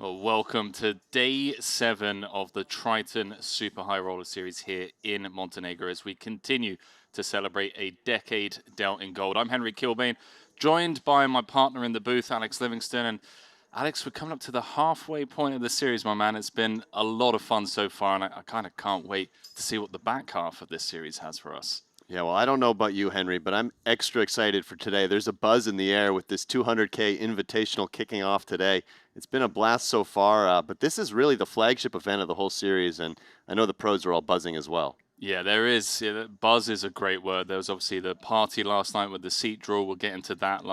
Well, welcome to day 7 of the Triton Super High Roller Series here in Montenegro as we continue to celebrate a decade dealt in gold. I'm Henry Kilbane, joined by my partner in the booth, Alex Livingston. And Alex, we're coming up to the halfway point of the series, my man. It's been a lot of fun so far, and I kind of can't wait to see what the back half of this series has for us. Yeah, well, I don't know about you, Henry, but I'm extra excited for today. There's a buzz in the air with this 200K Invitational kicking off today. It's been a blast so far, but this is really the flagship event of the whole series, and I know the pros are all buzzing as well. Yeah, there is. Yeah, buzz is a great word. There was obviously the party last night with the seat draw. We'll get into that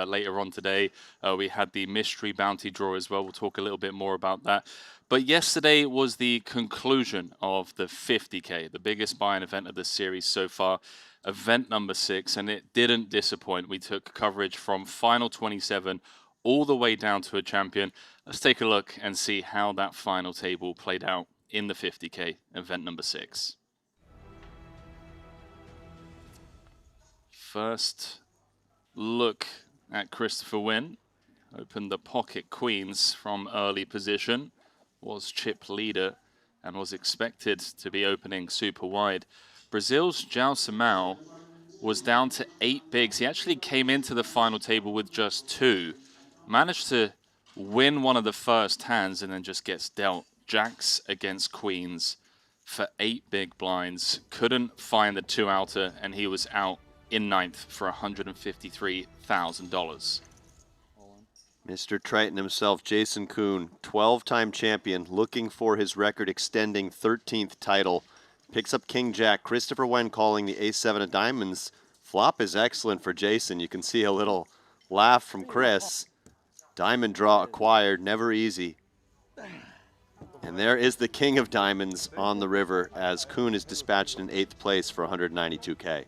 later on today. We had the mystery bounty draw as well. We'll talk a little bit more about that. But yesterday was the conclusion of the 50K, the biggest buy-in event of the series so far, event number 6, and it didn't disappoint. We took coverage from final 27 all the way down to a champion. Let's take a look and see how that final table played out in the 50K, event number 6. First look at Christopher Wynn. Opened the pocket queens from early position. Was chip leader and was expected to be opening super wide. Brazil's João Simão was down to 8 bigs. He actually came into the final table with just 2. Managed to win one of the first hands and then just gets dealt jacks against queens for 8 big blinds. Couldn't find the 2 outer and he was out in 9th for $153,000. Mr. Triton himself, Jason Kuhn, 12-time champion, looking for his record-extending 13th title. Picks up King Jack. Christopher Wen calling the Ace-7 of diamonds. Flop is excellent for Jason. You can see a little laugh from Chris. Diamond draw acquired, never easy. And there is the King of Diamonds on the river as Kuhn is dispatched in 8th place for $192K.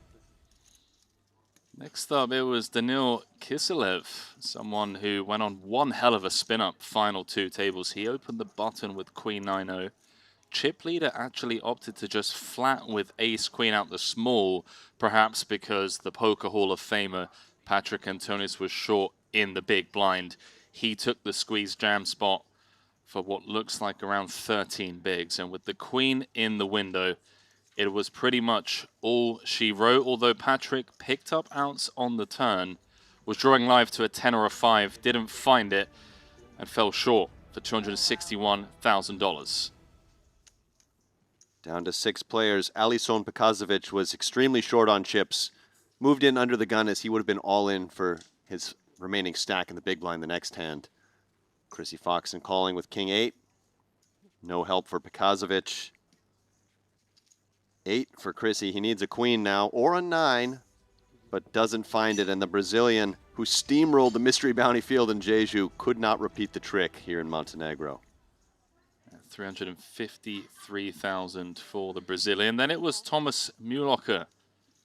Next up, it was Danil Kiselev, someone who went on one hell of a spin-up final 2 tables. He opened the button with Queen 9-0. Chip leader actually opted to just flat with Ace Queen out the small, perhaps because the Poker Hall of Famer Patrick Antonis was short in the big blind. He took the squeeze jam spot for what looks like around 13 bigs, and with the Queen in the window, it was pretty much all she wrote, although Patrick picked up outs on the turn, was drawing live to a 10 or a 5, didn't find it, and fell short for $261,000. Down to 6 players. Alison Pekazovic was extremely short on chips. Moved in under the gun as he would have been all in for his remaining stack in the big blind the next hand. Chrissy Foxon calling with King 8. No help for Pekazovic. 8 for Chrissy. He needs a queen now, or a 9, but doesn't find it. And the Brazilian, who steamrolled the mystery bounty field in Jeju, could not repeat the trick here in Montenegro. $353,000 for the Brazilian. Then it was Thomas Mulocker,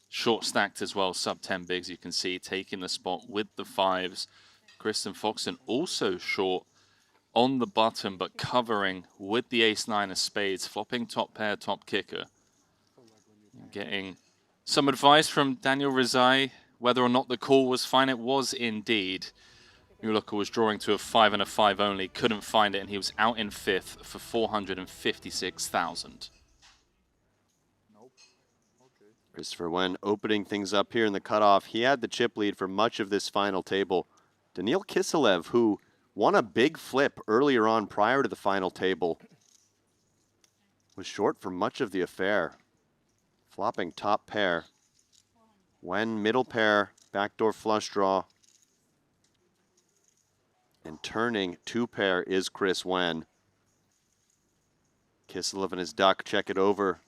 short stacked as well, sub 10 bigs. You can see taking the spot with the 5s. Kristen Foxon also short on the button, but covering with the Ace-9 of spades, flopping top pair, top kicker. Getting some advice from Daniel Rizai whether or not the call was fine. It was indeed. Mulocker was drawing to a 5 and a 5 only, couldn't find it, and he was out in 5th for $456,000. Christopher Wen opening things up here in the cutoff. He had the chip lead for much of this final table. Danil Kiselev, who won a big flip earlier on prior to the final table, was short for much of the affair. Flopping top pair. Wen middle pair, backdoor flush draw. And turning 2 pair is Chris Wen. Kiselev and his duck check it over.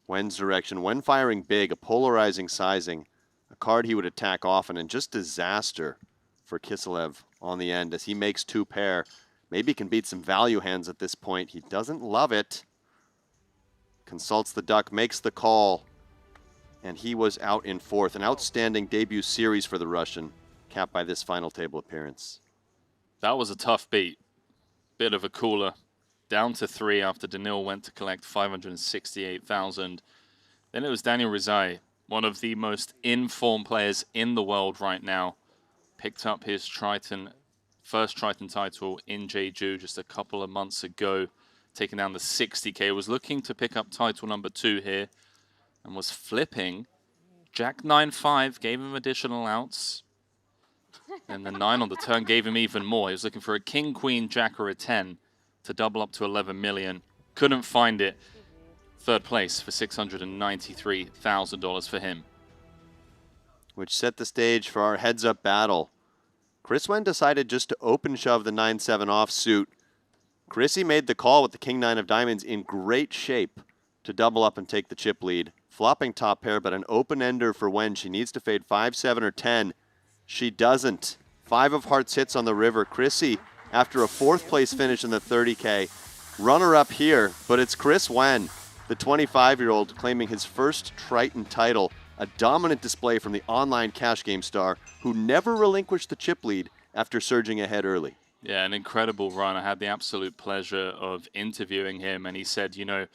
Wen's direction. Wen firing big, a polarizing sizing. A card he would attack often, and just disaster for Kiselev on the end as he makes 2 pair. Maybe can beat some value hands at this point. He doesn't love it. Consults the duck, makes the call, and he was out in 4th. An outstanding debut series for the Russian, capped by this final table appearance. That was a tough beat. Bit of a cooler. Down to 3 after Danil went to collect $568,000. Then it was Daniel Rizai, one of the most informed players in the world right now. Picked up his Triton First Triton title in Jeju just a couple of months ago, taking down the 60K. Was looking to pick up title number 2 here and was flipping. Jack 9-5 gave him additional outs. And the 9 on the turn gave him even more. He was looking for a king, queen, jack, or a 10 to double up to 11 million. Couldn't find it. Third place for $693,000 for him. Which set the stage for our heads-up battle. Chris Wen decided just to open shove the 9-7 offsuit. Chrissy made the call with the king-9 of diamonds in great shape to double up and take the chip lead. Flopping top pair, but an open-ender for Wen. She needs to fade 5, 7, or 10. She doesn't. 5 of hearts hits on the river. Chrissy, after a 4th place finish in the 30K, runner-up here, but it's Chris Wen, the 25-year-old, claiming his first Triton title. A dominant display from the online cash game star who never relinquished the chip lead after surging ahead early. Yeah, an incredible run. I had the absolute pleasure of interviewing him, and he said, you know,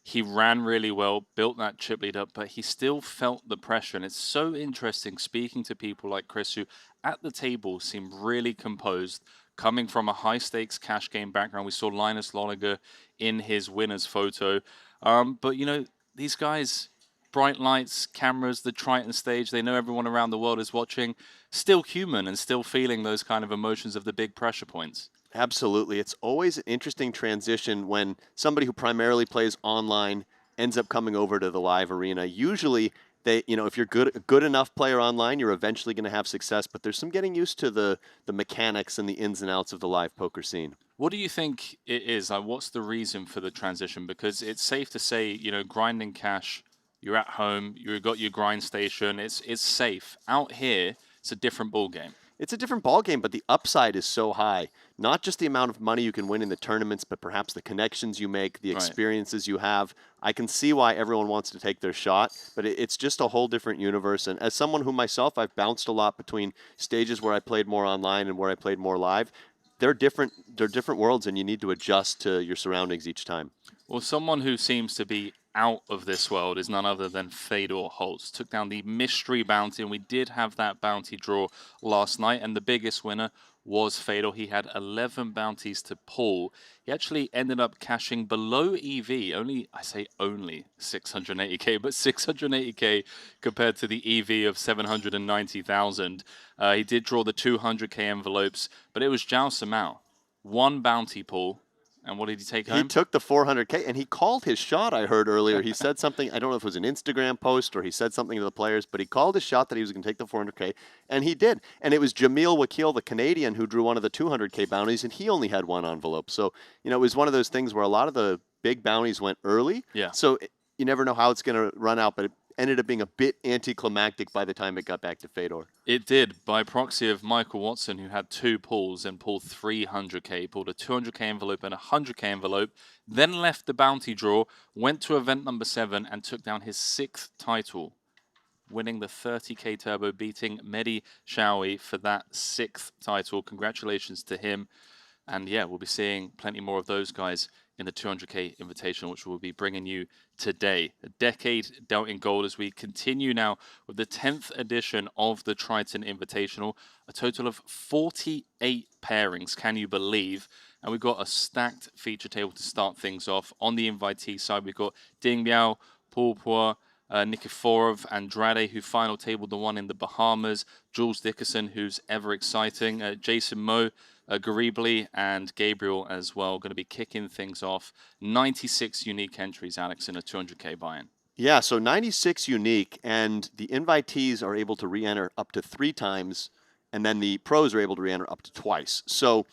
he ran really well, built that chip lead up, but he still felt the pressure. And it's so interesting speaking to people like Chris, who at the table seem really composed, coming from a high-stakes cash game background. We saw Linus Lolliger in his winner's photo. But, you know, these guys, bright lights, cameras, the Triton stage, they know everyone around the world is watching, still human and still feeling those kind of emotions of the big pressure points. Absolutely. It's always an interesting transition when somebody who primarily plays online ends up coming over to the live arena. Usually, if you're a good enough player online, you're eventually going to have success, but there's some getting used to the mechanics and the ins and outs of the live poker scene. What do you think it is? Like, what's the reason for the transition? Because it's safe to say, you know, grinding cash, you're at home, you've got your grind station, it's safe. Out here, it's a different ball game. It's a different ball game, but the upside is so high. Not just the amount of money you can win in the tournaments, but perhaps the connections you make, the experiences you have. I can see why everyone wants to take their shot, but it's just a whole different universe. And as someone who myself, I've bounced a lot between stages where I played more online and where I played more live. They're different worlds, and you need to adjust to your surroundings each time. Well, someone who seems to be out of this world is none other than Fedor Holtz. Took down the mystery bounty, and we did have that bounty draw last night, and the biggest winner was Fedor. He had 11 bounties to pull. He actually ended up cashing below EV, I say only 680K, but 680K compared to the EV of 790,000. He did draw the 200K envelopes, but it was Zhao Samao. 1 bounty pull. And what did he take home? He took the 400K, and he called his shot, I heard earlier. He said something, I don't know if it was an Instagram post or he said something to the players, but he called his shot that he was going to take the 400K, and he did. And it was Jamil Wakil, the Canadian, who drew one of the 200K bounties, and he only had 1 envelope. So, you know, it was one of those things where a lot of the big bounties went early. Yeah. So you never know how it's going to run out, but it ended up being a bit anticlimactic by the time it got back to Fedor. It did, by proxy of Michael Watson, who had 2 pulls and pulled 300K. He pulled a 200K envelope and a 100K envelope, then left the bounty draw, went to event number 7 and took down his 6th title, winning the 30K turbo, beating Mehdi Shawi for that 6th title. Congratulations to him. And yeah, we'll be seeing plenty more of those guys in the 200K Invitational, which we'll be bringing you today. A decade dealt in gold as we continue now with the 10th edition of the Triton Invitational. A total of 48 pairings, can you believe? And we've got a stacked feature table to start things off. On the invitee side, we've got Ding Biao, Paul Poir, Nikiforov, Andrade, who final tabled the one in the Bahamas, Jules Dickerson, who's ever exciting, Jason Moe, Garibli, and Gabriel as well, going to be kicking things off. 96 unique entries, Alex, in a 200K buy-in. Yeah, so 96 unique, and the invitees are able to re-enter up to 3 times, and then the pros are able to re-enter up to twice. So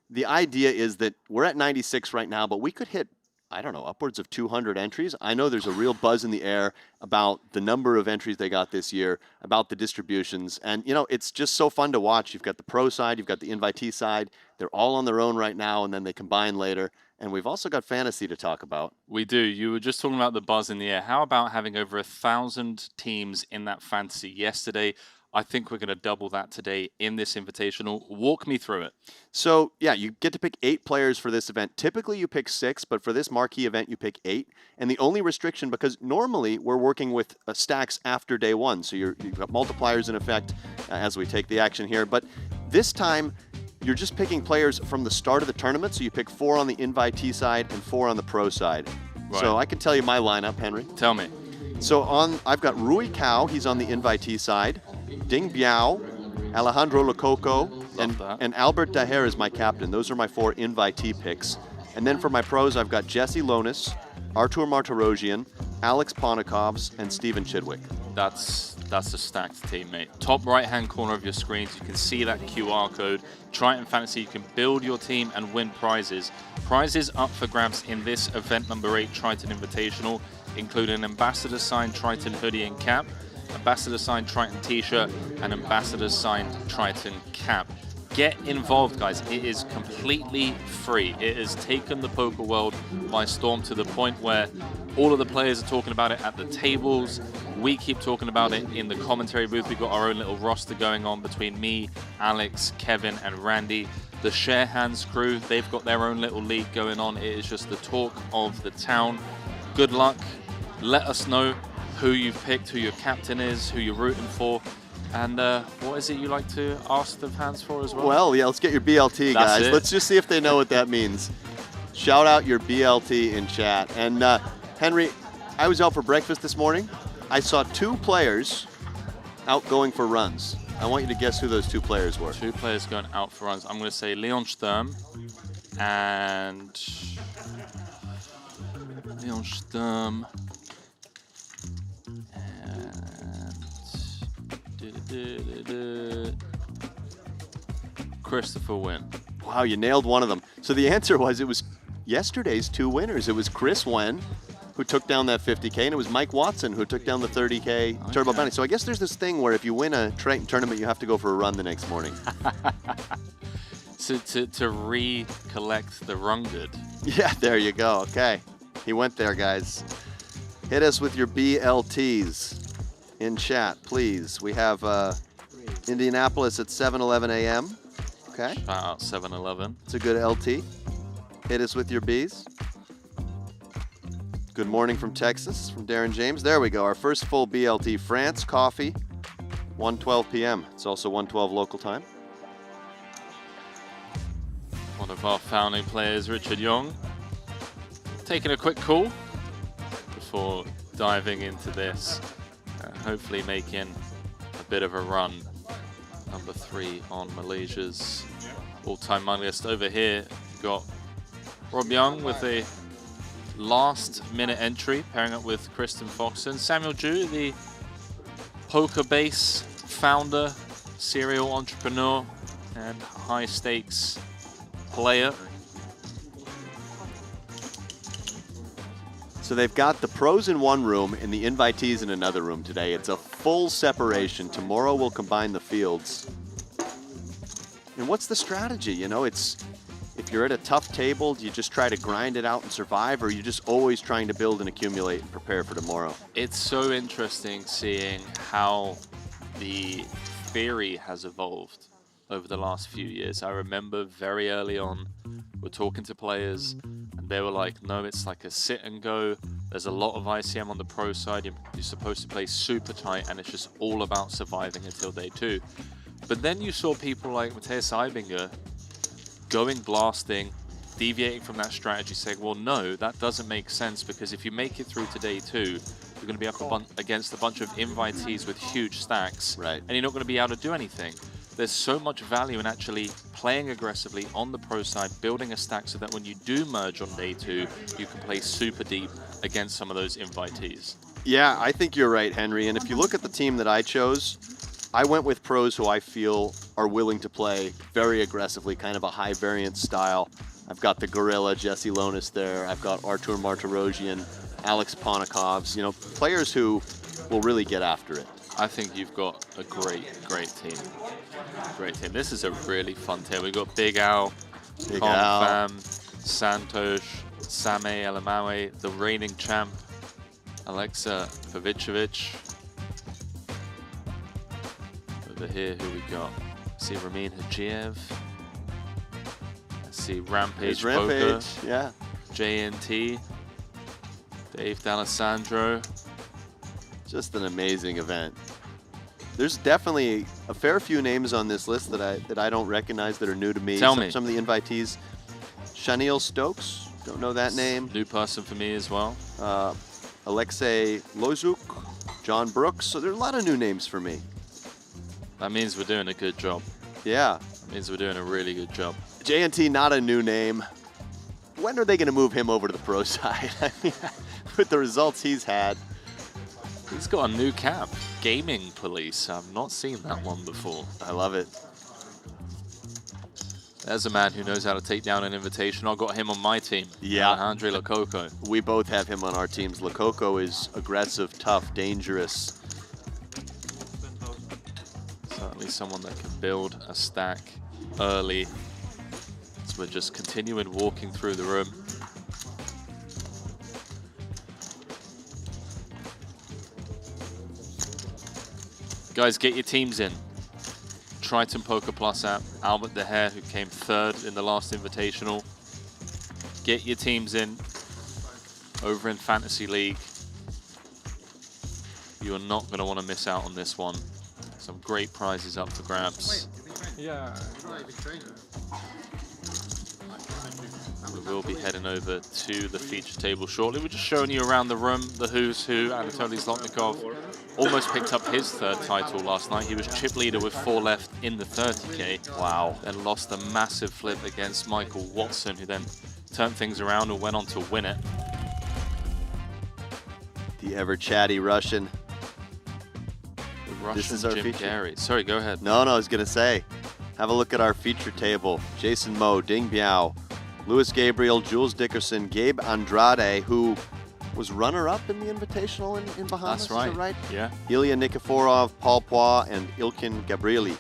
the idea is that we're at 96 right now, but we could hit, I don't know, upwards of 200 entries. I know there's a real buzz in the air about the number of entries they got this year, about the distributions. And, you know, it's just so fun to watch. You've got the pro side, you've got the invitee side. They're all on their own right now, and then they combine later. And we've also got fantasy to talk about. We do. You were just talking about the buzz in the air. How about having over 1,000 teams in that fantasy yesterday? I think we're going to double that today in this invitational. Walk me through it. So, yeah, you get to pick 8 players for this event. Typically, you pick 6, but for this marquee event, you pick 8. And the only restriction, because normally we're working with stacks after day 1, so you've got multipliers in effect as we take the action here. But this time, you're just picking players from the start of the tournament, so you pick 4 on the invitee side and 4 on the pro side. Right. So I can tell you my lineup, Henry. Tell me. So I've got Rui Cao, he's on the invitee side, Ding Biao, Alejandro Lococo, and Albert Daher is my captain. Those are my 4 invitee picks. And then for my pros, I've got Jesse Lonis, Artur Martirosyan, Alex Ponikovs, and Steven Chidwick. That's a stacked team, mate. Top right-hand corner of your screens, you can see that QR code. Triton Fantasy, you can build your team and win prizes. Prizes up for grabs in this event number 8 Triton Invitational, including an Ambassador signed Triton hoodie and cap, Ambassador signed Triton t-shirt, and Ambassador signed Triton cap. Get involved, guys. It is completely free. It has taken the poker world by storm to the point where all of the players are talking about it at the tables. We keep talking about it in the commentary booth. We've got our own little roster going on between me, Alex, Kevin, and Randy. The Share Hands crew, they've got their own little league going on. It is just the talk of the town. Good luck. Let us know who you've picked, who your captain is, who you're rooting for. And what is it you like to ask the fans for as well? Well, yeah, let's get your BLT, guys. Let's just see if they know what that means. Shout out your BLT in chat. And Henry, I was out for breakfast this morning. I saw 2 players out going for runs. I want you to guess who those 2 players were. 2 players going out for runs. I'm going to say Leon Sturm and Christopher Wynn. Wow, you nailed one of them. So the answer was, it was yesterday's 2 winners. It was Chris Wynn, who took down that 50K, and it was Mike Watson, who took down the 30K Turbo Bounty. So I guess there's this thing where if you win a Triton tournament, you have to go for a run the next morning. to recollect the run good. Yeah, there you go. Okay. He went there, guys. Hit us with your BLTs in chat, please. We have Indianapolis at 7:11 a.m. Okay. Shout out 7-Eleven. It's a good LT. Hit us with your Bs. Good morning from Texas, from Darren James. There we go. Our first full BLT. France, coffee, 1:12 p.m. It's also 1:12 local time. One of our founding players, Richard Young, taking a quick call before diving into this. Hopefully making a bit of a run. Number 3 on Malaysia's all-time money list. Over here, we've got Rob Young with a last-minute entry, pairing up with Kristen Foxon. Samuel Ju, the poker base founder, serial entrepreneur, and high-stakes player. So they've got the pros in one room and the invitees in another room today. It's a full separation. Tomorrow we'll combine the fields. And what's the strategy? You know, it's if you're at a tough table, do you just try to grind it out and survive, or are you just always trying to build and accumulate and prepare for tomorrow? It's so interesting seeing how the theory has evolved over the last few years. I remember very early on, we're talking to players, and they were like, no, it's like a sit and go. There's a lot of ICM on the pro side. You're supposed to play super tight, and it's just all about surviving until day 2. But then you saw people like Matthias Eibinger going blasting, deviating from that strategy, saying, well, no, that doesn't make sense, because if you make it through to day 2, you're going to be up against a bunch of invitees with huge stacks, right, and you're not going to be able to do anything. There's so much value in actually playing aggressively on the pro side, building a stack so that when you do merge on day 2, you can play super deep against some of those invitees. Yeah, I think you're right, Henry. And if you look at the team that I chose, I went with pros who I feel are willing to play very aggressively, kind of a high variance style. I've got the Gorilla, Jesse Lonis there. I've got Artur Martirosyan, Alex Ponikovs, you know, players who will really get after it. I think you've got a great team. Great team. This is a really fun team. We've got Big Al, Confam, Santosh, Same Elamawe, the reigning champ, Alexa Pavicevic. Over here, who we got? I see Ramin Hajiev. I see Rampage Poker. Yeah. JNT. Dave D'Alessandro. Just an amazing event. There's definitely a fair few names on this list that I don't recognize that are new to me. Tell me. Some of the invitees. Shaniel Stokes, don't know that name. New person for me as well. Alexei Lozuk, John Brooks. So there's a lot of new names for me. That means we're doing a good job. Yeah. That means we're doing a really good job. JNT, not a new name. When are they going to move him over to the pro side? I mean, with the results he's had. He's got a new cap. Gaming Police. I've not seen that one before. I love it. There's a man who knows how to take down an invitation. I got him on my team. Yeah. Andre Lococo. We both have him on our teams. Lococo is aggressive, tough, dangerous. Certainly someone that can build a stack early. So we're just continuing walking through the room. Guys, get your teams in. Triton Poker Plus app, Albert De Hare, who came 3rd in the last invitational. Get your teams in over in Fantasy League. You are not going to want to miss out on this one. Some great prizes up for grabs. Yeah. We will be heading over to the feature table shortly. We're just showing you around the room the who's who. Anatoly Zlotnikov almost picked up his 3rd title last night. He was chip leader with 4 left in the 30K. Wow. Then lost a massive flip against Michael Watson, who then turned things around and went on to win it. The ever chatty Russian. The Russian This is our Jim feature. Gary. Sorry, go ahead. No, I was going to say, have a look at our feature table. Jason Moe, Ding Biao, Louis Gabriel, Jules Dickerson, Gabe Andrade, who was runner-up in the Invitational in Bahamas. That's right. Is that right? Yeah. Ilya Nikiforov, Paul Poix, and Ilkin Gabrieli.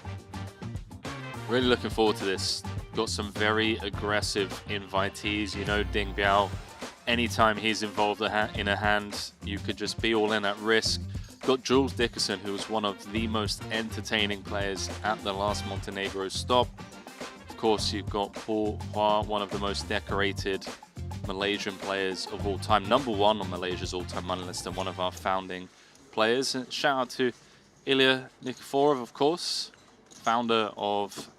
Really looking forward to this. Got some very aggressive invitees. You know, Ding Biao, anytime he's involved in a hand, you could just be all in at risk. Got Jules Dickerson, who was one of the most entertaining players at the last Montenegro stop. Of course, you've got Paul Poix, one of the most decorated Malaysian players of all time. #1 on Malaysia's all-time money list and one of our founding players. And shout out to Ilya Nikiforov, of course, founder of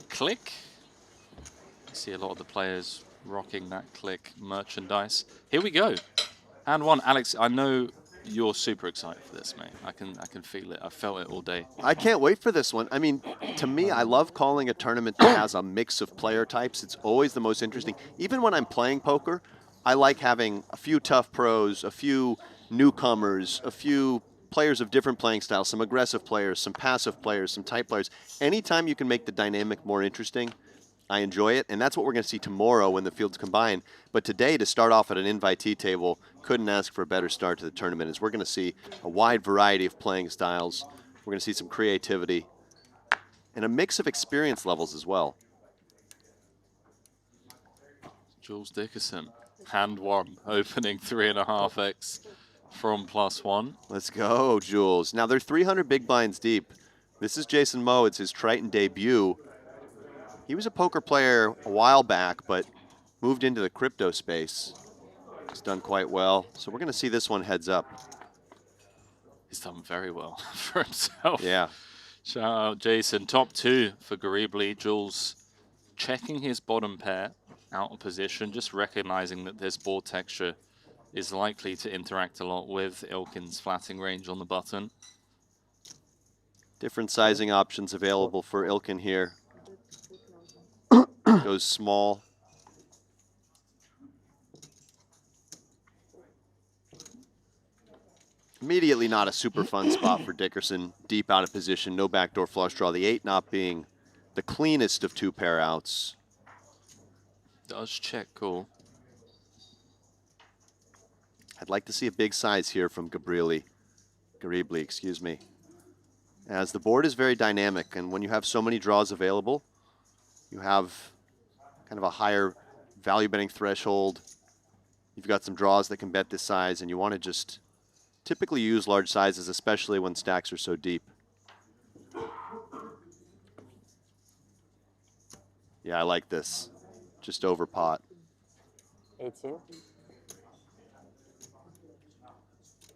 Click. I see a lot of the players rocking that Click merchandise. Here we go. Hand 1. Alex, I know you're super excited for this, mate. I can feel it. I felt it all day. I can't wait for this one. I mean, to me, I love calling a tournament that has a mix of player types. It's always the most interesting. Even when I'm playing poker, I like having a few tough pros, a few newcomers, a few players of different playing styles, some aggressive players, some passive players, some tight players. Anytime you can make the dynamic more interesting, I enjoy it, and that's what we're going to see tomorrow when the fields combine. But today, to start off at an invitee table, couldn't ask for a better start to the tournament, as we're going to see a wide variety of playing styles. We're going to see some creativity and a mix of experience levels as well. Jules Dickerson, hand 1, opening 3.5x from +1. Let's go, Jules. Now, they're 300 big blinds deep. This is Jason Moe. It's his Triton debut. He was a poker player a while back, but moved into the crypto space. He's done quite well. So we're going to see this one heads up. He's done very well for himself. Yeah. Shout out Jason. Top 2 for Garibli. Jules checking his bottom pair out of position, just recognizing that this board texture is likely to interact a lot with Ilkin's flatting range on the button. Different sizing options available for Ilkin here. Goes small. Immediately not a super fun spot for Dickerson. Deep out of position, no backdoor flush draw. The 8 not being the cleanest of 2 pair outs. Does check call. I'd like to see a big size here from Garibli, excuse me. As the board is very dynamic, and when you have so many draws available, you have kind of a higher value betting threshold. You've got some draws that can bet this size, and you want to just typically use large sizes, especially when stacks are so deep. Yeah, I like this. Just over pot. 18.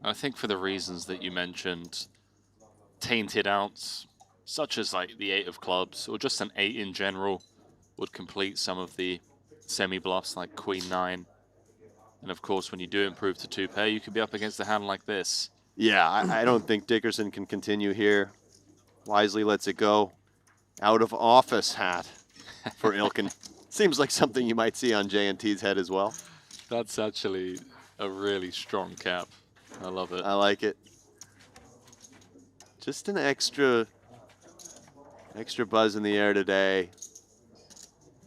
I think for the reasons that you mentioned, tainted outs, such as like the 8 of clubs, or just an 8 in general, would complete some of the semi-bluffs like Queen 9. And of course, when you do improve to 2-pair, you could be up against a hand like this. Yeah, I don't think Dickerson can continue here. Wisely lets it go. Out of office hat for Ilkin. Seems like something you might see on J&T's head as well. That's actually a really strong cap. I love it. I like it. Just an extra buzz in the air today.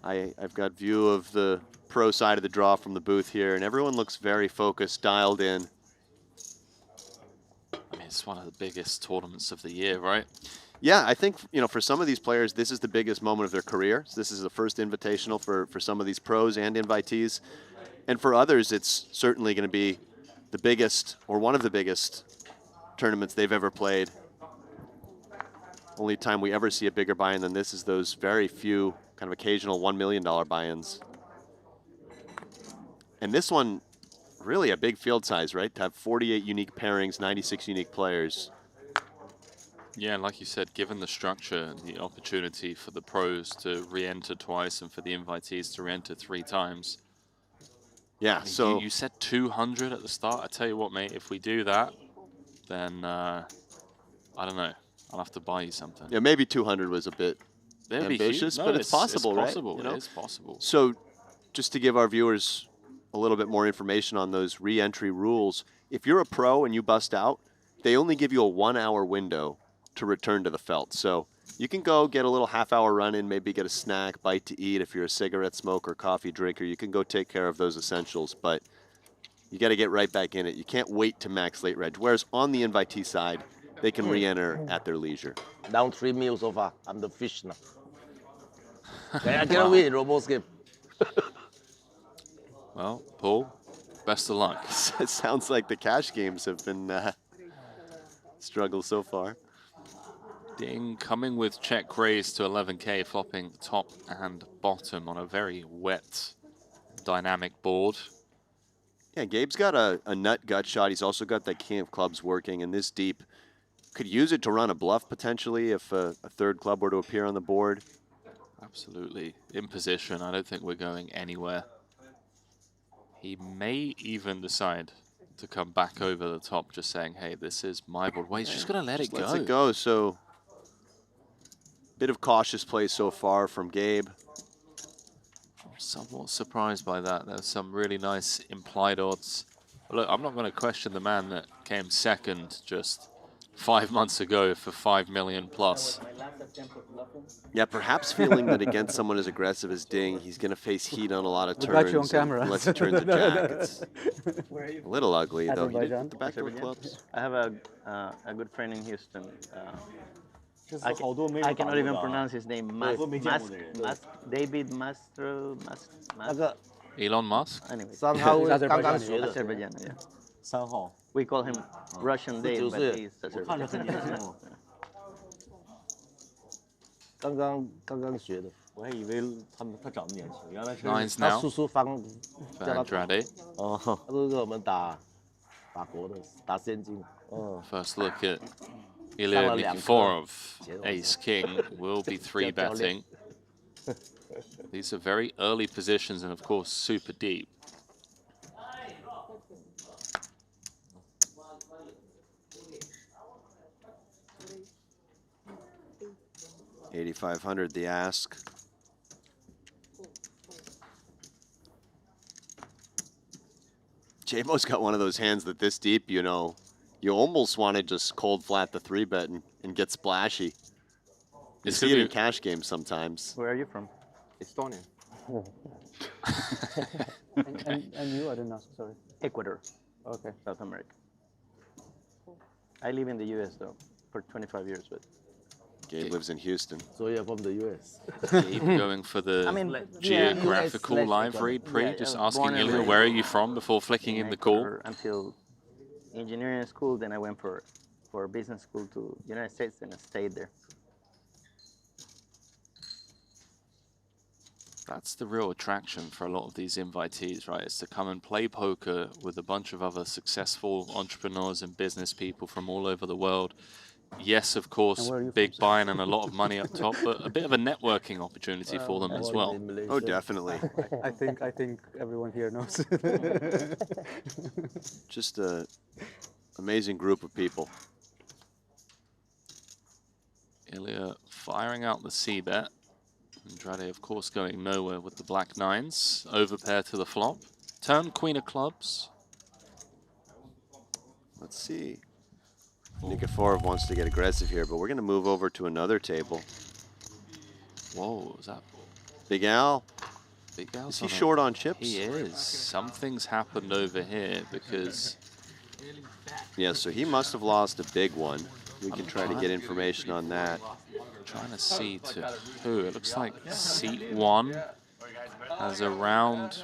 I've got view of the pro side of the draw from the booth here, and everyone looks very focused, dialed in. I mean, it's one of the biggest tournaments of the year, right? Yeah, I think, you know, for some of these players, this is the biggest moment of their career. So this is the first invitational for some of these pros and invitees. And for others, it's certainly going to be the biggest, or one of the biggest tournaments they've ever played. Only time we ever see a bigger buy-in than this is those very few kind of occasional $1 million buy-ins. And this one, really a big field size, right? To have 48 unique pairings, 96 unique players. Yeah, like you said, given the structure and the opportunity for the pros to re-enter twice and for the invitees to re-enter 3 times. Yeah, I mean, so... You said 200 at the start. I tell you what, mate, if we do that, then, I don't know. I'll have to buy you something. Yeah, maybe 200 was a bit ambitious, no, but it's possible, right? Possible. You know? It is possible. So just to give our viewers a little bit more information on those re-entry rules, if you're a pro and you bust out, they only give you a 1-hour window to return to the felt. So you can go get a little half-hour run in, maybe get a snack, bite to eat. If you're a cigarette smoker, coffee drinker, you can go take care of those essentials, but you got to get right back in it. You can't wait to max late reg. Whereas on the invitee side, they can re-enter at their leisure. Down 3 mil so far. I'm the fish now. I cannot win Robo's game. Well, Paul, best of luck. It sounds like the cash games have been struggled so far. Ding coming with check raise to 11K, flopping top and bottom on a very wet, dynamic board. Yeah, Gabe's got a nut gut shot. He's also got that king of clubs working, and this deep could use it to run a bluff potentially if a third club were to appear on the board. Absolutely. In position. I don't think we're going anywhere. He may even decide to come back over the top, just saying, hey, this is my board. Well, he's just going to let it go. Lets it go, so bit of cautious play so far from Gabe. I'm somewhat surprised by that. There's some really nice implied odds. Look, I'm not going to question the man that came second just 5 months ago for 5 million plus. Yeah, perhaps feeling that against someone as aggressive as Ding, he's going to face heat on a lot of turns. Got you on camera. Unless he turns a jack. It's a little ugly, though. He did Azerbaijan. put the backdoor clubs. I have a good friend in Houston. I cannot even pronounce his name. David Maestral. 那个 Elon Musk? Anyway, 3号 Azerbaijan 刚刚学的， Azerbaijan, yeah. 3号， We call him Russian Dave, 就是 but he's 我看着很 Azerbaijan. 年轻哦，刚刚学的。我还以为他长得年轻，原来是 Nines 他 now 叔叔方 for 叫他 Andrade. 哦，他都是我们打国的，打现金。嗯， First look at Ilya Nikiforov. Ace King will be 3-betting. These are very early positions and, of course, super deep. $8,500 the ask. J-Mo's got one of those hands that this deep, you know, you almost want to just cold flat the 3-bet and get splashy. You It's see gonna it in be- cash games sometimes. Where are you from? Estonia. And you? I didn't ask, sorry. Ecuador, Okay. South America. I live in the U.S. though for 25 years, but Gabe lives in Houston. So you're from the US. Keep going for the I mean, geographical yeah, live read pre, yeah, just born asking and Ilya, raised where are you from before flicking in the call? Ecuador until engineering school. Then I went for business school to United States and I stayed there. That's the real attraction for a lot of these invitees, right? It's to come and play poker with a bunch of other successful entrepreneurs and business people from all over the world, yes, of course, where are you big from, buy-in and a lot of money up top, but a bit of a networking opportunity for them as well. Oh, definitely. I think everyone here knows. Just a amazing group of people. Ilya firing out the C-bet. Andrade, of course, going nowhere with the black nines. Overpair to the flop. Turn queen of clubs. Let's see. Nikiforov wants to get aggressive here, but we're going to move over to another table. Whoa, is that Big Al, Big Al's is he on a- short on chips? He is. Something's happened over here because Yeah, so he must have lost a big one. We can try to get information on that. trying to see to who. It looks like seat 1 has around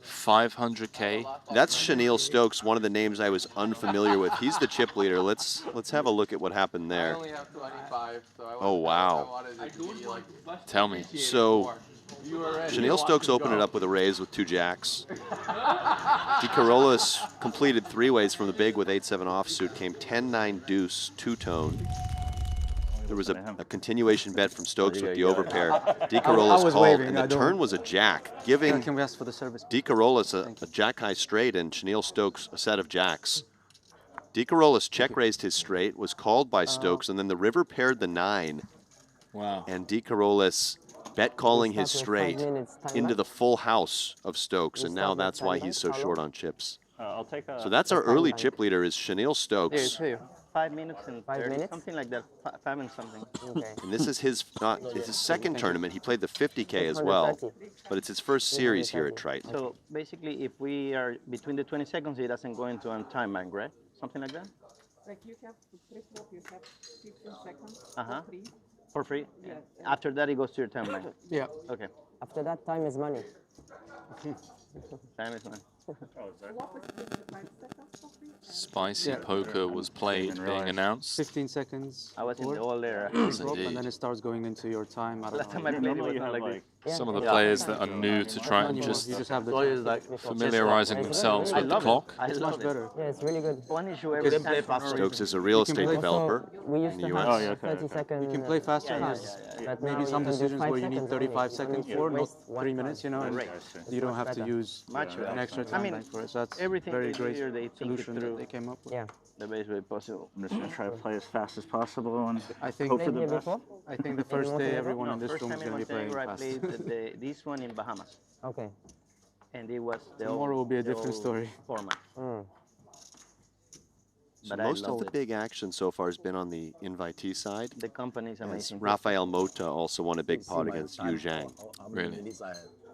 500K. That's Chenille Stokes, one of the names I was unfamiliar with. He's the chip leader. Let's have a look at what happened there. Oh, wow. Tell me. So Chenille Stokes opened it up with a raise with 2 jacks. DeCarolis completed 3-ways from the big with 8-7 offsuit, came 10-9 deuce, 2-tone. There was a continuation bet from Stokes with the overpair. DeCarolis was called, waving, and I the don't- turn was a jack, giving Can we ask for the service? DeCarolis a jack-high straight and Chenille Stokes a set of jacks. DeCarolis check-raised his straight, was called by Stokes, and then the river paired the 9, Wow. and DeCarolis bet-calling his straight into the full house of Stokes, and now that's why he's so short on chips. I'll take a. So that's our early chip leader is Chenille Yeah, Stokes. it's here. 5 minutes and 5 30, minutes? something like that. 5 and something. Okay. And this is his it's his second tournament. He played the 50K as well, 630. but it's his first series here at Triton. So basically, if we are between the 20 seconds, it doesn't go into a time bank, right? Something like that? Like you have pre-flop, you have 15 seconds Uh-huh. for free. For free? Yes. After that, it goes to your time bank. Yeah. Okay. After that, time is money. Time is money. Flop is 25 seconds for free. Spicy Yeah. poker was played, being announced. 15 seconds. I was in the before old era. you Yes, drop, indeed. and then it starts going into your time. I don't Last time know. I played, it Normally was you not have like like. this. Yeah. Some of the Yeah. players that are new to Triton Manual, just you just have the So it's like familiarizing themselves I with the love clock. it. I It's love much it. better. Yeah, it's really good. One issue You every can time play for no faster. reason. Stokes is a real can estate play- developer. We used in to the have US. Oh, yeah, okay, 30 okay. second. You can play faster. times, Yes. but Maybe now some you can do decisions 5 where you need seconds 35 only. seconds You for, only not waste 3 one minutes, time. you know, and Right. you don't have to better. use Much better. an extra I time mean, bank for it. So that's everything very they do great here, they think it solution that through. they came up with. Yeah. The best way possible. I'm just gonna try to play as fast as possible and I think hope for Played the here best. before? I think the first day everyone No, in this first room time is in going to be playing Montenegro, I fast. played this one in Bahamas, Okay. and it was the Tomorrow will be a the different old story. format. Mm. So But I most of love the it. big action so far has been on the invitee side. The company is As amazing. Rafael Mota also won a big pot against Yu Zhang. Really?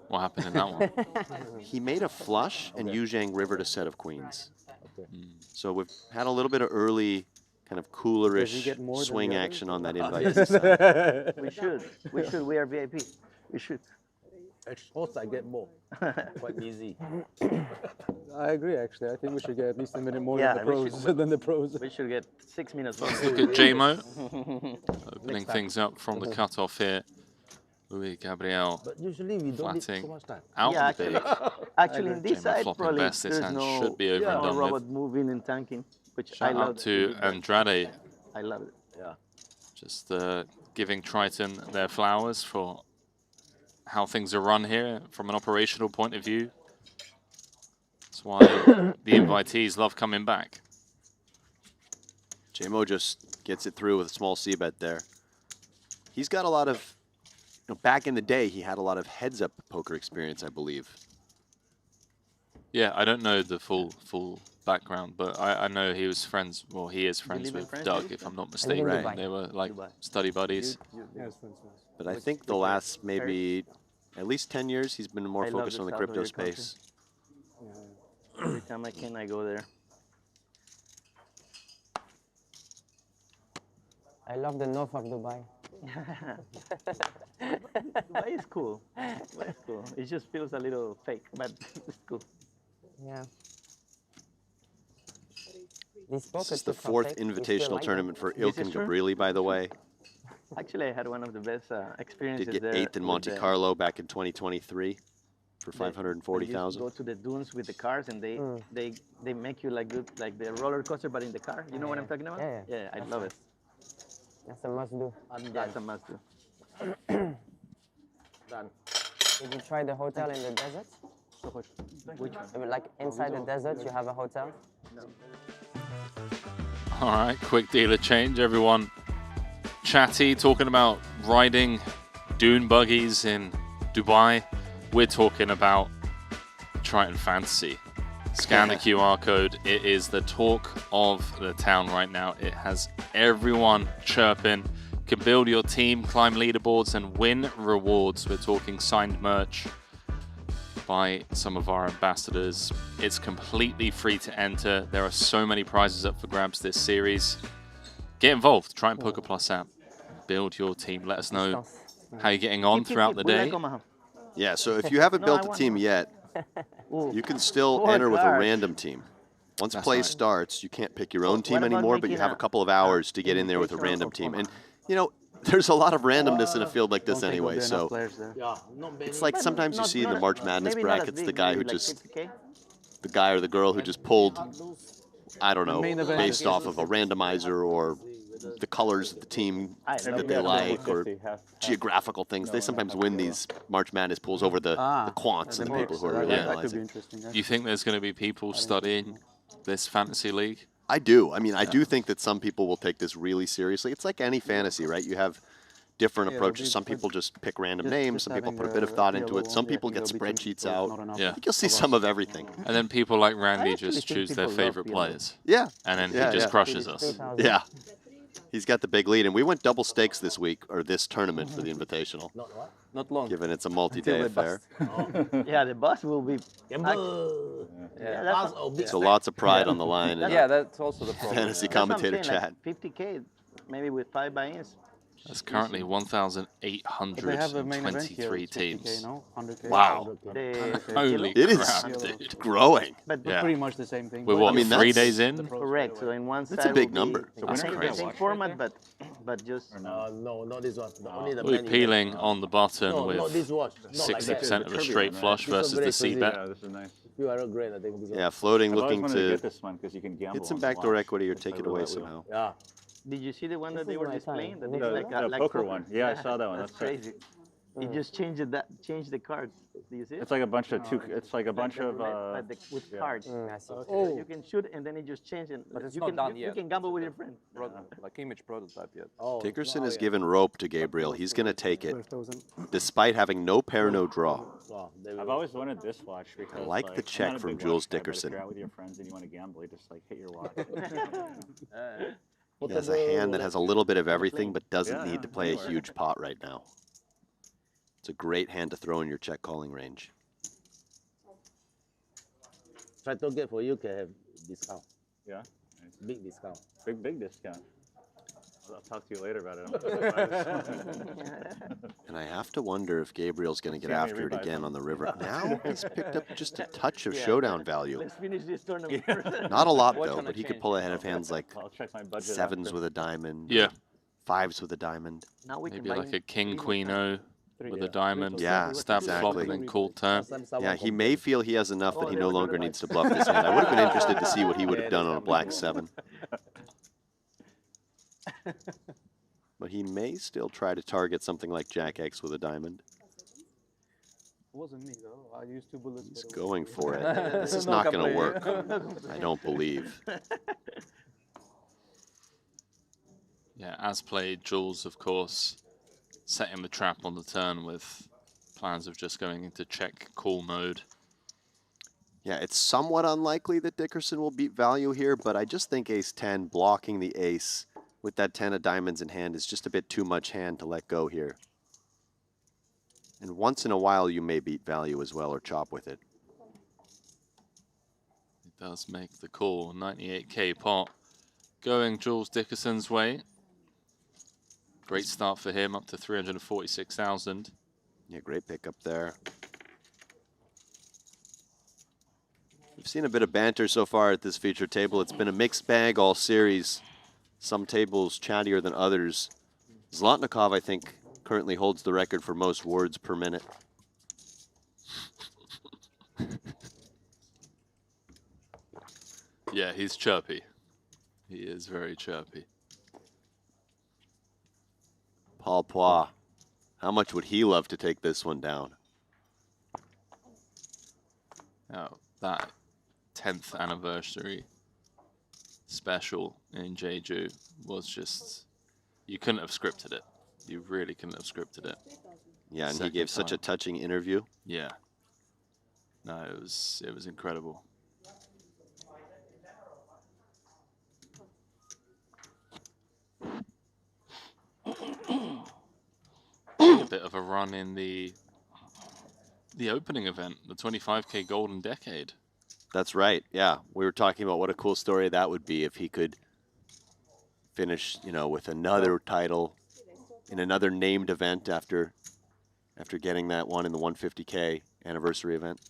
What happened in that one? He made a flush, and Yu Zhang rivered a set of queens. So we've had a little bit of early kind of coolerish get more than swing the action on that invitee side. We should. We should. We are VIP. We should. At most I get more. Quite easy. I agree, actually. I think we should get at least a minute more Yeah, than the we pros. should- Than the pros. We should get 6 minutes. more. Look at JMO opening things up from the cutoff here. Louis Gabriel But usually we don't need so flatting much time. out Yeah, the big. Actually, in this JMO side, flopping probably best. This there's hand no, should be over and no done robot with. moving and tanking, which I Shout love. out to Andrade, I love it. Yeah. just giving Triton their flowers for how things are run here from an operational point of view. That's why the invitees love coming back. JMO just gets it through with a small c-bet there. He's got a lot of, back in the day, he had a lot of heads-up poker experience, I believe. Yeah, I don't know the full background, but I know he was friends. Well, he is friends live in with France, Doug, maybe? if I'm not in mistaken. Dubai. They were like Dubai. study buddies. Yes, for instance. But I think the last maybe at least 10 years, he's been more I love focused the on the south of crypto your country. space. Every time I can, I go there. I love the north of Dubai. Dubai is cool. Dubai is cool. It just feels a little fake, but it's cool. Yeah. This This is the fourth invitational tournament for Ilkin true? Gabrieli, by the way. Actually, I had one of the best experiences Did get there. 8th in with Monte the- Carlo back in 2023 for they- they just 540,000. Go to the dunes with the cars, and they make you like the roller coaster, but in the car. You know what I'm talking about? Yeah, yeah. Yeah, I love it. That's a must do. I'm done. That's a must do. Done. Did you try the hotel in the desert? Which one? Like inside the desert, you have a hotel? All right, quick dealer change. Everyone chatty, talking about riding dune buggies in Dubai. We're talking about Triton Fantasy. Scan the QR code. It is the talk of the town right now. It has everyone chirping. You can build your team, climb leaderboards, and win rewards. We're talking signed merch by some of our ambassadors. It's completely free to enter. There are so many prizes up for grabs this series. Get involved. Triton Poker Plus app. Build your team. Let us know how you're getting on throughout the We like day. Omaha. Yeah, so if you haven't No, built I a want team one. yet, Ooh. you can still Four enter with a cards. random team. Once That's play right. starts, you can't pick your own What team about anymore, but you making have a a- couple of hours to get in there with a Invitational random of team. And, Omaha? you know, there's a lot of randomness in a field like this anyway, so Yeah, not many. it's like sometimes you see in the March Madness maybe not as brackets the big, guy who maybe like just, 50K. the guy or the girl who just pulled, I don't know, main event based is off of a randomizer or the colors of the team I that love they that. like or geographical things. They sometimes win these March Madness pools over the quants and the people who are really Yeah. That could be analyzing. interesting. You think there's going to be people studying this fantasy league? I do. I mean, I do think that some people will take this really seriously. It's like any fantasy, right? You have different Yeah, approaches. it'll be Some people just pick random just- names. just Some people having put a bit of thought into it. Some yeah, people I get think there'll be spreadsheets so it's out. not enough. Yeah. I think you'll see of some us. of everything. And then people like Randy actually just think choose their people love favorite PLO. players. Yeah. And then Yeah, he just yeah. crushes us. 3,000. Yeah. He's got the big lead. And we went double stakes this week, or this tournament for the Invitational, Not what? Not long. given it's a multi-day Until affair. Yeah, the bus will be. Gamble. Yeah, That's that's, a big So lots of pride on the line. And Yeah, that's also the problem. fantasy that's what I'm commentator saying, chat. like 50K, maybe with 5 buy-ins. That's currently But they have a main event here. 1,823 It's 50K, teams. no? 100K. Wow. The Holy It is crap, growing. But Yeah. Pretty much the same thing. We're But what, I mean, 3 that's- days in? correct. So in one That's side a big will be number. That's the crazy. same format, but just No, not this one. Only the We're menu. peeling on the button No, not this with watch. Not like 60% that. of a straight flush This one versus very the C expensive. bet. Yeah, this is nice. You are a great, I think. This one. Yeah, floating, I've always looking wanted to to get this one because you can gamble. get some on the backdoor watch. equity or It's take like it away roulette wheel. somehow. Yeah. did you see the one that This they is were my displaying? time. That The looks next like one? a The like poker one. Yeah, I saw that one. That's That's sick. crazy. It just changed changed the cards. Do you see it? It's like a bunch of It's like a bunch Like of. roulette, but with yeah. cards. I see. So you can shoot and then it just changes. And But it's you not can done you yet. can gamble with your friend. Like image prototype yet. Oh, Dickerson oh, has yeah. given rope to Gabriel. He's going to take it, 12,000. despite having no pair, no draw. Wow, there we I've go. always wanted this watch because like the I'm check not a from big Jules watch guy, but Dickerson. If you're out with your friends and you want to gamble, you just like hit your watch. He has a hand that has a little bit of everything, but doesn't Yeah, need yeah, to play a anywhere. huge pot right now. It's a great hand to throw in your check calling range. Try to get for you can have discount. Yeah. Big discount. Big discount. I'll talk to you later about it. And I have to wonder if Gabriel's going to get See how many after it rebuys again on- on the river. Now he's picked up just a touch of showdown value. Let's finish this tournament first. Not a lot, Watch though, on a but he could change. pull ahead of hands like I'll check my budget. sevens after. with a diamond, Yeah, fives with a diamond. Now we can maybe buy like a king, three queen, more o with a diamond. Yeah, Stab flop exactly. and then call turn. Yeah, he may feel he has enough that Oh, he they no were longer doing it needs to bluff this hand. I would have been interested to see what he would have Yeah, done they on a come black in. 7. But he may still try to target something like Jack X with a diamond. It wasn't me though. I used 2 bullets. He's but it going was- for it. This is No not going to complaint. work. I don't believe. Yeah, as played, Jules, of course, setting the trap on the turn with plans of just going into check call mode. Yeah, it's somewhat unlikely that Dickerson will beat value here, but I just think ace-10 blocking the ace with that 10 of diamonds in hand is just a bit too much hand to let go here. And once in a while, you may beat value as well or chop with it. He does make the call. 98k pot going Jules Dickerson's way. Great start for him, up to 346,000. Yeah, great pickup there. We've seen a bit of banter so far at this feature table. It's been a mixed bag all series. Some tables chattier than others. Zlotnikov, I think, currently holds the record for most words per minute. Yeah, he's chirpy. He is very chirpy. Paul Poix. How much would he love to take this one down? Oh, that 10th anniversary special in Jeju was just, you couldn't have scripted it. You really couldn't have scripted it. Yeah, and he Second gave such a time. touching interview. Yeah. No, it was incredible. A bit of a run in the opening event, the 25K Golden Decade. That's right. Yeah, we were talking about what a cool story that would be if he could finish, you know, with another title in another named event after getting that one in the 150K anniversary event.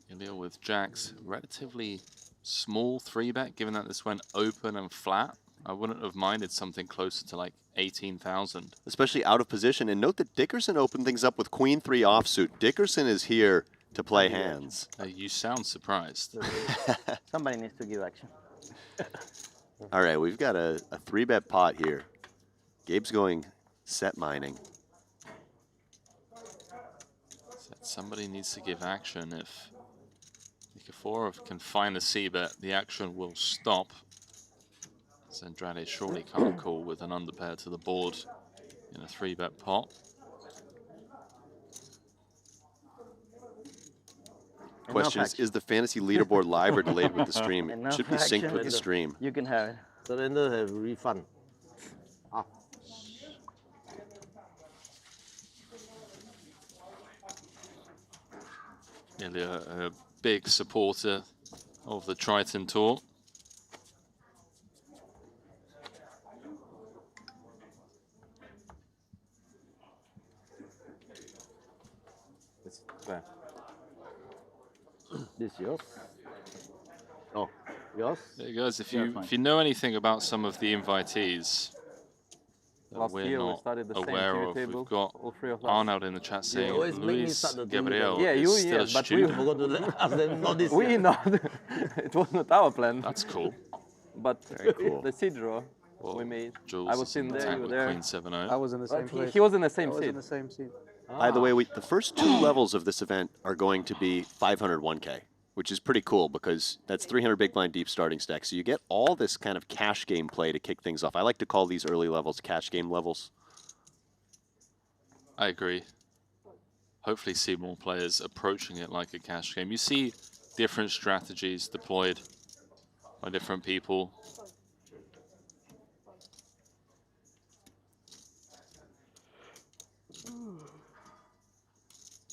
Ilya with Jack's relatively small 3-bet, given that this went open and flat. I wouldn't have minded something closer to like 18,000. Especially out of position. And note that Dickerson opened things up with Queen 3 offsuit. Dickerson is here to play hands. You sound surprised. Somebody needs to give action. All right, we've got a 3-bet pot here. Gabe's going set mining. Somebody needs to give action. If Nikiforov can find a c-bet, the action will stop. Andrade surely can't call with an underpair to the board in a 3-bet pot. Question is the fantasy leaderboard live or delayed with the stream? It should be synced with the stream. You can have it. Surrender have refund. Ah. Ilya, a big supporter of the Triton Tour. This yours? Oh, yours? There you guys. If you know anything about some of the invitees that Last we're year we not started the same aware TV of, table, we've got all three of us. Arnold in the chat saying always make me Luis start the TV Gabriel table. Yeah, is you, still yeah, a but we student. Forgot to let us them not this We year. not. It was not our plan. That's cool. But cool. the seed draw Well, we made. Jules I was is in in the there, tank you were with there. Queen 7-0. I was in the same But place. he was in the same I was seat. in the same seat. By the way, the first 2 levels of this event are going to be 501K, which is pretty cool because that's 300 big blind deep starting stack. So you get all this kind of cash game play to kick things off. I like to call these early levels cash game levels. I agree. Hopefully see more players approaching it like a cash game. You see different strategies deployed by different people.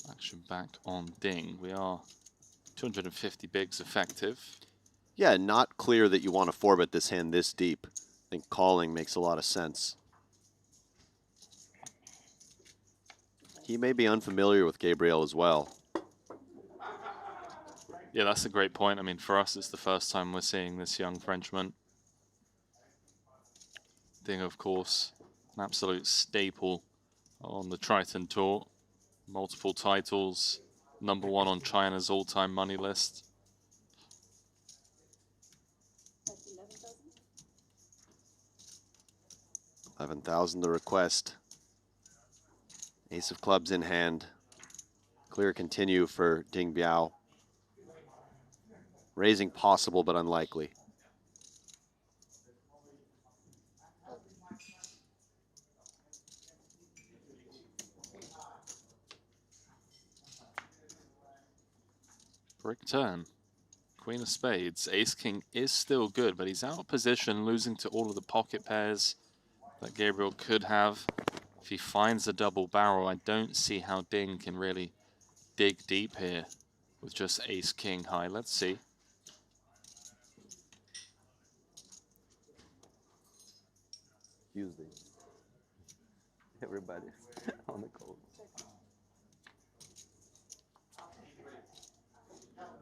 Action back on Ding. We are 250 bigs effective. Yeah, not clear that you want to 4-bet this hand this deep. I think calling makes a lot of sense. He may be unfamiliar with Gabriel as well. Yeah, that's a great point. I mean, for us, it's the first time we're seeing this young Frenchman. Ding, of course, an absolute staple on the Triton Tour. Multiple titles, #1 on China's all-time money list. That's 11,000. 11,000 the request. Ace of clubs in hand. Clear continue for Ding Biao. Raising possible but unlikely. Brick turn. Queen of spades. Ace king is still good, but he's out of position, losing to all of the pocket pairs that Gabriel could have. If he finds a double barrel, I don't see how Ding can really dig deep here with just ace king high. Let's see. Tuesday. Everybody's on the call.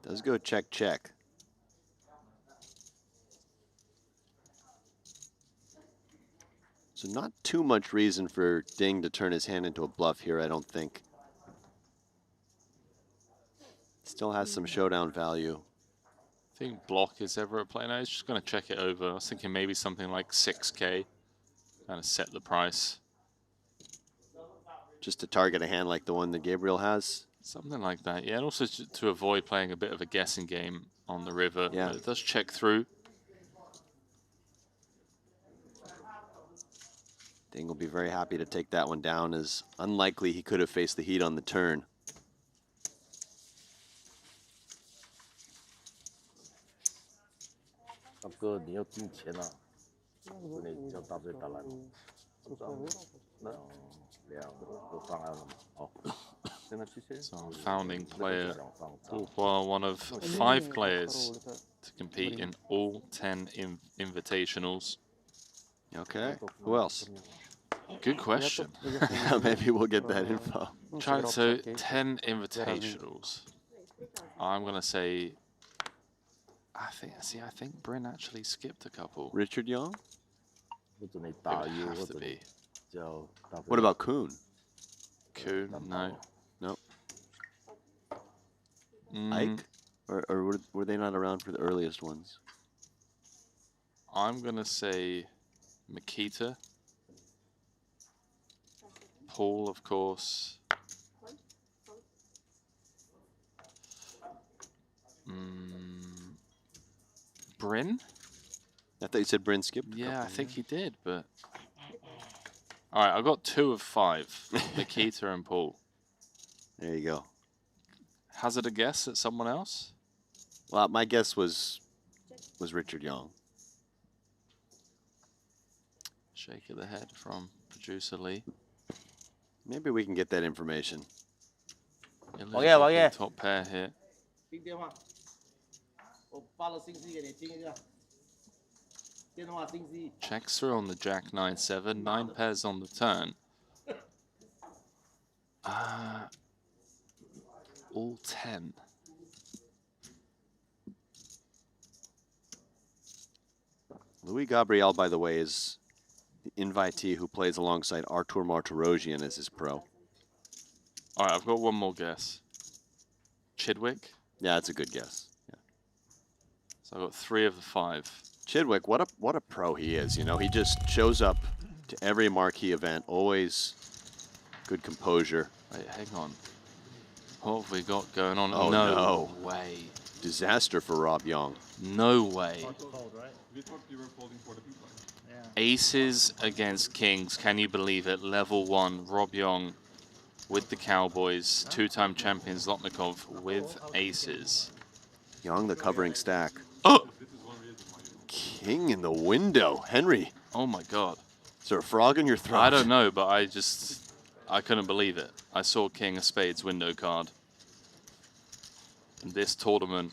Does go check, check. So not too much reason for Ding to turn his hand into a bluff here, I don't think. Still has some showdown value. I think block is ever a play. No, he's just going to check it over. I was thinking maybe something like 6K. kind of set the price. Just to target a hand like the one that Gabriel has. Something like that, yeah. And also to avoid playing a bit of a guessing game on the river. Yeah. But it does check through. Ding will be very happy to take that one down, as unlikely he could have faced the heat on the turn. So founding player, well, one of 5 players to compete in all 10 invitationals. Okay, who else? Good question. Maybe we'll get that info. So 10 invitationals. I'm gonna say. I think Bryn actually skipped a couple. Richard Young? It would have to be. What about Kuhn? Kuhn? No. Nope. Mm, Ike? Or were they not around for the earliest ones? I'm gonna say Makita. Paul, of course. Bryn? I thought you said Bryn skipped. Yeah, I think he did, but. Alright, I've got 2 of 5. Makita and Paul. There you go. Hazard a guess at someone else? Well, my guess was Richard Young. Shake of the head from producer Lee. Maybe we can get that information. Eligible top pair here. Checks through on the Jack 9-7. 9 pairs on the turn. All 10. Louis Gabriel, by the way, is the invitee who plays alongside Artur Martirosyan as his pro. All right, I've got one more guess. Chidwick? Yeah, that's a good guess. Yeah. So I've got 3 of the 5. Chidwick, what a pro he is. You know, he just shows up to every marquee event, always good composure. Wait, hang on. What have we got going on? Oh, no way. Disaster for Rob Young. No way. Aces against kings. Can you believe it? Level 1. Rob Young with the Cowboys. 2-time champion Zlotnikov with aces. Young, the covering stack. Oh! King in the window. Henry. Oh my god. Is there a frog in your throat? I don't know, but I couldn't believe it. I saw King of Spades window card. And this tournament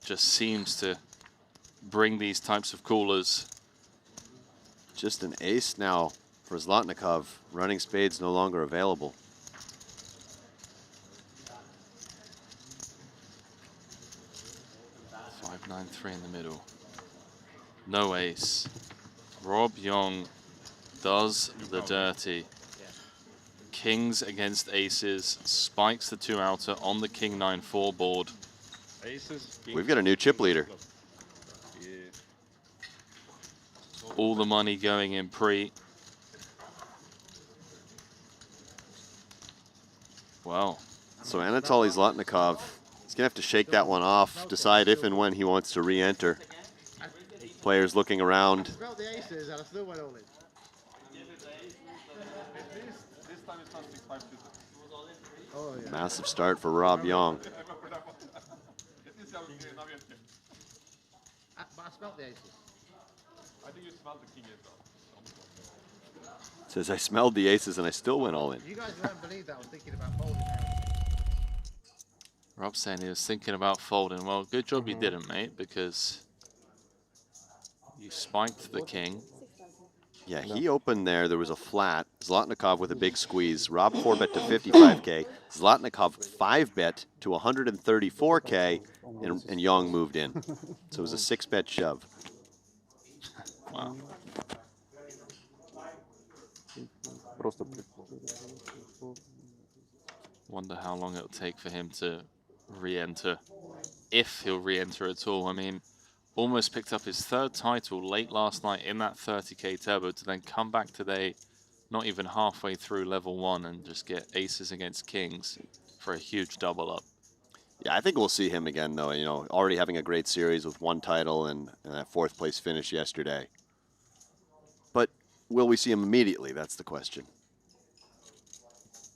just seems to bring these types of callers. Just an ace now for Zlotnikov. Running spades no longer available. Five, 9-3 in the middle. No ace. Rob Young does the dirty. Kings against aces. Spikes the 2 outer on the King 9-4 board. We've got a new chip leader. All the money going in pre. Wow. So Anatoly Zlotnikov is going to have to shake that one off, decide if and when he wants to re-enter. Players looking around. Massive start for Rob Young. Says, I smelled the aces and I still went all in. You guys won't believe that I was thinking about folding. Rob's saying he was thinking about folding. Well, good job you didn't, mate, because you spiked the king. Yeah, he opened there. There was a flat. Zlotnikov with a big squeeze. Rob 4-bet to 55K. Zlotnikov 5-bet to 134K, and Young moved in. So it was a 6-bet shove. Wow. Wonder how long it'll take for him to re-enter, if he'll re-enter at all. I mean, almost picked up his 3rd title late last night in that 30K turbo to then come back today, not even halfway through level 1, and just get aces against kings for a huge double up. Yeah, I think we'll see him again, though. You know, already having a great series with 1 title and that 4th place finish yesterday. But will we see him immediately? That's the question.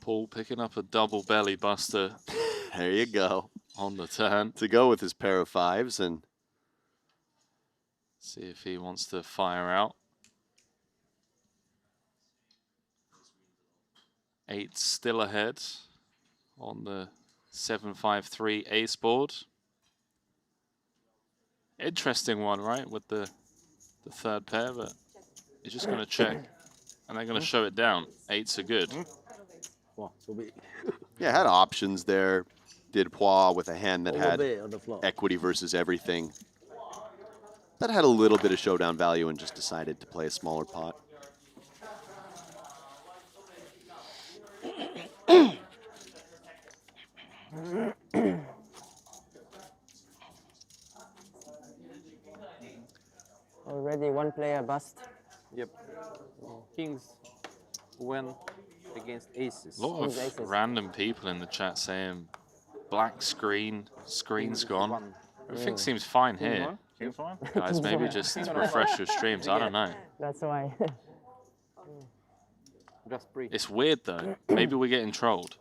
Paul picking up a double belly buster. There you go. On the turn. To go with his pair of 5s and see if he wants to fire out. 8 still ahead on the 7-5-3 ace board. Interesting one, right, with the 3rd pair, but he's just going to check, and they're going to show it down. 8s are good. yeah, had options there. Did Pois with a hand that had on the floor. equity versus everything. That had a little bit of showdown value and just decided to play a smaller pot. Already 1 player bust. Yep. Kings win against aces. A lot of random people in the chat saying black screen's gone. Everything seems fine here. King's one? Guys, maybe just refresh your streams. I don't know. That's why. Just pre. It's weird though. Maybe we're getting trolled.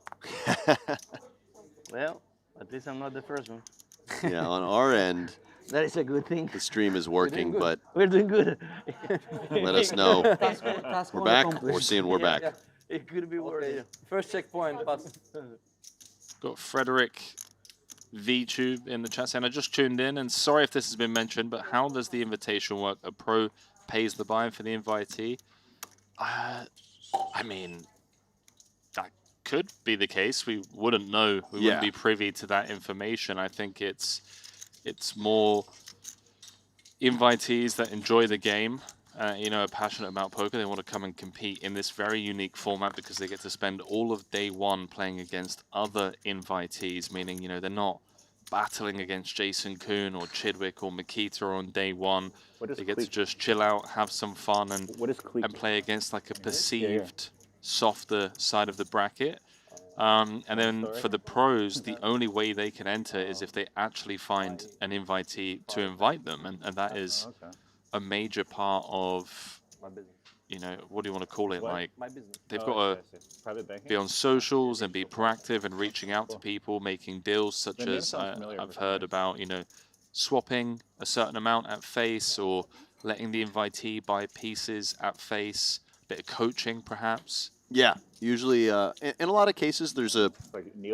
Well, at least I'm not the first one. Yeah, on our end, That is a good thing. the stream is working, but We're doing good. let us know. Task We're one back. accomplished. We're seeing we're back. It could be worse. Okay. First checkpoint, but Got Frederick VTube in the chat saying, I just tuned in, and sorry if this has been mentioned, but how does the invitation work? A pro pays the buy for the invitee? I mean, that could be the case. We wouldn't know. We wouldn't be privy to that information. I think it's more invitees that enjoy the game, you know, are passionate about poker. They want to come and compete in this very unique format because they get to spend all of day 1 playing against other invitees, meaning, you know, they're not battling against Jason Kuhn or Chidwick or Makita on day 1. They get to just chill out, have some fun, and play against like a perceived softer side of the bracket. And then for the pros, the only way they can enter is if they actually find an invitee to invite them. And that is a major part of, you know, what do you want to call it? Like, they've got to be on socials and be proactive and reaching out to people, making deals such as I've heard about, you know, swapping a certain amount at face or letting the invitee buy pieces at face, a bit of coaching perhaps. Yeah, usually, in a lot of cases, there's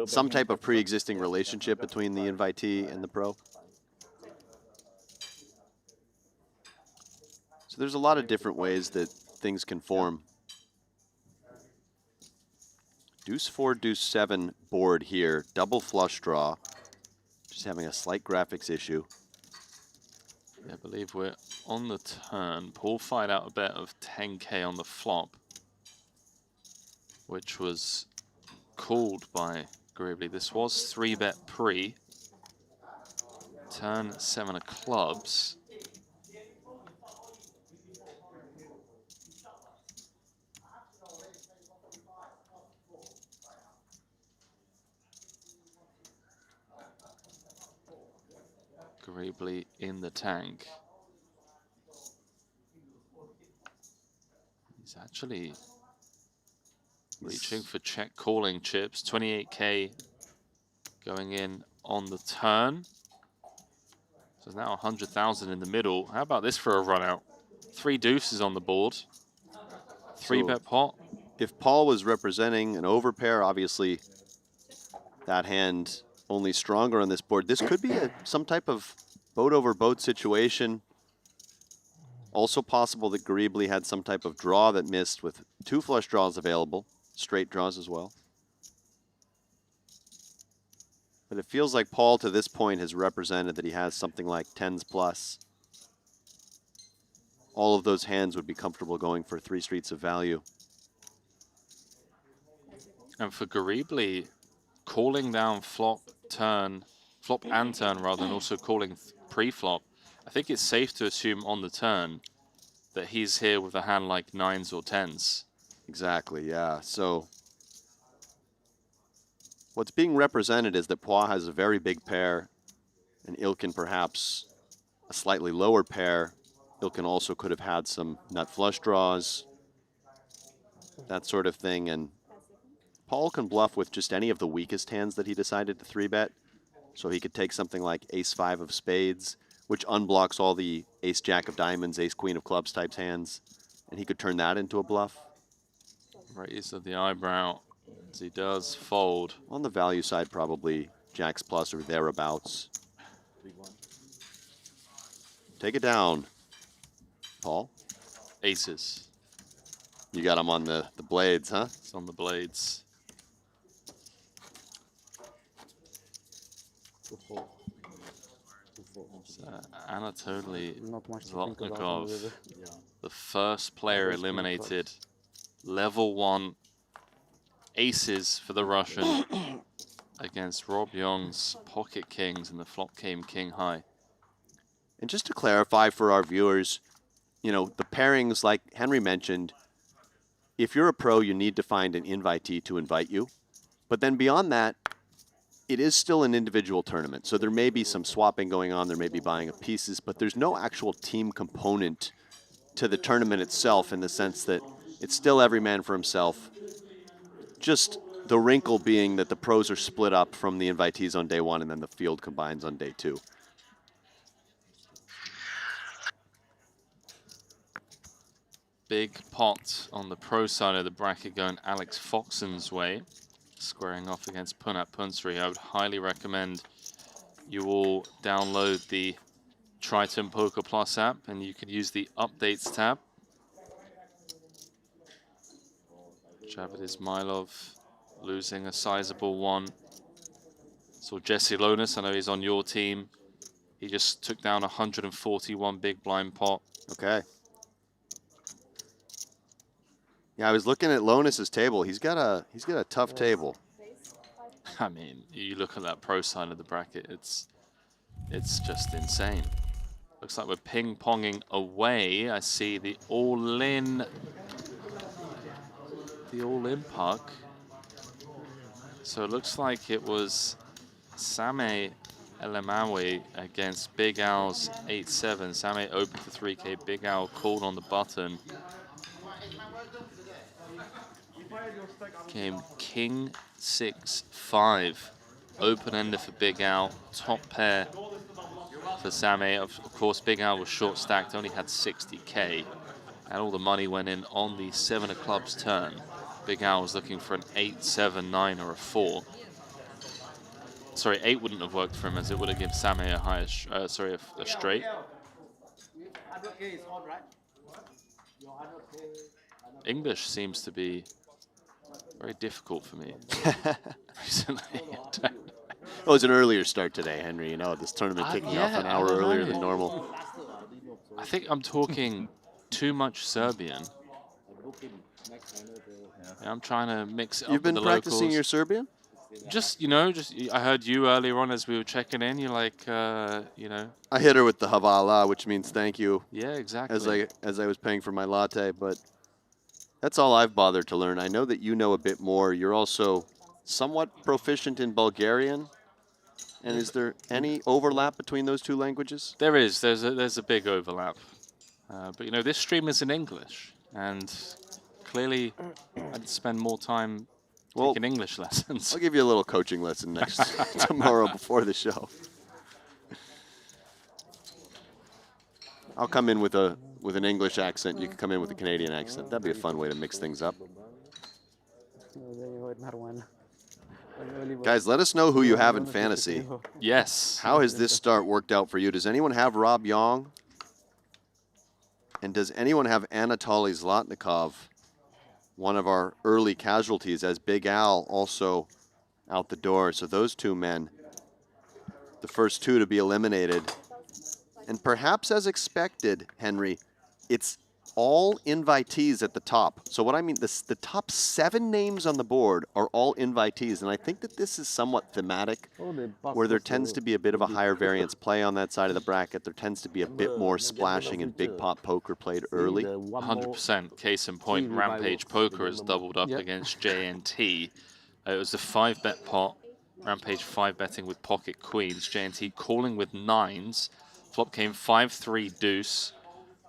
some type of pre-existing relationship between the invitee and the pro. So there's a lot of different ways that things can form. Deuce 4, Deuce 7 board here, double flush draw. Just having a slight graphics issue. I believe we're on the turn. Paul fired out a bet of 10K on the flop, which was called by Gravely. This was 3-bet pre. Turn 7 of clubs. Gravely in the tank. He's actually reaching for check calling chips. 28K going in on the turn. So there's now 100,000 in the middle. How about this for a run out? 3 deuces on the board. 3-bet pot. If Paul was representing an overpair, obviously that hand only stronger on this board. This could be some type of boat over boat situation. Also possible that Garibli had some type of draw that missed with 2 flush draws available. Straight draws as well. But it feels like Paul to this point has represented that he has something like 10s plus. All of those hands would be comfortable going for 3 streets of value. And for Garibli, calling down flop and turn rather than also calling pre-flop I think it's safe to assume on the turn that he's here with a hand like 9s or 10s. Exactly, yeah. So what's being represented is that Pois has a very big pair, and Ilkin perhaps a slightly lower pair. Ilkin also could have had some nut flush draws, that sort of thing, and Paul can bluff with just any of the weakest hands that he decided to 3-bet. So he could take something like ace-5 of spades, which unblocks all the ace-jack of diamonds, ace-queen of clubs types hands, and he could turn that into a bluff. Raise of the eyebrow as he does fold. On the value side, probably jacks plus or thereabouts. Take it down, Paul. Aces. You got him on the blades, huh? It's on the blades. Anatoly Not much to think about. Zlotnikov, the first player eliminated. Level 1 aces for the Russian against Rob Young's pocket kings, and the flop came king high. And just to clarify for our viewers, you know, the pairings, like Henry mentioned, if you're a pro, you need to find an invitee to invite you. But then beyond that, it is still an individual tournament. So there may be some swapping going on, there may be buying of pieces, but there's no actual team component to the tournament itself, in the sense that it's still every man for himself. Just the wrinkle being that the pros are split up from the invitees on day 1, and then the field combines on day 2. Big pot on the pro side of the bracket going Alex Foxen's way, squaring off against Punat Punsri. I would highly recommend you all download the Triton Poker Plus app, and you can use the updates tab. Javid Ismailov losing a sizable one. So Jesse Lonis, I know he's on your team. He just took down 141 big blind pot. Okay. Yeah, I was looking at Lonis's table. He's got a tough table. I mean, you look at that pro side of the bracket, it's just insane. Looks like we're ping-ponging away. I see the all-in puck. So it looks like it was Same Elemawi against Big Al's 8-7. Same opened for 3K. Big Al called on the button. Came King 6-5. Open-ender for Big Al. Top pair for Same. Of course, Big Al was short-stacked, only had 60K. And all the money went in on the 7 of clubs turn. Big Al was looking for an 8, 7, 9, or a 4. Sorry, 8 wouldn't have worked for him, as it would have given Same a higher, a straight. English seems to be very difficult for me recently. It was an earlier start today, Henry. You know, this tournament kicking off an hour earlier than normal. I think I'm talking too much Serbian. Yeah, I'm trying to mix it up. You've been with the practicing locals. your Serbian? Just, you know, I heard you earlier on as we were checking in. You're like, you know. I hit her with the Havala, which means thank you. Yeah, exactly. As I was paying for my latte, but that's all I've bothered to learn. I know that you know a bit more. You're also somewhat proficient in Bulgarian. And is there any overlap between those two languages? There is. There's a big overlap. But, you know, this stream is in English. And clearly, I'd spend more time taking English lessons. I'll give you a little coaching lesson tomorrow before the show. I'll come in with an English accent. You can come in with a Canadian accent. That'd be a fun way to mix things up. Guys, let us know who you have in fantasy. Yes. How has this start worked out for you? Does anyone have Rob Yong? And does anyone have Anatoly Zlotnikov, one of our early casualties, as Big Al also out the door? So those two men, the first two to be eliminated. And perhaps as expected, Henry, it's all invitees at the top. So what I mean, the top 7 names on the board are all invitees, and I think that this is somewhat thematic, where there tends to be a bit of a higher variance play on that side of the bracket. There tends to be a bit more splashing and big pot poker played early. 100%. Case in point, Rampage Poker has doubled up against JNT. It was a 5-bet pot. Rampage 5-betting with pocket queens. JNT calling with 9s. Flop came 5-3 deuce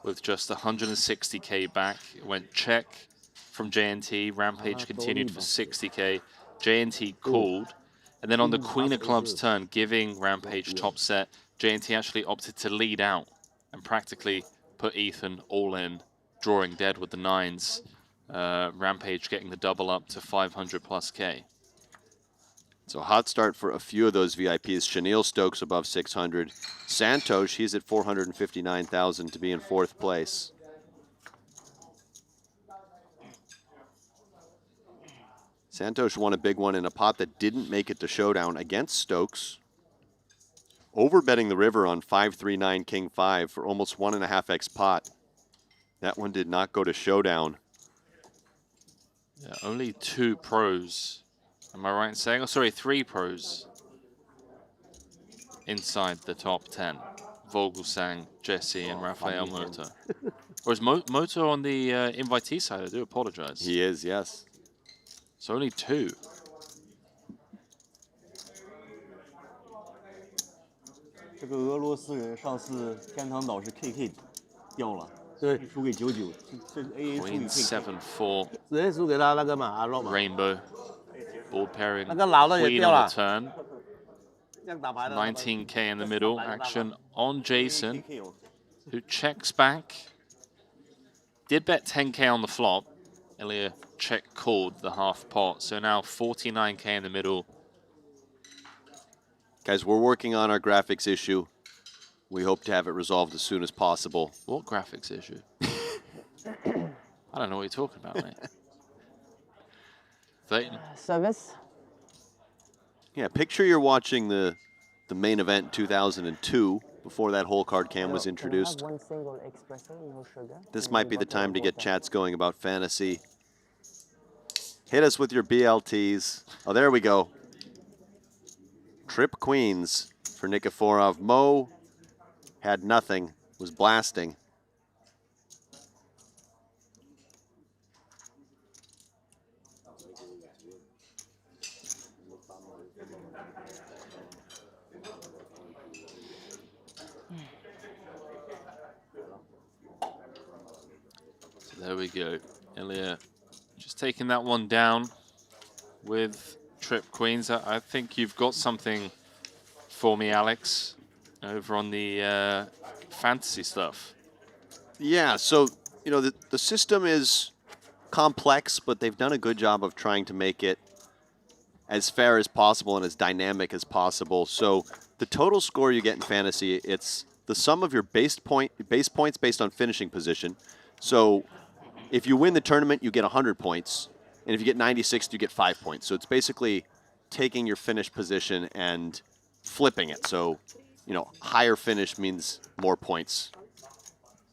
with just 160k back. It went check from JNT. Rampage continued for 60k. JNT called. And then on the Queen of Clubs turn, giving Rampage top set, JNT actually opted to lead out and practically put Ethan all in, drawing dead with the 9s. Rampage getting the double up to 500 plus K. So hot start for a few of those VIPs. Chenille Stokes above 600. Santosh, he's at 459,000 to be in 4th place. Santosh won a big one in a pot that didn't make it to showdown against Stokes. Overbetting the river on 5-3-9 King 5 for almost 1.5x pot. That one did not go to showdown. Yeah, only 2 pros. Am I right in saying? Oh, sorry, 3 pros inside the top 10. Vogelsang, Jesse, and Rafael Mota. Or is Mota on the invitee side? I do apologize. He is, yes. So only 2. 这个俄罗斯人上次天堂岛是 KK 掉了，对，输给99，这 AA 输给 Queen KK。 7-4. 直接输给他那个嘛，阿洛嘛。 Rainbow. Board pairing. 那个老的也 Queen 掉 on 了。 the turn. 这样打牌的。 19k in the middle. Action on Jason, who checks back. Did bet 10k on the flop. Ilya check called the half pot. So now 49k in the middle. Guys, we're working on our graphics issue. We hope to have it resolved as soon as possible. What graphics issue? I don't know what you're talking about, mate. Clayton. Service. Yeah, picture you're watching the main event in 2002, before that whole card cam was introduced. One single espresso, no sugar. This might be the time to get chats going about fantasy. Hit us with your BLTs. Oh, there we go. Trip Queens for Nikiforov. Mo had nothing, was blasting. So there we go. Ilya just taking that one down with Trip Queens. I think you've got something for me, Alex, over on the fantasy stuff. Yeah, so, you know, the system is complex, but they've done a good job of trying to make it as fair as possible and as dynamic as possible. So the total score you get in fantasy, it's the sum of your base points based on finishing position. So if you win the tournament, you get 100 points. And if you get 96th, you get 5 points. So it's basically taking your finish position and flipping it. So, you know, higher finish means more points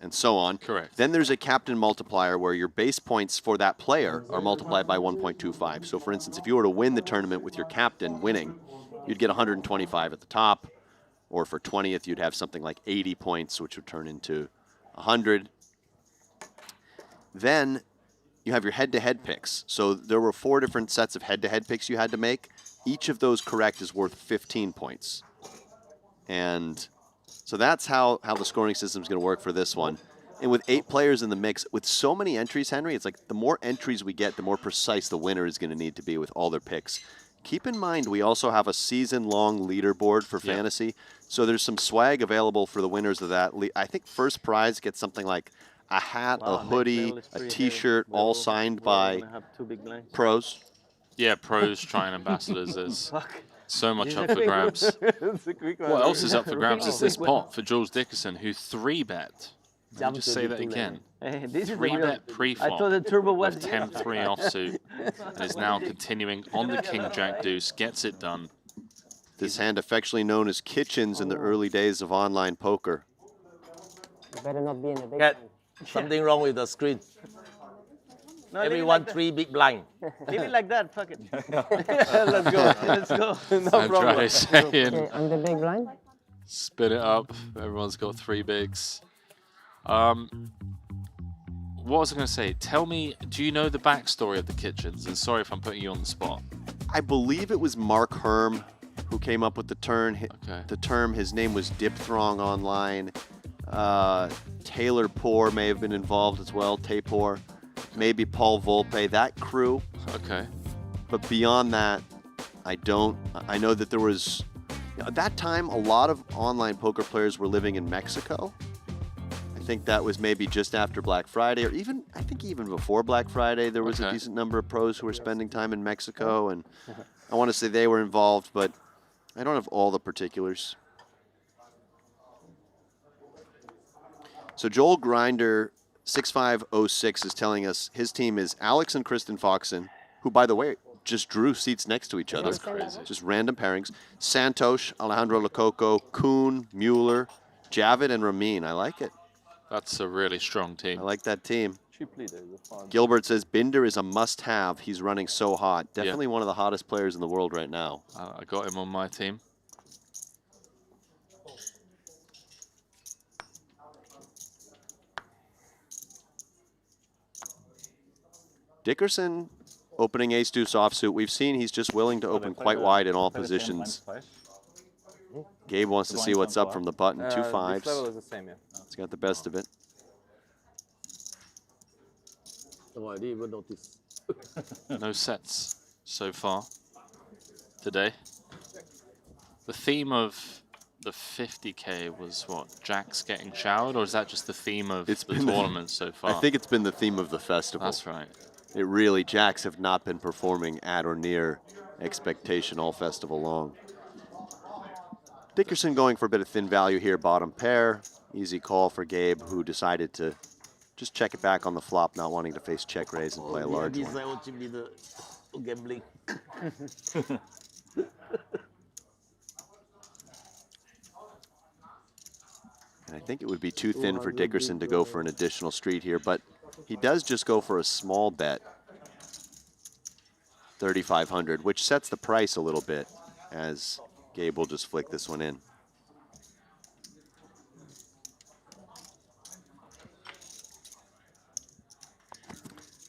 and so on. Correct. Then there's a captain multiplier where your base points for that player are multiplied by 1.25. So for instance, if you were to win the tournament with your captain winning, you'd get 125 at the top. Or for 20th, you'd have something like 80 points, which would turn into 100. Then you have your head-to-head picks. So there were 4 different sets of head-to-head picks you had to make. Each of those correct is worth 15 points. And so that's how the scoring system is going to work for this one. And with 8 players in the mix, with so many entries, Henry, it's like the more entries we get, the more precise the winner is going to need to be with all their picks. Keep in mind, we also have a season-long leaderboard for fantasy. So there's some swag available for the winners of that. I think first prize gets something like a hat, a hoodie, a T-shirt, all signed by pros. Yeah, pros, Triton ambassadors. There's so much up for grabs. What else is up for grabs is this pot for Jules Dickerson, who 3-bet. Let me just say that again. 3-bet pre-flop with 10-3 offsuit, and is now continuing on the King-Jack Deuce. Gets it done. This hand affectionately known as Kitchens in the early days of online poker. You better not be in the big Get. hand. Something wrong with the screen. No, leave it Everyone like 3 big blind. Leave it like that. Fuck it. Let's go. Let's go. No problem. Andrade saying, Okay, I'm the big blind. spin it up. Everyone's got 3 bigs. What was I going to say? Tell me, do you know the backstory of the kitchens? And sorry if I'm putting you on the spot. I believe it was Mark Herm who came up with the term. Okay. The term. His name was Dipthrong online. Taylor Poor may have been involved as well. Tapor, maybe Paul Volpe. That crew. Okay. But beyond that, I don't. I know that there was at that time a lot of online poker players were living in Mexico. I think that was maybe just after Black Friday, or even I think even before Black Friday, there was a decent number of pros who were spending time in Mexico, and I want to say they were involved, but I don't have all the particulars. So Joel Grinder 6506 is telling us his team is Alex and Kristen Foxon, who, by the way, just drew seats next to each other. That's crazy. Just random pairings. Santosh, Alejandro Lococo, Kuhn, Mueller, Javid, and Ramin. I like it. That's a really strong team. I like that team. Cheap leader is a fun. Gilbert says Binder is a must-have. He's running so hot. Definitely one of the hottest players in the world right now. I got him on my team. Dickerson opening ace-deuce offsuit. We've seen he's just willing to open quite wide in all positions. Gabe wants to see what's up from the button. 2 This5s. level is the same, yeah. He's got the best of it. Oh, I didn't even notice. No sets so far today. The theme of the 50K was what? Jacks getting showered, or is that just the theme of the tournament so far? I think it's been the theme of the festival. That's right. It really, Jacks have not been performing at or near expectation all festival long. Dickerson going for a bit of thin value here, bottom pair. Easy call for Gabe, who decided to just check it back on the flop, not wanting to face check raise and play a large one. Gambling. And I think it would be too thin for Dickerson to go for an additional street here, but he does just go for a small bet, 3,500, which sets the price a little bit, as Gabe will just flick this one in.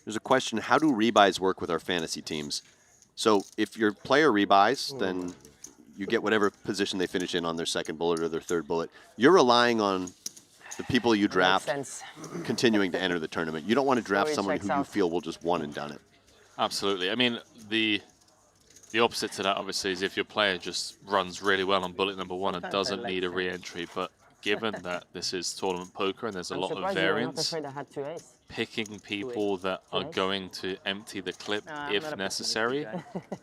There's a question, how do rebuys work with our fantasy teams? So if your player rebuys, then you get whatever position they finish in on their second bullet or their third bullet. You're relying on the people you draft continuing to enter the tournament. You don't want to draft someone who you feel will just one and done it. Absolutely. I mean, the opposite to that, obviously, is if your player just runs really well on bullet number 1 and doesn't need a re-entry. But given that this is tournament poker and there's a lot of variance, picking people that are going to empty the clip if necessary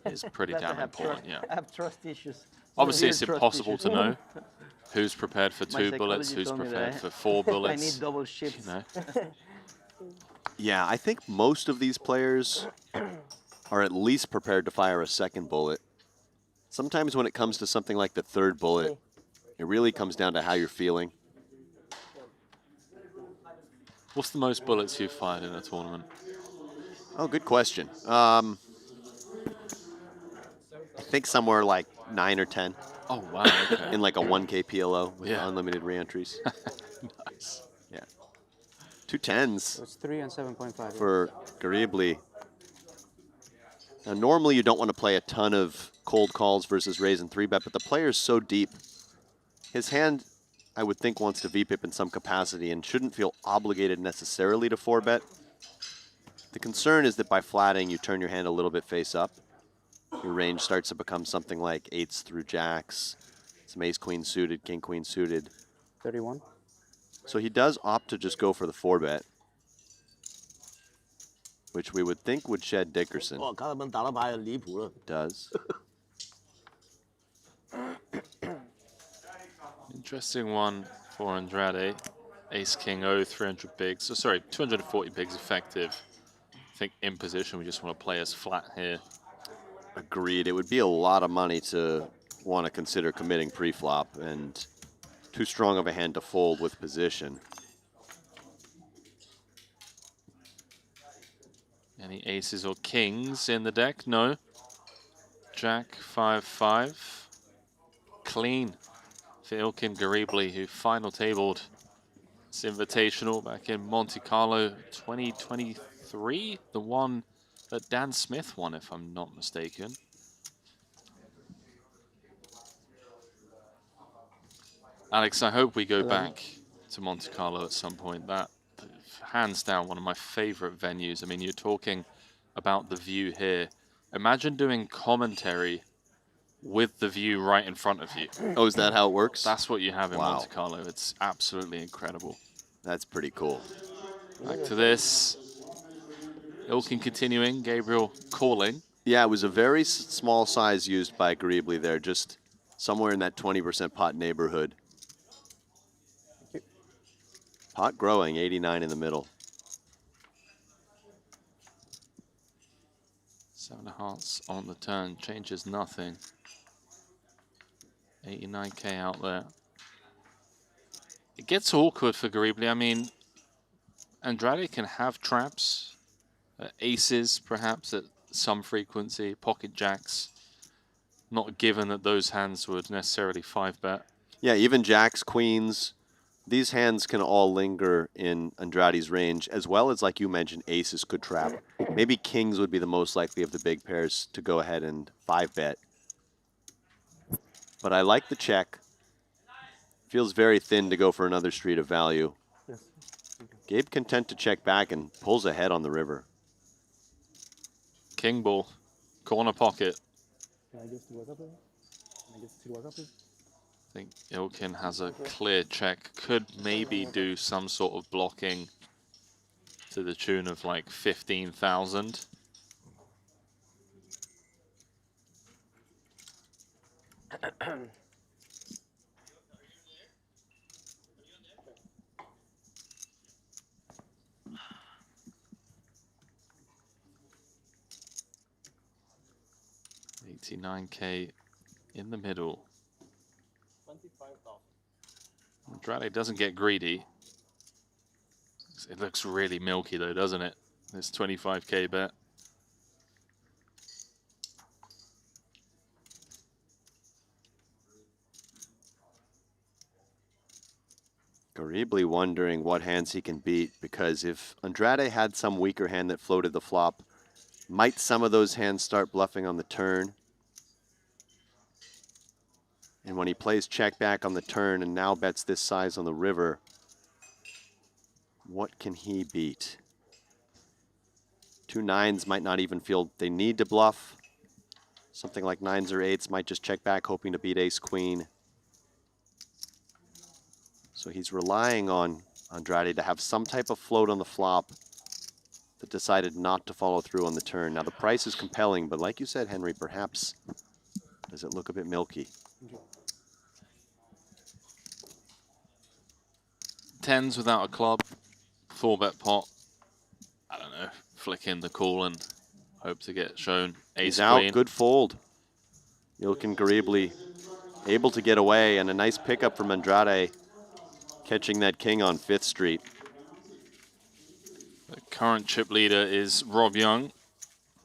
is pretty damn important. Yeah. I have trust issues. Obviously, it's impossible to know who's prepared for 2 bullets, who's prepared for 4 bullets. I need double shifts. You know? Yeah, I think most of these players are at least prepared to fire a second bullet. Sometimes when it comes to something like the third bullet, it really comes down to how you're feeling. What's the most bullets you've fired in a tournament? Oh, good question. I think somewhere like 9 or 10. Oh, wow. Okay. In like a 1K PLO with unlimited reentries. Nice. Yeah. 2 10s. It's 3 and 7.5. For Garibli. Now, normally you don't want to play a ton of cold calls versus raise and 3-bet, but the player's so deep. His hand, I would think, wants to VPIP in some capacity and shouldn't feel obligated necessarily to 4-bet. The concern is that by flatting, you turn your hand a little bit face up. Your range starts to become something like 8s through jacks, some ace-queen suited, king-queen suited. 31. So he does opt to just go for the 4-bet, which we would think would shed Dickerson. It does. Interesting one for Andrade. Ace-King O, 300 bigs. So sorry, 240 bigs effective. I think in position, we just want to play as flat here. Agreed. It would be a lot of money to want to consider committing pre-flop and too strong of a hand to fold with position. Any aces or kings in the deck? No. Jack 5-5. Clean for Ilkin Garibli, who final tabled this Invitational back in Monte Carlo 2023. The one that Dan Smith won, if I'm not mistaken. Alex, I hope we go back to Monte Carlo at some point. That, hands down, one of my favorite venues. I mean, you're talking about the view here. Imagine doing commentary with the view right in front of you. Oh, is that how it works? That's what you have in Wow. Monte Carlo. It's absolutely incredible. That's pretty cool. Back to this. Ilkin continuing, Gabriel calling. Yeah, it was a very small size used by Garibli there, just somewhere in that 20% pot neighborhood. Pot growing, 89 in the middle. 7 of hearts on the turn, changes nothing. 89K out there. It gets awkward for Garibli. I mean, Andrade can have traps, aces perhaps at some frequency, pocket jacks. Not given that those hands would necessarily 5-bet. Yeah, even jacks, queens, these hands can all linger in Andrade's range, as well as, like you mentioned, aces could trap. Maybe kings would be the most likely of the big pairs to go ahead and 5-bet. But I like the check. Feels very thin to go for another street of value. Yes. Gabe content to check back and pulls ahead on the river. King ball, corner pocket. Can I just what's up there? Can I just see what's up there? I think Ilkin has a clear check. Could maybe do some sort of blocking to the tune of like 15,000. $89K in the middle. 25,000. Andrade doesn't get greedy. It looks really milky though, doesn't it? This 25K bet. Garibli wondering what hands he can beat, because if Andrade had some weaker hand that floated the flop, might some of those hands start bluffing on the turn? And when he plays check back on the turn and now bets this size on the river, what can he beat? 2 9s might not even feel they need to bluff. Something like 9s or 8s might just check back, hoping to beat ace queen. So he's relying on Andrade to have some type of float on the flop that decided not to follow through on the turn. Now the price is compelling, but like you said, Henry, perhaps does it look a bit milky? Tens without a club, 4-bet pot. I don't know, flick in the call and hope to get shown ace He's out, queen. good fold. Ilkin Garibli able to get away, and a nice pickup from Andrade, catching that king on 5th Street. The current chip leader is Rob Young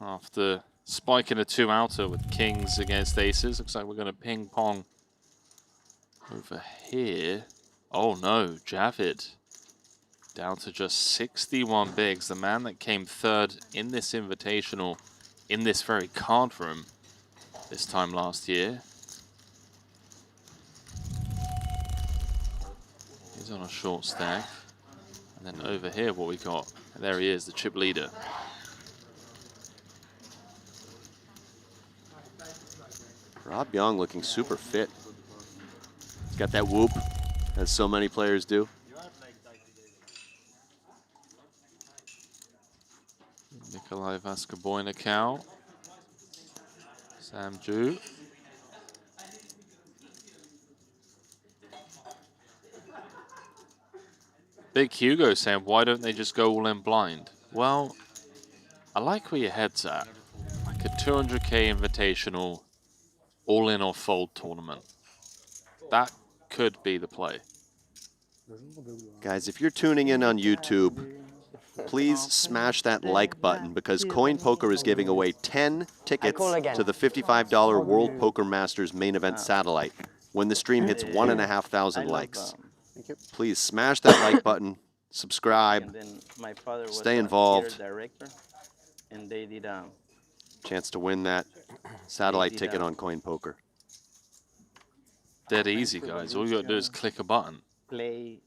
after spiking a 2-outer with kings against aces. Looks like we're going to ping pong over here. Oh no, Javid down to just 61 bigs. The man that came 3rd in this Invitational in this very card room this time last year. He's on a short stack. And then over here, what we got, there he is, the chip leader. Rob Young looking super fit. He's got that whoop, as so many players do. Nikolai Vaskaboynikau. Sam Ju. Big Hugo saying, why don't they just go all in blind? Well, I like where your head's at. Like a 200K Invitational all in or fold tournament. That could be the play. Guys, if you're tuning in on YouTube, please smash that like button because CoinPoker is giving away 10 tickets to the $55 World Poker Masters main event satellite when the stream hits 1,500 likes. Please smash that like button, subscribe, And then my father was stay a involved. theater director, and they did Chance to win that satellite did, ticket on CoinPoker. Dead easy, guys. All you got to do is click a button. play.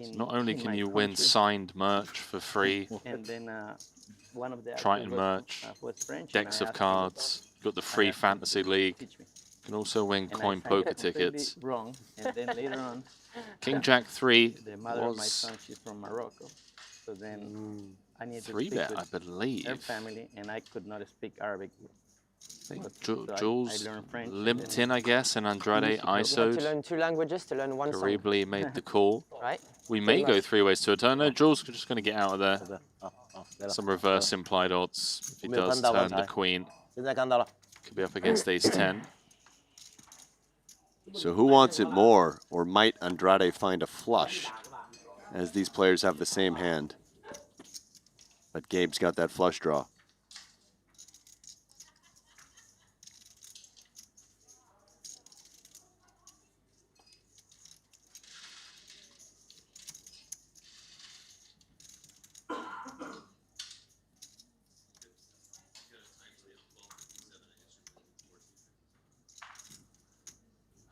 So not only in can my you win country. signed merch for free, And then one of the Triton actors merch, was French, and decks I of asked him, cards, got the free fantasy league. teach me. You can also win And I coin sang poker it completely tickets. wrong. And then later on, King Jack 3 the mother of my was son, she's from Morocco. So then I needed to 3 speak bet, I with believe. her family, and I could not speak Arabic. I think So I Jules learned French, and limped then in, I guess, and Andrade You have to ISO'd. learn 2 languages to learn 1 song, Garibly made the call. right? We may Pretty go much. 3 ways to a turn. No, Jules is just going to get out of there. 来了 Some reverse implied odds if he 没有 does 看到刚 turn the 才 queen. 现在看到了。 Could be up against ace 10. So who wants it more, or might Andrade find a flush, as these players have the same hand? But Gabe's got that flush draw.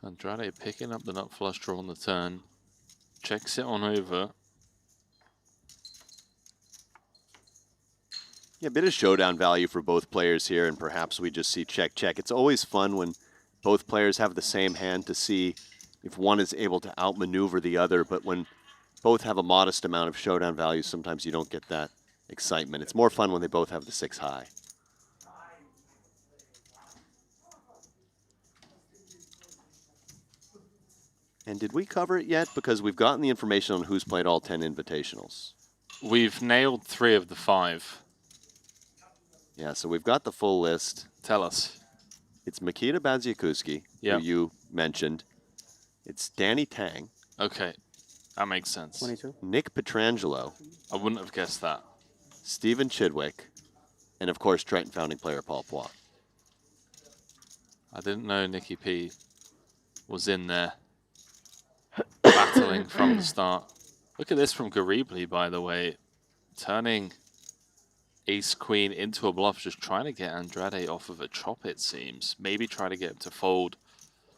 Andrade picking up the nut flush draw on the turn. Checks it on over. Yeah, a bit of showdown value for both players here, and perhaps we just see check, check. It's always fun when both players have the same hand to see if one is able to outmaneuver the other, but when both have a modest amount of showdown value, sometimes you don't get that excitement. It's more fun when they both have the 6 high. And did we cover it yet? Because we've gotten the information on who's played all 10 invitationals. We've nailed 3 of the 5. Yeah, so we've got the full list. Tell us. It's Mikita Badziakuski, Yep. who you mentioned. It's Danny Tang, Okay, that makes sense. 22. Nick Petrangelo, I wouldn't have guessed that. Stephen Chidwick, and of course Triton founding player Paul Poit. I didn't know Nicky P was in there battling from the start. Look at this from Garibly, by the way. Turning ace-queen into a bluff, just trying to get Andrade off of a chop, it seems. Maybe try to get him to fold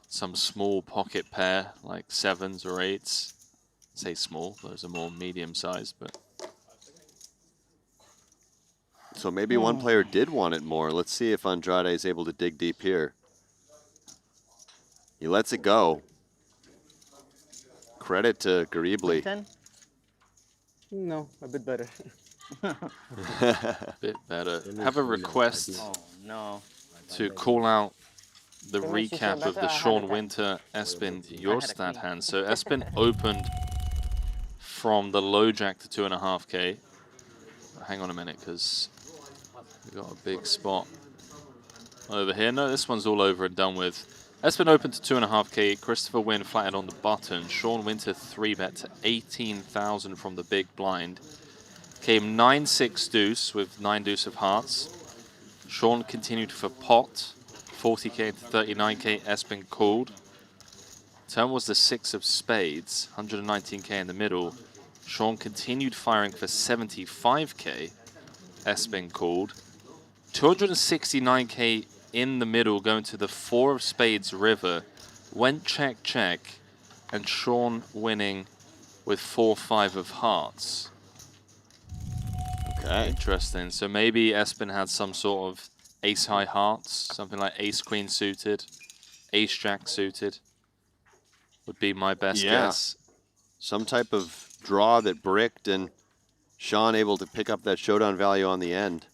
some small pocket pair, like 7s or 8s. Say small, those are more medium-sized, but... So maybe one player did want it more. Let's see if Andrade is able to dig deep here. He lets it go. Credit to Garibly. 10? No, a bit better. Bit better. Have a request Oh, no. to call out the How much you recap feel of the better? I had Sean a ten. Winter Espin your I had a stat queen. hand. So Espin opened from the low jack to 2.5k. Hang on a minute, because we got a big spot over here. No, this one's all over and done with. Espin opened to 2.5k. Christopher Wynn flatted on the button. Sean Winter 3-bet to 18,000 from the big blind. Came 9-6 deuce with 9 deuce of hearts. Sean continued for pot. 40k to 39k. Espin called. Turn was the 6 of spades. 119k in the middle. Sean continued firing for 75k. Espin called. 269k in the middle, going to the 4 of spades river. Went check, check. And Sean winning with 4-5 of hearts. Okay. Interesting. So maybe Espin had some sort of ace-high hearts, something like ace-queen suited, ace-jack suited, would be my best guess. Some type of draw that bricked and Sean able to pick up that showdown value on the end.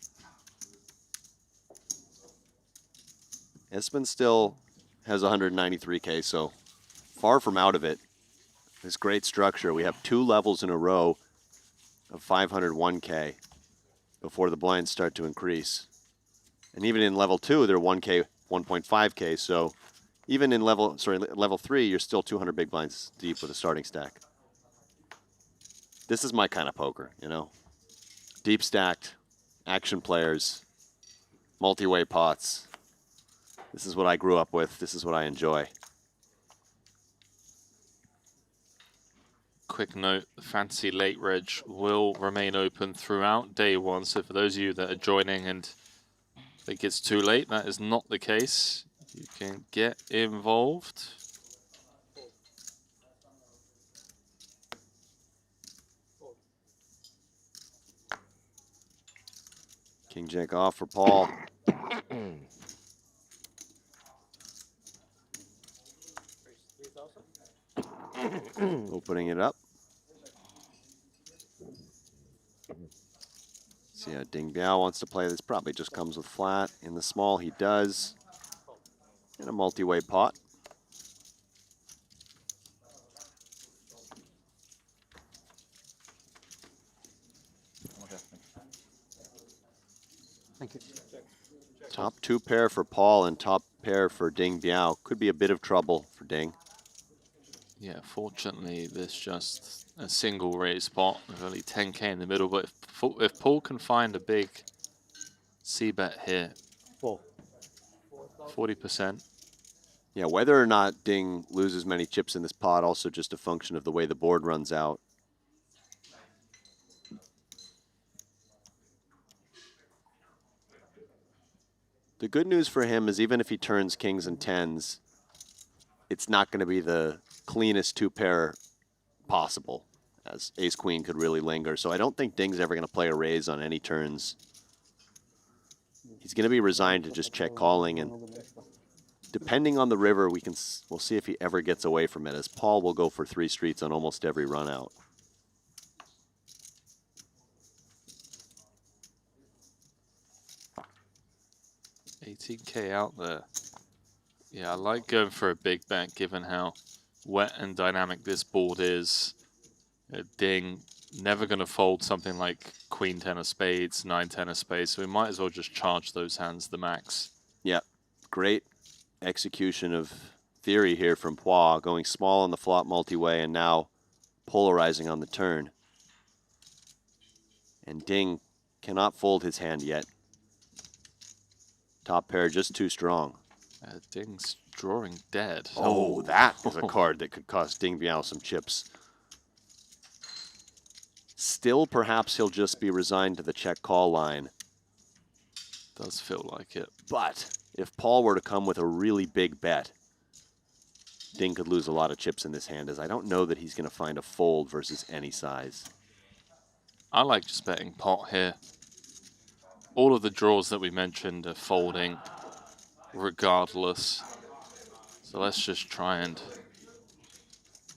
Espin still has 193k, so far from out of it. This great structure. We have 2 levels in a row of 501k before the blinds start to increase. And even in level 2, they're 1k, 1.5k, so even in level 3, you're still 200 big blinds deep with a starting stack. This is my kind of poker, you know. Deep stacked, action players, multi-way pots. This is what I grew up with. This is what I enjoy. Quick note, the fantasy late reg will remain open throughout day one. So for those of you that are joining and think it's too late, that is not the case. You can get involved. King Jack off for Paul. Opening it up. See how Ding Biao wants to play. This probably just comes with flat. In the small, he does. And a multi-way pot. Thank you. Top two pair for Paul and top pair for Ding Biao. Could be a bit of trouble for Ding. Yeah, fortunately, this just a single raise pot with only 10k in the middle. But if Paul can find a big c-bet here, 40%. Yeah, whether or not Ding loses many chips in this pot, also just a function of the way the board runs out. The good news for him is even if he turns kings and tens, it's not going to be the cleanest two pair possible, as ace queen could really linger. So I don't think Ding's ever going to play a raise on any turns. He's going to be resigned to just check calling, and depending on the river, we'll see if he ever gets away from it, as Paul will go for 3 streets on almost every run out. $18k out there. Yeah, I like going for a big bet given how wet and dynamic this board is. Ding, never going to fold something like Queen 10 of spades, 9 10 of spades, so we might as well just charge those hands the max. Yeah, great execution of theory here from Poix, going small on the flop multi-way and now polarizing on the turn. And Ding cannot fold his hand yet. Top pair just too strong. Ding's drawing dead. Oh, that is a card that could cost Ding Biao some chips. Still, perhaps he'll just be resigned to the check call line. Does feel like it. But if Paul were to come with a really big bet, Ding could lose a lot of chips in this hand, as I don't know that he's going to find a fold versus any size. I like just betting pot here. All of the draws that we mentioned are folding regardless. So let's just try and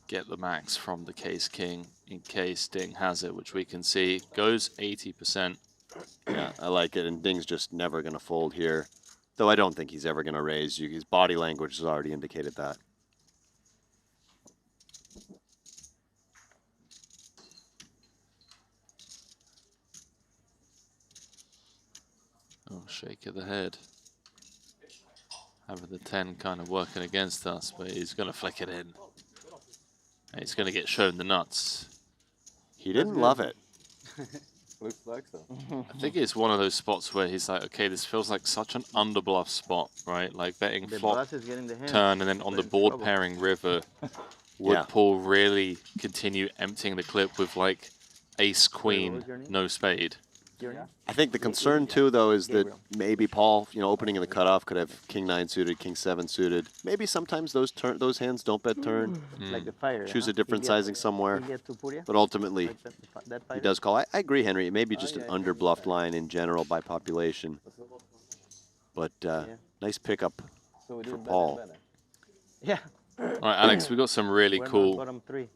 get the max from the case king in case Ding has it, which we can see goes 80%. Yeah, I like it, and Ding's just never going to fold here. Though I don't think he's ever going to raise. His body language has already indicated that. Oh, shake of the head. Having the 10 kind of working against us, but he's going to flick it in. And he's going to get shown the nuts. He didn't love it. Looks like so. I think it's one of those spots where he's like, okay, this feels like such an underbluff spot, right? Like betting The flop, boss is getting the hand. turn, and then on the board pairing river, would Yeah. Paul really continue emptying the clip with like ace, queen, no spade? I think the concern too, though, is that maybe Paul, opening in the cutoff could have king 9 suited, king 7 suited. Maybe sometimes those hands don't bet turn. Like the fire. Choose a different sizing somewhere. But ultimately, That he does call. I agree, Henry. It may be just an underbluffed line in general by population. But nice pickup for Paul. Yeah. All right, Alex, we got some really We're not cool bottom 3.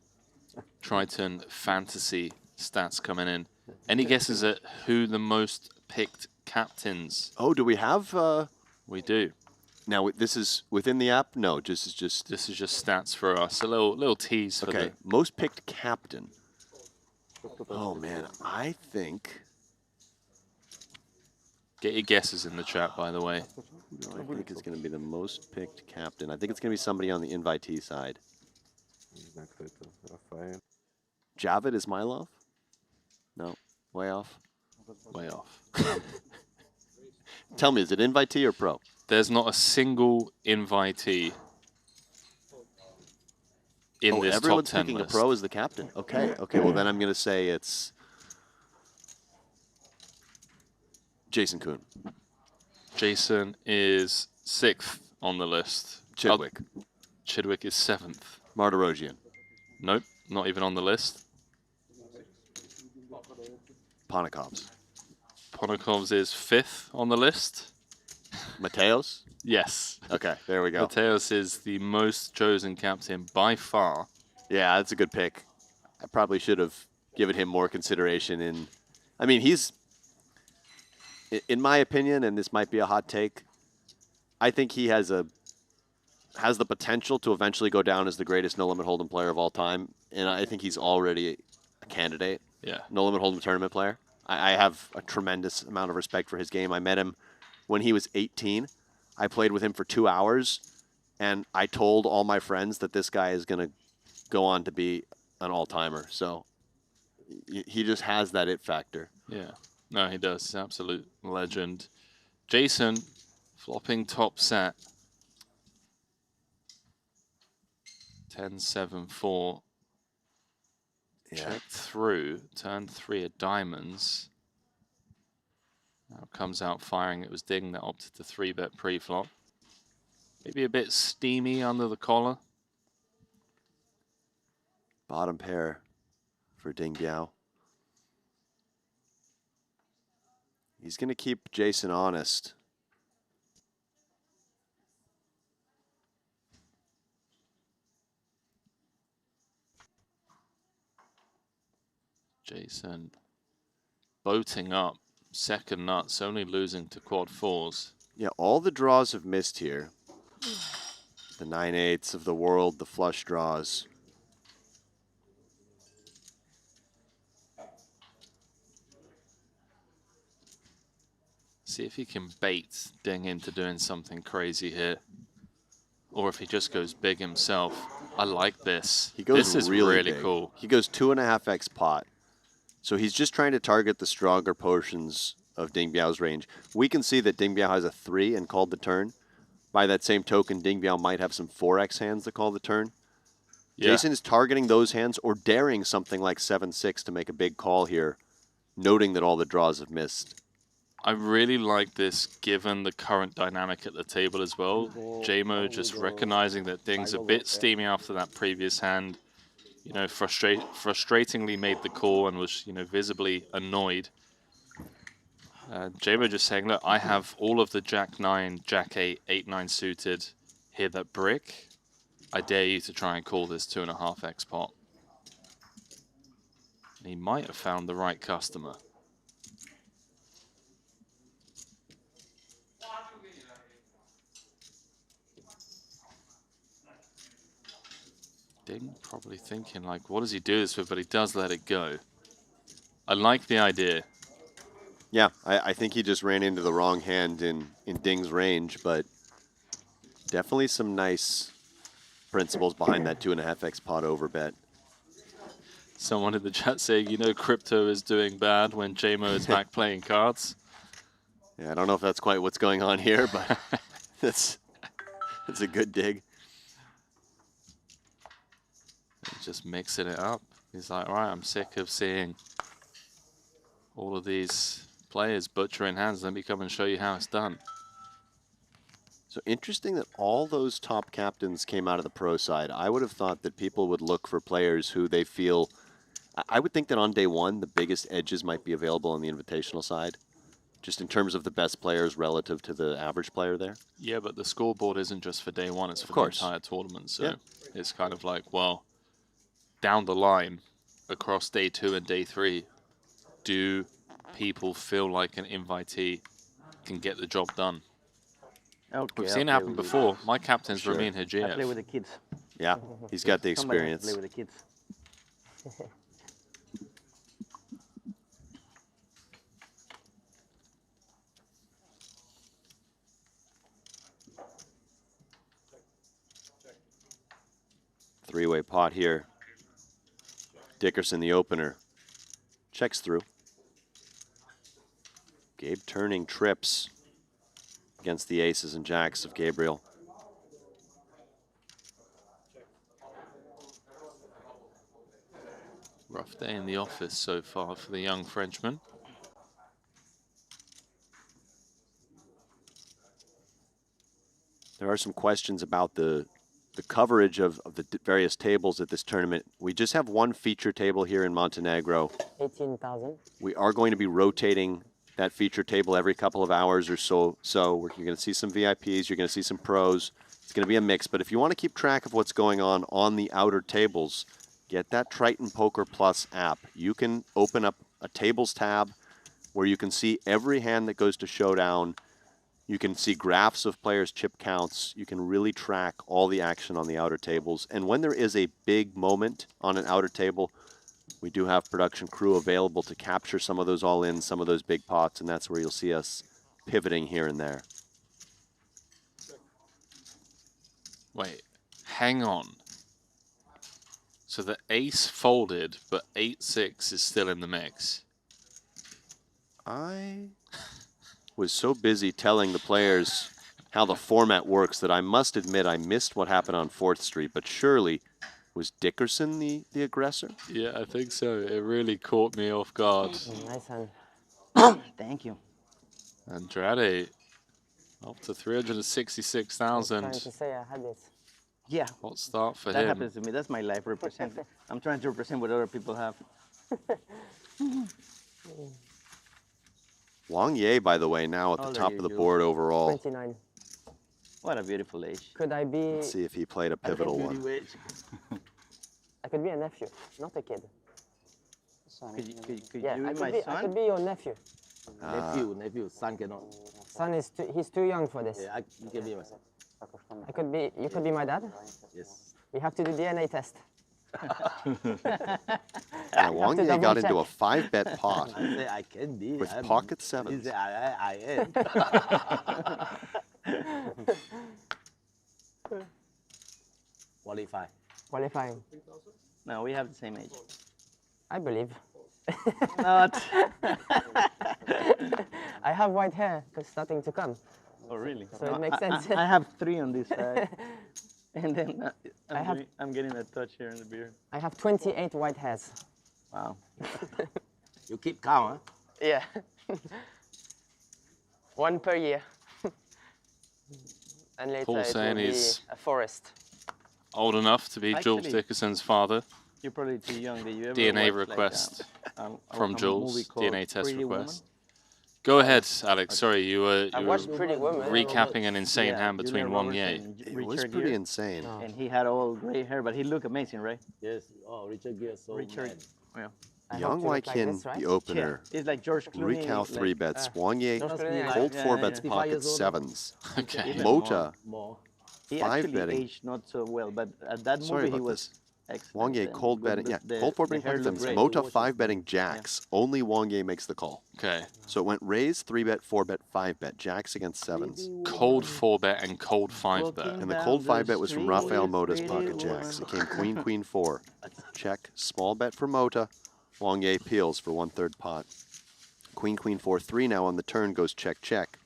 Triton fantasy stats coming in. Any guesses at who the most picked captains? Oh, do we have? We do. Now this is within the app. No, this is just stats for us. A little tease for okay. Most picked captain. Oh man, I think. Get your guesses in the chat, by the way. I think it's going to be the most picked captain. I think it's going to be somebody on the invitee side. Javid Ismailov? No, way off. Way off. Tell me, is it invitee or pro? There's not a single invitee in this top everyone's 10 picking list. a pro as the captain. Okay, okay. Well, then I'm going to say it's Jason Kuhn. Jason is 6th on the list. Chidwick. Chidwick is 7th. Martirosian. Nope, not even on the list. Ponikovs. Ponikovs is 5th on the list. Mateos? Yes. Okay, there we go. Mateos is the most chosen captain by far. Yeah, that's a good pick. I probably should have given him more consideration. I mean, he's, in my opinion, and this might be a hot take, I think he has the potential to eventually go down as the greatest no limit hold'em player of all time, and I think he's already a candidate. Yeah. No limit hold'em tournament player. I have a tremendous amount of respect for his game. I met him when he was 18. I played with him for 2 hours, and I told all my friends that this guy is going to go on to be an all-timer. So he just has that it factor. Yeah. No, he does. He's an absolute legend. Jason, flopping top set. 10-7-4. Yeah. Check through. Turn 3 of diamonds. Now comes out firing. It was Ding that opted to 3-bet pre-flop. Maybe a bit steamy under the collar. Bottom pair for Ding Biao. He's going to keep Jason honest. Jason boating up. Second nuts, only losing to quad fours. Yeah, all the draws have missed here. The 9/8s of the world, the flush draws. See if he can bait Ding into doing something crazy here. Or if he just goes big himself. I like this. He goes this is really really big. cool. He goes 2.5x pot. So he's just trying to target the stronger portions of Ding Biao's range. We can see that Ding Biao has a 3 and called the turn. By that same token, Ding Biao might have some 4x hands that call the turn. Yeah. Jason is targeting those hands or daring something like 7-6 to make a big call here, noting that all the draws have missed. I really like this given the current dynamic at the table as well. JMO just recognizing that Ding's a bit steamy after that previous hand. You know, frustratingly made the call and was, you know, visibly annoyed. JMO just saying, look, I have all of the Jack 9, Jack 8, 8-9 suited here that brick. I dare you to try and call this 2.5x pot. And he might have found the right customer. Ding probably thinking like, what does he do this with? But he does let it go. I like the idea. Yeah, I think he just ran into the wrong hand in Ding's range, but definitely some nice principles behind that 2.5x pot over bet. Someone in the chat saying, you know, crypto is doing bad when JMO is back playing cards. Yeah, I don't know if that's quite what's going on here, but that's a good dig. He's just mixing it up. He's like, all right, I'm sick of seeing all of these players butchering hands. Let me come and show you how it's done. So interesting that all those top captains came out of the pro side. I would have thought that people would look for players who they feel... I would think that on day one, the biggest edges might be available on the invitational side, just in terms of the best players relative to the average player there. Yeah, but the scoreboard isn't just for day one, it's for the entire tournament. So Yeah. It's kind of like, well, down the line, across day 2 and day 3, do people feel like an invitee can get the job done? Okay, We've I'll seen it play happen with you. before. My captain's Sure. Ramin I play with Hajiev. the kids. Yeah, he's got the Somebody has to experience. play with the kids. Three-way pot here. Dickerson, the opener. Checks through. Gabe turning trips against the aces and jacks of Gabriel. Rough day in the office so far for the young Frenchman. There are some questions about the coverage of the various tables at this tournament. We just have one feature table here in Montenegro. 18,000. We are going to be rotating that feature table every couple of hours or so. So you're going to see some VIPs, you're going to see some pros. It's going to be a mix. But if you want to keep track of what's going on the outer tables, get that Triton Poker Plus app. You can open up a tables tab where you can see every hand that goes to showdown. You can see graphs of players' chip counts. You can really track all the action on the outer tables. And when there is a big moment on an outer table, we do have production crew available to capture some of those all-ins, some of those big pots, and that's where you'll see us pivoting here and there. Wait, hang on. So the ace folded, but 8-6 is still in the mix. I was so busy telling the players how the format works that I must admit I missed what happened on 4th Street, but surely was Dickerson the aggressor? Yeah, I think so. It really caught me off guard. Nice hand. Thank you. Andrade up to 366,000. Trying to say I had this. Yeah. Hot start for That him. happens to me. That's my life represent. I'm trying to represent what other people have. Wang Ye, by the way, now at How the old top are of you, the Jules? board overall. 29. What a beautiful age. Could I be? Let's see if he played a pivotal one. I could be a nephew, not a kid. Could Yeah, you I be my could son? be your nephew. Nephew, son cannot. Son is he's too young for this. Yeah, you can be my son. You could be my dad. Yes. We have to do DNA test. Yeah, Wang Ye got into a double-check. 5-bet pot I say I can be. with I'm- pocket He sevens. say I am. Qualify. Qualifying. No, we have the same age. I believe. Not. I have white hair because starting to come. Oh, really? So it makes sense. I have 3 on this side. And then have- I'm getting a touch here in the beard. I have 28 white hairs. Wow. You keep calm, huh? Yeah. One per year. And later Paul it saying will be he's a forest. old enough to be Jules Actually- Dickerson's father. You're probably too young. Did you ever DNA watch, request like, from a Jules. movie called DNA test Pretty request. Woman? Go ahead, Alex. Sorry, you were I watched Pretty Woman. recapping an insane Yeah, hand Julia between Wang Roberts Ye. and It was Richard pretty Gere. insane. Oh. And he had all gray hair, but he looked amazing, right? Yes. Oh, Richard Gere so Richard. mad. Yeah. I Young hope to look like Wykin, this, right? the opener. Yeah. It's like George Clooney. Recal 3-bets. Wang Ye George Must Clooney, be yeah. cold Yeah, 4-bets, yeah. pocket 55 years old. sevens. Okay. Even Mota, More. He 5 actually betting. aged not so well, but at that Sorry movie he about was this. excellent. Wang Ye and cold good betting, yeah, with the- cold 4 the betting hair pocket looked sevens. great. Mota 5 betting jacks. Only Wang Ye makes the call. Okay. So it went raise, 3-bet, 4-bet, 5-bet, jacks against sevens. Cold 4-bet and cold 5-bet. And the cold 5-bet was from Rafael Mota's pocket jacks. It came queen, queen, 4. Check, small bet for Mota. Wang Ye peels for 1/3 pot. Queen, queen, 4, 3 now on the turn goes check, check.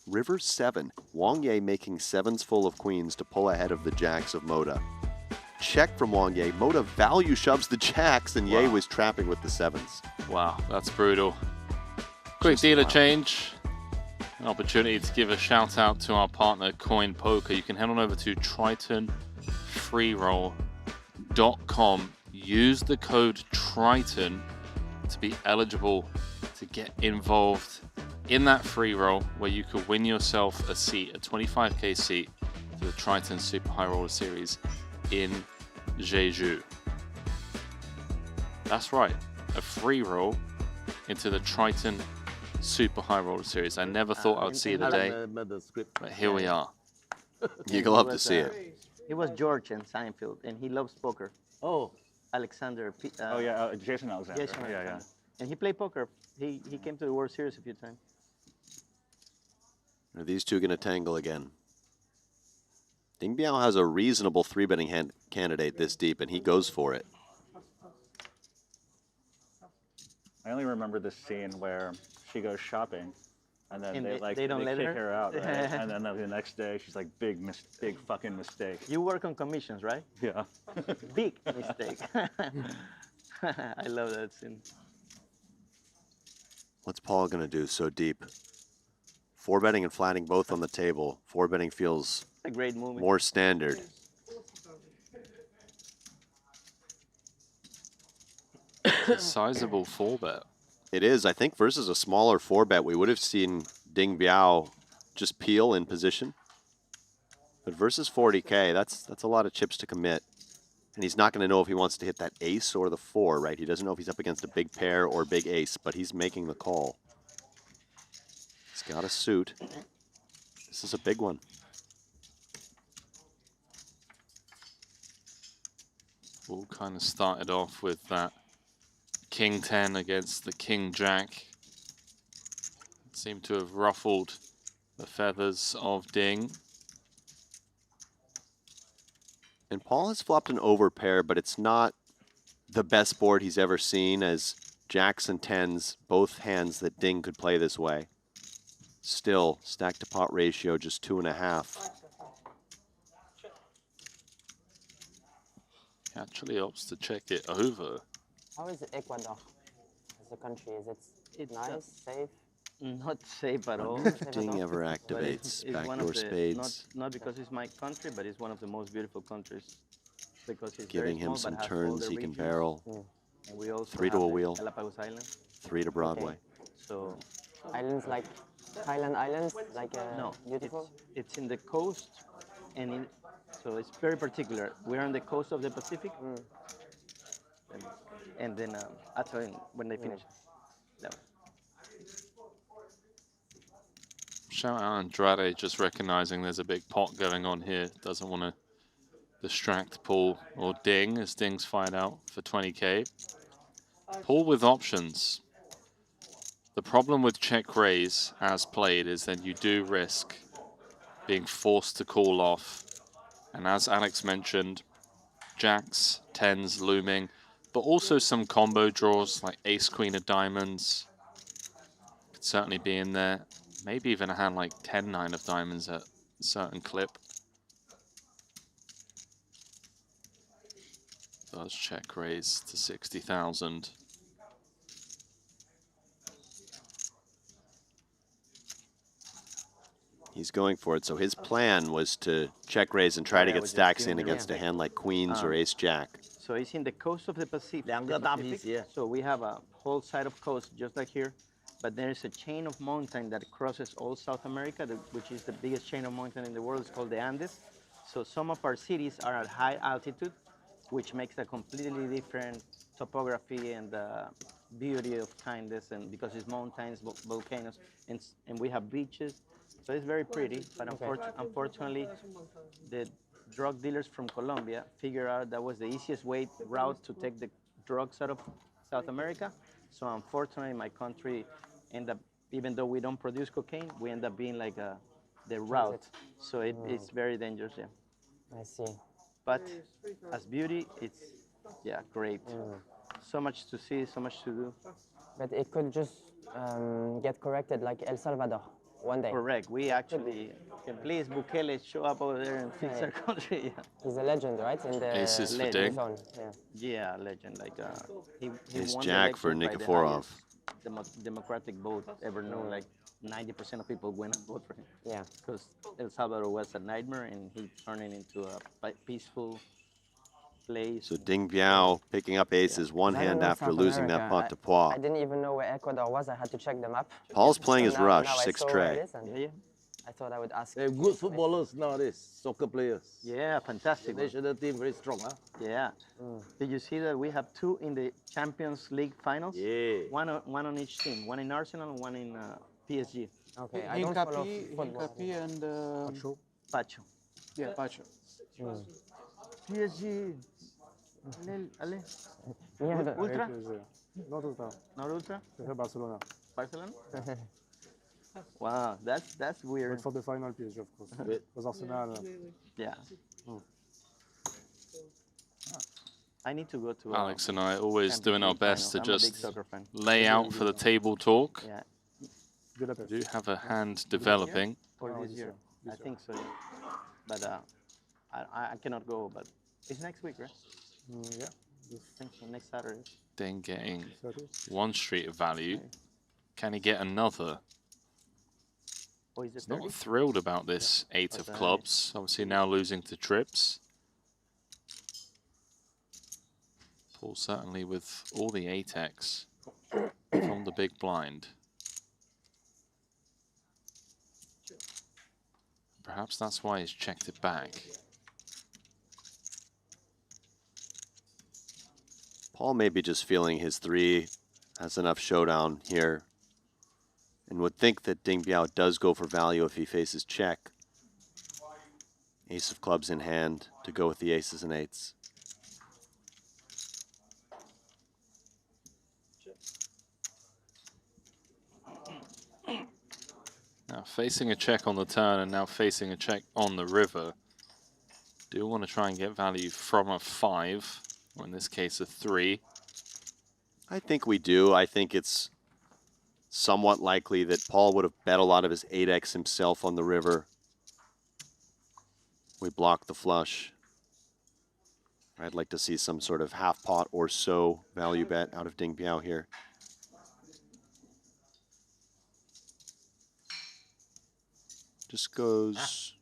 River 7. Wang Ye making sevens full of queens to pull ahead of the jacks of Mota. Check from Wang Ye. Mota value shoves the jacks, and Ye was trapping with the sevens. Wow, that's brutal. Quick dealer change. An opportunity to give a shout out to our partner CoinPoker. You can head on over to tritonfreeroll.com. Use the code Triton to be eligible to get involved in that free roll where you could win yourself a seat, a 25k seat for the Triton Super High Roller Series in Jeju. That's right, a free roll into the Triton Super High Roller Series. I never thought I would see the day, but here we are. You'll love to see it. He was George in Seinfeld, and he loves poker. Oh. Alexander. Oh yeah, Jason Alexander. Jason Yeah, yeah. Alexander. And he played poker. He came to the World Series a few times. Are these two going to tangle again? Ding Biao has a reasonable 3-betting candidate this deep, and he goes for it. I only remember this scene where she goes shopping, and then And they don't let kick her? her out, right? And then the next day she's like, big fucking mistake. You work on commissions, right? Yeah. Big mistake. I love that scene. What's Paul going to do so deep? Four betting and flatting both on the table. Four betting feels A great movie. more standard. It's a sizable 4-bet. It is. I think versus a smaller 4-bet, we would have seen Ding Biao just peel in position. But versus 40K, that's a lot of chips to commit. And he's not going to know if he wants to hit that ace or the 4, right? He doesn't know if he's up against a big pair or big ace, but he's making the call. He's got a suit. This is a big one. All kind of started off with that King 10 against the King Jack. Seemed to have ruffled the feathers of Ding. And Paul has flopped an overpair, but it's not the best board he's ever seen, as jacks and tens, both hands that Ding could play this way. Still, stack to pot ratio just 2.5. He actually opts to check it over. How is Ecuador as a country? Is it nice, safe? Not safe at all. Ding ever But activates it's one of backdoor the, spades, not because it's my country, but it's one of the most beautiful countries. Because it's giving very him small, some but has all turns the he can regions. barrel. And we also 3 to have a the wheel, Galapagos Island. 3 to Broadway. So Islands like Highland Islands, like no, beautiful? it's in the coast, and so it's very particular. We're on the coast of the Pacific, and then I'll tell you when they finish. That one. Shout out Andrade, just recognizing there's a big pot going on here. Doesn't want to distract Paul or Ding as Ding's fired out for 20K. Paul with options. The problem with check raise as played is that you do risk being forced to call off. And as Alex mentioned, jacks, tens looming, but also some combo draws like ace queen of diamonds could certainly be in there. Maybe even a hand like 10-9 of diamonds at a certain clip. Does check raise to 60,000. He's going for it. So his plan was to check raise and try to Yeah, get we're just stacks doing in the against a rest. hand like queens or ace jack. So it's in the coast of the Pacific. Younger the than Pacific. this, yeah. So we have a whole side of coast just like here, but there is a chain of mountain that crosses all South America, which is the biggest chain of mountain in the world. It's called the Andes. So some of our cities are at high altitude, which makes a completely different topography and beauty of kindness, and because it's mountains, volcanoes, and we have beaches. So it's very pretty, but unfortunately, the drug dealers from Colombia figured out that was the easiest route to take the drugs out of South America. So unfortunately, my country end up, even though we don't produce cocaine, we end up being like the route. So it's very dangerous, yeah. I see. But as beauty, it's, yeah, great. So much to see, so much to do. But it could just get corrected like El Salvador one day. Correct. We actually, please, Bukele, show up over there and fix our country. Yeah. He's a legend, right? In the Aces for legend Ding. zone. Yeah. Yeah, legend. Like he Ace won jack the for election by the Nikiforov. highest democratic vote ever known. Like 90% of people went and vote for him. Yeah. Because El Salvador was a nightmare, and he turned it into a peaceful place. So Ding Biao picking up aces one I don't hand know after South losing America. that pot to I Poix. didn't even know where Ecuador was. I had to check the map. Paul's playing his Now rush, I 6 saw where it tray. is, and Yeah, yeah. I thought I would ask. They're good footballers nowadays, soccer players. Yeah, fantastic. The national team very strong, huh? Yeah. Did you see that we have two in the Champions League finals? Yeah. One on each team. One in Arsenal and one in PSG. Okay, I don't follow football. Hincapié and Pacho. yeah, Pacho. PSG. Ale. Yeah, Ultra? Not Ultra. Not Ultra? Prefer Barcelona. Barcelona? Wow, that's weird. But for the final PSG, of course. Because Arsenal. Yeah. I need to go to Alex and I always doing our best to I'm a big just soccer fan. lay out for the table talk. Yeah. Good luck. We do have a hand developing. For this year. I think so, yeah. But I cannot go, but it's next week, right? Yeah. I think so, next Saturday. Then getting Sorry. one street of value. Can he get another? Oh, is it He's not 30? thrilled about this eight of What's that? clubs. Obviously now losing to trips. Paul certainly with all the 8x from the big blind. Perhaps that's why he's checked it back. Paul may be just feeling his 3 has enough showdown here and would think that Ding Biao does go for value if he faces check. Ace of clubs in hand to go with the aces and 8s. Now facing a check on the turn and now facing a check on the river. Do want to try and get value from a 5, or in this case a 3. I think we do. I think it's somewhat likely that Paul would have bet a lot of his 8x himself on the river. We block the flush. I'd like to see some sort of half pot or so value bet out of Ding Biao here. Just goes,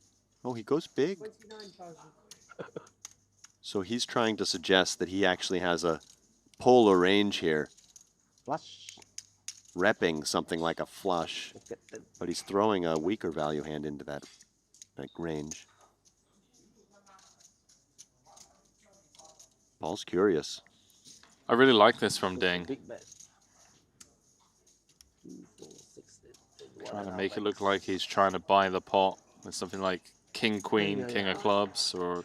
oh, he goes big. 29,000. So he's trying to suggest that he actually has a polar range here, Flush. repping something like a flush, Look at that. but he's throwing a weaker value hand into that range. Paul's curious. I really like this from Ding. Big bet. 2, 4, 6, 8, Trying to make it look like he's trying to buy the pot with something like king, queen, king of clubs, or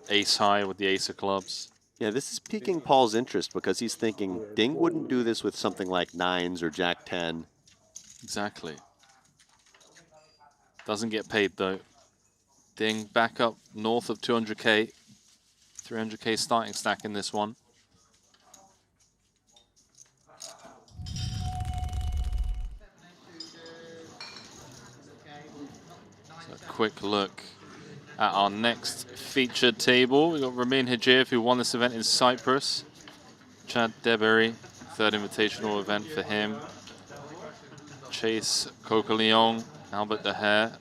ace high with the ace of clubs. Yeah, this is piquing Paul's interest because he's thinking Ding wouldn't do this with something like 9s or Jack 10. Exactly. Doesn't get paid though. Ding back up north of 200k. 300k starting stack in this one. So a quick look at our next featured table. We've got Ramin Hajiev, who won this event in Cyprus. Chad Deberry, third invitational event for him. Chase Coca-Leon, Albert De Haer,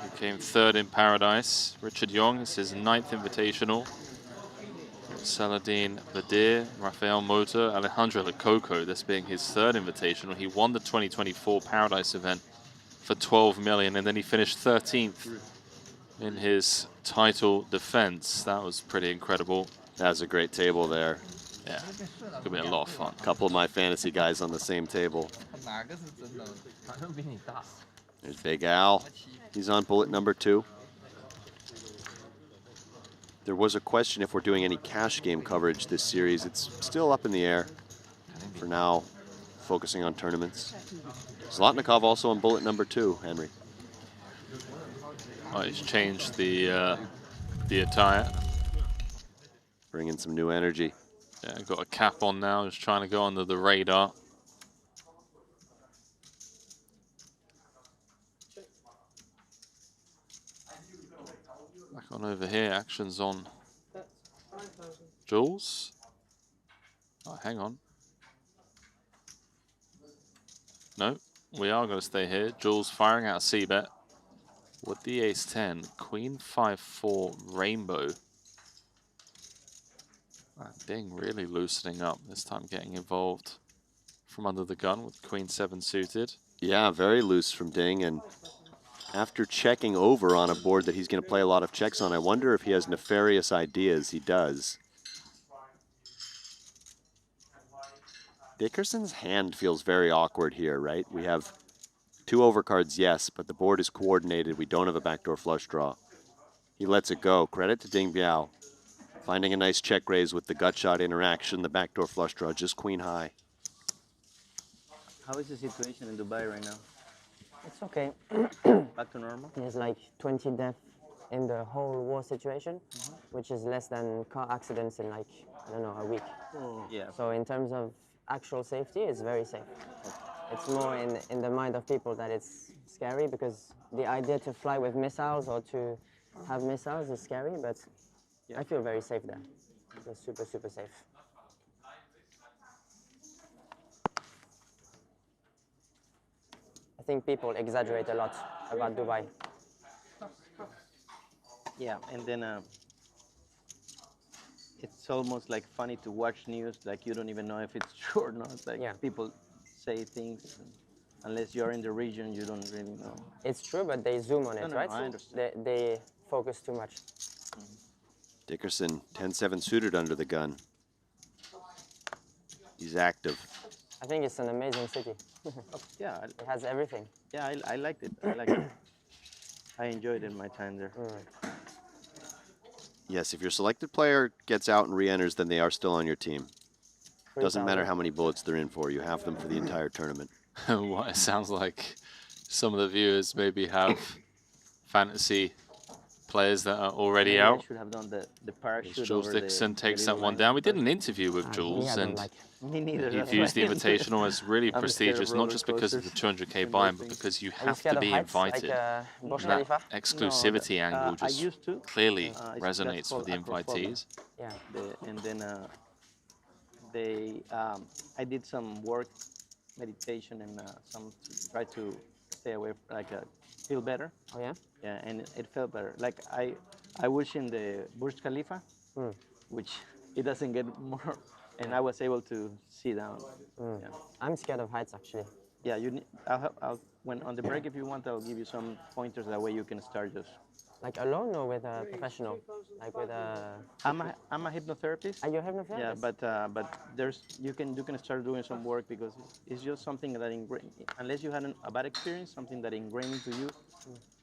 who came third in Paradise. Richard Young, this is his 9th invitational. Saladin Badir, Rafael Mota, Alejandro Lococo, this being his third invitational. He won the 2024 Paradise event for 12 million, and then he finished 13th in his title defense. That was pretty incredible. That was a great table there. Yeah, could be a lot of fun. A couple of my fantasy guys on the same table. There's Big Al. He's on bullet number 2. There was a question if we're doing any cash game coverage this series. It's still up in the air for now, focusing on tournaments. Zlotnikov also on bullet number 2, Henry. Oh, he's changed the attire. Bringing some new energy. Yeah, got a cap on now, just trying to go under the radar. Back on over here, action's on Jules. Oh, hang on. No, we are going to stay here. Jules firing out a C-bet with the ace-10. Queen 5-4 rainbow. Ding really loosening up, this time getting involved from under the gun with Queen 7 suited. Yeah, very loose from Ding, and after checking over on a board that he's going to play a lot of checks on, I wonder if he has nefarious ideas. He does. Dickerson's hand feels very awkward here, right? We have 2 overcards, yes, but the board is coordinated. We don't have a backdoor flush draw. He lets it go. Credit to Ding Biao. Finding a nice check raise with the gut shot interaction, the backdoor flush draw, just queen high. How is the situation in Dubai right now? It's okay. Back to normal? There's like 20 deaths in the whole war situation, which is less than car accidents in like I don't know, a week. Yeah. So in terms of actual safety, it's very safe. It's more in the mind of people that it's scary, because the idea to fly with missiles or to have missiles is scary, but I feel very safe there. It's super, super safe. I think people exaggerate a lot about Dubai. Yeah, and then it's almost like funny to watch news, like you don't even know if it's true or not. Like people say things, unless you're in the region, you don't really know. It's true, but they zoom on it, No, right? I understand. They focus too much. Dickerson, 10-7 suited under the gun. He's active. I think it's an amazing city. Yeah. It has everything. Yeah, I liked it. I liked it. I enjoyed it my time there. Yes, if your selected player gets out and re-enters, then they are still on your team. Doesn't matter how many bullets they're in for. You have them for the entire tournament. What it sounds like some of the viewers maybe have fantasy players that are already Maybe out. I should have done the parachute. Jules over Dixon the takes that little one line. down. We did an interview with Jules, and Me neither, he that's views the why. Invitational as really I'm scared of prestigious, not just because of the roller 200K buy-in, but because you Are you have scared to of be heights, like, invited. Burj And that Khalifa? exclusivity No, angle I just used to. clearly That's resonates with called the acrophobia. invitees. Yeah. And then I did some work, meditation, and some to try to stay away, like feel better. Oh yeah? Yeah, and it felt better. Like I was in the Burj Khalifa, which it doesn't get more, and I was able to see down. Yeah. I'm scared of heights, actually. Yeah, you need. When on the break, if you want, I'll give you some pointers. That way you can start just. Like alone or with a professional? Like with a... I'm a hypnotherapist. Are you a hypnotherapist? Yeah, but you can start doing some work, because it's just something that unless you had a bad experience, something that ingrained into you.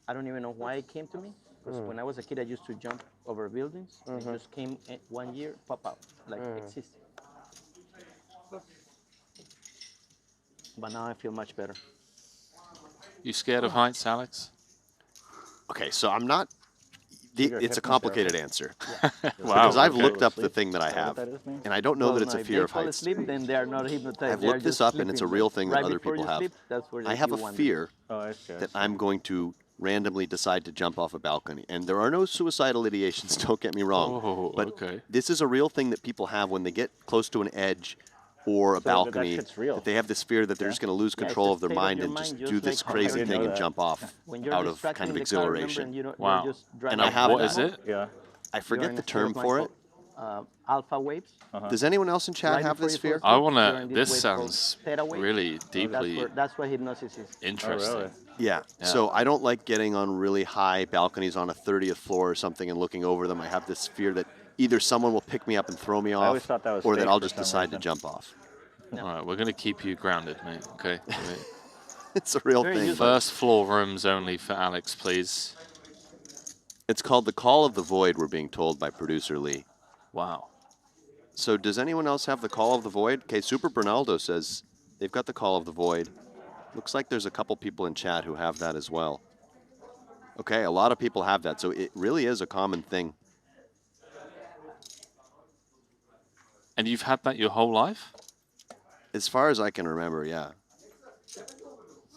I don't even know why it came to me. Because when I was a kid, I used to jump over buildings. It just came 1 year, pop out, like existing. But now I feel much better. You scared of heights, Alex? Okay, so I'm not. It's a complicated answer. Wow. Because I've okay. looked up the thing that I have, and I don't know that it's a fear of heights. If they fall asleep, then they are not hypnotized. I've looked this up, and it's a real thing that other people have. I have a fear I see. that I'm going to randomly decide to jump off a balcony. And there are no suicidal ideations, don't get me wrong. Oh, but okay. this is a real thing that people have when they get close to an edge or a balcony, shit's real. that they have this fear that they're just going to lose control of their mind and just do this crazy thing and jump off out of kind of exhilaration. Wow. And I have What that. is it? Yeah. I forget the term for it. Alpha waves. Does anyone else in chat Right have before this you fear? fall I asleep, want you're to. in this This wave called sounds theta wave. really deeply That's where hypnosis is. interesting. Oh, really? Yeah. So I don't like getting on really high balconies on a 30th floor or something and looking over them. I have this fear that either someone will pick me up and throw me always off, thought that was or that fake I'll for just some decide to reason. jump off. All right, we're going to keep you grounded, mate. Okay. It's a real Very thing. useful. First floor rooms only for Alex, please. It's called the Call of the Void, we're being told by producer Lee. Wow. So does anyone else have the Call of the Void? Okay, Super Bernaldo says they've got the Call of the Void. Looks like there's a couple people in chat who have that as well. Okay, a lot of people have that, so it really is a common thing. And you've had that your whole life? As far as I can remember, yeah.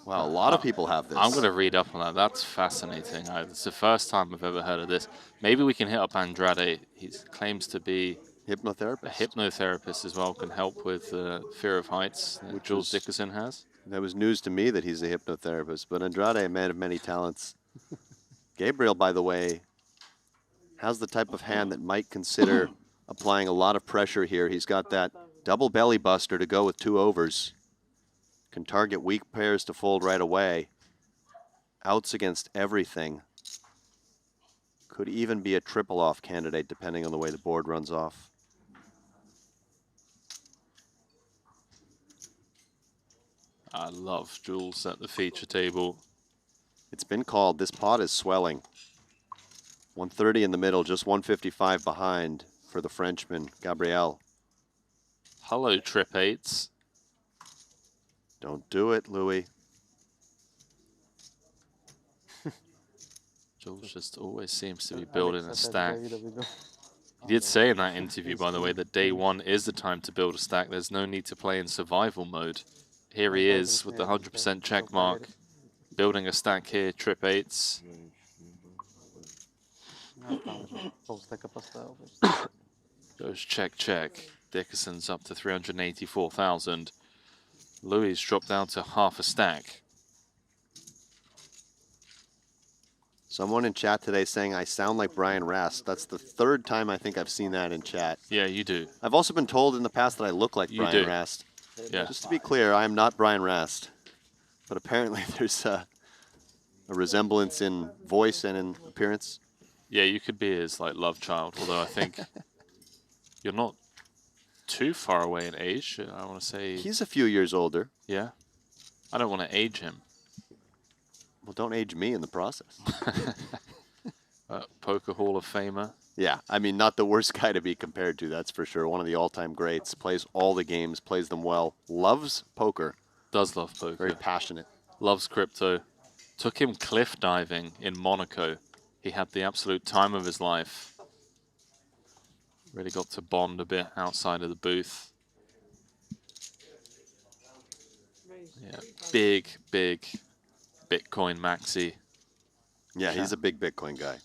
Wow, a lot of people have this. I'm going to read up on that. That's fascinating. It's the first time I've ever heard of this. Maybe we can hit up Andrade. He claims to be hypnotherapist. A hypnotherapist as well, can help with fear of heights, which Jules Dickerson has. That was news to me that he's a hypnotherapist, but Andrade, a man of many talents. Gabriel, by the way, has the type of hand that might consider applying a lot of pressure here. He's got that double belly buster to go with 2 overs. Can target weak pairs to fold right away. Outs against everything. Could even be a triple off candidate depending on the way the board runs off. I love Jules at the feature table. It's been called. This pot is swelling. 130 in the middle, just 155 behind for the Frenchman, Gabriel. Hello, Trip 8s. Don't do it, Louis. Jules just always seems to be building a stack. He did say in that interview, by the way, that day one is the time to build a stack. There's no need to play in survival mode. Here he is with the 100% check mark, building a stack here, trip eights. Goes check, check. Dickerson's up to 384,000. Louis dropped down to half a stack. Someone in chat today saying I sound like Brian Rast. That's the third time I think I've seen that in chat. Yeah, you do. I've also been told in the past that I look like Brian Rast. Yeah. Just to be clear, I am not Brian Rast. But apparently there's a resemblance in voice and in appearance. Yeah, you could be his like love child, although I think you're not too far away in age. I want to say he's a few years older. Yeah. I don't want to age him. Well, don't age me in the process. Poker Hall of Famer. Yeah, I mean, not the worst guy to be compared to, that's for sure. One of the all-time greats. Plays all the games, plays them well. Loves poker. Does love poker. Very passionate. Loves crypto. Took him cliff diving in Monaco. He had the absolute time of his life. Really got to bond a bit outside of the booth. Yeah, big Bitcoin maxi. Yeah, he's a big Bitcoin guy.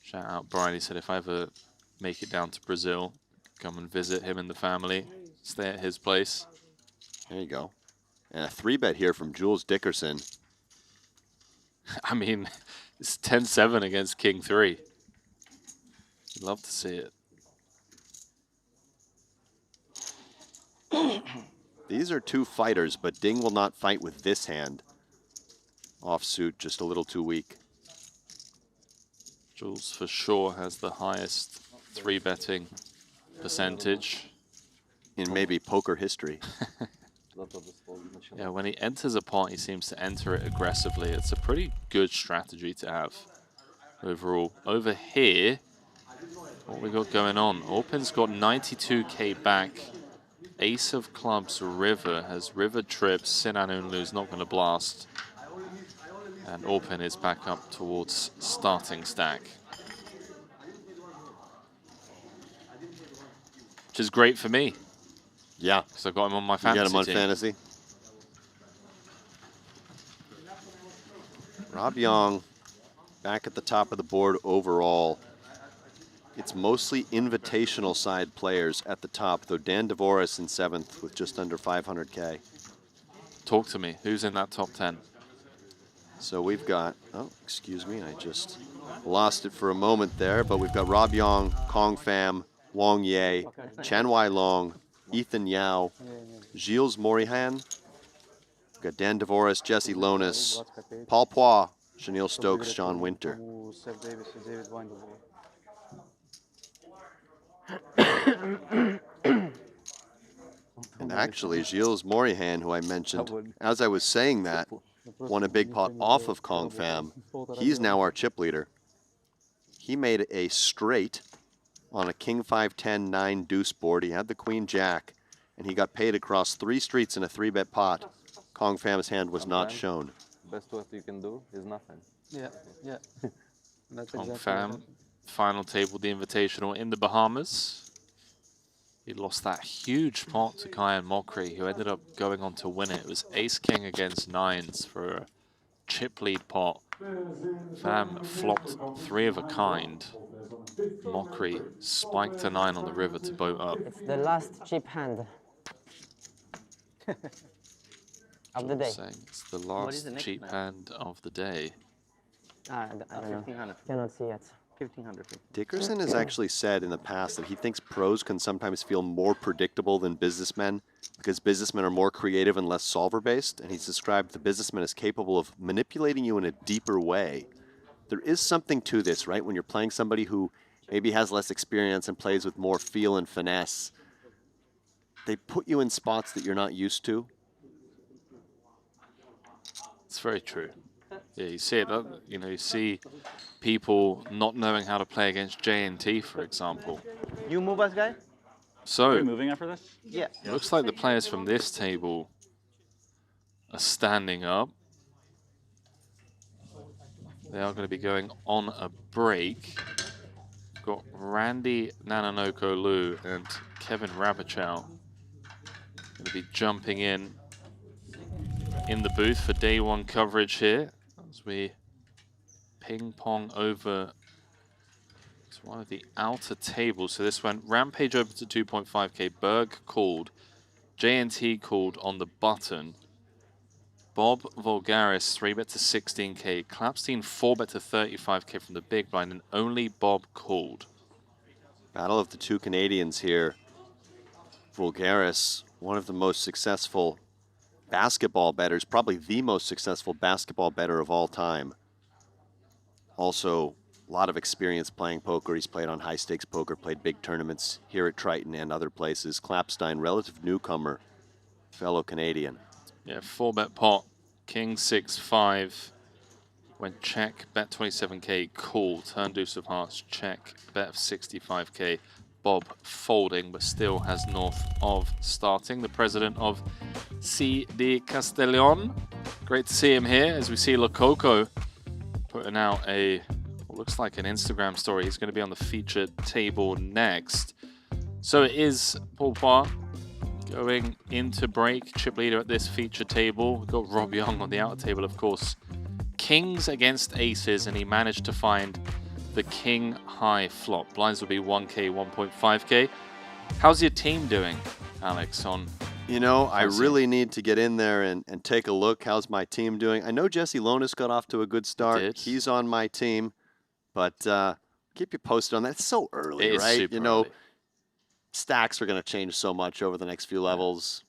Shout out Brian. He said if I ever make it down to Brazil, come and visit him and the family. Stay at his place. There you go. And a 3-bet here from Jules Dickerson. I mean, it's 10-7 against King 3. You'd love to see it. These are two fighters, but Ding will not fight with this hand. Offsuit, just a little too weak. Jules for sure has the highest 3-betting percentage. In maybe poker history. Yeah, when he enters a pot, he seems to enter it aggressively. It's a pretty good strategy to have overall. Over here, what we got going on? Orpin's got 92K back. Ace of clubs, River, has River trips. Sinan Unlu's not going to blast. And Orpin is back up towards starting stack. Which is great for me. Yeah. Because I've got him on my fantasy You got him on team. fantasy? Rob Young back at the top of the board overall. It's mostly invitational side players at the top, though Dan Dvoris in 7th with just under 500K. Talk to me. Who's in that top 10? So we've got, oh, excuse me, I just lost it for a moment there, but we've got Rob Yong, Kong Pham, Wong Ye, Chan Wai Long, Ethan Yao, Gilles Morihan, we've got Dan Dvoris, Jesse Lonis, Paul Poix, Chenille Stokes, Sean Winter. And actually, Gilles Morihan, who I mentioned, as I was saying that, won a big pot off of Kong Pham. He's now our chip leader. He made a straight on a King 5-10 9 deuce board. He had the Queen Jack, and he got paid across 3 streets in a 3-bet pot. Kong Pham's hand was not shown. Best what you can do is nothing. Yeah, yeah. Kong Pham, final table, the Invitational in the Bahamas. He lost that huge pot to Kyan Mokri, who ended up going on to win it. It was ace-king against 9s for a chip lead pot. Pham flopped 3 of a kind. Mokri spiked a 9 on the river to boat up. It's the last cheap hand of the day. Saying it's the last cheap hand of the day. I don't know. 1500. Cannot see yet. 1500. Dickerson has actually said in the past that he thinks pros can sometimes feel more predictable than businessmen because businessmen are more creative and less solver-based, and he's described the businessman as capable of manipulating you in a deeper way. There is something to this, right? When you're playing somebody who maybe has less experience and plays with more feel and finesse, they put you in spots that you're not used to. It's very true. Yeah, you see it. You know, you see people not knowing how to play against J&T, for example. You move us, guy? So, Are we moving after this? Yeah. It looks like the players from this table are standing up. They are going to be going on a break. got Randy Nanonoko Lu and Kevin Rabichow going to be jumping in the booth for day one coverage here as we ping pong over to one of the outer tables. So this went Rampage open to 2.5k, Berg called, JNT called on the button, Bob Vulgaris 3-bet to 16k, Clapstein 4-bet to 35k from the big blind, and only Bob called. Battle of the two Canadians here. Vulgaris, one of the most successful basketball bettors, probably the most successful basketball bettor of all time. Also, a lot of experience playing poker. He's played on high stakes poker, played big tournaments here at Triton and other places. Clapstein, relative newcomer, fellow Canadian. Yeah, 4-bet pot, King 6-5, went check, bet 27k, call, turn deuce of hearts, check, bet of 65k. Bob folding, but still has north of starting. The president of CD Castellon. Great to see him here as we see Lococo putting out what looks like an Instagram story. He's going to be on the featured table next. So it is Paul Parr going into break. Chip leader at this feature table. We've got Rob Young on the outer table, of course. Kings against aces, and he managed to find the king high flop. Blinds will be 1k, 1.5k. How's your team doing, Alex, on? You know, I really need to get in there and take a look. How's my team doing? I know Jesse Lonis got off to a good start. He's on my team, but keep you posted on that. It's so early, it is right? Super you know, early. Stacks are going to change so much over the next few levels.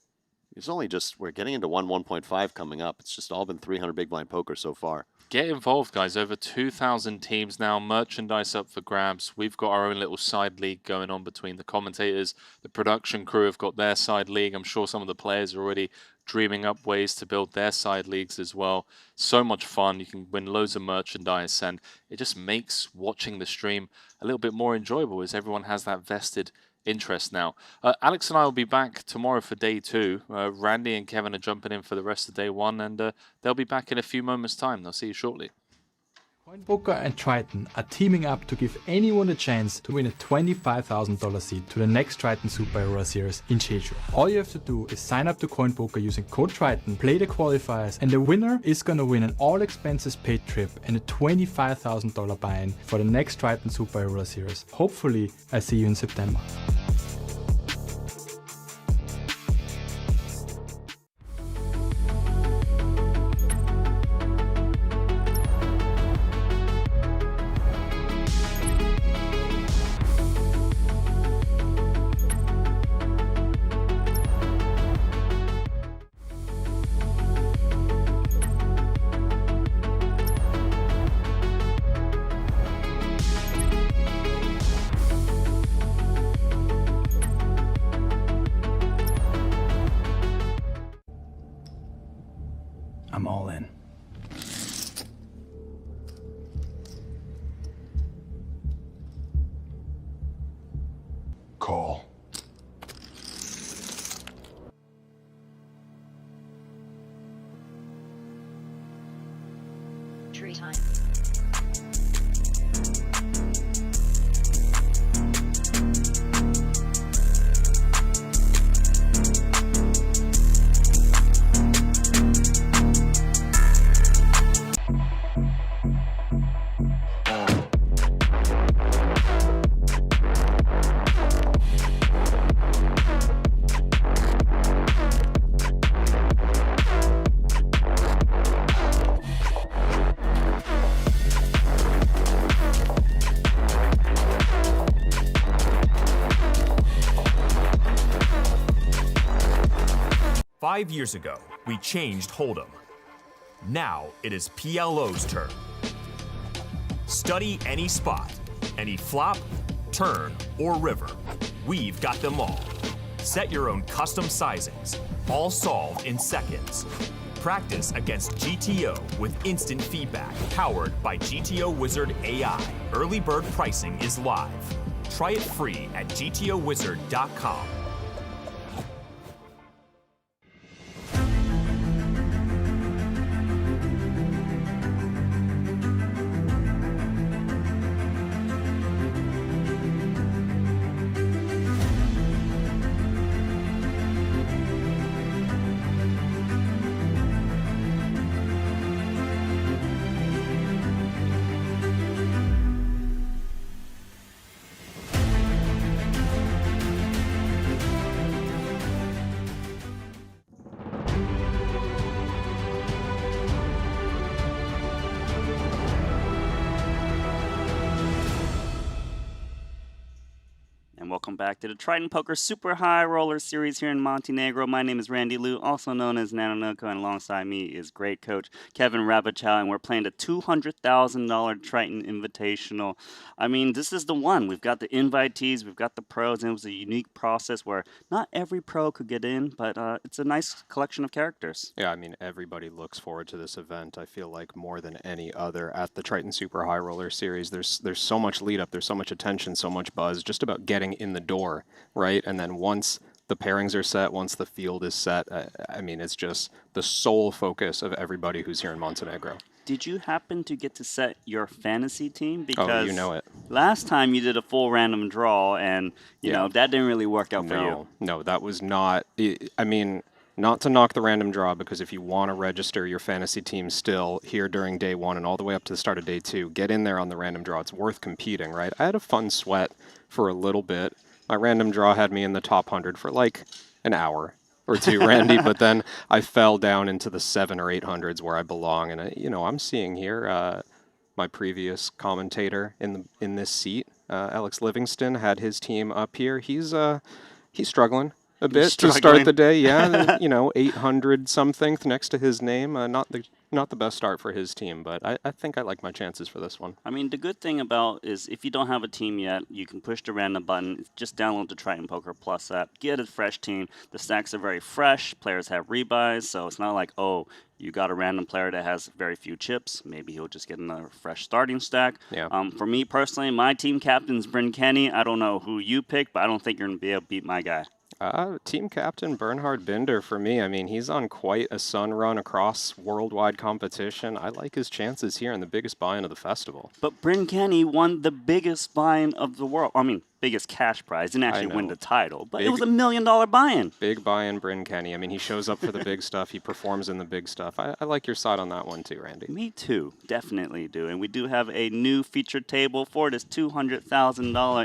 It's only just, we're getting into 1.5 coming up. It's just all been 300 big blind poker so far. Get involved, guys. Over 2,000 teams now. Merchandise up for grabs. We've got our own little side league going on between the commentators. The production crew have got their side league. I'm sure some of the players are already dreaming up ways to build their side leagues as well. So much fun. You can win loads of merchandise, and it just makes watching the stream a little bit more enjoyable as everyone has that vested interest now. Alex and I will be back tomorrow for day two. Randy and Kevin are jumping in for the rest of day one, and they'll be back in a few moments' time. They'll see you shortly. CoinPoker and Triton are teaming up to give anyone a chance to win a $25,000 seat to the next Triton SHRS Series in Jeju. All you have to do is sign up to CoinPoker using code Triton, play the qualifiers, and the winner is gonna win an all expenses paid trip and a $25,000 buy-in for the next Triton SHRS Series. Hopefully, I see you in September. I'm all in. Call. Triton. Five years ago, we changed Hold'em. Now it is PLO's turn. Study any spot, any flop, turn, or river. We've got them all. Set your own custom sizings, all solved in seconds. Practice against GTO with instant feedback, powered by GTO Wizard AI. Early bird pricing is live. Try it free at gtowizard.com. welcome back to the Triton Poker Super High Roller Series here in Montenegro. My name is Randy Liu, also known as Nanonoko, and alongside me is great coach Kevin Rabichow, and we're playing the $200,000 Triton Invitational. I mean, this is the one. We've got the invitees, we've got the pros, and it was a unique process where not every pro could get in, but it's a nice collection of characters. Yeah, I mean, everybody looks forward to this event. I feel like more than any other at the Triton Super High Roller Series. There's so much lead up, there's so much attention, so much buzz, just about getting in the door, right? And then once the pairings are set, once the field is set, I mean, it's just the sole focus of everybody who's here in Montenegro. Did you happen to get to set your fantasy team? Because you know it. Last time you did a full random draw, and you know that didn't really work out for you. No, that was not. I mean, not to knock the random draw, because if you want to register your fantasy team still here during day one and all the way up to the start of day two, get in there on the random draw. It's worth competing, right? I had a fun sweat for a little bit. My random draw had me in the top 100 for like an hour or two, Randy, but then I fell down into the 700 or 800s where I belong. And I'm seeing here my previous commentator in this seat, Alex Livingston, had his team up here. He's struggling a bit to start the day. Yeah, 800 something next to his name. Not the best start for his team, but I think I like my chances for this one. I mean, the good thing about is if you don't have a team yet, you can push the random button. Just download the Triton Poker Plus app. Get a fresh team. The stacks are very fresh. Players have rebuys, so it's not like, oh, you got a random player that has very few chips. Maybe he'll just get another fresh starting stack. Yeah. For me personally, my team captain's Bryn Kenny. I don't know who you picked, but I don't think you're going to be able to beat my guy. Team captain Bernhard Binder for me. I mean, he's on quite a sun run across worldwide competition. I like his chances here in the biggest buy-in of the festival. But Bryn Kenny won the biggest buy-in of the world. I mean, biggest cash prize. Didn't actually win the title, but it was $1 million buy-in. Big buy-in, Bryn Kenny. I mean, he shows up for the big stuff. He performs in the big stuff. I like your side on that one too, Randy. Me too. Definitely do. And we do have a new featured table for this $200,000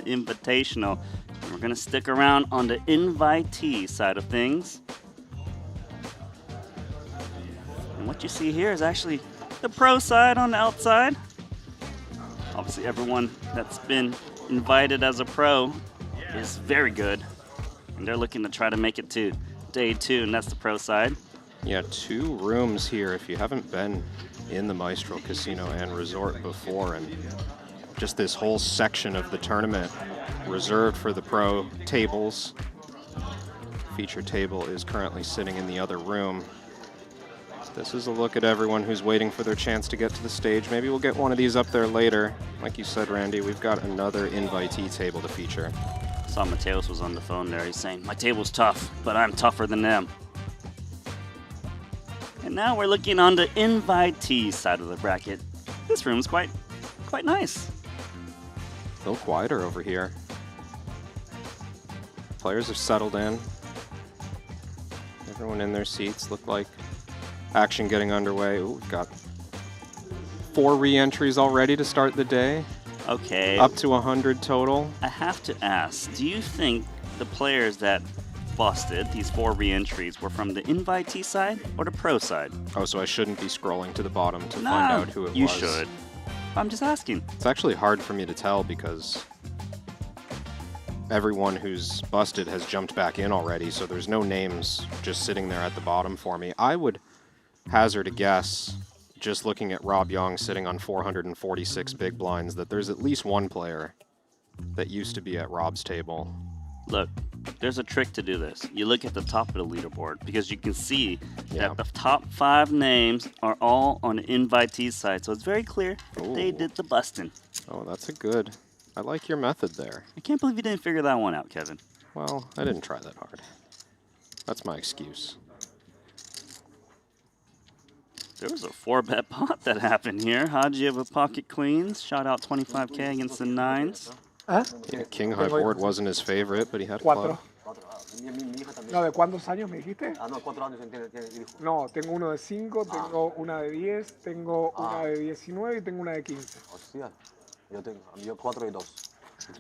invitational. And we're going to stick around on the invitee side of things. And what you see here is actually the pro side on the outside. Obviously, everyone that's been invited as a pro is very good, and they're looking to try to make it to day two, and that's the pro side. Yeah, 2 rooms here if you haven't been in the Maestral Casino and Resort before, and just this whole section of the tournament reserved for the pro tables. Feature table is currently sitting in the other room. This is a look at everyone who's waiting for their chance to get to the stage. Maybe we'll get one of these up there later. Like you said, Randy, we've got another invitee table to feature. I saw Mateos was on the phone there. He's saying, my table's tough, but I'm tougher than them. And now we're looking on the invitee side of the bracket. This room's quite nice. A little quieter over here. Players have settled in. Everyone in their seats. Look like action getting underway. Ooh, we've got 4 re-entries already to start the day. Okay. Up to 100 total. I have to ask, do you think the players that busted, these 4 re-entries, were from the invitee side or the pro side? Oh, so I shouldn't be scrolling to the bottom to find out who it was? You should. I'm just asking. It's actually hard for me to tell because everyone who's busted has jumped back in already, so there's no names just sitting there at the bottom for me. I would hazard a guess, just looking at Rob Young sitting on 446 big blinds, that there's at least one player that used to be at Rob's table. Look, there's a trick to do this. You look at the top of the leaderboard because you can see that the top 5 names are all on the invitee side, so it's very clear they did the busting. Oh, that's a good... I like your method there. I can't believe you didn't figure that one out, Kevin. Well, I didn't try that hard. That's my excuse. There was a 4-bet pot that happened here. Haji of a pocket queens. Shot out 25K against the 9s. ¿Ah? Yeah, King High Board wasn't his favorite, but he had a club. No, ¿de cuántos años me dijiste? No, 4 años tiene hijo. No, tengo uno de 5, tengo una de 10, tengo una de 19 y tengo una de 15. Hostia, yo 4 y 2.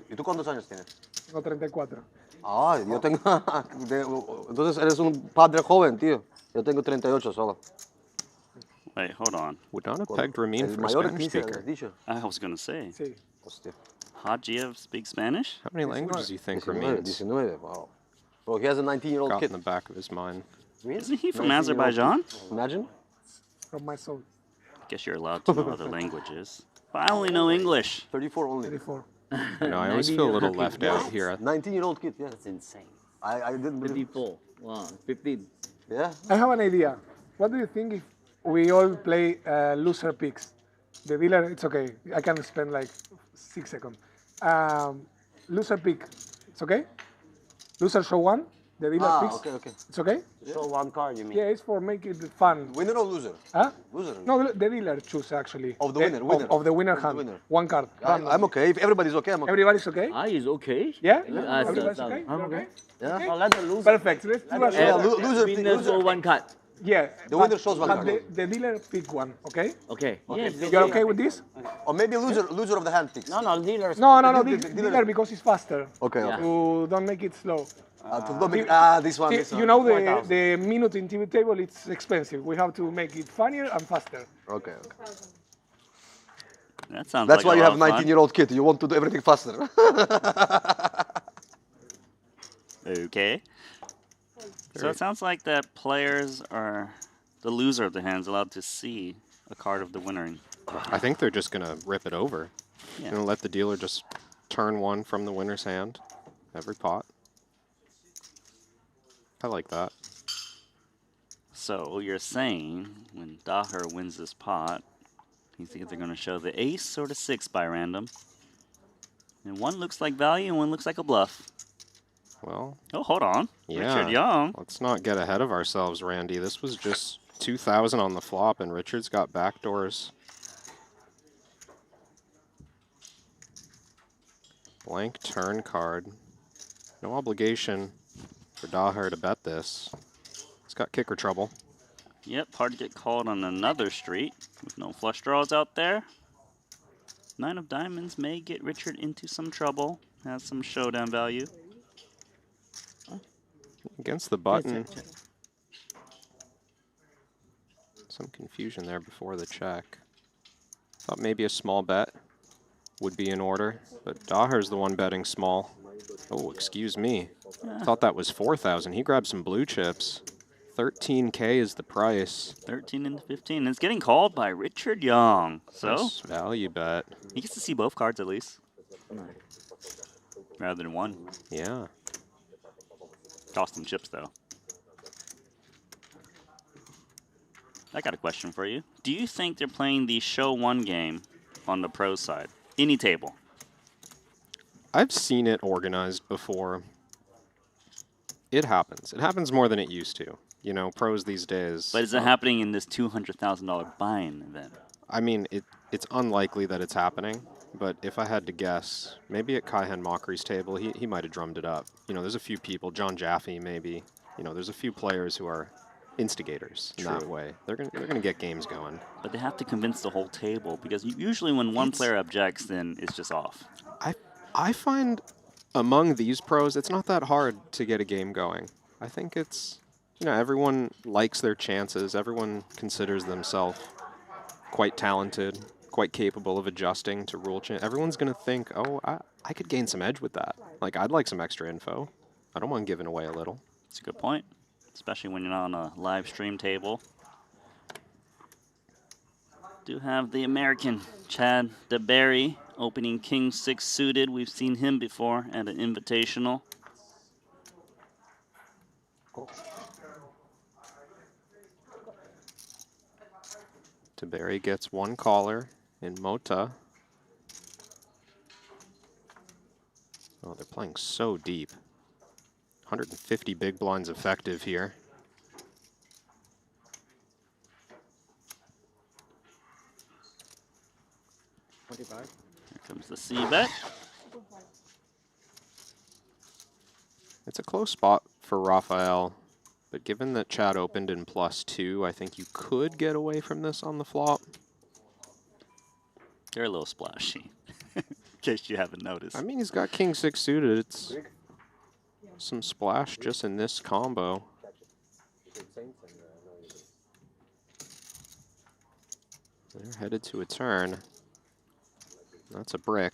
¿Y tú cuántos años tienes? Tengo 34. Ah, yo tengo... Entonces eres un padre joven, tío. Yo tengo 38 solo. Wait, hold on. Would not have pegged Ramin for a Spanish speaker. I was going to say. Sí. Hostia. Haji speaks Spanish? How many languages do you think 19, remains? 19, wow. Bro, he has a 19-year-old Got kid. in the back of his mind. Isn't he from 19-year-old Azerbaijan? kid. Imagine. From my soul. Guess you're allowed to know other languages. But I only know English. 34 only. 34. I know, I always feel a little left out here. 19-year-old kid, yeah. That's insane. I didn't believe. 34. Wow, 15. Yeah. I have an idea. What do you think if we all play loser picks? The dealer, it's okay. I can spend like 6 seconds. Loser pick, it's okay? Loser show one, the dealer picks. Okay. It's okay? Show one card, you mean? Yeah, it's for make it fun. Winner or loser? Huh? Loser. No, the dealer choose actually. Of the winner. Of the winner hand. winner. One card. I'm okay. If everybody's okay, I'm okay. Everybody's okay? He's okay. Yeah? Yeah, Everybody's okay? I'm You're okay. Yeah. Okay? Oh, let the loser. Perfect. Let's do a Yeah, show. loser show one card. Yeah. The winner shows one but card. the dealer pick one, okay? Okay. You're okay with this? Or maybe loser of the hand picks. No, dealers. No, The dealer because it's faster. Okay. Yeah. To don't make it slow. This one. You know the minute in TV table, it's expensive. We have to make it funnier and faster. Okay. That sounds That's like why a you lot have of fun. 19-year-old kid. You want to do everything faster. Okay. So it sounds like that players are the loser of the hands allowed to see a card of the winner. I think they're just going to rip it over. Yeah. And let the dealer just turn one from the winner's hand every pot. I like that. So you're saying when Daher wins this pot, he's either going to show the ace or the 6 by random. And one looks like value and one looks like a bluff. Well, oh, hold on. Yeah. Richard Young. Let's not get ahead of ourselves, Randy. This was just 2,000 on the flop, and Richard's got backdoors. Blank turn card. No obligation for Daher to bet this. He's got kicker trouble. Yep, hard to get called on another street with no flush draws out there. 9 of diamonds may get Richard into some trouble. Has some showdown value. Against the button. Some confusion there before the check. Thought maybe a small bet would be in order, but Daher's the one betting small. Oh, excuse me. Thought that was 4,000. He grabbed some blue chips. 13K is the price. 13 into 15. It's getting called by Richard Young. So Nice value bet. he gets to see both cards at least. Rather than one. Yeah. Cost him chips though. I got a question for you. Do you think they're playing the show one game on the pro side? Any table? I've seen it organized before. It happens. It happens more than it used to. You know, pros these days. But is it happening in this $200,000 buy-in event? I mean, it's unlikely that it's happening, but if I had to guess, maybe at Kaihan Mockery's table, he might have drummed it up. You know, there's a few people, John Jaffe maybe. You know, there's a few players who are instigators in that way. They're gonna get games going. But they have to convince the whole table because usually when one player objects, then it's just off. I find among these pros, it's not that hard to get a game going. I think it's, you know, everyone likes their chances. Everyone considers themselves quite talented, quite capable of adjusting to rule change. Everyone's going to think, oh, I could gain some edge with that. Like, I'd like some extra info. I don't mind giving away a little. That's a good point, especially when you're not on a live stream table. Do have the American Chad DeBerry opening King 6 suited. We've seen him before at an invitational. DeBerry gets one caller in Mota. Oh, they're playing so deep. 150 big blinds effective here. Here comes the C-bet. It's a close spot for Raphael, but given that Chad opened in +2, I think you could get away from this on the flop. They're a little splashy, in case you haven't noticed. I mean, he's got King 6 suited. It's some splash just in this combo. They're headed to a turn. That's a brick.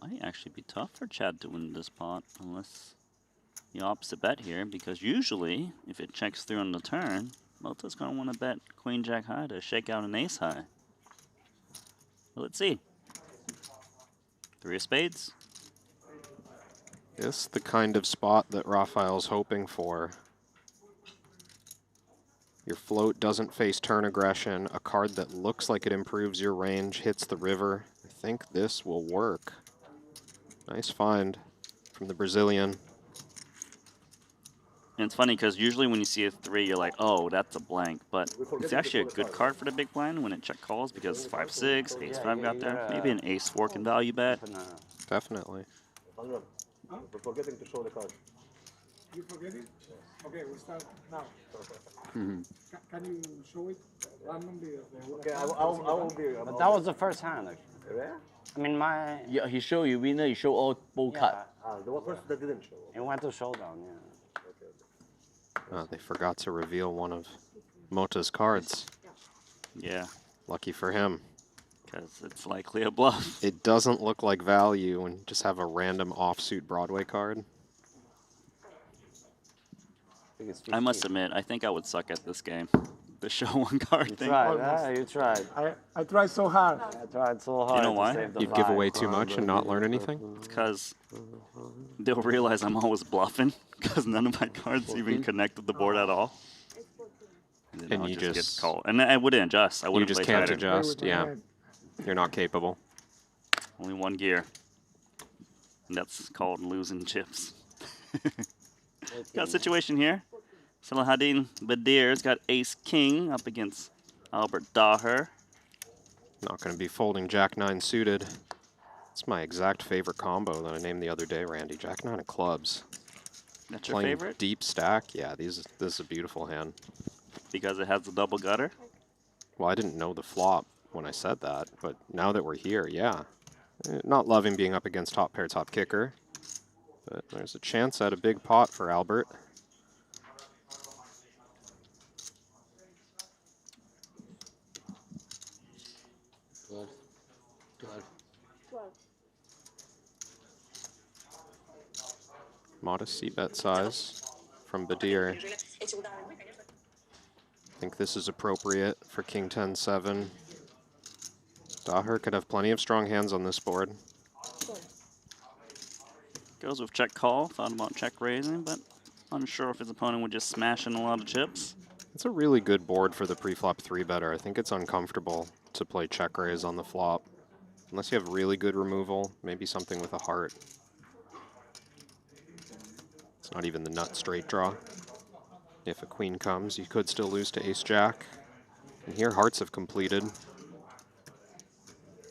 Might actually be tough for Chad to win this pot, unless the opposite bet here, because usually, if it checks through on the turn, Mota's going to want to bet Queen Jack high to shake out an ace high. Well, let's see. 3 of spades. This the kind of spot that Raphael's hoping for. Your float doesn't face turn aggression. A card that looks like it improves your range hits the river. I think this will work. Nice find from the Brazilian. And it's funny because usually when you see a 3, you're like, oh, that's a blank. But it's actually a good card for the big blind when it check calls because 5-6, ace-5 got there. Maybe an ace-4 can value bet. Definitely. We're forgetting to show the card. You forget it? Okay, we start now. Mm-hmm. Can you show it randomly? Okay, I will be. But that was the first hand, actually. Yeah? I mean, my... Yeah, he show you winner, he show all both cards. The one person that didn't show. It went to showdown, yeah. They forgot to reveal one of Mota's cards. Yeah. Lucky for him. Because it's likely a bluff. It doesn't look like value when you just have a random offsuit Broadway card. I must admit, I think I would suck at this game. The show one card thing. You tried. I tried so hard. I tried so hard. You know why? You'd give away too much and not learn anything? It's because they'll realize I'm always bluffing because none of my cards even connect with the board at all. And, then I'll you get just called. And I wouldn't adjust. I wouldn't You just play can't Triton. adjust, yeah. You're not capable. Only one gear. And that's called losing chips. Got a situation here. Salahadin Badir's got ace-king up against Albert Daher. Not going to be folding Jack-9 suited. It's my exact favorite combo that I named the other day, Randy. Jack-9 of clubs. That's your Playing favorite? deep stack. Yeah, this is a beautiful hand. Because it has the double gutter? Well, I didn't know the flop when I said that, but now that we're here, yeah. Not loving being up against top pair, top kicker. But there's a chance at a big pot for Albert. Modest c-bet size from Badir. I think this is appropriate for King 10-7. Daher could have plenty of strong hands on this board. Goes with check call. Thought about check raising, but unsure if his opponent would just smash in a lot of chips. It's a really good board for the pre-flop 3-better. I think it's uncomfortable to play check raise on the flop. Unless you have really good removal, maybe something with a heart. It's not even the nut straight draw. If a queen comes, you could still lose to ace-jack. And here hearts have completed.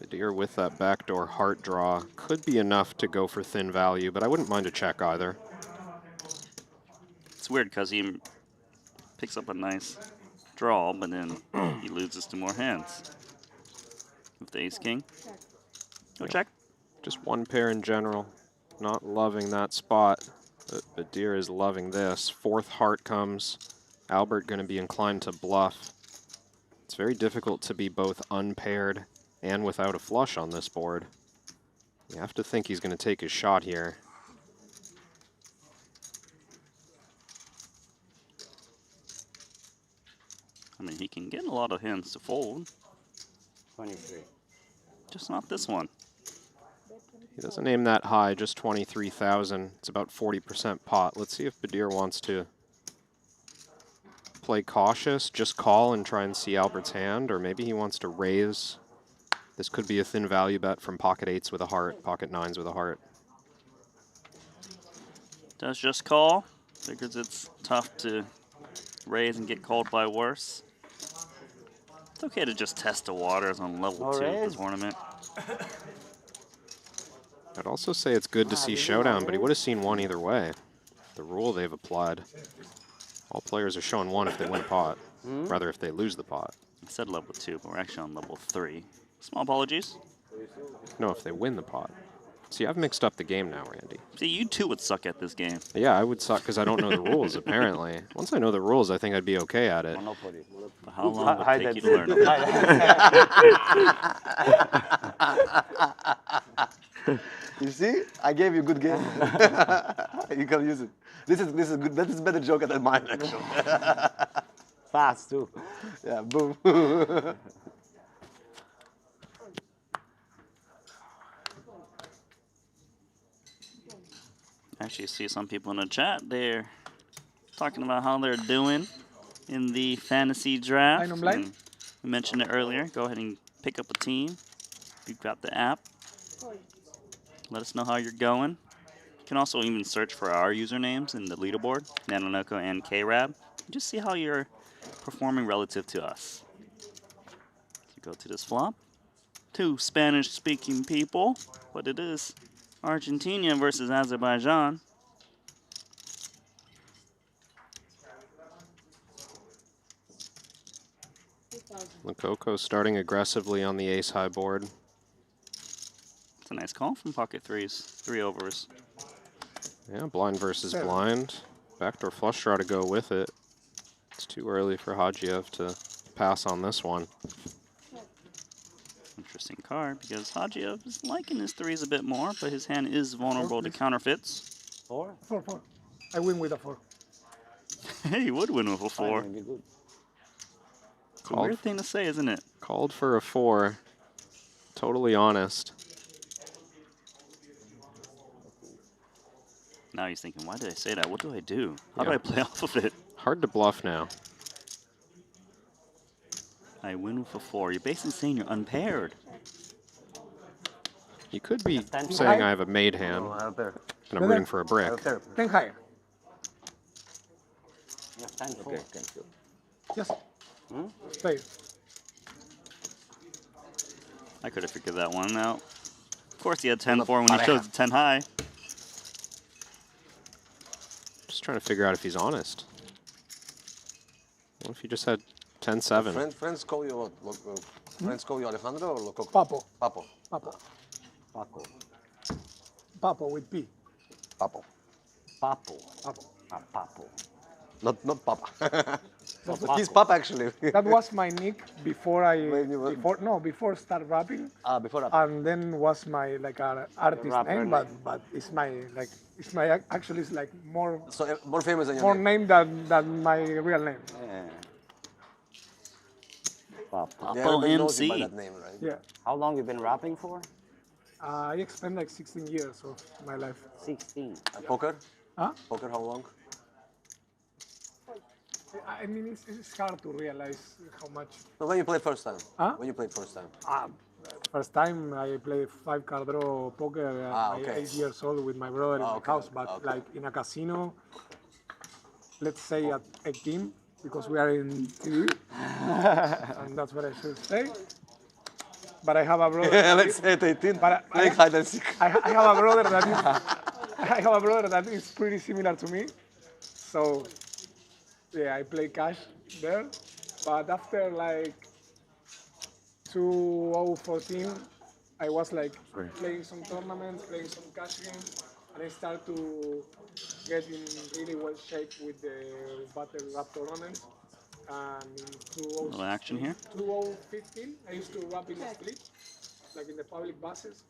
Badir with that backdoor heart draw could be enough to go for thin value, but I wouldn't mind a check either. It's weird because he picks up a nice draw, but then he loses to more hands. With the ace-king. Go check. Just one pair in general. Not loving that spot. But Badir is loving this. Fourth heart comes. Albert going to be inclined to bluff. It's very difficult to be both unpaired and without a flush on this board. You have to think he's going to take his shot here. I mean, he can get a lot of hands to fold. 23. Just not this one. He doesn't aim that high, just 23,000. It's about 40% pot. Let's see if Badir wants to play cautious, just call and try and see Albert's hand, or maybe he wants to raise. This could be a thin value bet from pocket 8s with a heart, pocket 9s with a heart. Does just call. Figures it's tough to raise and get called by worse. It's okay to just test the waters on level 2 of the tournament. I'd also say it's good to see showdown, but he would have seen one either way. The rule they've applied. All players are showing one if they win pot. Rather, if they lose the pot. I said level 2, but we're actually on level 3. Small apologies. No, if they win the pot. See, I've mixed up the game now, Randy. See, you too would suck at this game. Yeah, I would suck because I don't know the rules, apparently. Once I know the rules, I think I'd be okay at it. Monopoly. How long would it take you to learn? You see, I gave you a good game. You can use it. This is good. That is better joke than mine, actually. Fast too. Yeah, boom. Actually, see some people in the chat there talking about how they're doing in the fantasy draft. And we mentioned it earlier. Go ahead and pick up a team. You've got the app. Let us know how you're going. You can also even search for our usernames in the leaderboard, Nanonoko and KRAB. Just see how you're performing relative to us. So go to this flop. 2 Spanish-speaking people, but it is Argentina versus Azerbaijan. Lococo starting aggressively on the ace-high board. It's a nice call from pocket threes. 3 overs. Yeah, blind versus blind. Backdoor flush draw to go with it. It's too early for Hajiev to pass on this one. Interesting card because Hajiev is liking his threes a bit more, but his hand is vulnerable to counterfeits. 4? 4. I win with a 4. Hey, you would win with a 4. It's a weird thing to say, isn't it? Called for a 4. Totally honest. Now he's thinking, why did I say that? What do I do? How do I play off of it? Hard to bluff now. I win with a 4. You're basically saying you're unpaired. You could be saying I have a made hand, and I'm rooting for a brick. 10 higher. Okay, thank you. Yes. Play. I could have figured that one out. Of course he had 10-4 when he chose 10 high. Just trying to figure out if he's honest. What if he just had 10-7? Friends call you what? Friends call you Alejandro or Lococo? Papo. Papo. Papo. Paco. Papo with P. Papo. Papo. Papo. Ah, Papo. Not Papa. Papo. He's Papa actually. That was my nick before before start rapping. Before rapping. And then was my like artist name, but it's my actually it's like more more famous than your more name. than my real name. Yeah. Papo. Everybody knows you by that name, right? Yeah. How long you been rapping for? I spent like 16 years of my life. 16. Poker? Huh? Poker, how long? I mean, it's hard to realize how much. No, when you played first time? Huh? When you played first time? First time I played 5-card draw poker at 8 years old with my brother in the house, but like in a casino, let's say at 18, because we are in TV, and that's what I should say. But I have a brother. Yeah, let's say at 18. Playing hide and seek. I have a brother that is. I have a brother that is pretty similar to me, so yeah, I play cash there. But after like 2014, I was like playing some tournaments, playing some cash games, and I started to get in really well shape with the battle rap tournaments. And in little action here. 2015, I used to rap in the split, like in the public buses,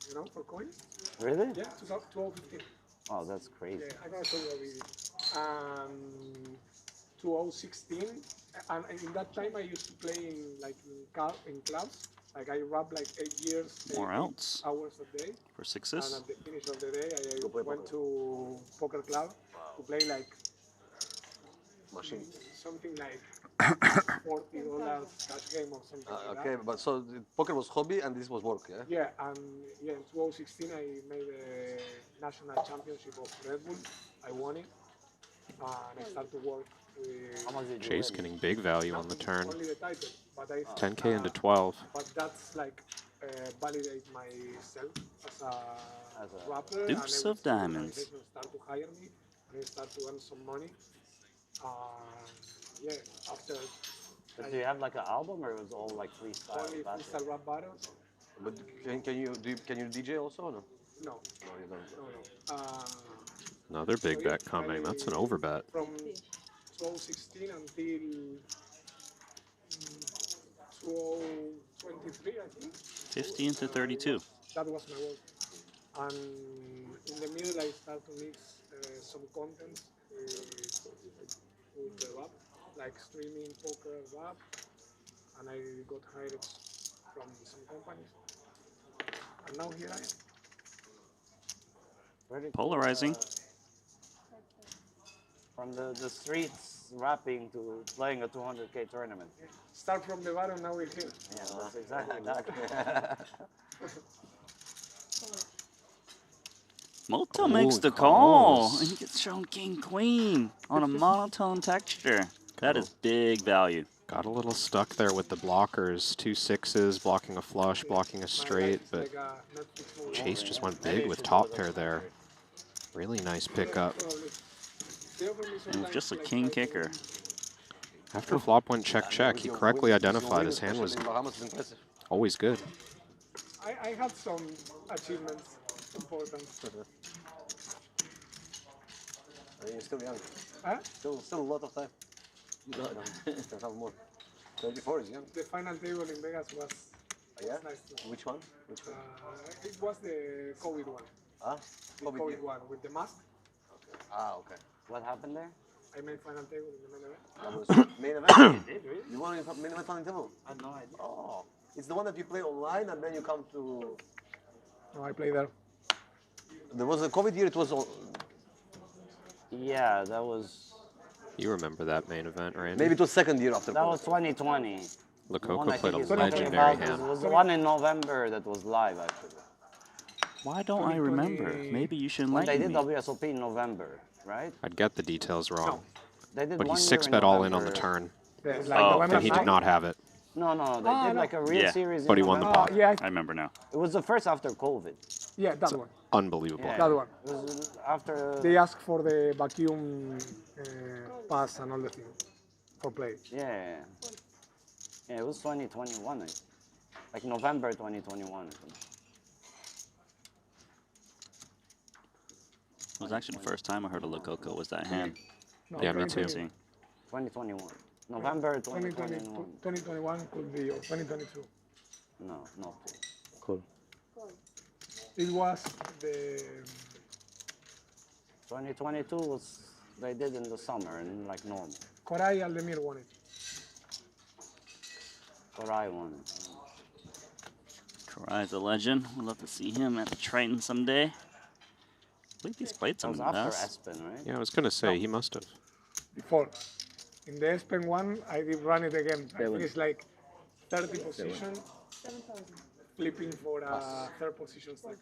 you know, for coins. Really? Yeah, 2015. Oh, that's crazy. Yeah, I gotta show you a video. 2016, and in that time I used to play in clubs. Like I rap like 8 years, More 8 outs. hours a day. For sixes. And at the finish of the day, I went to poker club to play like something like $40 cash game or something like Okay, that. but so poker was hobby and this was work, yeah? Yeah, and yeah, in 2016 I made a national championship of Red Bull. I won it, and I started to work with. Chase getting big value on the turn. Only the title, but I 10K into 12. But that's like validate myself as a rapper. Deuce and of diamonds. Organization start to hire me, and I start to earn some money. Yeah, after. But do you have like an album, or it was all like freestyle? Only freestyle rap battles. But can you DJ also or no? No. No, you don't. Another big bet coming. That's an overbet. From 2016 until 2023, I think. 15 to 32. That was my work. And in the middle, I started to mix some content with the web, like streaming poker web, and I got hired from some companies. And now here I am. Polarizing. From the streets rapping to playing a 200K tournament. Start from the bottom, now we're here. Yeah, that's exactly. Moto makes the call, and he gets shown king queen on a monotone texture. That is big value. Got a little stuck there with the blockers. 2 6s, blocking a flush, blocking a straight, but Chase just went big with top pair there. Really nice pickup. And just a king kicker. After flop went check check, he correctly identified his hand was always good. I had some achievements important. You're still young. Huh? Still a lot of time. You can have more. 34 is young. The final table in Vegas was nice too. Which one? It was the COVID one. Huh? The COVID one with the mask. Okay. Ah, okay. What happened there? I made final table in the main event. That was main event? You won in main event final table? I had no idea. Oh. It's the one that you play online and then you come to... No, I play there. There was a COVID year, it was... Yeah, that was... You remember that main event, Randy? Maybe it was second year after That was 2020. Lococo played a talking legendary about hand. was the one in November that was live, actually. Why don't I remember? Maybe you should enlighten They did me. WSOP in November, right? I'd get the details wrong. They did But he one year 6-bet in all in on the November. turn. Like And he did not have it. No, they did like a real series. But he in won the November. pot. Yeah, I remember now. It was the first after COVID. yeah, that one. Unbelievable. Yeah. That one. It was after. They asked for the vacuum pass and all the thing for play. Yeah, it was 2021, like November 2021. It was actually the first time I heard of Lococo was that hand. No, Yeah, me too. 2021. November 2021. 2021 could be, or 2022. No, not. Cool. It was the 2022 was they did in the summer and like normal. Koray Aldemir won it. Koray won it. Korai's a legend. We'd love to see him at the Triton someday. I believe he's played That some was in the after past. Aspen, right? Yeah, I was going to say, he must have. Before. In the Espen one, I did run it again. I think it's like 30 position, 7,000. flipping for a third position stack.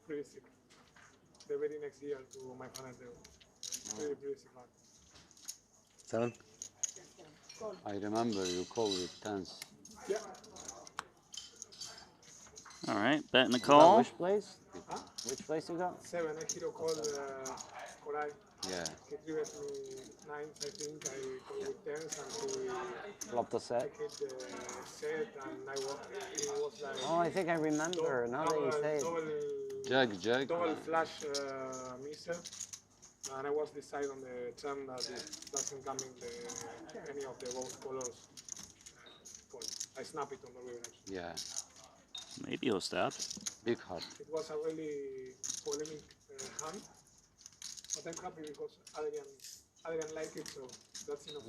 Pretty sick. The very next year to my final table. Pretty sick one. 7? I remember you called it tens. Yeah. All right, bet in the You got call. Which place? Huh? Which place you got? 7, I hero called Koray. Yeah. He tried me 9s, I think. I called with 10s and he Flopped the set. hit the set and it was like Oh, I think I remember. Now that you say it. Jack. double flash missile. And I was decided on the term that it doesn't come in any of the both colors. I snap it on the river. Yeah. Maybe he'll stab. Big heart. It was a really polemic hand, but I'm happy because Adrian liked it, so that's enough.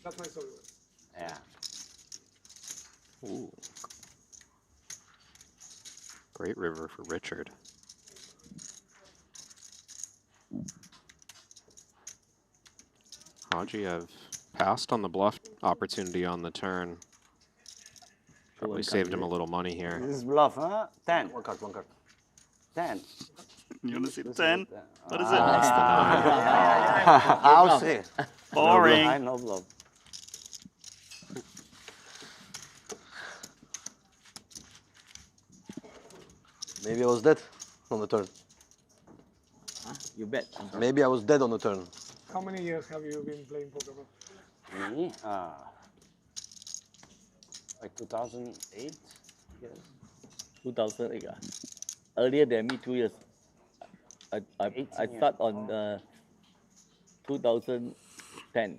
that's my solo. Yeah. Ooh. Great river for Richard. Hadjiev passed on the bluff opportunity on the turn. Probably saved him a little money here. This is bluff, huh? 10. One card. 10. You want to see the 10? What is it? That's the 9. I'll see. Boring. I know bluff. Maybe I was dead on the turn. You bet. Maybe I was dead on the turn. How many years have you been playing poker? Me? Like 2008, I guess. 2008. Earlier than me, 2 years. I start on 2010.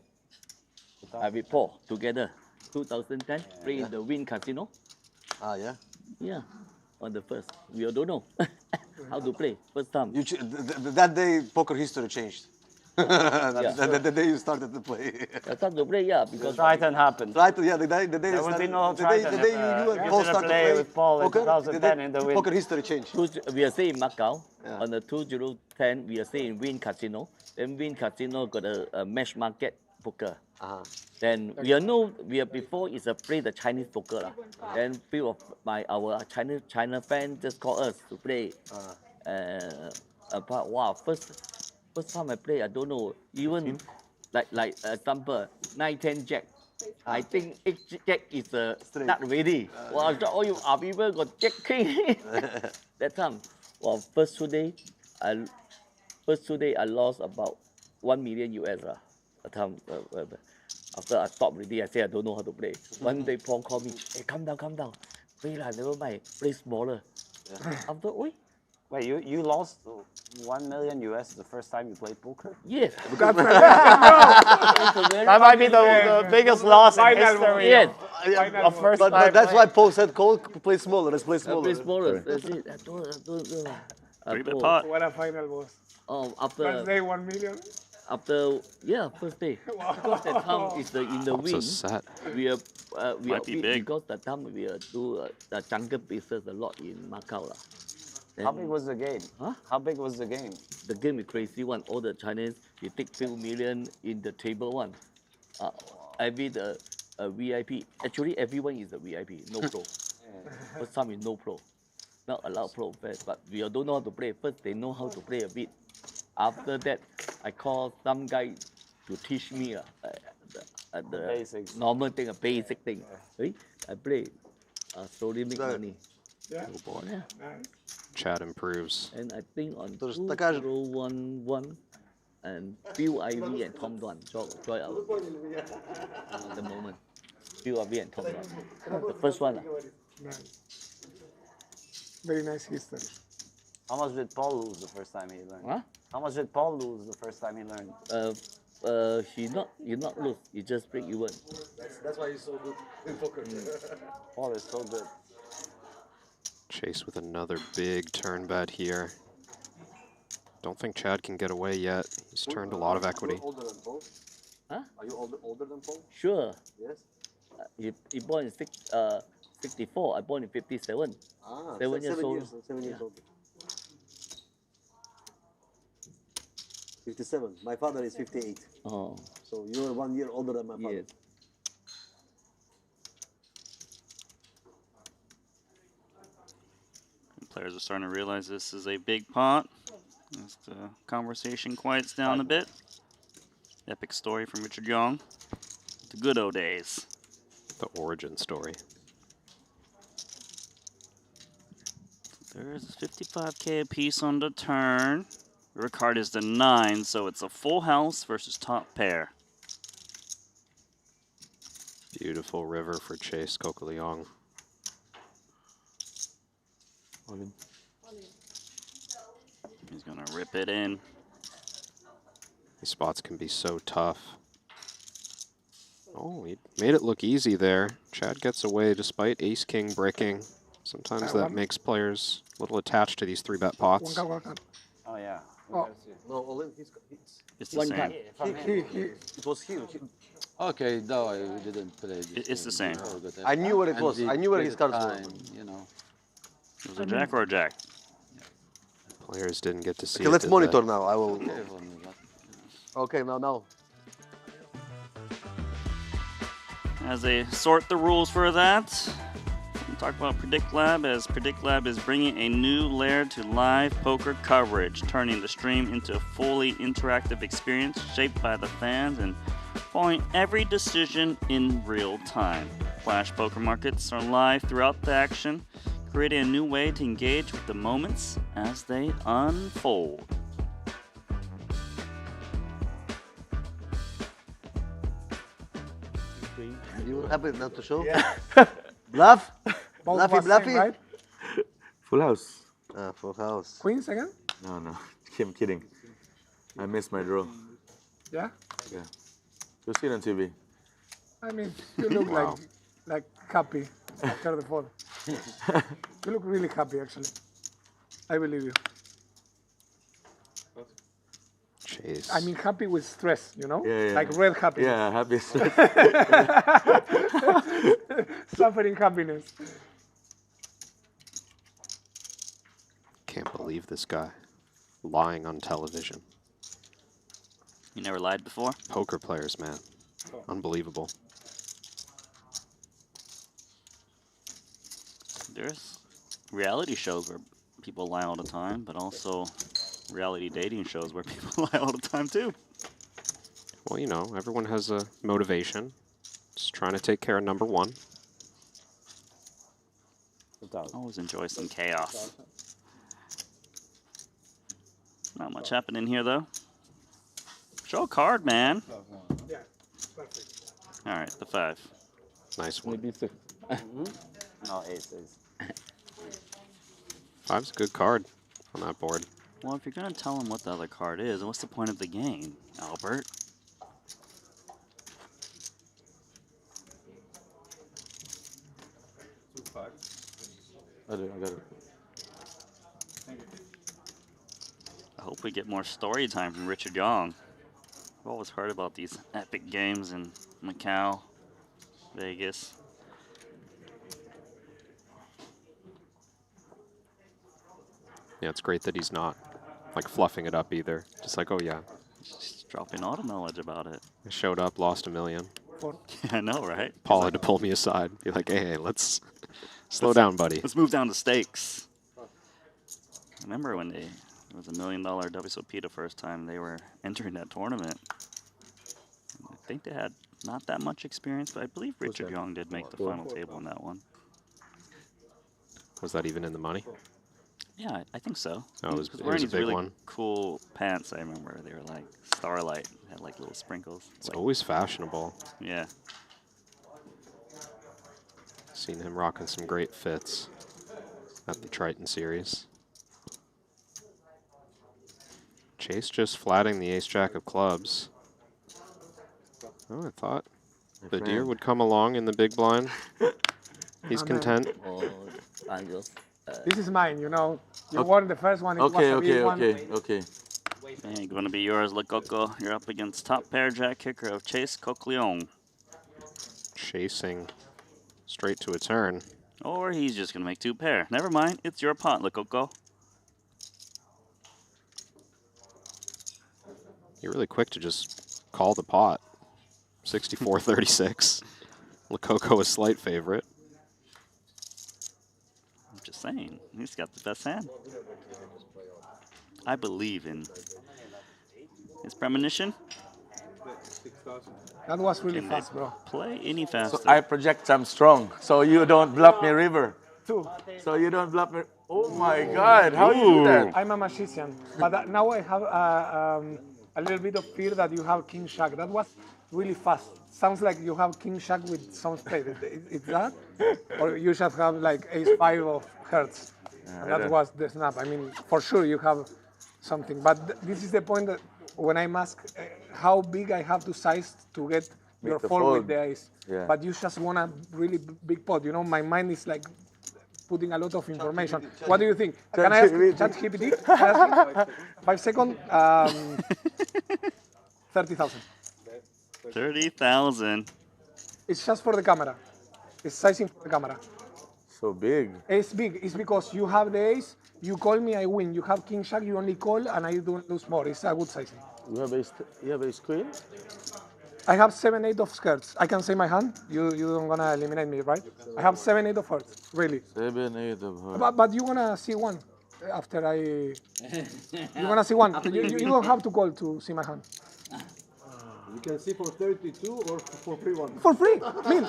With Paul together. 2010, play in the Wynn Casino. Ah, yeah? Yeah, on the first. We all don't know how to play, first time. That day, poker history changed. The day you started to play. I started to play, yeah, because Triton happened. Triton, yeah, the day There would be no the Triton day if, you and Paul didn't started to play play with Paul in poker, 2010 in the Wynn. poker history changed. We are staying in Macau. On the 2010, we are staying in Wynn Casino. Then Wynn Casino got a match market poker. Then we are before is a play the Chinese poker lah. Then few of our China fans just call us to play. But wow, first time I play, I don't know, even like example 9-10 Jack. I think 8 Jack is not ready. Wow, so all you are people got Jack King. That time, well, first two day I lost about $1 million US lah. That time, after I stopped already, I say I don't know how to play. One day Paul called me, hey, calm down. Play lah, never mind, play smaller. After, Wait, you lost $1 million US the first time you played poker? Yes. That might be the biggest loss in history. Yes. But that's why Paul said, Cole, play smaller, let's play smaller. Play smaller. That's it. Three-bet pot. What a final was. After First day, 1 million. After first day. Because that time is in the Wynn. So we are be big. because that time we do the jungle business a lot in Macau lah. How big was the game? Huh? How big was the game? The game is crazy one. All the Chinese, we take few million in the table one. Every the VIP. Actually, everyone is a VIP. No pro. First time is no pro. Not allowed pro first, but we don't know how to play. First, they know how to play a bit. After that, I call some guy to teach me the basics. Normal thing, a basic thing. I play. Slowly make money. Yeah. Oh boy. Yeah. Chad improves. And I think on 2011 and Bill Ivy and Tom Duan join our at the moment. Bill Ivy and Tom Duan. The first one. Nice. Very nice history. How much did Paul lose the first time he learned? Huh? How much did Paul lose the first time he learned? He not lose. He just break even. That's why he's so good in poker. Paul is so good. Chase with another big turn bet here. Don't think Chad can get away yet. He's turned a lot of equity. Are you older than Paul? Huh? Are you older than Paul? Sure. Yes. He born in 64. I born in 57. 7 years old. 7 years old. 57. My father is 58. Oh. So you're 1 year older than my father. Yes. Players are starting to realize this is a big pot. As the conversation quiets down a bit. Epic story from Richard Young. The good old days. The origin story. There's 55K apiece on the turn. Your card is the 9, so it's a full house versus top pair. Beautiful river for Chase Kokoliong. He's going to rip it in. These spots can be so tough. Oh, he made it look easy there. Chad gets away despite ace-king breaking. Sometimes that makes players a little attached to these 3-bet pots. Oh, yeah. Oh. No, all in. It's the same. It was here. Okay, no, I didn't play this. It's the same. I knew what it was. I knew where his cards were. You know. It was a jack or a jack? Players didn't get to see Okay, it, let's did monitor they? now. I will. Okay, now. As they sort the rules for that, we'll talk about Predict Lab, as Predict Lab is bringing a new layer to live poker coverage, turning the stream into a fully interactive experience shaped by the fans and following every decision in real time. Flash poker markets are live throughout the action, creating a new way to engage with the moments as they unfold. You happy not to show? Yeah. Bluff? Both Bluffy, was same, bluffy? right? Full house. Full house. Queens again? No, no. I'm kidding. I missed my draw. Yeah? Yeah. You'll see it on TV. I mean, you look like happy after the fall. You look really happy, actually. I believe you. Chase. I mean, happy with stress, you know? Yeah, yeah. Like red happiness. Yeah, happy. Suffering happiness. Can't believe this guy lying on television. You never lied before? Poker players, man. Unbelievable. There's reality shows where people lie all the time, but also reality dating shows where people lie all the time too. Well, you know, everyone has a motivation. Just trying to take care of number one. Always enjoy some chaos. Not much happening here though. Show a card, man. Yeah, perfect. All right, the 5. Nice one. Maybe 6. No, ace. 5's a good card on that board. Well, if you're gonna tell him what the other card is, what's the point of the game, Albert? I got it. I hope we get more story time from Richard Young. I've always heard about these epic games in Macau, Vegas. Yeah, it's great that he's not like fluffing it up either. Just like, oh yeah. Just dropping auto knowledge about it. I showed up, lost $1 million. I know, right? Paul had to pull me aside. Be like, hey, let's slow down, buddy. Let's move down to stakes. I remember when it was $1 million WSOP the first time they were entering that tournament. I think they had not that much experience, but I believe Richard Young did make the final table in that one. Was that even in the money? Yeah, I think so. Oh, He was it wearing was a these big really one. cool pants, I remember. They were like starlight, had like little sprinkles. It's always fashionable. Yeah. Seen him rocking some great fits at the Triton series. Chase just flatting the ace-jack of clubs. Oh, I thought the deer would come along in the big blind. He's content. This is mine, you know. You won the first one. It Okay, was a big one. okay. Ain't gonna be yours, Lococo. You're up against top pair jack kicker of Chase Coquelion. Chasing straight to a turn. Or he's just gonna make 2 pair. Never mind, it's your pot, Lococo. You're really quick to just call the pot. 64-36. Lococo a slight favorite. I'm just saying, he's got the best hand. I believe in his premonition. That was really Can fast, they bro. play any faster? So I project I'm strong, so you don't bluff me, River. 2. So you don't bluff me. Oh my God, how you do that? I'm a magician, but now I have a little bit of fear that you have King Shack. That was really fast. Sounds like you have King Shack with some spade. Is that? Or you should have like Ace-5 of hearts. And that was the snap. I mean, for sure you have something. But this is the point that when I'm asked how big I have to size to get your fold with the ace. Yeah. But you just want a really big pot. You know, my mind is like putting a lot of information. What do you think? Can I ask ChatGPT? 5 seconds. 30,000. 30,000. It's just for the camera. It's sizing for the camera. So big. It's big. It's because you have the ace, you call me, I win. You have King Shack, you only call, and I don't lose more. It's a good sizing. You have ace queen? I have 7-8 of skirts. I can say my hand. You don't gonna eliminate me, right? I have 7-8 of hearts. Really. 7-8 of hearts. But you wanna see one after I. You wanna see one. You don't have to call to see my hand. You can see for 32 or for free one. For free. I mean,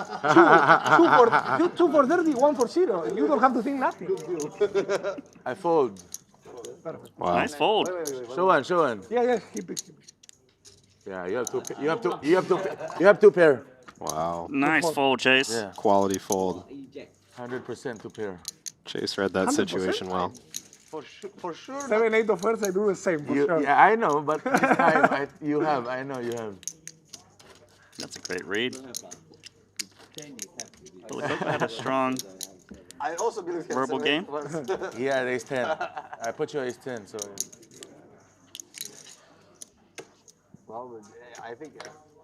two for 30, 1 for 0. You don't have to think nothing. I fold. Perfect. Wow. Nice fold. Show one. Yeah, keep it. Yeah, you have two pair. Wow. Nice fold, Chase. Yeah. Quality fold. 100% 2 pair. Chase read that 100%. situation well. For sure. 7-8 of first, I do the same. For sure. Yeah, I know, but this time I know you have. That's a great read. Lococo had a strong I also believe verbal game. Yeah, ace 10. I put you ace 10, so. Well, I think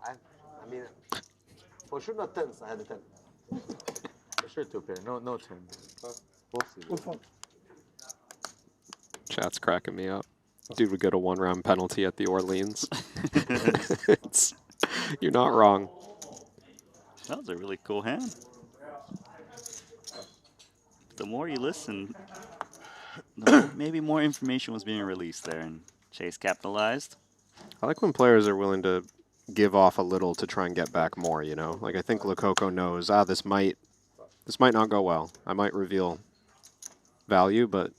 I mean, for sure not tens. I had a 10. For sure 2 pair. No 10. We'll see. Chat's cracking me up. Dude would get a 1-round penalty at the Orleans. You're not wrong. That was a really cool hand. The more you listen, maybe more information was being released there, and Chase capitalized. I like when players are willing to give off a little to try and get back more, you know? Like, I think Lococo knows, this might not go well. I might reveal value, but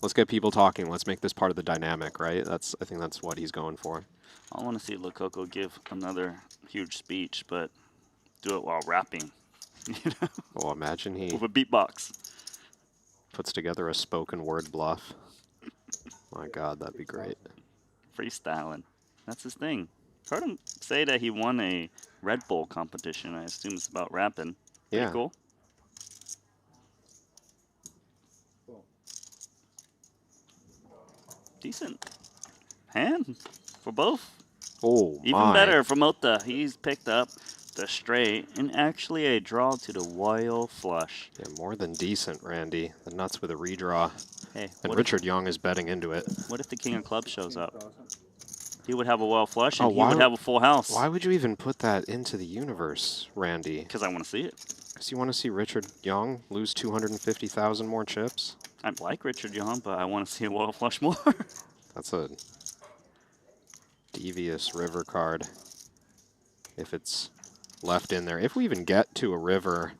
let's get people talking. Let's make this part of the dynamic, right? I think that's what he's going for. I want to see Lococo give another huge speech, but do it while rapping. You know? Oh, imagine he with a beatbox puts together a spoken word bluff. My God, that'd be great. Freestyling. That's his thing. Heard him say that he won a Red Bull competition. I assume it's about rapping. Pretty Yeah. cool. Decent hand for both. Oh, Even better for Mota. He's picked up the straight and actually a draw to the royal flush. Yeah, more than decent, Randy. The nuts with a redraw. Hey, and Richard Young is betting into it. What if the king of clubs shows up? He would have a royal flush and he why would have a full house. Why would you even put that into the universe, Randy? Because I want to see it. Because you want to see Richard Young lose 250,000 more chips? I like Richard Young, but I want to see a royal flush more. That's a devious river card. If it's left in there. If we even get to a river,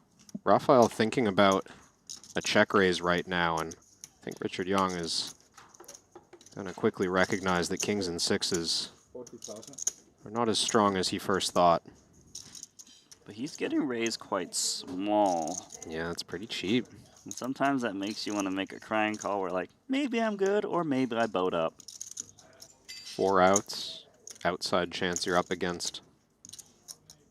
Raphael thinking about a check raise right now, and I think Richard Young is going to quickly recognize that kings and sixes are not as strong as he first thought. But he's getting raised quite small. Yeah, it's pretty cheap. And sometimes that makes you want to make a crying call where like, maybe I'm good or maybe I boat up. 4 outs. Outside chance you're up against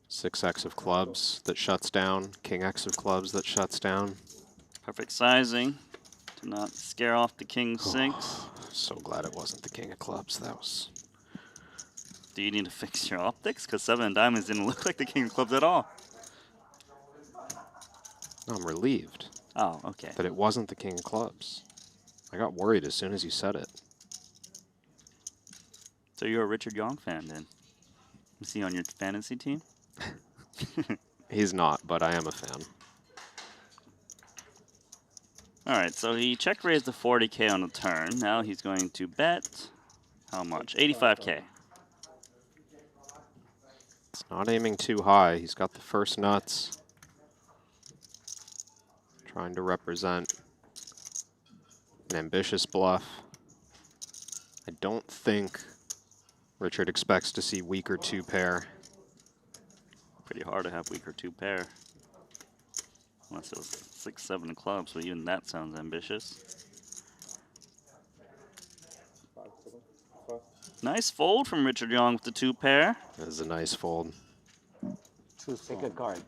6x of clubs that shuts down. King X of clubs that shuts down. Perfect sizing to not scare off the king six. So glad it wasn't the king of clubs. That was... Do you need to fix your optics? Because 7 diamonds didn't look like the king of clubs at all. No, I'm relieved. Oh, okay. That it wasn't the king of clubs. I got worried as soon as you said it. So you're a Richard Young fan then? Is he on your fantasy team? He's not, but I am a fan. All right, so he check raised the 40K on the turn. Now he's going to bet how much? 85K. It's not aiming too high. He's got the first nuts. Trying to represent an ambitious bluff. I don't think Richard expects to see weaker 2 pair. Pretty hard to have weaker 2 pair. Unless it was 6, 7 clubs, but even that sounds ambitious. Nice fold from Richard Young with the 2 pair. That is a nice fold. Pick a card.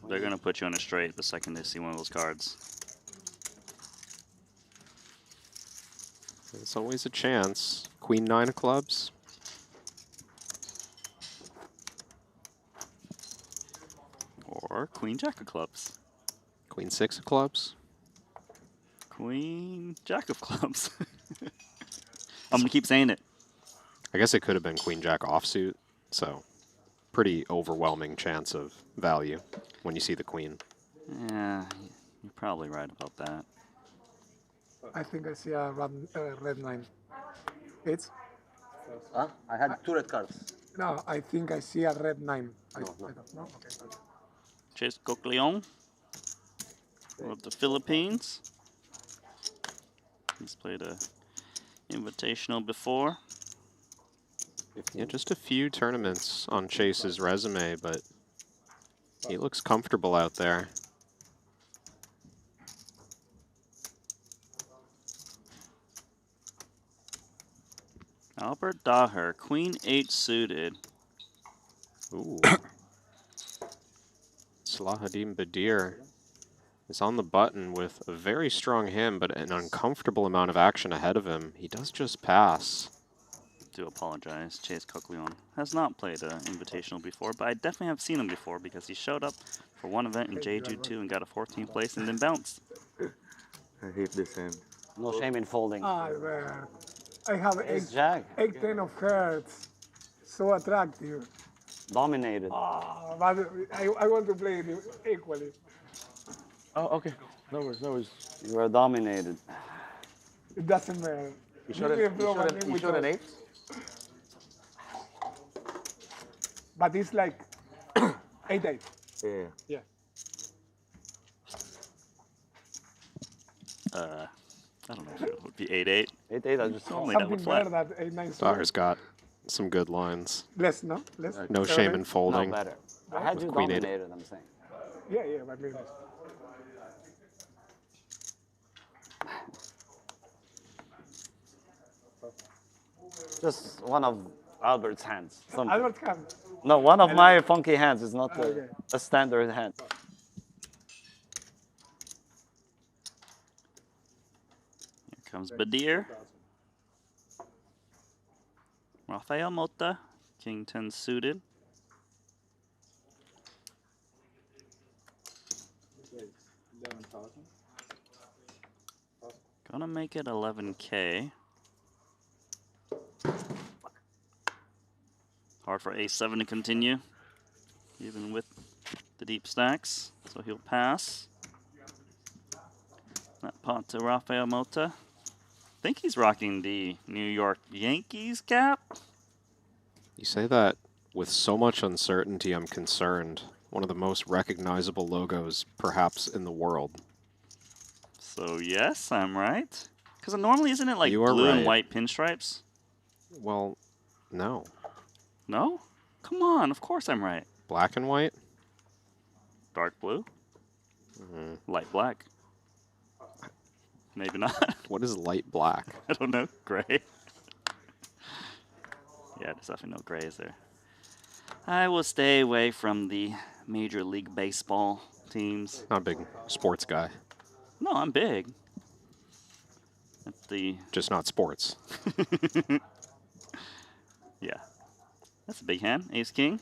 They're going to put you on a straight the second they see one of those cards. There's always a chance. Queen 9 of clubs. Or Queen Jack of clubs. Queen 6 of clubs. Queen Jack of clubs. I'm going to keep saying it. I guess it could have been Queen Jack offsuit, so pretty overwhelming chance of value when you see the queen. Yeah, you're probably right about that. I think I see a red 9. It's? Huh? I had 2 red cards. No, I think I see a red 9. I don't know. Okay. Chase Coqueleon of the Philippines. He's played a invitational before. Yeah, just a few tournaments on Chase's resume, but he looks comfortable out there. Albert Daher, Queen 8 suited. Ooh. Salahuddin Badir is on the button with a very strong hand, but an uncomfortable amount of action ahead of him. He does just pass. Do apologize. Chase Coquillon has not played an Invitational before, but I definitely have seen him before because he showed up for one event in Jeju 2 and got a 14th place and then bounced. I hate this hand. No shame in folding. Ah, man. I have Ace Jack. 8-10 of hearts. So attractive. Dominated. Ah, but I want to play it equally. Oh, okay. No worries, no worries. You are dominated. It doesn't matter. You showed an 8? But it's like 8-8. Yeah. Yeah. I don't know if it would be 8-8. 8-8, I just only that would Something better flat. than 8-9. Daher's got some good lines. Less, no? Less? No shame in folding. No, better. I had you Queen 8. dominated, I'm saying. Yeah, yeah, but maybe. Just one of Albert's hands. Something. Albert can. No, one of my funky hands is not a standard hand. Here comes Badir. Rafael Mota, King 10 suited. Gonna make it 11K. Hard for A7 to continue, even with the deep stacks, so he'll pass. That pot to Rafael Mota. I think he's rocking the New York Yankees cap. You say that with so much uncertainty, I'm concerned. One of the most recognizable logos, perhaps, in the world. So yes, I'm right. Because normally isn't it like You are blue and right. white pinstripes? Well, no. No? Come on, of course I'm right. Black and white? Dark blue? Light black? Maybe not. What is light black? I don't know. Gray? Yeah, there's definitely no grays there. I will stay away from the Major League Baseball teams. Not a big sports guy. No, I'm big. That's the... Just not sports. Yeah. That's a big hand. Ace King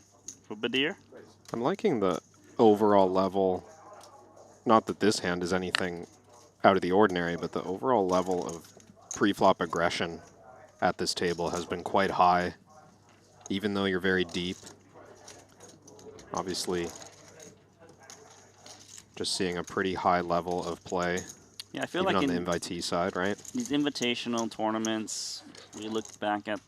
for Badir. I'm liking the overall level. Not that this hand is anything out of the ordinary, but the overall level of pre-flop aggression at this table has been quite high, even though you're very deep. Obviously, just seeing a pretty high level of play. Yeah, I feel even like on the in invitee side, right? these invitational tournaments, we look back at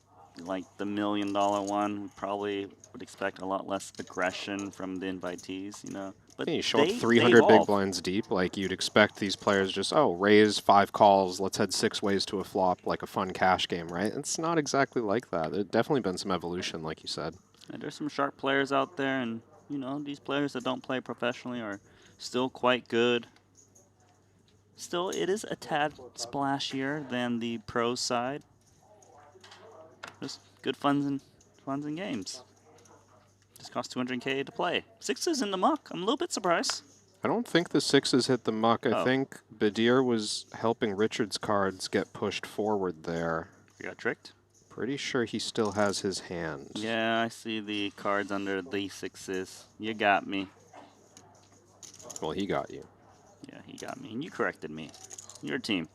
like the $1 million one, we probably would expect a lot less aggression from the invitees, you know. But Yeah, you show up they 300 big evolve. blinds deep, like you'd expect these players just, oh, raise 5 calls, let's head 6 ways to a flop, like a fun cash game, right? It's not exactly like that. There's definitely been some evolution, like you said. And there's some sharp players out there, and you know, these players that don't play professionally are still quite good. Still, it is a tad splashier than the pro side. Just good funds and games. Just cost 200K to play. 6s in the muck. I'm a little bit surprised. I don't think the 6s hit the muck. I Oh. think Badir was helping Richard's cards get pushed forward there. You got tricked? Pretty sure he still has his hand. Yeah, I see the cards under the 6s. You got me. Well, he got you. Yeah, he got me. And you corrected me. Your team.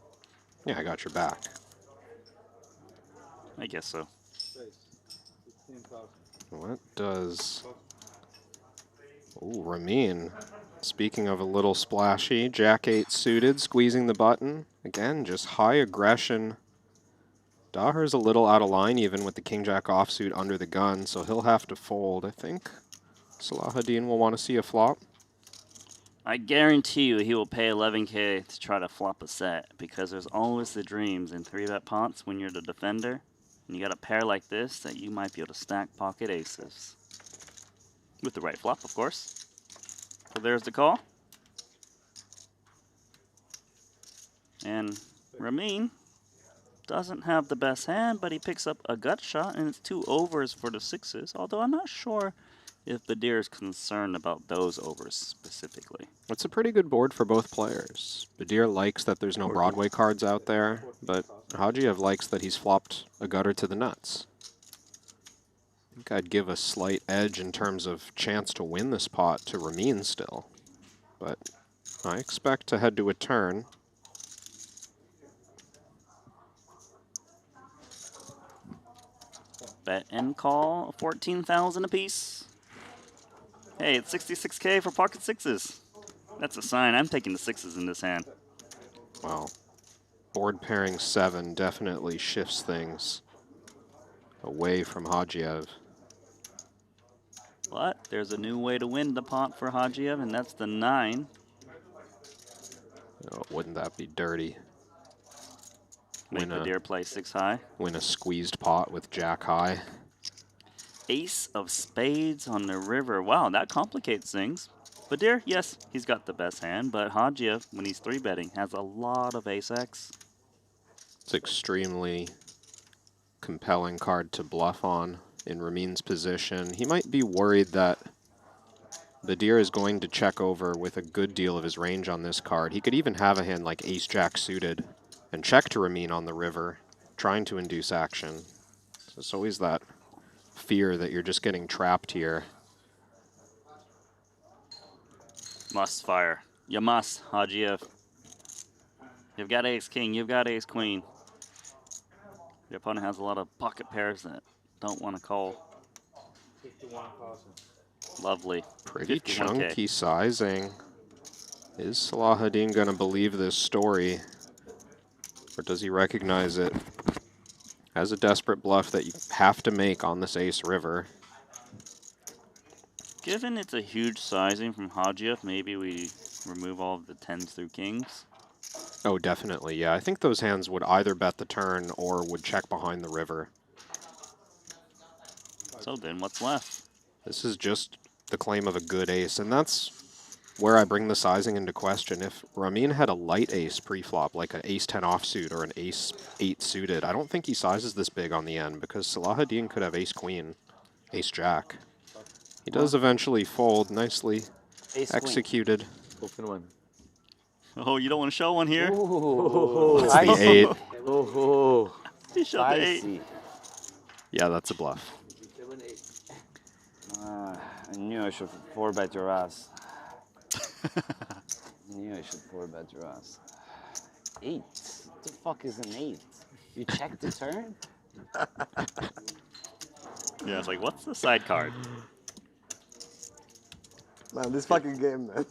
Yeah, I got your back. I guess so. What does... Ooh, Ramin. Speaking of a little splashy, Jack-8 suited, squeezing the button. Again, just high aggression. Daher's a little out of line even with the King-Jack offsuit under the gun, so he'll have to fold. I think Salahuddin will want to see a flop. I guarantee you he will pay 11K to try to flop a set because there's always the dreams in 3-bet pots when you're the defender. And you got a pair like this that you might be able to stack pocket aces. With the right flop, of course. So there's the call. And Ramin doesn't have the best hand, but he picks up a gut shot, and it's 2 overs for the 6s, although I'm not sure if Badir is concerned about those overs specifically. It's a pretty good board for both players. Badir likes that there's no Broadway cards out there, but Hajiev likes that he's flopped a gutter to the nuts. I think I'd give a slight edge in terms of chance to win this pot to Ramin still, but I expect to head to a turn. Bet and call, 14,000 apiece. Hey, it's 66K for pocket 6s. That's a sign. I'm taking the 6s in this hand. Wow. Board pairing 7 definitely shifts things away from Hajiev. But there's a new way to win the pot for Hajiev, and that's the 9. Oh, wouldn't that be dirty? Make Badir play 6 high. Win a squeezed pot with jack high. Ace of spades on the river. Wow, that complicates things. Badir, yes, he's got the best hand, but Hajiev, when he's 3-betting, has a lot of ace-x. It's extremely compelling card to bluff on in Ramin's position. He might be worried that Badir is going to check over with a good deal of his range on this card. He could even have a hand like ace-jack suited and check to Ramin on the river, trying to induce action. So it's always that fear that you're just getting trapped here. Must fire. You must, Hajiev. You've got ace-king, you've got ace-queen. Your opponent has a lot of pocket pairs that don't want to call. 51,000. Lovely. Pretty 51K. chunky sizing. Is Salahuddin going to believe this story? Or does he recognize it as a desperate bluff that you have to make on this ace river? Given it's a huge sizing from Hajiev, maybe we remove all of the 10s through kings. Oh, definitely, yeah. I think those hands would either bet the turn or would check behind the river. So then what's left? This is just the claim of a good ace, and that's where I bring the sizing into question. If Ramin had a light ace pre-flop, like an ace-10 offsuit or an ace-8 suited, I don't think he sizes this big on the end, because Salahuddin could have ace-queen, ace-jack. He does eventually fold, nicely executed. Open one. Oh, you don't want to show one here? Ooh, it's the 8. Oh, he showed the 8. Yeah, that's a bluff. I knew I should 4-bet your ass. I knew I should 4-bet your ass. 8? What the fuck is an 8? You check the turn? Yeah, it's like, what's the side card? Man, this fucking game, man.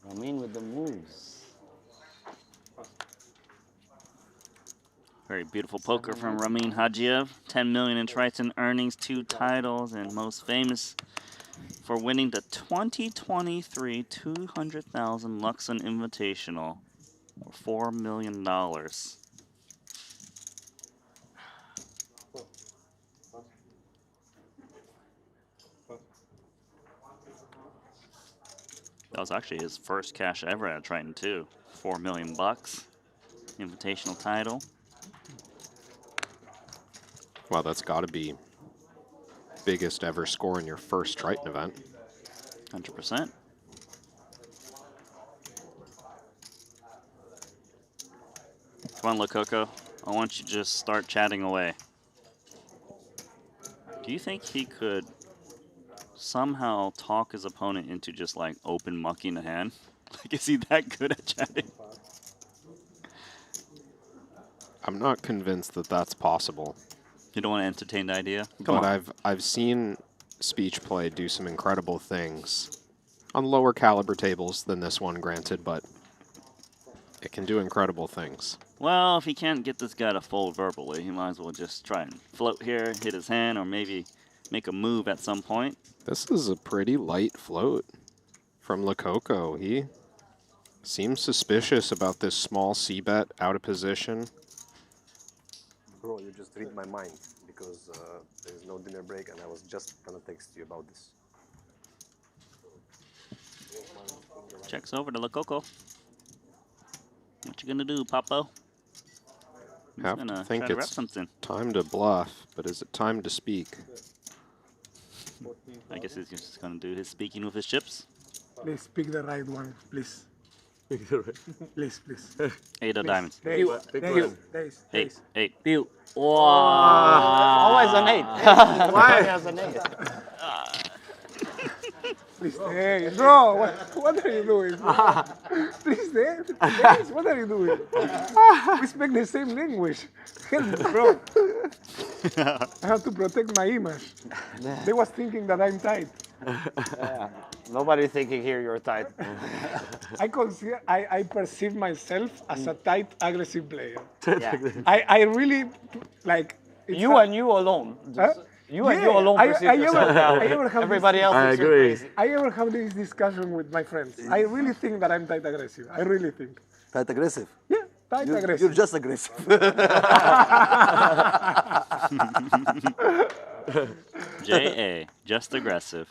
Ramin with the moves. Very beautiful poker from Ramin Hajiev. 10 million in Triton earnings, 2 titles, and most famous for winning the 2023 200,000 Luxon Invitational for $4 million. That was actually his first cash ever at Triton too. $4 million. Invitational title. Wow, that's got to be biggest ever score in your first Triton event. 100%. Come on, Lococo. I want you to just start chatting away. Do you think he could somehow talk his opponent into just like open mucking the hand? Like, is he that good at chatting? I'm not convinced that that's possible. You don't want to entertain the idea? Come But on. I've seen speech play do some incredible things on lower caliber tables than this one, granted, but it can do incredible things. Well, if he can't get this guy to fold verbally, he might as well just try and float here, hit his hand, or maybe make a move at some point. This is a pretty light float from Lococo. He seems suspicious about this small c-bet out of position. Bro, you just read my mind because there's no dinner break and I was just gonna text you about this. Checks over to Lococo. What you gonna do, Papo? He's Have gonna to think try to rep it's something. time to bluff, but is it time to speak? I guess he's just gonna do his speaking with his chips. Please pick the right one, please. Please, please. 8 of Please. diamonds. Days. 8. Bill. Wow. Always an 8. Why? Always an 8. Please, Days. Bro, what are you doing? Bro? Please, Days, what are you doing? We speak the same language. Help me, bro. I have to protect my image. They was thinking that I'm tight. Yeah. Nobody thinking here you're tight. I perceive myself as a tight, aggressive player. Yeah. I really like. You and you alone. You and you alone perceive yourself now. Everybody else is crazy. I ever have this discussion with my friends. I really think that I'm tight aggressive. I really think. Tight aggressive? Yeah, tight aggressive. You're just aggressive. J.A. Just aggressive.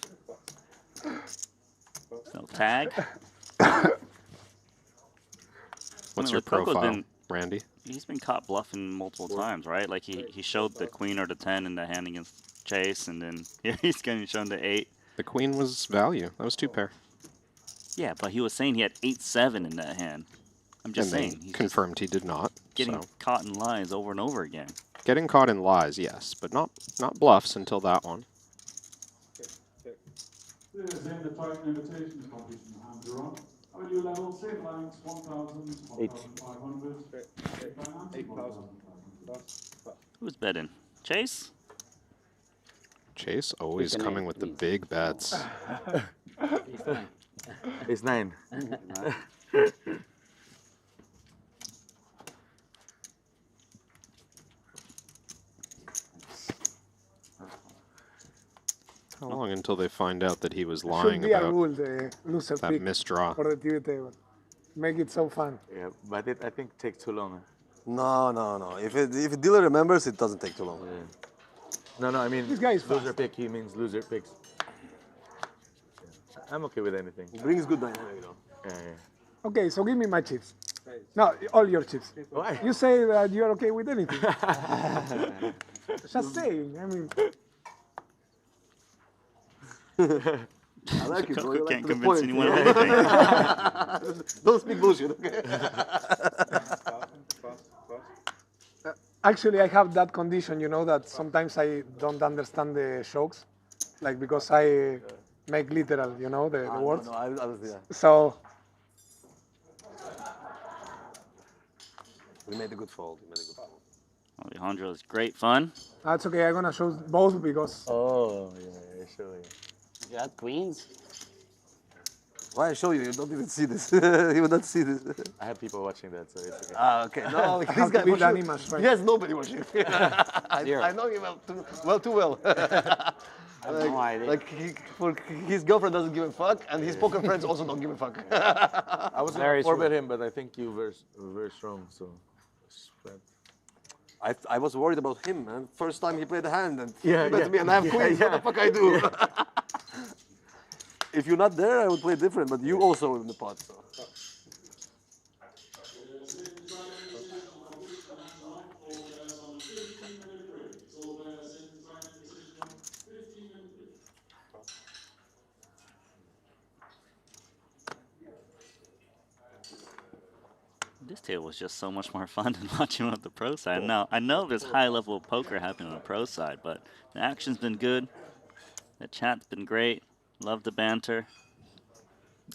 No tag. What's your profile, Randy? He's been caught bluffing multiple times, right? Like he showed the queen or the 10 in the hand against Chase, and then here he's getting shown the 8. The queen was value. That was 2 pair. Yeah, but he was saying he had 8-7 in that hand. I'm just and saying. He He's confirmed he did not. getting so. caught in lies over and over again. Getting caught in lies, yes, but not bluffs until that one. This is in the Triton Invitational competition, and you're on. How are you level? Same lines, 1,000, 1,500, 8,000. Who's betting? Chase? Chase always coming with the big bets. It's 9. How long until they find out that he was lying Should be a about rule, the loser that pick misdraw? for the TV table. Make it so fun. Yeah, but I think it takes too long. No. If a dealer remembers, it doesn't take too long. Yeah. No, I mean, This guy is loser fast. pick, he means loser picks. I'm okay with anything. It brings good dynamic, though. Yeah. Okay, so give me my chips. No, all your chips. Why? You say that you're okay with anything. Just saying. I mean. I like it, bro. You Can't like to the convince point. anyone of anything. Don't speak bullshit, okay? Actually, I have that condition, you know, that sometimes I don't understand the jokes, like because I make literal, you know, the words. No, I was there. So We made a good fold. Alejandro's great fun. that's okay. I'm gonna show both because. Oh, yeah, sure. You had queens? Why I show you? You don't even see this. You will not see this. I have people watching that, so it's okay. Ah, okay. No, I this have guy to build for an sure- image, right? He has nobody watching. I know him too well. I have no idea. Like his girlfriend doesn't give a fuck, and his poker friends also don't give a fuck. I was going to forbid him, but I think you were very strong, so. I was worried about him, man. First time he played a hand, and Yeah, he bet me, and I have queens. What the fuck I do? If you're not there, I would play different, but you also in the pot. So. This table was just so much more fun than watching on the pro side. Now, I know there's high level of poker happening on the pro side, but the action's been good. The chat's been great. Love the banter.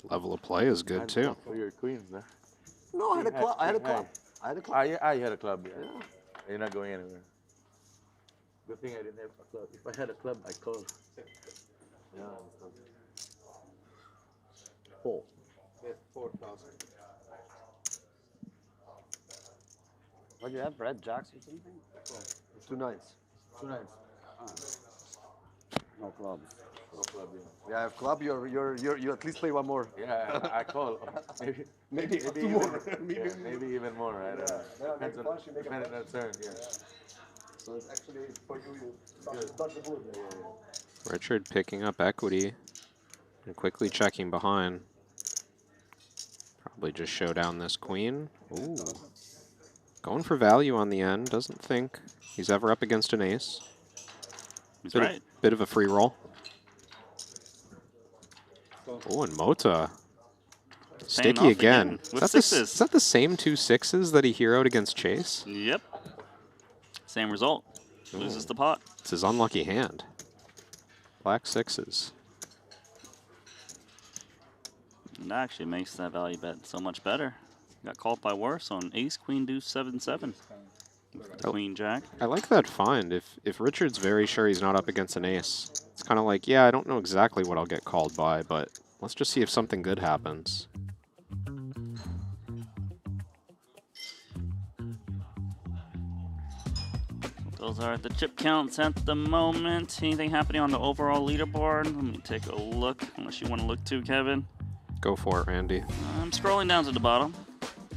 Level of play is good too. For your queens, huh? No, I had a club. I had a club. I had a club. You had a club, yeah. You're not going anywhere. Good thing I didn't have a club. If I had a club, I'd call. Yeah, 4. 4,000. What do you have, red jacks or something? 2 nines. 2 nines. No clubs. No club, yeah. Yeah, I have club. You at least play one more. Yeah, I call. Maybe two even, more. maybe even more. Right? Depends on the turn. Yeah. So it's actually for you. Dodge the bullet. Richard picking up equity and quickly checking behind. Probably just show down this queen. Ooh. Going for value on the end. Doesn't think he's ever up against an ace. He's Bit right. Bit of a free roll. Oh, and Mota. Sticky again. With Is sixes. that the same 2 6s that he heroed against Chase? Yep. Same result. Loses the pot. It's his unlucky hand. Black 6s. And that actually makes that value bet so much better. Got called by worse on ace, queen, deuce, 7-7. The queen, jack. I like that find. If Richard's very sure he's not up against an ace, it's kind of like, yeah, I don't know exactly what I'll get called by, but let's just see if something good happens. Those are the chip counts at the moment. Anything happening on the overall leaderboard? Let me take a look, unless you want to look too, Kevin. Go for it, Randy. I'm scrolling down to the bottom.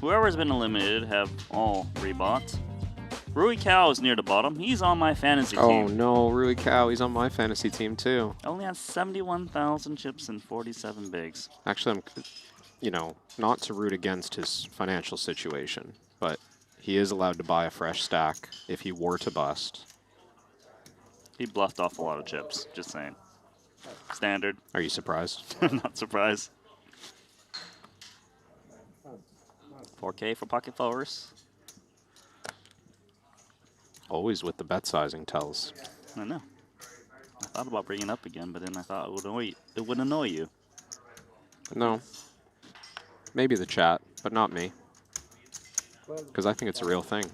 Whoever's been eliminated have all rebought. Rui Cow is near the bottom. He's on my fantasy team. Oh no, Rui Cow, he's on my fantasy team too. Only has 71,000 chips and 47 bigs. Actually, I'm, you know, not to root against his financial situation, but he is allowed to buy a fresh stack if he were to bust. He bluffed off a lot of chips, just saying. Standard. Are you surprised? Not surprised. 4K for pocket fours. Always with the bet sizing tells. I know. I thought about bringing it up again, but then I thought it would annoy you. No. Maybe the chat, but not me. Because I think it's a real thing.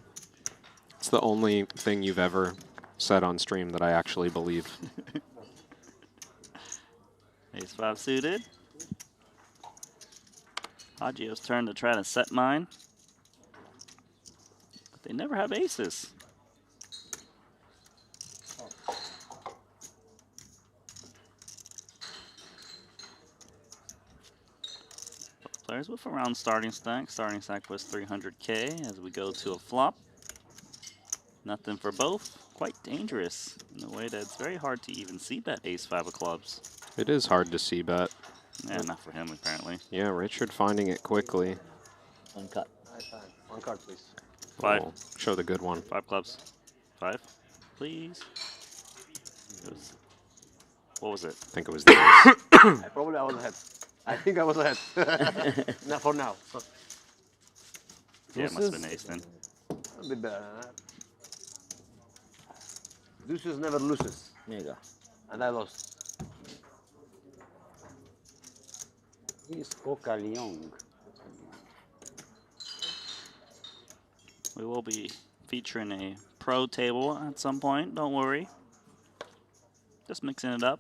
It's the only thing you've ever said on stream that I actually believed. Ace 5 suited. Hagio's turn to try to set mine. But they never have aces. Players with around starting stack. Starting stack was 300K as we go to a flop. Nothing for both. Quite dangerous in a way that it's very hard to even see bet ace 5 of clubs. It is hard to see bet. Yeah, not for him apparently. Yeah, Richard finding it quickly. One cut. One card, please. 5. Oh, show the good one. 5 clubs. 5, please. What was it? I think it was the ace. I was ahead. I think I was ahead. Not for now. Yeah, it must have been ace then. A bit better than that. Deuces never loses. There you go. And I lost. He's Coca Leong. We will be featuring a pro table at some point, don't worry. Just mixing it up.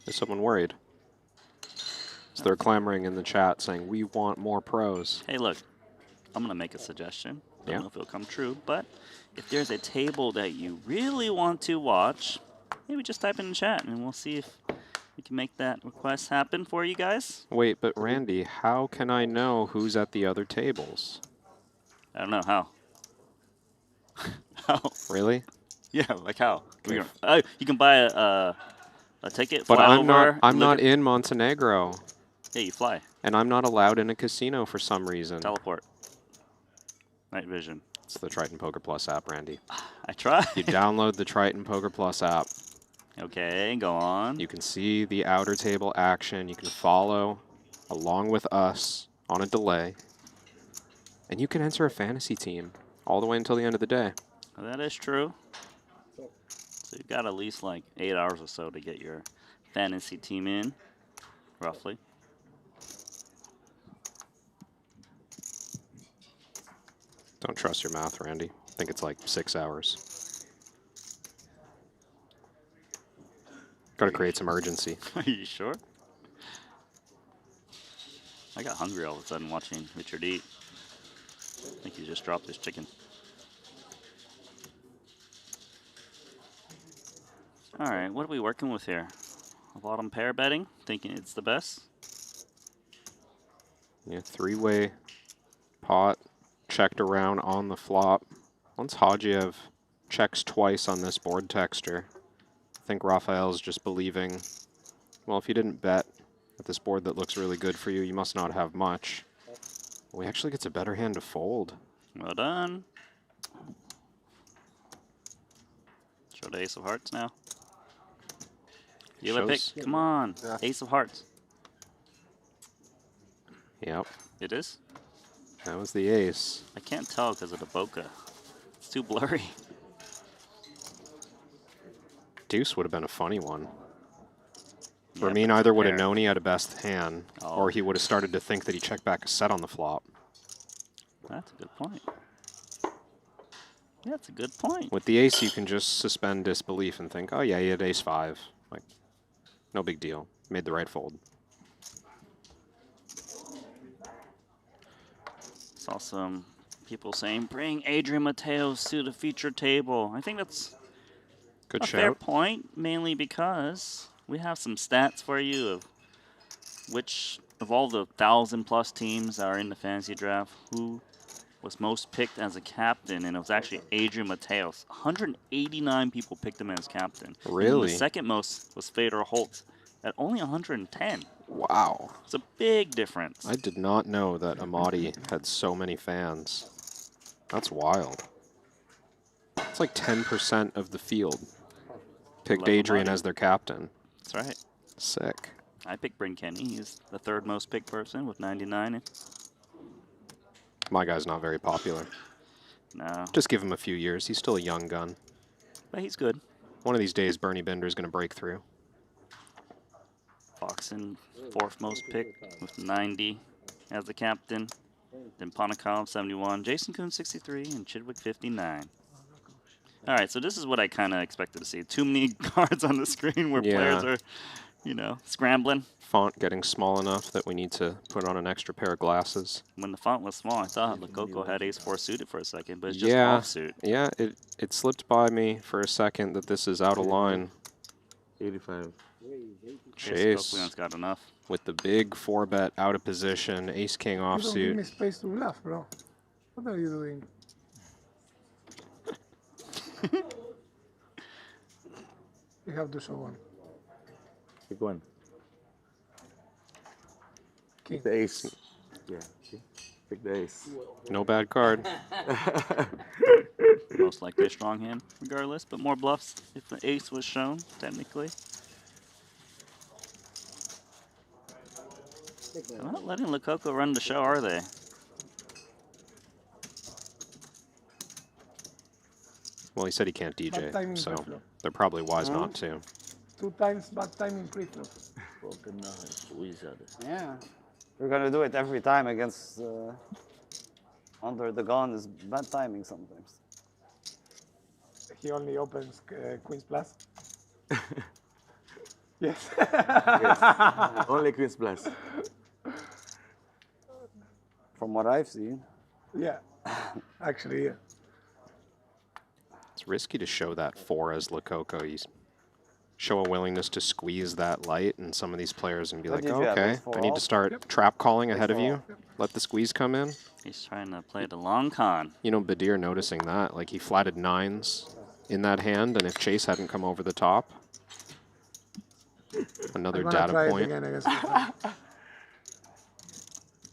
Is someone worried? So they're clamoring in the chat saying, we want more pros. Hey, look, I'm going to make a suggestion. Don't Yeah. know if it'll come true, but if there's a table that you really want to watch, maybe just type in the chat and we'll see if we can make that request happen for you guys. Wait, but Randy, how can I know who's at the other tables? I don't know how. How? Really? Yeah, like how? Okay. You can buy a ticket, But fly I'm over. I'm not in Montenegro. Yeah, you fly. And I'm not allowed in a casino for some reason. Teleport. Night vision. It's the Triton Poker Plus app, Randy. I try. You download the Triton Poker Plus app. Okay, go on. You can see the outer table action. You can follow along with us on a delay. And you can enter a fantasy team all the way until the end of the day. That is true. So you've got at least like 8 hours or so to get your fantasy team in, roughly. Don't trust your math, Randy. I think it's like 6 hours. Gotta create some urgency. Are you sure? I got hungry all of a sudden watching Richard eat. I think he just dropped his chicken. All right, what are we working with here? A bottom pair betting, thinking it's the best. Yeah, three-way pot checked around on the flop. Once Hagiev checks twice on this board texture, I think Raphael's just believing Well, if you didn't bet at this board that looks really good for you, you must not have much. Well, he actually gets a better hand to fold. Well done. Show the ace of hearts now. You have a pick. Come on. Yeah. Ace of hearts. Yep. It is? That was the ace. I can't tell because of the bokeh. It's too blurry. Deuce would have been a funny one. Yeah, Ramin but either would have pair. known he had a best hand, or he would have started to think that he checked back a set on the flop. That's a good point. Yeah, that's a good point. With the ace, you can just suspend disbelief and think, oh yeah, he had ace-5. Like, no big deal. Made the right fold. Saw some people saying, bring Adrian Mateos to the feature table. I think that's Good a shout. fair point, mainly because we have some stats for you of which of all the 1,000+ teams that are in the fantasy draft, who was most picked as a captain, and it was actually Adrian Mateos. 189 people picked him as captain. Really? And the second most was Fedor Holtz at only 110. Wow. It's a big difference. I did not know that Amati had so many fans. That's wild. It's like 10% of the field picked Love Adrian Amati. as their captain. That's right. Sick. I picked Bryn Kenny. He's the third most picked person with 99. My guy's not very popular. No. Just give him a few years. He's still a young gun. But he's good. One of these days, Bernie Bender's going to break through. Foxen, fourth most picked with 90 as the captain. Then Ponakov, 71. Jason Kuhn, 63. And Chidwick, 59. All right, so this is what I kind of expected to see. Too many cards on the screen where players are, you know, scrambling. Font getting small enough that we need to put on an extra pair of glasses. When the font was small, I thought Lococo had ace-4 suited for a second, but it's just Yeah, offsuit. yeah. It slipped by me for a second that this is out of line. 85. Chase Leon's got enough. with the big 4-bet out of position, ace-king You don't give me offsuit. space to bluff, bro. What are you doing? You have to show one. Pick one. King. The ace. Yeah. See? Pick the ace. No bad card. Most likely a strong hand, regardless, but more bluffs if the ace was shown, technically. They're not letting Lococo run the show, are they? Well, he said he can't Bad timing DJ, so pre-flop. they're probably wise not to. 2 times bad timing pre-flop. Yeah. We're gonna do it every time against under the gun is bad timing sometimes. He only opens Queen's Plus. Yes. Yes. Only Queen's Plus. From what I've seen. Yeah. Actually, yeah. It's risky to show that 4 as Lococo. You show a willingness to squeeze that light, and some of these players and be What like, did oh, you have, okay, ace-4 I need to off? start trap calling ahead of Ace-4 you. off. Let the squeeze come in. He's trying to play the long con. You know, Badir noticing that. Like, he flatted 9s in that hand, and if Chase hadn't come over the top, another I'm gonna data try it point. again against him.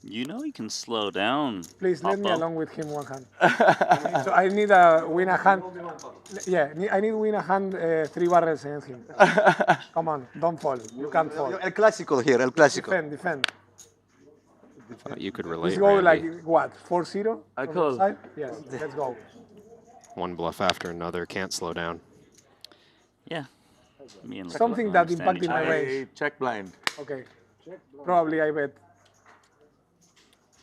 You know you can slow down. Please let me Papa. along with him one hand. So I need win a hand. Yeah, I need win a hand 3 barrels against him. Come on, don't fall. You can't fall. El Clásico here, El Clásico. Defend, defend. You could relate, Let's go Randy. like what? 4-0? I from call. the side? Yes, let's go. One bluff after another, can't slow down. Yeah. Me and Something Lococo that understand impacted each my other. range. I check blind. Okay. Probably I bet.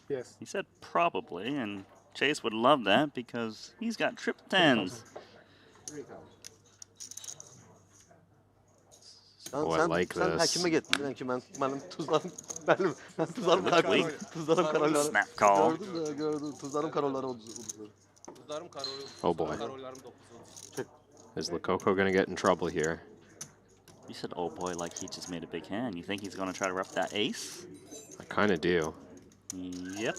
Yes. He said probably, and Chase would love that because he's got trip 10s. Oh, I like Sen this. hakime git. Dedim ki benim tuzlarım kararları. Snap call. Gördüm. Tuzlarım kararları oldu. Oh boy. Is Lococo going to get in trouble here? You said, oh boy, like he just made a big hand. You think he's going to try to rough that ace? I kind of do. Yep.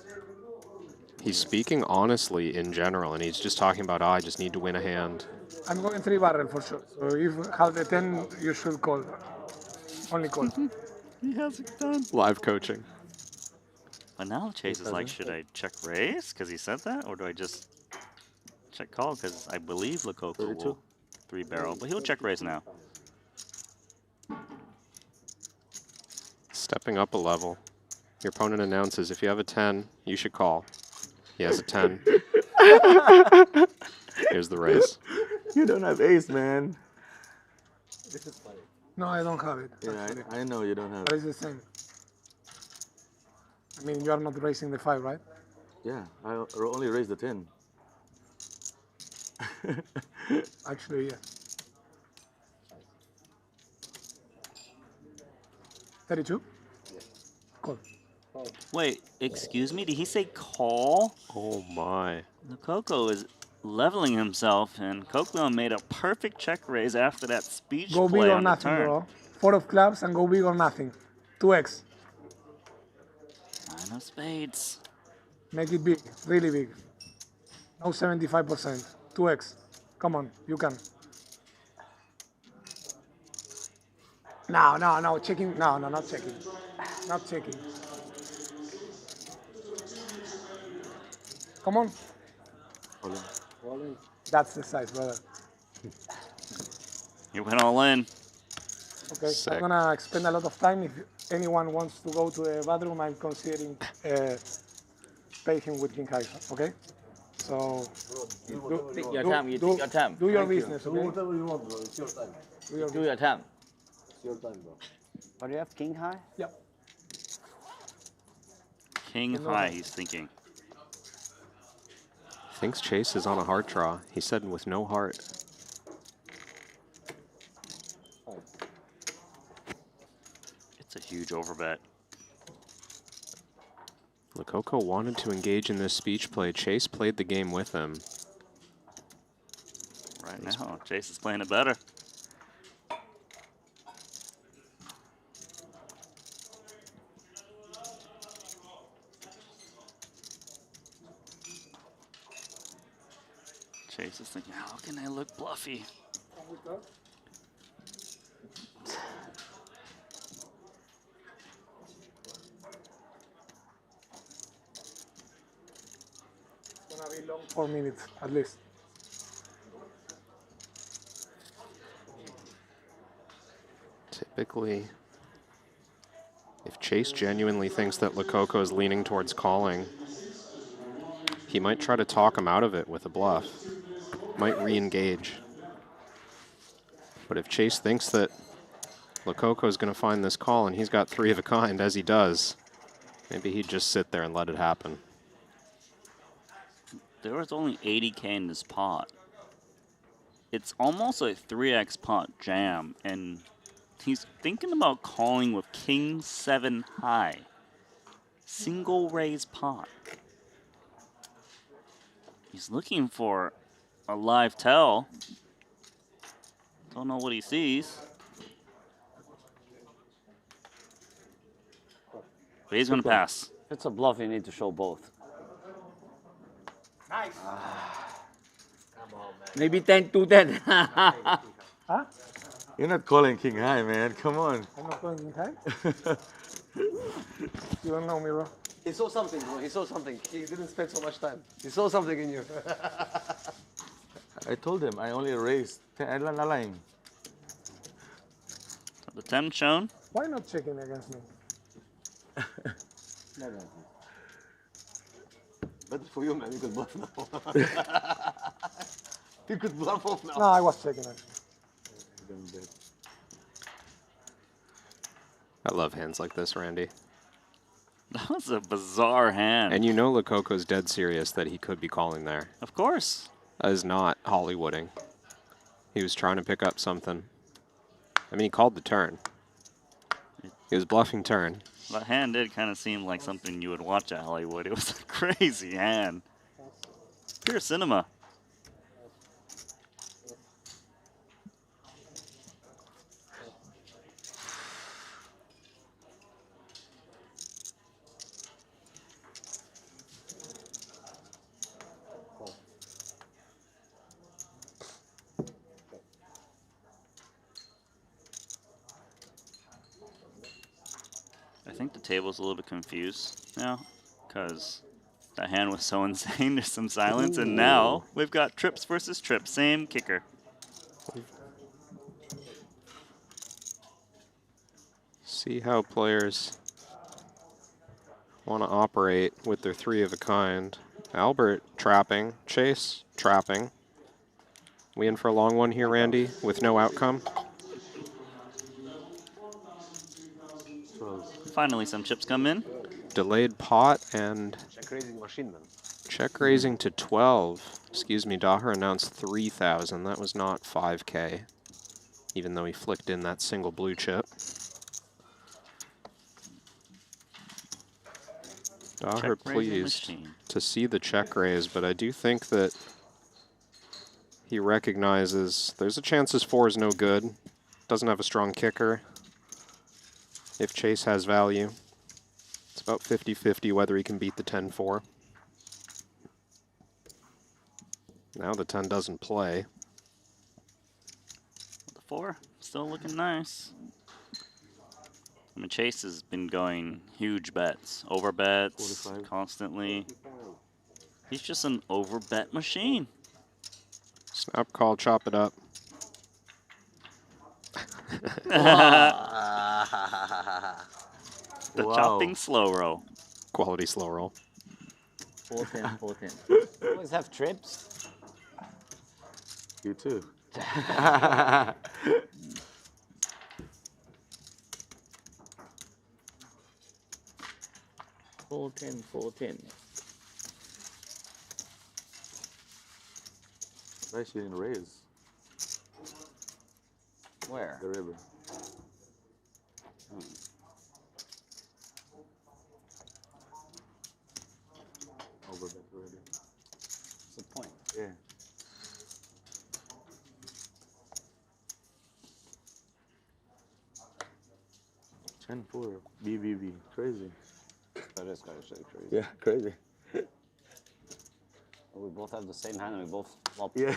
He's speaking honestly in general, and he's just talking about, I just need to win a hand. I'm going 3 barrel for sure. So if half the 10, you should call. Only call. He has it done. Live coaching. But now Chase is like, should I check raise because he said that, or do I just check call because I believe Lococo will 3-barrel, but he'll check raise now. Stepping up a level. Your opponent announces, if you have a 10, you should call. He has a 10. Here's the raise. You don't have ace, man. This is funny. No, I don't have it. Yeah, I know you don't have But it. it's the same. I mean, you are not raising the 5, right? Yeah, I only raised the 10. Actually, yeah. 32? Call. Wait, excuse me? Did he say call? Oh my. Lococo is leveling himself, and Coquelin made a perfect check raise after that speech Go big play or on the nothing, turn. bro. 4 of clubs and go big or nothing. 2x. 9 of spades. Make it big, really big. No 75%. 2x. Come on, you can. No, checking. No, not checking. Not checking. Come on. That's the size, brother. You went all in. Okay, Sick. I'm gonna spend a lot of time. If anyone wants to go to the bathroom, I'm considering pay him with king high. Okay, so Take your time. You take your time. Do your business. Okay. Do whatever you want, bro. It's your time. Do your time. It's your time, bro. What do you have? King high? Yep. King high, he's thinking. Thinks Chase is on a heart draw. He said with no heart. It's a huge overbet. Lococo wanted to engage in this speech play. Chase played the game with him. Right now, Chase is playing it better. Chase is thinking, how can I look bluffy? It's gonna be long 4 minutes at least. Typically, if Chase genuinely thinks that Lococo is leaning towards calling, he might try to talk him out of it with a bluff. Might re-engage. But if Chase thinks that Lococo is going to find this call and he's got 3 of a kind, as he does, maybe he'd just sit there and let it happen. There was only 80K in this pot. It's almost a 3x pot jam, and he's thinking about calling with king 7 high. Single raise pot. He's looking for a live tell. Don't know what he sees. But he's going to pass. If it's a bluff, you need to show both. Nice. Maybe 10 to 10. Huh? You're not calling king high, man. Come on. I'm not going king high. You don't know me, bro. He saw something, bro. He saw something. He didn't spend so much time. He saw something in you. I told him I only raised 10. I'm not lying. The 10 shown. Why not checking against me? No. Better for you, man. You could bluff now. You could bluff off now. No, I was checking it. I love hands like this, Randy. That was a bizarre hand. And you know Lococo's dead serious that he could be calling there. Of course. That is not Hollywooding. He was trying to pick up something. I mean, he called the turn. He was bluffing turn. That hand did kind of seem like something you would watch at Hollywood. It was a crazy hand. Pure cinema. think the table's a little bit confused now, because that hand was so insane. There's some silence, and now we've got trips versus trips. Same kicker. See how players want to operate with their three of a kind. Albert trapping, Chase trapping. We in for a long one here, Randy, with no outcome. Finally, some chips come in. Delayed pot and Check raising machine, man. check raising to 12. Excuse me, Daher announced 3,000. That was not 5K, even though he flicked in that single blue chip. Daher pleased to see the check raise, but I do think that he recognizes there's a chance his 4 is no good. Doesn't have a strong kicker. If Chase has value, it's about 50-50 whether he can beat the 10-4. Now the 10 doesn't play. The 4 still looking nice. I mean, Chase has been going huge bets, over bets constantly. He's just an over bet machine. Snap call, chop it up. The chopping slow roll. Quality slow roll. 410, 410. You always have trips. You too. 410, 410. Nice, you didn't raise. Where? The river. Overbet already. What's the point? Yeah. Ten four. BBB. Crazy. That is kind of crazy. Yeah, crazy. We both have the same hand and we both flop. Yeah.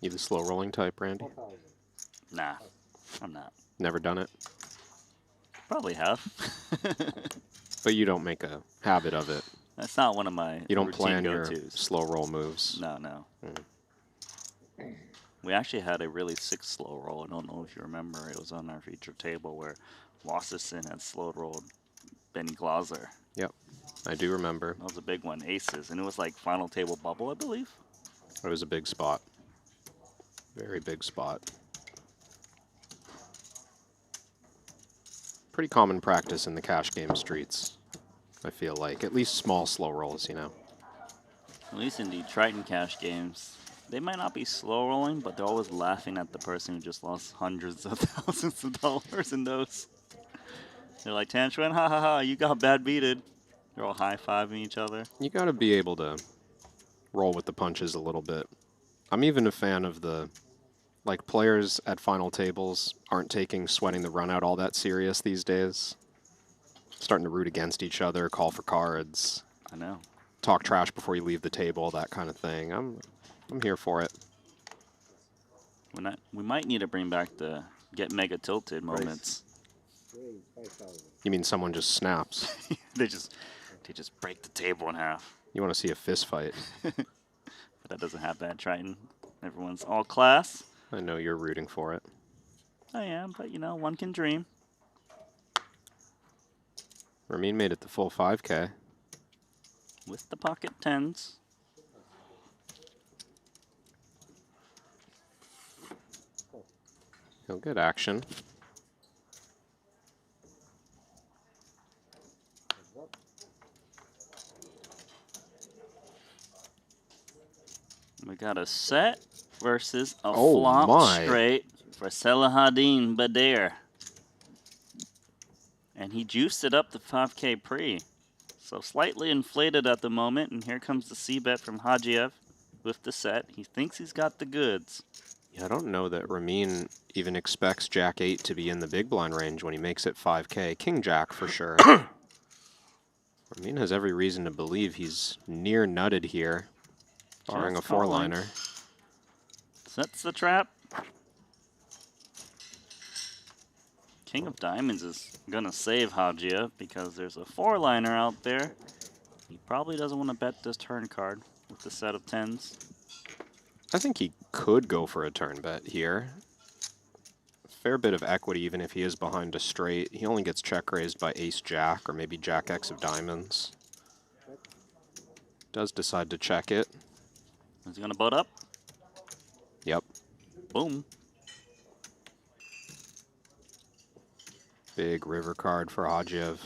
You the slow rolling type, Randy? Nah, I'm not. Never done it? Probably have. But you don't make a habit of it. That's not one of my You don't routine plan your go-tos. slow roll moves. No, no. We actually had a really sick slow roll. I don't know if you remember. It was on our feature table where Wasserson had slow rolled Benny Glauser. Yep, I do remember. That was a big one, aces. And it was like final table bubble, I believe. It was a big spot. Very big spot. Pretty common practice in the cash game streets, I feel like. At least small slow rolls, you know. At least in the Triton cash games, they might not be slow rolling, but they're always laughing at the person who just lost hundreds of thousands of dollars in those. They're like, Tanchuan, ha ha ha, you got bad beated. They're all high-fiving each other. You gotta be able to roll with the punches a little bit. I'm even a fan of the, like, players at final tables aren't taking sweating the run out all that serious these days. Starting to root against each other, call for cards. I know. Talk trash before you leave the table, that kind of thing. I'm here for it. We might need to bring back the get mega tilted moments. You mean someone just snaps? They just break the table in half. You want to see a fist fight. But that doesn't happen at Triton. Everyone's all class. I know you're rooting for it. I am, but you know, one can dream. Ramin made it the full 5K. With the pocket tens. He'll get action. We got a set versus a Oh flop my. straight for Salahuddin Bader. And he juiced it up to 5K pre. So slightly inflated at the moment. And here comes the C-bet from Hajiev with the set. He thinks he's got the goods. Yeah, I don't know that Ramin even expects Jack 8 to be in the big blind range when he makes it 5K. King Jack for sure. Ramin has every reason to believe he's near nutted here, barring a Just calling. four-liner. Sets the trap. King of Diamonds is gonna save Hajia because there's a 4-liner out there. He probably doesn't want to bet this turn card with the set of 10s. I think he could go for a turn bet here. Fair bit of equity even if he is behind a straight. He only gets check raised by ace-jack or maybe jack-x of diamonds. Does decide to check it. Is he gonna butt up? Yep. Boom. Big river card for Hajiev.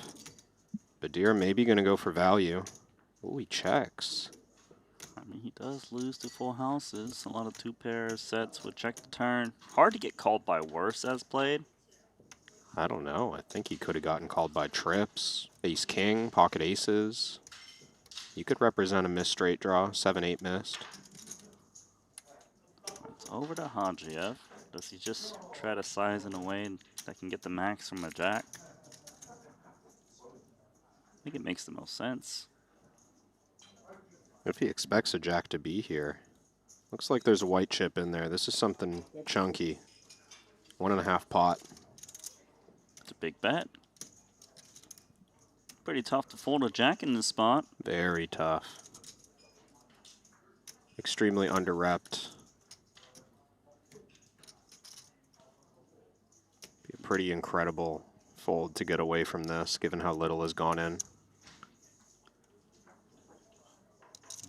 Badir maybe going to go for value. Oh, he checks. I mean, he does lose to full houses. A lot of 2-pair sets would check the turn. Hard to get called by worse as played. I don't know. I think he could have gotten called by trips. Ace-king, pocket aces. You could represent a missed straight draw. 7-8 missed. It's over to Hajiev. Does he just try to size in a way that can get the max from a jack? I think it makes the most sense. If he expects a jack to be here. Looks like there's a white chip in there. This is something chunky. 1.5 pot. It's a big bet. Pretty tough to fold a jack in this spot. Very tough. Extremely under-repped. Be a pretty incredible fold to get away from this, given how little has gone in.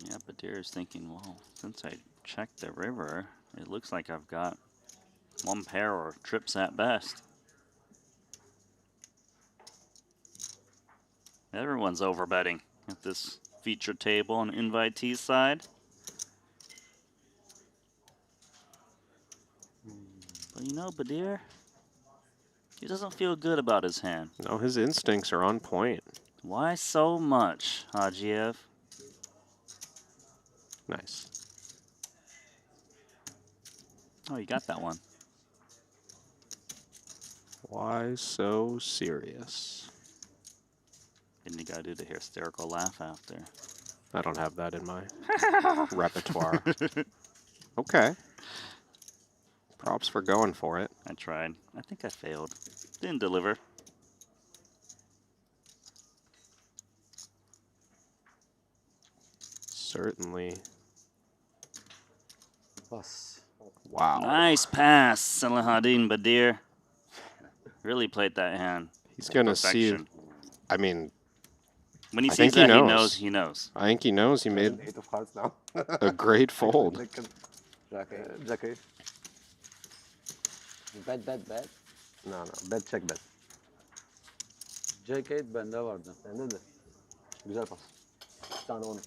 Yeah, Badir is thinking, well, since I checked the river, it looks like I've got 1 pair or trips at best. Everyone's overbetting at this feature table on invitee side. But you know, Badir, he doesn't feel good about his hand. No, his instincts are on point. Why so much, Hajiev? Nice. Oh, you got that one. Why so serious? And you gotta do the hysterical laugh after. I don't have that in my repertoire. Okay. Props for going for it. I tried. I think I failed. Didn't deliver. Certainly. Pass. Wow. Nice pass, Salahadin Badir. Really played that hand. He's going to see. I mean, when he sees that, he knows. I think he knows he made 8 of hearts now. a great fold. Jack 8. Bet. No. Bet check bet. Jack 8 bende vardı. Bende de. Güzel pas. Bir tane 10.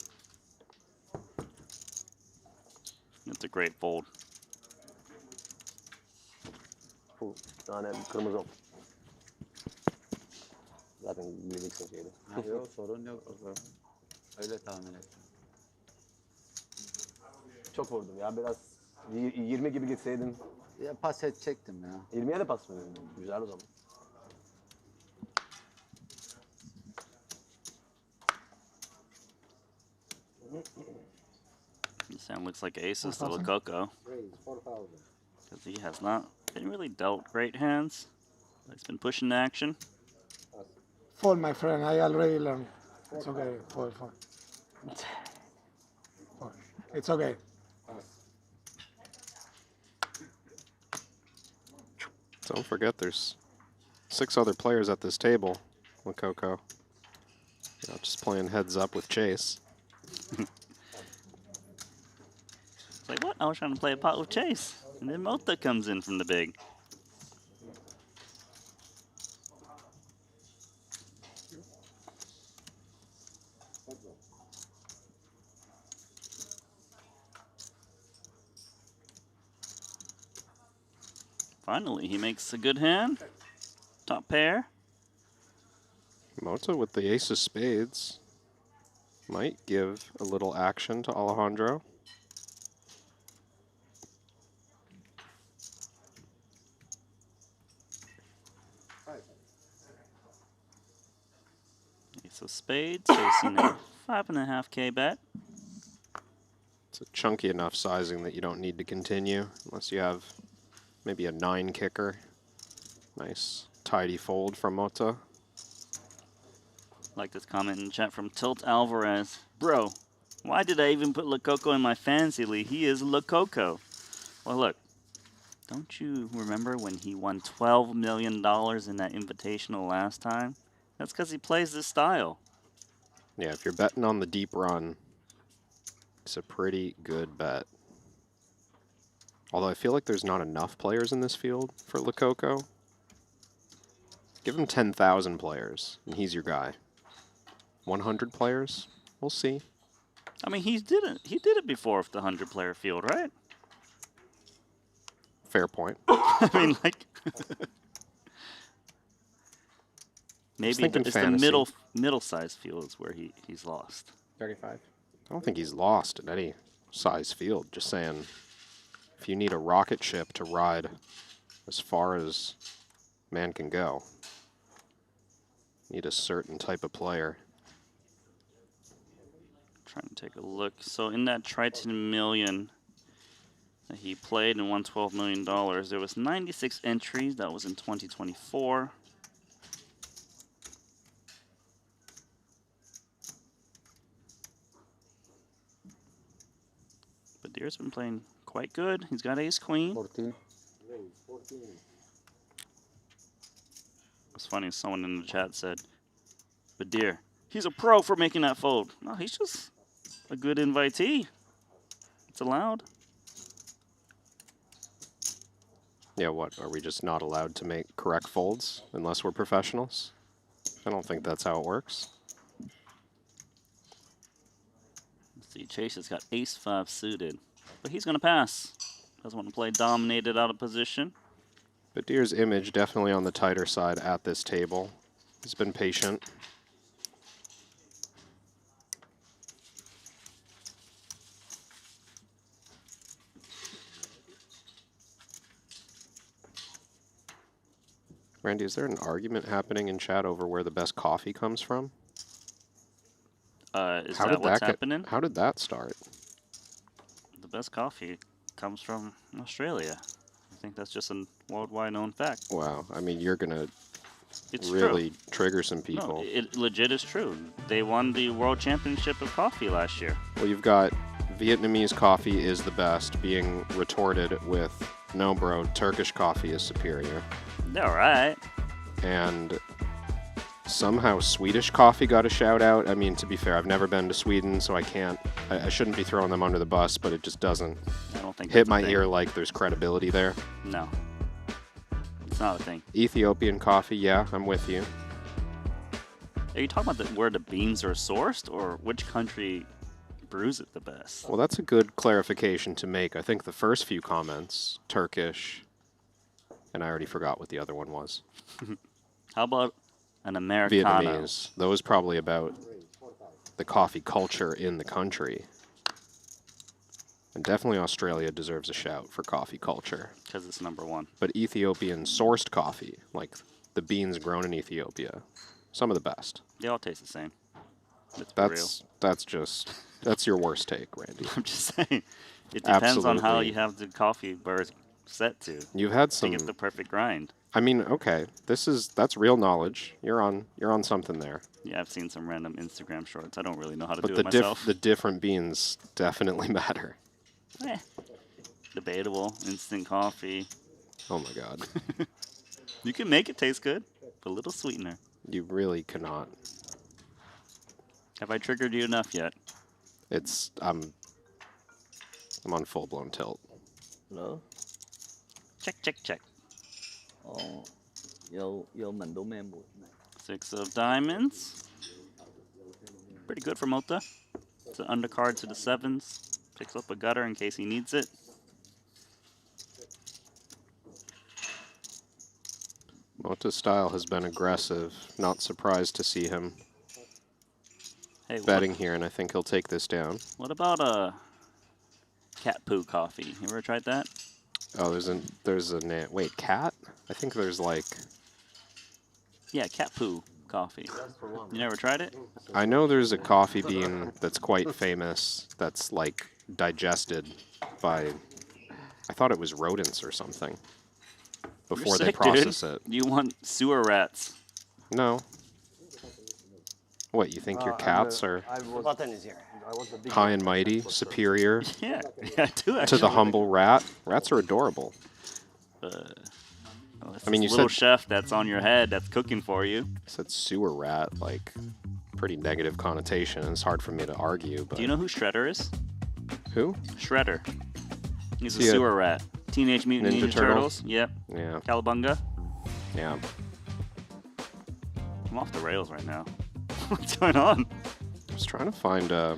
It's a great fold. Bir tane kırmızı 10. Zaten bileceksin şeydi. Yok sorun yok. Öyle tahmin ettim. Çok vurdum ya, biraz 20 gibi gitseydim. Ya pas edecektim ya. 20'ye de pas mı verdin? Güzel o zaman. This hand looks like aces to Coco. Because he has not been really dealt great hands. He's been pushing the action. Fold, my friend. I already learned. It's okay. Fold. It's okay. Don't forget there's 6 other players at this table with Coco. You know, just playing heads up with Chase. It's like, what? I was trying to play a pot with Chase. And then Mota comes in from the big. Finally, he makes a good hand. Top pair. Mota with the ace of spades might give a little action to Alejandro. Ace of spades, facing a 5.5K bet. It's a chunky enough sizing that you don't need to continue unless you have maybe a 9 kicker. Nice tidy fold from Mota. Like this comment in chat from Tilt Alvarez. Bro, why did I even put Lococo in my fantasy league? He is Lococo. Well, look. Don't you remember when he won $12 million in that Invitational last time? That's because he plays this style. Yeah, if you're betting on the deep run, it's a pretty good bet. Although I feel like there's not enough players in this field for Lococo. Give him 10,000 players, and he's your guy. 100 players? We'll see. I mean, he did it before with the 100-player field, right? Fair point. I mean, like, maybe it's the middle-sized field is where he's lost. 35. I don't think he's lost in any size field. Just saying, if you need a rocket ship to ride as far as man can go, you need a certain type of player. Trying to take a look. So in that Triton Million that he played and won $12 million, there was 96 entries. That was in 2024. But Deer's been playing quite good. He's got ace queen. 14. It's funny, someone in the chat said, but Deer, he's a pro for making that fold. No, he's just a good invitee. It's allowed. Yeah, what? Are we just not allowed to make correct folds unless we're professionals? I don't think that's how it works. Let's see, Chase has got ace-5 suited. But he's going to pass. Doesn't want to play dominated out of position. But Deer's image definitely on the tighter side at this table. He's been patient. Randy, is there an argument happening in chat over where the best coffee comes from? Is that what's happening? How did that start? The best coffee comes from Australia. I think that's just a worldwide known fact. Wow, I mean, you're going to It's really true. trigger some people. No, it legit is true. They won the World Championship of Coffee last year. Well, you've got Vietnamese coffee is the best being retorted with, no bro, Turkish coffee is superior. All right. And somehow Swedish coffee got a shout out. I mean, to be fair, I've never been to Sweden, so I shouldn't be throwing them under the bus, but it just doesn't I don't think hit that's a my thing. ear like there's credibility there. No. It's not a thing. Ethiopian coffee, yeah, I'm with you. Are you talking about where the beans are sourced, or which country brews it the best? Well, that's a good clarification to make. I think the first few comments, Turkish, and I already forgot what the other one was. How about an Americano? Vietnamese. Those probably about the coffee culture in the country. And definitely Australia deserves a shout for coffee culture. Because it's #1. But Ethiopian sourced coffee, like the beans grown in Ethiopia, some of the best. They all taste the same. Let's be real. That's your worst take, Randy. I'm just saying. It depends on how Absolutely. you have the coffee burrs set to. You've had some. To get the perfect grind. I mean, okay, that's real knowledge. You're on something there. Yeah, I've seen some random Instagram shorts. I don't really know how to But do the it myself. the different beans definitely matter. Debatable. Instant coffee. Oh my god. You can make it taste good. Put a little sweetener. You really cannot. Have I triggered you enough yet? I'm on full blown tilt. Hello? Check. Oh, 有聞到咩門？ 6 of diamonds. Pretty good for Mota. It's an undercard to the 7s. Picks up a gutter in case he needs it. Mota's style has been aggressive. Not surprised to see him Hey, betting here, and I think he'll take this down. What about a cat poo coffee? You ever tried that? Oh, there's a wait, cat? I think there's like. Yeah, cat poo coffee. You never tried it? I know there's a coffee bean that's quite famous. That's like digested by, I thought it was rodents or something, You're before they sick, process dude. it. You want sewer rats. No. What, you think your cats are Button is here. high and mighty, superior Yeah, I do to actually. the humble rat? Rats are adorable. Well, that's I mean, this you little said chef that's on your head that's cooking for you. you said sewer rat, like pretty negative connotation, and it's hard for me to argue. But Do you know who Shredder is? who? Shredder. He's a Is he a sewer rat. Teenage Mutant Ninja Ninja Turtle? Turtles. Yep. Yeah. Cowabunga. Yeah. I'm off the rails right now. What's going on? I was trying to find a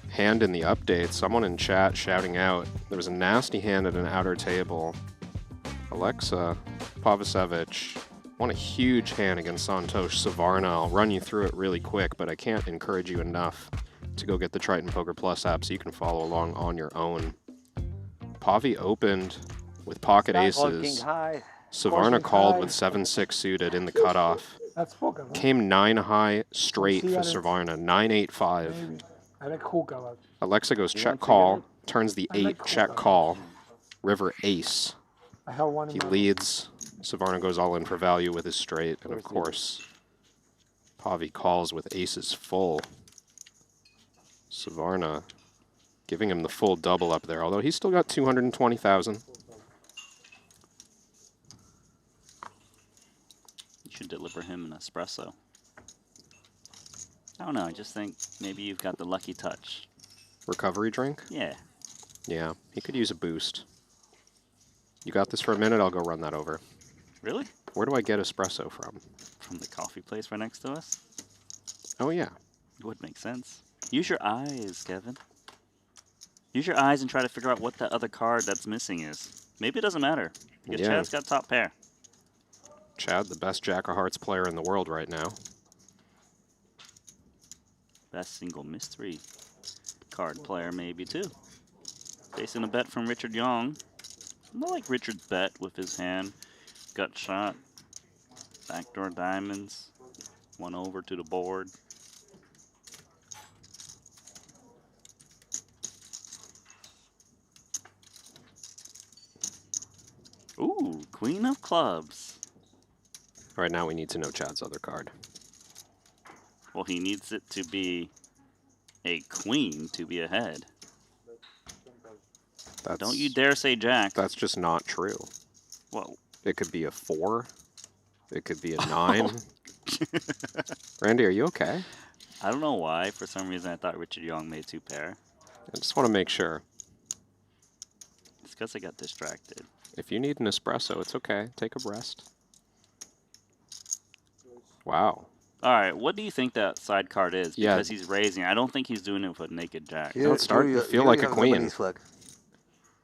hand in the update. Someone in chat shouting out there was a nasty hand at an outer table. Alexa Pavasevich won a huge hand against Santosh Savarna. I'll run you through it really quick, but I can't encourage you enough to go get the Triton Poker Plus app so you can follow along on your own. Pavi opened with pocket aces. Savarna called with 7-6 suited in the cutoff. That's poker, no? Came 9 high straight for Savarna, 9-8-5. Maybe. I like hookah, but Alexa goes You check want call, cigarette? turns the I 8 like check hookah. call. River ace. I have one in He my leads. Savarna goes all in for value with his straight, and of course, Pavi calls with aces full. Savarna giving him the full double up there, although he's still got 220,000. You should deliver him an espresso. I don't know. I just think maybe you've got the lucky touch. Recovery drink? Yeah. Yeah, he could use a boost. You got this for a minute? I'll go run that over. Really? Where do I get espresso from? From the coffee place right next to us? Oh, yeah. It would make sense. Use your eyes, Kevin. Use your eyes and try to figure out what that other card that's missing is. Maybe it doesn't matter. Because Yeah. Chad's got top pair. Chad, the best Jack of Hearts player in the world right now. Best single mystery card player maybe too. Facing a bet from Richard Young. Not like Richard's bet with his hand. Gut shot. Backdoor diamonds. One over to the board. Ooh, Queen of Clubs. Right now we need to know Chad's other card. Well, he needs it to be a queen to be ahead. Don't you dare say jack. That's just not true. Whoa. It could be a 4. It could be a 9. Randy, are you okay? I don't know why. For some reason, I thought Richard Young made 2 pair. I just want to make sure. It's because I got distracted. If you need an espresso, it's okay. Take a rest. Wow. All right, what do you think that side card is? Yeah. Because he's raising. I don't think he's doing it with a naked jack. No, it's starting to feel like a queen.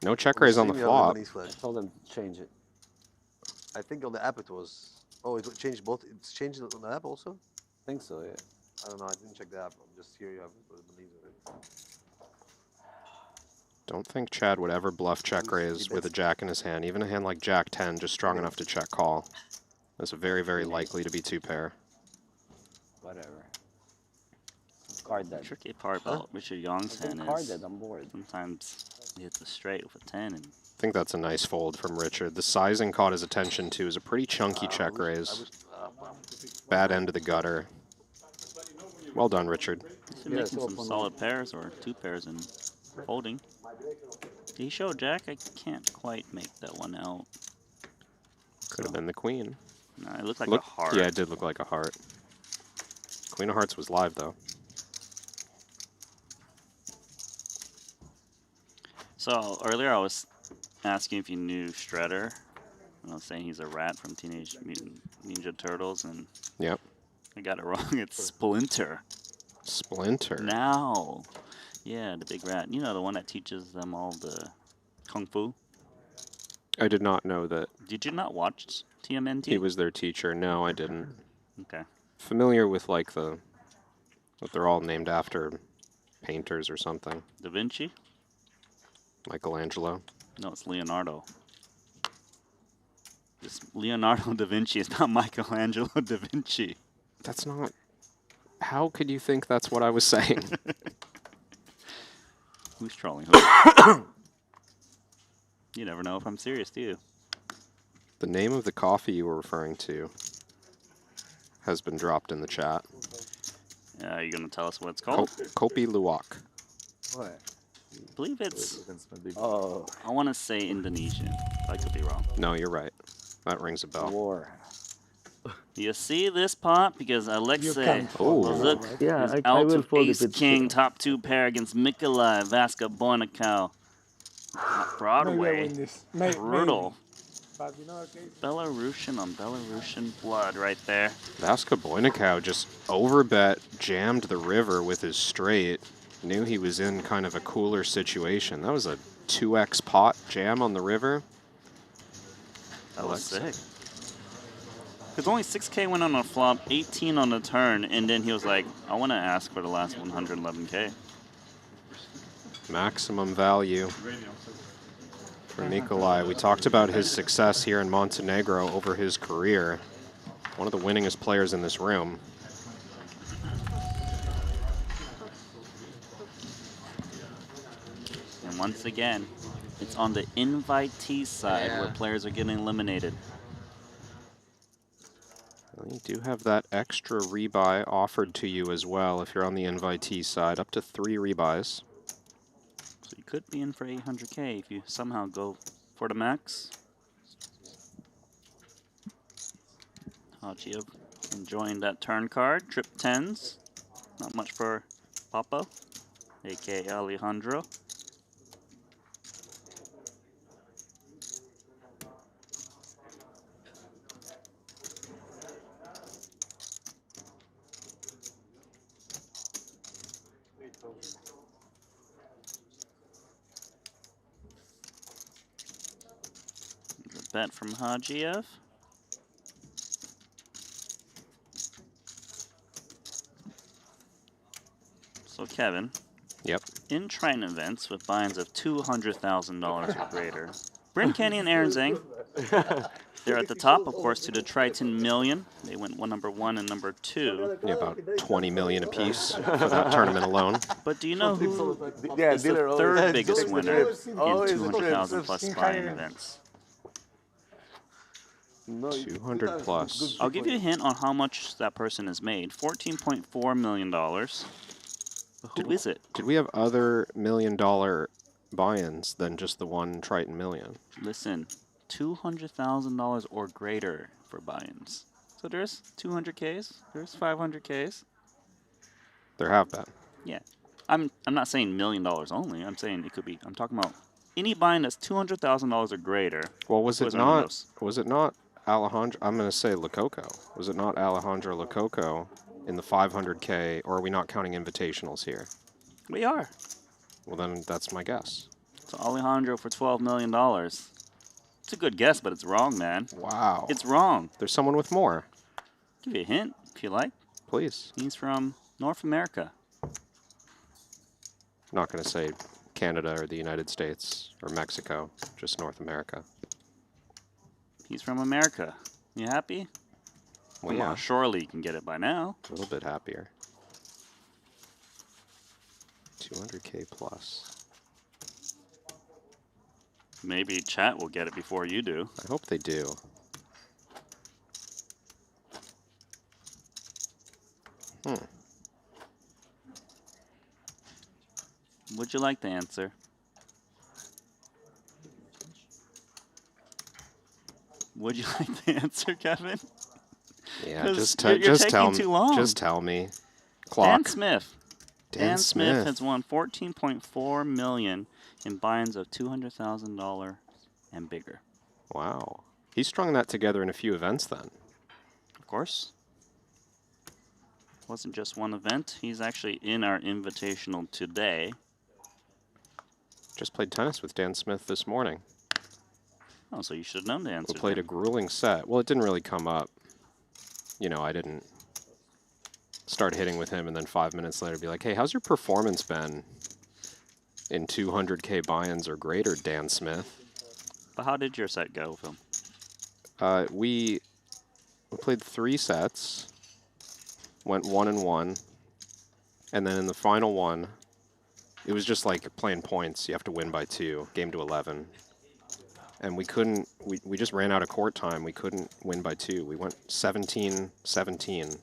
No check raise on the flop. Tell them to change it. I think on the app it was. Oh, it changed both. It's changed on the app also? I think so, yeah. I don't know. I didn't check the app. I'm just here. You have the leads already. Don't think Chad would ever bluff check raise with a jack in his hand. Even a hand like Jack 10, just strong enough to check call. That's very, very likely to be 2 pair. Whatever. Card dead. Tricky part about Richard Young's hand card is dead on board. sometimes he hits a straight with a 10 and I think that's a nice fold from Richard. The sizing caught his attention too. Is a pretty chunky check raise. Bad end of the gutter. Well done, Richard. he's been making some solid pairs or 2 pairs and folding. Did he show a jack? I can't quite make that one out. Could have been the queen. No, it looked like a heart. Yeah, it did look like a heart. Queen of Hearts was live though. So earlier I was asking if you knew Shredder. And I was saying he's a rat from Teenage Mutant Ninja Turtles, and Yep. I got it wrong. It's Splinter. Splinter. Now, yeah, the big rat. You know, the one that teaches them all the kung fu. I did not know that. Did you not watch TMNT? He was their teacher. No, I didn't. Okay. Familiar with like that they're all named after painters or something. Da Vinci? Michelangelo. No, it's Leonardo. This Leonardo da Vinci is not Michelangelo da Vinci. That's not. How could you think that's what I was saying? Who's trolling who? You never know if I'm serious, do you? The name of the coffee you were referring to has been dropped in the chat. Are you going to tell us what it's called? Kopi Luwak. What? I believe it's, Oh. I want to say Indonesian. I could be wrong. No, you're right. That rings a bell. War. You see this pot? Because Alexei fold, Lazuk Yeah, is I out will of fold if it's ace-king, top 2 pair against Mikolai Vasca Boinakau. Broadway. Maybe I win this. Brutal. But in other case, Belarusian on Belarusian blood right there. Vasca Boinakau just overbet, jammed the river with his straight. Knew he was in kind of a cooler situation. That was a 2x pot jam on the river. That was sick. Because only 6K went on a flop, 18 on the turn, and then he was like, I want to ask for the last 111K. Maximum value for Nikolai. We talked about his success here in Montenegro over his career. One of the winningest players in this room. And once again, it's on the invitee side where players are getting eliminated. Well, you do have that extra rebuy offered to you as well if you're on the invitee side, up to 3 rebuys. So you could be in for 800K if you somehow go for the max. Hachiev enjoying that turn card. Trip 10s. Not much for Papo, a.k.a. Alejandro. Bet from Hachiev. So Kevin. Yep. In Triton events with buy-ins of $200,000 or greater, Bryn Kenny and Aaron Zhang, they're at the top, of course, to the Triton Million. They went number 1 and number 2. Yeah, about 20 million apiece for that tournament alone. But do you know who is the third biggest winner in 200,000 plus buy-in events? 200 plus. I'll give you a hint on how much that person has made. $14.4 million. Who is it? Did we have other $1 million buy-ins than just the one Triton Million? Listen, $200,000 or greater for buy-ins. So there's 200Ks, there's 500Ks. There have been. Yeah. I'm not saying $1 million only. I'm saying it could be, I'm talking about any buy-in that's $200,000 or greater. Well, was it not Alejandro, I'm going to say Lococo. Was it not Alejandro Lococo in the 500K, or are we not counting invitationals here? We are. Well, then that's my guess. So Alejandro for $12 million. It's a good guess, but it's wrong, man. Wow. It's wrong. There's someone with more. Give you a hint, if you like. Please. He's from North America. I'm not going to say Canada or the United States or Mexico, just North America. He's from America. You happy? Well, Come yeah. on, surely you can get it by now. A little bit happier. 200K plus. Maybe chat will get it before you do. I hope they do. Would you like the answer? Would you like the answer, Kevin? Yeah, just you're tell taking too long. Just tell me. Clock. Dan Smith. Dan Smith has won $14.4 million in buy-ins of $200,000 and bigger. Wow. He strung that together in a few events then. Of course. Wasn't just one event. He's actually in our invitational today. Just played tennis with Dan Smith this morning. Oh, so you should have known the answer. We played a grueling set. Well, it didn't really come up. You know, I didn't start hitting with him and then 5 minutes later be like, hey, how's your performance been in 200K buy-ins or greater, Dan Smith? But how did your set go with him? We played 3 sets, went 1-1, and then in the final one, it was just like playing points. You have to win by 2, game to 11. And we couldn't, we just ran out of court time. We couldn't win by 2. We went 17-17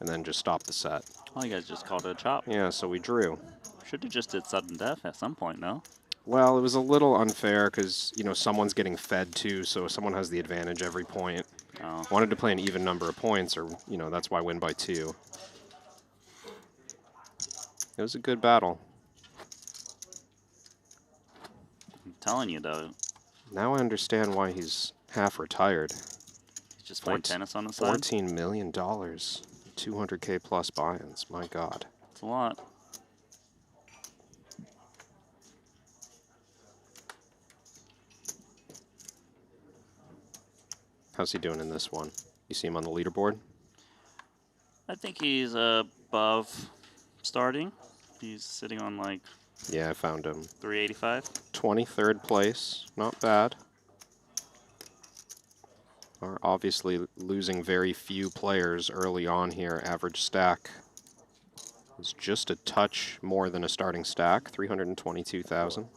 and then just stopped the set. Oh, you guys just called it a chop. Yeah, so we drew. Should have just did sudden death at some point, no? Well, it was a little unfair because, you know, someone's getting fed too, so someone has the advantage every point. Oh. Wanted to play an even number of points, or, you know, that's why win by 2. It was a good battle. I'm telling you, though. Now I understand why he's half retired. He's just playing tennis on the side? $14 million. 200K plus buy-ins. My God. That's a lot. How's he doing in this one? You see him on the leaderboard? I think he's above starting. He's sitting on like... Yeah, I found him. 385. 23rd place. Not bad. Are obviously losing very few players early on here. Average stack is just a touch more than a starting stack, 322,000.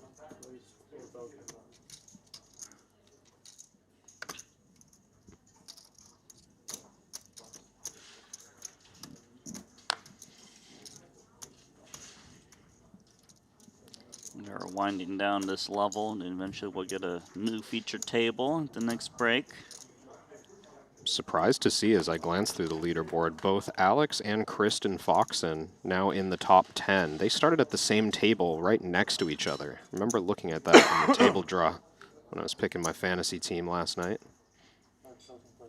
We're winding down this level, and eventually we'll get a new feature table at the next break. Surprised to see as I glance through the leaderboard, both Alex and Kristen Foxen now in the top 10. They started at the same table right next to each other. I remember looking at that in the table draw when I was picking my fantasy team last night.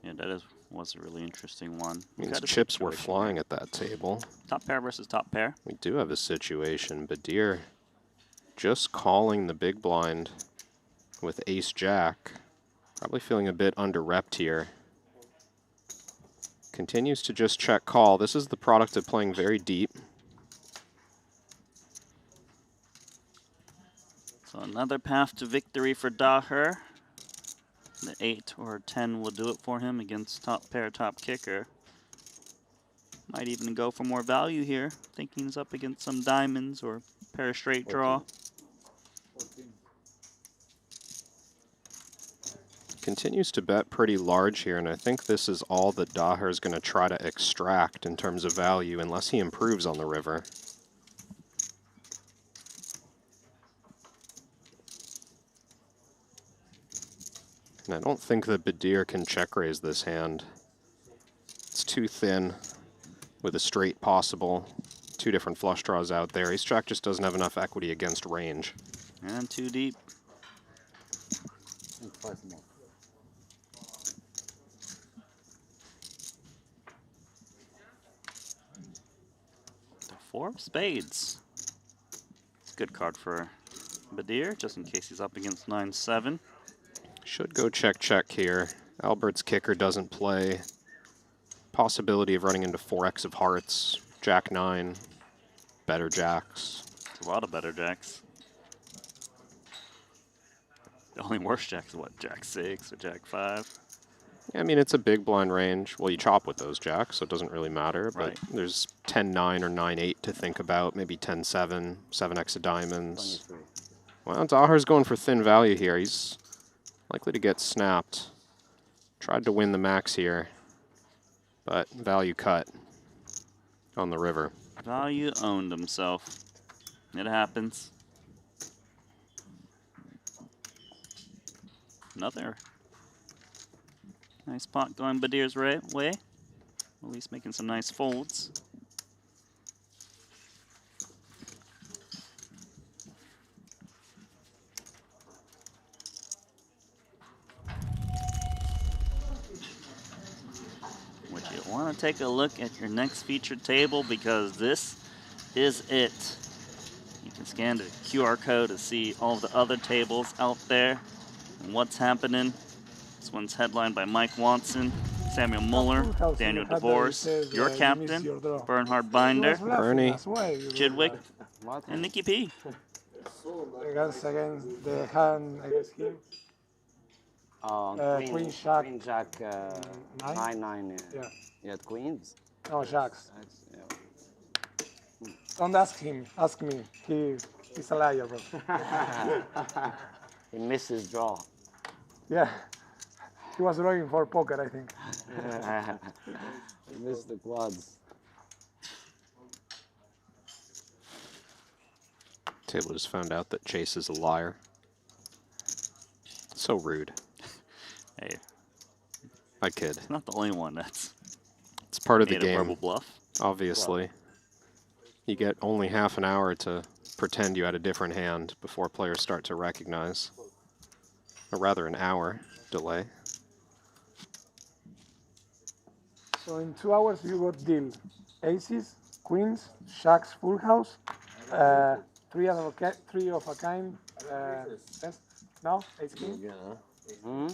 Yeah, that was a really interesting one. Means chips were flying at that table. Top pair versus top pair. We do have a situation. Badir just calling the big blind with ace-jack. Probably feeling a bit under-repped here. Continues to just check call. This is the product of playing very deep. So another path to victory for Daher. The 8 or 10 will do it for him against top pair, top kicker. Might even go for more value here. Thinking he's up against some diamonds or pair straight draw. Continues to bet pretty large here, and I think this is all that Daher is going to try to extract in terms of value, unless he improves on the river. And I don't think that Badir can check raise this hand. It's too thin with a straight possible. 2 different flush draws out there. Ace-jack just doesn't have enough equity against range. And too deep. The 4 of spades. It's a good card for Badir, just in case he's up against 9-7. Should go check here. Albert's kicker doesn't play. Possibility of running into 4x of hearts. Jack 9. Better jacks. It's a lot of better jacks. The only worse jack is what, Jack 6 or Jack 5? Yeah, I mean, it's a big blind range. Well, you chop with those jacks, so it doesn't really matter. But Right. there's 10-9 or 9-8 to think about. Maybe 10-7, 7x of diamonds. Well, Daher's going for thin value here. He's likely to get snapped. Tried to win the max here, but value cut on the river. Value owned himself. It happens. Another nice pot going Badir's way. At least making some nice folds. Would you want to take a look at your next featured table, because this is it. You can scan the QR code to see all the other tables out there and what's happening. This one's headlined by Mike Watson, Samuel Muller, Daniel DeVos, your captain, Bernhard Binder, Bernie, Chidwick, and Nikki P. Against the hand against him. Queen Jack. Queen Jack 9-9. Yeah. Yeah, queens. No, jacks. Yeah. Don't ask him. Ask me. He's a liar, bro. He missed his draw. Yeah. He was looking for poker, I think. He missed the quads. Table just found out that Chase is a liar. So rude. Hey. I kid. He's not the only one that's It's part of the made a game. verbal bluff. Obviously. You get only half an hour to pretend you had a different hand before players start to recognize. Or rather, an hour delay. So in 2 hours, you got deal aces, queens, jacks, full house, three of a kind. Yes? No, ace king. Yeah. Mm-hmm.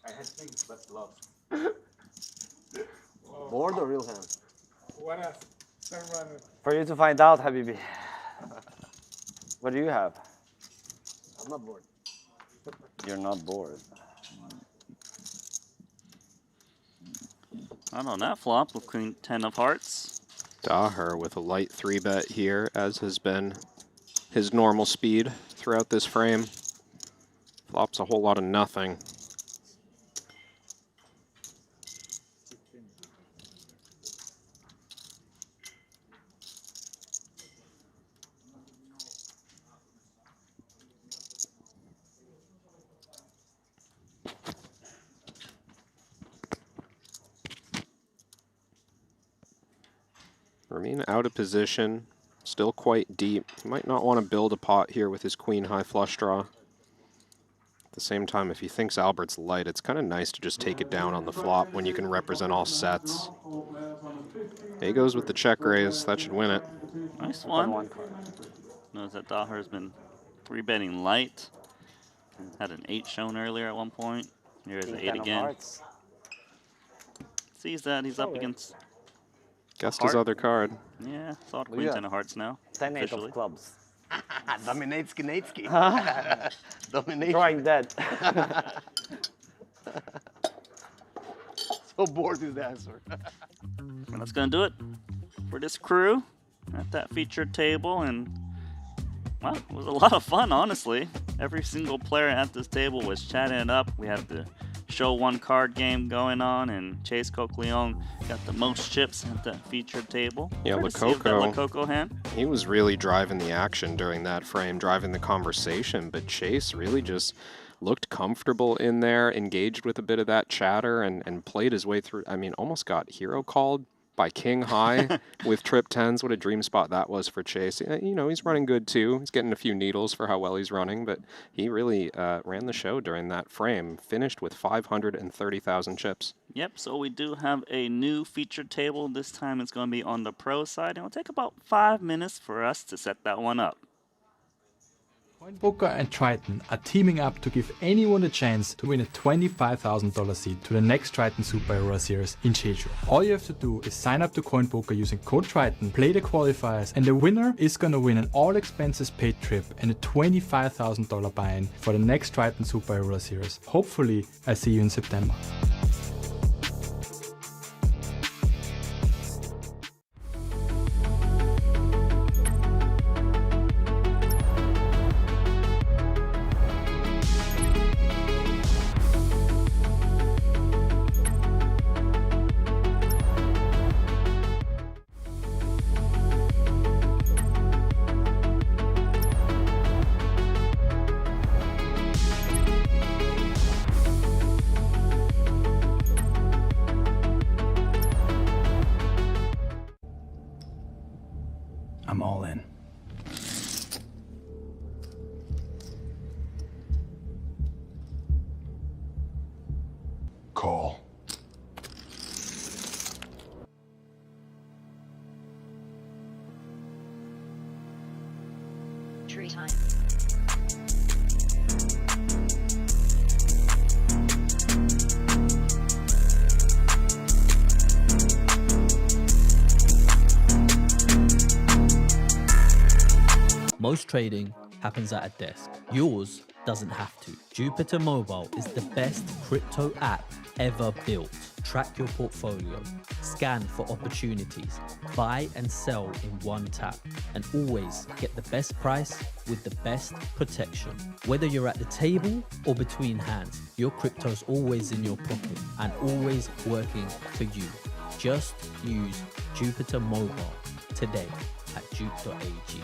I had things but lost. Board or real hand? For you to find out, Habibi. What do you have? I'm not bored. You're not bored. Not on that flop with Queen 10 of hearts. Daher with a light 3-bet here, as has been his normal speed throughout this frame. Flops a whole lot of nothing. Remain out of position, still quite deep. He might not want to build a pot here with his queen high flush draw. At the same time, if he thinks Albert's light, it's kind of nice to just take it down on the flop when you can represent all sets. He goes with the check raise. That should win it. Nice one. Notice that Daher has been 3-betting light. Had an 8 shown earlier at one point. Here's an 8 again. Sees that he's up against Guessed his other card. Yeah, thought Queen 10 of hearts now. 10-8 of clubs. Dominatski. Domination. Drawing dead. So bored is the answer. And that's going to do it for this crew at that featured table. And, well, it was a lot of fun, honestly. Every single player at this table was chatting it up. We had the show one card game going on, and Chase Coqueleon got the most chips at that featured table. Yeah, Lococo hand. He was really driving the action during that frame, driving the conversation, but Chase really just looked comfortable in there, engaged with a bit of that chatter, and played his way through. I mean, almost got hero called by King High with trip 10s. What a dream spot that was for Chase. You know, he's running good too. He's getting a few needles for how well he's running, but he really ran the show during that frame. Finished with 530,000 chips. Yep, so we do have a new featured table. This time it's going to be on the pro side, and it'll take about 5 minutes for us to set that one up. CoinPoker and Triton are teaming up to give anyone a chance to win a $25,000 seat to the next Triton SHRS Series in Jeju. All you have to do is sign up to CoinPoker using code Triton, play the qualifiers, and the winner is gonna win an all expenses paid trip and a $25,000 buy-in for the next Triton SHRS Series. Hopefully, I see you in September. I'm all in. Call. Triton. Most trading happens at a desk. Yours doesn't have to. Jupiter Mobile is the best crypto app ever built. track your portfolio, scan for opportunities, buy and sell in one tap, and always get the best price with the best protection. Whether you're at the table or between hands, your crypto's always in your pocket and always working for you. Just use Jupiter Mobile today at jupe.ag.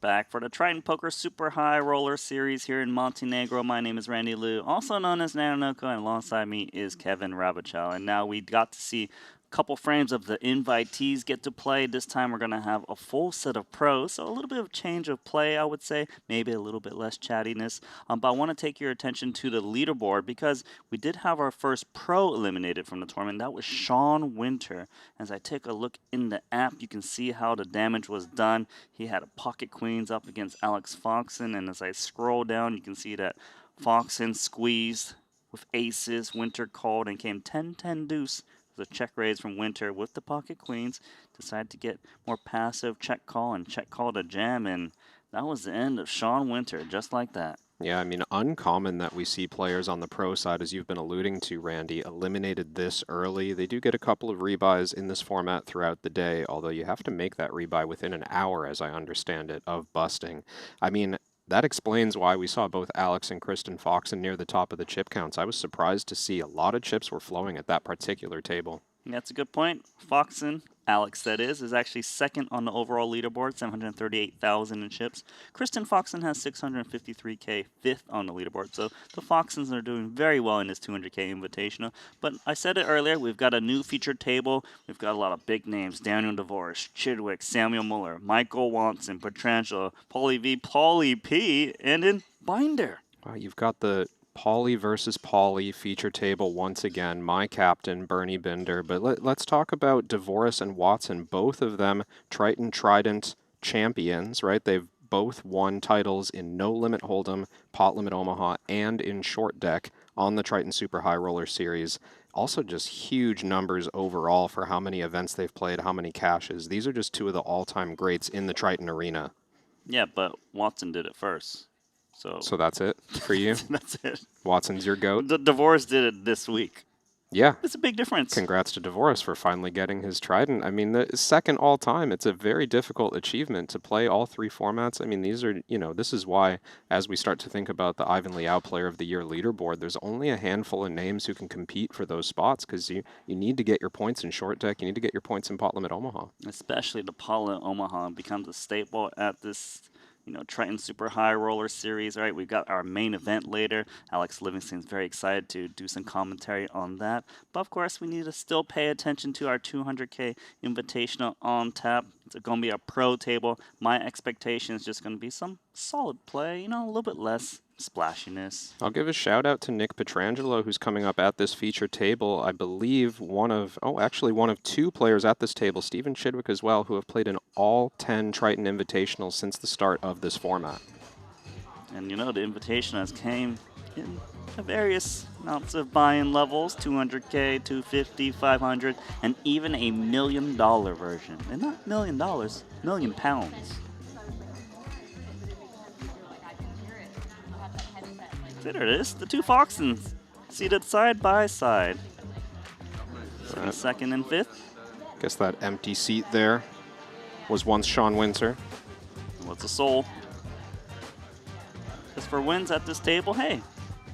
Back for the Triton Poker Super High Roller Series here in Montenegro. My name is Randy Liu, also known as Nanonoko, and alongside me is Kevin Rabichal. And now we got to see a couple frames of the invitees get to play. This time we're going to have a full set of pros, so a little bit of change of play, I would say. Maybe a little bit less chattiness. But I want to take your attention to the leaderboard because we did have our first pro eliminated from the tournament. That was Sean Winter. As I take a look in the app, you can see how the damage was done. He had a pocket queens up against Alex Foxen, and as I scroll down, you can see that Foxen squeezed with aces. Winter called and came 10-10 deuce. The check raise from Winter with the pocket queens. Decided to get more passive check call and check call to jam, and that was the end of Sean Winter, just like that. Yeah, I mean, uncommon that we see players on the pro side, as you've been alluding to, Randy, eliminated this early. They do get a couple of rebuys in this format throughout the day, although you have to make that rebuy within an hour, as I understand it, of busting. I mean, that explains why we saw both Alex and Kristen Foxen near the top of the chip counts. I was surprised to see a lot of chips were flowing at that particular table. That's a good point. Foxen, Alex that is actually second on the overall leaderboard, 738,000 in chips. Kristen Foxen has 653K, fifth on the leaderboard. So the Foxens are doing very well in this 200K Invitational. But I said it earlier, we've got a new featured table. We've got a lot of big names: Daniel DeVoris, Chidwick, Samuel Muller, Michael Watson, Petrangelo, Paulie V, Paulie P, and in Binder. Wow, you've got the Paulie versus Paulie feature table once again. My captain, Bernie Binder. But let's talk about DeVoris and Watson. Both of them Triton Trident champions, right? They've both won titles in No Limit Hold'em, Pot Limit Omaha, and in Short Deck on the Triton Super High Roller Series. Also just huge numbers overall for how many events they've played, how many cashes. These are just two of the all-time greats in the Triton arena. Yeah, but Watson did it first. So that's it for you? That's it. Watson's your GOAT? DeVoris did it this week. Yeah. It's a big difference. Congrats to DeVoris for finally getting his Trident. I mean, the second all-time, it's a very difficult achievement to play all three formats. I mean, these are, this is why, as we start to think about the Ivan Liao Player of the Year leaderboard, there's only a handful of names who can compete for those spots because you need to get your points in Short Deck, you need to get your points in Pot Limit Omaha. Especially the Pot Limit Omaha becomes a staple at this Triton Super High Roller Series. All right, we've got our main event later. Alex Livingston's very excited to do some commentary on that. But of course, we need to still pay attention to our 200K Invitational on tap. It's going to be a pro table. My expectation is just going to be some solid play, a little bit less splashiness. I'll give a shout out to Nick Petrangelo, who's coming up at this feature table. I believe one of two players at this table, Stephen Chidwick as well, who have played in all 10 Triton Invitationals since the start of this format. And the Invitationals came in various amounts of buy-in levels, 200K, 250, 500, and even a $1 million version. And not $1 million, £1 million. There it is, the two Foxens seated side by side. Second and fifth. Guess that empty seat there was once Sean Winter. What's a soul? Christopher Wynn's at this table. Hey,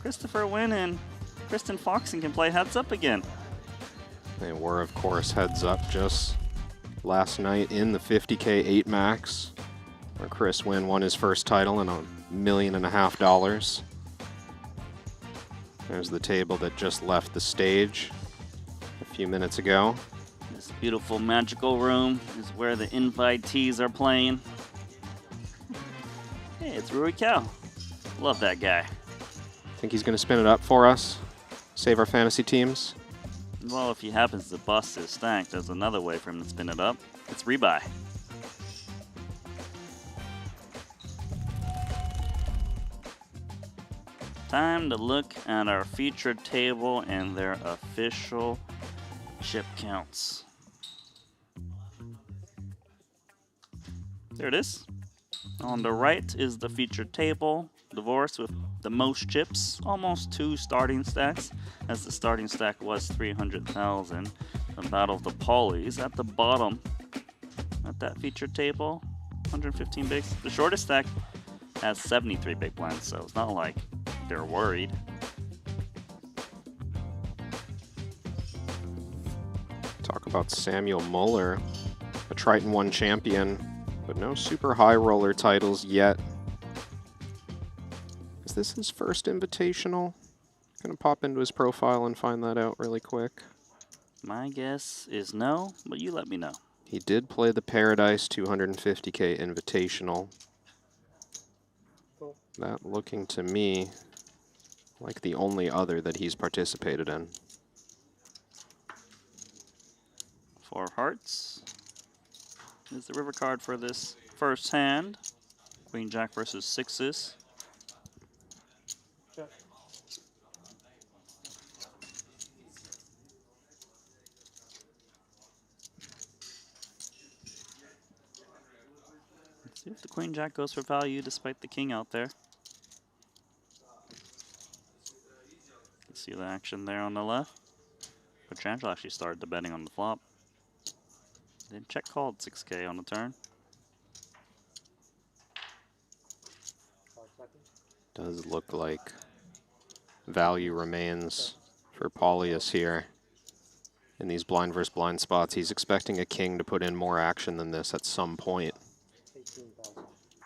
Christopher Wynn and Kristen Foxen can play heads up again. They were, of course, heads up just last night in the 50K 8 max, where Chris Wynn won his first title and $1.5 million. There's the table that just left the stage a few minutes ago. This beautiful magical room is where the invitees are playing. Hey, it's Rui Cow. Love that guy. Think he's going to spin it up for us? Save our fantasy teams? Well, if he happens to bust his stack, there's another way for him to spin it up. It's rebuy. Time to look at our featured table and their official chip counts. There it is. On the right is the featured table, divorce with the most chips, almost 2 starting stacks, as the starting stack was 300,000. The battle of the polys at the bottom, at that featured table, 115 bigs. The shortest stack has 73 big blinds, so it's not like they're worried. Talk about Samuel Muller, a Triton 1 champion, but no super high roller titles yet. Is this his first invitational? Gonna pop into his profile and find that out really quick. My guess is no, but you let me know. He did play the Paradise 250K Invitational. That looking to me like the only other that he's participated in. 4 hearts is the river card for this first hand. Queen Jack versus sixes. Let's see if the Queen Jack goes for value despite the king out there. See the action there on the left. Petrangelo actually started the betting on the flop. Then check called 6K on the turn. Does look like value remains for Paulius here in these blind versus blind spots. He's expecting a king to put in more action than this at some point.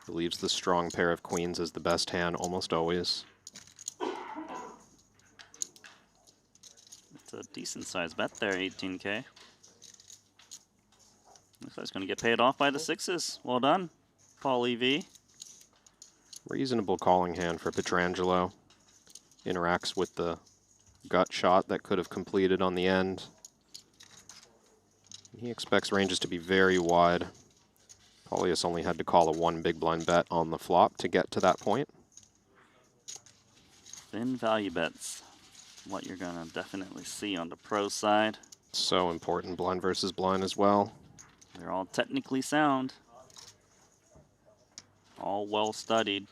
Believes the strong pair of queens is the best hand almost always. It's a decent sized bet there, 18K. Looks like it's going to get paid off by the sixes. Well done, Paul EV. Reasonable calling hand for Petrangelo. Interacts with the gut shot that could have completed on the end. He expects ranges to be very wide. Paulius only had to call a 1 big blind bet on the flop to get to that point. Thin value bets. What you're going to definitely see on the pro side. So important, blind versus blind as well. They're all technically sound. All well studied.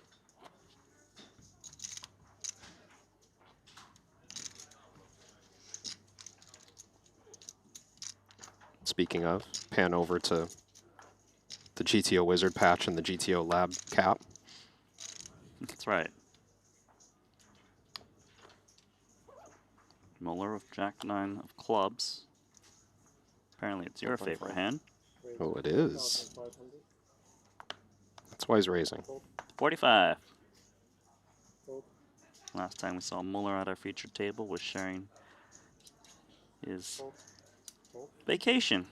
Speaking of, pan over to the GTO Wizard patch and the GTO Lab cap. That's right. Muller with Jack-9 of clubs. Apparently it's your favorite hand. Oh, it is. That's why he's raising. 45. Last time we saw Muller at our featured table was sharing his vacation.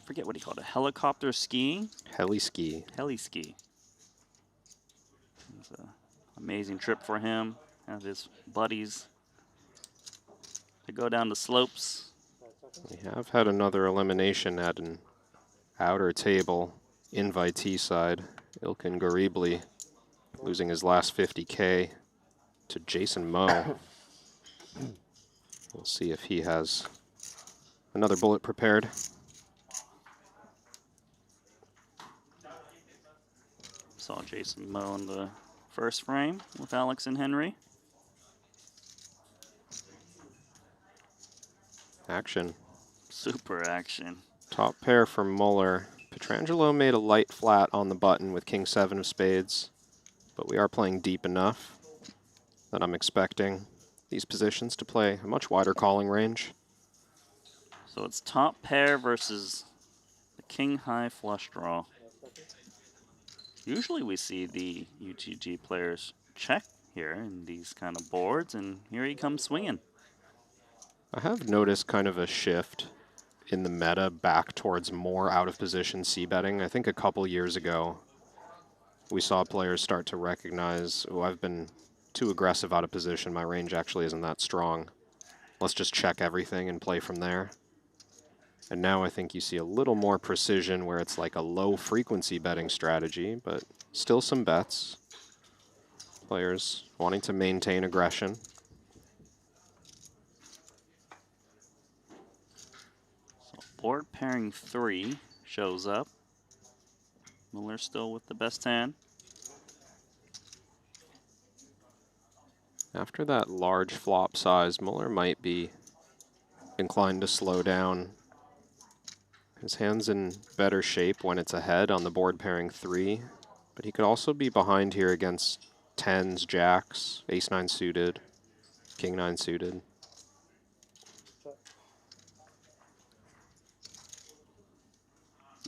Forget what he called it. Helicopter skiing? Heli ski. Heli ski. It's an amazing trip for him. Have his buddies to go down the slopes. We have had another elimination at an outer table invitee side. Ilkin Garibli losing his last 50K to Jason Moe. We'll see if he has another bullet prepared. Saw Jason Moe in the first frame with Alex and Henry. Action. Super action. Top pair for Muller. Petrangelo made a light flat on the button with King 7 of spades, but we are playing deep enough that I'm expecting these positions to play a much wider calling range. So it's top pair versus the king high flush draw. Usually we see the UTG players check here in these kind of boards, and here he comes swinging. I have noticed kind of a shift in the meta back towards more out of position c-betting. I think a couple years ago we saw players start to recognize, oh, I've been too aggressive out of position, my range actually isn't that strong. Let's just check everything and play from there. And now I think you see a little more precision where it's like a low frequency betting strategy, but still some bets. Players wanting to maintain aggression. So board pairing 3 shows up. Muller still with the best hand. After that large flop size, Muller might be inclined to slow down. His hand's in better shape when it's ahead on the board pairing 3, but he could also be behind here against 10s, jacks, ace-9 suited, king-9 suited.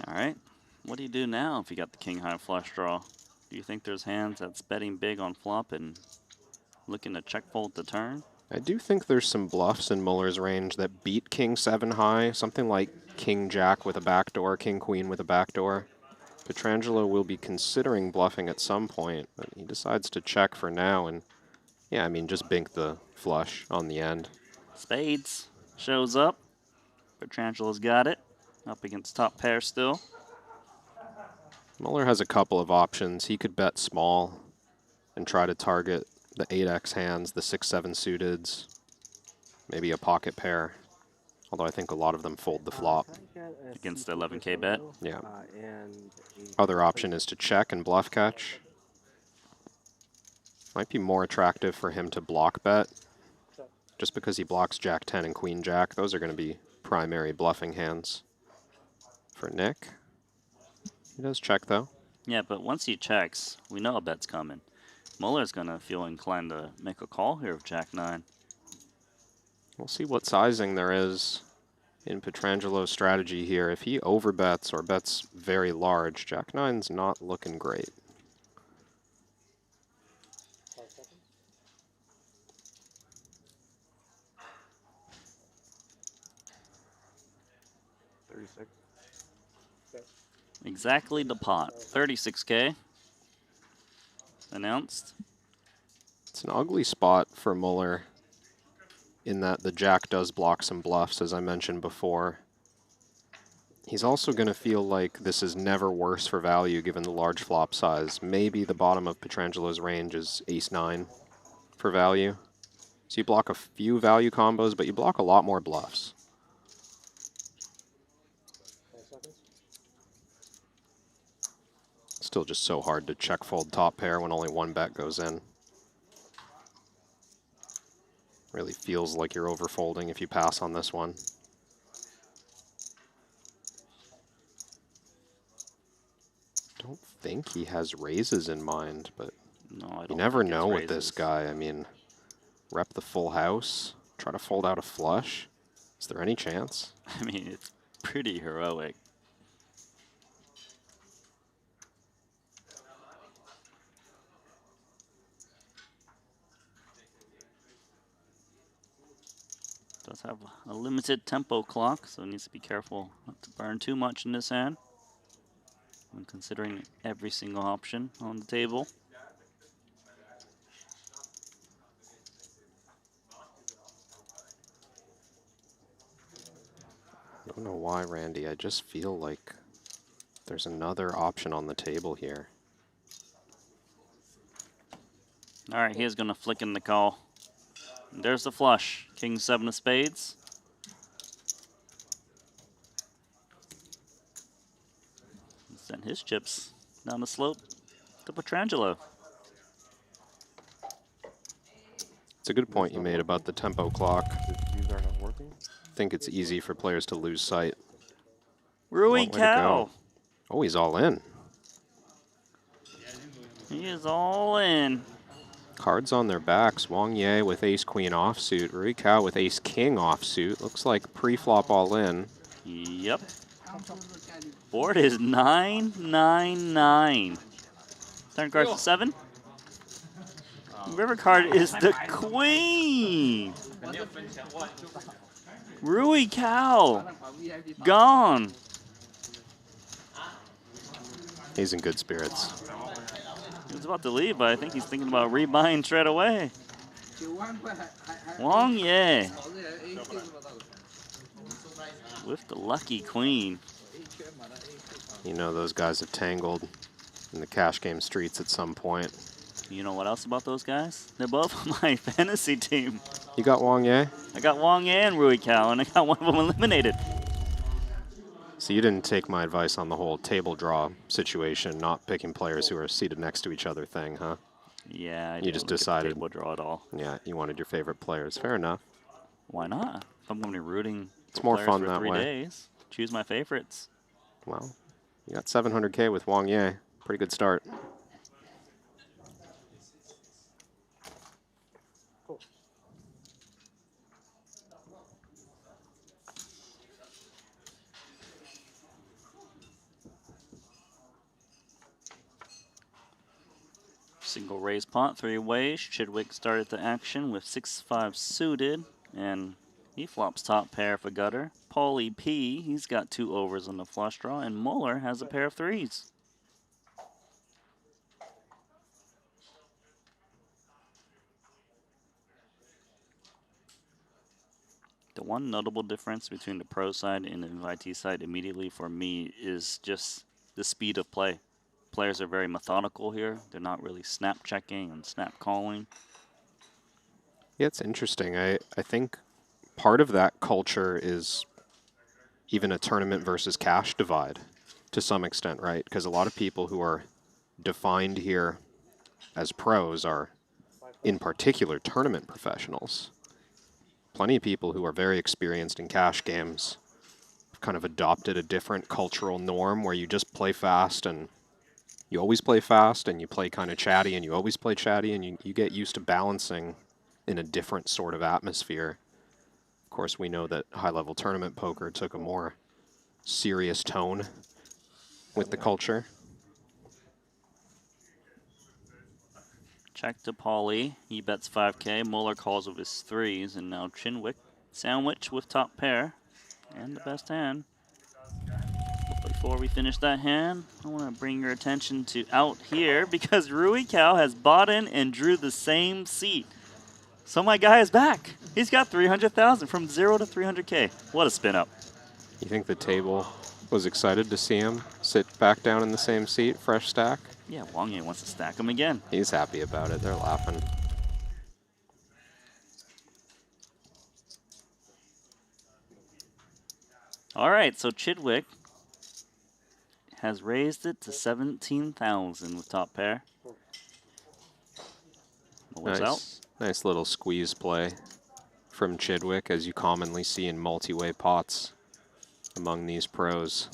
All right, what do you do now if you got the king high flush draw? Do you think there's hands that's betting big on flop and looking to check fold the turn? I do think there's some bluffs in Muller's range that beat king 7 high, something like king jack with a backdoor, king queen with a backdoor. Pietrangelo will be considering bluffing at some point, but he decides to check for now, and yeah, I mean, just bink the flush on the end. Spades shows up. Pietrangelo's got it. Up against top pair still. Muller has a couple of options. He could bet small and try to target the 8x hands, the 6-7 suiteds, maybe a pocket pair. Although I think a lot of them fold the flop. Against the 11K bet? Yeah. Other option is to check and bluff catch. Might be more attractive for him to block bet, just because he blocks jack 10 and queen jack. Those are going to be primary bluffing hands for Nick. He does check though. Yeah, but once he checks, we know a bet's coming. Muller's going to feel inclined to make a call here with jack 9. We'll see what sizing there is in Pietrangelo's strategy here. If he overbets or bets very large, jack 9's not looking great. Exactly the pot. 36K announced. It's an ugly spot for Muller in that the jack does block some bluffs, as I mentioned before. He's also going to feel like this is never worse for value given the large flop size. Maybe the bottom of Pietrangelo's range is ace-9 for value. So you block a few value combos, but you block a lot more bluffs. Still just so hard to check fold top pair when only one bet goes in. Really feels like you're overfolding if you pass on this one. Don't think he has raises in mind, but no, you never know with this guy. I mean, rep the full house, try to fold out a flush. Is there any chance? I mean, it's pretty heroic. Does have a limited tempo clock, so needs to be careful not to burn too much in this hand when considering every single option on the table. I don't know why, Randy. I just feel like there's another option on the table here. All right, he's going to flick in the call. There's the flush. King 7 of spades. Send his chips down the slope to Pietrangelo. It's a good point you made about the tempo clock. These are not working? I think it's easy for players to lose sight. Rui Cow. Oh, he's all in. He is all in. Cards on their backs. Wang Ye with ace-queen offsuit. Rui Cao with ace-king offsuit. Looks like pre-flop all in. Yep. Board is 999. Turn cards to 7. River card is the queen. Rui Cao. Gone. He's in good spirits. He was about to leave, but I think he's thinking about rebuying straight away. Wang Ye. With the lucky queen. You know those guys have tangled in the cash game streets at some point. You know what else about those guys? They're both on my fantasy team. You got Wang Ye? I got Wang Ye and Rui Cao, and I got one of them eliminated. So you didn't take my advice on the whole table draw situation, not picking players who are seated next to each other thing, huh? Yeah, I You just decided. table draw at all. Yeah, you wanted your favorite players. Fair enough. Why not? If I'm going to be rooting It's for more players fun for that 3 way. days, choose my favorites. Well, you got 700K with Wang Ye. Pretty good start. Single raise pot, 3 ways. Chidwick started the action with 6-5 suited, and he flops top pair for gutter. Paulie P, he's got 2 overs on the flush draw, and Muller has a pair of 3s. The one notable difference between the pro side and the invitee side immediately for me is just the speed of play. Players are very methodical here. They're not really snap checking and snap calling. Yeah, it's interesting. I think part of that culture is even a tournament versus cash divide to some extent, right? Because a lot of people who are defined here as pros are in particular tournament professionals. Plenty of people who are very experienced in cash games have kind of adopted a different cultural norm where you just play fast and you always play fast and you play kind of chatty and you always play chatty and you get used to balancing in a different sort of atmosphere. Of course, we know that high-level tournament poker took a more serious tone with the culture. Check to Paulie. He bets 5K. Muller calls with his 3s, and now Chinwick sandwich with top pair and the best hand. Before we finish that hand, I want to bring your attention to out here because Rui Cao has bought in and drew the same seat. So my guy is back. He's got 300,000 from 0 to 300K. What a spin up. You think the table was excited to see him sit back down in the same seat, fresh stack? Yeah, Wang Ye wants to stack him again. He's happy about it. They're laughing. All right, so Chidwick has raised it to 17,000 with top pair. Muller's out. Nice little squeeze play from Chidwick, as you commonly see in multi-way pots among these pros.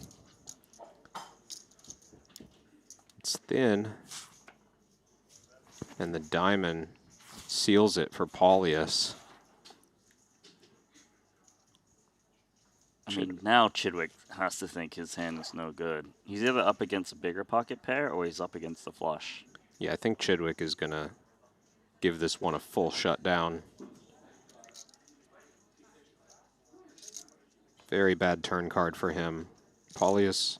It's thin, and the diamond seals it for Paulius. I mean, now Chidwick has to think his hand is no good. He's either up against a bigger pocket pair or he's up against the flush. Yeah, I think Chidwick is going to give this one a full shutdown. Very bad turn card for him. Paulius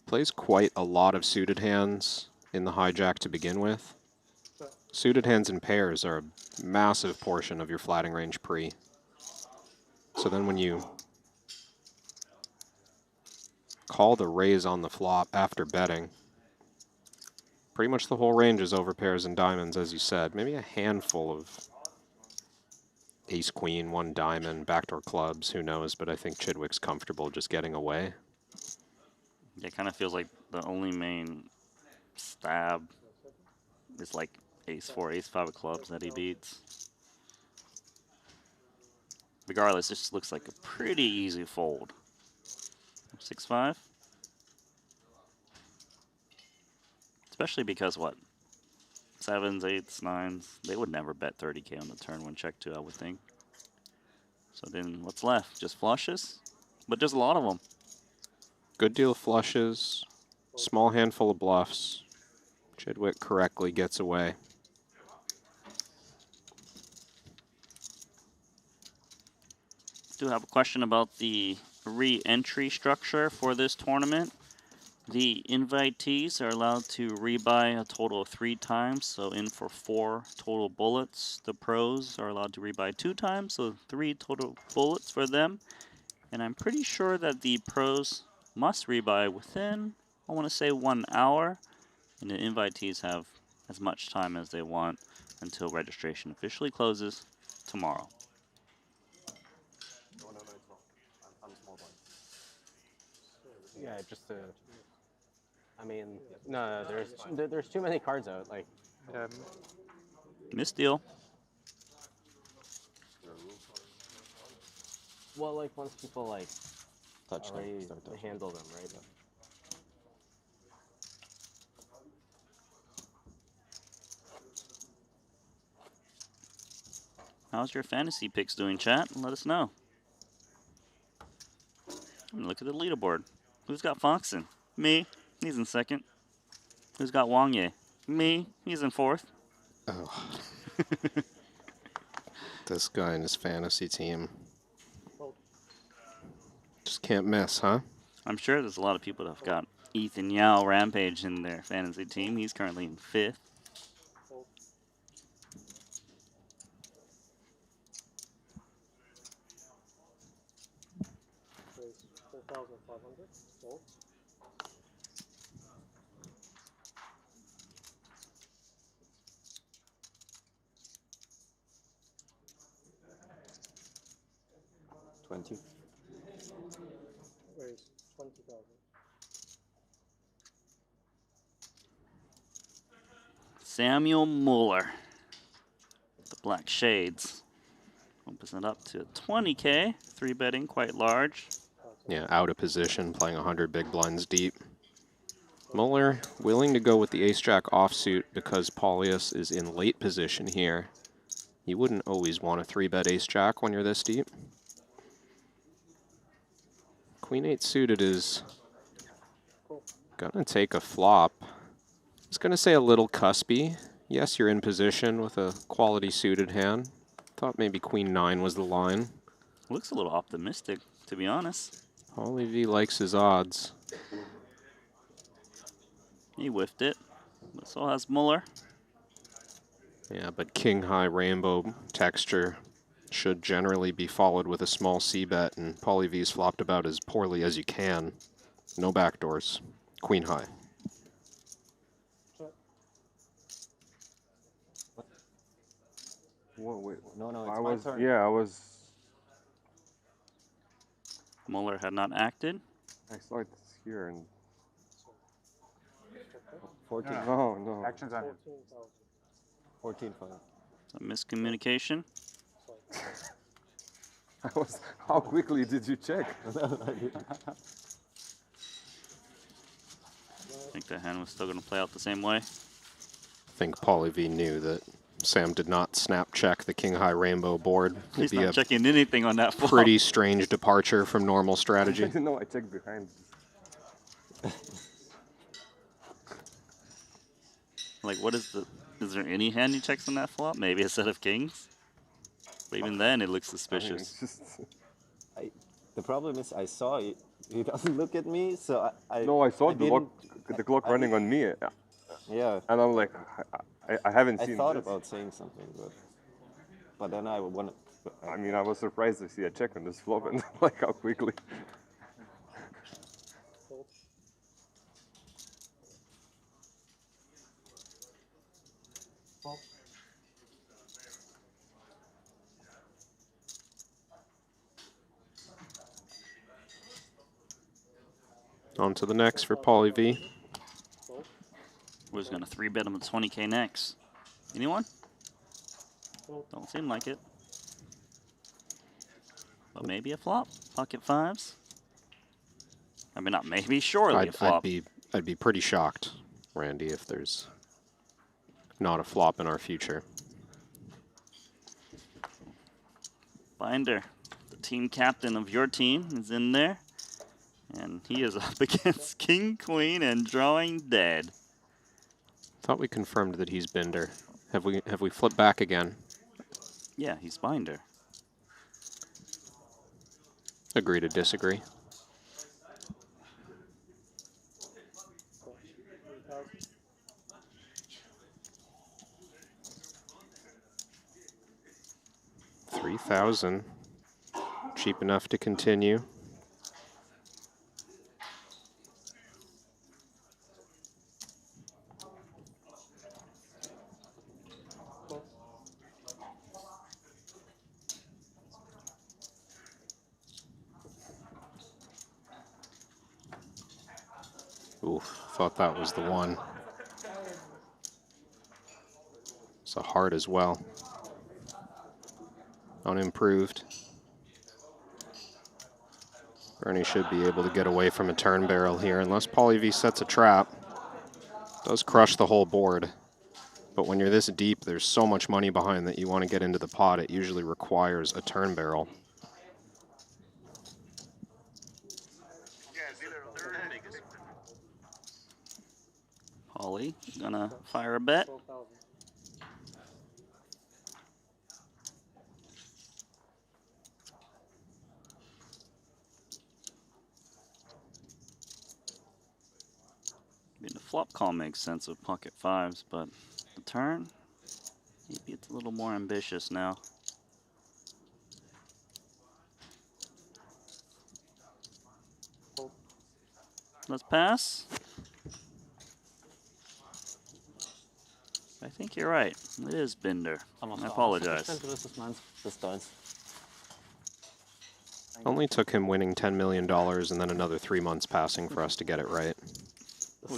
plays quite a lot of suited hands in the hijack to begin with. Suited hands and pairs are a massive portion of your flatting range pre. So then when you call the raise on the flop after betting, pretty much the whole range is over pairs and diamonds, as you said. Maybe a handful of ace-queen, 1 diamond, backdoor clubs, who knows, but I think Chidwick's comfortable just getting away. Yeah, it kind of feels like the only main stab is like ace-4, ace-5 of clubs that he beats. Regardless, this looks like a pretty easy fold. 6-5. Especially because what? sevens, eights, nines. They would never bet 30K on the turn when check 2, I would think. So then what's left? Just flushes? But there's a lot of them. Good deal of flushes, small handful of bluffs. Chidwick correctly gets away. Do have a question about the re-entry structure for this tournament. The invitees are allowed to rebuy a total of 3 times, so in for 4 total bullets. The pros are allowed to rebuy 2 times, so 3 total bullets for them. And I'm pretty sure that the pros must rebuy within, I want to say, 1 hour. And the invitees have as much time as they want until registration officially closes tomorrow. Yeah, just I mean, no, there's too many cards out. Like, Misdeal. well, like once people like touch them, already start touching. handle them, right? How's your fantasy picks doing, chat? Let us know. Look at the leaderboard. Who's got Foxen? Me. He's in second. Who's got Wang Ye? Me. He's in fourth. Oh. This guy and his fantasy team just can't miss, huh? I'm sure there's a lot of people that have got Ethan Yao Rampage in their fantasy team. He's currently in 5th. Where is 20,000? Samuel Mueller. The Black Shades. Opens it up to 20K. 3-betting, quite large. Yeah, out of position, playing 100 big blinds deep. Mueller willing to go with the ace-jack offsuit because Paulius is in late position here. You wouldn't always want to 3-bet ace-jack when you're this deep. Queen 8 suited is gonna take a flop. I was gonna say a little cuspy. Yes, you're in position with a quality suited hand. Thought maybe Queen 9 was the line. Looks a little optimistic, to be honest. Paulie V likes his odds. He whiffed it. But so has Mueller. Yeah, but king high rainbow texture should generally be followed with a small c-bet, and Paulie V's flopped about as poorly as you can. No backdoors. Queen high. Whoa, wait. No, it's I my was, turn. yeah, I was. Mueller had not acted. I saw it here and. 14. No. Actions on him. 14 5. A miscommunication. I was. How quickly did you check? I think the hand was still going to play out the same way. I think Paulie V knew that Sam did not snap check the king high rainbow board. He's not checking anything on that flop. Pretty strange departure from normal strategy. I didn't know I checked behind. Like, what is the... Is there any hand he checks on that flop? Maybe a set of kings? But even then, it looks suspicious. The problem is I saw it. He doesn't look at me, so I No, I saw the clock running on me. Yeah. And I'm like, I haven't seen I thought this. about saying something, but then I wanted... I mean, I was surprised to see a check on this flop and like how quickly. On to the next for Paulie V. Who's going to 3-bet him with 20K next? Anyone? Don't seem like it. But maybe a flop. Pocket fives. I mean, not maybe, surely a flop. I'd be pretty shocked, Randy, if there's not a flop in our future. Binder, the team captain of your team, is in there. And he is up against King, Queen, and drawing dead. Thought we confirmed that he's Binder. Have we flipped back again? Yeah, he's Binder. Agree to disagree. $3,000. Cheap enough to continue. Oof, thought that was the one. It's a heart as well. Unimproved. Bernie should be able to get away from a turn barrel here, unless Pauly V sets a trap. Does crush the whole board. But when you're this deep, there's so much money behind that you want to get into the pot, it usually requires a turn barrel. Pauly gonna fire a bet. I mean, the flop call makes sense with pocket fives, but the turn, maybe it's a little more ambitious now. Let's pass. I think you're right. It is Binder. I apologize. Only took him winning $10 million and then another 3 months passing for us to get it right.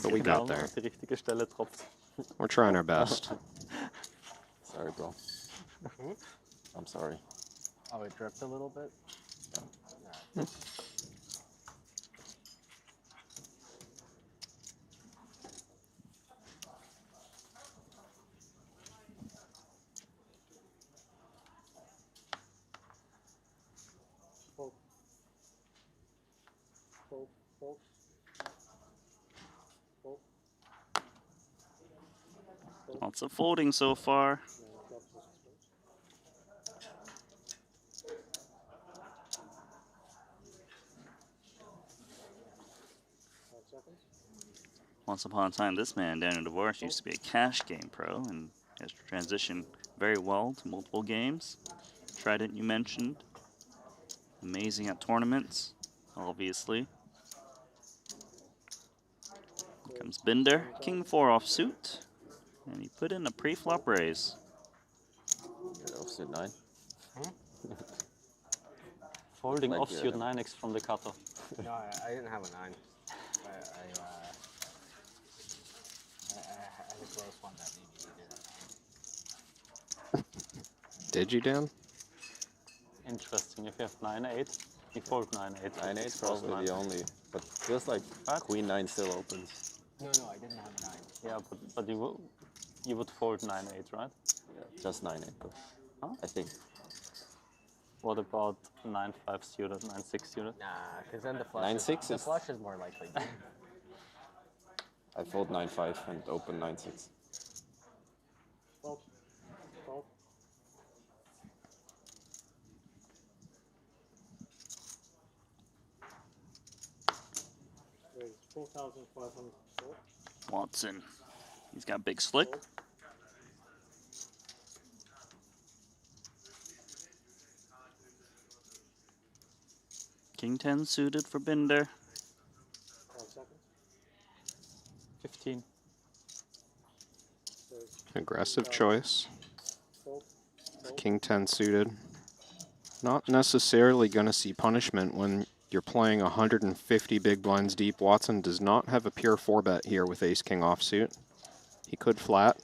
But we got there. We're trying our best. Sorry, bro. I'm sorry. Oh, it dripped a little bit? Yeah. Lots of folding so far. Once upon a time, this man, Daniel DeVorsh, used to be a cash game pro and has transitioned very well to multiple games. Triton, you mentioned. Amazing at tournaments, obviously. Here comes Binder, King 4 offsuit, and he put in a pre-flop raise. Offsuit 9. Folding Like, offsuit 9x from the cutoff. No, I didn't have a 9. I had a close one that maybe you did. Did you, Dan? Interesting. If you have 9-8, you fold 9-8. 9-8 probably the only, but feels like Queen 9 still opens. No, I didn't have a 9. Yeah, but you would fold 9-8, right? Yeah, just 9-8 though. Huh? I think. What about 9-5 suited, 9-6 suited? Nah, because then the flush. 9-6 the is. flush is more likely. I fold 9-5 and open 9-6. Fold. Fold. There's 4,500. Watson, he's got big slick. King 10 suited for Binder. 15. Aggressive choice. King 10 suited. Not necessarily going to see punishment when you're playing 150 big blinds deep. Watson does not have a pure 4-bet here with ace-king offsuit. He could flat.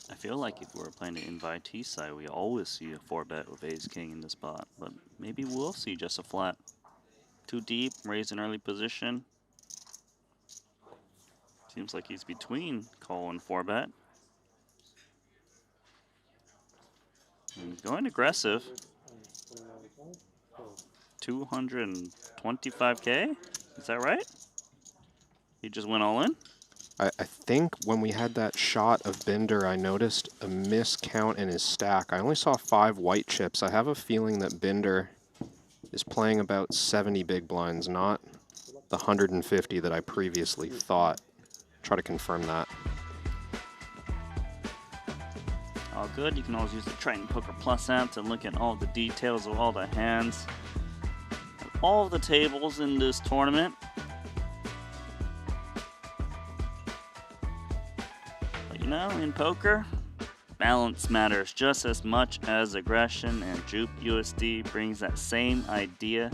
I feel like if we're playing the invitee side, we always see a 4-bet with ace-king in the spot, but maybe we'll see just a flat. Too deep, raise an early position. Seems like he's between call and 4-bet. He's going aggressive. 225K? Is that right? He just went all in? I think when we had that shot of Binder, I noticed a miscount in his stack. I only saw 5 white chips. I have a feeling that Binder is playing about 70 big blinds, not the 150 that I previously thought. Try to confirm that. All good. You can always use the Triton Poker Plus app to look at all the details of all the hands, all of the tables in this tournament. But you know, in poker, balance matters just as much as aggression, and Jupe USD brings that same idea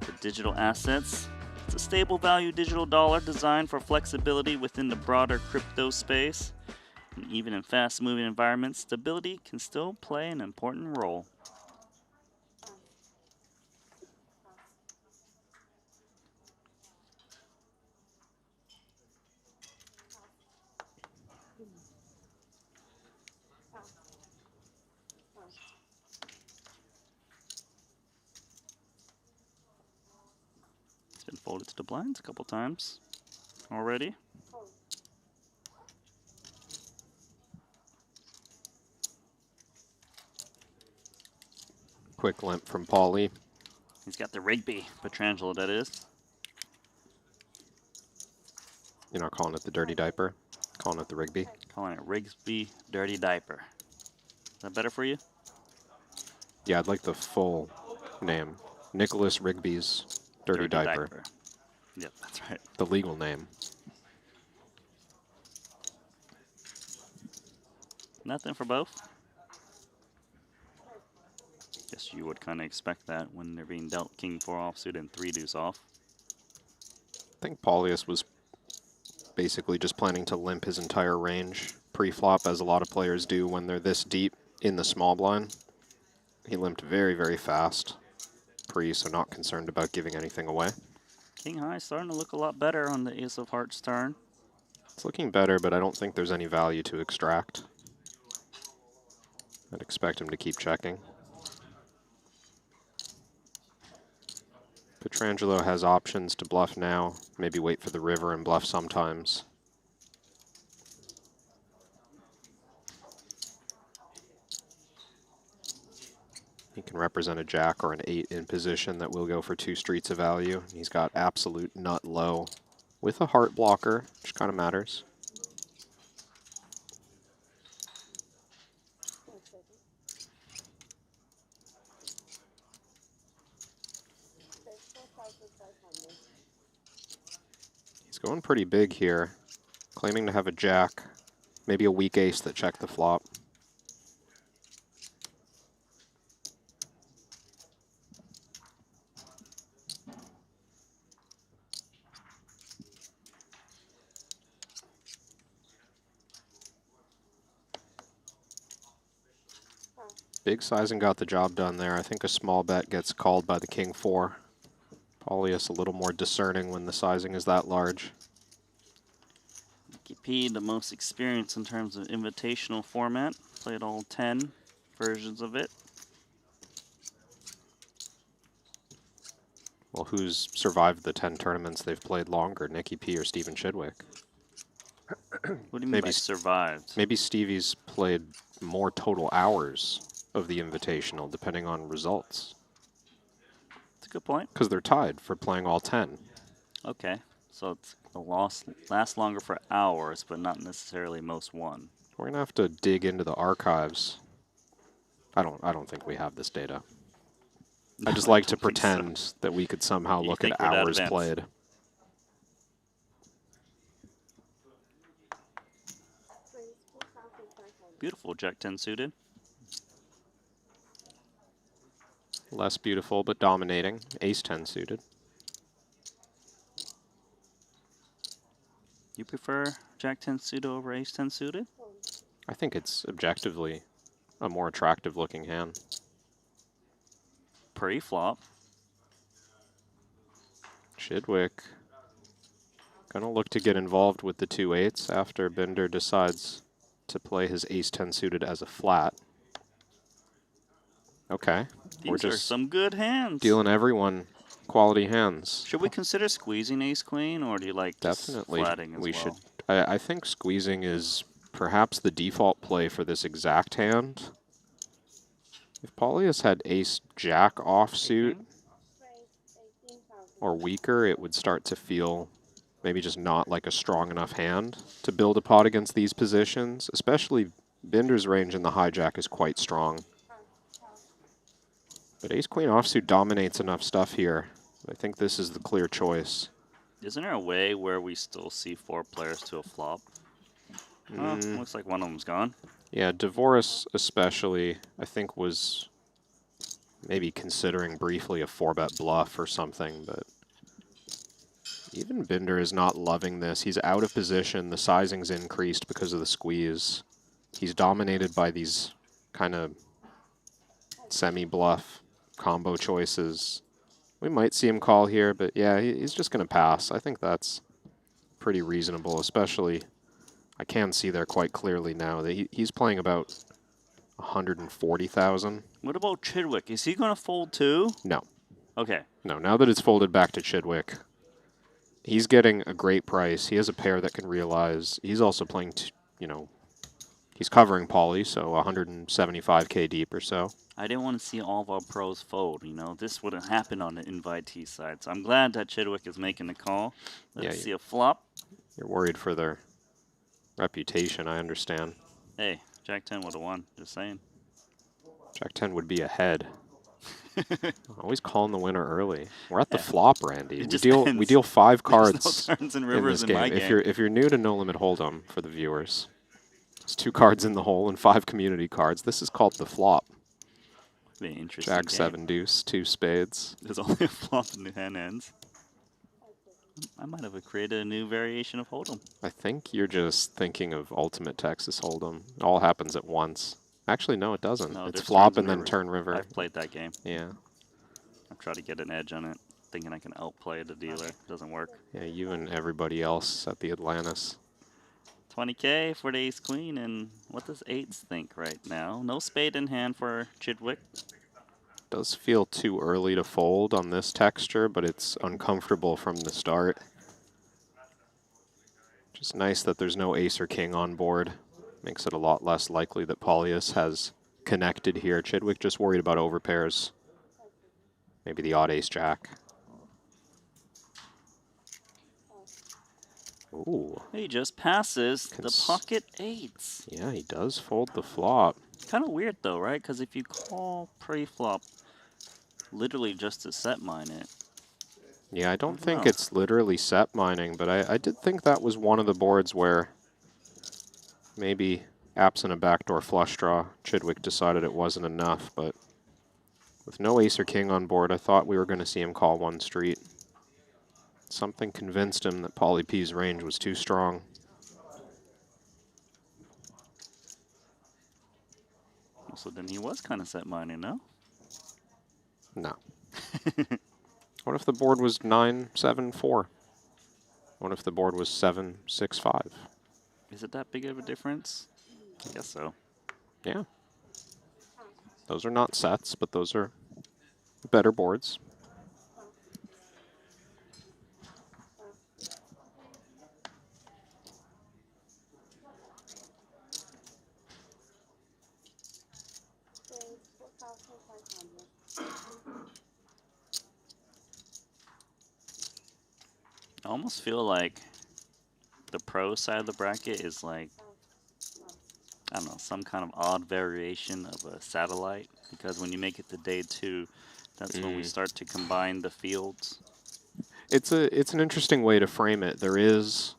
to digital assets. It's a stable value digital dollar designed for flexibility within the broader crypto space. And even in fast-moving environments, stability can still play an important role. It's been folded to the blinds a couple times already. Quick limp from Paulie. He's got the Rigby, Petrangelo that is. You're not calling it the Dirty Diaper? Calling it the Rigby? Calling it Rigsby Dirty Diaper. Is that better for you? Yeah, I'd like the full name. Nicholas Rigby's Dirty Diaper. Yep, that's right. The legal name. Nothing for both. Guess you would kind of expect that when they're being dealt King 4 offsuit and 3 deuce off. I think Paulius was basically just planning to limp his entire range pre-flop, as a lot of players do when they're this deep in the small blind. He limped very, very fast pre, so not concerned about giving anything away. King high starting to look a lot better on the Ace of Hearts turn. It's looking better, but I don't think there's any value to extract. I'd expect him to keep checking. Petrangelo has options to bluff now, maybe wait for the river and bluff sometimes. He can represent a jack or an 8 in position that will go for 2 streets of value. He's got absolute nut low with a heart blocker, which kind of matters. He's going pretty big here, claiming to have a jack, maybe a weak ace that checked the flop. Big sizing got the job done there. I think a small bet gets called by the King 4. Paulius a little more discerning when the sizing is that large. P, the most experienced in terms of invitational format. Played all 10 versions of it. Well, who's survived the 10 tournaments they've played longer, Nicky P or Steven Chidwick? What do you mean by survived? Maybe Stevie's played more total hours of the Invitational, depending on results. That's a good point. Because they're tied for playing all 10. Okay, so it's the loss lasts longer for hours, but not necessarily most won. We're gonna have to dig into the archives. I don't think we have this data. I just like to pretend that we could somehow look at hours played. Beautiful Jack 10 suited. Less beautiful, but dominating. Ace 10 suited. You prefer Jack 10 suited over Ace 10 suited? I think it's objectively a more attractive looking hand. Pre-flop. Chidwick Gonna look to get involved with the 2-8s after Binder decides to play his ace-10 suited as a flat. Okay. We're These are just some good hands. dealing everyone quality hands. Should we consider squeezing ace-queen, or do you like just Definitely. flatting as We well? should. I think squeezing is perhaps the default play for this exact hand. If Paulius had ace-jack offsuit or weaker, it would start to feel maybe just not like a strong enough hand to build a pot against these positions, especially Binder's range in the hijack is quite strong. But ace-queen offsuit dominates enough stuff here. I think this is the clear choice. Isn't there a way where we still see 4 players to a flop? Oh, looks like one of them's gone. Yeah, Dvoris especially, I think, was maybe considering briefly a 4-bet bluff or something, but even Binder is not loving this. He's out of position. The sizing's increased because of the squeeze. He's dominated by these kind of semi-bluff combo choices. We might see him call here, but yeah, he's just going to pass. I think that's pretty reasonable, especially I can see there quite clearly now that he's playing about 140,000. What about Chidwick? Is he going to fold too? No. Okay. No, now that it's folded back to Chidwick, he's getting a great price. He has a pair that can realize. He's also playing, you know, he's covering Pauly, so 175K deep or so. I didn't want to see all of our pros fold, you know. This wouldn't happen on the invitee side. So I'm glad that Chidwick is making the call. Let's see a flop. You're worried for their reputation, I understand. Hey, Jack 10 would have won, just saying. Jack 10 would be ahead. Always calling the winner early. We're at the flop, Randy. We deal 5 cards no turns and in rivers this in game. my If you're new to No Limit Hold'em for the viewers, it's 2 cards in the hole and 5 community cards. This is called the flop. Be an interesting Jack game. 7 deuce, 2 spades. There's only a flop in the hand ends. I might have created a new variation of Hold'em. I think you're just thinking of Ultimate Texas Hold'em. It all happens at once. Actually, no, it doesn't. No, it's there's flop turns and then river. turn river. I've played that game. Yeah. I've tried to get an edge on it, thinking I can outplay the dealer. Doesn't work. Yeah, you and everybody else at the Atlantis. 20K for the ace queen, and what does 8s think right now? No spade in hand for Chidwick. Does feel too early to fold on this texture, but it's uncomfortable from the start. Just nice that there's no ace or king on board. Makes it a lot less likely that Paulius has connected here. Chidwick just worried about overpairs. Maybe the odd ace jack. Ooh. He just passes the pocket 8s. Yeah, he does fold the flop. Kind of weird though, right? Because if you call pre-flop literally just to set mine it. Yeah, I don't think it's literally set mining, but I did think that was one of the boards where maybe absent a backdoor flush draw, Chidwick decided it wasn't enough, but with no ace or king on board, I thought we were going to see him call one street. Something convinced him that Pauly P's range was too strong. So then he was kind of set mining, no? No. What if the board was 9-7-4? What if the board was 7-6-5? Is it that big of a difference? I guess so. Yeah. Those are not sets, but those are better boards. I almost feel like the pro side of the bracket is like, I don't know, some kind of odd variation of a satellite, because when you make it to day 2, that's when we start to combine the fields. It's an interesting way to frame it. There is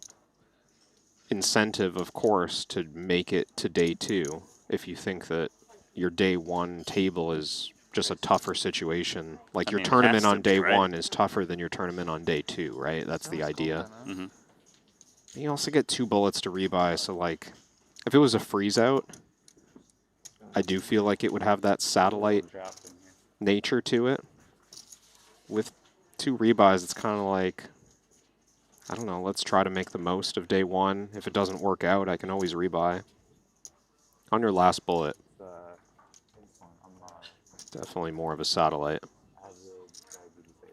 incentive, of course, to make it to day 2 if you think that your day 1 table is just a tougher situation. Like your tournament on day 1 is tougher than your tournament on day 2, right? That's the idea. Mm-hmm. You also get 2 bullets to rebuy, so like, if it was a freeze out, I do feel like it would have that satellite nature to it. With 2 rebuys, it's kind of like, I don't know, let's try to make the most of day one. If it doesn't work out, I can always rebuy. On your last bullet. Definitely more of a satellite.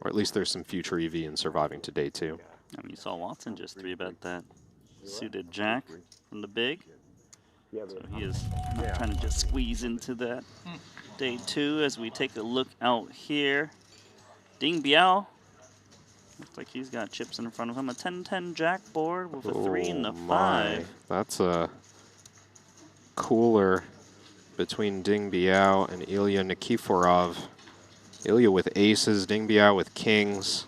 Or at least there's some future EV in surviving to day two. I mean, you saw Watson just 3-bet that suited jack from the big. So he is trying to just squeeze into that day two as we take a look out here. Ding Biao. Looks like he's got chips in front of him. A 10-10 jack board with a 3 and a 5. That's a cooler between Ding Biao and Ilya Nikiforov. Ilya with aces, Ding Biao with kings.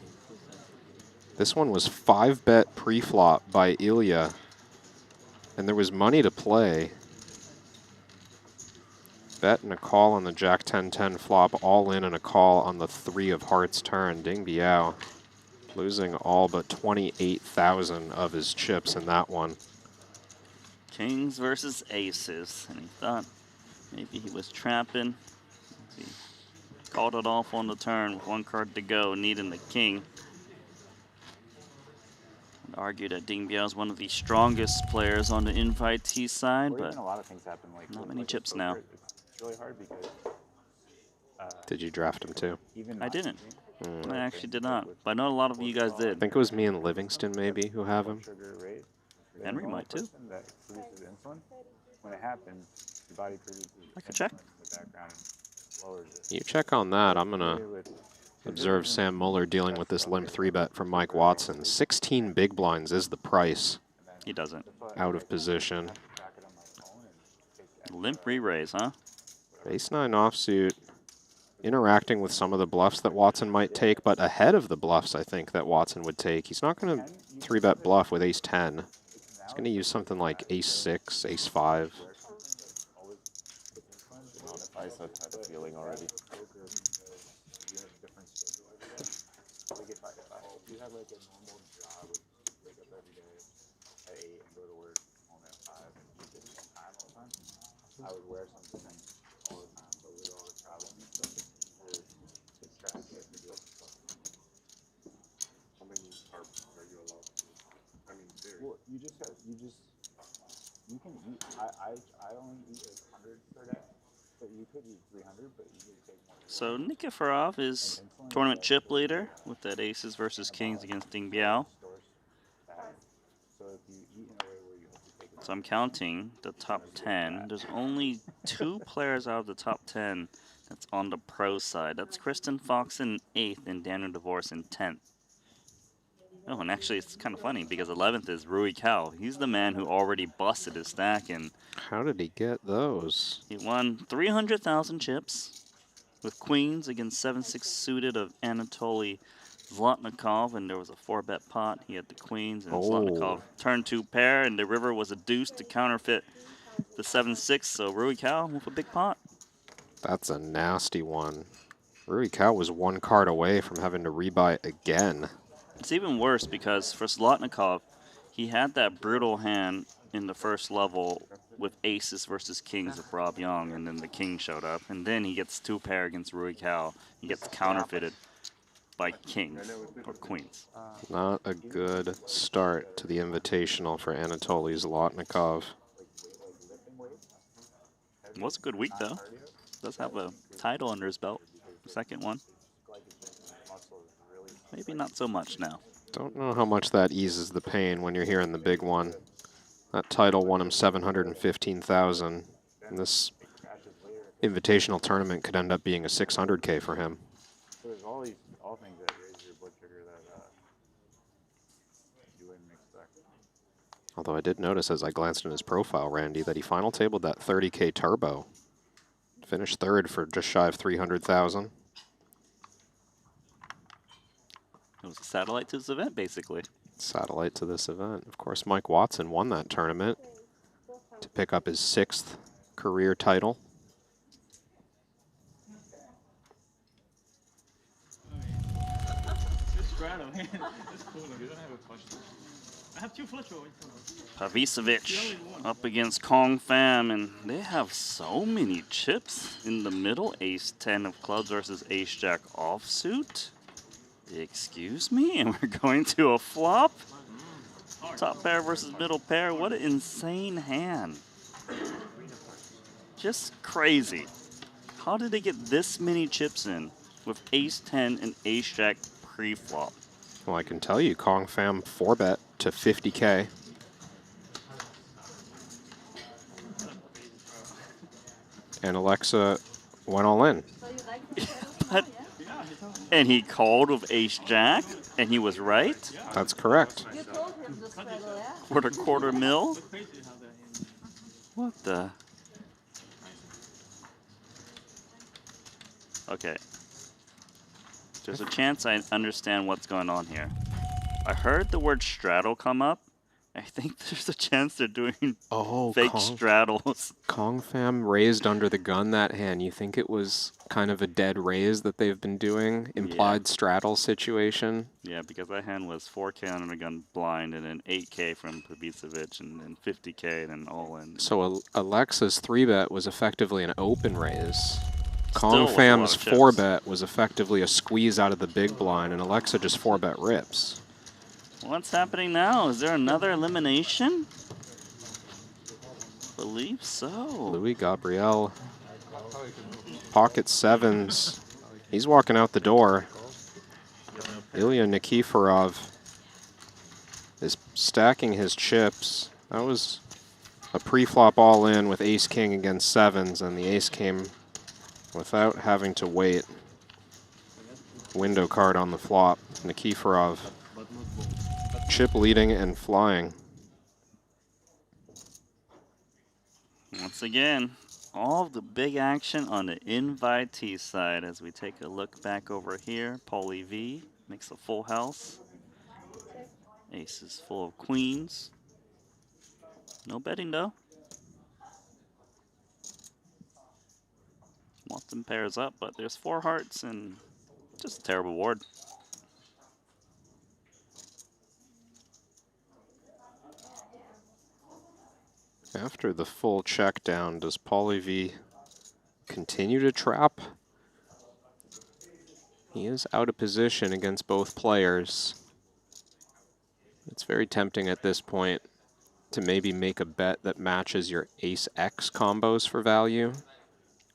This one was 5-bet pre-flop by Ilya, and there was money to play. Bet and a call on the Jack 10-10 flop, all in and a call on the 3 of hearts turn. Ding Biao losing all but 28,000 of his chips in that one. Kings versus aces, and he thought maybe he was trapping. He called it off on the turn with 1 card to go, needing the king. I'd argue that Ding Biao is one of the strongest players on the invitee side, but a lot of things happen, like not many chips now. It's really hard because. Did you draft him too? I didn't. I actually did not, but I know a lot of you guys I did. think it was me and Livingston maybe who have him. Henry might too. That produces insulin. When it happens, the body produces. I could check. In the background and lowers it. You check on that. I'm going to observe Sam Muller dealing with this limp 3-bet from Mike Watson. 16 big blinds is the price. He doesn't. Out of position. Limp re-raise, huh? Ace-9 offsuit. Interacting with some of the bluffs that Watson might take, but ahead of the bluffs I think that Watson would take. He's not going to 3-bet bluff with ace-10. He's going to use something like ace-6, ace-5. I had a feeling already. You have like a normal job, wake up every day at 8 and go to work only at 5 and keep it on time all the time. I would wear something all the time, so with all the traveling and stuff, to distract me to do other stuff. How many carbs are you allowed to? I mean, well, you can eat. I only eat 100 per day, but you could eat 300, but you could take more. So Nikiforov is tournament chip leader with that aces versus kings against Ding Biao. So I'm counting the top 10. There's only 2 players out of the top 10 that's on the pro side. That's Kristen Fox in 8th and Daniel DeVos in 10th. Oh, and actually it's kind of funny because 11th is Rui Cao. He's the man who already busted his stack, and how did he get those? He won 300,000 chips with queens against 7-6 suited of Anatoly Zlotnikov, and there was a 4-bet pot. He had the queens, and Zlotnikov turned 2 pair, and the river was a deuce to counterfeit the 7-6, so Rui Cao with a big pot. That's a nasty one. Rui Cao was 1 card away from having to rebuy again. It's even worse because for Zlotnikov, he had that brutal hand in the first level with aces versus kings of Rob Young, and then the king showed up, and then he gets 2 pair against Rui Cao. He gets counterfeited by kings or queens. Not a good start to the Invitational for Anatoly Zlotnikov. It was a good week, though. Does have a title under his belt, the second one. Maybe not so much now. Don't know how much that eases the pain when you're hearing the big one. That title won him $715,000. And this Invitational tournament could end up being a $600K for him. So there's all things that raise your blood sugar that you wouldn't expect. Although I did notice as I glanced in his profile, Randy, that he final tabled that 30K turbo. Finished 3rd for just shy of 300,000. It was a satellite to this event, basically. Satellite to this event. Of course, Mike Watson won that tournament to pick up his 6th career title. Pavicevic up against Kong Pham, and they have so many chips in the middle. Ace-10 of clubs versus Ace-Jack offsuit. Excuse me, and we're going to a flop? Top pair versus middle pair. What an insane hand. Just crazy. How did they get this many chips in with ace-10 and ace-jack pre-flop? Well, I can tell you, Kong Fam 4-bet to 50K. And Alexa went all in. But, and he called with ace-jack, and he was right? That's correct. For the quarter mil? What the? Okay. There's a chance I understand what's going on here. I heard the word straddle come up. I think there's a chance they're doing fake straddles. Kong Fam raised under the gun that hand. You think it was kind of a dead raise that they've been doing? Implied straddle situation? Yeah, because that hand was 4K under the gun blind and then 8K from Pavicevic and then 50K and then all in. So Alexa's 3-bet was effectively an open raise. Still Kong with a Fam's lot of chips. 4-bet was effectively a squeeze out of the big blind, and Alexa just 4-bet rips. What's happening now? Is there another elimination? Believe so. Louis Gabriel, pocket sevens. He's walking out the door. Ilya Nikiforov is stacking his chips. That was a pre-flop all-in with ace-king against sevens, and the ace came without having to wait. Window card on the flop. Nikiforov chip leading and flying. Once again, all of the big action on the invitee side as we take a look back over here. Paulie V makes a full house. Ace is full of queens. No betting though. Wants them pairs up, but there's 4 hearts and just a terrible board. After the full check down, does Paulie V continue to trap? He is out of position against both players. It's very tempting at this point to maybe make a bet that matches your ace-X combos for value.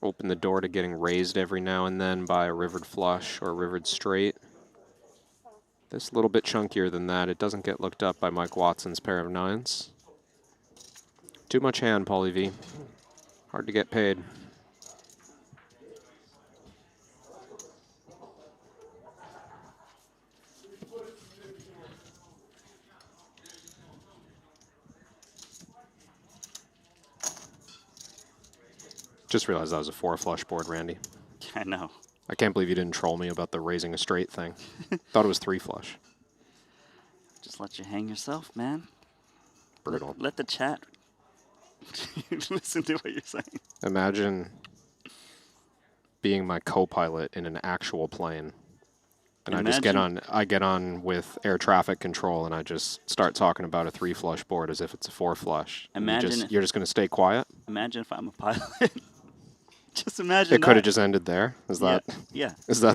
Open the door to getting raised every now and then by a rivered flush or rivered straight. This a little bit chunkier than that. It doesn't get looked up by Mike Watson's pair of nines. Too much hand, Paulie V. Hard to get paid. Just realized that was a 4 flush board, Randy. I know. I can't believe you didn't troll me about the raising a straight thing. Thought it was 3 flush. Just let you hang yourself, man. Brutal. Let the chat listen to what you're saying. Imagine being my co-pilot in an actual plane. And I just get on with air traffic control and I just start talking about a 3 flush board as if it's a 4 flush. Imagine you're just going to stay quiet? Imagine if I'm a pilot. Just imagine It could have just ended there. Is that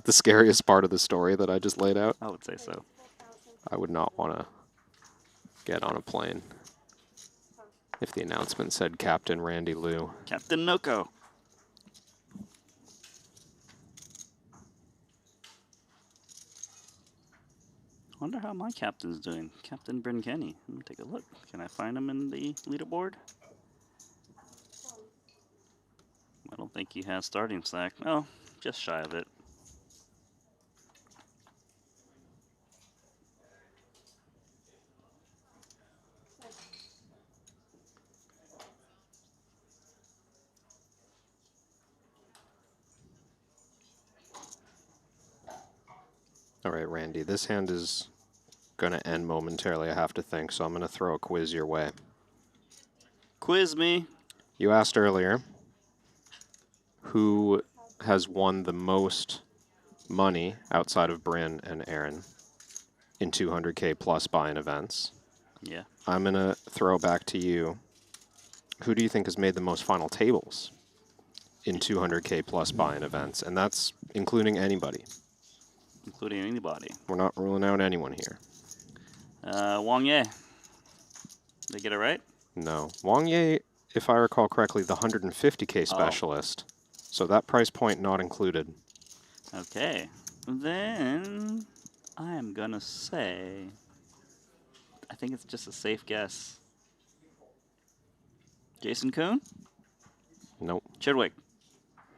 the scariest part of the story that I just laid out? I would say so. I would not want to get on a plane if the announcement said Captain Randy Liu. Captain Noko. Wonder how my captain's doing. Captain Bryn Kenny. Let me take a look. Can I find him in the leaderboard? I don't think he has starting stack. No, just shy of it. All right, Randy, this hand is going to end momentarily, I have to think, so I'm going to throw a quiz your way. Quiz me. You asked earlier who has won the most money outside of Bryn and Aaron in 200K plus buy-in events. Yeah. I'm going to throw back to you. Who do you think has made the most final tables in 200K plus buy-in events? And that's including anybody. Including anybody. We're not ruling out anyone here. Wang Ye. Did I get it right? No. Wang Ye, if I recall correctly, the 150K specialist. So that price point not included. Okay. Then I am going to say, I think it's just a safe guess. Jason Kuhn? Nope. Chidwick?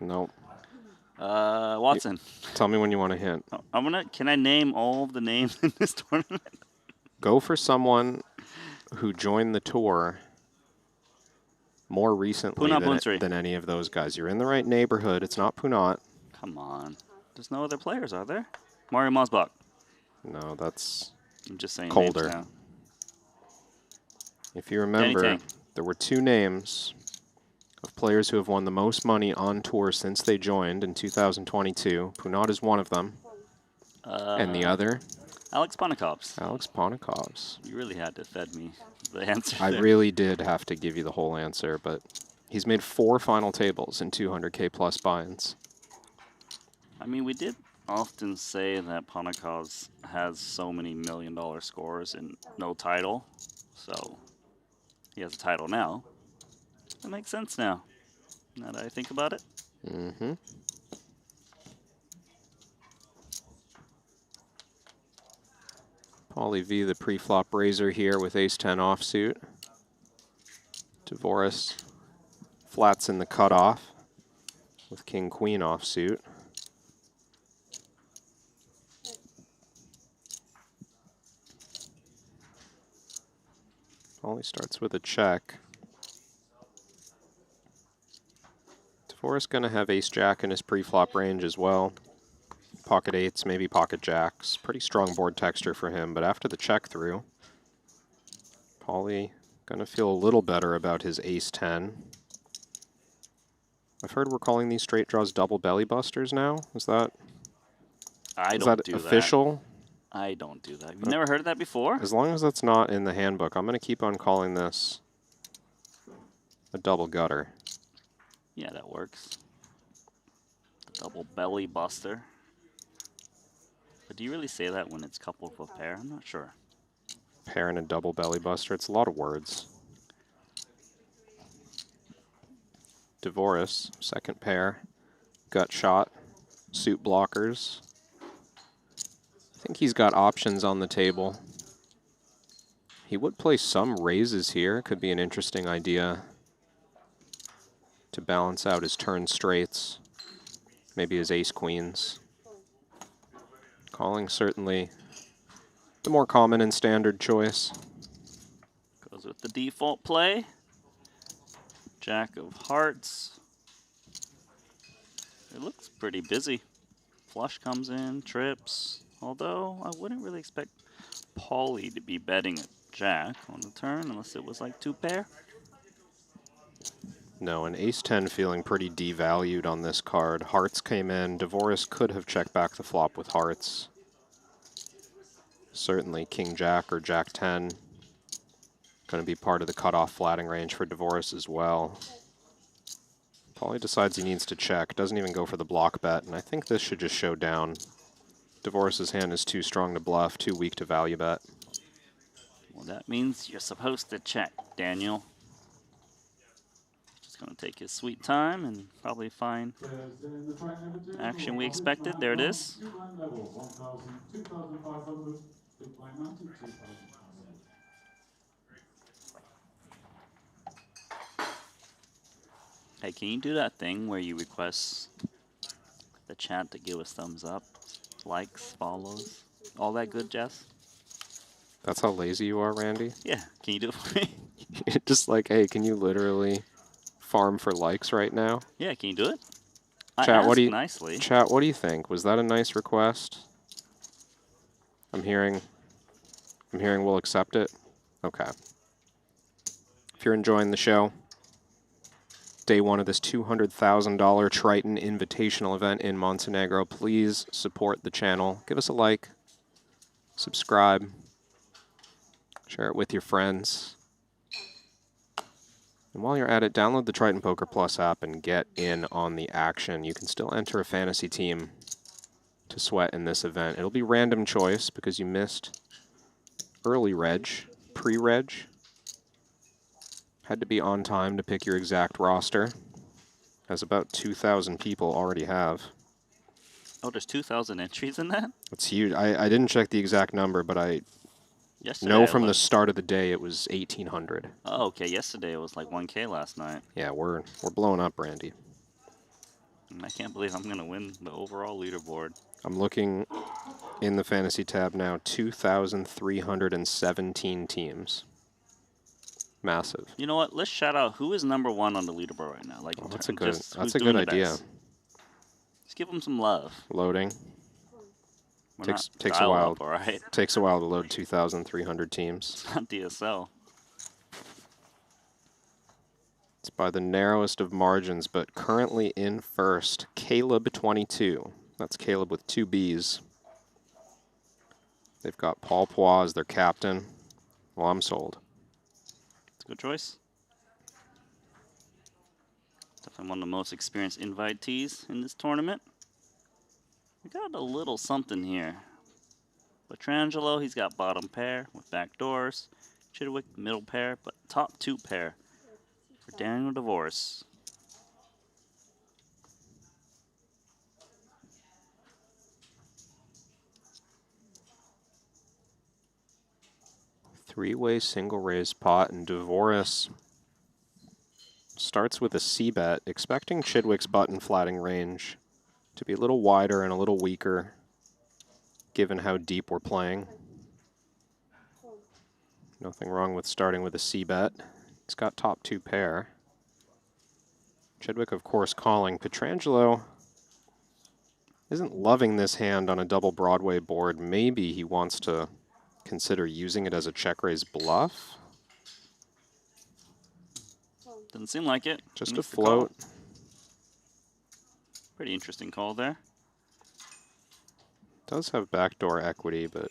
Nope. Watson? Tell me when you want a hint. Can I name all of the names in this tournament? Go for someone who joined the tour more recently than any of those guys. You're in the right neighborhood. It's not Punat. Come on. There's no other players, are there? Mario Mosbach. No, that's I'm just saying colder. names now. If you remember, there were two names of players who have won the most money on tour since they joined in 2022. Punat is one of them. And the other? Alex Ponikovs. Alex Ponikovs. You really had to fed me the answer I there. really did have to give you the whole answer, but he's made 4 final tables in 200K plus buy-ins. I mean, we did often say that Ponikovs has so many $1 million scores and no title. So he has a title now. That makes sense now that I think about it. Mm-hmm. Paulie V, the pre-flop raiser here with ace-10 offsuit. Dvoris flats in the cutoff with king-queen offsuit. Paulie starts with a check. Dvoris going to have ace-jack in his pre-flop range as well. Pocket eights, maybe pocket jacks. Pretty strong board texture for him, but after the check through, Paulie going to feel a little better about his ace-10. I've heard we're calling these straight draws double belly busters now. Is that official? I don't do that. You've never heard of that before? As long as that's not in the handbook, I'm going to keep on calling this a double gutter. Yeah, that works. The double belly buster. But do you really say that when it's coupled with a pair? I'm not sure. Pair and a double belly buster. It's a lot of words. Dvoris, second pair. Gut shot. Suit blockers. I think he's got options on the table. He would play some raises here. Could be an interesting idea to balance out his turn straights. Maybe his ace-queens. Calling certainly the more common and standard choice. Goes with the default play. Jack of hearts. It looks pretty busy. Flush comes in, trips. Although I wouldn't really expect Paulie to be betting a jack on the turn unless it was like 2 pair. No, an ace-10 feeling pretty devalued on this card. Hearts came in. Dvoris could have checked back the flop with hearts. Certainly king-jack or jack-10 going to be part of the cutoff flatting range for Dvoris as well. Paulie decides he needs to check. Doesn't even go for the block bet, and I think this should just show down. Dvoris's hand is too strong to bluff, too weak to value bet. Well, that means you're supposed to check, Daniel. Going to take his sweet time and probably find action we expected. There it is. Hey, can you do that thing where you request the chat to give us thumbs up, likes, follows, all that good jazz? That's how lazy you are, Randy? Yeah, can you do it for me? Just like, hey, can you literally farm for likes right now? Yeah, can you do it? Chat, what do you nicely. Chat, what do you think? Was that a nice request? I'm hearing we'll accept it. Okay. If you're enjoying the show, day 1 of this $200,000 Triton Invitational event in Montenegro, please support the channel. Give us a like, subscribe, share it with your friends. And while you're at it, download the Triton Poker Plus app and get in on the action. You can still enter a fantasy team to sweat in this event. It'll be random choice because you missed early reg, pre-reg. Had to be on time to pick your exact roster, as about 2,000 people already have. Oh, there's 2,000 entries in that? It's huge. I didn't check the exact number, but I Yesterday know I from the looked. start of the day it was 1,800. Oh, okay. Yesterday it was like 1K last night. Yeah, we're blowing up, Randy. And I can't believe I'm going to win the overall leaderboard. I'm looking in the fantasy tab now, 2,317 teams. Massive. You know what? Let's shout out who is #1 on the leaderboard right now. Like, That's a who's good doing the idea. best. Let's give them some love. Loading. We're Takes a dial while. up, all right? Takes a while to load 2,300 teams. It's not DSL. It's by the narrowest of margins, but currently in first, Caleb22. That's Caleb with 2 B's. They've got Paul Poix as their captain. Well, I'm sold. It's a good choice. Definitely one of the most experienced invitees in this tournament. We got a little something here. Petrangelo, he's got bottom pair with back doors. Chidwick, middle pair, but top 2 pair for Daniel Divorce. Three-way single raise pot, and Divorce starts with a C-bet, expecting Chidwick's button flatting range to be a little wider and a little weaker, given how deep we're playing. Nothing wrong with starting with a C-bet. He's got top 2 pair. Chidwick, of course, calling. Petrangelo isn't loving this hand on a double Broadway board. Maybe he wants to consider using it as a check raise bluff. Doesn't seem like it. Just a float. Pretty interesting call there. Does have backdoor equity, but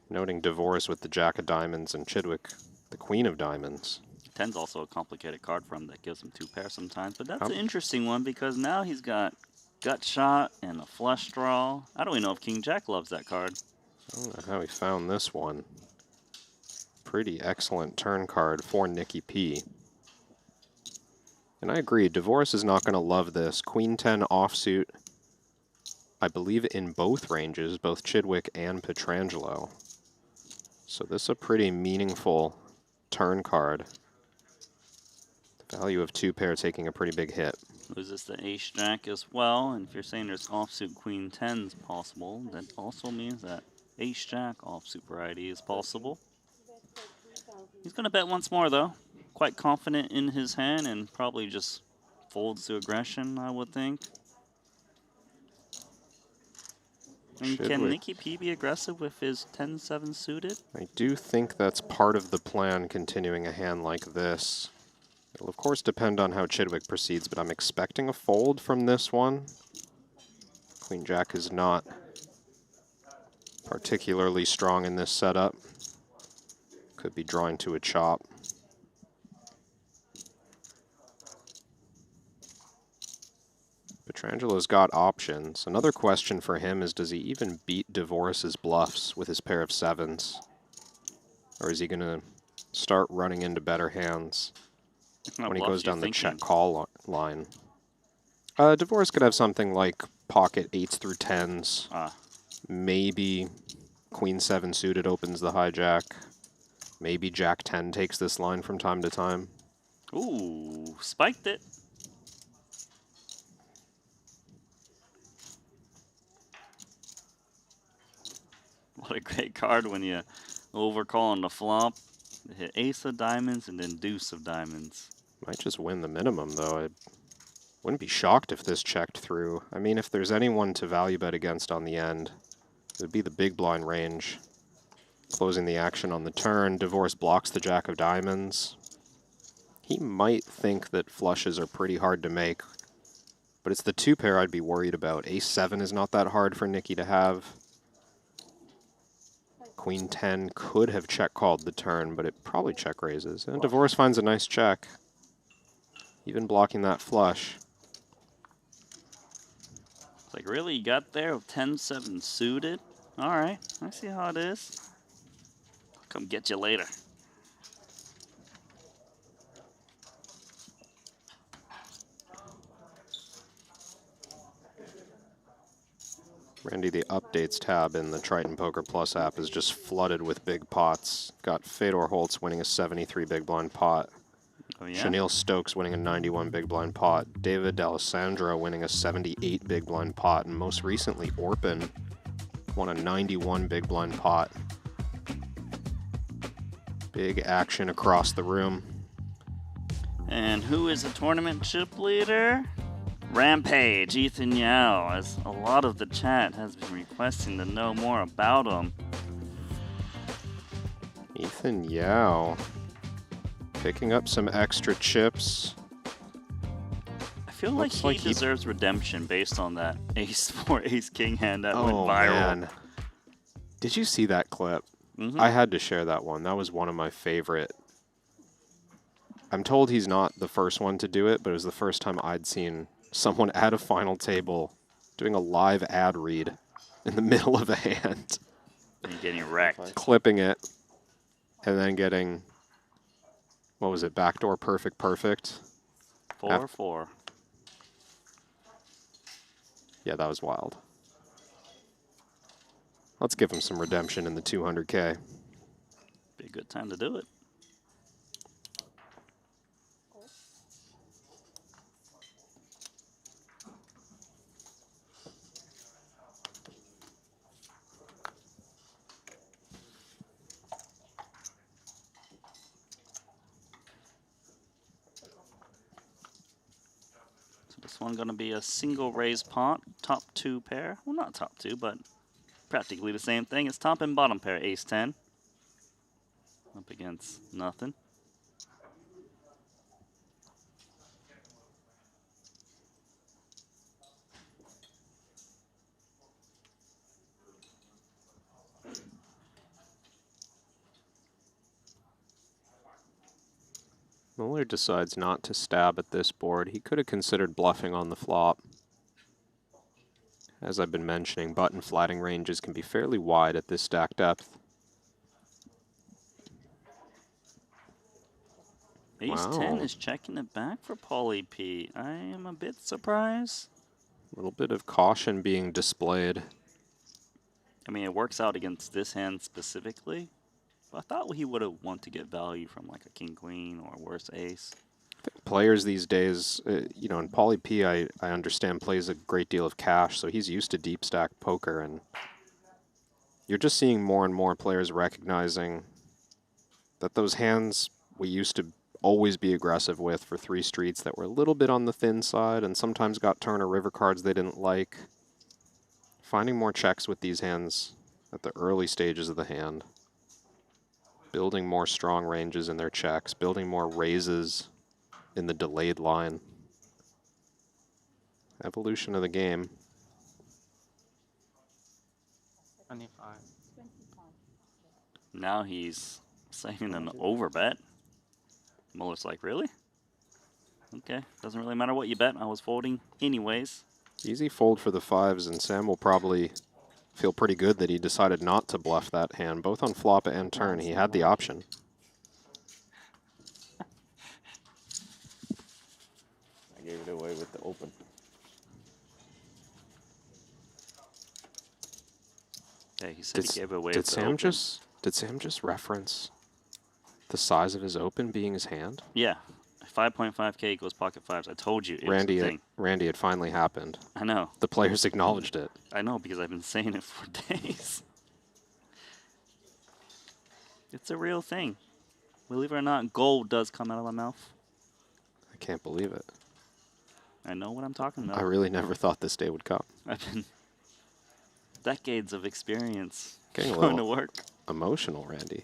noting Divorce with the Jack of Diamonds and Chidwick, the Queen of Diamonds. 10's also a complicated card for him that gives him 2 pairs sometimes, but that's an interesting one because now he's got gut shot and a flush draw. I don't even know if King Jack loves that card. I don't know how he found this one. Pretty excellent turn card for Nicky P. And I agree, Divorce is not going to love this. Queen 10 offsuit, I believe in both ranges, both Chidwick and Petrangelo. So this is a pretty meaningful turn card. The value of 2 pair taking a pretty big hit. Loses the ace jack as well, and if you're saying there's offsuit queen 10s possible, that also means that ace jack offsuit variety is possible. He's going to bet once more though. Quite confident in his hand and probably just folds to aggression, I would think. And can Nicky P be aggressive with his 10-7 suited? I do think that's part of the plan, continuing a hand like this. It'll of course depend on how Chidwick proceeds, but I'm expecting a fold from this one. Queen Jack is not particularly strong in this setup. Could be drawing to a chop. Petrangelo's got options. Another question for him is, does he even beat Divorce's bluffs with his pair of 7s? Or is he going to start running into better hands when he goes down the check call line? Divorce could have something like pocket 8s through 10s. Maybe Queen 7 suited opens the hijack. Maybe Jack 10 takes this line from time to time. Ooh, spiked it. What a great card when you overcall on the flop. Hit ace of diamonds and then deuce of diamonds. Might just win the minimum, though. I wouldn't be shocked if this checked through. I mean, if there's anyone to value bet against on the end, it would be the big blind range. Closing the action on the turn. Divorce blocks the Jack of Diamonds. He might think that flushes are pretty hard to make, but it's the 2 pair I'd be worried about. Ace 7 is not that hard for Nicky to have. Queen 10 could have check called the turn, but it probably check raises. And Divorce finds a nice check, even blocking that flush. It's like, really? You got there with 10-7 suited? All right, I see how it is. I'll come get you later. Randy, the updates tab in the Triton Poker Plus app is just flooded with big pots. Got Fedor Holtz winning a 73 big blind pot. Oh, yeah? Chanel Stokes winning a 91 big blind pot. David D'Alessandro winning a 78 big blind pot. And most recently, Orpin won a 91 big blind pot. Big action across the room. And who is the tournament chip leader? Rampage, Ethan Yao, as a lot of the chat has been requesting to know more about him. Ethan Yao picking up some extra chips. I feel like he deserves redemption based on that ace-4, ace-king hand that went viral. Man. Did you see that clip? I had to share that one. That was one of my favorite. I'm told he's not the first one to do it, but it was the first time I'd seen someone at a final table doing a live ad read in the middle of a hand. And getting wrecked. Clipping it, and then getting, what was it, backdoor perfect. 4-4. Yeah, that was wild. Let's give him some redemption in the 200K. Be a good time to do it. This one going to be a single raise pot, top 2 pair. Well, not top 2, but practically the same thing. It's top and bottom pair, ace-10. Up against nothing. Mueller decides not to stab at this board. He could have considered bluffing on the flop. As I've been mentioning, button flatting ranges can be fairly wide at this stack depth. Ace-10 is checking it back for Paulie P. I am a bit surprised. A little bit of caution being displayed. I mean, it works out against this hand specifically. But I thought he would have wanted to get value from like a king-queen or a worse ace. Players these days, you know, and Paulie P, I understand, plays a great deal of cash, so he's used to deep stack poker, and you're just seeing more and more players recognizing that those hands we used to always be aggressive with for 3 streets that were a little bit on the thin side and sometimes got turn or river cards they didn't like. Finding more checks with these hands at the early stages of the hand. Building more strong ranges in their checks, building more raises in the delayed line. Evolution of the game. 25. Now he's saying an overbet. Muller's like, really? Okay, doesn't really matter what you bet. I was folding anyways. Easy fold for the 5s, and Sam will probably feel pretty good that he decided not to bluff that hand, both on flop and turn. He had the option. I gave it away with the open. Yeah, he said he gave it away Did with the Sam open. did Sam just reference the size of his open being his hand? Yeah, 5.5K equals pocket 5s. I told you it was the thing. Randy, it finally happened. I know. The players acknowledged it. I know, because I've been saying it for days. It's a real thing. Believe it or not, gold does come out of my mouth. I can't believe it. I know what I'm talking about. I really never thought this day would come. I've been decades of experience Getting a going little to work. emotional, Randy.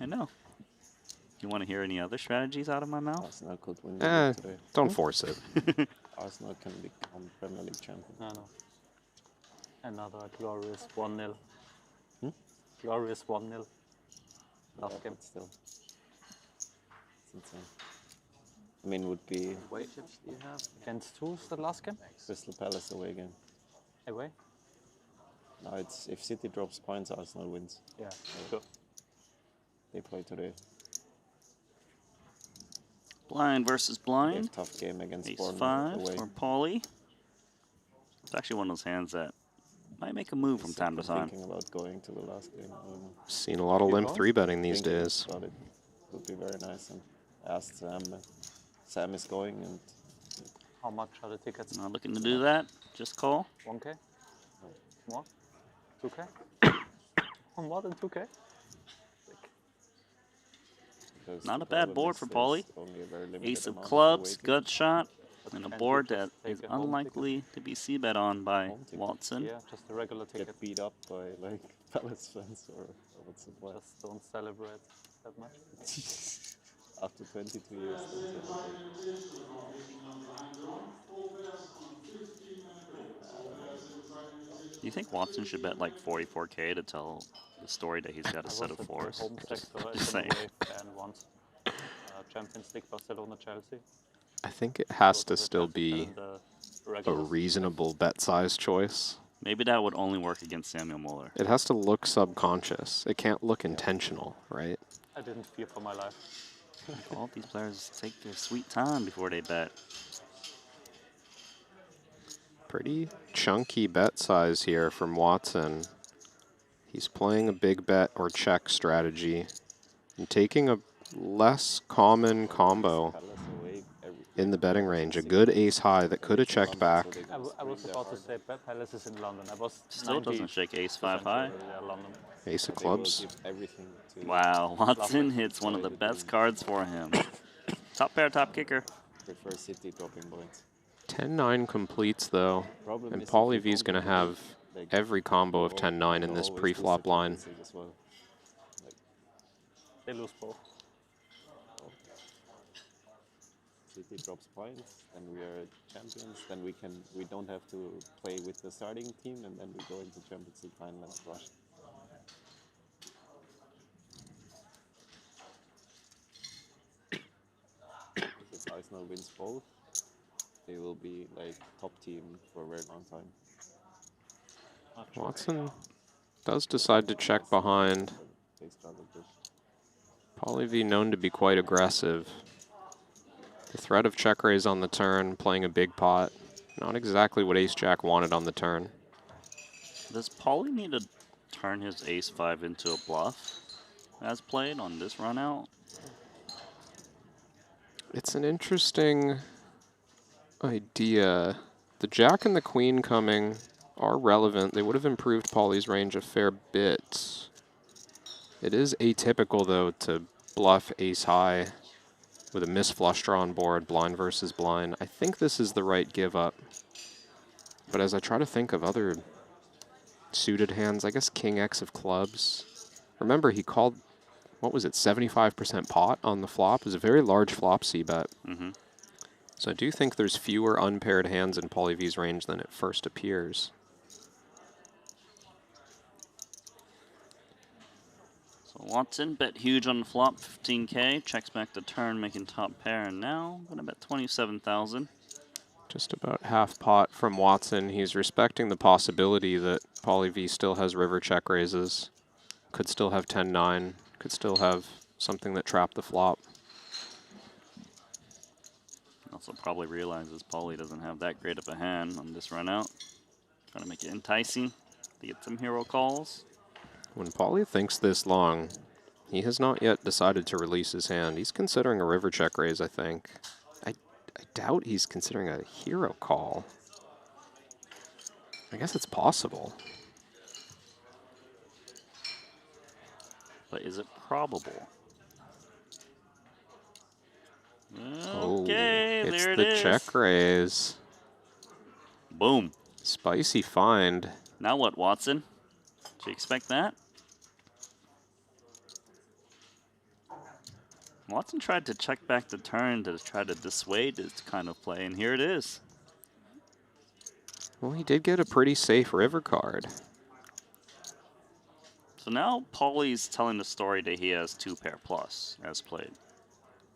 I know. You want to hear any other strategies out of my mouth? Arsenal could win today. Don't force it. Arsenal can become Premier League champion. No. Another glorious 1-0. Glorious 1-0. Last game. Still. It's insane. I mean, would be What chips do you have? Against who's the last game? Crystal Palace away game. Away? No, it's if City drops points, Arsenal wins. Yeah, So they play today. Blind versus blind. Tough game against Ace Bournemouth 5 away. for Paulie. It's actually one of those hands that might make a move from time to time. Thinking about going to the last game. I don't know. Seen a lot of limp 3-betting these days. About it would be very nice. And asked Sam. Sam is going, and How much are the tickets? Not looking to do that. Just call. 1K? More? 2K? More than 2K? Not a bad board for Paulie. Ace of clubs, gut shot, and a board that is unlikely to be c-bet on by Watson. Yeah, just a regular ticket. Get beat up by like Palace fans or what's the point? Just don't celebrate that much. After 22 years. Do you think Watson should bet like 44K to tell the story that he's got a set of fours? Just saying. And once Champions League, Barcelona, Chelsea. I think it has to still be a reasonable bet size choice. Maybe that would only work against Samuel Muller. It has to look subconscious. It can't look intentional, right? I didn't fear for my life. All these players take their sweet time before they bet. Pretty chunky bet size here from Watson. He's playing a big bet or check strategy and taking a less common combo in the betting range. A good ace high that could have checked back. I was about to say Bet Palace is in London. I was Still doesn't shake ace 5 high. London. Ace of clubs. Wow, Watson hits one of the best cards for him. Top pair, top kicker. Prefer City dropping points. 10-9 completes though, and Paulie V's going to have every combo of 10-9 in this pre-flop line. They lose both. City drops points, then we are champions. Then we don't have to play with the starting team, and then we go into Champions League final and crush. If Arsenal wins both, they will be like top team for a very long time. Watson does decide to check behind. Paulie V known to be quite aggressive. The threat of check raise on the turn, playing a big pot. Not exactly what Ace-Jack wanted on the turn. Does Paulie need to turn his ace-5 into a bluff as played on this run out? It's an interesting idea. The jack and the queen coming are relevant. They would have improved Paulie's range a fair bit. It is atypical, though, to bluff ace-high with a misflush draw on board, blind versus blind. I think this is the right give up. But as I try to think of other suited hands, I guess King X of clubs. Remember, he called, what was it, 75% pot on the flop? It was a very large flop c-bet. So I do think there's fewer unpaired hands in Paulie V's range than it first appears. So Watson bet huge on the flop, 15K, checks back the turn, making top pair, and now gonna bet 27,000. Just about half pot from Watson. He's respecting the possibility that Paulie V still has river check raises, could still have 10-9, could still have something that trapped the flop. Also probably realizes Paulie doesn't have that great of a hand on this run out. Trying to make it enticing to get some hero calls. When Paulie thinks this long, he has not yet decided to release his hand. He's considering a river check raise, I think. I doubt he's considering a hero call. I guess it's possible. But is it probable? Oh, Okay, it's there it the is. check raise. Boom. Spicy find. Now what, Watson? Did you expect that? Watson tried to check back the turn to try to dissuade this kind of play, and here it is. Well, he did get a pretty safe river card. So now Paulie's telling the story that he has 2-pair plus as played.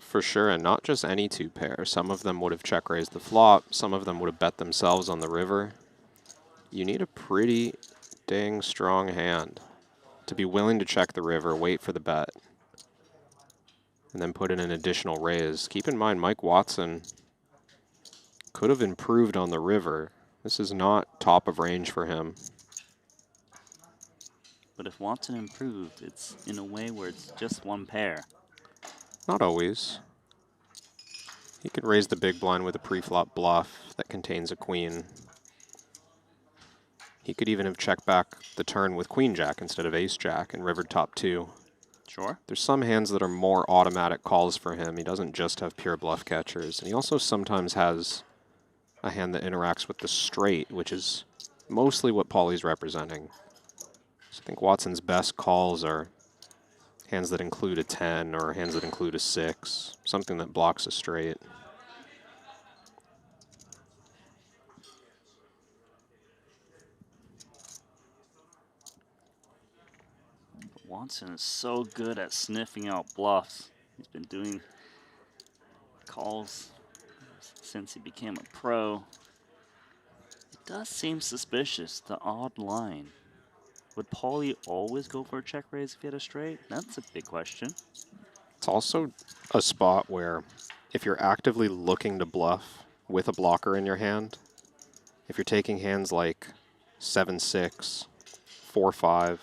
For sure, and not just any 2 pair. Some of them would have check raised the flop. Some of them would have bet themselves on the river. You need a pretty dang strong hand to be willing to check the river, wait for the bet, and then put in an additional raise. Keep in mind, Mike Watson could have improved on the river, This is not top of range for him. But if Watson improved, it's in a way where it's just one pair. Not always. He could raise the big blind with a pre-flop bluff that contains a queen. He could even have checked back the turn with queen jack instead of ace jack and rivered top 2. Sure. There's some hands that are more automatic calls for him. He doesn't just have pure bluff catchers. And he also sometimes has a hand that interacts with the straight, which is mostly what Paulie's representing. So I think Watson's best calls are hands that include a 10 or hands that include a 6, something that blocks a straight. Watson is so good at sniffing out bluffs. He's been doing calls since he became a pro. It does seem suspicious, the odd line. Would Paulie always go for a check raise if he had a straight? That's a big question. It's also a spot where if you're actively looking to bluff with a blocker in your hand, if you're taking hands like 7-6, 4-5,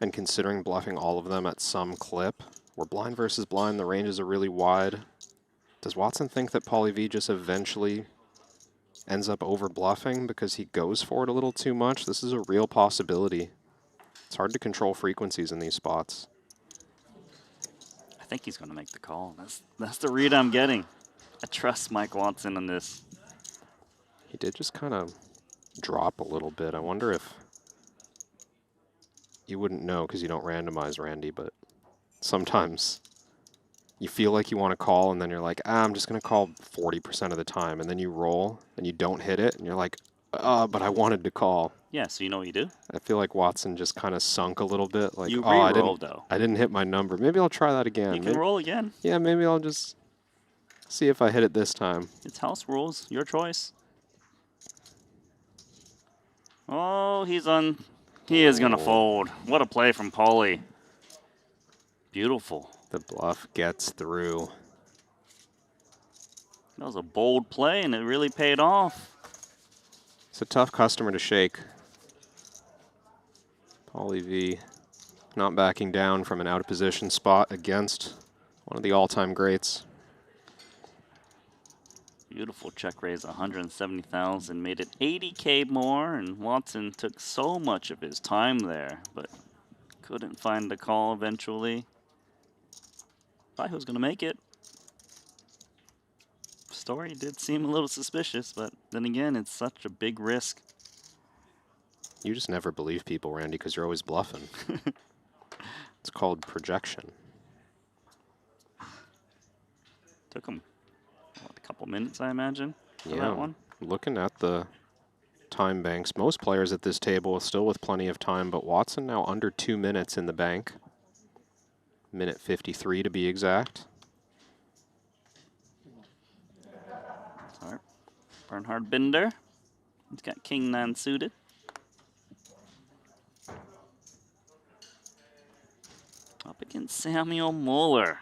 and considering bluffing all of them at some clip, where blind versus blind, the ranges are really wide, does Watson think that Paulie V just eventually ends up over bluffing because he goes for it a little too much? This is a real possibility. It's hard to control frequencies in these spots. I think he's going to make the call. That's the read I'm getting. I trust Mike Watson on this. He did just kind of drop a little bit. I wonder if you wouldn't know because you don't randomize, Randy, but sometimes you feel like you want to call and then you're like, I'm just going to call 40% of the time. And then you roll and you don't hit it and you're like, but I wanted to call. Yeah, so you know what you do? I feel like Watson just kind of sunk a little bit. Like, You I re-rolled, though. didn't hit my number. Maybe I'll try that again. You can roll again. Yeah, maybe I'll just see if I hit it this time. It's house rules. Your choice. Oh, he is going to fold. What a play from Paulie. Beautiful. The bluff gets through. That was a bold play, and it really paid off. It's a tough customer to shake. Paulie V not backing down from an out-of-position spot against one of the all-time greats. Beautiful check raise, 170,000, made it 80K more, and Watson took so much of his time there, but couldn't find the call eventually. Thought he was going to make it. Story did seem a little suspicious, but then again, it's such a big risk. You just never believe people, Randy, because you're always bluffing. It's called projection. Took him a couple minutes, I imagine, for Yeah, that one. Looking at the time banks, most players at this table still with plenty of time, but Watson now under 2 minutes in the bank. Minute 53 to be exact. Sorry. Bernhard Binder. He's got King 9 suited. Up against Samuel Mueller.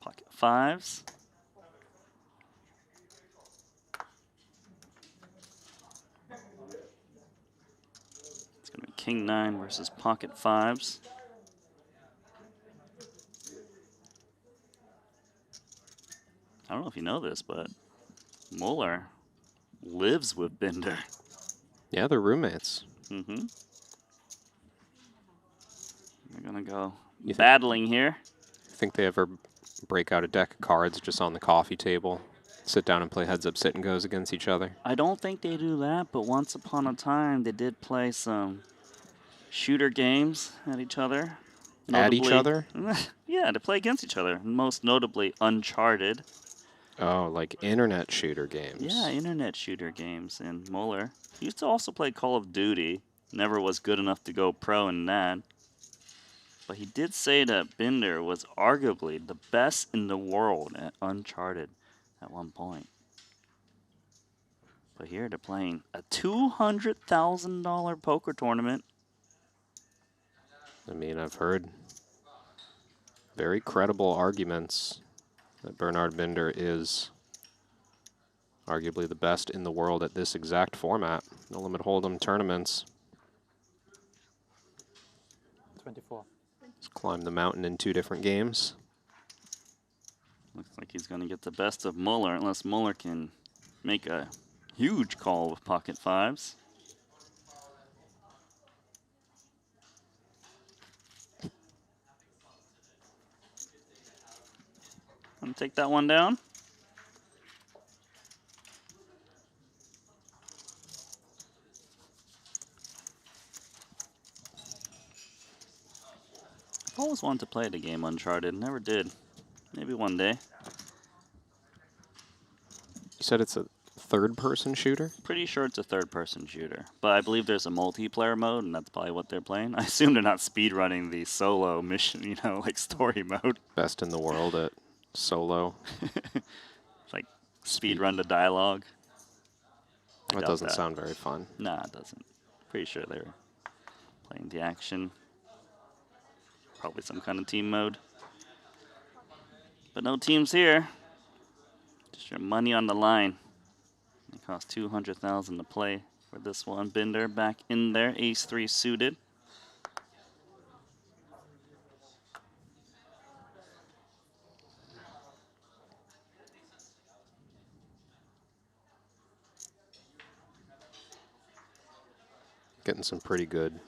Pocket fives. It's going to be King 9 versus pocket fives. I don't know if you know this, but Mueller lives with Binder. Yeah, they're roommates. Mm-hmm. They're going to go battling here. Think they ever break out a deck of cards just on the coffee table, sit down and play heads up, sit and goes against each other? I don't think they do that, but once upon a time they did play some shooter games at each other. At each other? Yeah, to play against each other. Most notably Uncharted. Oh, like internet shooter games. Yeah, internet shooter games. And Mueller used to also play Call of Duty. Never was good enough to go pro in that. But he did say that Binder was arguably the best in the world at Uncharted at one point. But here they're playing a $200,000 poker tournament. I mean, I've heard very credible arguments that Bernhard Binder is Arguably the best in the world at this exact format. No limit hold'em tournaments. 24. Just climbed the mountain in 2 different games. Looks like he's going to get the best of Muller, unless Muller can make a huge call with pocket fives. I'm going to take that one down. I've always wanted to play the game Uncharted, never did. Maybe one day. You said it's a third-person shooter? Pretty sure it's a third-person shooter, but I believe there's a multiplayer mode, and that's probably what they're playing. I assume they're not speedrunning the solo mission, you know, like story mode. Best in the world at solo. Like speedrun the dialogue. That doesn't sound very fun. Nah, it doesn't. Pretty sure they're playing the action. Probably some kind of team mode. But no teams here. Just your money on the line. It costs $200,000 to play for this one. Binder back in there, ace-3 suited. Getting some pretty good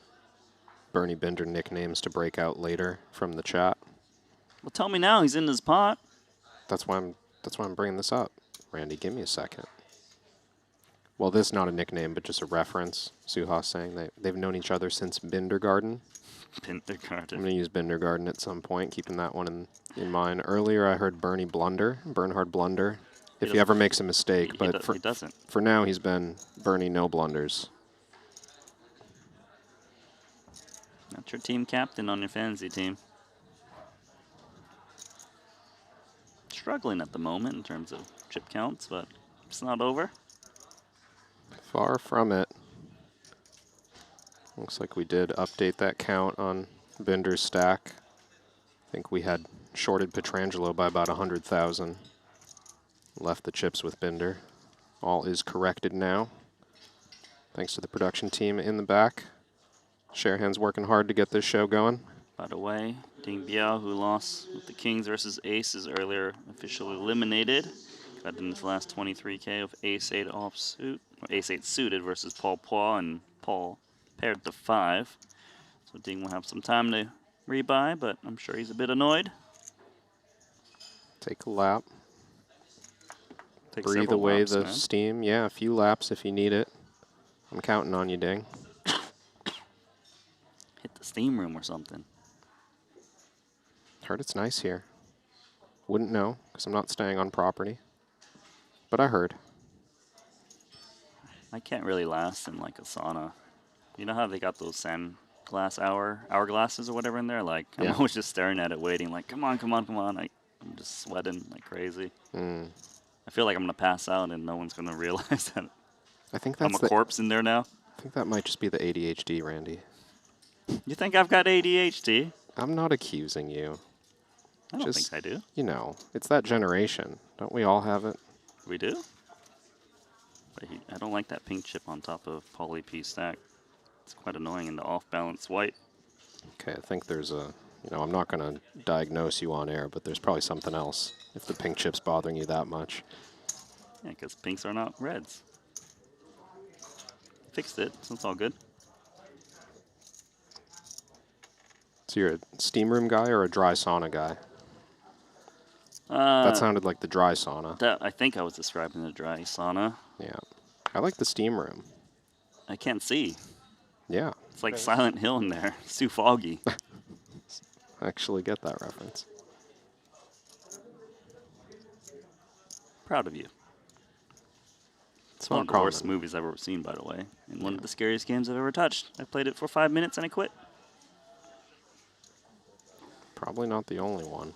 Bernie Binder nicknames to break out later from the chat. Well, tell me now, he's in his pot. That's why I'm bringing this up. Randy, give me a second. Well, this is not a nickname, but just a reference. Suha's saying they've known each other since Bindergarten. Bindergarten. I'm going to use Bindergarten at some point, keeping that one in mind. Earlier, I heard Bernhard Blunder, if he ever makes a mistake. But he doesn't. For now, he's been Bernie No Blunders. That's your team captain on your fantasy team. Struggling at the moment in terms of chip counts, but it's not over. Far from it. Looks like we did update that count on Binder's stack. I think we had shorted Pietrangelo by about 100,000. Left the chips with Binder. All is corrected now. Thanks to the production team in the back. Sharahan's working hard to get this show going. By the way, Ding Biao, who lost with the Kings versus Aces earlier, officially eliminated. Got in his last 23K of Ace-8 offsuit, or Ace-8 suited versus Paul Poix, and Paul paired to 5. So Ding will have some time to rebuy, but I'm sure he's a bit annoyed. Take a lap. Take Breathe several away laps, the man. steam. Yeah, a few laps if you need it. I'm counting on you, Ding. Hit the steam room or something. Heard it's nice here. Wouldn't know, because I'm not staying on property. But I heard. I can't really last in like a sauna. You know how they got those sand glass hourglasses or whatever in there? Like, I'm Yeah. always just staring at it, waiting, like, come on, come on, come on. I'm just sweating like crazy. I feel like I'm going to pass out and no one's going to realize that I think I'm that's a corpse in there now. I think that might just be the ADHD, Randy. You think I've got ADHD? I'm not accusing you. I don't think I do. You know, it's that generation. Don't we all have it? We do? But I don't like that pink chip on top of Pauly P stack. It's quite annoying in the off-balance white. Okay, I think there's a, I'm not going to diagnose you on air, but there's probably something else if the pink chip's bothering you that much. Yeah, because pinks are not reds. Fixed it, so it's all good. So you're a steam room guy or a dry sauna guy? That sounded like the dry sauna. I think I was describing the dry sauna. Yeah. I like the steam room. I can't see. Yeah. It's like Silent Hill in there. It's too foggy. I actually get that reference. Proud of you. It's one not of the common. worst movies I've ever seen, by the way. And one of the scariest games I've ever touched. I played it for 5 minutes and I quit. Probably not the only one.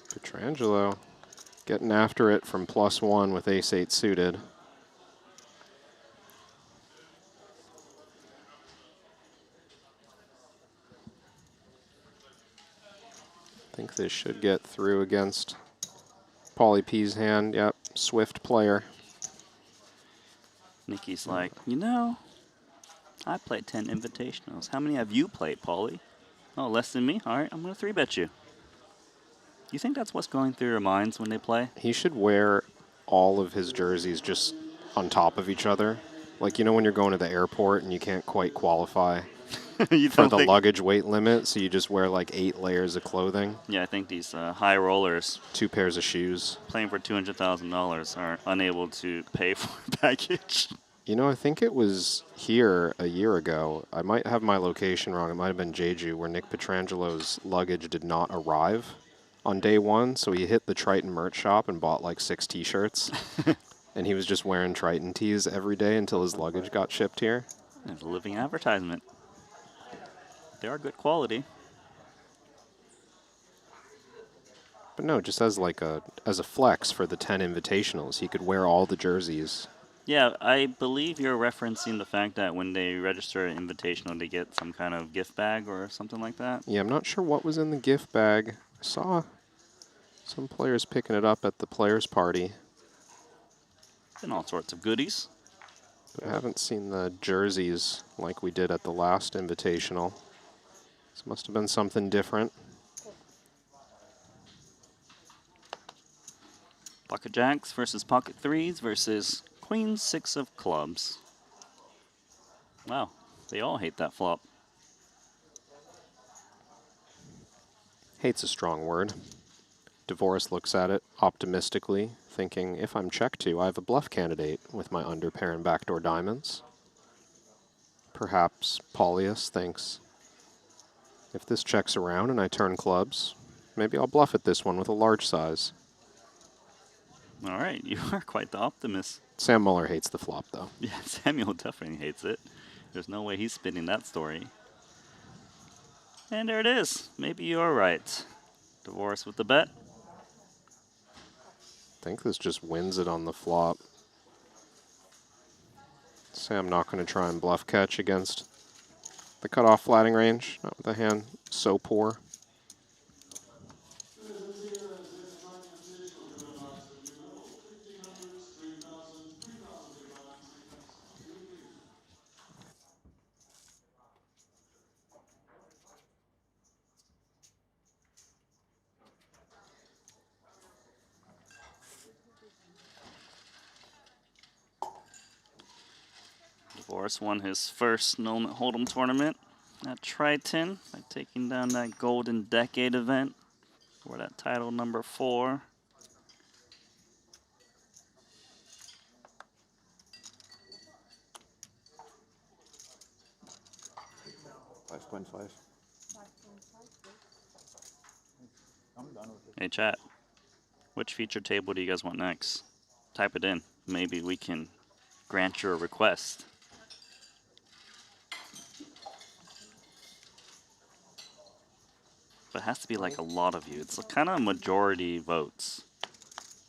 Pietrangelo getting after it from +1 with ace-8 suited. I think this should get through against Pauly P's hand. Yep, Swift player. Nikki's like, you know, I played 10 invitationals. How many have you played, Paulie? Oh, less than me? All right, I'm going to 3-bet you. You think that's what's going through their minds when they play? He should wear all of his jerseys just on top of each other. Like, you know when you're going to the airport and you can't quite qualify for the luggage weight limit, so you just wear like 8 layers of clothing? Yeah, I think these high rollers, 2 pairs of shoes, playing for $200,000 are unable to pay for a package. You know, I think it was here a year ago. I might have my location wrong. It might have been Jeju, where Nick Petrangelo's luggage did not arrive on day 1, so he hit the Triton merch shop and bought like 6 T-shirts. And he was just wearing Triton tees every day until his luggage got shipped here. It's a living advertisement. They are good quality. But no, just as like as a flex for the 10 invitationals, he could wear all the jerseys. Yeah, I believe you're referencing the fact that when they register an invitational, they get some kind of gift bag or something like that. Yeah, I'm not sure what was in the gift bag. I saw some players picking it up at the players' party. And all sorts of goodies. But I haven't seen the jerseys like we did at the last invitational. This must have been something different. Pocket jacks versus pocket threes versus queen 6 of clubs. Wow, they all hate that flop. Hate's a strong word. DeVoris looks at it optimistically, thinking, if I'm checked to, I have a bluff candidate with my underpair and backdoor diamonds. Perhaps Paulius thinks, if this checks around and I turn clubs, maybe I'll bluff at this one with a large size. All right, you are quite the optimist. Sam Muller hates the flop, though. Yeah, Samuel definitely hates it. There's no way he's spinning that story. And there it is. Maybe you're right. DeVoris with the bet. I think this just wins it on the flop. Sam not going to try and bluff catch against the cutoff flatting range. Not with a hand so poor. DeVoris won his first No Limit Hold'em tournament at Triton by taking down that Golden Decade event for that title number 4. $5.5. Hey chat, which feature table do you guys want next? Type it in. Maybe we can grant your request. But it has to be like a lot of you. It's kind of majority votes.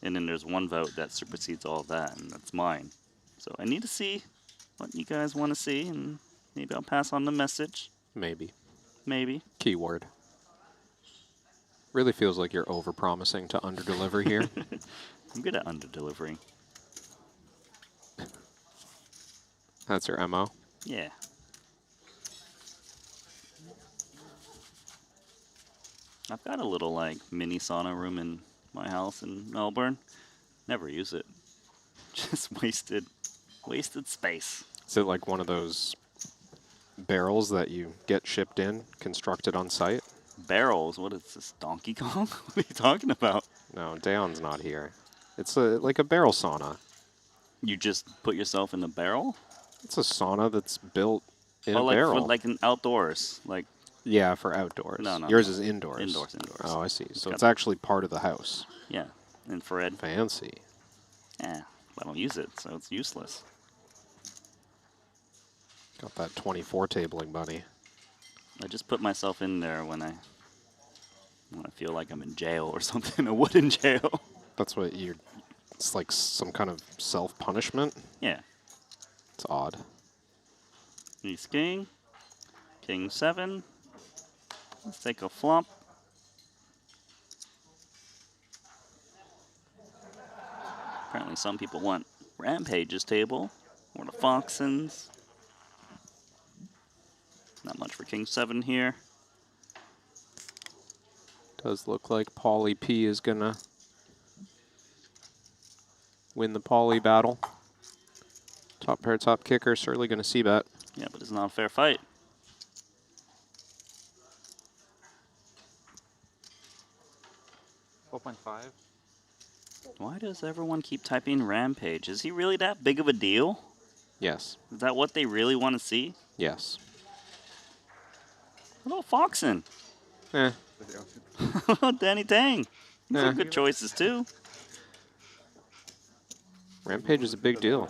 And then there's one vote that supersedes all of that, and that's mine. So I need to see what you guys want to see, and maybe I'll pass on the message. Maybe. Maybe. Keyword. Really feels like you're over-promising to under-deliver here. I'm good at under-delivering. That's your MO? Yeah. I've got a little like mini sauna room in my house in Melbourne. Never use it. Just wasted space. Is it like one of those barrels that you get shipped in, constructed on site? Barrels? What is this, Donkey Kong? What are you talking about? No, Daon's not here. It's like a barrel sauna. You just put yourself in a barrel? It's a sauna that's built in a like barrel. Like in outdoors, like. Yeah, for outdoors. No. Yours is indoors. Indoors. Oh, I see. So it's actually part of the house. Yeah, infrared. Fancy. Yeah, I don't use it, so it's useless. Got that 24 tabling, buddy. I just put myself in there when I feel like I'm in jail or something, a wooden jail. That's what you're... It's like some kind of self-punishment? Yeah. It's odd. Ace king. King 7. Let's take a flop. Apparently Apparently some people want Rampage's table or the Foxen's. Not much for King 7 here. Does look like Paulie P is going to win the Paulie battle. Top pair, top kicker, certainly going to see bet. Yeah, but it's not a fair fight. Why does everyone keep typing Rampage? Is he really that big of a deal? Yes. Is that what they really want to see? Yes. What about Foxen? Eh. What about Danny Tang? These are good choices too. Rampage is a big deal.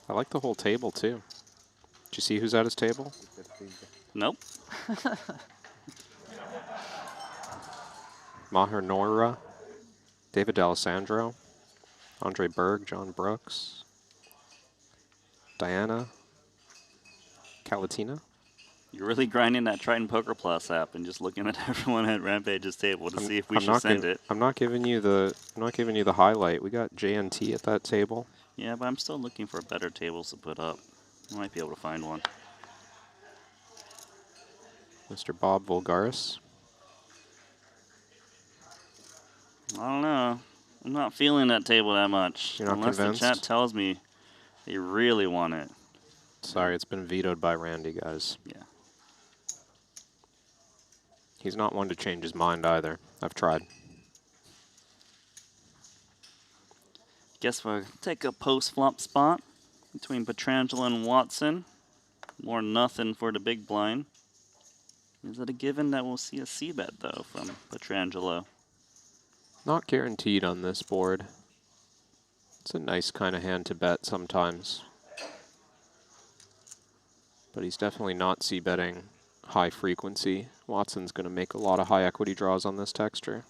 I like the whole table too. Did you see who's at his table? Nope. Maher Noura, David D'Alessandro, Andre Berg, John Brooks, Diana, Calatina. You're really grinding that Triton Poker Plus app and just looking at everyone at Rampage's table to see if we should send it. I'm not giving you the highlight. We got JNT at that table. Yeah, but I'm still looking for better tables to put up. I might be able to find one. Mr. Bob Vulgaris. I don't know. I'm not feeling that table that much. You're not unless convinced? the chat tells me they really want it. Sorry, it's been vetoed by Randy, guys. Yeah. He's not one to change his mind either. I've tried. Guess we'll take a post-flop spot between Petrangelo and Watson. More nothing for the big blind. Is it a given that we'll see a c-bet, though, from Petrangelo? Not guaranteed on this board. It's a nice kind of hand to bet sometimes. But he's definitely not c-betting high frequency. Watson's going to make a lot of high equity draws on this texture.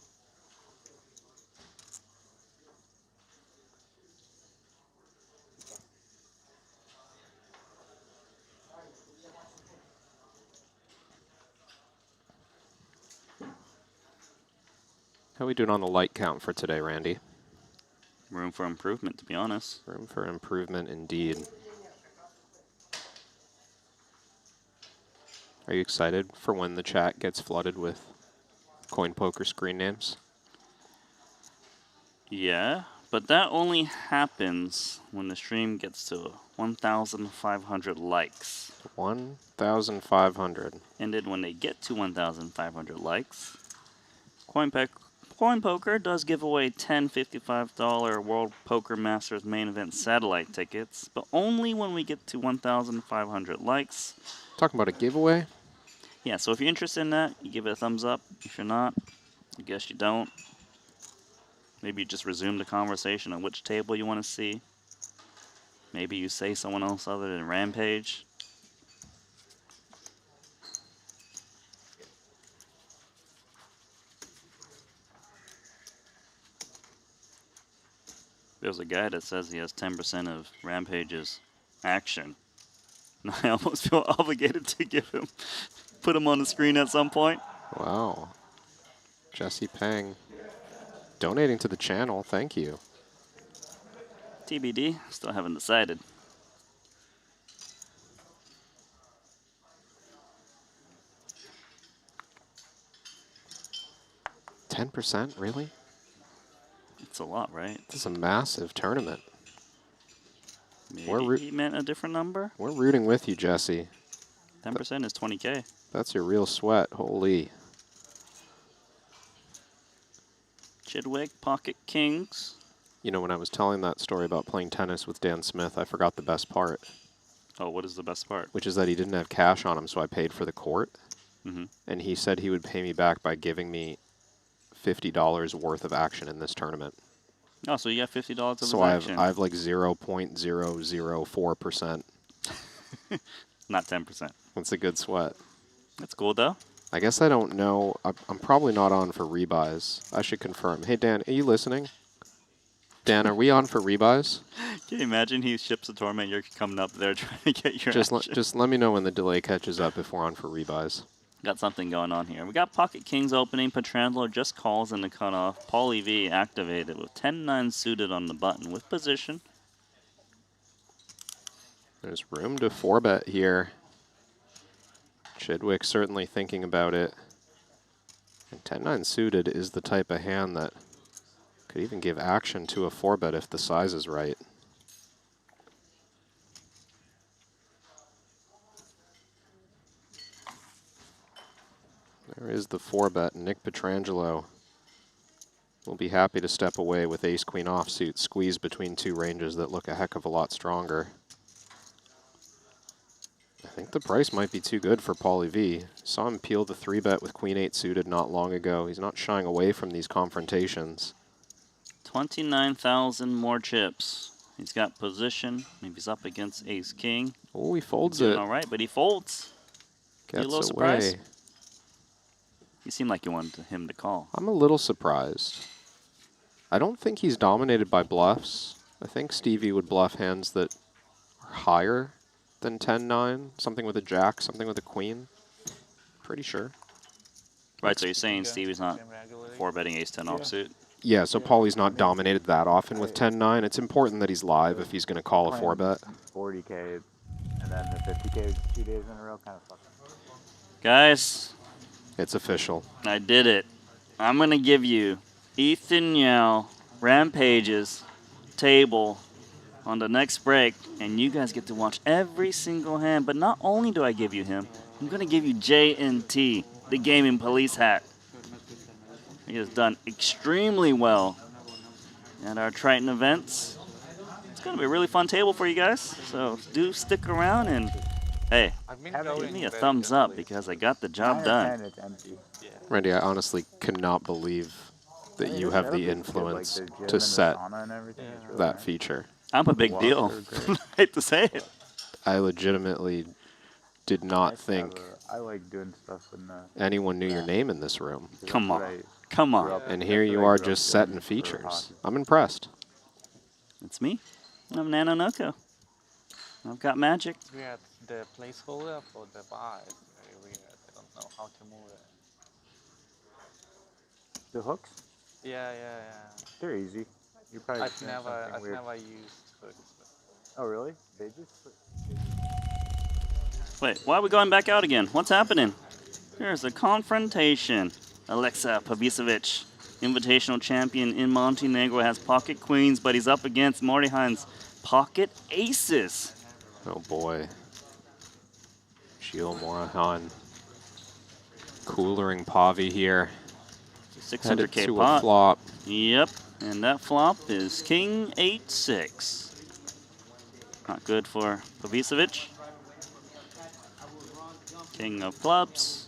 How are we doing on the light count for today, Randy? Room for improvement, to be honest. Room for improvement, indeed. Are you excited for when the chat gets flooded with CoinPoker screen names? Yeah, but that only happens when the stream gets to 1,500 likes. 1,500. And then when they get to 1,500 likes, CoinPoker does give away 10 $55 World Poker Masters main event satellite tickets, but only when we get to 1,500 likes. Talking about a giveaway? Yeah, so if you're interested in that, you give it a thumbs up. If you're not, I guess you don't. Maybe you just resume the conversation on which table you want to see. Maybe you say someone else other than Rampage. There's a guy that says he has 10% of Rampage's action. And I almost feel obligated to put him on the screen at some point. Wow. Jesse Pang donating to the channel. Thank you. TBD, still haven't decided. $10%, really? It's a lot, right? It's a massive tournament. Maybe he meant a different number? We're rooting with you, Jesse. 10% is 20K. That's your real sweat. Holy. Chidwick, Pocket Kings. You know, when I was telling that story about playing tennis with Dan Smith, I forgot the best part. Oh, what is the best part? Which is that he didn't have cash on him, so I paid for the court. Mm-hmm. And he said he would pay me back by giving me $50 worth of action in this tournament. Oh, so you got $50 of his so action. I have like 0.004%. Not 10%. That's a good sweat. That's cool, though. I guess I don't know. I'm probably not on for rebuys. I should confirm. Hey, Dan, are you listening? Dan, are we on for rebuys? Can you imagine he ships a tournament, you're coming up there trying to get your Just let me know when the delay catches up if we're on for rebuys. Got something going on here. We got Pocket Kings opening. Petrangelo just calls in the cutoff. Paulie V activated with 10-9 suited on the button with position. There's room to 4-bet here. Chidwick certainly thinking about it. And 10-9 suited is the type of hand that could even give action to a 4-bet if the size is right. There is the 4-bet. Nick Petrangelo will be happy to step away with ace-queen offsuit squeezed between two ranges that look a heck of a lot stronger. I think the price might be too good for Paulie V. Saw him peel the 3-bet with queen-8 suited not long ago. He's not shying away from these confrontations. 29,000 more chips. He's got position. Maybe he's up against ace-king. Oh, he folds it. All right, but he folds. You a Gets little surprised? away. You seem like you wanted him to call. I'm a little surprised. I don't think he's dominated by bluffs. I think Stevie would bluff hands that are higher than 10-9. Something with a jack, something with a queen. Pretty sure. Right, so you're saying Stevie's not 4-betting ace-10 offsuit? Yeah, so Paulie's not dominated that often with 10-9. It's important that he's live if he's going to call a 4-bet. 40K and then the 50K 2 days in a row, kind of fucking. Guys. It's official. I did it. I'm going to give you Ethan Yao, Rampage's table on the next break, and you guys get to watch every single hand. But not only do I give you him, I'm going to give you JNT, the gaming police hat. He has done extremely well at our Triton events. It's going to be a really fun table for you guys, so do stick around and, hey, give me a thumbs up because I got the job done. Randy, I honestly cannot believe that you have the influence to set that feature. I'm a big deal. I hate to say it. I legitimately did not think I like doing stuff in the anyone knew your name in this room. Come on. Come on. And here you are just setting features. I'm impressed. It's me. I'm Nano Noko. I've got magic. We had the placeholder for the bar. It's very weird. I don't know how to move it. The hooks? Yeah. They're easy. You probably I've never used hooks. Oh really? They just. Wait, why are we going back out again? What's happening? There's a confrontation. Alexa Pavicevic, invitational champion in Montenegro, has pocket queens, but he's up against Marty Hines' pocket aces. Oh boy. Gio Morahan coolering Pavi here. 600K pot. A flop. Yep, and that flop is King 8-6. Not good for Pavicevic. King of clubs.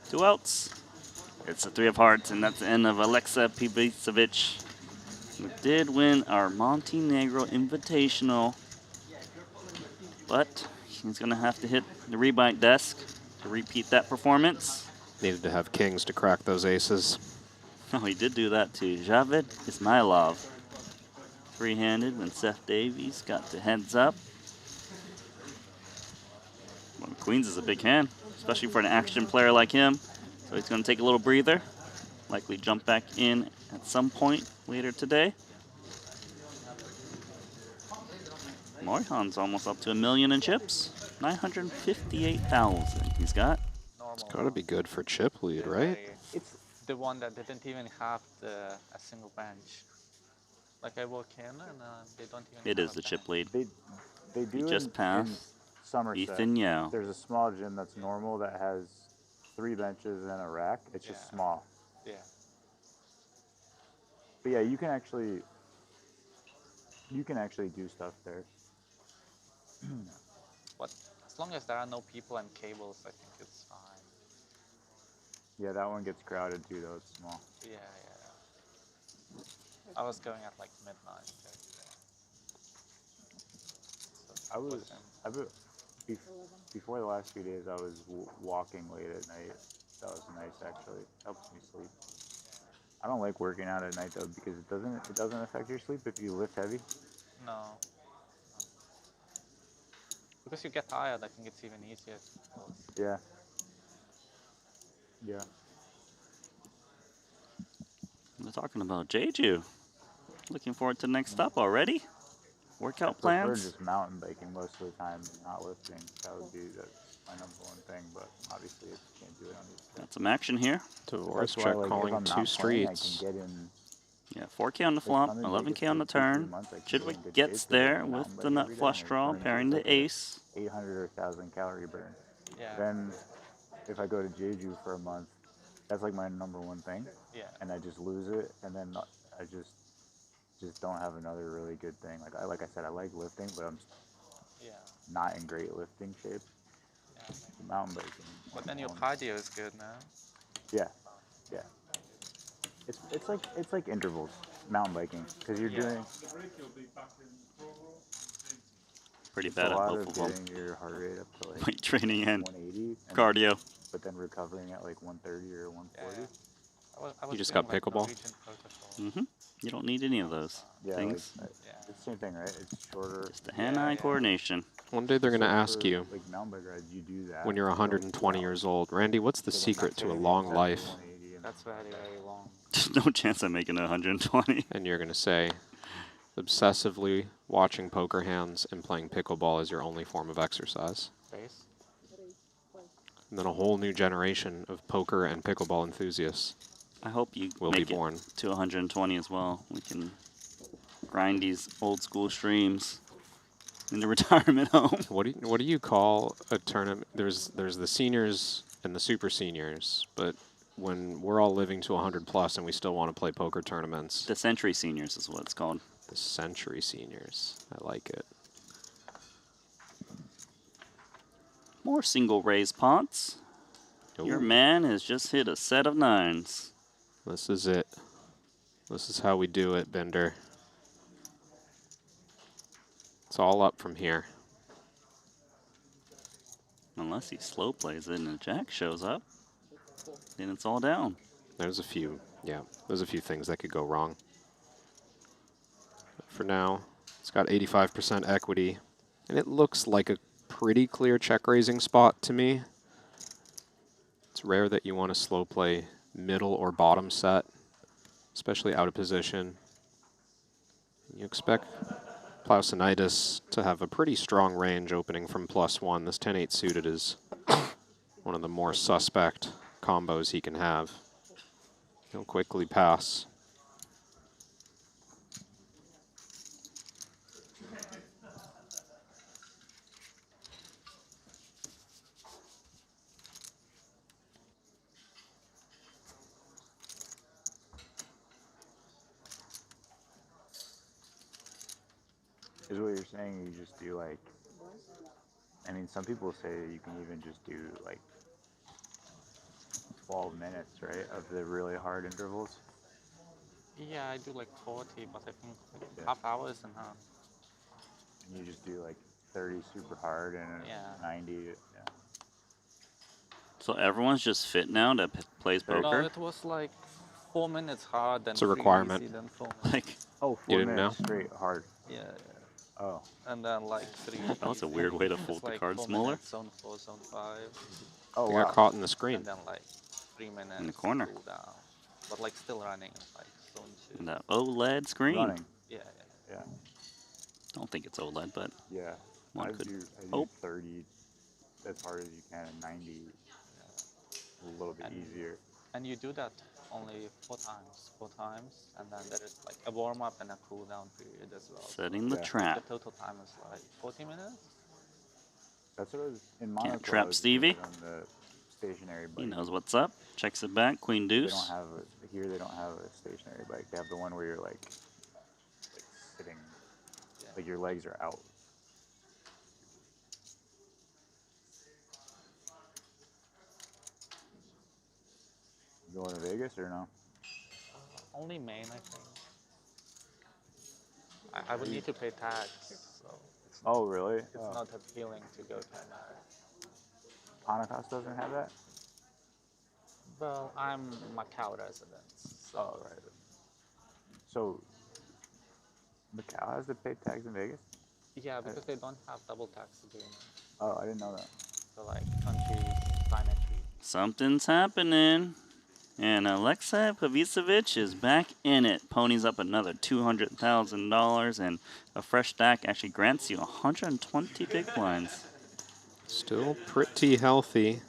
Two outs. It's a 3 of hearts, and that's the end of Alexa Pavicevic, who did win our Montenegro Invitational. But he's going to have to hit the rebind desk to repeat that performance. Needed to have kings to crack those aces. Oh, he did do that too. Javid Ismailov. Three-handed when Seth Davies got the heads up. Well, Queens is a big hand, especially for an action player like him. So he's going to take a little breather. Likely jump back in at some point later today. Moihan's almost up to $1 million in chips. 958,000 he's got. It's got to be good for chip lead, right? It's the one that didn't even have a single bench. Like I walk in and they don't even. It is the chip lead. They do he just passed Somerset. Ethan Yao. There's a small gym that's normal that has 3 benches and a rack. It's just small. Yeah. But yeah, you can actually do stuff there. But as long as there are no people and cables, I think it's fine. Yeah, that one gets crowded too, though. It's small. Yeah. I was going at like midnight. So before the last few days, I was walking late at night That was nice, actually. Helps me sleep. I don't like working out at night though because it doesn't affect your sleep if you lift heavy. No. Because you get tired, I think it's even easier. Yeah. Yeah. We're talking about Jeju. Looking forward to the next stop already. Workout I prefer plans. just mountain biking most of the time, not lifting. That's my number one thing, but obviously you can't do it on these. Got some action here. Divorce check calling 2 streets. I can get in. Yeah, 4K on the flop, 11K on the turn. Chidwick gets there with the nut flush draw, pairing the ace. 800 or 1,000 calorie burn. Yeah. Then, if I go to Jeju for a month, that's like my number one thing. Yeah. And I just lose it, and then I just don't have another really good thing. Like I said, I like lifting, but I'm not in great lifting shape. Yeah. Mountain biking. But then your cardio is good now. Yeah. Yeah. It's like intervals, mountain biking, because you're doing pretty bad at both of them. getting your heart rate up to like Weight training and 180 cardio. But then recovering at like 130 or 140. You just got pickleball? Mm-hmm. You don't need any of those things. It's the same thing, right? It's shorter. Just the hand-eye coordination. One day they're going to ask you, like mountain bike rides, you do that. when you're 120 years old, Randy, what's the secret to a long life? That's very, very long. There's no chance I'm making 120. And you're going to say, obsessively watching poker hands and playing pickleball is your only form of exercise. Base. And then a whole new generation of poker and pickleball enthusiasts I hope you will make be born. it to 120 as well. We can grind these old school streams in the retirement home. What do you call a tournament? There's the seniors and the super seniors, but when we're all living to 100 plus and we still want to play poker tournaments, The Century Seniors is what it's called. the century seniors. I like it. More single raise pots. Your man has just hit a set of nines. This is it. This is how we do it, Bender. It's all up from here. Unless he slow plays it and a jack shows up, then it's all down. There's a few things that could go wrong. But for now, it's got 85% equity, and it looks like a pretty clear check raising spot to me. It's rare that you want to slow play middle or bottom set, especially out of position. You expect Plausanitis to have a pretty strong range opening from +1. This 10-8 suited is one of the more suspect combos he can have. He'll quickly pass. Is what you're saying, you just do like, I mean, some people say you can even just do like 12 minutes, right, of the really hard intervals. Yeah, I do like 40, but I think like half hour is enough. And you just do like 30 super hard and 90. Yeah. So everyone's just fit now that plays poker? No, it was like 4 minutes hard, then It's a 3 requirement. easy, then 4 minutes. Like, oh, 4 You didn't minutes know? straight hard. Yeah. Oh. And then like 3. That was a weird way to It's fold the like card 4 smaller. minutes, zone 4, zone 5. Oh, They got caught in the screen. And then like 3 minutes In the corner. cool down. But like still running, like zone 2. And that OLED screen. Running. Yeah, Yeah. Don't think it's OLED, but Yeah. one I could do hope. 30 as hard as you can, and 90 a little bit easier. And you do that only 4 times, and then there is like a warm up and a cool down period as well. Setting the trap. The total time is like 40 minutes. That's what I was in Monaco. Can't trap Stevie. On the stationary bike. He knows what's up. Checks it back. Queen They deuce. don't have here. They don't have a stationary bike. They have the one where you're like sitting, like your legs are out. You going to Vegas or no? Only Maine, I think. I would need to pay tax, so it's Oh, really? it's not appealing to go to America. Anacos doesn't have that? Well, I'm Macau resident. So. Oh, right. So, Macau has to pay tax in Vegas? Yeah, because they don't have double tax agreement. Oh, I didn't know that. So like countries sign a treaty. Something's happening. And Alexei Pavicevic is back in it. Ponies up another $200,000, and a fresh stack actually grants you 120 big blinds. Still pretty healthy.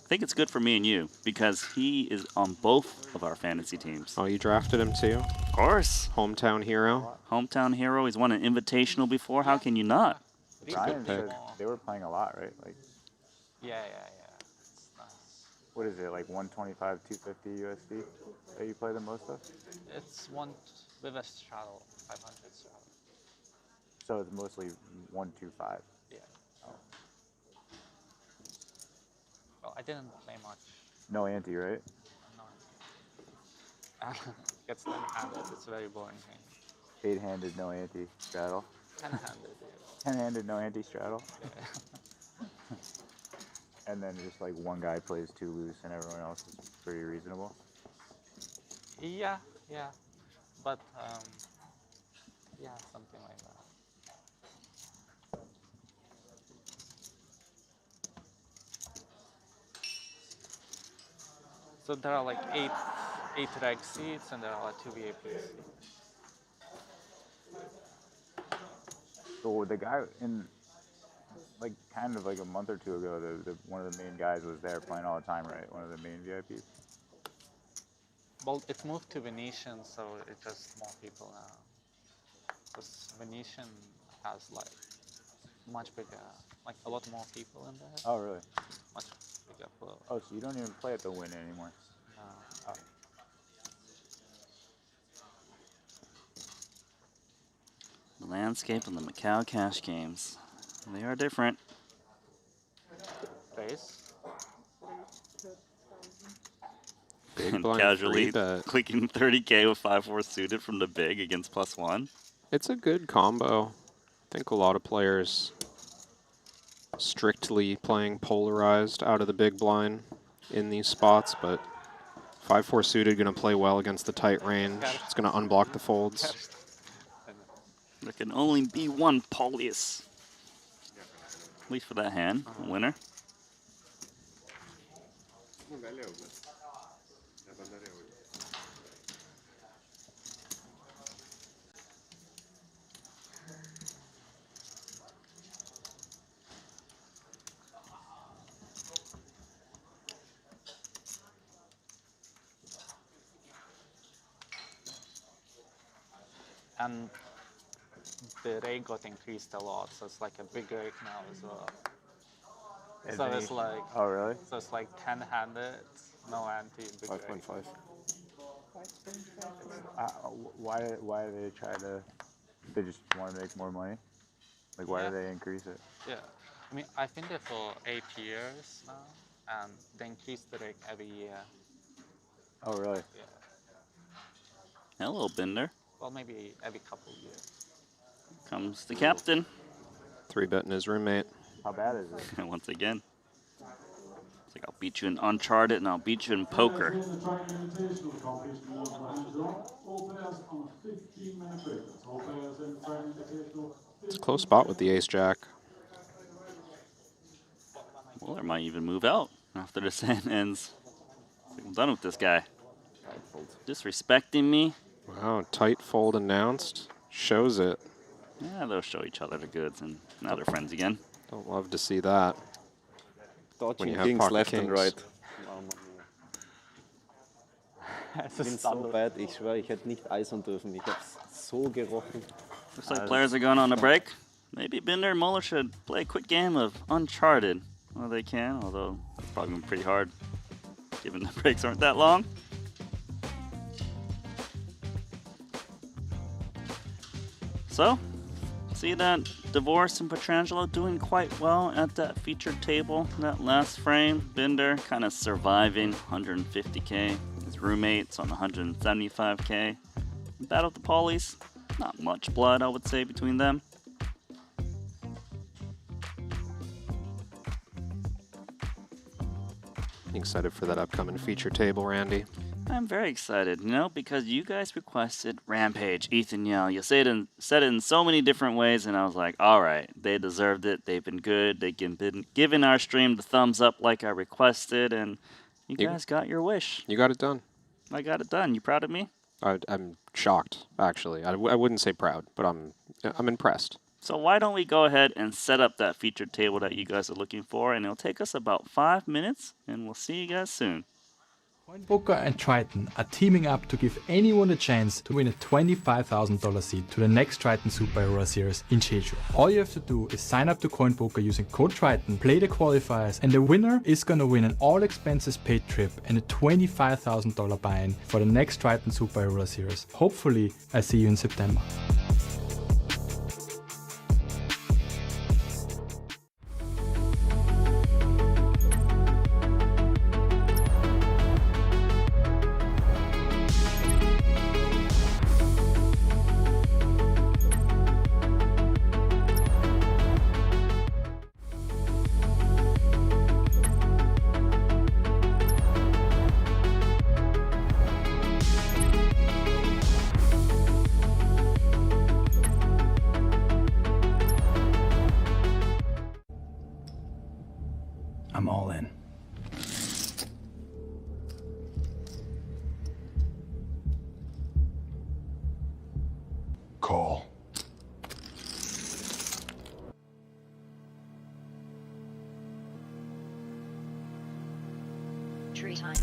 I think it's good for me and you, because he is on both of our fantasy teams. Oh, you drafted him too? Of course. Hometown hero? Hometown hero. He's won an invitational before. How can you not? Brian said they were playing a lot, right? Like, Yeah. It's nice. what is it, like 125, 250 USD that you play the most of? It's one with a straddle, 500 straddle. So it's mostly 125. Yeah. Oh. Well, I didn't play much. No ante, right? No. Gets 10-handed. It's very boring game. 8-handed, no ante straddle. 10-handed. Yeah. 10-handed, no ante straddle. Yeah. And then just like one guy plays too loose and everyone else is pretty reasonable. Yeah. But yeah, something like that. So there are like eight reg seats and there are like 2 VIP seats. So the guy in, like, kind of like a month or two ago, one of the main guys was there playing all the time, right? One of the main VIPs. Well, it moved to Venetian, so it's just more people now. Because Venetian has like much bigger, like a lot more people in there. Oh, really? Much bigger flow. Oh, so you don't even play at the Win anymore? No. Oh. The landscape of the Macau cash games. They are different. Raise. Big And blind casually free bet. clicking 30K with 5-4 suited from the big against +1. It's a good combo. I think a lot of players strictly playing polarized out of the big blind in these spots, but 5-4 suited going to play well against the tight range. It's going to unblock the folds. There can only be one Paulius. At least for that hand, a winner. And the rate got increased a lot, so it's like a big rate now as well. So it's like, oh, really? So it's like 10-handed, no ante, big 5.5. Why do they try to? They just want to make more money. Like, why do they increase it? Yeah, I mean, I've been there for 8 years now, and they increase the rate every year. Oh, really? Yeah. Hello, Bender. Well, maybe every couple of years. Comes the captain. 3-betting his roommate. How bad is it? Once again. It's like, I'll beat you in Uncharted and I'll beat you in poker. It's a close spot with the ace-jack. Muller might even move out after this hand ends. It's like, I'm done with this guy. Disrespecting me. Wow, tight fold announced. Shows it. Yeah, they'll show each other the goods, and now they're friends again. Don't love to see that. Dodging When you have kings pocket left kings. and right. Ich bin so bad, ich schwöre, ich hätte nicht eisern dürfen. Ich hab's so gerochen. Looks like players are going on a break. Maybe Binder and Muller should play a quick game of Uncharted. Well, they can, although it's probably been pretty hard, given the breaks aren't that long. So, see that Divorce and Petrangelo doing quite well at that featured table. That last frame, Binder kind of surviving 150K. His roommates on 175K. Battle of the Paulies, not much blood, I would say, between them. excited for that upcoming feature table, Randy? I'm very excited, because you guys requested Rampage, Ethan Yell. You said it in so many different ways, and I was like, all right, they deserved it. They've been good. They've been giving our stream the thumbs up like I requested, and you guys got your wish. You got it done. I got it done. You proud of me? I'm shocked, actually. I wouldn't say proud, but I'm impressed. So why don't we go ahead and set up that featured table that you guys are looking for, and it'll take us about 5 minutes, and we'll see you guys soon. CoinPoker and Triton are teaming up to give anyone a chance to win a $25,000 seat to the next Triton SHRS Series in Jeju. All you have to do is sign up to CoinPoker using code Triton, play the qualifiers, and the winner is gonna win an all expenses paid trip and a $25,000 buy-in for the next Triton SHRS Series. Hopefully, I see you in September. I'm all in. Call. Triton.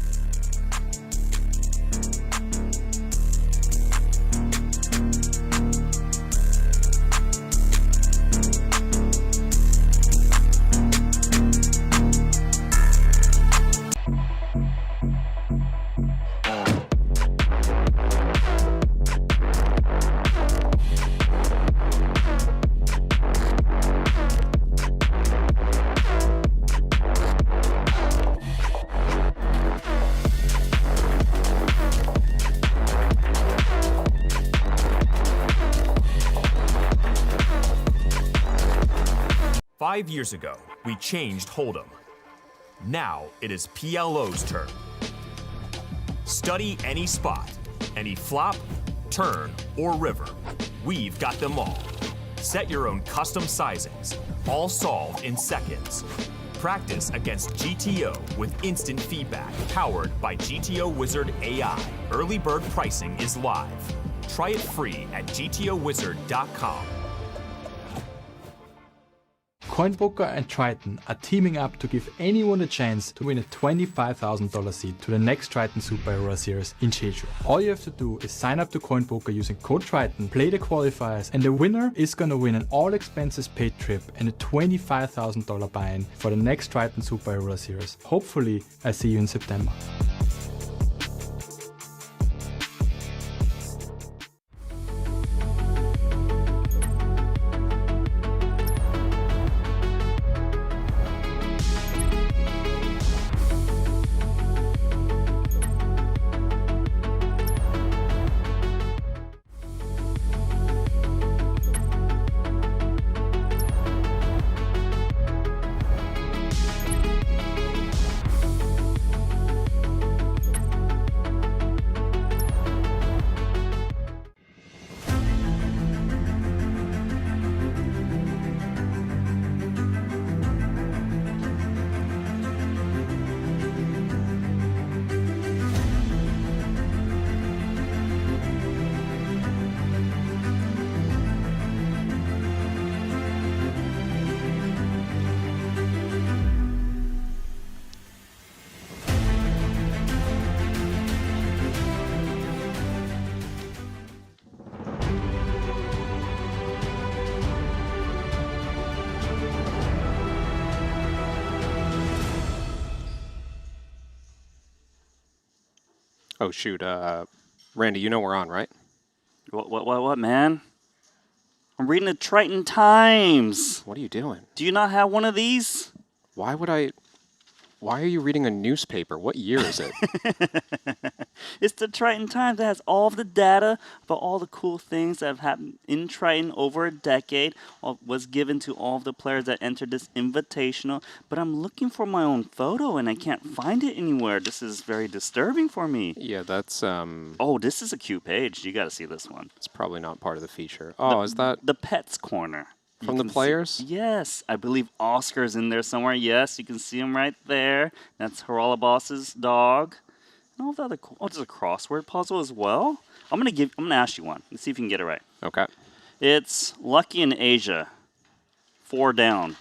Five years ago, we changed Hold'em. Now it is PLO's turn. Study any spot, any flop, turn, or river. We've got them all. Set your own custom sizings, all solved in seconds. Practice against GTO with instant feedback, powered by GTO Wizard AI. Early bird pricing is live. Try it free at gtowizard.com. CoinPoker and Triton are teaming up to give anyone a chance to win a $25,000 seat to the next Triton SHRS Series in Jeju. All you have to do is sign up to CoinPoker using code Triton, play the qualifiers, and the winner is gonna win an all expenses paid trip and a $25,000 buy-in for the next Triton SHRS Series. Hopefully, I see you in September. Oh, shoot. Randy, you know we're on, right? What, man? I'm reading the Triton Times. What are you doing? Do you not have one of these? Why would I Why are you reading a newspaper? What year is it? It's the Triton Times that has all of the data about all the cool things that have happened in Triton over a decade. Was given to all of the players that entered this invitational. But I'm looking for my own photo and I can't find it anywhere. This is very disturbing for me. Yeah, that's Oh, this is a cute page. You got to see this one. It's probably not part of the feature. Oh, is that the pets corner? From the players? Yes. I believe Oscar's in there somewhere. Yes, you can see him right there. That's Haralaboss's dog. And all the other cool. Oh, there's a crossword puzzle as well. I'm gonna ask you one. Let's see if you can get it right. Okay. It's Lucky in Asia. 4 down.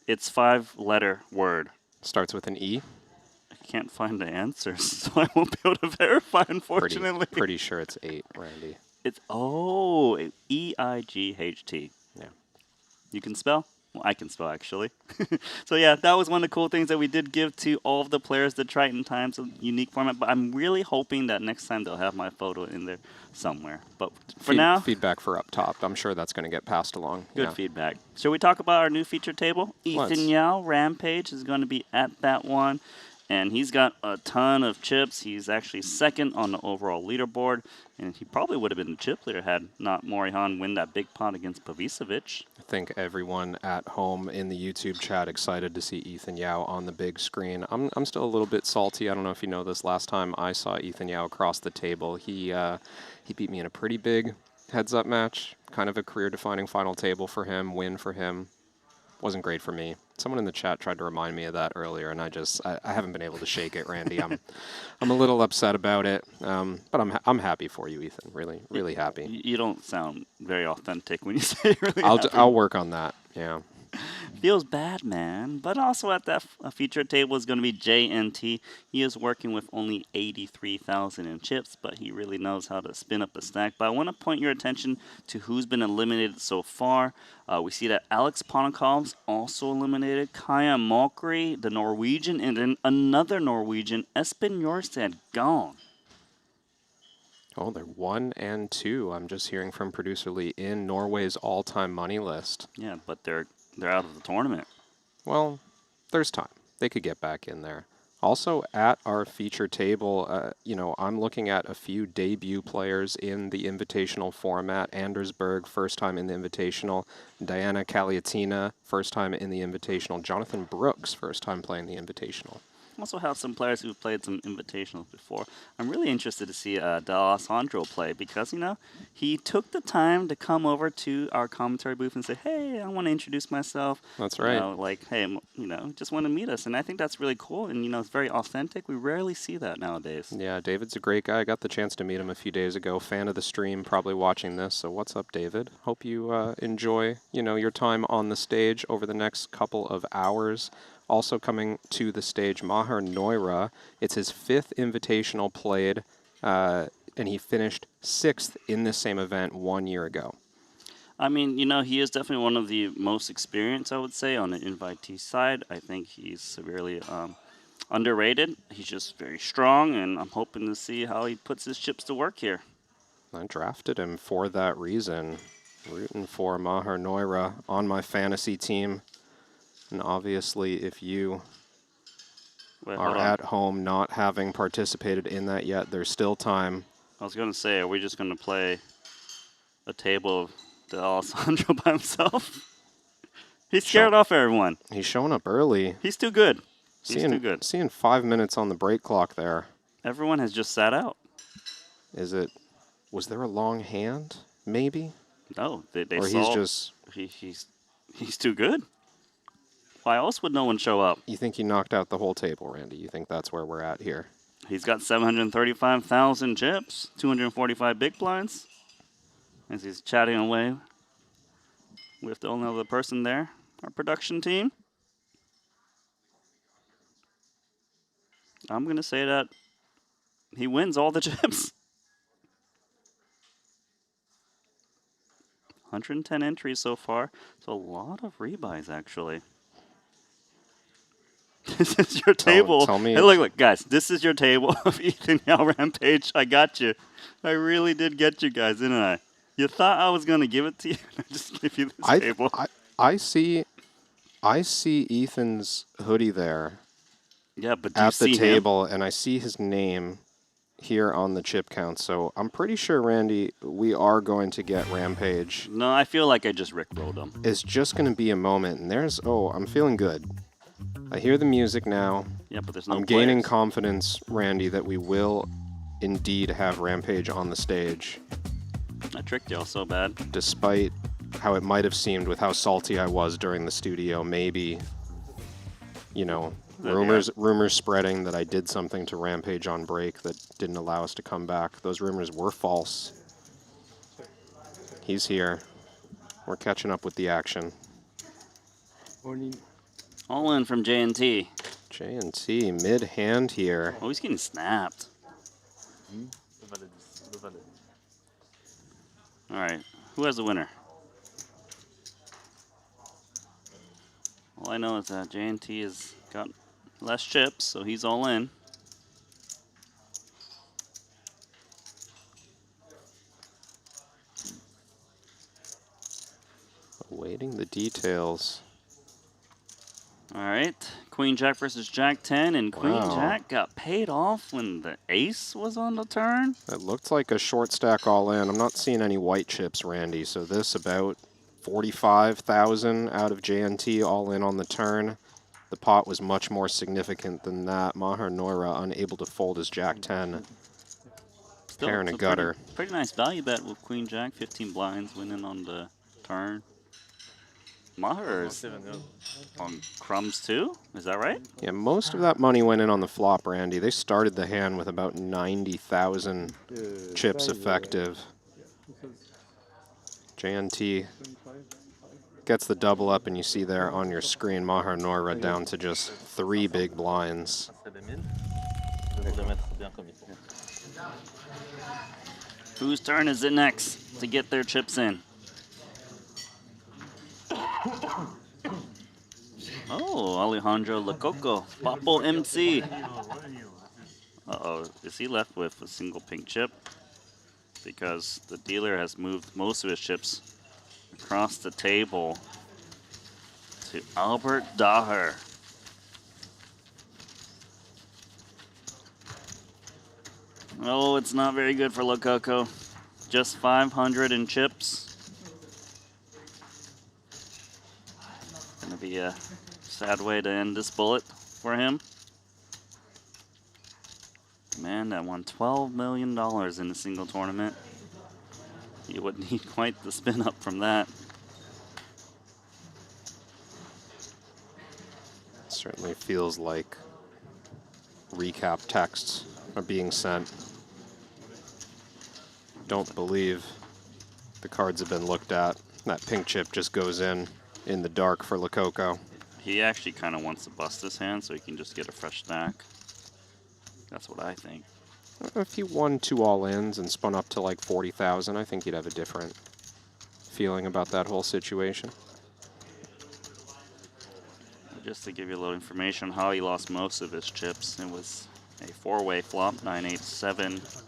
It's 5-letter word. Starts with an E. I can't find the answers, so I won't be able to verify, unfortunately. Pretty sure it's 8, Randy. It's EIGHT. Yeah. You can spell? Well, I can spell, actually. So, yeah, that was one of the cool things that we did give to all of the players, the Triton Times, a unique format. But I'm really hoping that next time they'll have my photo in there somewhere. But for now... Feedback for up top. I'm sure that's going to get passed along. Good feedback. Shall we talk about our new feature table? Ethan Yao, Rampage, is going to be at that one. And he's got a ton of chips. He's actually second on the overall leaderboard. And he probably would have been the chip leader had not Morihan win that big pot against Pavicevic. I think everyone at home in the YouTube chat excited to see Ethan Yao on the big screen. I'm still a little bit salty. I don't know if you know this. Last time I saw Ethan Yao across the table, he beat me in a pretty big heads-up match. Kind of a career-defining final table for him, win for him. Wasn't great for me. Someone in the chat tried to remind me of that earlier, and I haven't been able to shake it, Randy. I'm a little upset about it, but I'm happy for you, Ethan. Really happy. You don't sound very authentic when you say really happy. I'll work on that. Yeah. Feels bad, man. But also at that feature table is going to be JNT. He is working with only 83,000 in chips, but he really knows how to spin up a stack. But I want to point your attention to who's been eliminated so far. We see that Alex Ponokov's also eliminated. Kaja Mokri, the Norwegian, and then another Norwegian, Espen Jorstad, gone. Oh, they're 1 and 2. I'm just hearing from Producer Lee in Norway's all-time money list. Yeah, but they're out of the tournament. Well, there's time. They could get back in there. Also, at our feature table, I'm looking at a few debut players in the Invitational format. Andersberg, first time in the Invitational. Diana Kaliatina, first time in the Invitational. Jonathan Brooks, first time playing the Invitational. Also have some players who've played some invitationals before. I'm really interested to see D'Alessandro play because, he took the time to come over to our commentary booth and say, hey, I want to introduce myself. That's right. Hey, just want to meet us. And I think that's really cool. And, it's very authentic. We rarely see that nowadays. Yeah, David's a great guy. I got the chance to meet him a few days ago. Fan of the stream, probably watching this. So what's up, David? Hope you enjoy, your time on the stage over the next couple of hours. Also coming to the stage, Maher Neura. It's his 5th invitational played, and he finished 6th in this same event 1 year ago. I mean, he is definitely one of the most experienced, I would say, on the invitee side. I think he's severely underrated. He's just very strong, and I'm hoping to see how he puts his chips to work here. I drafted him for that reason. Rooting for Maher Neura on my fantasy team. And obviously, if you are at home not having participated in that yet, there's still time. I was going to say, are we just going to play a table of D'Alessandro by himself? He scared off everyone. He's showing up early. He's too good. He's too good. Seeing 5 minutes on the break clock there. Everyone has just sat out. Was there a long hand, maybe? No, they or saw. He's too good. Why else would no one show up? You think he knocked out the whole table, Randy? You think that's where we're at here? He's got 735,000 chips, 245 big blinds. As he's chatting away with the only other person there, our production team. I'm going to say that he wins all the chips. 110 entries so far. It's a lot of rebuys, actually. This is your table. Tell me. Hey, look, guys. This is your table of Ethan Yao Rampage. I got you. I really did get you guys, didn't I? You thought I was going to give it to you? I just give you this table. I see Ethan's hoodie there. Yeah, but do you at the see him? table, and I see his name here on the chip count. So I'm pretty sure, Randy, we are going to get Rampage. No, I feel like I just rickrolled him. It's just going to be a moment, and there's, oh, I'm feeling good. I hear the music now. Yeah, but there's no I'm gaining players. confidence, Randy, that we will indeed have Rampage on the stage. I tricked y'all so bad. Despite how it might have seemed with how salty I was during the studio, maybe, you know, rumors spreading that I did something to Rampage on break that didn't allow us to come back. Those rumors were false. He's here. We're catching up with the action. All in from J&T. J&T mid-hand here. Oh, he's getting snapped. All right, who has the winner? All I know is that J&T has got less chips, so he's all in. Awaiting the details. All right, Queen Jack versus Jack 10, and Queen Wow. Jack got paid off when the ace was on the turn. It looked like a short stack all in. I'm not seeing any white chips, Randy, so this about 45,000 out of J&T all in on the turn. The pot was much more significant than that. Maher Noira unable to fold his Jack 10. Still, Pair and a it's gutter. Pretty nice value bet with Queen Jack, 15 blinds winning on the turn. Maher is on crumbs too, is that right? Yeah, most of that money went in on the flop, Randy. They started the hand with about 90,000 chips effective. J&T gets the double up, and you see there on your screen Maher Noira down to just 3 big blinds. Whose turn is it next to get their chips in? Oh, Alejandro Lococo, Papo MC. Uh-oh, is he left with a single pink chip? Because the dealer has moved most of his chips across the table to Albert Daher. Oh, it's not very good for Lococo. Just 500 in chips. Gonna be a sad way to end this bullet for him. Man that won $12 million in a single tournament. You would need quite the spin up from that. Certainly feels like recap texts are being sent. Don't believe the cards have been looked at. That pink chip just goes in the dark for Lococo. He actually kind of wants to bust his hand so he can just get a fresh stack. That's what I think. If he won 2 all-ins and spun up to like 40,000, I think he'd have a different feeling about that whole situation. Just to give you a little information on how he lost most of his chips, it was a 4-way flop, 9-8-7.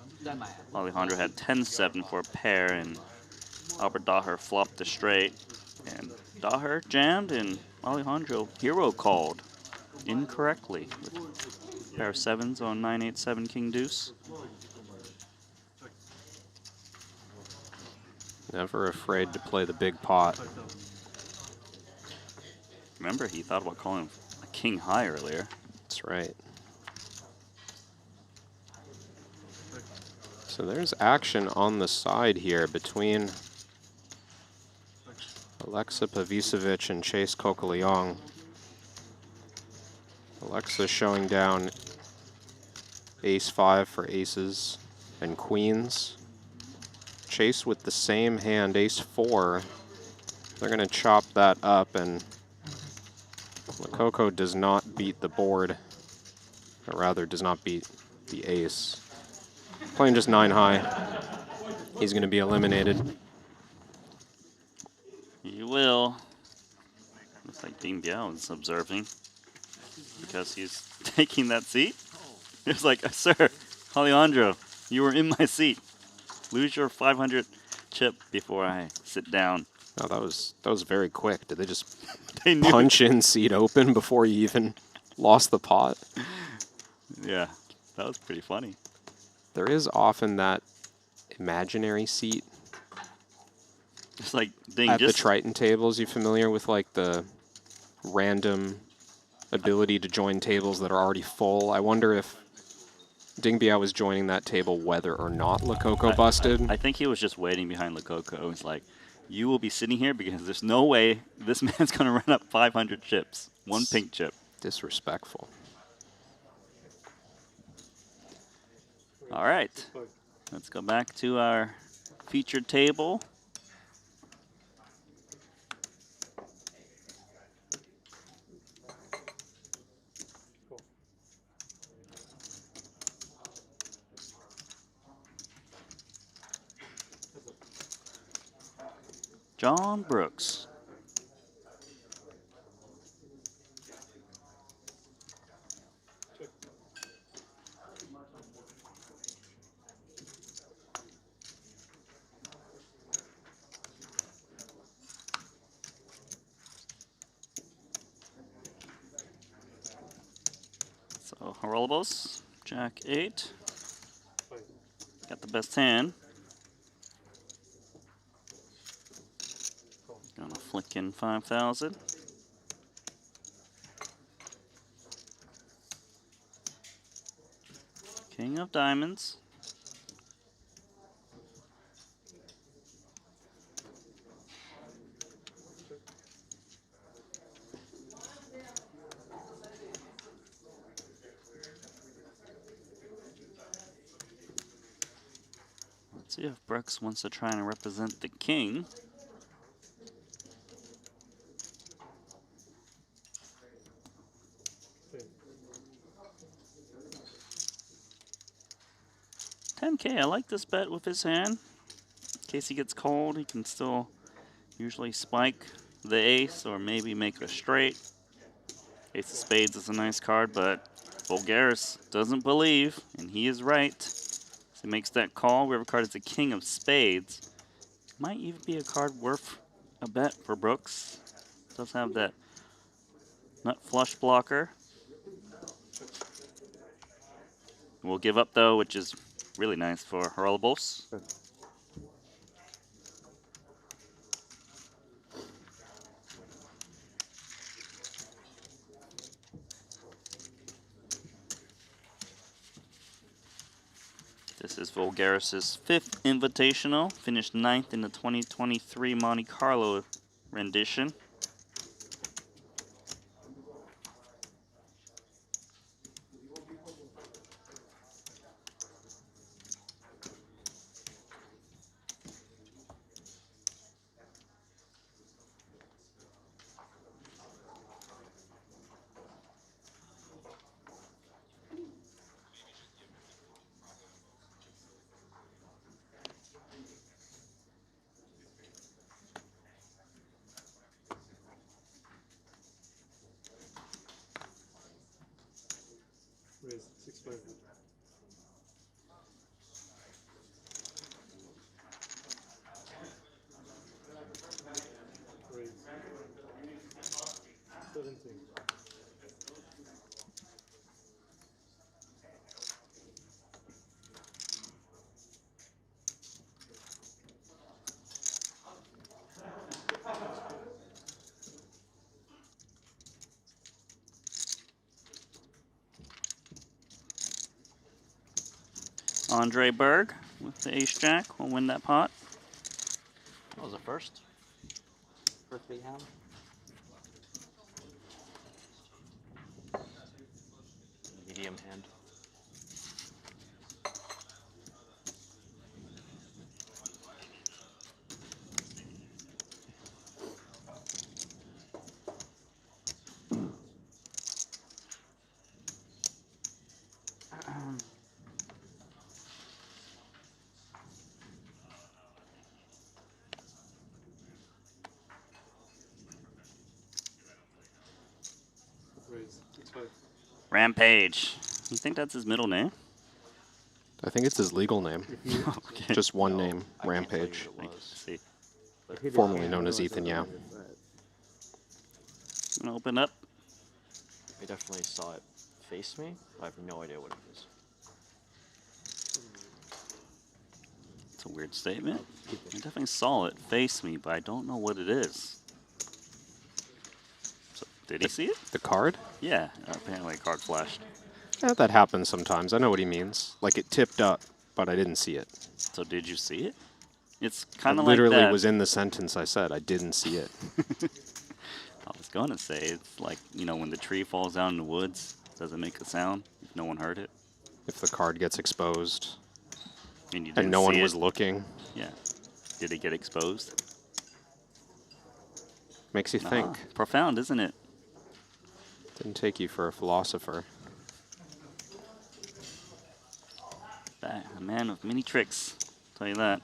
Alejandro had 10-7 for a pair, and Albert Daher flopped the straight. And Daher jammed, and Alejandro hero called incorrectly. With a pair of 7s on 9-8-7 King Deuce. Never afraid to play the big pot. Remember, he thought about calling a king high earlier. That's right. So there's action on the side here between Alexa Pavicevic and Chase Kokoliong. Alexa showing down ace-5 for aces and queens. Chase with the same hand, ace-4. They're going to chop that up, and Lococo does not beat the board, or rather does not beat the ace. Playing just 9 high. He's going to be eliminated. He will. Looks like Ding Biao is observing because he's taking that seat. He was like, sir, Alejandro, you were in my seat. Lose your 500 chip before I sit down. Oh, that was very quick. Did they just punch in seat open before you even lost the pot? Yeah, that was pretty funny. There is often that imaginary seat. It's like, dang, at the just Triton tables. You familiar with like the random ability to join tables that are already full? I wonder if Dingbiao was joining that table whether or not Lococo busted. I think he was just waiting behind Lococo. It's like, you will be sitting here because there's no way this man's going to run up 500 chips. One pink chip. Disrespectful. All right. Let's go back to our featured table. John Brooks. So rollables, Jack 8. Got the best hand. Gonna flick in 5,000. King of diamonds. Let's see if Brooks wants to try and represent the king. $10K, I like this bet with his hand. In case he gets cold, he can still usually spike the ace or maybe make it a straight. Ace of spades is a nice card, but Vulgaris doesn't believe, and he is right. So he makes that call. River card is the king of spades. Might even be a card worth a bet for Brooks. Does have that nut flush blocker. We'll give up though, which is really nice for rollables. This is Vulgaris' 5th Invitational. Finished 9th in the 2023 Monte Carlo rendition. Raise 6-5. Raise 17. Andre Berg with the ace-jack will win that pot. What was the first? First big hand? Medium hand. Raise 6-5. Rampage. You think that's his middle name? I think it's his legal name. Okay. Just one name, Rampage. See. Formerly known as Ethan Yao. Gonna open up. I definitely saw it face me? I have no idea what it is. It's a weird statement. I definitely saw it face me, but I don't know what it is. So, did he see it? The card? Yeah, apparently a card flashed. Yeah, that happens sometimes. I know what he means. Like it tipped up, but I didn't see it. So did you see it? It's kind of like literally that. was in the sentence I said. I didn't see it. I was going to say, it's like, you know, when the tree falls down in the woods, does it make a sound if no one heard it? If the card gets exposed And no one was looking. Yeah. Did it get exposed? Makes you think. Profound, isn't it? Didn't take you for a philosopher. A man of many tricks, I'll tell you that.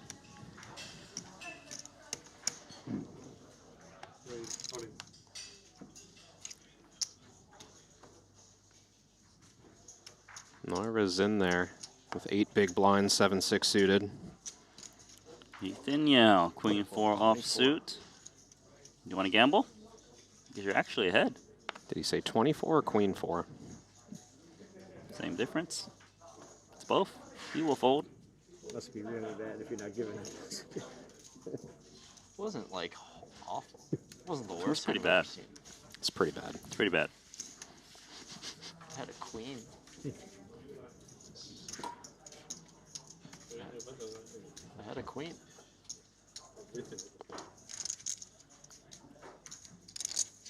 Noira's in there with 8 big blinds, 7-6 suited. Ethan Yao, Queen 4 offsuit. You want to gamble? Because you're actually ahead. Did he say 24 or Queen 4? Same difference. It's both. He will fold. Must be really bad if you're not giving it. It wasn't like awful. It wasn't the worst. It's pretty I've bad. ever seen. It's pretty bad. It's pretty bad. I had a queen. I had a queen.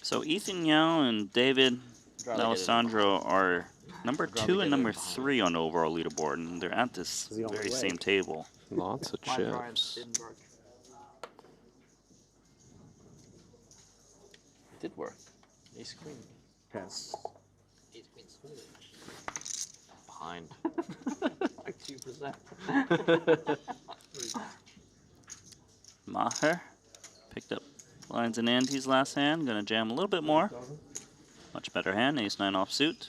So Ethan Yao and David Alessandro are number 2 and number 3 on the overall leaderboard, and they're at this very same table. Lots of chips. It did work. Ace queen. Pass. Ace queen suited. Behind. Like 2%. Maher picked up lines and antes last hand. Gonna jam a little bit more. Much better hand. Ace 9 offsuit.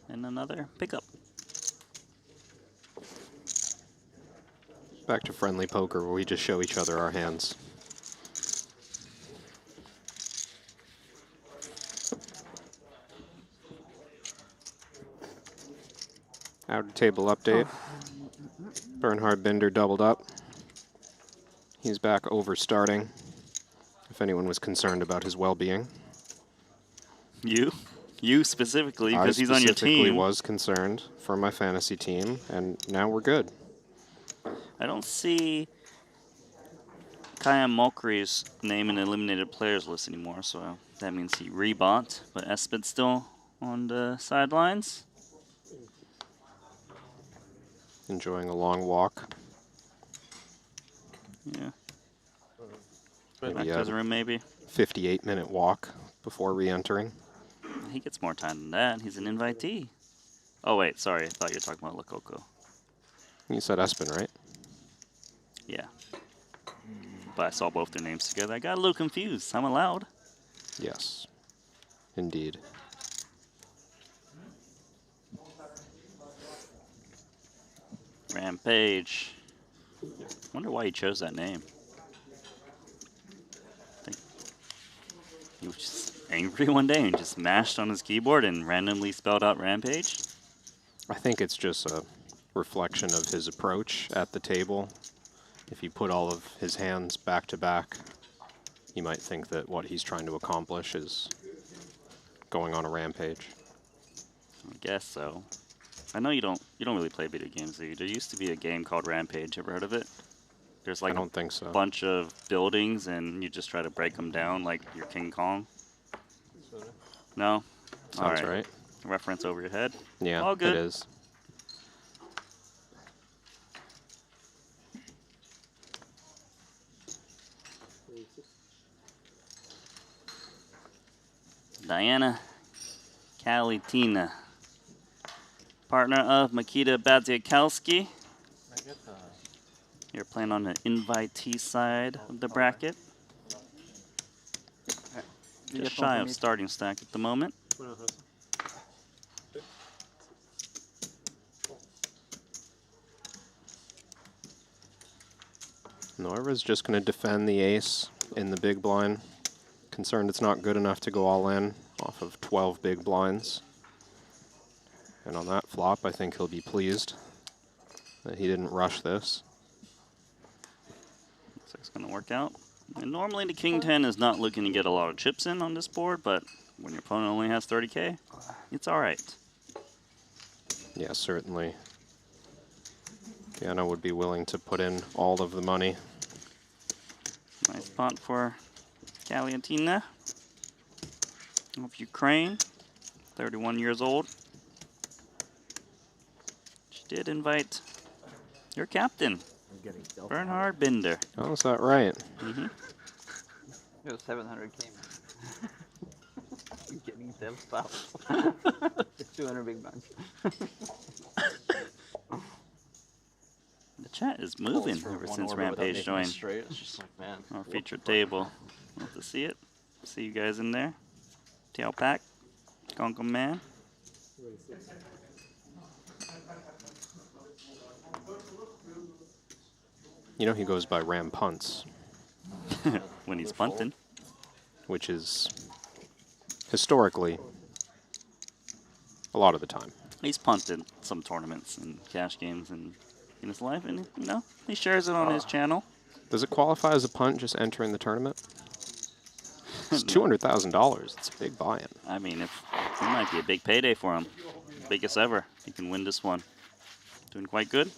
And another pickup. Back to friendly poker where we just show each other our hands. Outer table update. Bernhard Binder doubled up. He's back over starting, if anyone was concerned about his well-being. You? You specifically, because he's on your I specifically team. was concerned for my fantasy team, and now we're good. I don't see Kaya Mokri's name in the eliminated players list anymore, so that means he rebought. But Esped's still on the sidelines. Enjoying a long walk. Yeah. Maybe Back to his room, maybe. 58-minute walk before re-entering. He gets more time than that. He's an invitee. Oh, wait, sorry. I thought you were talking about Lococo. You said Espen, right? Yeah. But I saw both their names together. I got a little confused. I'm allowed. Yes. Indeed. Rampage. Wonder why he chose that name. I think he was just angry one day and just mashed on his keyboard and randomly spelled out Rampage. I think it's just a reflection of his approach at the table. If you put all of his hands back to back, you might think that what he's trying to accomplish is going on a rampage. I guess so. I know you don't really play video games, do you? There used to be a game called Rampage. Ever heard of it? There's like I don't think so. A bunch of buildings and you just try to break them down like you're King Kong. No? Sounds right. Reference over your head? Yeah, all good. it is. Diana Kalitina, partner of Makita Badziakowski. You're playing on the invitee side of the bracket. Just shy of starting stack at the moment. Noira's just going to defend the ace in the big blind. Concerned it's not good enough to go all in off of 12 big blinds. And on that flop, I think he'll be pleased that he didn't rush this. Looks like it's going to work out. And normally the King 10 is not looking to get a lot of chips in on this board, but when your opponent only has 30K, it's all right. Yeah, certainly. Diana would be willing to put in all of the money. Nice pot for Galiatina of Ukraine, 31 years old. She did invite your captain, Bernhard Binder. Oh, is that right? Mm-hmm. It was 700K. I'm getting self out. 200 big bucks. The chat is moving ever since Rampage joined It's just like, man. our featured table. Love to see it. See you guys in there. Tail Pack, Gonko Man. You know he goes by Ram Punts. When he's punting. Which is historically a lot of the time. He's punted some tournaments and cash games in his life, and he shares it on his channel. Does it qualify as a punt just entering the tournament? It's $200,000. It's a big buy-in. I mean, it might be a big payday for him. Biggest ever. He can win this one. Doing quite good.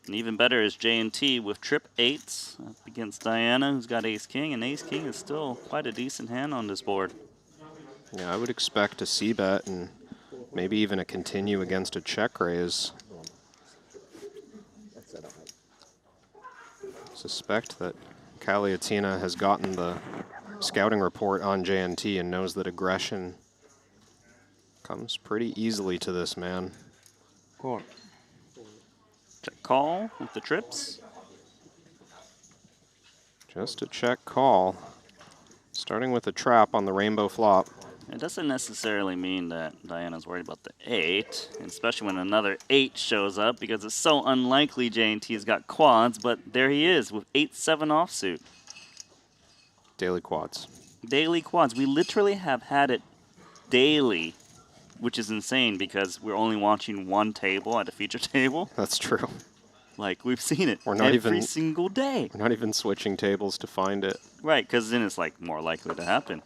And even better is J&T with trip 8s up against Diana, who's got ace-king, and ace-king is still quite a decent hand on this board. Yeah, I would expect a c-bet and maybe even a continue against a check raise. Suspect that Galiatina has gotten the scouting report on J&T and knows that aggression comes pretty easily to this man. Cool. Check call with the trips. Just a check call. Starting with a trap on the rainbow flop. It doesn't necessarily mean that Diana's worried about the 8, and especially when another 8 shows up, because it's so unlikely J&T's got quads, but there he is with 8-7 offsuit. Daily quads. Daily quads. We literally have had it daily, which is insane because we're only watching one table at a feature table. That's true. Like, we've seen it We're not every even, single day. We're not even switching tables to find it. Right, because then it's like more likely to happen.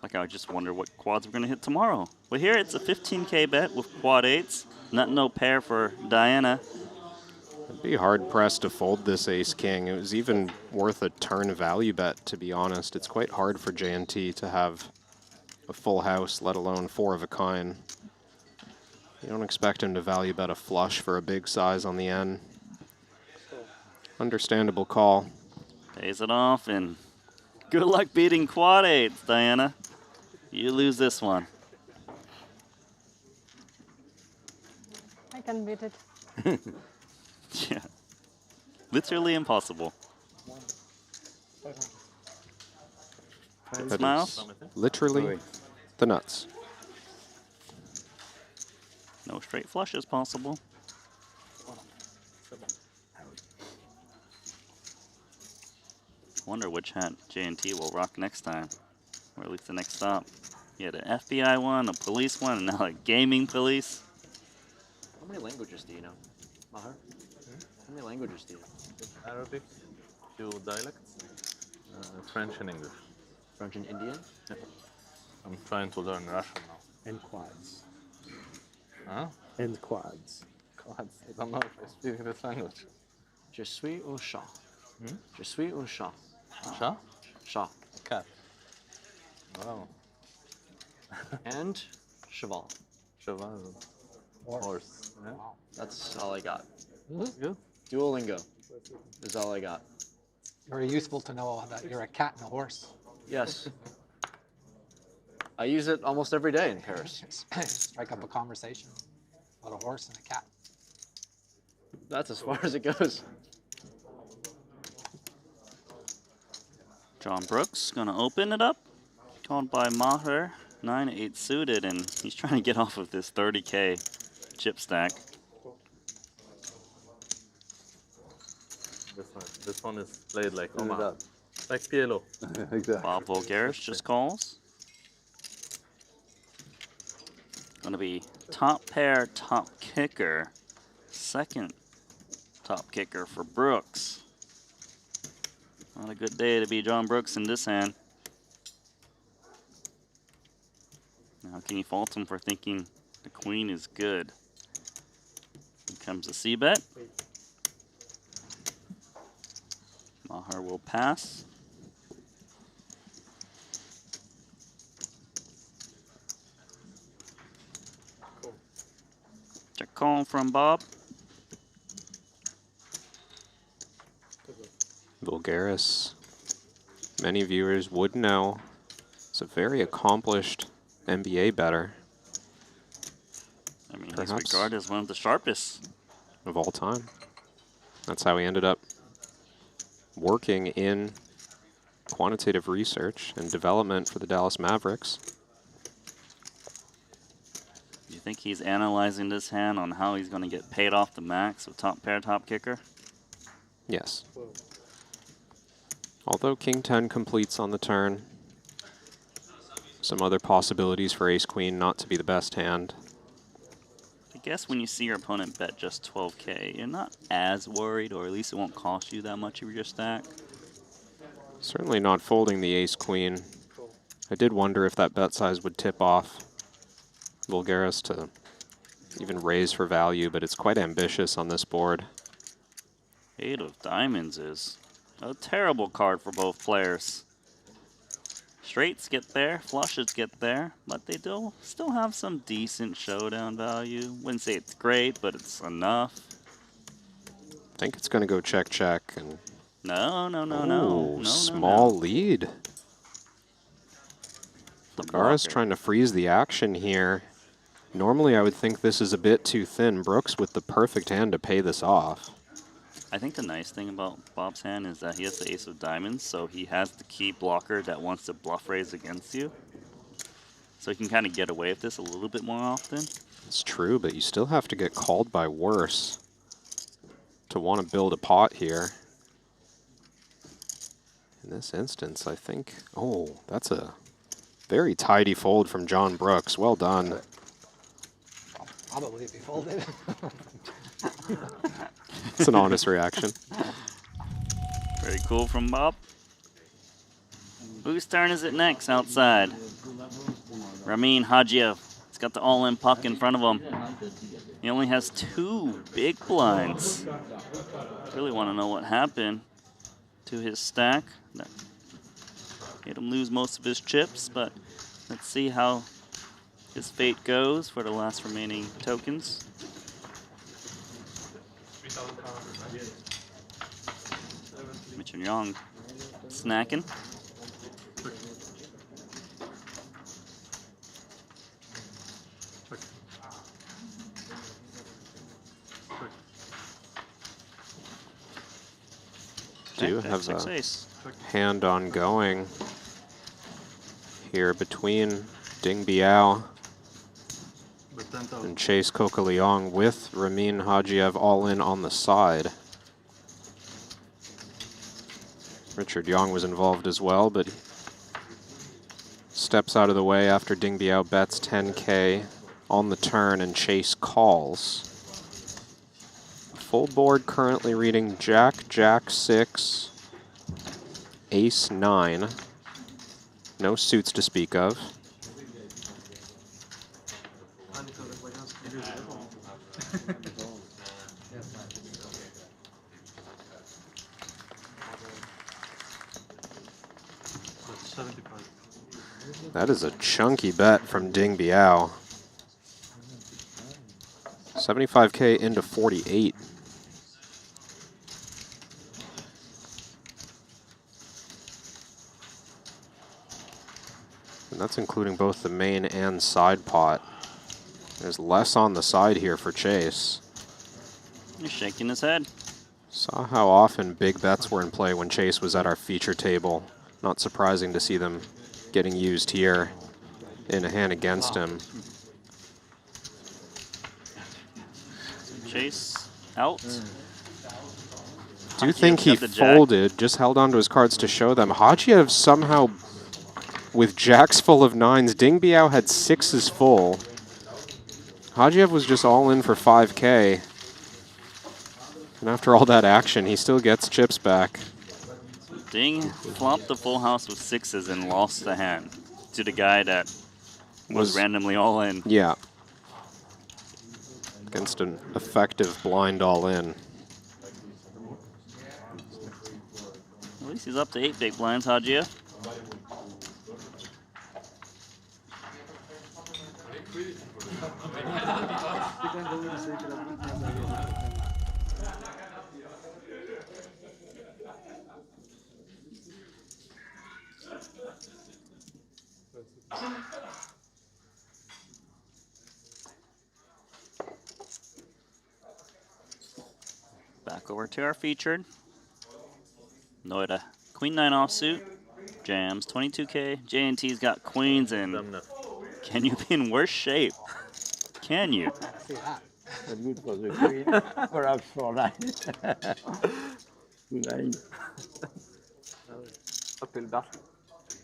Like, I just wonder what quads we're going to hit tomorrow. But here it's a 15K bet with quad 8s. No pair for Diana. I'd be hard-pressed to fold this ace-king. It was even worth a turn value bet, to be honest. It's quite hard for J&T to have a full house, let alone 4 of a kind. You don't expect him to value bet a flush for a big size on the end. Understandable call. Pays it off, and good luck beating quad 8s, Diana. You lose this one. I can beat it. Yeah. Literally impossible. That Smiles? is literally the nuts. No straight flushes possible. Wonder which hat J&T will rock next time, or at least the next stop. He had an FBI one, a police one, and now a gaming police. How many languages do you know, Maher? How many languages do you know? Arabic, 2 dialects, French and English. French and Indian? I'm trying to learn Russian now. And quads. Huh? And quads. Quads. I don't know if I speak this language. Je suis un chat. Hmm? Je suis un chat. Chat? Chat. Cat. Wow. And cheval. Cheval. Horse. Yeah. That's all I got. Good. Duolingo is all I got. Very useful to know that you're a cat and a horse. Yes. I use it almost every day in Paris. Strike up a conversation about a horse and a cat. That's as far as it goes. John Brooks gonna open it up. Called by Maher, 9-8 suited, and he's trying to get off of this 30K chip stack. This one is played like Oma. Like PLO. Exactly. Bob Voulgaris just calls. Gonna be top pair, top kicker. Second top kicker for Brooks. Not a good day to be John Brooks in this hand. Now, can you fault him for thinking the queen is good? Here comes the C-bet. Maher will pass. Check call from Bob. Voulgaris, many viewers would know, is a very accomplished NBA bettor. I mean, he's regarded as one of the sharpest of all time. That's how he ended up working in quantitative research and development for the Dallas Mavericks. Do you think he's analyzing this hand on how he's going to get paid off the max with top pair, top kicker? Yes. Although King 10 completes on the turn, some other possibilities for Ace-Queen not to be the best hand. I guess when you see your opponent bet just 12K, you're not as worried, or at least it won't cost you that much of your stack. Certainly not folding the Ace-Queen. I did wonder if that bet size would tip off Voulgaris to even raise for value, but it's quite ambitious on this board. 8 of diamonds is a terrible card for both players. Straights get there, flushes get there, but they do still have some decent showdown value. Wouldn't say it's great, but it's enough. I think it's going to go check, check, and No, small lead. Voulgaris trying to freeze the action here. Normally, I would think this is a bit too thin. Brooks with the perfect hand to pay this off. I think the nice thing about Bob's hand is that he has the ace of diamonds, so he has the key blocker that wants to bluff raise against you. So he can kind of get away with this a little bit more often. It's true, but you still have to get called by worse to want to build a pot here. In this instance, I think, oh, that's a very tidy fold from John Brooks. Well done. Probably if he folded. It's an honest reaction. Very cool from Bob. Whose turn is it next outside? Ramin Hajiev. He's got the all-in puck in front of him. He only has 2 big blinds. Really want to know what happened to his stack. That made him lose most of his chips, but let's see how his fate goes for the last remaining tokens. Mitch and Young snacking. Do have a hand ongoing here between Ding Biao and Chase Kokaliong with Ramin Hajiev all in on the side. Richard Young was involved as well, but steps out of the way after Ding Biao bets 10K on the turn and Chase calls. Full board currently reading Jack, Jack 6, Ace 9. No suits to speak of. That is a chunky bet from Ding Biao. 75K into 48. And that's including both the main and side pot. There's less on the side here for Chase. He's shaking his head. Saw how often big bets were in play when Chase was at our feature table. Not surprising to see them getting used here in a hand against him. Chase out. do think he folded, just held onto his cards to show them. Hajiev somehow, with jacks full of nines, Ding Biao had sixes full. Hajiev was just all in for 5K. And after all that action, he still gets chips back. Ding flopped the full house with sixes and lost the hand to the guy that was randomly all in. Yeah. Against an effective blind all in. At least he's up to 8 big blinds, Hajia. Back over to our featured. Noida, Queen 9 offsuit, jams, 22K. J&T's got queens, and can you be in worse shape? Can you? See that? That's good for the queen. Perhaps for that.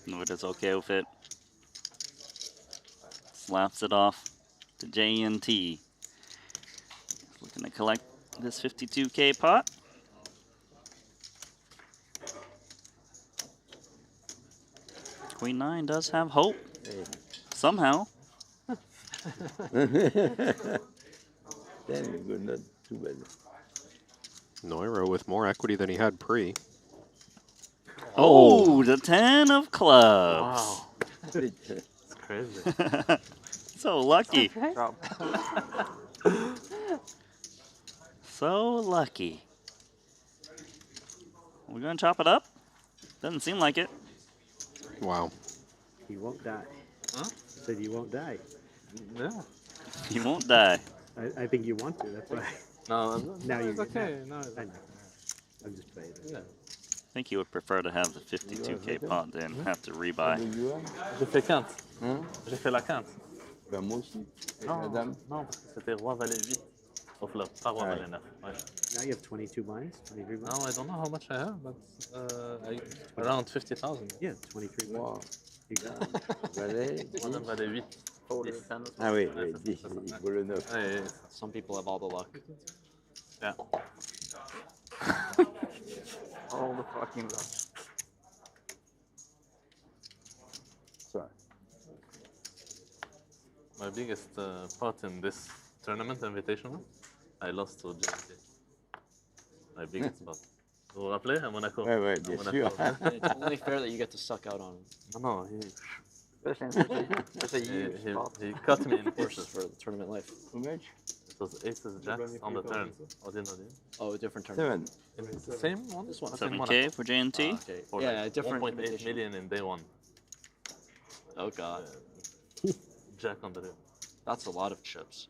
Noida's okay with it. Slaps it off to J&T. Looking to collect this 52K pot. Queen 9 does have hope. Somehow. Good, not too bad. Neuro with more equity than he had pre. Oh, the 10 of clubs. Wow. It's crazy. So lucky. Okay. So lucky. We're going to chop it up? Doesn't seem like it. Wow. You won't die. Huh? Said you won't die. No. You won't die. I think you want to, that's why. No, now it's you're okay. No, it's I know. I'm just playing. Yeah. I think you would prefer to have the 52K pot than have to rebuy. J'ai fait quinte. J'ai fait la quinte. Ben moi aussi. Non, non, parce que c'était roi valet 8 au flop, pas roi valet 9. Ouais. Now you have 22 blinds, 23 blinds. No, I don't know how much I have, but around 50,000. Yeah, 23 blinds. Wow. You got it. Valet. Madame valet 8. Ah oui, oui, 10, pour le 9. Hey, some people have all the luck. Yeah. All the fucking luck. Sorry. My biggest pot in this tournament invitational, I lost to JT. My biggest pot. Vous vous rappelez à Monaco? Ouais, ouais, bien sûr. It's only fair that you get to suck out on him. No, he cut me in horses for the tournament life. How much? It was aces jacks on the turn. Oh, a different tournament. 7. It's the same one? This one. 7K for J&T. Okay. For Yeah, like different 1.8 million in day one. Oh god. Jack on the turn. That's a lot of chips.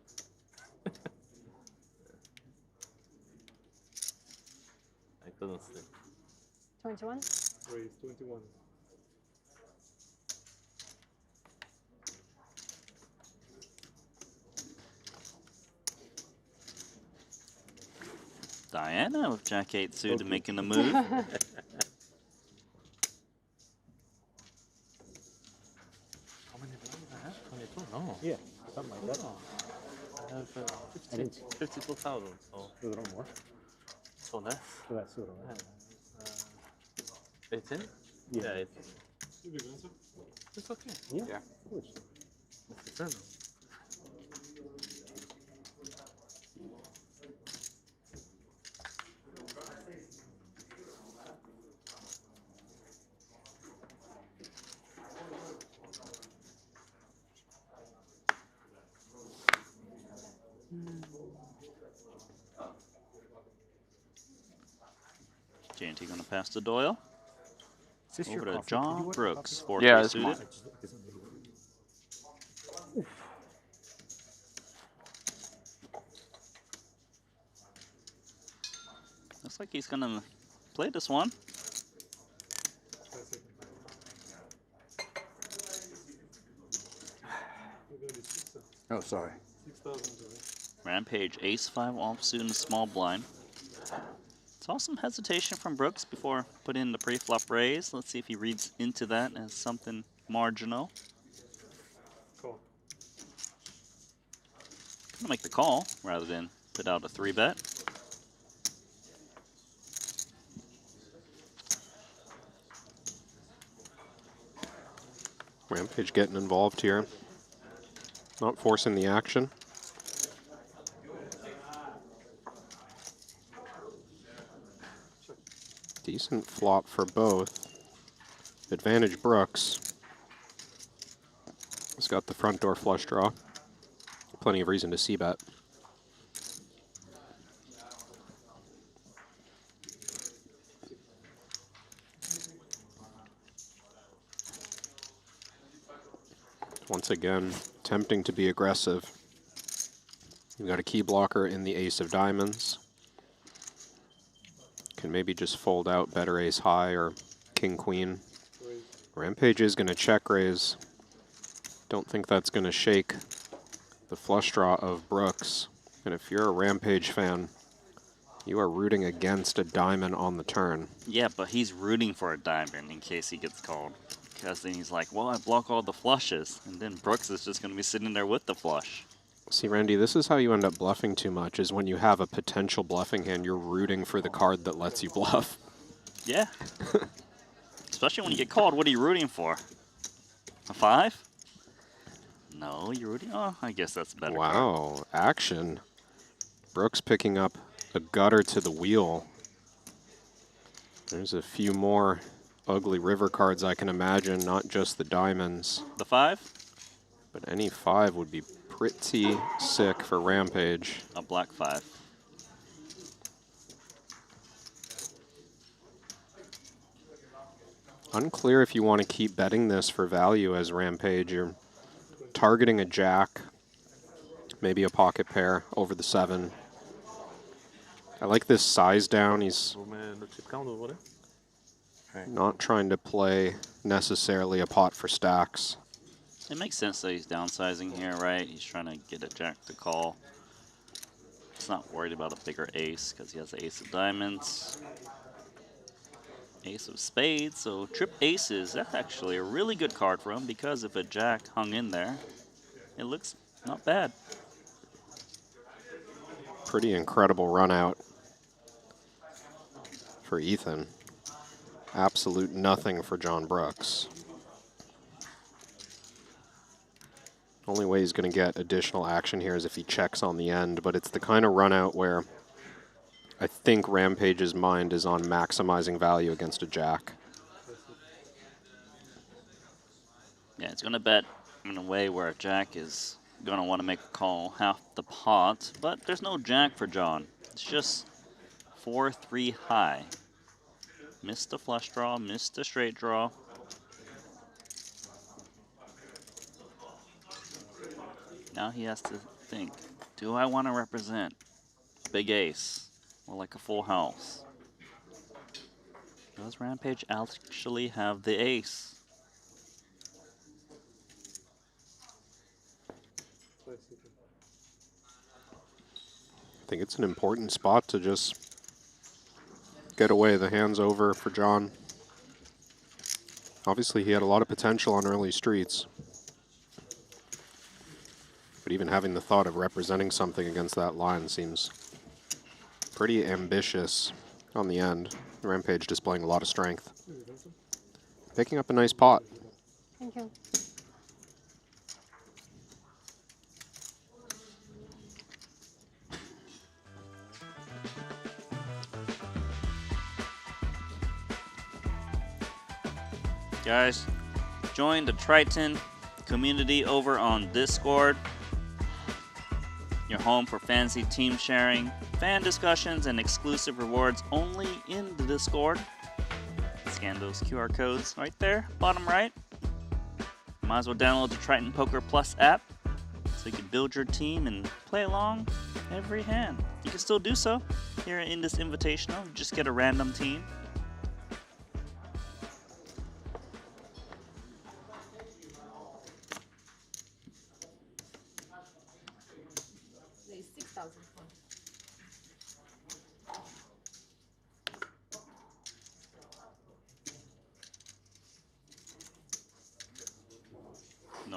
I couldn't sleep. 21. Raise 21. Diana with Jack 8 suited making a move. How many blinds I have? 22? No. Yeah, something like that. I have 52,000. So A little more. so less. So that's a little less. 18? Yeah. Yeah, 18. You big answer? It's okay. Yeah, of course. It's the turn. J&T going to pass to Doyle. Is this your Over to coffee? Did you John order Brooks, coffee? 4 Yeah, K it's mine. suited. Looks like he's going to play this one. Oh, sorry. 6,000. Rampage, ace 5 offsuit in the small blind. Saw some hesitation from Brooks before putting in the pre-flop raise. Let's see if he reads into that as something marginal. Cool. Gonna make the call rather than put out a 3-bet. Rampage getting involved here. Not forcing the action. Decent flop for both. Advantage Brooks. He's got the front door flush draw. Plenty of reason to c-bet. Once again, tempting to be aggressive. You've got a key blocker in the ace of diamonds. Can maybe just fold out better ace high or king queen. Rampage is going to check raise. Don't think that's going to shake the flush draw of Brooks. And if you're a Rampage fan, you are rooting against a diamond on the turn. Yeah, but he's rooting for a diamond in case he gets called. Because then he's like, well, I block all the flushes. And then Brooks is just going to be sitting there with the flush. See, Randy, this is how you end up bluffing too much, is when you have a potential bluffing hand, you're rooting for the card that lets you bluff. Yeah. Especially when you get called, what are you rooting for? A 5? No, you're rooting... Oh, I guess that's a better card. Wow, action. Brooks picking up a gutter to the wheel. There's a few more ugly river cards I can imagine, not just the diamonds. The 5? But any 5 would be pretty sick for Rampage. A black 5. Unclear if you want to keep betting this for value as Rampage. You're targeting a jack, maybe a pocket pair over the 7. I like this size down. He's not trying to play necessarily a pot for stacks. It makes sense that he's downsizing here, right? He's trying to get a jack to call. He's not worried about a bigger ace because he has the ace of diamonds. Ace of spades, so trip aces, that's actually a really good card for him because if a jack hung in there, it looks not bad. Pretty incredible run out for Ethan. Absolute nothing for John Brooks. Only way he's going to get additional action here is if he checks on the end, but it's the kind of run out where I think Rampage's mind is on maximizing value against a jack. Yeah, it's going to bet in a way where a jack is going to want to make a call half the pot, but there's no jack for John. It's just 4-3 high. Missed the flush draw, missed the straight draw. Now he has to think, do I want to represent big ace or like a full house? Does Rampage actually have the ace? I think it's an important spot to just get away the hands over for John. Obviously, he had a lot of potential on early streets. But even having the thought of representing something against that line seems pretty ambitious on the end. Rampage displaying a lot of strength. Picking up a nice pot. Thank you. Guys, join the Triton community over on Discord. Your home for fantasy team sharing, fan discussions, and exclusive rewards only in the Discord. Scan those QR codes right there, bottom right. Might as well download the Triton Poker Plus app so you can build your team and play along every hand. You can still do so here in this invitational. You just get a random team.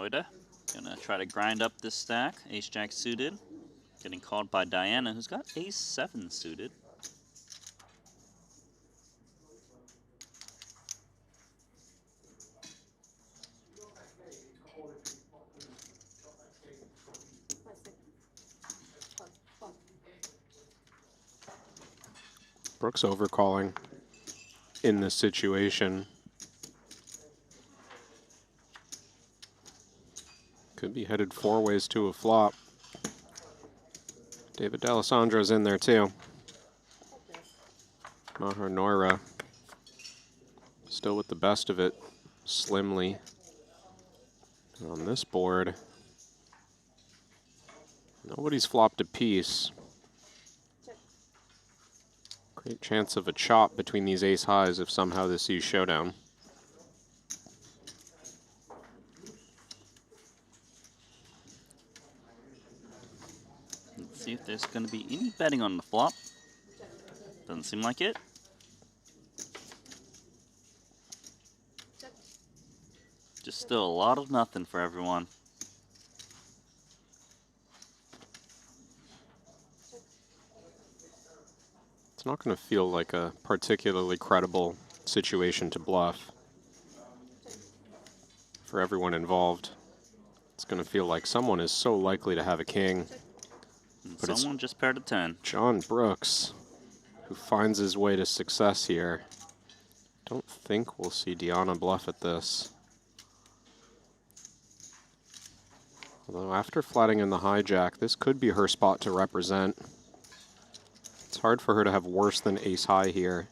Noida gonna try to grind up this stack. Ace-Jack suited. Getting called by Diana, who's got Ace-7 suited. Brooks overcalling in this situation. Could be headed 4 ways to a flop. David D'Alessandro's in there too. Maher Noira still with the best of it, slimly. And on this board, nobody's flopped a piece. Great chance of a chop between these ace highs if somehow this sees showdown. Let's see if there's going to be any betting on the flop. Doesn't seem like it. Just still a lot of nothing for everyone. It's not going to feel like a particularly credible situation to bluff for everyone involved. It's going to feel like someone is so likely to have a king. But someone just paired a 10. John Brooks, who finds his way to success here. Don't think we'll see Diana bluff at this. Although after flatting in the hijack, this could be her spot to represent. It's hard for her to have worse than ace high here.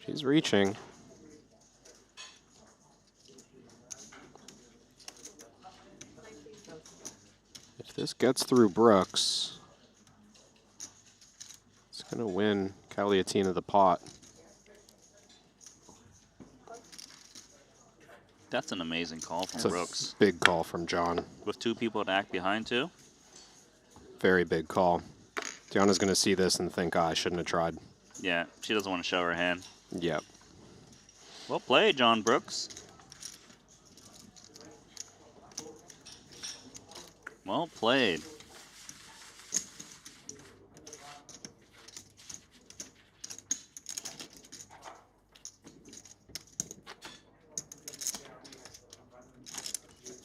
She's reaching. If this gets through Brooks, it's going to win Cagliatina the pot. That's an amazing call from It's a Brooks. big call from John. With 2 people to act behind too. Very big call. Diana's going to see this and think, I shouldn't have tried. Yeah, she doesn't want to show her hand. Yep. Well played, John Brooks. Well played.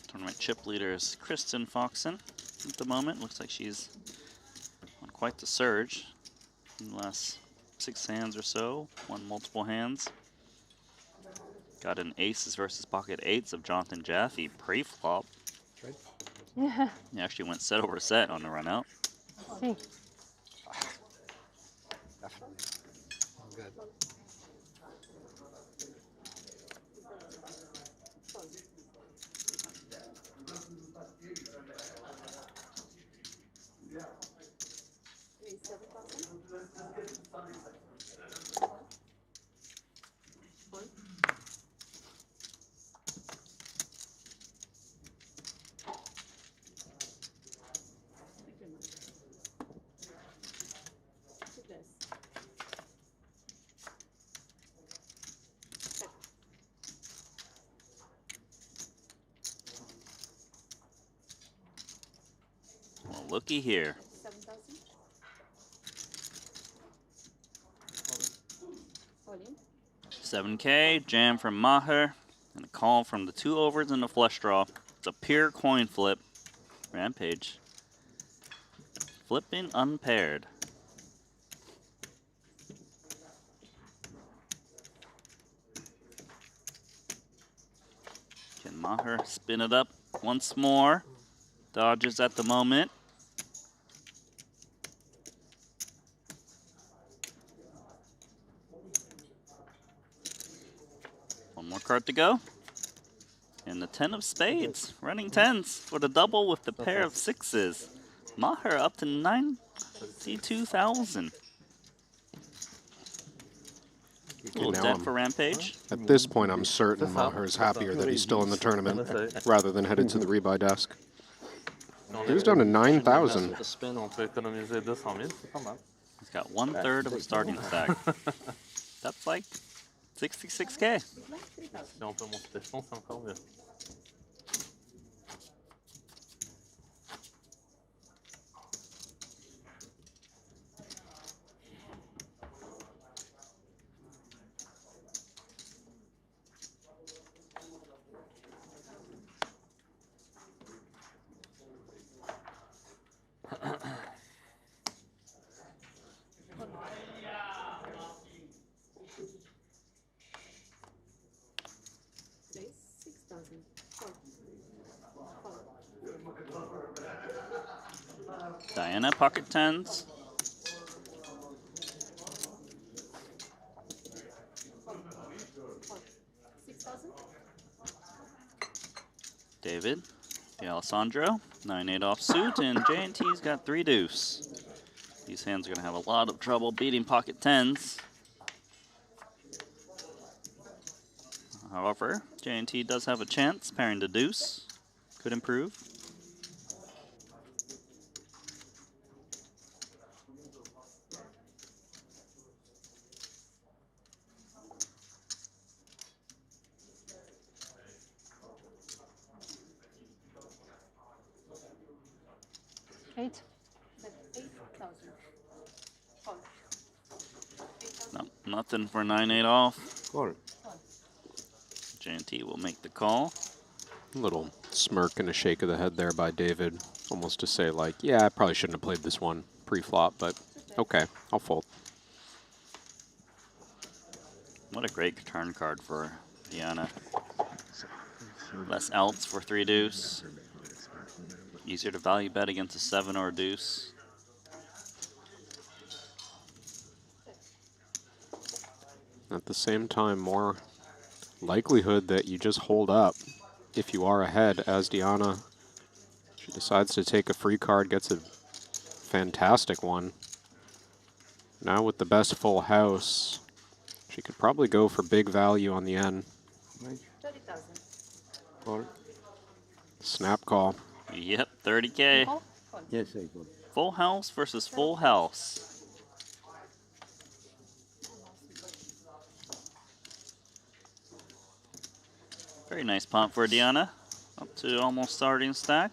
Tournament chip leader is Kristen Foxen at the moment. Looks like she's on quite the surge in the last 6 hands or so. Won multiple hands. Got an aces versus pocket 8s of Jonathan Jaffe pre-flop. Yeah. He actually went set over set on the run out. See. Definitely. Good. Well, looky here. 7K, jam from Maher, and a call from the 2 overs and the flush draw. It's a pure coin flip. Rampage. Flipping unpaired. Can Maher spin it up once more? Dodges at the moment. One more card to go. And the 10 of spades, running 10s for the double with the pair of 6s. Maher up to 92,000. A little debt for Rampage. At this point, I'm certain Maher is happier that he's still in the tournament rather than headed to the rebuy desk. He was down to 9,000. The spin, on peut économiser 200 000, c'est pas mal. He's got 1/3 of a starting stack. That's like 66K. Si on peut monter les fonds, c'est encore mieux. Diana, pocket tens. David, Alessandro, 9-8 offsuit, and J&T's got 3 deuce. These hands are going to have a lot of trouble beating pocket tens. However, J&T does have a chance, pairing to deuce. Could improve. Eight. No, nothing for 9-8 off. Call. J&T will make the call. A little smirk and a shake of the head there by David, almost to say like, yeah, I probably shouldn't have played this one pre-flop, but okay, I'll fold. What a great turn card for Diana. Less outs for 3 deuce. Easier to value bet against a 7 or a deuce. At the same time, more likelihood that you just hold up if you are ahead, as Diana. She decides to take a free card, gets a fantastic one. Now with the best full house, she could probably go for big value on the end. 30,000. Call. Snap call. Yep, 30K. Yes, I call. Full house versus full house. Very nice pump for Diana. Up to almost starting stack.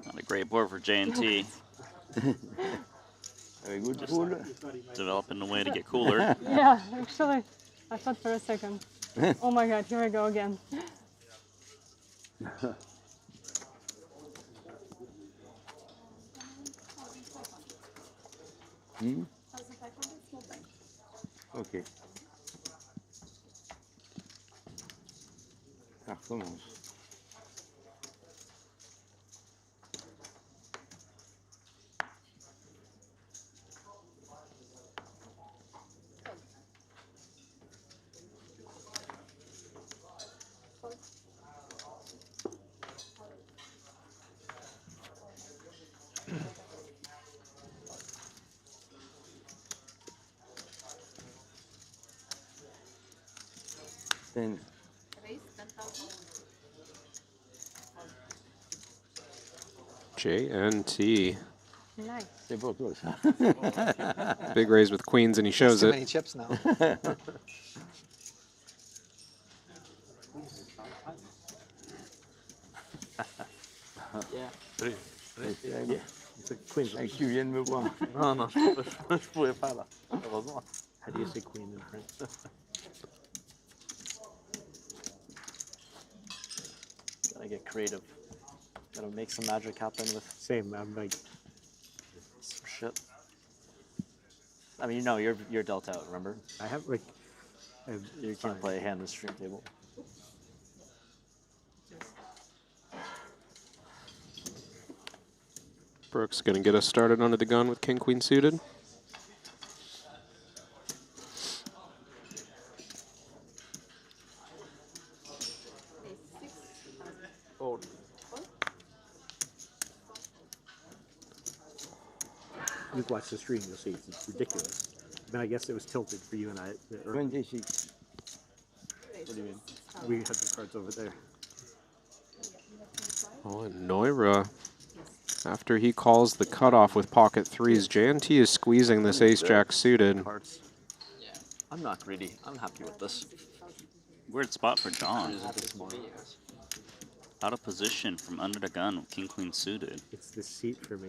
Not a great board for J&T. Very good. Just Cool. developing a way to get cooler. Yeah, actually, I thought for a second. Oh my god, here we go again. Hmm? Ok. Ça recommence. Then J&T. Nice. c'est pour toi ça. Big raise with queens, and he shows Too it. many chips now. Yeah. It's a queen. Avec tu viens de me voir. Non, non, je pouvais pas là. Heureusement. How do you say queen in French? Gotta get creative. Gotta make some magic happen with Same. I'm like, some shit. I mean, you know, you're dealt out, remember? I have like, You can't play a hand in the stream table. Brooks gonna get us started under the gun with king queen suited. Fold. you watch the stream, you'll see it's ridiculous. I mean, I guess it was tilted for you and I. 26. What do you mean? We had the cards over there. Oh, and Noira, after he calls the cutoff with pocket threes, J&T is squeezing this ace-jack suited. I'm not greedy. I'm happy with this. Weird spot for John. Out of position from under the gun with king queen suited. It's the seat for me.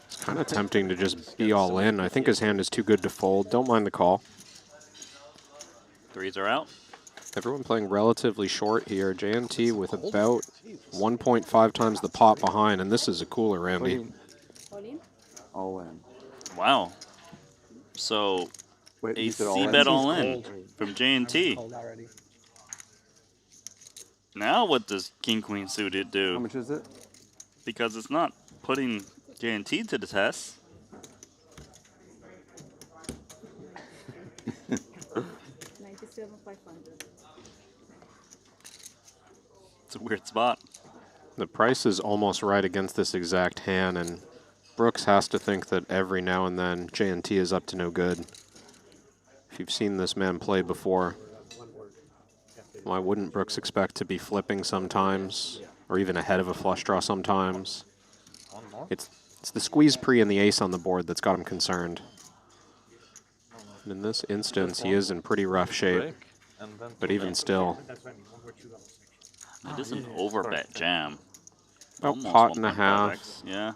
It's kind of tempting to just be all in. I think his hand is too good to fold. Don't mind the call. Threes are out. Everyone playing relatively short here. J&T with about 1.5 times the pot behind, and this is a cooler, Randy. All in. Wow. So Wait, a you said all C in? bet all in from J&T. Cold already. Now what does king queen suited How do? much is it? because it's not putting J&T to the test. 97,500. It's a weird spot. The price is almost right against this exact hand, and Brooks has to think that every now and then J&T is up to no good. If you've seen this man play before, why wouldn't Brooks expect to be flipping sometimes, or even ahead of a flush draw sometimes? It's the squeeze pre and the ace on the board that's got him concerned. And in this instance, he is in pretty rough shape, but even still. It is an overbet jam. About pot and a half. Yeah.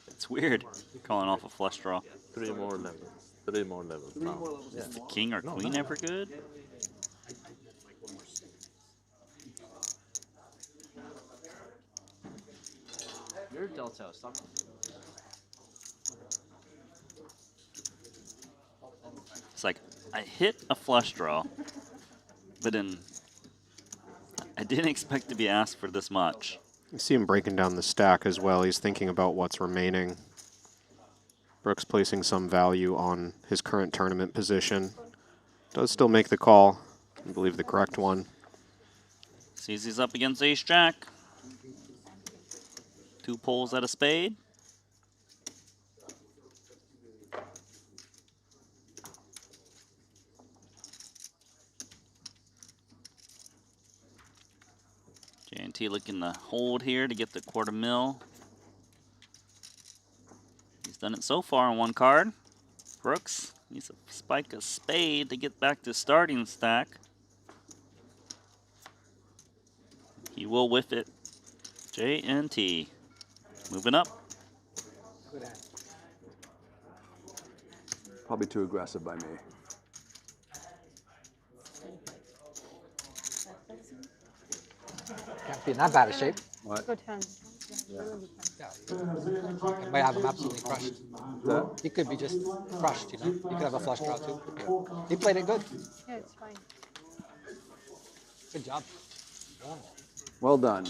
It's weird calling off a flush draw. 3 more levels. 3 more levels now. Is the king or queen ever good? You're Delta. Stop. It's like, I hit a flush draw, but then I didn't expect to be asked for this much. You see him breaking down the stack as well. He's thinking about what's remaining. Brooks placing some value on his current tournament position. Does still make the call. I believe the correct one. Sees he's up against ace-jack. 2 pulls at a spade. J&T looking to hold here to get the $250,000. He's done it so far on 1 card. Brooks needs to spike a spade to get back to starting stack. He will whiff it. J&T moving up. Probably too aggressive by me. Can't be in that bad a shape. What? Good hand. Yeah. He might have him absolutely crushed. He could be just crushed, you know. He could have a flush draw too. Yeah. He played it good. Yeah, it's fine. Good job. Well done.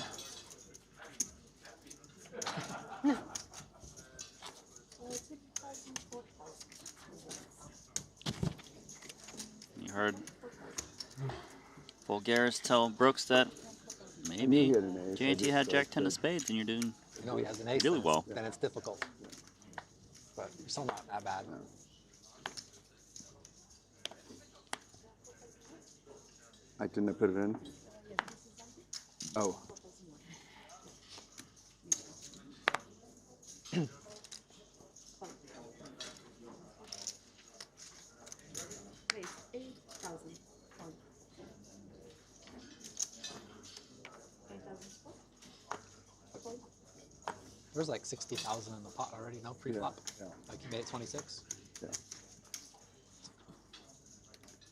You heard Bulgaris tell Brooks that maybe J&T had Jack-10 of spades and you're doing You know he has an ace. really well. Then it's difficult. But you're still not that bad. I didn't put it in. Oh. There's like 60,000 in the pot already, no pre-flop. Yeah. Like you made it 26. Yeah.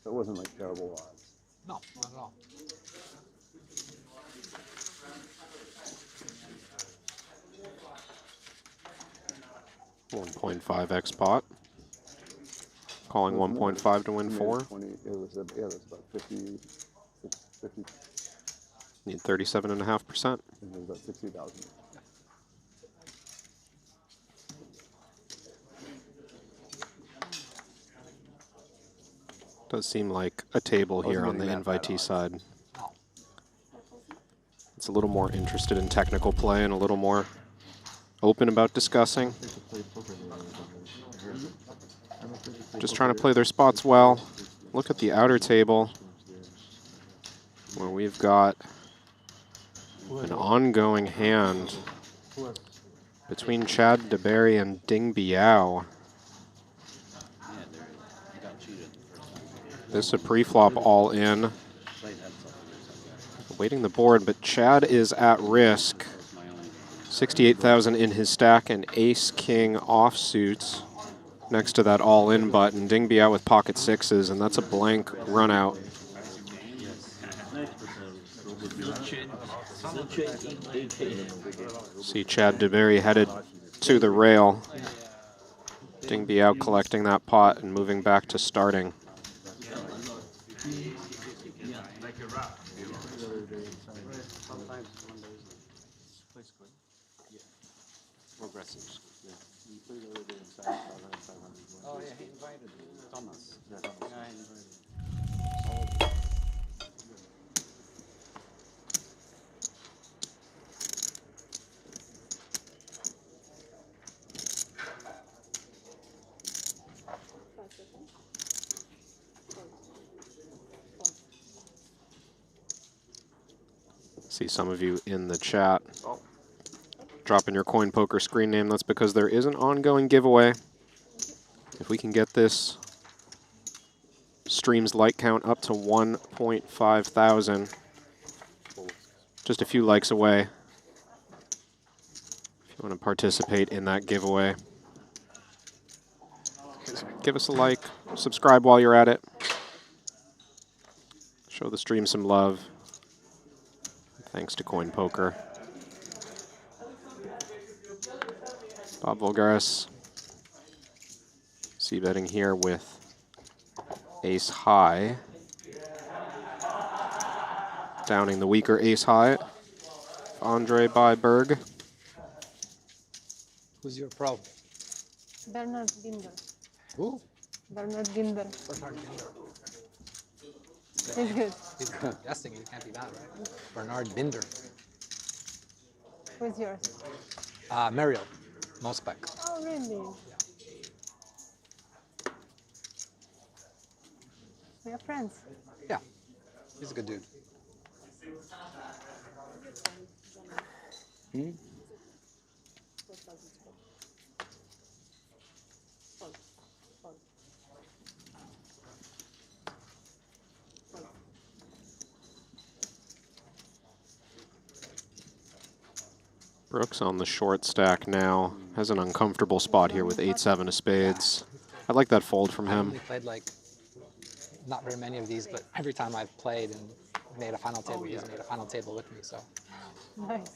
So it wasn't like terrible odds. No, not at all. $1.5x pot. Calling 1.5 to win 4. 20, it was about 50. Need 37.5%. It was about 60,000. Does seem like a table here on the invitee side. It's a little more interested in technical play and a little more open about discussing. Just trying to play their spots well. Look at the outer table where we've got an ongoing hand between Chad DeBerry and Ding Biao. This is a pre-flop all in. Waiting the board, but Chad is at risk. 68,000 in his stack and ace-king offsuits next to that all-in button. Ding Biao with pocket sixes, and that's a blank run out. See Chad DeBerry headed to the rail. Ding Biao collecting that pot and moving back to starting. aggressive. Yeah. We played the other day inside 500, 500. Oh yeah, he invited Thomas. Yeah, Thomas. Yeah, he invited. See some of you in the chat dropping your CoinPoker screen name. That's because there is an ongoing giveaway. If we can get this stream's like count up to 1.5 thousand, just a few likes away. If you want to participate in that giveaway, give us a like, subscribe while you're at it. Show the stream some love. Thanks to CoinPoker. Bob Vulgaris, c-betting here with ace high. Downing the weaker ace high. Andre Byberg. Who's your pro? Bernard Binder. Who? Bernard Binder. Bernard Binder. He's good. He's good. Guessing it can't be bad, right? Bernard Binder. Who's yours? Mariel. No spec. Oh, really? We are friends. Yeah. He's a good dude. Hmm? Brooks on the short stack now. Has an uncomfortable spot here with 8-7 of spades. I like that fold from I him. only played like not very many of these, but every time I've played and made a final table, he's made a final table with me. So Nice.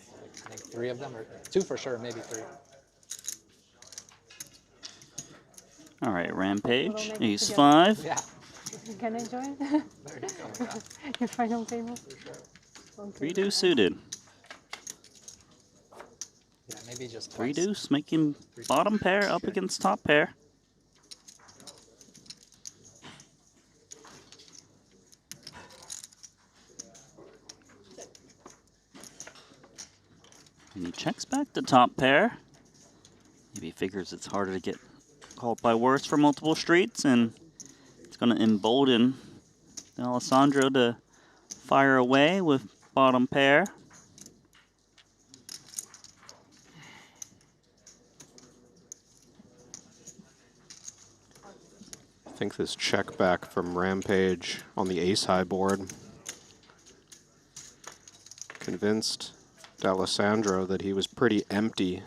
I think 3 of them, or 2 for sure, maybe 3. All right, Rampage, We'll make it ace together. 5. Yeah. Can I join? There you go. Yeah. Your final table? Okay. 3-2 suited. Yeah, maybe just 3 twice. deuce, making bottom pair up against top pair. And he checks back to top pair. Maybe he figures it's harder to get called by worse for multiple streets, and it's going to embolden Alessandro to fire away with bottom pair. I think this check back from Rampage on the ace-high board convinced D'Alessandro that he was pretty empty.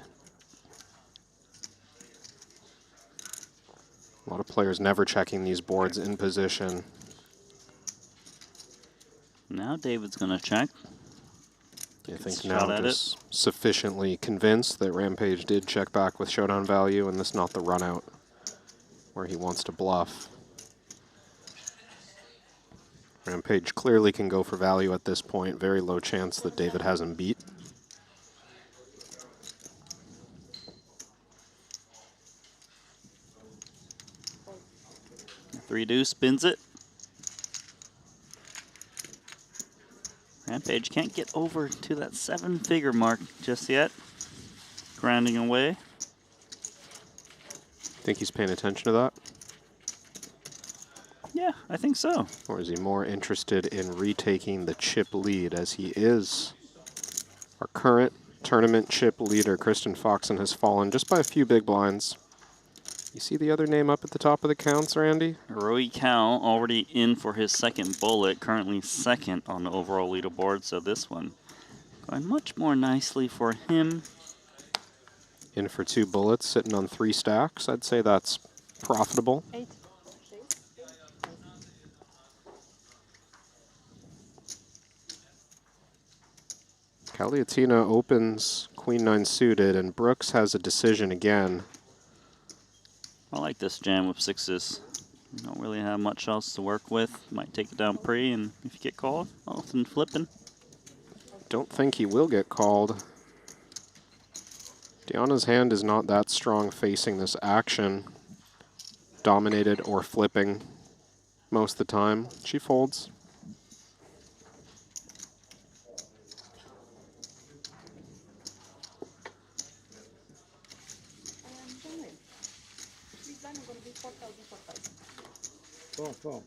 A lot of players never checking these boards in position. Now David's going to check. I think Shot now at just sufficiently convinced that Rampage did check back with showdown value, and this not the run out where he wants to bluff. Rampage clearly can go for value at this point. Very low chance that David has him beat. Three deuce spins it. Rampage can't get over to that 7-figure mark just yet. Grinding away. Think he's paying attention to that? Yeah, I think so. Or is he more interested in retaking the chip lead, as he is our current tournament chip leader? Kristen Foxen has fallen just by a few big blinds. You see the other name up at the top of the counts, Randy? Roy Cal already in for his second bullet, currently second on the overall leaderboard, so this one going much more nicely for him. In for 2 bullets, sitting on 3 stacks. I'd say that's profitable. 8. Caliatina opens Queen-9 suited, and Brooks has a decision again. I like this jam with 6s. You don't really have much else to work with. Might take it down pre, and if you get called, often flipping. Don't think he will get called. Deanna's hand is not that strong facing this action. Dominated or flipping most of the time. She folds. Boom.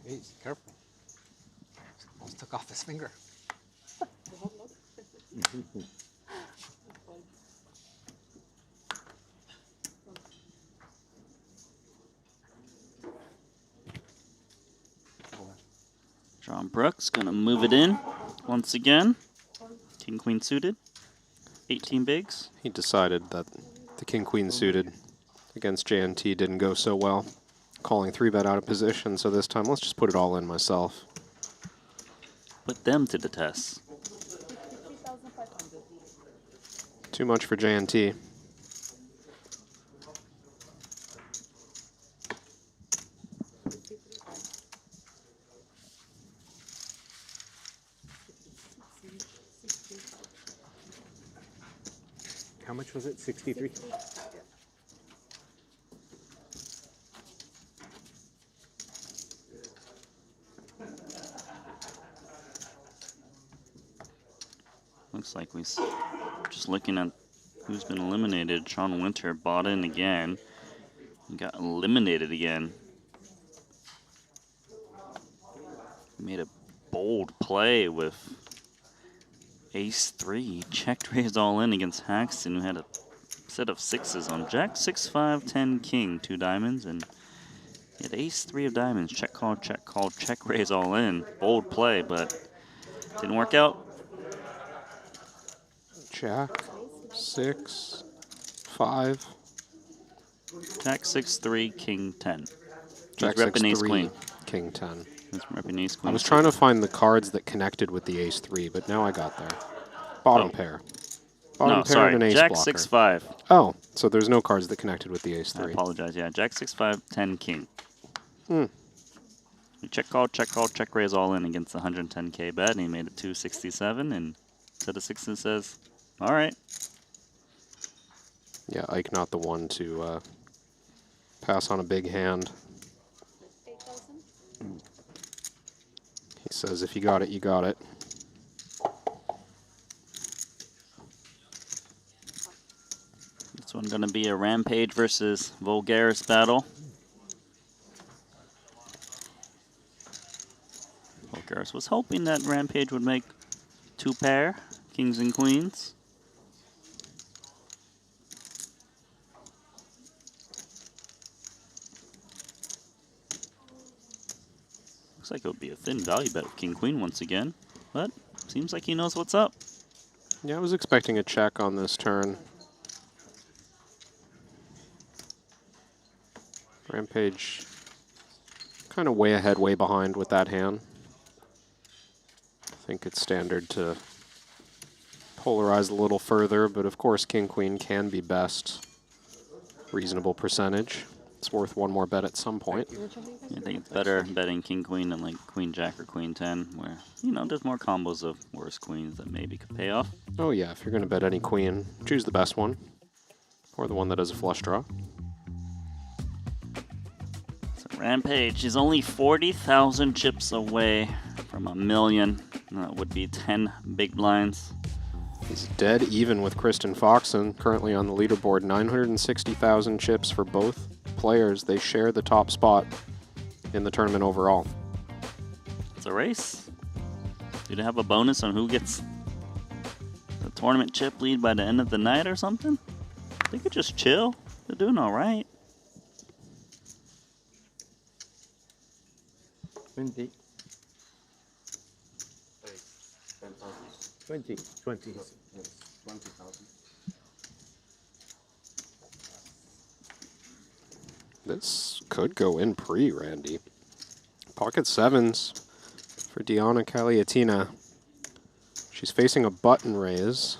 Jeez, careful. Almost took off his finger. John Brooks gonna move it in once again. King Queen suited. 18 bigs. He decided that the King Queen suited against JNT didn't go so well. Calling 3-bet out of position, so this time let's just put it all in myself. Put them to the test. Too much for JNT. How much was it? 63? Looks like we just looking at who's been eliminated. Sean Winter bought in again. He got eliminated again. He made a bold play with Ace-3. Checked raised all in against Haxton, who had a set of sixes on Jack 6-5, 10 King, 2 diamonds, and he had Ace-3 of diamonds. Check call, check raise all in. Bold play, but didn't work out. Jack 6, 5. Jack 6-3, King 10. Jack He's repping 6-3, Ace-Queen. King 10. He's repping Ace-Queen. I was trying to find the cards that connected with the Ace-3, but now I got there. Bottom pair. Bottom pair and an ace Jack blocker. 6-5. Oh, so there's no cards that connected with the Ace-3. I apologize. Yeah, Jack 6-5, 10 King. Hmm. He check raise all in against the 110K bet, and he made it 267, and set of sixes says, all right. Yeah, Ike not the one to pass on a big hand. He says, if you got it, you got it. This one going to be a Rampage versus Vulgaris battle. Vulgaris was hoping that Rampage would make 2 pair, Kings and Queens. Looks like it would be a thin value bet with King Queen once again, but seems like he knows what's up. Yeah, I was expecting a check on this turn. Rampage kind of way ahead, way behind with that hand. I think it's standard to polarize a little further, but of course King Queen can be best. Reasonable percentage. It's worth one more bet at some point. I think it's better betting King Queen than like Queen Jack or Queen 10, where, you know, there's more combos of worse queens that maybe could pay off. Oh yeah, if you're going to bet any queen, choose the best one. Or the one that has a flush draw. So Rampage is only 40,000 chips away from $1 million. That would be 10 big blinds. He's dead even with Kristen Foxen, currently on the leaderboard. 960,000 chips for both players. They share the top spot in the tournament overall. It's a race. Do they have a bonus on who gets the tournament chip lead by the end of the night or something? They could just chill. They're doing all right. 20. 20. 20. Yes, 20,000. This could go in pre-Randy. Pocket sevens for Diana Caliatina. She's facing a button raise.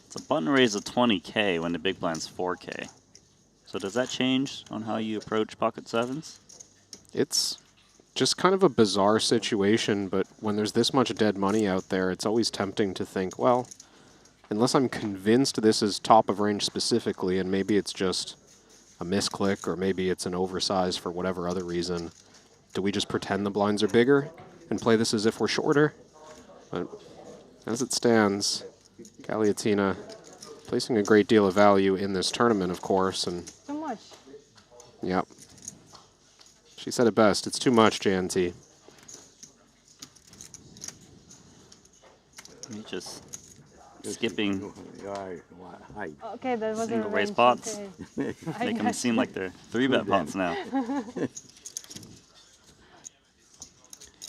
It's a button raise of 20K when the big blind's 4K. So does that change on how you approach pocket sevens? It's just kind of a bizarre situation, but when there's this much dead money out there, it's always tempting to think, well, unless I'm convinced this is top of range specifically, and maybe it's just a misclick, or maybe it's an oversize for whatever other reason, do we just pretend the blinds are bigger and play this as if we're shorter? But as it stands, Galiatina placing a great deal of value in this tournament, of course, and Too much. yep. She said it best. It's too much, JNT. He's just skipping Okay, that was single a raise range, pots. okay. Make them seem like they're 3-bet pots now. Have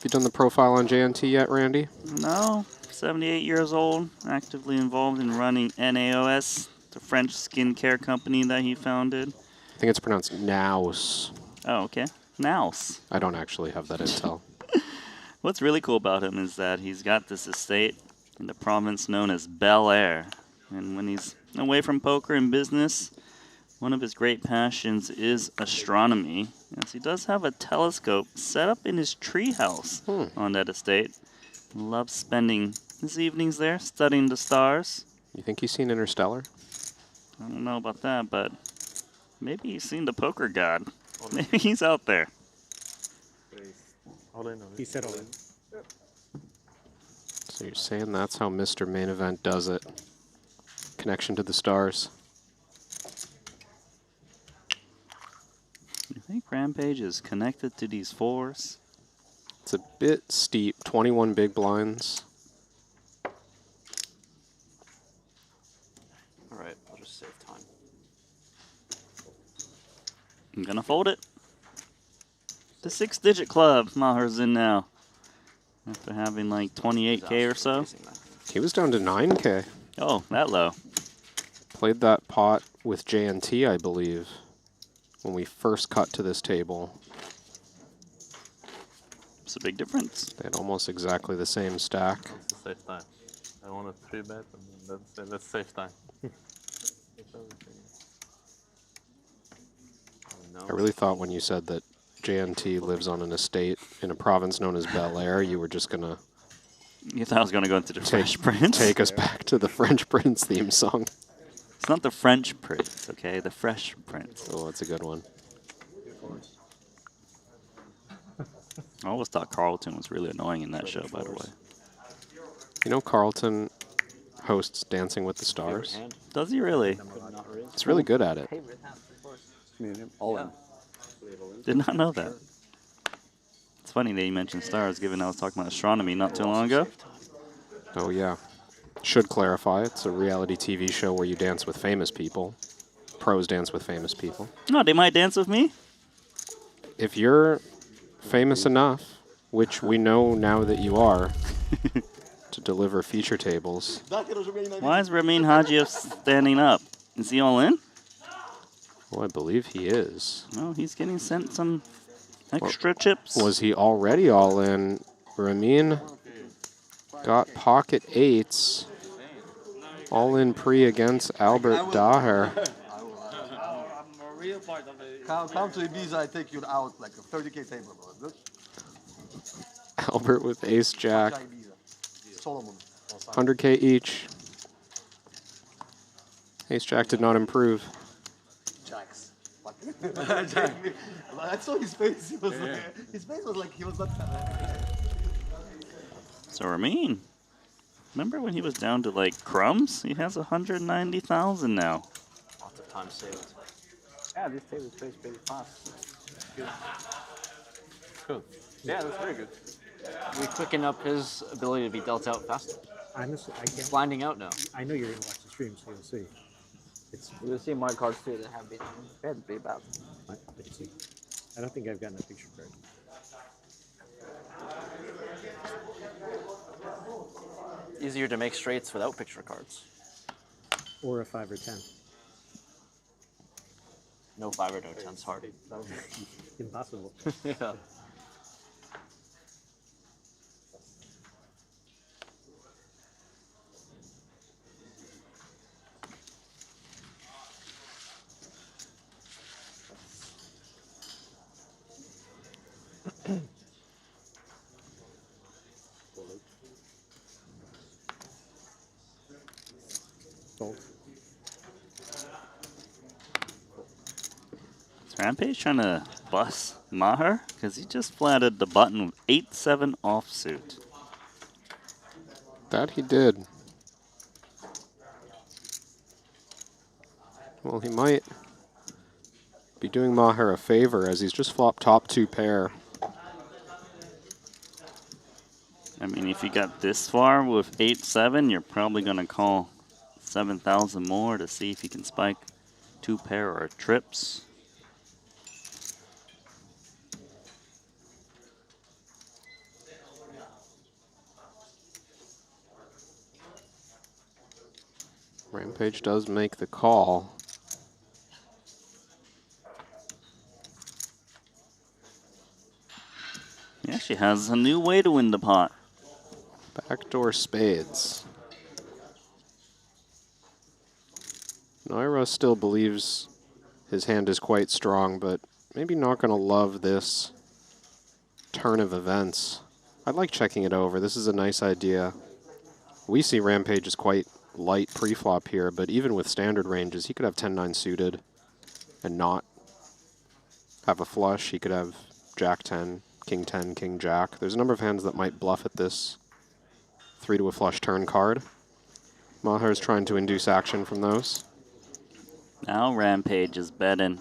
you done the profile on JNT yet, Randy? No, 78 years old, actively involved in running NAOS, the French skincare company that he founded. I think it's pronounced Naus. Oh, okay. Naus. I don't actually have that intel. What's really cool about him is that he's got this estate in the province known as Bel Air. And when he's away from poker and business, one of his great passions is astronomy. Yes, he does have a telescope set up in his treehouse on that estate. Loves spending his evenings there studying the stars. You think he's seen Interstellar? I don't know about that, but maybe he's seen the poker god. Maybe he's out there. He said all in. So you're saying that's how Mr. Main Event does it. Connection to the stars. You think Rampage is connected to these fours? It's a bit steep. 21 big blinds. Alright, I'll just save time. I'm gonna fold it. The 6-digit club Maher's in now. After having like 28K or so. He was down to 9K. Oh, that low. Played that pot with JNT, I believe, when we first cut to this table. It's a big difference. They had almost exactly the same stack. It's a safe time. I want a 3-bet, and that's safe time. I really thought when you said that JNT lives on an estate in a province known as Bel Air, you were just going to... You thought I was going to go into the Fresh Prince? Take us back to the French Prince theme song. It's not the French Prince, okay? The Fresh Prince. Oh, that's a good one. I always thought Carlton was really annoying in that show, by the way. You know Carlton hosts Dancing with the Stars? Does he really? He's really good at it. All in. Did not know that. It's funny that you mentioned stars, given I was talking about astronomy not too long ago. Oh, yeah. Should clarify, it's a reality TV show where you dance with famous people. Pros dance with famous people. No, they might dance with me. If you're famous enough, which we know now that you are, to deliver feature tables. Why is Ramin Hajiev standing up? Is he all in? Well, I believe he is. No, he's getting sent some extra chips. Was he already all in? Ramin got pocket eights. All in pre against Albert Daher. Come to Ibiza, I take you out like a 30K table, bro. Good? Albert with ace jack. Solomon. 100K each. Ace jack did not improve. Jacks. I saw his face. He was like, his face was like he was not. So Ramin, remember when he was down to like crumbs? He has 190,000 now. Lots of time saved. Yeah, this table plays pretty fast. Good. Cool. Yeah, that's very good. We quicken up his ability to be dealt out faster. Honestly, I can't. Blinding out now. I know you're gonna watch the stream, so you'll see. You'll see my cards too that have been pretty bad. Let's see. I don't think I've gotten a picture card. Easier to make straights without picture cards. Or a 5 or 10. No 5 or no 10's hard. Impossible. Yeah. Is Rampage trying to bust Maher? Because he just flatted the button with 8-7 offsuit. That he did. Well, he might be doing Maher a favor as he's just flopped top 2 pair. I mean, if you got this far with 8-7, you're probably going to call 7,000 more to see if you can spike 2 pair or trips. Rampage does make the call. He actually has a new way to win the pot. Backdoor spades. Naira still believes his hand is quite strong, but maybe not going to love this turn of events. I'd like checking it over. This is a nice idea. We see Rampage is quite light pre-flop here, but even with standard ranges, he could have 10-9 suited and not have a flush. He could have Jack 10, King 10, King Jack. There's a number of hands that might bluff at this 3 to a flush turn card. Maher is trying to induce action from those. Now Rampage is betting.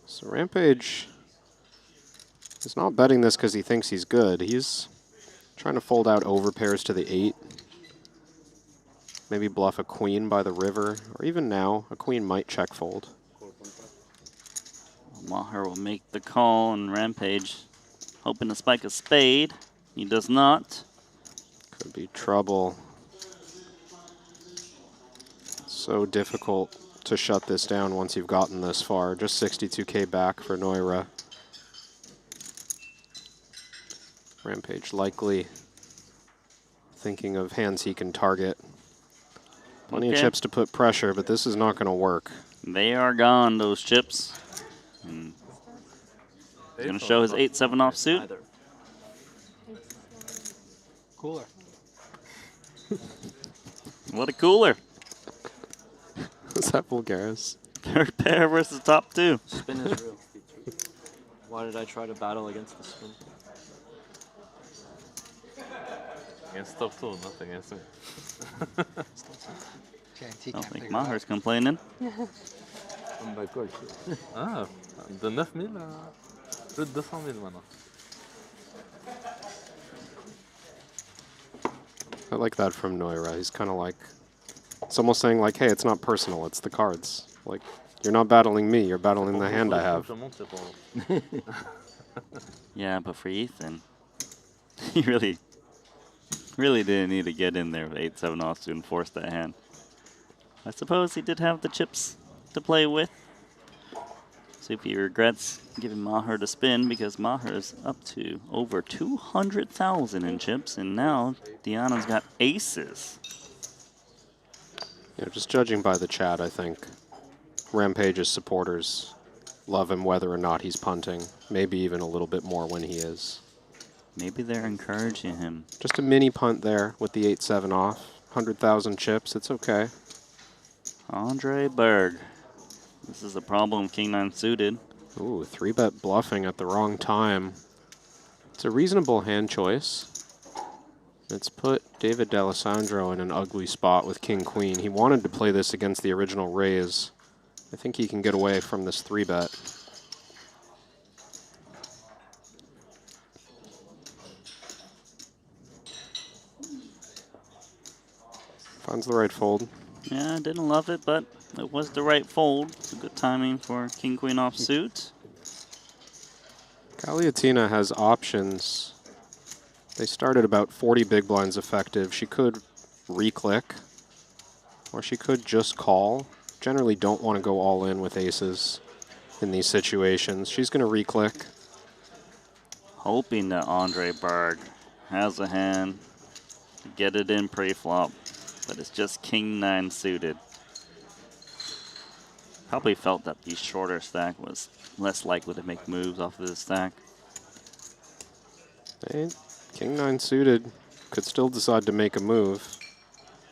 So Rampage is not betting this because he thinks he's good. He's trying to fold out overpairs to the 8. Maybe bluff a queen by the river, or even now, a queen might check fold. Maher will make the call, and Rampage hoping to spike a spade. He does not. Could be trouble. So difficult to shut this down once you've gotten this far. Just 62K back for Noira. Rampage likely thinking of hands he can target. Plenty of chips to put pressure, but this is not going to work. They are gone, those chips. And he's going to show his 8-7 offsuit. Cooler. What a cooler. Is that Vulgaris? Third pair versus top 2. Spin is real. Why did I try to battle against the spin? Against top 2, not against me. I don't think Maher's complaining. Ah, de 9000 à plus de 200 000 maintenant. I like that from Noira. He's kind of like, it's almost saying like, hey, it's not personal, it's the cards. Like, you're not battling me, you're battling the hand I have. Yeah, but for Ethan, he really didn't need to get in there with 8-7 offsuit and force that hand. I suppose he did have the chips to play with. See if he regrets giving Maher to spin, because Maher is up to over 200,000 in chips, and now Deanna's got aces. Yeah, just judging by the chat, I think Rampage's supporters love him whether or not he's punting. Maybe even a little bit more when he is. Maybe they're encouraging him. Just a mini punt there with the 8-7 off. 100,000 chips, it's okay. Andre Berg. This is the problem, King 9 suited. Ooh, 3-bet bluffing at the wrong time. It's a reasonable hand choice. It's put David D'Alessandro in an ugly spot with King Queen. He wanted to play this against the original raise. I think he can get away from this 3-bet. Finds the right fold. Yeah, I didn't love it, but it was the right fold. It's a good timing for King Queen offsuit. Galiatina has options. They start at about 40 big blinds effective. She could re-click, or she could just call. Generally don't want to go all in with aces in these situations. She's going to re-click. Hoping that Andre Berg has a hand to get it in pre-flop, but it's just King 9 suited. Probably felt that the shorter stack was less likely to make moves off of this stack. King 9 suited could still decide to make a move.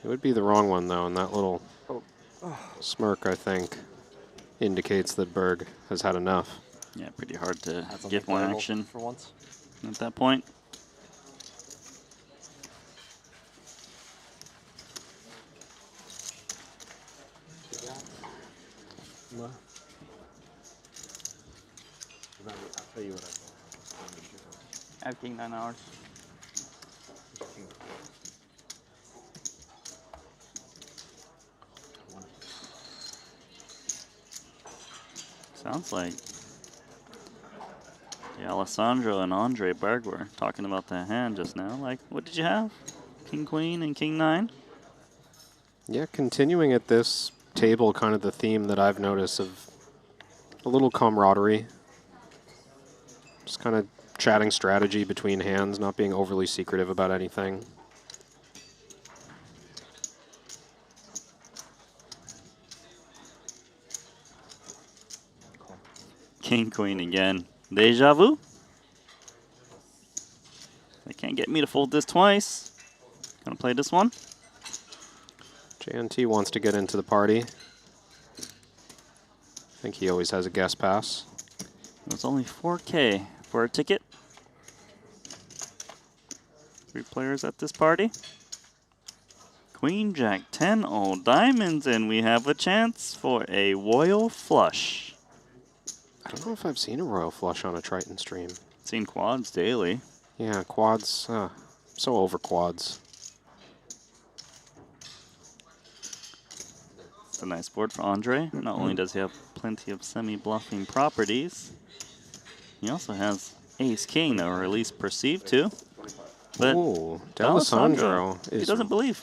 It would be the wrong one, though, and that little smirk, I think, indicates that Berg has had enough. Yeah, pretty hard to That's get more undeclarable action for once. at that point. Well, I'll tell you what I thought. I have king 9 hours. Sounds like Alessandro and Andre Berg were talking about that hand just now. Like, what did you have? King Queen and King 9? Yeah, continuing at this table, kind of the theme that I've noticed of a little camaraderie. Just kind of chatting strategy between hands, not being overly secretive about anything. King Queen again. Deja vu? They can't get me to fold this twice. Gonna play this one. JNT wants to get into the party. I think he always has a guest pass. It's only 4K for a ticket. 3 players at this party. Queen, Jack, 10, all diamonds, and we have a chance for a royal flush. I don't know if I've seen a royal flush on a Triton stream. Seen quads daily. Yeah, quads. So over quads. It's a nice board for Andre. Not only does he have plenty of semi-bluffing properties, he also has ace-king, or at least perceived to. But Ooh, D'Alessandro he doesn't believe.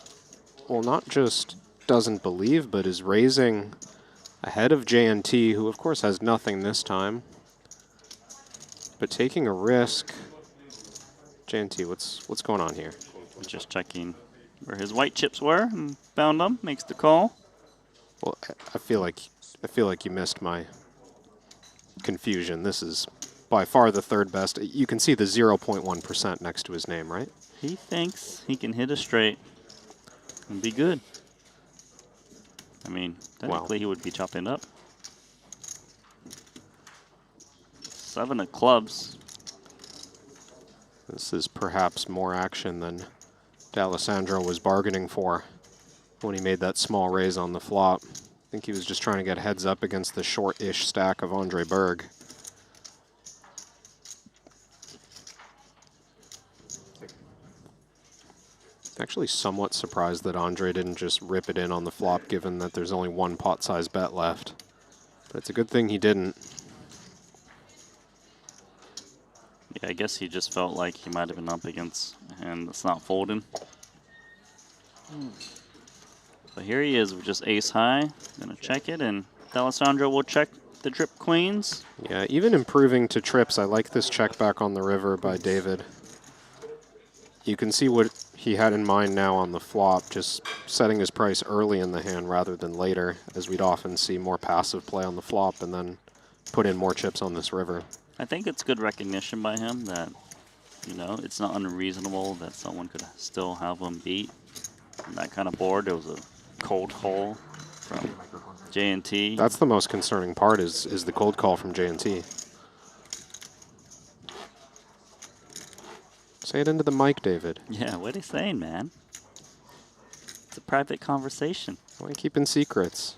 Well, not just doesn't believe, but is raising ahead of JNT, who of course has nothing this time. But taking a risk. JNT, what's going on here? Just checking where his white chips were and found them. Makes the call. Well, I feel like you missed my confusion. This is by far the third best. You can see the 0.1% next to his name, right? He thinks he can hit a straight and be good. I mean, technically he would be chopping up. 7 of clubs. This is perhaps more action than D'Alessandro was bargaining for when he made that small raise on the flop. I think he was just trying to get heads up against the short-ish stack of Andre Berg. Actually somewhat surprised that Andre didn't just rip it in on the flop, given that there's only one pot-sized bet left. But it's a good thing he didn't. Yeah, I guess he just felt like he might have been up against a hand that's not folding. But here he is with just ace high. Gonna check it, and D'Alessandro will check the trip queens. Yeah, even improving to trips, I like this check back on the river by David. You can see what he had in mind now on the flop, just setting his price early in the hand rather than later, as we'd often see more passive play on the flop and then put in more chips on this river. I think it's good recognition by him that, you know, it's not unreasonable that someone could still have him beat. On that kind of board, there was a cold call from JNT. That's the most concerning part is the cold call from JNT. Say it into the mic, David. Yeah, what are you saying, man? It's a private conversation. Why are you keeping secrets?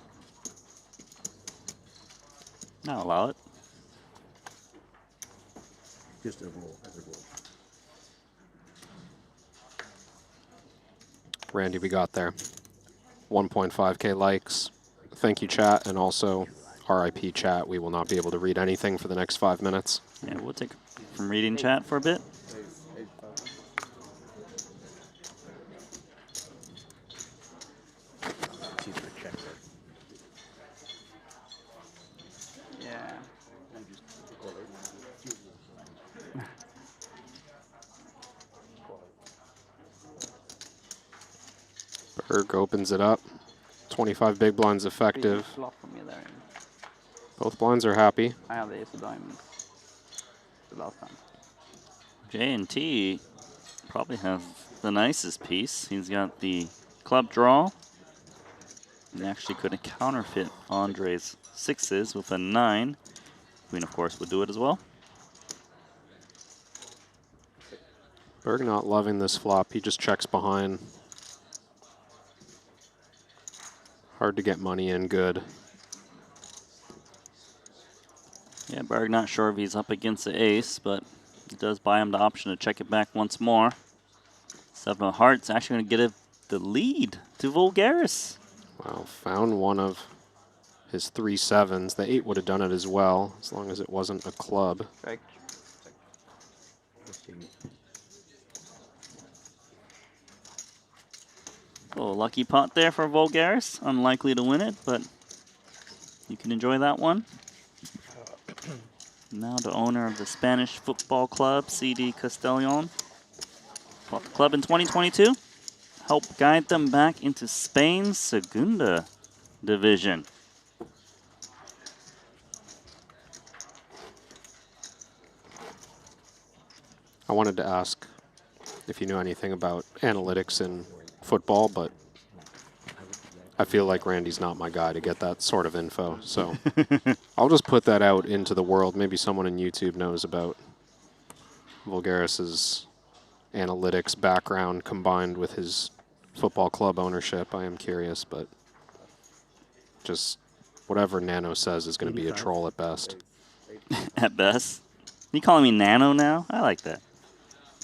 Not allow it. Just a roll, as a roll. Randy, we got there. 1.5K likes. Thank you, chat, and also RIP chat. We will not be able to read anything for the next 5 minutes. Yeah, we'll take from reading chat for a bit. Yeah. Berg opens it up. 25 big blinds effective. Flop for me there. Both blinds are happy. I have the ace of diamonds the last time. J&T probably has the nicest piece. He's got the club draw. He actually could counterfeit Andre's 6s with a 9. Queen, of course, would do it as well. Berg not loving this flop. He just checks behind. Hard to get money in good. Yeah, Berg not sure if he's up against the ace, but it does buy him the option to check it back once more. 7 of hearts actually going to get the lead to Vulgaris. Wow, found one of his 3 7s. The 8 would have done it as well, as long as it wasn't a club. Check. Oh, lucky pot there for Vulgaris. Unlikely to win it, but you can enjoy that one. Now the owner of the Spanish football club, CD Castellon. Bought the club in 2022. Helped guide them back into Spain's Segunda division. I wanted to ask if you knew anything about analytics in football, but I feel like Randy's not my guy to get that sort of info. So I'll just put that out into the world. Maybe someone in YouTube knows about Vulgaris's analytics background combined with his football club ownership. I am curious, but just whatever Nano says is going to be a troll at best. At best? You calling me Nano now? I like that.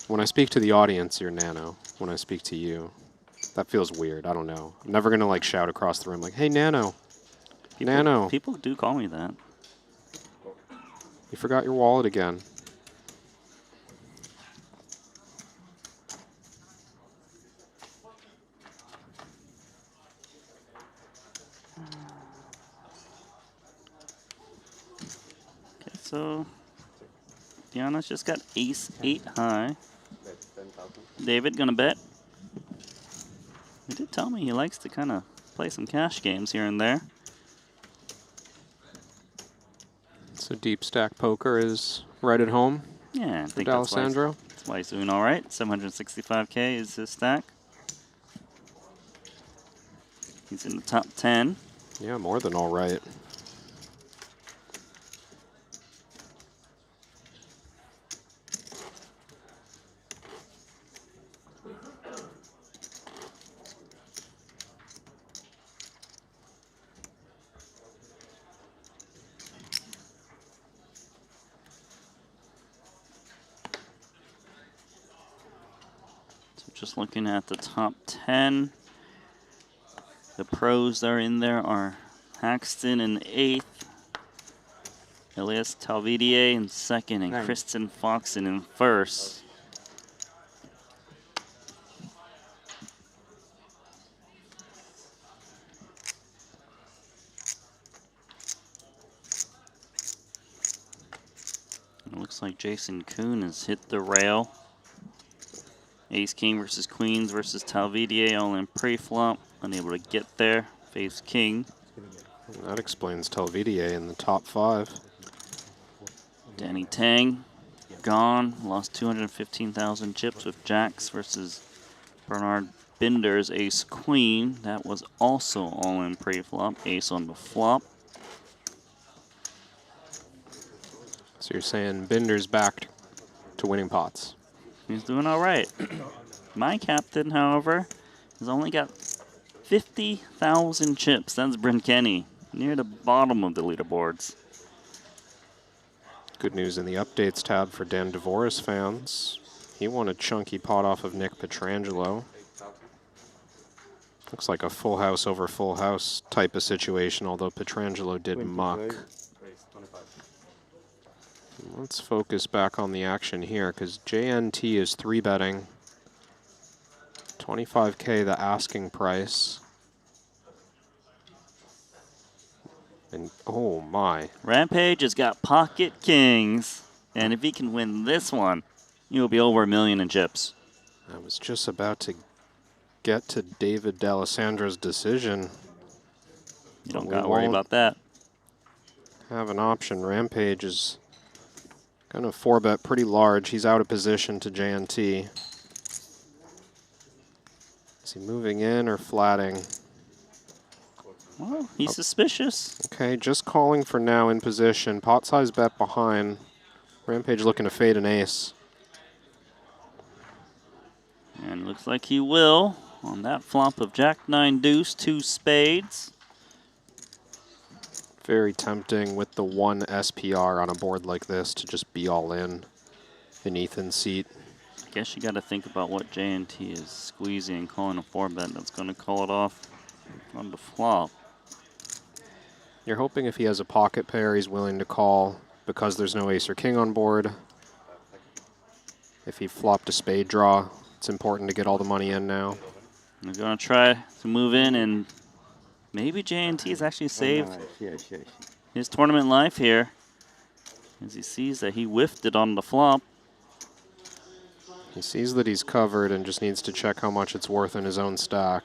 When I speak to the audience, you're Nano. When I speak to you, that feels weird. I don't know. I'm never going to like shout across the room like, hey, Nano. Nano. People do call me that. You forgot your wallet again. Okay, so Diana's just got ace 8 high. David gonna bet. He did tell me he likes to kind of play some cash games here and there. So deep stack poker is right at home. Yeah, I for think D'Alessandro. that's why he's doing all right. 765K is his stack. He's in the top 10. Yeah, more than all right. Just looking at the top 10. The pros that are in there are Haxton in 8th, Elias Talvidier in 2nd, and Kristen Foxen in 1st. It looks like Jason Kuhn has hit the rail. Ace King versus Queens versus Talvidier all in pre-flop. Unable to get there. Face King. That explains Talvidier in the top 5. Danny Tang gone. Lost 215,000 chips with Jacks versus Bernard Binder's Ace Queen. That was also all in pre-flop. Ace on the flop. So you're saying Binder's back to winning pots? He's doing all right. My captain, however, has only got 50,000 chips. That's Bryn Kenny, near the bottom of the leaderboards. Good news in the updates tab for Dan Devoris fans. He won a chunky pot off of Nick Petrangelo. Looks like a full house over full house type of situation, although Petrangelo did muck. Let's focus back on the action here, because JNT is 3-betting. 25K the asking price. And oh my. Rampage has got pocket kings, and if he can win this one, he'll be over $1 million in chips. I was just about to get to David D'Alessandro's decision. You don't got to worry about that. Have an option. Rampage is Gonna 4-bet pretty large. He's out of position to JNT. Is he moving in or flatting? Well, he's suspicious. Okay, just calling for now in position. Pot size bet behind. Rampage looking to fade an ace. And looks like he will on that flop of Jack-9 deuce, 2 spades. Very tempting with the 1 SPR on a board like this to just be all in Ethan's seat. I guess you got to think about what JNT is squeezing and calling a 4-bet that's going to call it off on the flop. You're hoping if he has a pocket pair, he's willing to call because there's no ace or king on board. If he flopped a spade draw, it's important to get all the money in now. We're going to try to move in, and maybe JNT has actually saved his tournament life here as he sees that he whiffed it on the flop. He sees that he's covered and just needs to check how much it's worth in his own stack.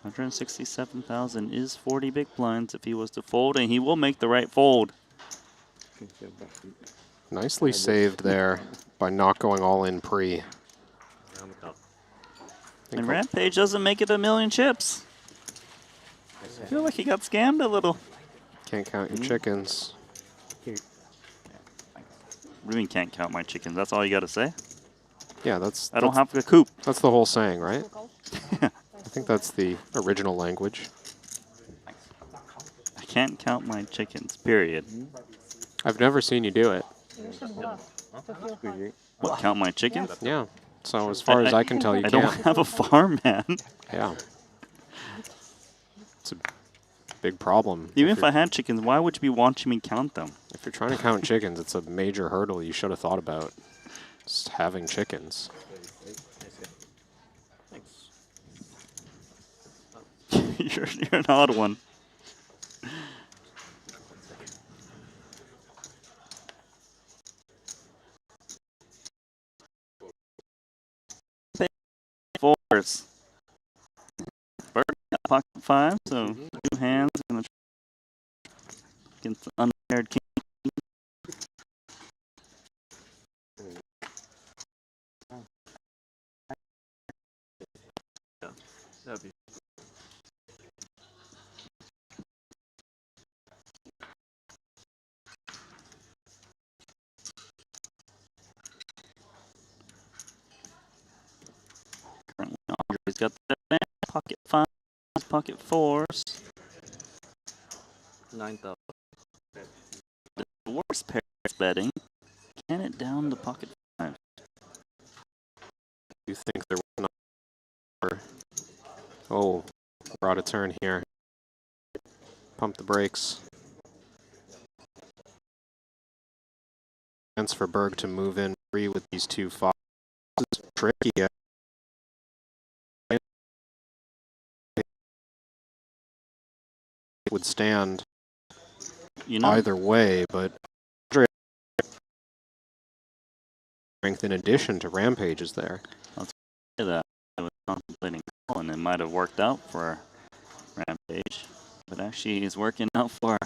167,000 is 40 big blinds if he was to fold, and he will make the right fold. Nicely saved there by not going all in pre. And Rampage doesn't make it a million chips. I feel like he got scammed a little. Can't count your chickens. What do you mean can't count my chickens? That's all you got to say? Yeah, that's... I don't have a coop. That's the whole saying, right? I think that's the original language. I can't count my chickens, period. I've never seen you do it. What, count my chickens? Yeah. So as far as I can tell, you can't. I don't have a farm, man. Yeah. It's a big problem. Even if I had chickens, why would you be watching me count them? If you're trying to count chickens, it's a major hurdle you should have thought about. Just having chickens. You're an odd one. Fours. Bird got pocket 5, so 2 hands and against the unpaired king. That'd be currently Andre's got that pocket 5s, pocket 4s. 9,000. The worst pair is betting. Can it down to pocket 5? You think there was another? Oh, we're out of turn here. Pump the brakes. Chance for Berg to move in free with these 2 5s. This is tricky. Would stand either way, but strength in addition to Rampage's there. I'll say that I was contemplating calling. It might have worked out for Rampage, but actually he's working out for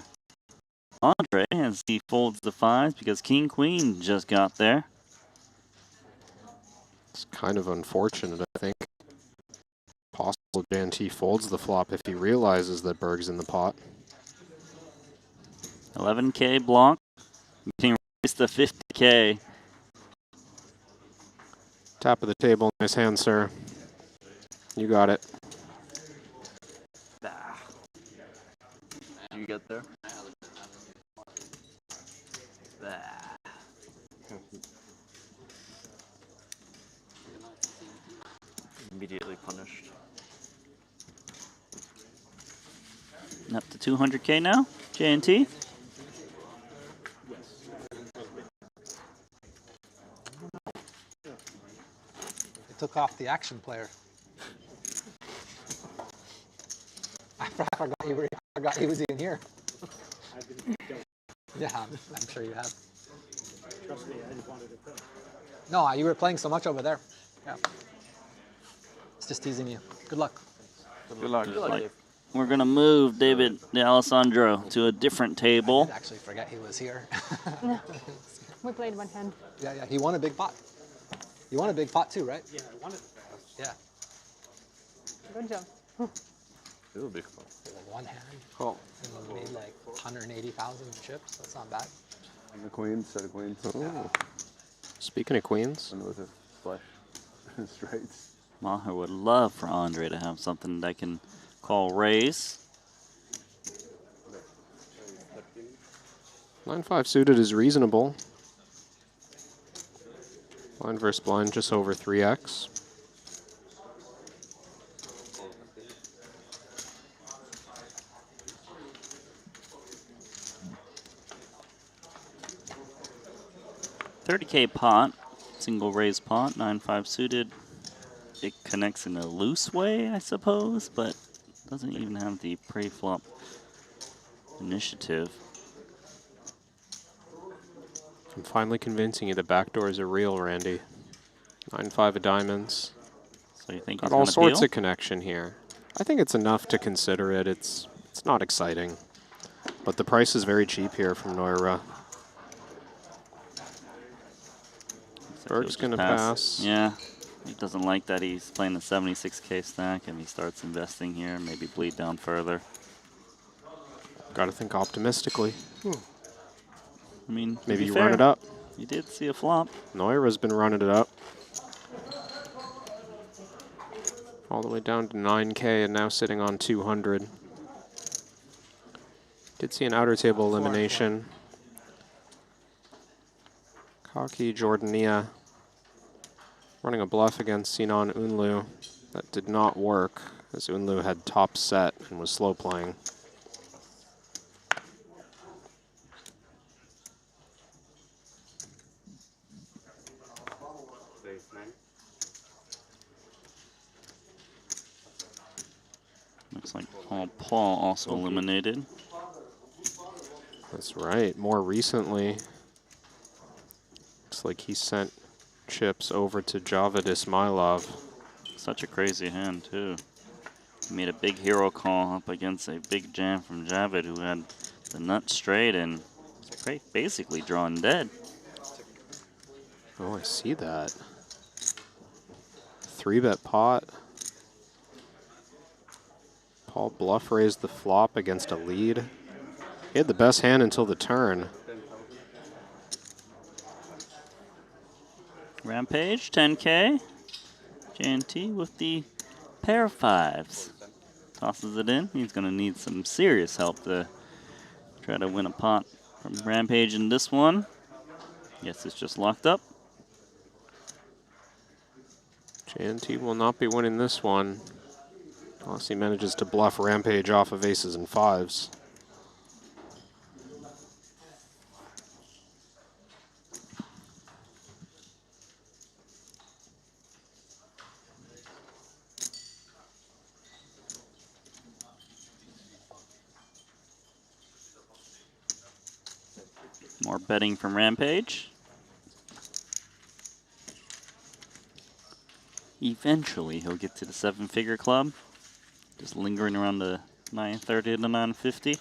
Andre as he folds the 5s because King Queen just got there. It's kind of unfortunate, I think. Possible JNT folds the flop if he realizes that Berg's in the pot. 11K block, getting raised to 50K. Top of the table, nice hand, sir. You got it. Did you get there? Immediately punished. Up to 200K now, JNT. It took off the action player. I forgot he was even here. Yeah, I'm sure you have. Trust me, I just wanted to put. No, you were playing so much over there. Yeah. It's just teasing you. Good luck. Good luck. We're going to move David D'Alessandro to a different table. I did actually forget he was here. We played one hand. Yeah, yeah. He won a big pot. You won a big pot too, right? Yeah, I wanted to fast. Yeah. Good job. Still a big pot. One hand. Oh. And made like 180,000 chips. That's not bad. And the queens, set of queens. Oh. Speaking of queens. And with a flush. Straights. Maher would love for Andre to have something that can call raise. 9-5 suited is reasonable. Blind versus blind, just over 3x. $30K pot, single raise pot, 9-5 suited. It connects in a loose way, I suppose, but doesn't even have the pre-flop initiative. I'm finally convincing you the backdoors are real, Randy. 9-5 of diamonds. So you think got he's all gonna sorts peel? of connection here. I think it's enough to consider it. It's not exciting, but the price is very cheap here from Noira. Berg's gonna pass. Yeah, he doesn't like that he's playing the 76K stack, and he starts investing here, maybe bleed down further. Got to think optimistically. I mean, to maybe be you fair, run it up. You did see a flop. Noira's been running it up. All the way down to 9K and now sitting on 200. Did see an outer table elimination. Cocky Jordania running a bluff against Sinan Unlu. That did not work as Unlu had top set and was slow playing. Looks like Paul also eliminated. That's right. More recently, looks like he sent chips over to Javad Ismailov. Such a crazy hand, too. He made a big hero call up against a big jam from Javid, who had the nut straight and was basically drawn dead. Oh, I see that. 3-bet pot. Paul bluff raised the flop against a lead. He had the best hand until the turn. Rampage, 10K. JNT with the pair of fives. Tosses it in. He's going to need some serious help to try to win a pot from Rampage in this one. Yes, it's just locked up. JNT will not be winning this one unless he manages to bluff Rampage off of aces and fives. More betting from Rampage. Eventually, he'll get to the 7-figure club. Just lingering around the 930 to 950.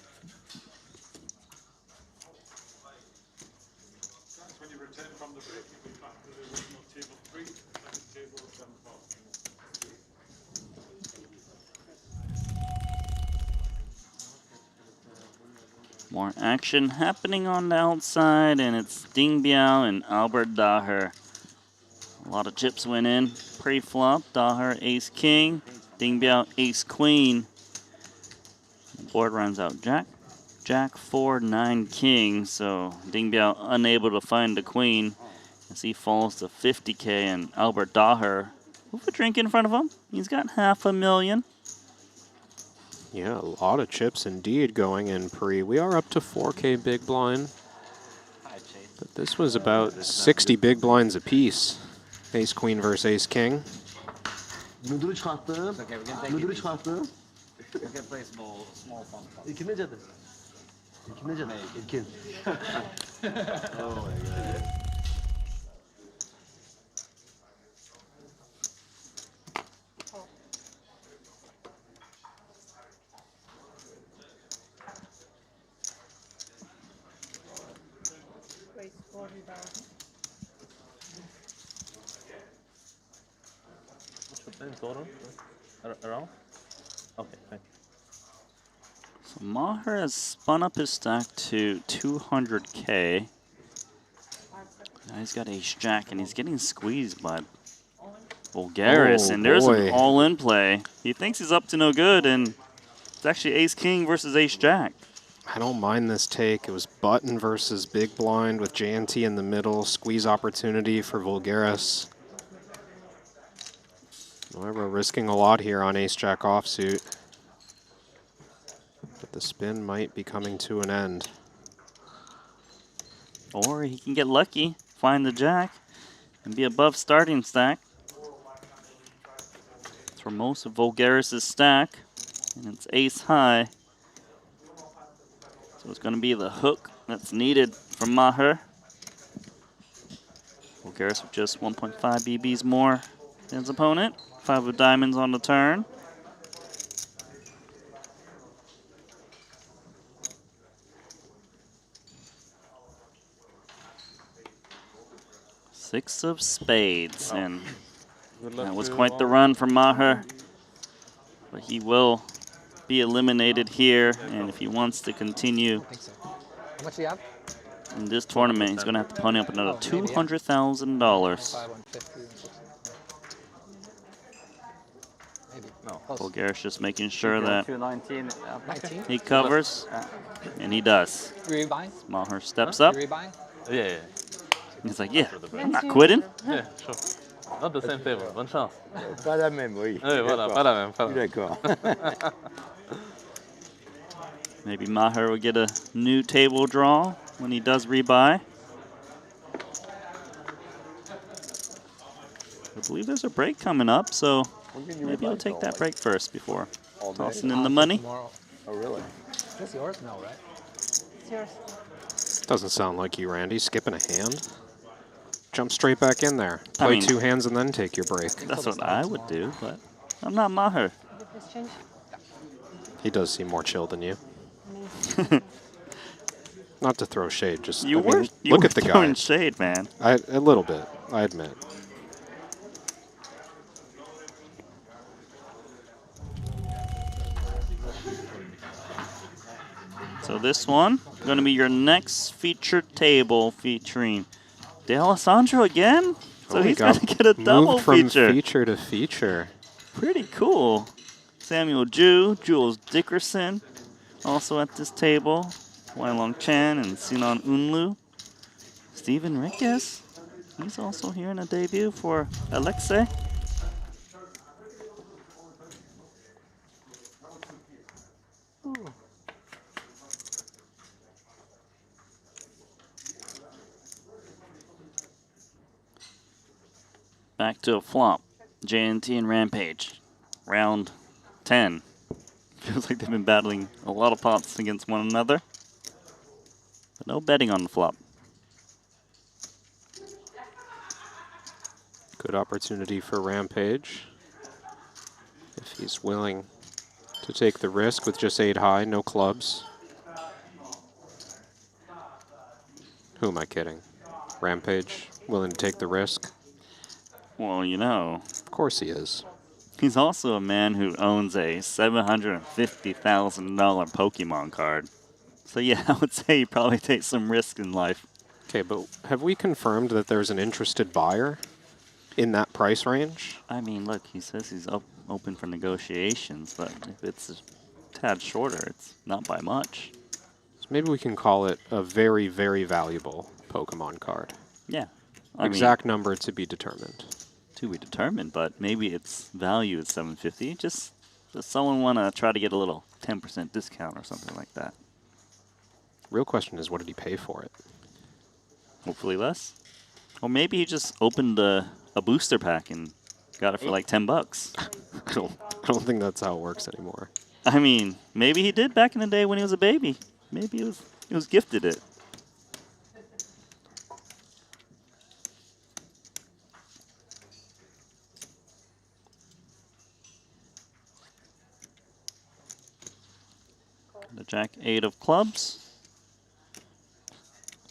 When you return from the break, you go back to the original table 3, second table 7-4. More action happening on the outside, and it's Ding Biao and Albert Daher. A lot of chips went in. Pre-flop, Daher ace-king, Ding Biao ace-queen. The board runs out Jack, Jack 4, 9 king, so Ding Biao unable to find the queen as he falls to 50K, and Albert Daher with a drink in front of him. He's got $500,000. Yeah, a lot of chips indeed going in pre. We are up to 4K big blind. But this was about 60 big blinds apiece. Ace queen versus ace king. Müdürü çıkarttım. Müdürü çıkarttım. We can play small fun. İlkin ne cadı? İlkin ne cadı? İlkin. Oh my god. What's the total? Around? Okay, thank you. So Maher has spun up his stack to 200K. Now he's got ace-jack, and he's getting squeezed by Bulgaris, Oh, and there's an boy. all-in play. He thinks he's up to no good, and it's actually ace-king versus ace-jack. I don't mind this take. It was button versus big blind with JNT in the middle. Squeeze opportunity for Vulgaris. Well, we're risking a lot here on ace-jack offsuit. But the spin might be coming to an end. Or he can get lucky, find the jack, and be above starting stack. It's for most of Vulgaris' stack, and it's ace high. So it's going to be the hook that's needed from Maher. Vulgaris with just 1.5 BBs more than his opponent. 5 of diamonds on the turn. Six of spades, and that was quite the run for Maher. But he will be eliminated here, and if he wants to continue How much do you have? in this tournament, he's going to have to pony up another $200,000. Bulgaris just making sure that 219. he covers, and he does. You rebuy? Maher steps up. You rebuy? Yeah, yeah. He's like, yeah, I'm not quitting. Yeah, sure. Not the same table. Bonne chance. Pas la même, oui. Oui, voilà, pas la même. Pas la même. D'accord. Maybe Maher will get a new table draw when he does rebuy. I believe there's a break coming up, so maybe he'll take that break first before tossing in the money. Oh, really? That's yours? No, right? It's yours. Doesn't sound like you, Randy. Skipping a hand? Jump straight back in there. Play I mean, 2 hands and then take your break. That's what I would do, but I'm not Maher. This change. He does seem more chill than you. Not to throw shade, just You I mean, were look at the guy. throwing shade, man. A little bit, I admit. So this one going to be your next featured table featuring D'Alessandro again. So Oh, we he's going got to get a double moved from feature. feature to feature. Pretty cool. Samuel Ju, Jules Dickerson, also at this table. Wai Long Chen and Sinan Unlu. Steven Rickes, he's also here in a debut for Alexei. Back to a flop. JNT and Rampage. Round 10. Feels like they've been battling a lot of pots against one another. But no betting on the flop. Good opportunity for Rampage. If he's willing to take the risk with just 8 high, no clubs. Who am I kidding? Rampage, willing to take the risk? Well, you know. Of course he is. He's also a man who owns a $750,000 Pokemon card. So yeah, I would say he probably takes some risk in life. Okay, but have we confirmed that there's an interested buyer in that price range? I mean, look, he says he's open for negotiations, but if it's a tad shorter, it's not by much. So maybe we can call it a very, very valuable Pokemon card. Yeah. Exact number to be determined. To be determined, but maybe its value is $750. Just does someone want to try to get a little 10% discount or something like that? Real question is, what did he pay for it? Hopefully less. Or maybe he just opened a booster pack and got it for like $10. I don't think that's how it works anymore. I mean, maybe he did back in the day when he was a baby. Maybe he was gifted it. The Jack 8 of clubs.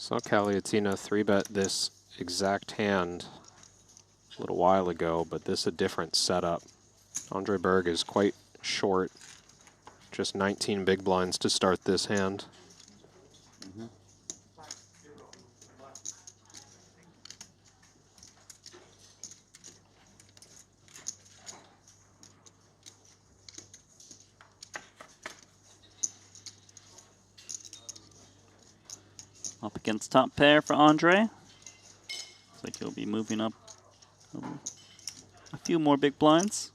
Saw Caliatina 3-bet this exact hand a little while ago, but this a different setup. Andre Berg is quite short, just 19 big blinds to start this hand. Up against top pair for Andre. Looks like he'll be moving up a few more big blinds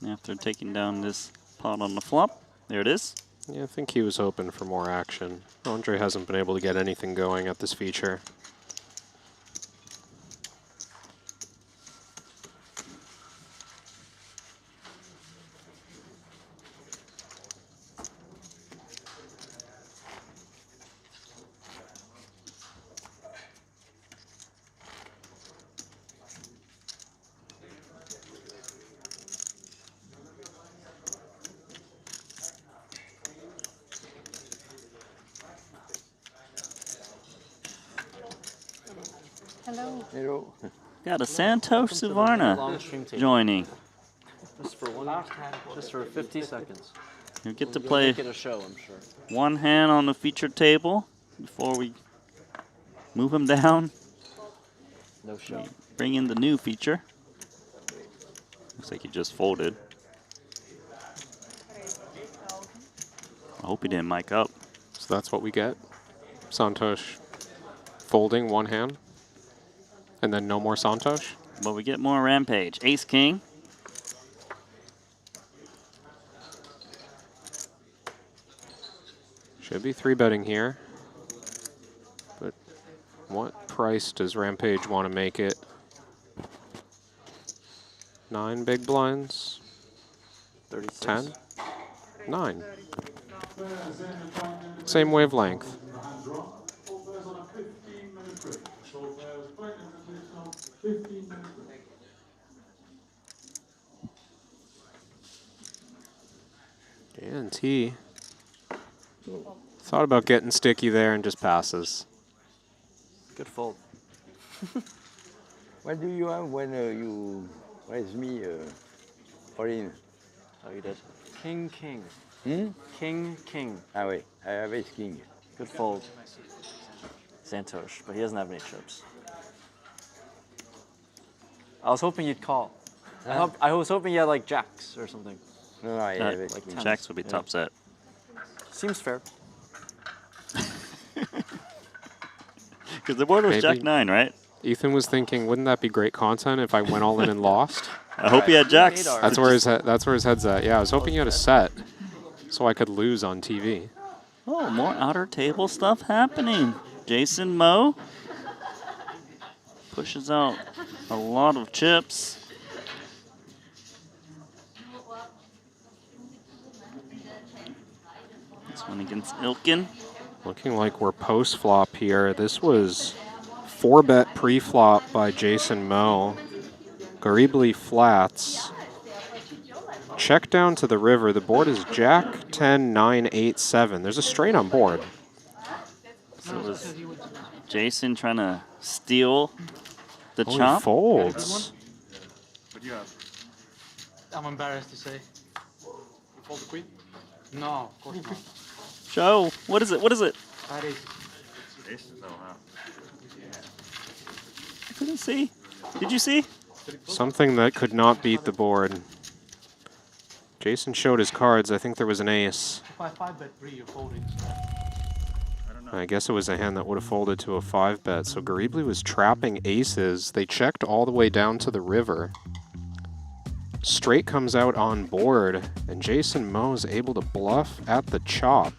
after taking down this pot on the flop. There it is. Yeah, I think he was hoping for more action. Andre hasn't been able to get anything going at this feature. Hello. Got a Santosh Suvarna joining. Just for one, just for 50 seconds. You get to You'll play make it a show, I'm sure. one hand on the featured table before we move him down. No show. Bring in the new feature. Looks like he just folded. I hope he didn't mic up. So that's what we get. Santosh folding one hand. And then no more Santosh? But we get more Rampage. Ace King. Should be 3-betting here. But what price does Rampage want to make it? 9 big blinds? 36. 10? 9. Same wavelength. And T thought about getting sticky there and just passes. Good fold. What do you have when you raise me foreign? Oh, you did. King, king. Hmm? King, king. Ah wait, I have ace king. Good fold. Santosh, but he doesn't have any chips. I was hoping you'd call. I was hoping you had like jacks or something. No, I have it. Like jacks would be top set. Seems fair. Because the board was Maybe. Jack 9, right? Ethan was thinking, wouldn't that be great content if I went all in and lost? I hope he had jacks. That's where his head's at. Yeah, I was hoping you had a set so I could lose on TV. Oh, more outer table stuff happening. Jason Moe pushes out a lot of chips. This one against Ilkin. Looking like we're post-flop here. This was 4-bet pre-flop by Jason Moe. Garibly flats. Check down to the river. The board is Jack 10, 9, 8, 7. There's a straight on board. So was Jason trying to steal the Oh, he chop? folds. What do you have? I'm embarrassed to say. You fold the queen? No, of course not. Show. What is it? What is it? That is. Ace? No, huh? I couldn't see. Did you see? Something that could not beat the board. Jason showed his cards. I think there was an ace. If I 5-bet 3, you're folding. I guess it was a hand that would have folded to a 5-bet. So Garibly was trapping aces. They checked all the way down to the river. Straight comes out on board, and Jason Moe is able to bluff at the chop.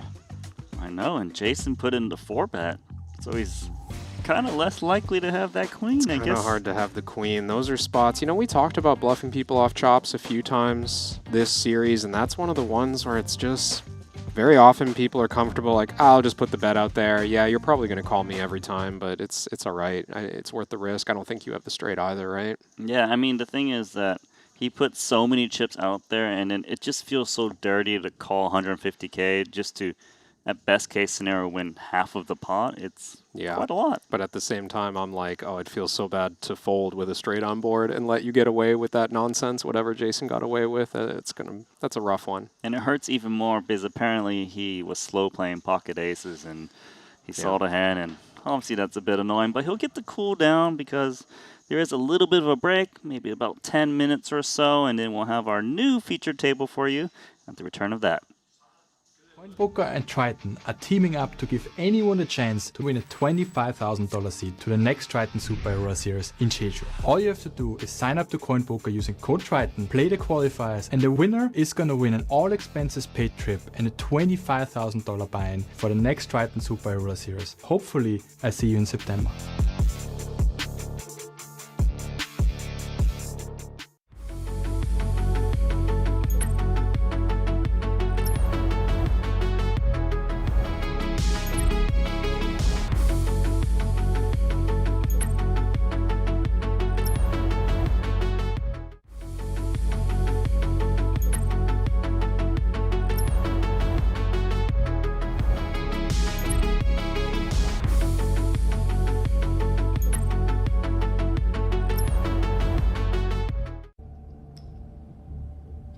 I know, and Jason put in the 4-bet. So he's kind of less likely to have that queen, I Kind guess. of hard to have the queen. Those are spots. You know, we talked about bluffing people off chops a few times this series, and that's one of the ones where it's just very often people are comfortable like, I'll just put the bet out there. Yeah, you're probably going to call me every time, but it's all right. It's worth the risk. I don't think you have the straight either, right? Yeah, I mean, the thing is that he put so many chips out there, and then it just feels so dirty to call 150K just to at best case scenario, win half of the pot. It's quite a lot. But at the same time, I'm like, oh, it feels so bad to fold with a straight on board and let you get away with that nonsense, whatever Jason got away with. That's a rough one. And it hurts even more because apparently he was slow playing pocket aces and he saw the hand, and obviously that's a bit annoying. But he'll get the cool down because there is a little bit of a break, maybe about 10 minutes or so, and then we'll have our new featured table for you at the return of that. CoinPoker and Triton are teaming up to give anyone a chance to win a $25,000 seat to the next Triton Superhero Series in Jeju. All you have to do is sign up to CoinPoker using code Triton, play the qualifiers, and the winner is gonna win an all expenses paid trip and a $25,000 buy-in for the next Triton Superhero Series. Hopefully, I see you in September.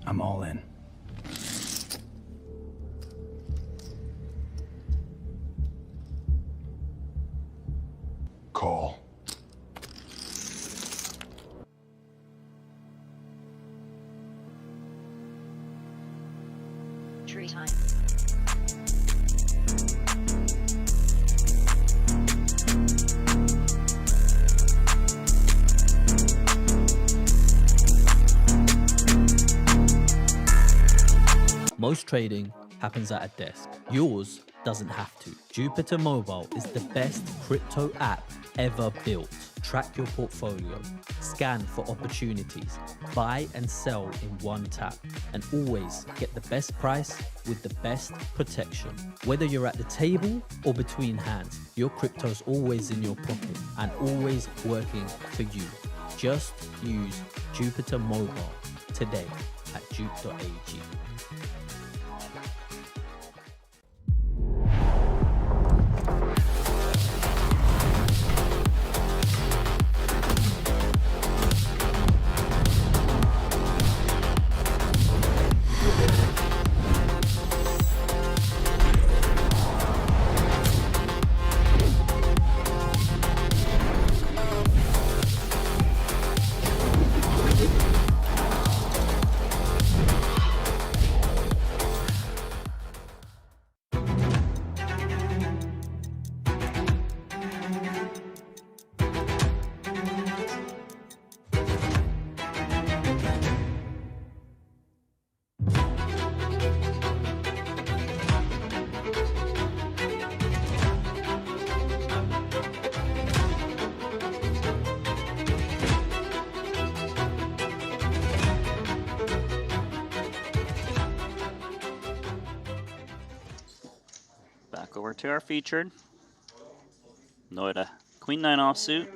I'm all in. Call. Triton. Most trading happens at a desk. Yours doesn't have to. Jupiter Mobile is the best crypto app ever built. Track your portfolio, scan for opportunities, buy and sell in one tap, and always get the best price with the best protection. Whether you're at the table or between hands, your crypto's always in your pocket and always working for you. Just use Jupiter Mobile today at jupe.ag. Back over to our featured. Noida, Queen 9 offsuit,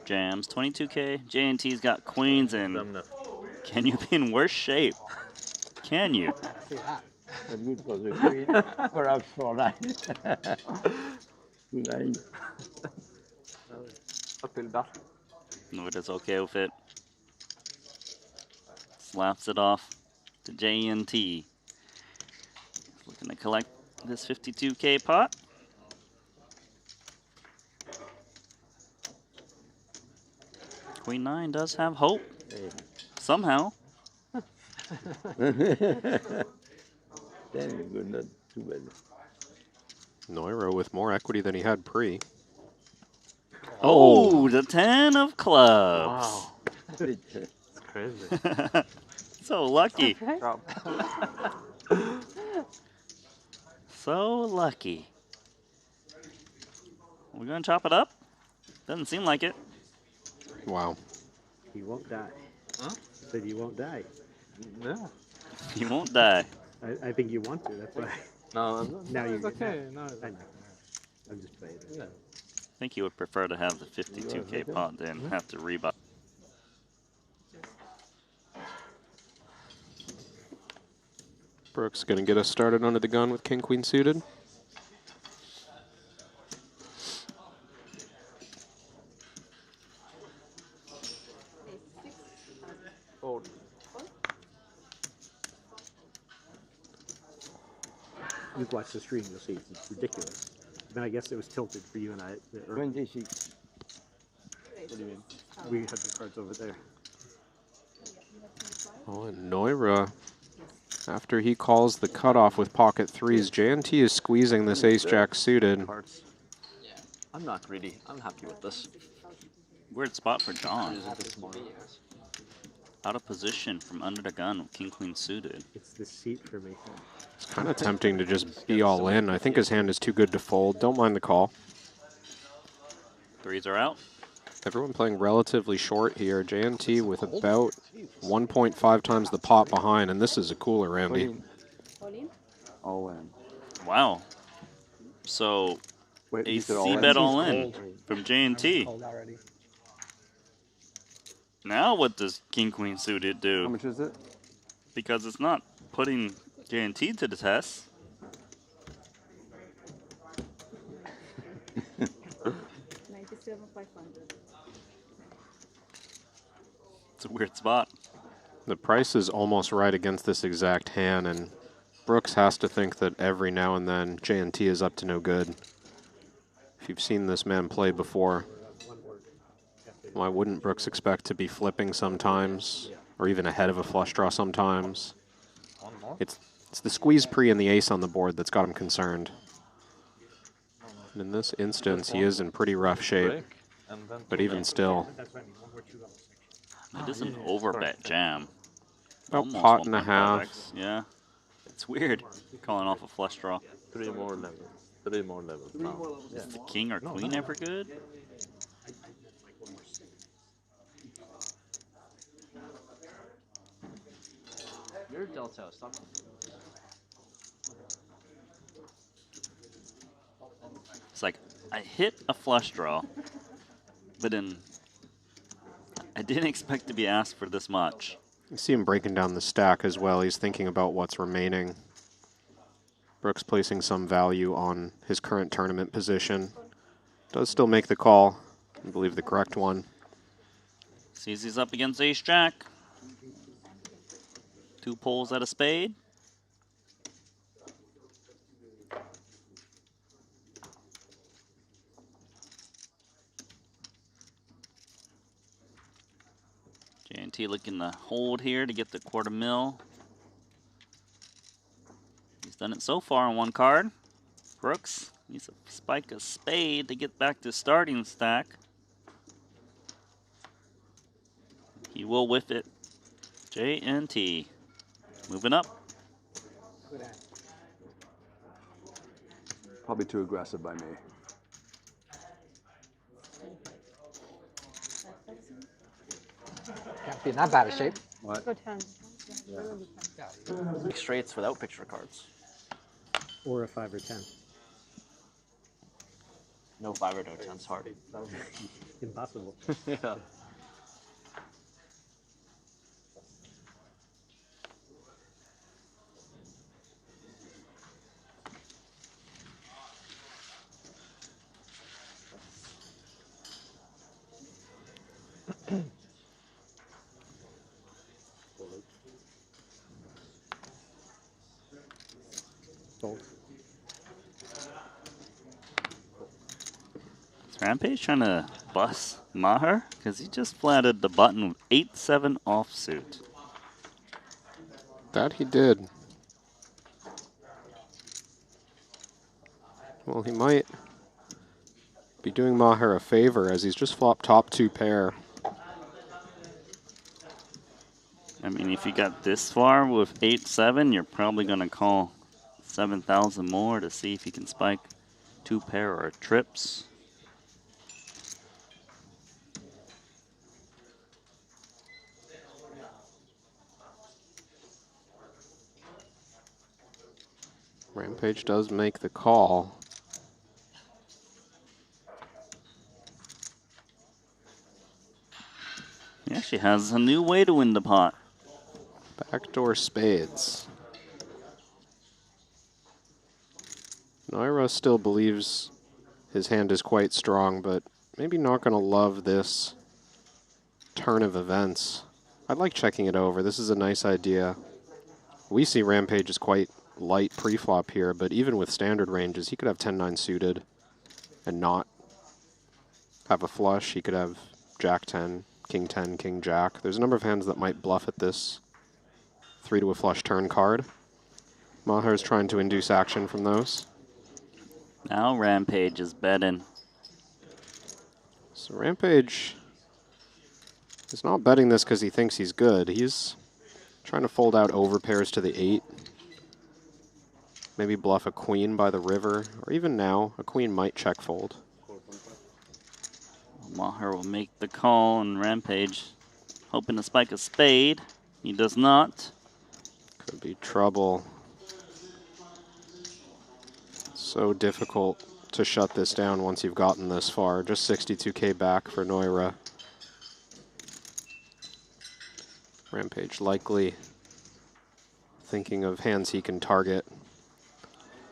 jams, 22K. J&T's got queens, and can you be in worse shape? Can you? That's good for the queen. Perhaps for nine. Nine. Noida's okay with it. Slaps it off to J&T. Looking to collect this 52K pot. Queen 9 does have hope. Somehow. Good, not too bad. Neuro with more equity than he had pre. Oh, the 10 of clubs. Wow. It's crazy. So lucky. Drop. So lucky. We're going to chop it up? Doesn't seem like it. Wow. You won't die. Huh? I said you won't die. No. You won't die. I think you want to, that's why. No, now it's you okay. No, I know. I'm just playing it. I think you would prefer to have the 52K pot than have to rebuy. Brooks gonna get us started under the gun with King Queen suited. you watch the stream, you'll see it's ridiculous. I mean, I guess it was tilted for you and I. What do you mean? We had the cards over there. Oh, and Neura, after he calls the cutoff with pocket threes, JNT is squeezing this ace-jack suited. I'm not greedy. I'm happy with this. Weird spot for John. Out of position from under the gun with king-queen suited. It's the seat for me. It's kind of tempting to just be all in. I think his hand is too good to fold. Don't mind the call. Threes are out. Everyone playing relatively short here. JNT with about 1.5 times the pot behind, and this is a cooler, Randy. All in. Wow. So, Wait, a all in? C-bet all in from JNT. Already. Now what does king-queen suited do? How much is it? Because it's not putting JNT to the test. 97,500. It's a weird spot. The price is almost right against this exact hand, and Brooks has to think that every now and then JNT is up to no good. If you've seen this man play before, why wouldn't Brooks expect to be flipping sometimes, or even ahead of a flush draw sometimes? It's the squeeze pre and the ace on the board that's got him concerned. And in this instance, he is in pretty rough shape, but even still. It is an overbet jam. About Almost pot and a 1.5x. half. Yeah. It's weird calling off a flush draw. 3 more levels. 3 more levels now. Is the king or queen ever good? You're Delta. Stop. It's like, I hit a flush draw, but then I didn't expect to be asked for this much. You see him breaking down the stack as well. He's thinking about what's remaining. Brooks placing some value on his current tournament position. Does still make the call. I believe the correct one. Sees he's up against ace-jack. 2 pulls at a spade. JNT looking to hold here to get the $250,000. He's done it so far on one card. Brooks needs to spike a spade to get back to starting stack. He will whiff it. JNT moving up. Probably too aggressive by me. Can't be in that bad a shape. What? Good hand. Big straights without picture cards. Or a 5 or 10. No 5 or no 10's hard. Impossible. Yeah. Is Rampage trying to bust Maher? Because he just flatted the button with 8-7 offsuit. That he did. Well, he might be doing Maher a favor as he's just flopped top 2 pair. I mean, if you got this far with 8-7, you're probably going to call 7,000 more to see if you can spike 2 pair or trips. Rampage does make the call. He actually has a new way to win the pot. Backdoor spades. Naira still believes his hand is quite strong, but maybe not going to love this turn of events. I'd like checking it over. This is a nice idea. We see Rampage is quite light pre-flop here, but even with standard ranges, he could have 10-9 suited and not have a flush. He could have Jack 10, King 10, King Jack. There's a number of hands that might bluff at this 3 to a flush turn card. Maher's trying to induce action from those. Now Rampage is betting. So Rampage is not betting this because he thinks he's good. He's trying to fold out overpairs to the 8. Maybe bluff a queen by the river, or even now, a queen might check fold. Maher will make the call, and Rampage hoping to spike a spade. He does not. Could be trouble. So difficult to shut this down once you've gotten this far. Just 62K back for Noira. Rampage likely thinking of hands he can target.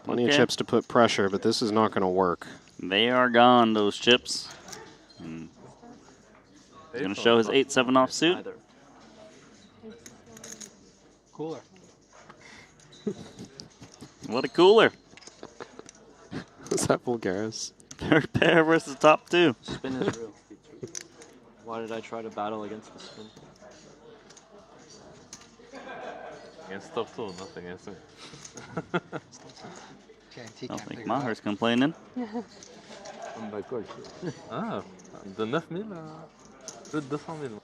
Plenty of chips to put pressure, but this is not going to work. They are gone, those chips. He's going to show his 8-7 offsuit. Cooler. What a cooler. Is that Vulgaris? Third pair versus top 2. Spin is real. Why did I try to battle against the spin? Against top 2, nothing against me. I don't think Maher's complaining. Ah, de 9000 à plus de 200 000.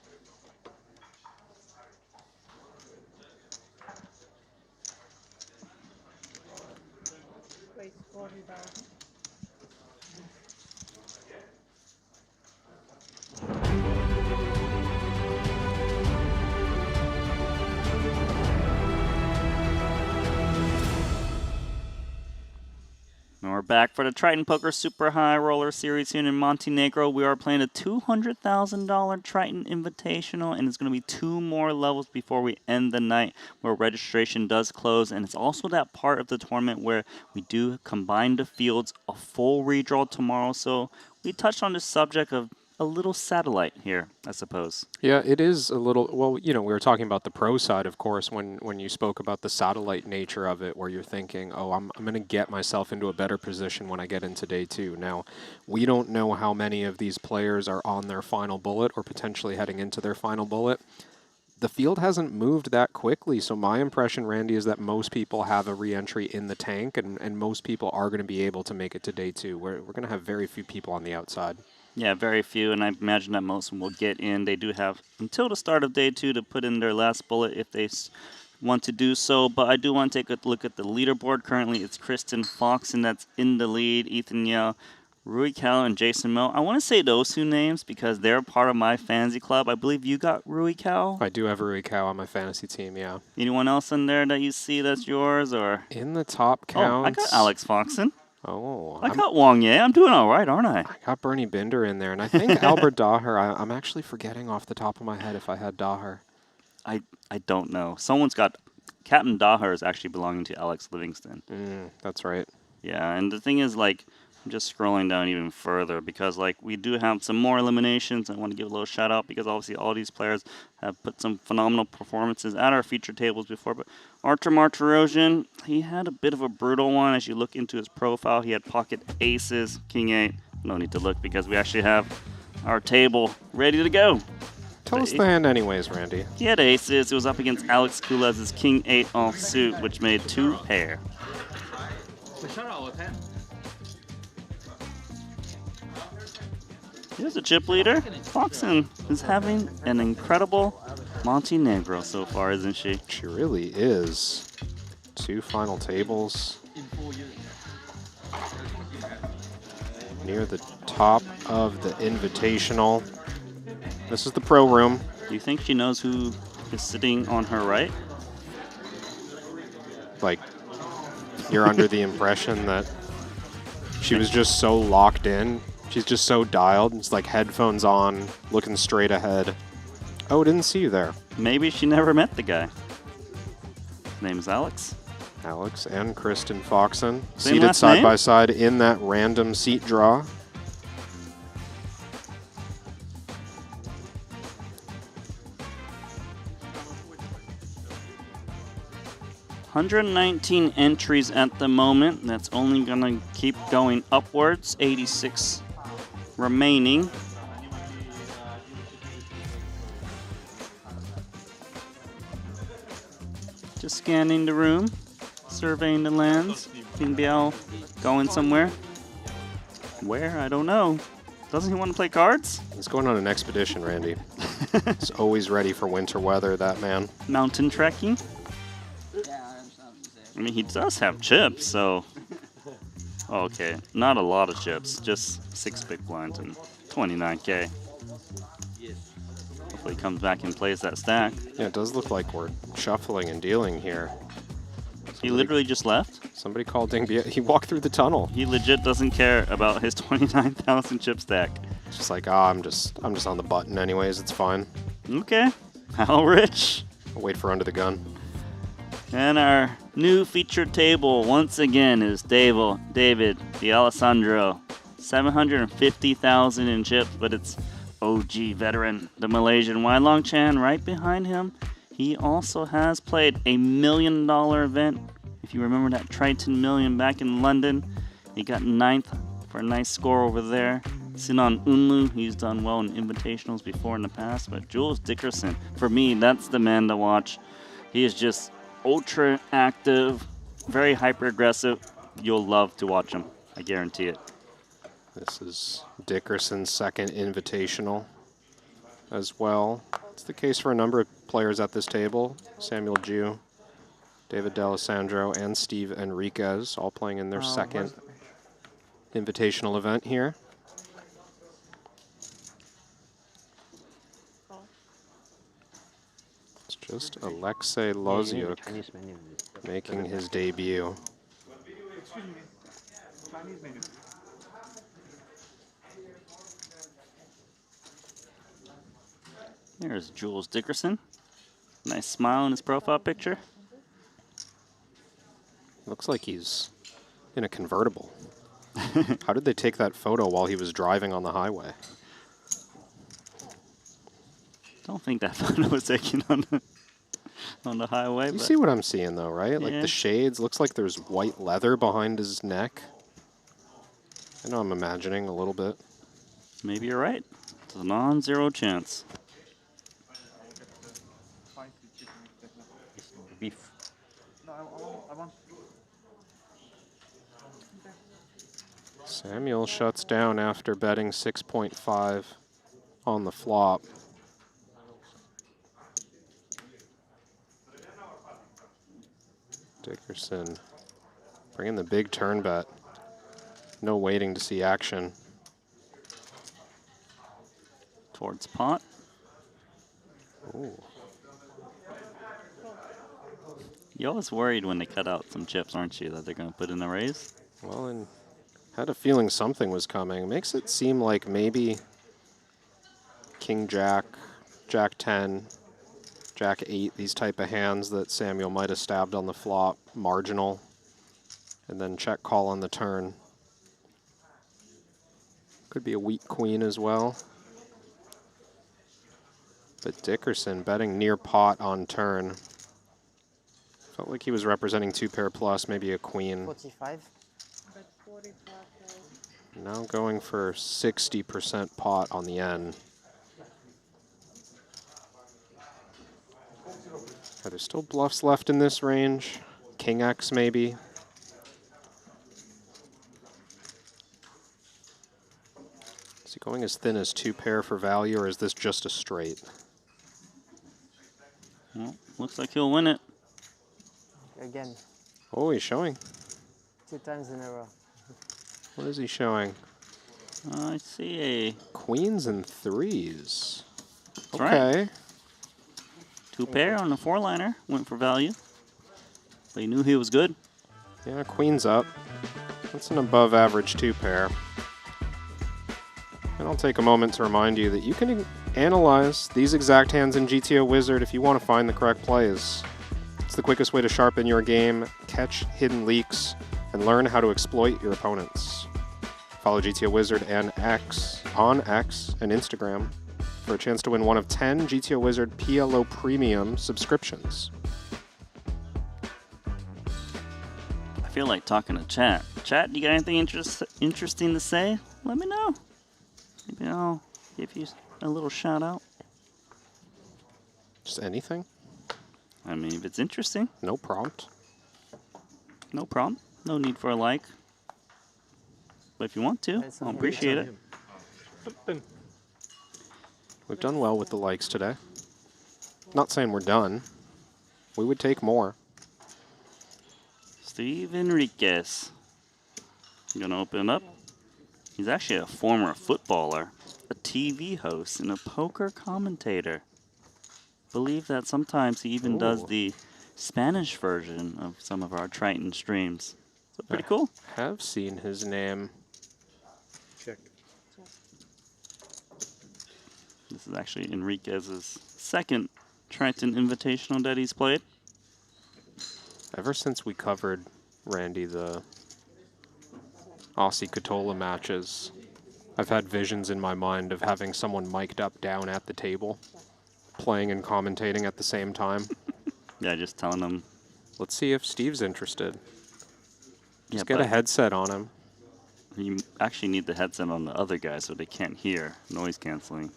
And we're back for the Triton Poker Super High Roller Series here in Montenegro. We are playing a $200,000 Triton Invitational, and it's going to be 2 more levels before we end the night where registration does close. And it's also that part of the tournament where we do combine the fields, a full redraw tomorrow. So we touched on this subject of a little satellite here, I suppose. Yeah, it is a little, well, you know, we were talking about the pro side, of course, when you spoke about the satellite nature of it, where you're thinking, oh, I'm going to get myself into a better position when I get into day 2. Now, we don't know how many of these players are on their final bullet or potentially heading into their final bullet. The field hasn't moved that quickly, so my impression, Randy, is that most people have a re-entry in the tank, and most people are going to be able to make it to day 2. We're going to have very few people on the outside. Yeah, very few, and I imagine that most of them will get in. They do have until the start of day 2 to put in their last bullet if they want to do so. But I do want to take a look at the leaderboard. Currently, it's Kristen Foxen that's in the lead, Ethan Yell, Rui Cal, and Jason Mill. I want to say those 2 names because they're part of my fantasy club. I believe you got Rui Cal. I do have Rui Cal on my fantasy team, yeah. Anyone else in there that you see that's yours? Or in the top counts? Oh, I got Alex Foxen. Oh, I got Wang Ye. I'm doing all right, aren't I? I got Bernie Binder in there, and I think Albert Daher. I'm actually forgetting off the top of my head if I had Daher. I don't know. Someone's got Captain Daher is actually belonging to Alex Livingston. That's right. Yeah, and the thing is, like, I'm just scrolling down even further because, like, we do have some more eliminations. I want to give a little shout out because obviously all these players have put some phenomenal performances at our feature tables before. But Artur Martirosyan, he had a bit of a brutal one. As you look into his profile, he had pocket aces, king 8. No need to look because we actually have our table ready to go. Tell us the hand anyways, Randy. He had aces. It was up against Alex Kulez's king 8 offsuit, which made 2 pair. Here's a chip leader. Foxen is having an incredible Montenegro so far, isn't she? She really is. 2 final tables. Near the top of the Invitational. This is the pro room. Do you think she knows who is sitting on her right? Like, you're under the impression that she was just so locked in. She's just so dialed. It's like headphones on, looking straight ahead. Oh, didn't see you there. Maybe she never met the guy. His name's Alex. Alex and Kristen Foxen. Same Seated last side name? by side in that random seat draw. 119 entries at the moment. That's only going to keep going upwards. 86 remaining. Just scanning the room, surveying the lands. King Biao going somewhere. Where? I don't know. Doesn't he want to play cards? He's going on an expedition, Randy. He's always ready for winter weather, that man. Mountain trekking? I mean, he does have chips, so... Okay, not a lot of chips, just 6 big blinds and 29K. Hopefully he comes back and plays that stack. Yeah, it does look like we're shuffling and dealing here. He literally just left? Somebody called Ding Bia. He walked through the tunnel. He legit doesn't care about his 29,000 chip stack. It's just like, I'm just on the button anyways, it's fine. Okay. How rich? I'll wait for under the gun. And our new featured table once again is David D'Alessandro. 750,000 in chips, but it's OG veteran, the Malaysian Wai Long Chan right behind him. He also has played a $1 million event. If you remember that Triton Million back in London, he got 9th for a nice score over there. Sinan Unlu, he's done well in invitationals before in the past, but Jules Dickerson, for me, that's the man to watch. He is just ultra active, very hyper aggressive. You'll love to watch him, I guarantee it. This is Dickerson's second invitational as well. It's the case for a number of players at this table. Samuel Ju, David D'Alessandro, and Steve Enriquez, all playing in their second invitational event here. It's just Alexei Loziuk making his debut. There's Jules Dickerson. Nice smile in his profile picture. Looks like he's in a convertible. How did they take that photo while he was driving on the highway? Don't think that photo was taken on the highway. You see what I'm seeing though, right? Like the shades, looks like there's white leather behind his neck. I know I'm imagining a little bit. Maybe you're right. It's a non-zero chance. Beef. Samuel shuts down after betting 6.5 on the flop. Dickerson bringing the big turn bet. No waiting to see action. Towards pot. Ooh. You're always worried when they cut out some chips, aren't you, that they're going to put in the raise? Well, and had a feeling something was coming. Makes it seem like maybe King Jack, Jack 10, Jack 8, these type of hands that Samuel might have stabbed on the flop, marginal, and then check call on the turn. Could be a weak queen as well. But Dickerson betting near pot on turn. Felt like he was representing 2-pair plus, maybe a queen. 45. Now going for 60% pot on the end. Are there still bluffs left in this range? King X maybe. Is he going as thin as 2-pair for value, or is this just a straight? Well, looks like he'll win it. Again. Oh, he's showing. 2 times in a row. What is he showing? I see a... Queens and 3s. That's okay. Right. 2-pair on the 4-liner. Went for value. But he knew he was good. Yeah, queen's up. That's an above average 2-pair. And I'll take a moment to remind you that you can analyze these exact hands in GTO Wizard if you want to find the correct plays. It's the quickest way to sharpen your game, catch hidden leaks, and learn how to exploit your opponents. Follow GTO Wizard and X on X and Instagram for a chance to win one of 10 GTO Wizard PLO Premium subscriptions. feel like talking to chat. Chat, you got anything interesting to say? Let me know. Maybe I'll give you a little shout out. Just anything? I mean, if it's interesting. No prompt. No prompt. No need for a like. But if you want to, I'll appreciate it. We've done well with the likes today. Not saying we're done. We would take more. Steve Enriquez. You gonna open it up? He's actually a former footballer, a TV host, and a poker commentator. Believe that sometimes he even does the Spanish version of some of our Triton streams. So pretty cool. I have seen his name. Check. This is actually Enriquez's second Triton Invitational that he's played. Ever since we covered, Randy, the Aussie Katola matches, I've had visions in my mind of having someone mic'd up down at the table, playing and commentating at the same time. Yeah, just telling them. Let's see if Steve's interested. Yeah, Just get a headset on him. You actually need the headset on the other guy so they can't hear noise canceling.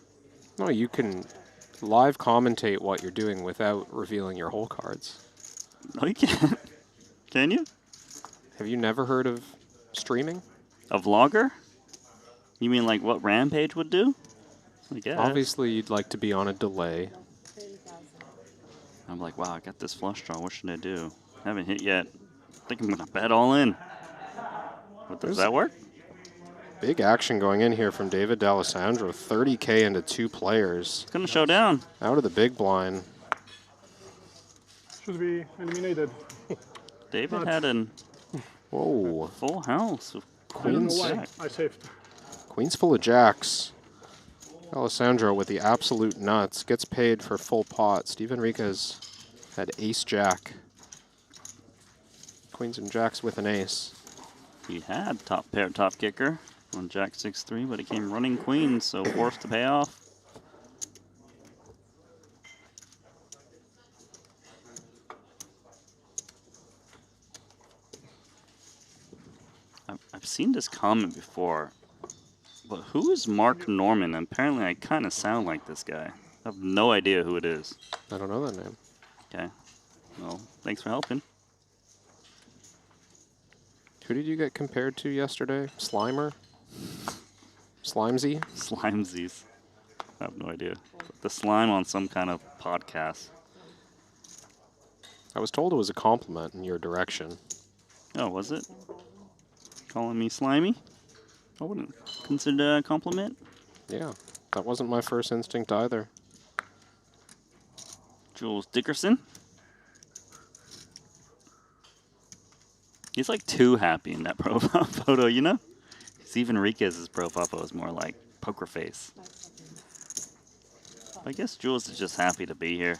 No, you can live commentate what you're doing without revealing your hole cards. No, you can't. Can you? Have you never heard of streaming? A vlogger? You mean like what Rampage would do? I guess. Obviously, you'd like to be on a delay. I'm like, wow, I got this flush draw. What should I do? Haven't hit yet. I think I'm going to bet all in. But does that work? Big action going in here from David D'Alessandro. 30K into 2 players. It's going to show down. Out of the big blind. Should be eliminated. David had an full house. Queens. I saved. Queens full of jacks. Alessandro with the absolute nuts. Gets paid for full pot. Steve Enriquez had ace jack. Queens and jacks with an ace. He had top pair, top kicker on jack 6-3, but he came running queens, so forced to pay off. I've seen this comment before, but who is Mark Norman? Apparently I kind of sound like this guy. I have no idea who it is. I don't know that name. Okay. Well, thanks for helping. Who did you get compared to yesterday? Slimer? Slimesy? Slimesies. I have no idea. The slime on some kind of podcast. I was told it was a compliment in your direction. Oh, was it? Calling me slimy? I wouldn't consider that a compliment. Yeah, that wasn't my first instinct either. Jules Dickerson. He's like too happy in that profile photo, you know? Steve Enriquez's profile photo is more like poker face. I guess Jules is just happy to be here.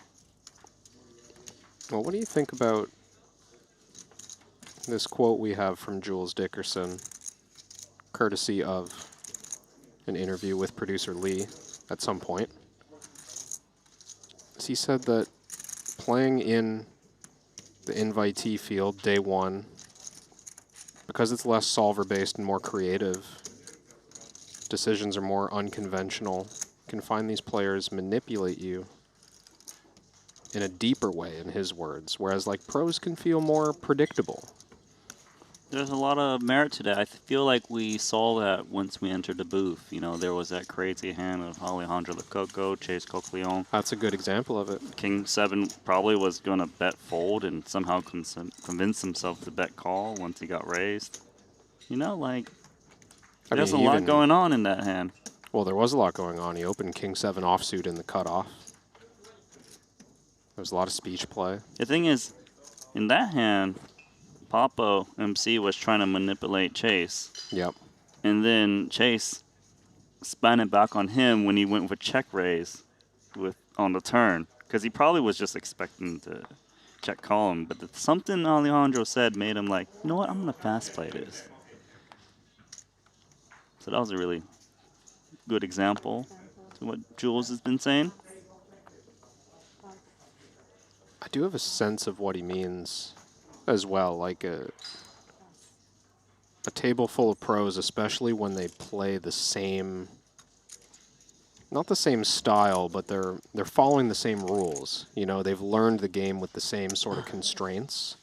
Well, what do you think about this quote we have from Jules Dickerson, courtesy of an interview with producer Lee at some point? He said that playing in the invitee field day one, because it's less solver-based and more creative, decisions are more unconventional, can find these players manipulate you in a deeper way, in his words, whereas like pros can feel more predictable. There's a lot of merit to that. I feel like we saw that once we entered the booth. You know, there was that crazy hand of Alejandro Lococo, Chase Coqueleon. That's a good example of it. King 7 probably was going to bet fold and somehow convince himself to bet call once he got raised. You know, like, there's a lot going on in that hand. Well, there was a lot going on. He opened King 7 offsuit in the cutoff. There was a lot of speech play. The thing is, in that hand, Papo MC was trying to manipulate Chase. Yep. And then Chase spun it back on him when he went with check raise on the turn. Because he probably was just expecting to check call him. But something Alejandro said made him like, you know what, I'm going to fast play this. So that was a really good example to what Jules has been saying. I do have a sense of what he means as well. Like, a table full of pros, especially when they play the same, not the same style, but they're following the same rules. You know, they've learned the game with the same sort of constraints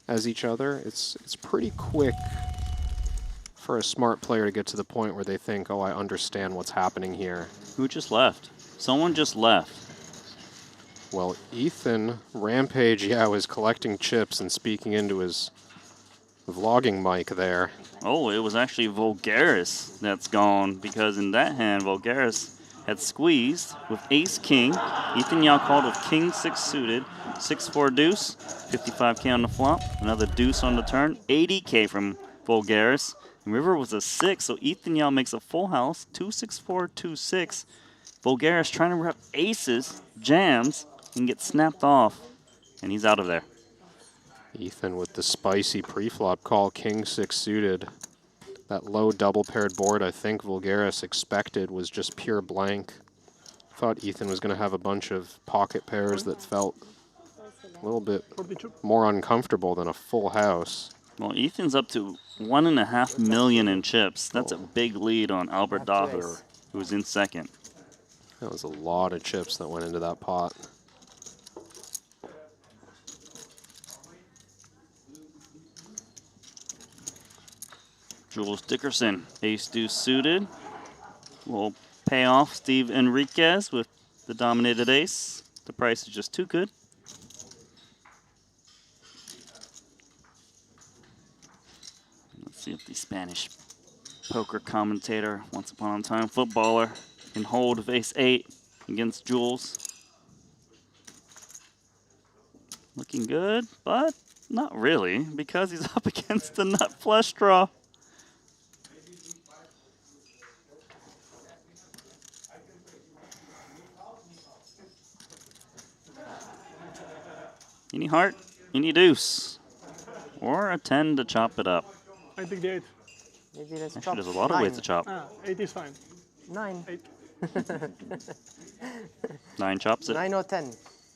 as each other. It's pretty quick for a smart player to get to the point where they think, oh, I understand what's happening here. Who just left? Someone just left. Well, Ethan Rampage, yeah, was collecting chips and speaking into his vlogging mic there. Oh, it was actually Vulgaris that's gone, because in that hand, Vulgaris had squeezed with ace-king. Ethan Yao called with king-6 suited, 6-4 deuce, 55K on the flop, another deuce on the turn, 80K from Vulgaris. And river was a 6, so Ethan Yao makes a full house, 2-6-4, 2-6. Vulgaris trying to rep aces, jams, and gets snapped off, and he's out of there. Ethan with the spicy pre-flop call, king-6 suited. That low double-paired board I think Vulgaris expected was just pure blank. Thought Ethan was going to have a bunch of pocket pairs that felt a little bit more uncomfortable than a full house. Well, Ethan's up to 1.5 million in chips. That's a big lead on Albert Daher, who's in second. That was a lot of chips that went into that pot. Jules Dickerson, ace-deuce suited. Will pay off Steve Enriquez with the dominated ace. The price is just too good. Let's see if the Spanish poker commentator, once upon a time footballer, can hold with ace-8 against Jules. Looking good, but not really, because he's up against the nut flush draw. Any heart, any deuce, or a 10 to chop it up. I think the 8. Maybe let's Actually, there's a lot of ways to chop. 8 is fine. 9. 8. 9 chops it. 9 or 10.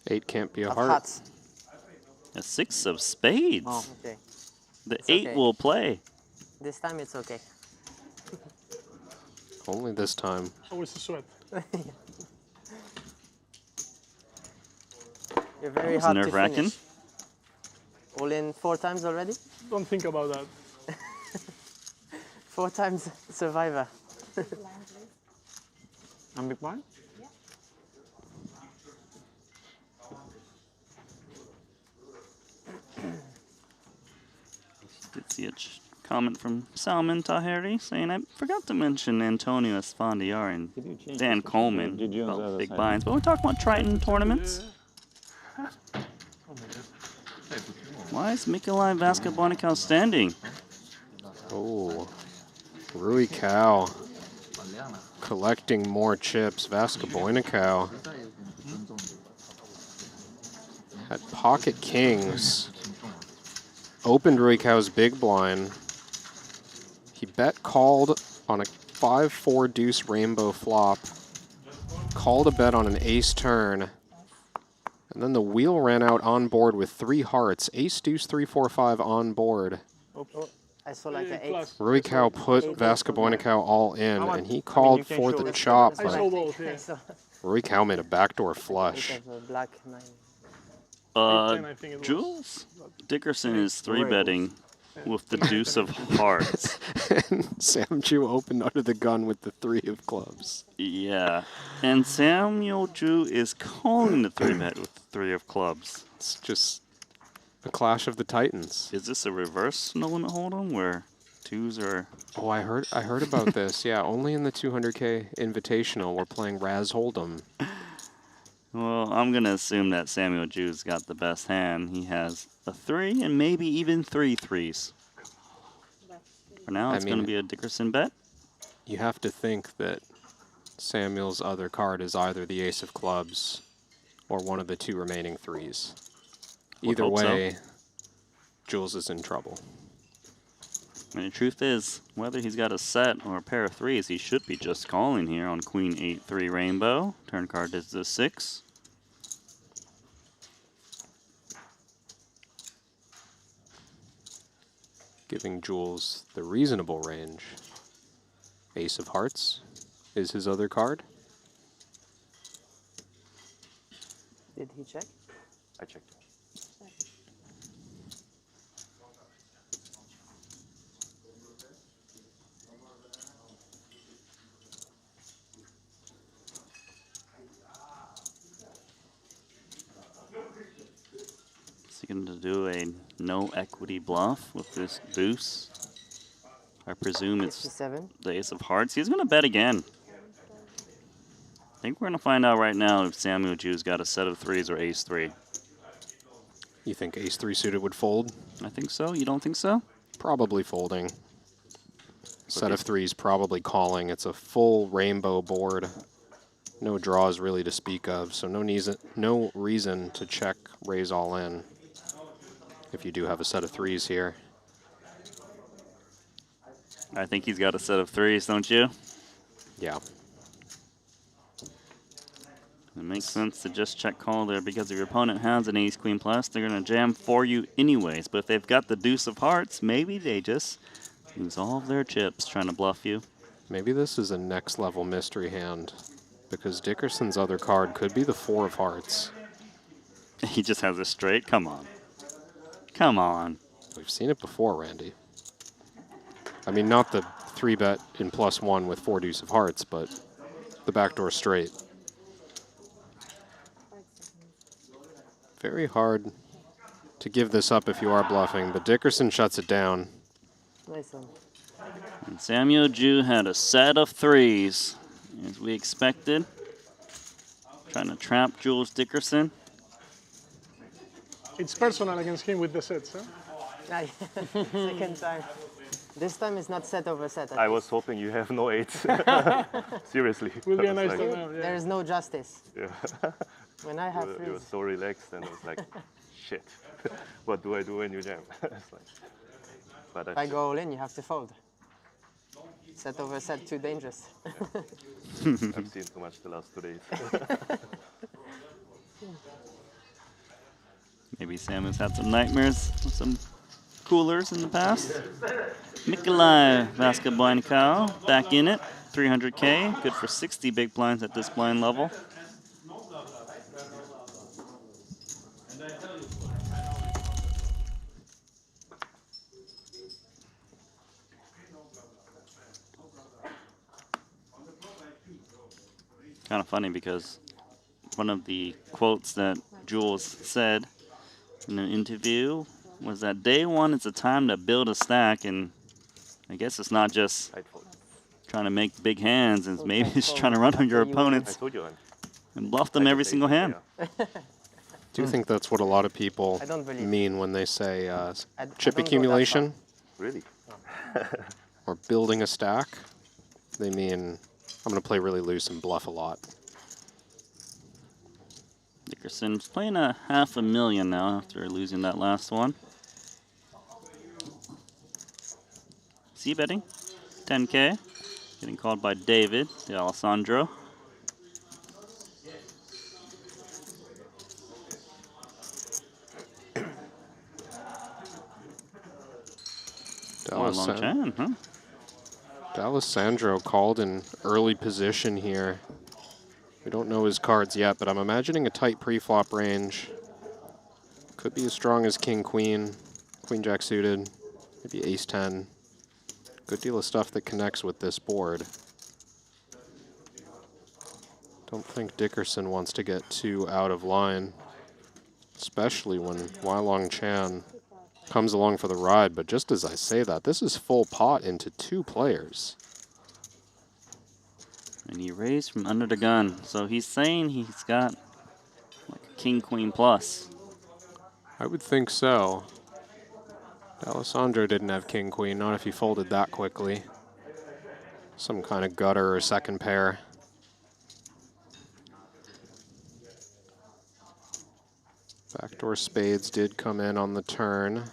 8 can't be a Of heart. hearts. A 6 of spades. Oh, okay. The It's 8 okay. will play. This time it's okay. Only this time. Always a sweat. You're very That was hard to nerve-wracking. finish. All in 4 times already? Don't think about that. 4 times survivor. And big blind? Did see a comment from Salman Taheri saying, I forgot to mention Antonio Esfandiar and Dan Coleman about big binds, but we're talking about Triton tournaments. Why is Mikolai Vasco-Bonicau standing? Oh, Rui Cow collecting more chips. Vasco-Bonicau had pocket kings. Opened Rui Cow's big blind. He bet called on a 5-4 deuce rainbow flop. Called a bet on an ace turn. And then the wheel ran out on board with 3 hearts. Ace deuce 3-4-5 on board. Oh, I saw like an 8. Rui Cow put Vasco-Bonicau all in, and he called for the chop. I saw But both, yeah. Rui Cow made a backdoor flush. 8 of a black 9. I think it was. Jules Dickerson is 3-betting with the deuce of hearts. And Sam Chu opened under the gun with the 3 of clubs. Yeah. And Samuel Ju is calling the 3-bet with the 3 of clubs. It's just a clash of the titans. Is this a reverse no limit hold'em where 2s are... Oh, I heard about this. Yeah, only in the 200K Invitational we're playing Raz Hold'em. Well, I'm going to assume that Samuel Ju's got the best hand. He has a 3 and maybe even 3 3s. For now, it's going to be a Dickerson bet. You have to think that Samuel's other card is either the ace of clubs or one of the 2 remaining 3s. Either hope so. way, Jules is in trouble. And the truth is, whether he's got a set or a pair of 3s, he should be just calling here on Queen 8-3 Rainbow. Turn card is the 6. Giving Jules the reasonable range. Ace of Hearts is his other card. Did he check? I checked. Is he going to do a no equity bluff with this deuce? I presume it's 57. the ace of hearts. He's going to bet again. I think we're going to find out right now if Samuel Jew's got a set of threes or ace three. You think ace three suited would fold? I think so. You don't think so? Probably folding. Set of threes probably calling. It's a full rainbow board. No draws really to speak of, so no reason to check raise all in if you do have a set of threes here. I think he's got a set of threes, don't you? Yeah. It makes sense to just check call there because if your opponent has an ace queen plus, they're going to jam for you anyways. But if they've got the deuce of hearts, maybe they just lose all of their chips trying to bluff you. Maybe this is a next level mystery hand because Dickerson's other card could be the four of hearts. He just has a straight? Come on. Come on. We've seen it before, Randy. I mean, not the 3-bet in +1 with 4 deuce of hearts, but the backdoor straight. Very hard to give this up if you are bluffing, but Dickerson shuts it down. Nice one. And Samuel Jew had a set of threes, as we expected. Trying to trap Jules Dickerson. It's personal against him with the sets, huh? Second time. This time it's not set over set. I was hoping you have no eights. Seriously. Will be a I was nice like, turnout, yeah. There is no justice. Yeah. When I have you were threes. so relaxed, and I was like, shit. What do I do when you jam? It's like, but If I go all in, you have to fold. Set over set, too dangerous. I've seen too much the last 2 days. Maybe Sam has had some nightmares with some coolers in the past. Nikolai Vaskablankow back in it. 300K, good for 60 big blinds at this blind level. Kind of funny because one of the quotes that Jules said in an interview was that day one is a time to build a stack, and I guess it's not just trying to make big hands, it's maybe it's trying to run on your opponents and bluff them every single hand. Do you think that's what a lot of people mean when they say chip accumulation? Really? Or building a stack? They mean, I'm going to play really loose and bluff a lot. Dickerson's playing a $500,000 now after losing that last one. C-betting, 10K, getting called by David D'Alessandro. D'Alessandro called in early position here. We don't know his cards yet, but I'm imagining a tight pre-flop range. Could be as strong as King, Queen, Queen Jack suited, maybe Ace 10. Good deal of stuff that connects with this board. Don't think Dickerson wants to get too out of line, especially when Wailong Chan comes along for the ride. But just as I say that, this is full pot into 2 players. And he raised from under the gun. So he's saying he's got like a King, Queen plus. I would think so. D'Alessandro didn't have King, Queen, not if he folded that quickly. Some kind of gutter or second pair. Backdoor spades did come in on the turn.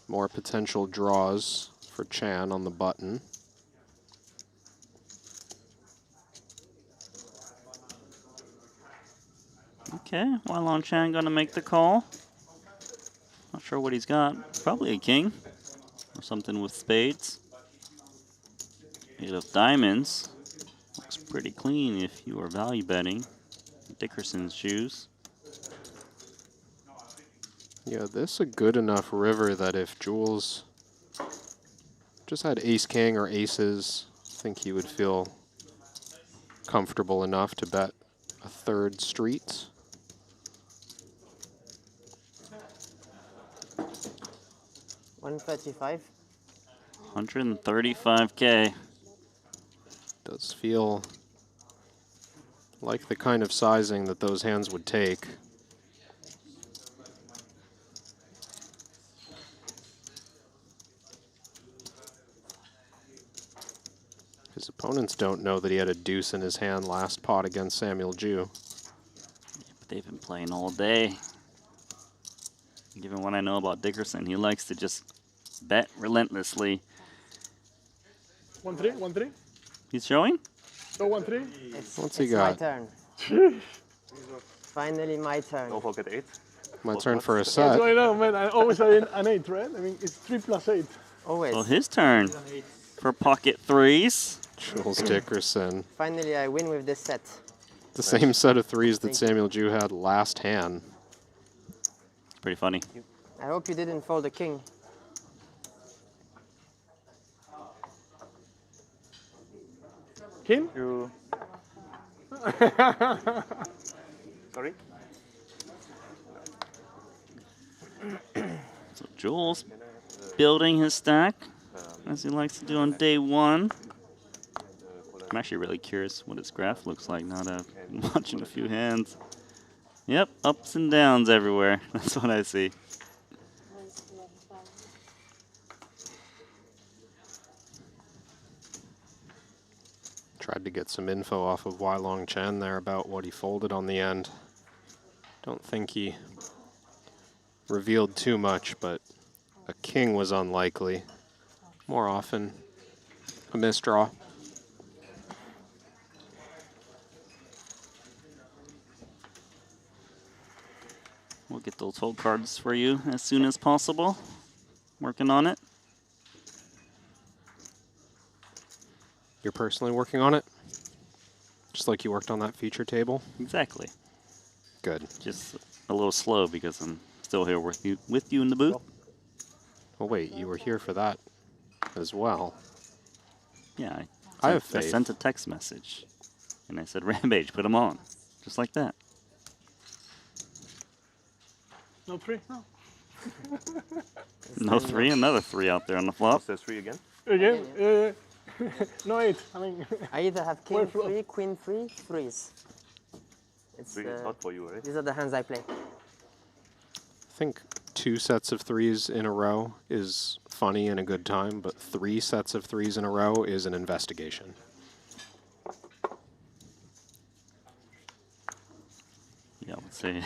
More potential draws for Chan on the button. Okay, Wailong Chan gonna make the call. Not sure sure what he's got. Probably a king or something with spades. 8 of diamonds. Looks pretty clean if you are value betting. Dickerson's shoes. Yeah, this is a good enough river that if Jules just had ace-king or aces, I think he would feel comfortable enough to bet a third street. $135. 135K. Does feel like the kind of sizing that those hands would take. His opponents don't know that he had a deuce in his hand last pot against Samuel Jeju. But they've been playing all day. Given what I know about Dickerson, he likes to just bet relentlessly. 1-3, 1-3. He's showing? No 1-3. What's he It's got? my turn. Finally my turn. Don't forget 8. My turn for a That's set. what I know, man. I always have an 8, right? I mean, it's 3 plus 8. Always. So his turn for pocket threes. Jules Dickerson. Finally I win with this set. The same set of threes that Samuel Jeju had last hand. It's pretty funny. I hope you didn't fold a king. King? You. Sorry? So Jules building his stack, as he likes to do on day 1. I'm actually really curious what his graph looks like now that I'm watching a few hands. Yep, ups and downs everywhere. That's what I see. Tried to get some info off of Wai Long Chen there about what he folded on the end. Don't think he revealed too much, but a king was unlikely. More often, a misdraw. We'll get those hold cards for you as soon as possible. Working on it. You're personally working on it? Just like you worked on that feature table? Exactly. Good. Just a little slow because I'm still here with you in the booth. Oh wait, you were here for that as well. Yeah, I have I faith. sent a text message and I said, Rampage, put them on. Just like that. No 3? No. No 3, another 3 out there on the flop. Says 3 again? Again? No 8. I mean. I either have king 3, queen 3, threes. It's 3 is hot for you, right? These are the hands I play. I think 2 sets of threes in a row is funny and a good time, but 3 sets of threes in a row is an investigation. Yeah, I would say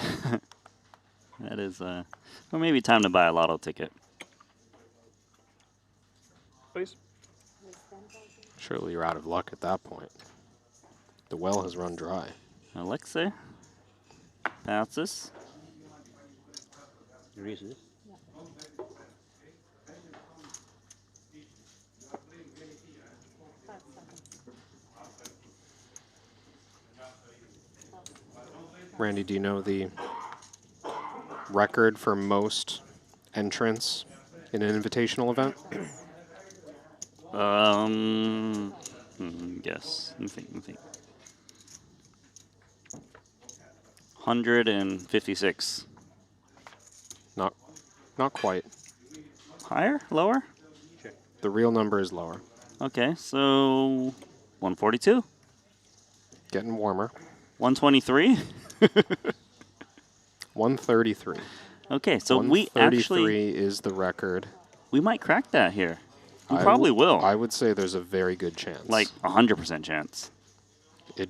that is, or maybe time to buy a lotto ticket. Please. Surely you're out of luck at that point. The well has run dry. Alexei passes. You raise this? Randy, do you know the record for most entrants in an invitational event? Yes. Let me think. 156. Not quite. Higher? Lower? The real number is lower. Okay, so 142. Getting warmer. 123. 133. Okay, so we 133 is the record. We might crack that here. We probably will. I would say there's a very good chance. Like 100% chance. It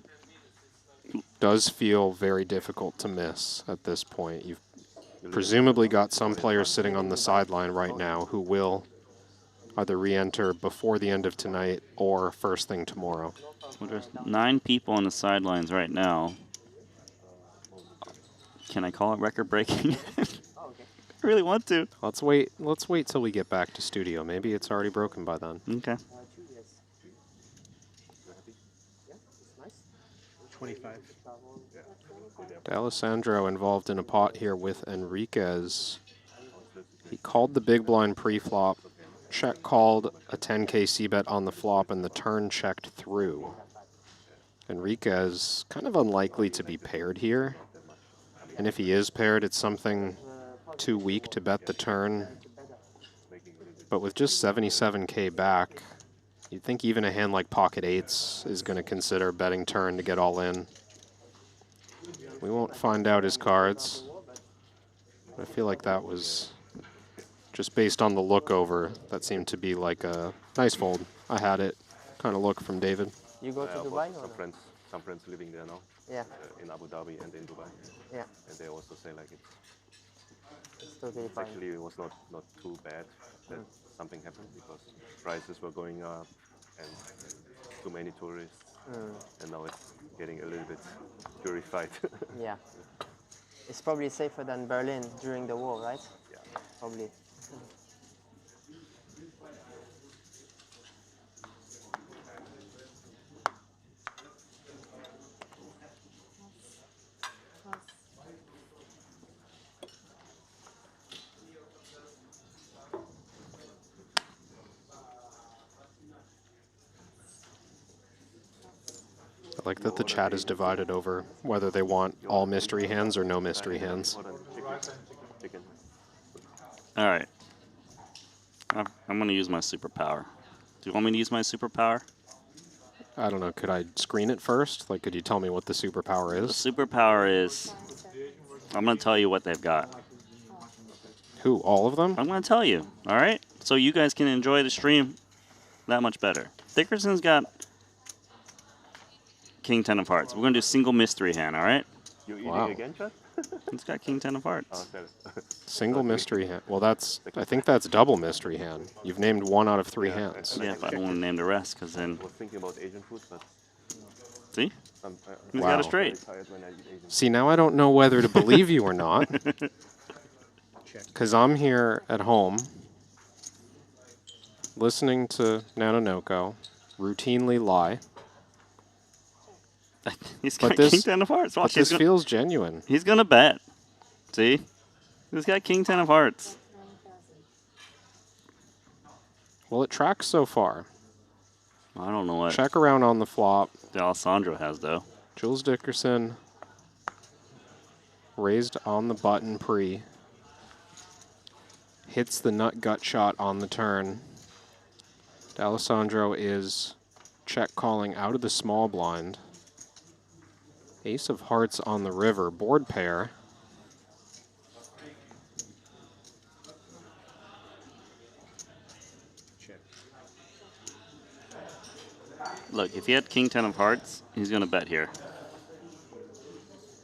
does feel very difficult to miss at this point. You've presumably got some players sitting on the sideline right now who will either re-enter before the end of tonight or first thing tomorrow. Well, there's 9 people on the sidelines right now. Can I call it record breaking? really want to. Let's wait. Let's wait till we get back to studio. Maybe it's already broken by then. Okay. 25. D'Alessandro involved in a pot here with Enriquez. He called the big blind pre-flop, check called a 10K c-bet on the flop, and the turn checked through. Enriquez kind of unlikely to be paired here. And if he is paired, it's something too weak to bet the turn. But with just 77K back, you'd think even a hand like pocket eights is going to consider betting turn to get all in. We won't find out his cards. I feel like that was just based on the look over. That seemed to be like a nice fold. I had it kind of look from David. You go to Dubai? Some friends living there now. Yeah. In Abu Dhabi and in Dubai. Yeah. And they also say like it's totally fine. Actually, it was not too bad that something happened because prices were going up and too many tourists. And now it's getting a little bit purified. Yeah. It's probably safer than Berlin during the war, right? Yeah. Probably. I like that the chat is divided over whether they want all mystery hands or no mystery hands. All right. I'm going to use my superpower. Do you want me to use my superpower? I don't know. Could I screen it first? Like, could you tell me what the superpower is? The superpower is, I'm going to tell you what they've got. Who, all of them? I'm going to tell you, all right? So you guys can enjoy the stream that much better. Dickerson's got King 10 of Hearts. We're going to do single mystery hand, all right? You eating again, Chad? He's got King 10 of Hearts. Single mystery hand. Well, I think that's double mystery hand. You've named 1 out of 3 hands. Yeah, but I don't want to name the rest because then... I was thinking about Asian food, but... See? He's got it straight. See, now I don't know whether to believe you or not. Because I'm here at home listening to Nanonoko routinely lie. He's got King 10 of Hearts. Watch, but this feels genuine. He's going to bet. See? He's got King 10 of Hearts. Well, it tracks so far. I don't know what. Check around on the flop. D'Alessandro has, though. Jules Dickerson raised on the button pre. Hits the nut gut shot on the turn. D'Alessandro is check calling out of the small blind. Ace of Hearts on the river, board pair. Look, if he had King 10 of Hearts, he's going to bet here.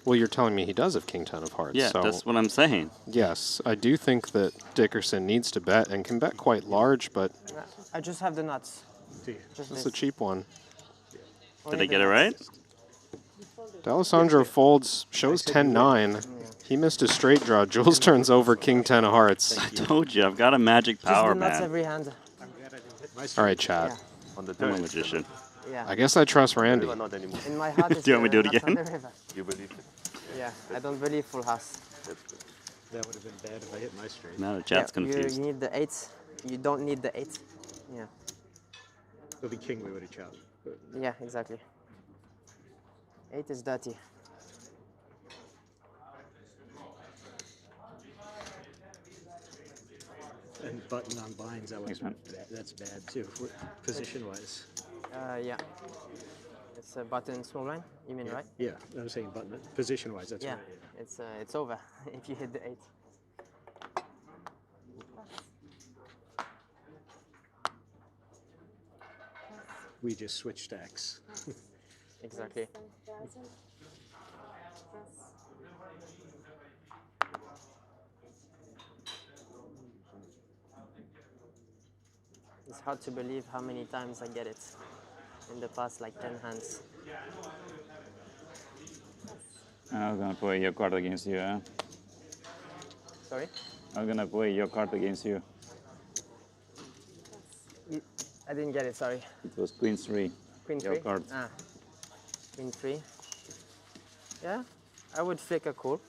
Well, you're telling me he does have King 10 of Hearts. Yeah, so that's what I'm saying. Yes, I do think that Dickerson needs to bet and can bet quite large, but... I just have the nuts. This is a cheap one. Did I get it right? D'Alessandro folds, shows 10-9. He missed a straight draw. Jules turns over King 10 of Hearts. I told you, I've got a magic power, just the nuts man. every hand. All right, chat. Yeah. On the I'm a magician. Yeah. I guess I trust Randy. In my heart, Do you want me to do it again? You believe it? Yeah, I don't believe full house. That would have been bad if I hit my straight. Now the chat's confused. You need the 8s. You don't need the 8s. Yeah. With the king, we would have chopped. But Yeah, exactly. 8 is dirty. and button on blinds, that's bad too, position-wise. Yeah. It's a button small line, you mean, right? Yeah, I'm saying button, position-wise, that's yeah. right. It's over if you hit the 8. We just switch stacks. Exactly. It's hard to believe how many times I get it in the past, like 10 hands. I was gonna put your card against you, Sorry? I'm gonna play your card against you. I didn't get it, sorry. It was Queen 3. Queen your 3? Card. Ah, Queen 3. Yeah, I would flick a call.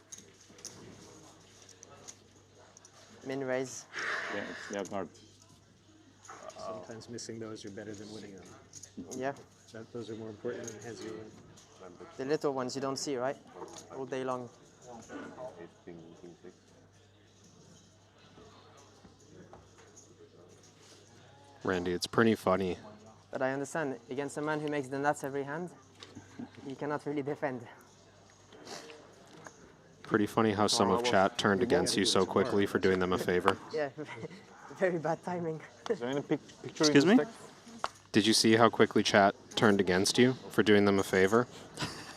Min raise. Yeah, it's your card. Sometimes missing those are better than winning them. Yeah. Those are more important than has you win. The little ones you don't see, right? All day long. Randy, it's pretty funny. But I understand, against a man who makes the nuts every hand, you cannot really defend. Pretty funny how some of chat turned against you so quickly for doing them a favor. Yeah, very bad timing. Is there any picture Excuse in me? this deck? Did you see how quickly chat turned against you for doing them a favor?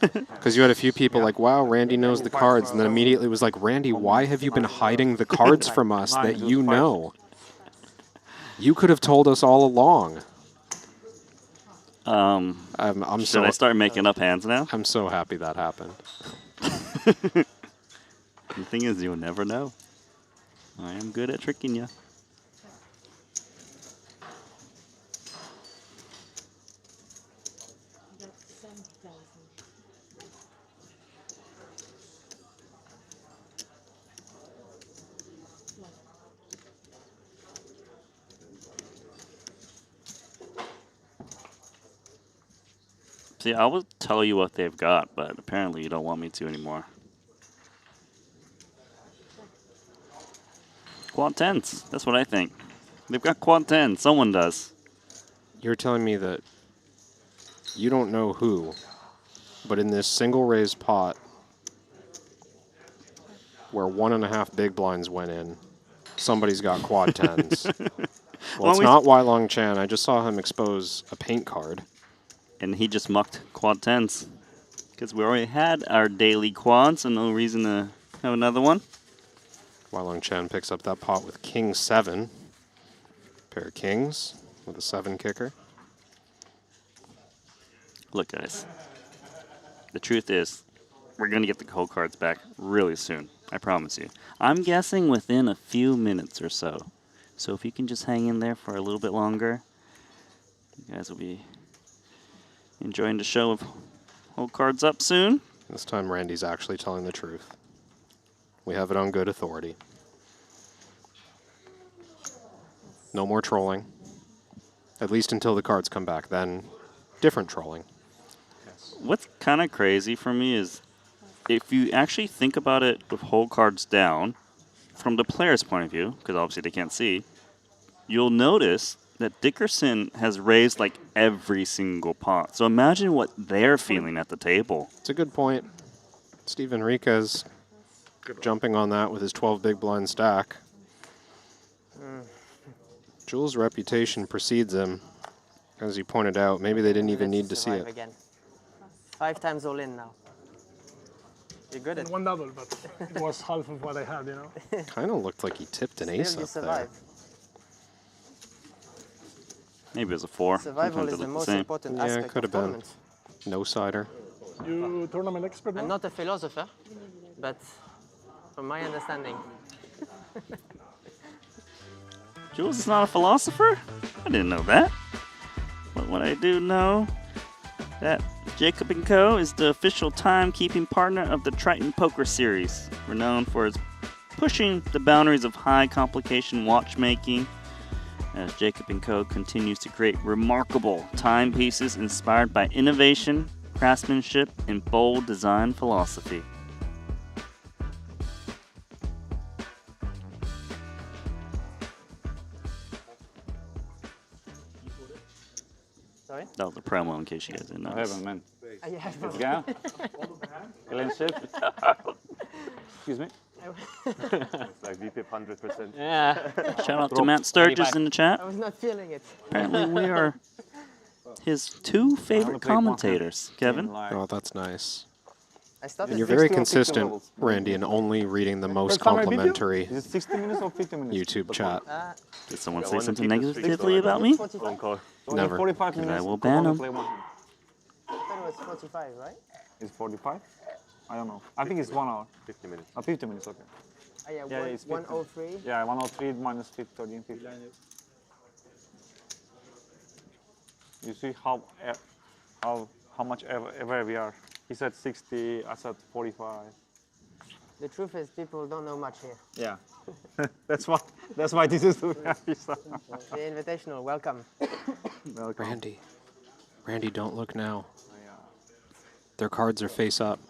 Because you had a few people like, wow, Randy knows the cards, and then immediately was like, Randy, why have you been hiding the cards from us that you know? You could have told us all along. Should I start making up hands now? I'm so happy that happened. The thing is, you'll never know. I am good at tricking you. See, I will tell you what they've got, but apparently you don't want me to anymore. Quad 10s. That's what I think. They've got quad 10s. Someone does. You're telling me that you don't know who, but in this single raise pot where 1.5 big blinds went in, somebody's got quad 10s. Well, it's not Wai Long Chan. I just saw him expose a paint card. And he just mucked quad 10s. Because we already had our daily quad, so no reason to have another one. Wai Long Chan picks up that pot with king 7. Pair of kings with a 7 kicker. Look, guys. The truth is, we're going to get the cold cards back really soon. I promise you. I'm guessing within a few minutes or so. So if you can just hang in there for a little bit longer, you guys will be enjoying the show of hold cards up soon. This time Randy's actually telling the truth. We have it on good authority. No more trolling. At least until the cards come back. Then, different trolling. What's kind of crazy for me is if you actually think about it with hold cards down, from the player's point of view, because obviously they can't see, you'll notice that Dickerson has raised like every single pot. So imagine what they're feeling at the table. It's a good point. Steve Enriquez jumping on that with his 12 big blind stack. Jules' reputation precedes him. As you pointed out, maybe they didn't even need to see it. Again. 5 times all in now. You're good at one double, but it was half of what I had, you know. Kind of looked like he tipped an ace up there. Maybe it was a 4. Survival Sometimes is they the look most same. important Yeah, it aspect could of have been. tournament. No cider. You tournament expert now? I'm not a philosopher, but from my understanding. Jules is not a philosopher? I didn't know that. But what I do know, that Jacob & Co. is the official timekeeping partner of the Triton Poker series, renowned for its pushing the boundaries of high complication watchmaking, as Jacob & Co. continues to create remarkable timepieces inspired by innovation, craftsmanship, and bold design philosophy. Sorry? That was a promo in case you guys didn't know. I haven't, man. You have Let's go. Ellen Ship. Excuse me. It's like VP 100%. Yeah. Shout out to Matt Sturgis in the chat. I was not feeling it. Apparently we are his 2 favorite commentators. Kevin? Oh, that's nice. I started And you're very consistent, Randy, in only reading the most complimentary Is it 60 minutes or 50 minutes? YouTube chat. Did someone say something negatively about me? Never. 45 Then minutes. I will ban him. I thought it was 45, right? It's 45? I don't know. I think it's 1 hour. 50 minutes. 50 minutes, okay. yeah, Yeah, it's 103. Yeah, 103 minus 13, 15. You see how much ever we are. He said 60, I said 45. The truth is, people don't know much here. Yeah, that's why this is the The Invitational, welcome. Welcome. Randy, don't look now. Their cards are face up.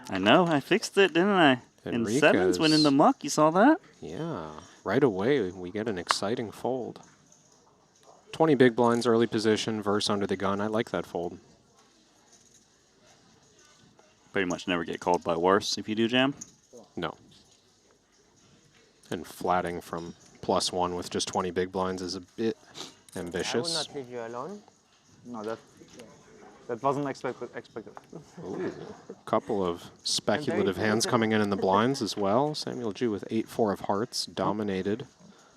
I know, I fixed it, didn't I? In sevens, went in the muck, you saw that? Yeah, right away we get an exciting fold. 20 big blinds, early position, verse under the gun. I like that fold. Pretty much never get called by worse if you do jam. No. And flatting from +1 with just 20 big blinds is a bit ambitious. I will not leave you alone. No, that wasn't expected. Ooh, a couple of speculative hands coming in the blinds as well. Samuel Jeju with 8-4 of hearts, dominated.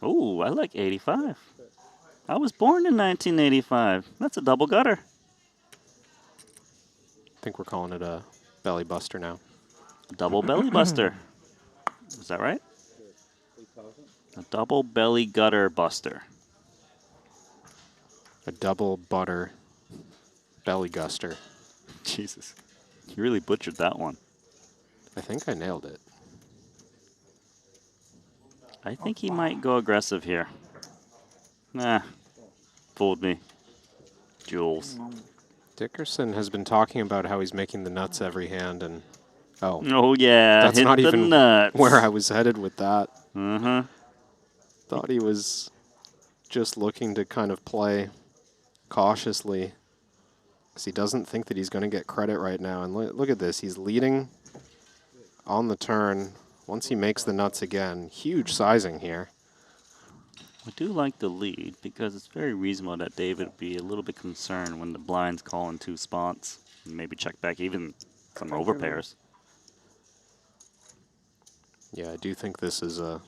Ooh, I like 85. I was born in 1985. That's a double gutter. I think we're calling it a belly buster now. Double belly buster. Is that right? A double belly gutter buster. A double butter belly guster. Jesus. You really butchered that one. I think I nailed it. I think he might go aggressive here. Nah. Fooled me. Jules. Dickerson has been talking about how he's making the nuts every hand, and oh yeah, that's hit not the even nuts. where I was headed with that. Uh-huh. Thought he was just looking to kind of play cautiously because he doesn't think that he's going to get credit right now. And look at this, he's leading on the turn. Once he makes the nuts again, huge sizing here. I do like the lead because it's very reasonable that David would be a little bit concerned when the blinds call in 2 spots and maybe check back even some overpairs. Yeah, I do think this is a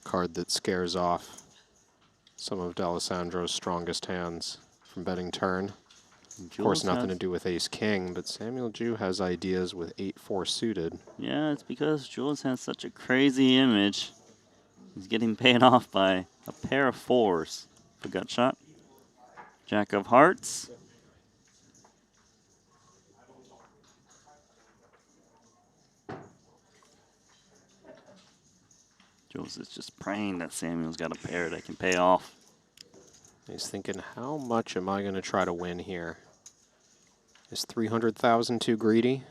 card that scares off some of D'Alessandro's strongest hands from betting turn. Of course, nothing to do with ace-king, but Samuel Jeju has ideas with 8-4 suited. Yeah, it's because Jules has such a crazy image. He's getting paid off by a pair of 4s for gut shot. Jack of hearts. Jules is just praying that Samuel's got a pair that can pay off. He's thinking, how much am I going to try to win here? Is 300,000 too greedy?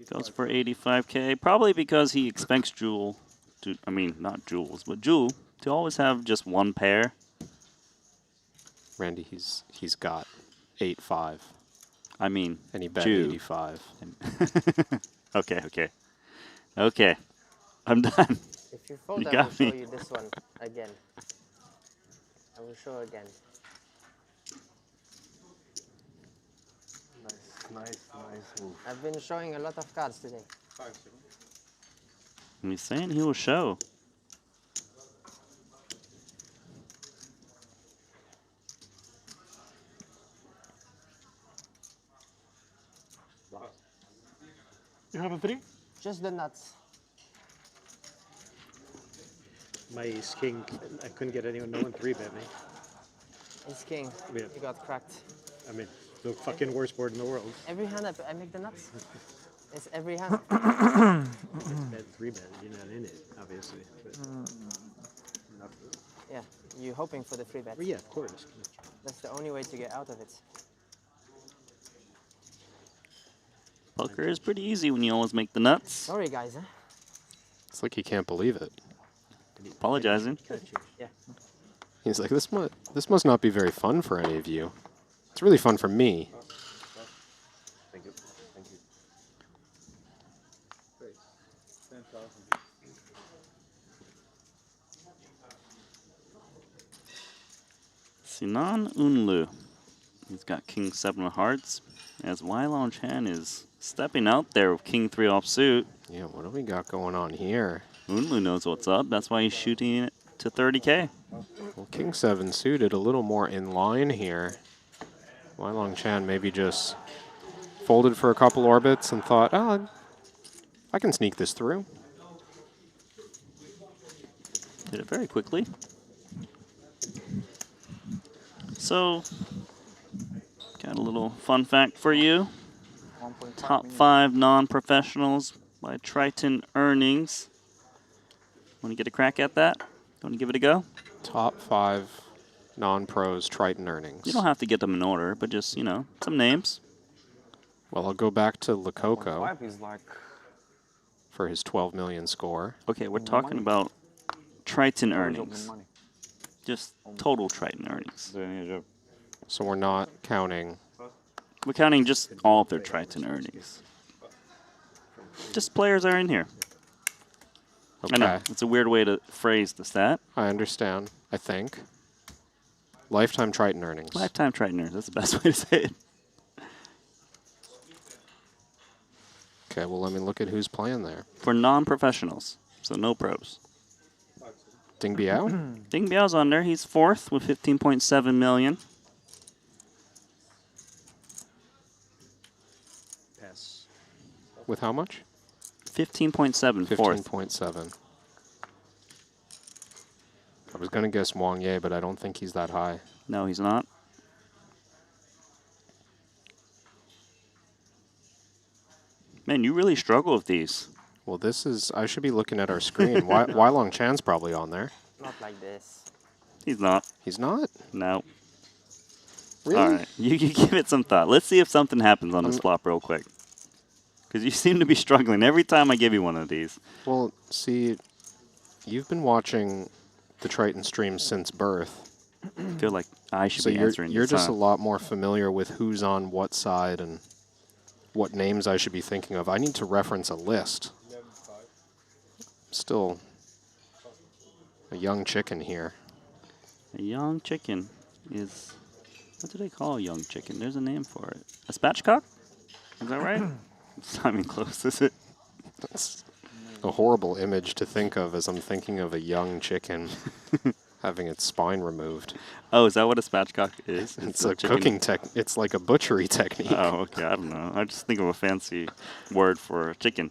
Goes for 85K, probably because he expects Jewel to, I mean, not Jules, but Jewel to always have just one pair. Randy, he's got 8-5. I mean, and he bet Jew. 85. Okay. I'm done. If you fold, You I got will show me. you this one again. I will show again. Nice move. I've been showing a lot of cards today. He's saying he will show. You have a 3? Just the nuts. My ace king, I couldn't get anyone, no one 3-bet me. Ace king. Yeah. You got cracked. I mean, the fucking worst board in the world. Every hand I make the nuts. It's every hand. Bet 3-bet, you're not in it, obviously. But Yeah, you're hoping for the 3-bet. well, yeah, of course. That's the only way to get out of it. Poker is pretty easy when you always make the nuts. Sorry, guys. Huh? It's like he can't believe it. Apologizing. Yeah. He's like, this must not be very fun for any of you. It's really fun for me. Thank you. Thank you. Great. 10,000. Sinan Unlu. He's got King 7 of hearts. As Wylon Chan is stepping out there with King 3 offsuit. Yeah, what do we got going on here? Unlu knows what's up. That's why he's shooting it to 30K. Well, King 7 suited, a little more in line here. Wylong Chan maybe just folded for a couple orbits and thought, oh, I can sneak this through. Did it very quickly. So, got a little fun fact for you. Top 5 non-professionals by Triton earnings. Want to get a crack at that? Want to give it a go? Top 5 non-pros Triton earnings. You don't have to get them in order, but just, you know, some names. Well, I'll go back to Lococo 5 is like for his 12 million score. Okay, we're talking about Triton earnings. Just total Triton earnings. So we're not counting. We're counting just all of their Triton earnings. Just players are in here. Okay. I know, it's a weird way to phrase the stat. I understand, I think. Lifetime Triton earnings. Lifetime Triton earnings, that's the best way to say it. Okay, well, let me look at who's playing there. For non-professionals, so no pros. Ding Biao? Ding Biao's on there. He's 4th with 15.7 million. Pass. With how much? 15.7, 4th. 15.7. I was going to guess Wang Ye, but I don't think he's that high. No, he's not. Man, you really struggle with these. Well, this is... I should be looking at our screen. Wai Long Chan's probably on there. Not like this. He's not. He's not? No. Really? All right, you give it some thought. Let's see if something happens on this flop real quick. Because you seem to be struggling every time I give you one of these. Well, see, you've been watching the Triton streams since birth. I feel like I should be answering you're this, just huh? a lot more familiar with who's on what side and what names I should be thinking of. I need to reference a list. Still a young chicken here. A young chicken is... What do they call a young chicken? There's a name for it. A spatchcock? Is that right? It's not even close, is it? That's a horrible image to think of as I'm thinking of a young chicken having its spine removed. Oh, is that what a spatchcock is? It's a cooking tech. It's like a butchery technique. Oh, okay. I don't know. I just think of a fancy word for chicken.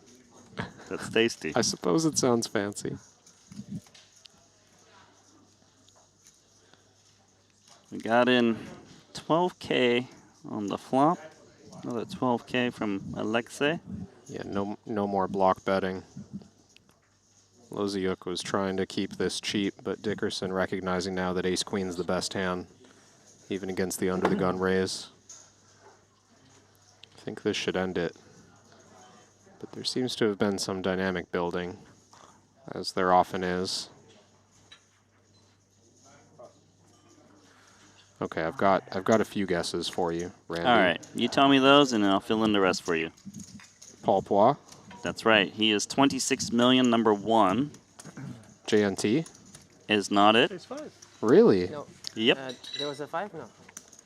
That's tasty. I suppose it sounds fancy. We got in 12K on the flop. Another 12K from Alexei. Yeah, no more block betting. Loziuk was trying to keep this cheap, but Dickerson recognizing now that ace-queen's the best hand, even against the under-the-gun raise. I think this should end it. But there seems to have been some dynamic building, as there often is. Okay, I've got a few guesses for you, Randy. All right, you tell me those, and then I'll fill in the rest for you. Paul Poix. That's right. He is 26 million, number 1. JNT. Is not it. It's 5. Really? No. Yep. There was a 5? No.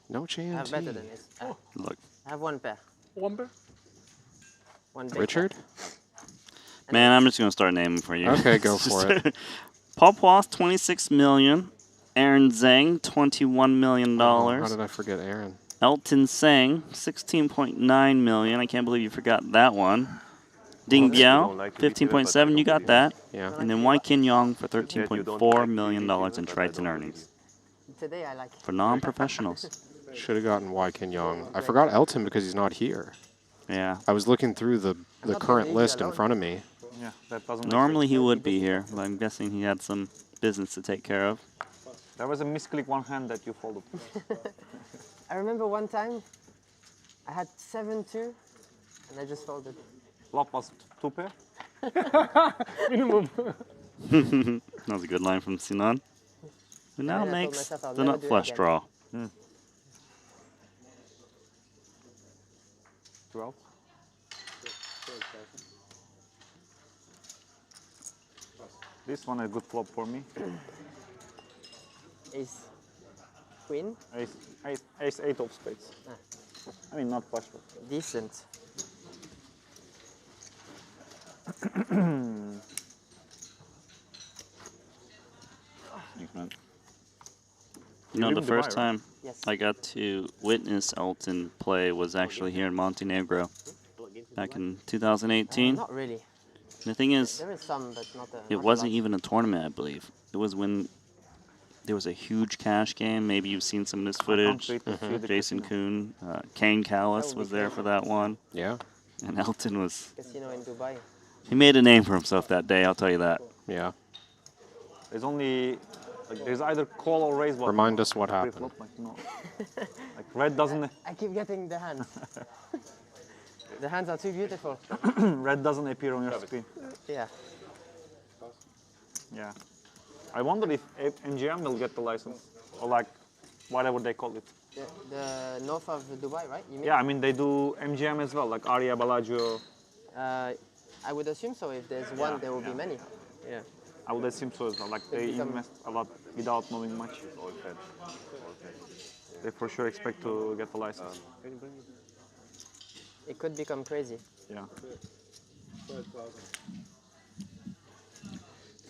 No JNT. I have better than this. Look. I have one pair. One pair? One big Richard? pair. Man, I'm just going to start naming for you. Okay, go for it. Paul Poix, 26 million. Aaron Zhang, $21 million. How did I forget Aaron? Elton Sang, 16.9 million. I can't believe you forgot that one. Ding Biao, 15.7. You got that. Yeah. And then Wai Kin Yong for $13.4 million in Triton earnings. Today I like. For non-professionals. Should have gotten Wai Kin Yong. I forgot Elton because he's not here. Yeah. I was looking through the current list in front of me. Yeah, that doesn't. Normally he would be here, but I'm guessing he had some business to take care of. There was a misclick one hand that you folded. I remember one time I had 7-2 and I just folded. Flop was 2 pair. Minimum. That was a good line from Sinan. Who now I told makes myself I'll the never nut do it flush again. draw. 12. This one a good flop for me. Ace. Queen. Ace 8 of spades. I mean, not flush. Decent. You know, the first time Yes. I got to witness Elton play was actually here in Montenegro back in 2018. Not really. The thing is, There is some, but not a. it not a wasn't lot. even a tournament, I believe. It was when there was a huge cash game. Maybe you've seen some of this footage. wait to see the Jason casino. Kuhn, Kane Callis That would was be there cool. for that one. Yeah. And Elton was. Casino in Dubai. He made a name for himself that day, I'll tell you that. Yeah. There's only there's either call or raise button. Remind us what happened. Pre-flop, like, no. Like red doesn't I keep getting the hands. The hands are too beautiful. red doesn't appear on your screen. Yeah. Yeah. I wonder if MGM will get the license or like whatever they call it. The north of Dubai, right? You mean? Yeah, I mean they do MGM as well, like Aria Bellagio. I would assume so. If there's one, there will be many. Yeah. I would assume so as well. Like they invest a lot without knowing much. They for sure expect to get the license. It could become crazy. Yeah.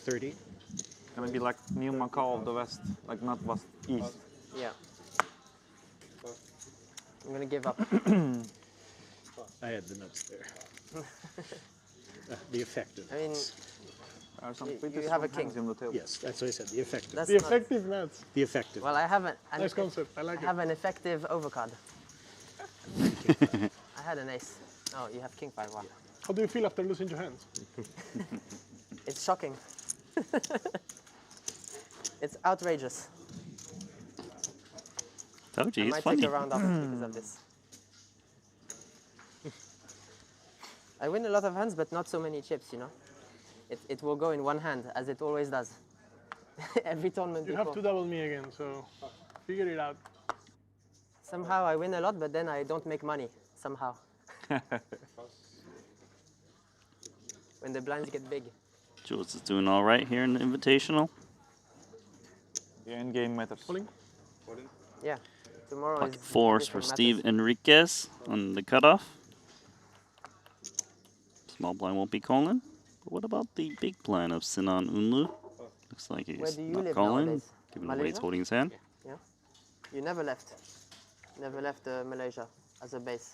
30. Gonna be like New Macau of the West, like not West, East. Yeah. I'm gonna give up. I had the nuts there. The effective. I mean, There are some you pretty have a strong king. hands on the table. Yes, that's what I said. The effective. That's The not- effective nuts. The effective. Well, I have an Nice concept. I like it. have an effective overcard. I had an ace. Oh, you have king 5. Wow. How do you feel after losing your hands? It's shocking. It's outrageous. Told you, I he's might funny. take a round off because of this. I win a lot of hands, but not so many chips, you know. It will go in one hand, as it always does. Every tournament You before. have to double me again, so figure it out. Somehow I win a lot, but then I don't make money, somehow. When the blinds get big. Jules is doing all right here in the Invitational. The end game matters. Yeah, tomorrow Pocket is fours for Steve Enriquez on the cutoff. Small blind won't be calling. But what about the big blind of Sinan Unlu? Looks like Where he's do you not live calling, nowadays? given the way he's Malaysia? holding his hand. Yeah. You never left. Never left Malaysia as a base.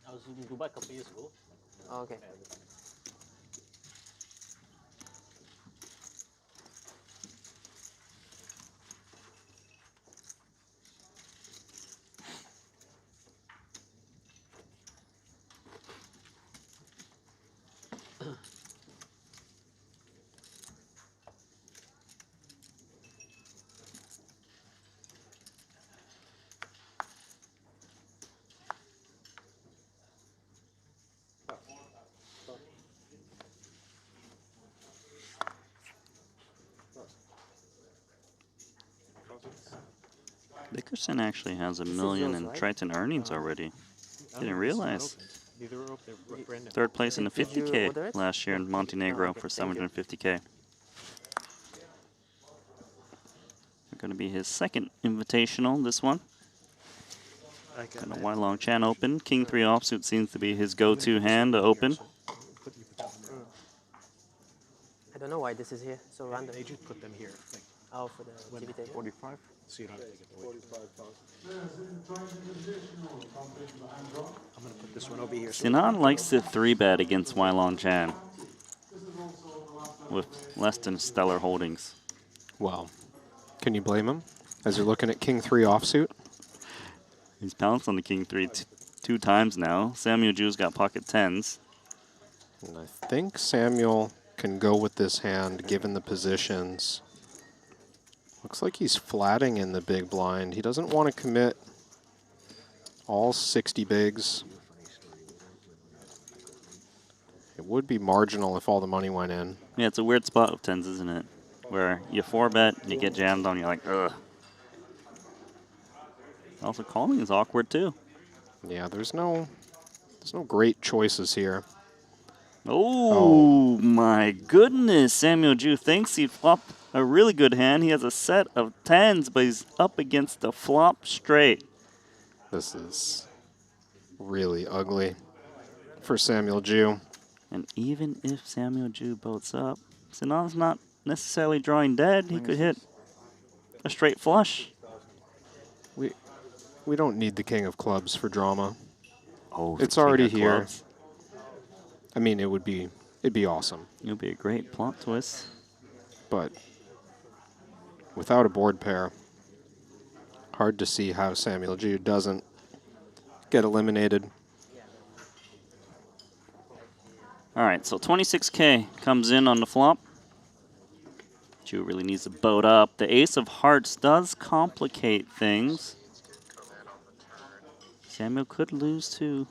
I was in Dubai a couple of years ago. Oh, okay. Dickerson actually has $1 million in Triton earnings already. Didn't realize. Neither are open. They're brand new. Third place in the Did you order 50K it? last year in Montenegro for thank you. 750K. Going to be his second Invitational, this one. Got a Wai-Long Chan open. King 3 offsuit seems to be his go-to hand to open. I don't know why this is here, so random. They just put them here. Like, Oh, for the TV table. 45. so you don't have to take it away. I'm going to put this one over here. Sinan likes to 3-bet against Wai-Long Chan with less than stellar holdings. Well, can you blame him? As you're looking at King 3 offsuit? He's pounced on the King 3 two times now. Samuel Jew's got pocket 10s. And I think Samuel can go with this hand given the positions. Looks like he's flatting in the big blind. He doesn't want to commit all 60 bigs. It would be marginal if all the money went in. Yeah, it's a weird spot with 10s, isn't it? Where you 4-bet, you get jammed on, you're like, ugh. Also, calling is awkward too. Yeah, there's no great choices here. Oh, my goodness. Samuel Jew thinks he flopped a really good hand. He has a set of 10s, but he's up against the flop straight. This is really ugly for Samuel Jew. And even if Samuel Jew boats up, Sinan's not necessarily drawing dead. He could hit a straight flush. We don't need the King of Clubs for drama. Oh, it's King already of here. Clubs. I mean, it would be it'd be awesome. It would be a great plot twist. But without a board pair, hard to see how Samuel Jeju doesn't get eliminated. All right, so 26K comes in on the flop. Jeju really needs to boat up. The ace of hearts does complicate things. Samuel could lose to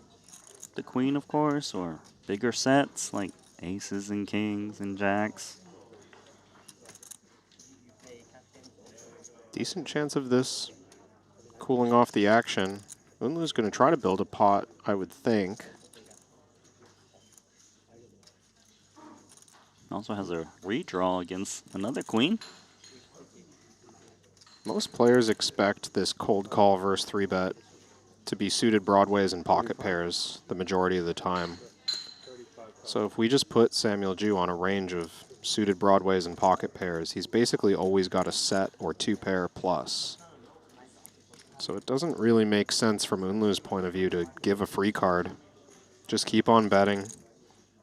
the queen, of course, or bigger sets like aces and kings and jacks. Decent chance of this cooling off the action. Unlu's going to try to build a pot, I would think. Also has a redraw against another queen. Most players expect this cold call versus 3-bet to be suited broadways and pocket pairs the majority of the time. So if we just put Samuel Jeju on a range of suited broadways and pocket pairs, he's basically always got a set or 2-pair plus. So it doesn't really make sense from Unlu's point of view to give a free card. Just keep on betting.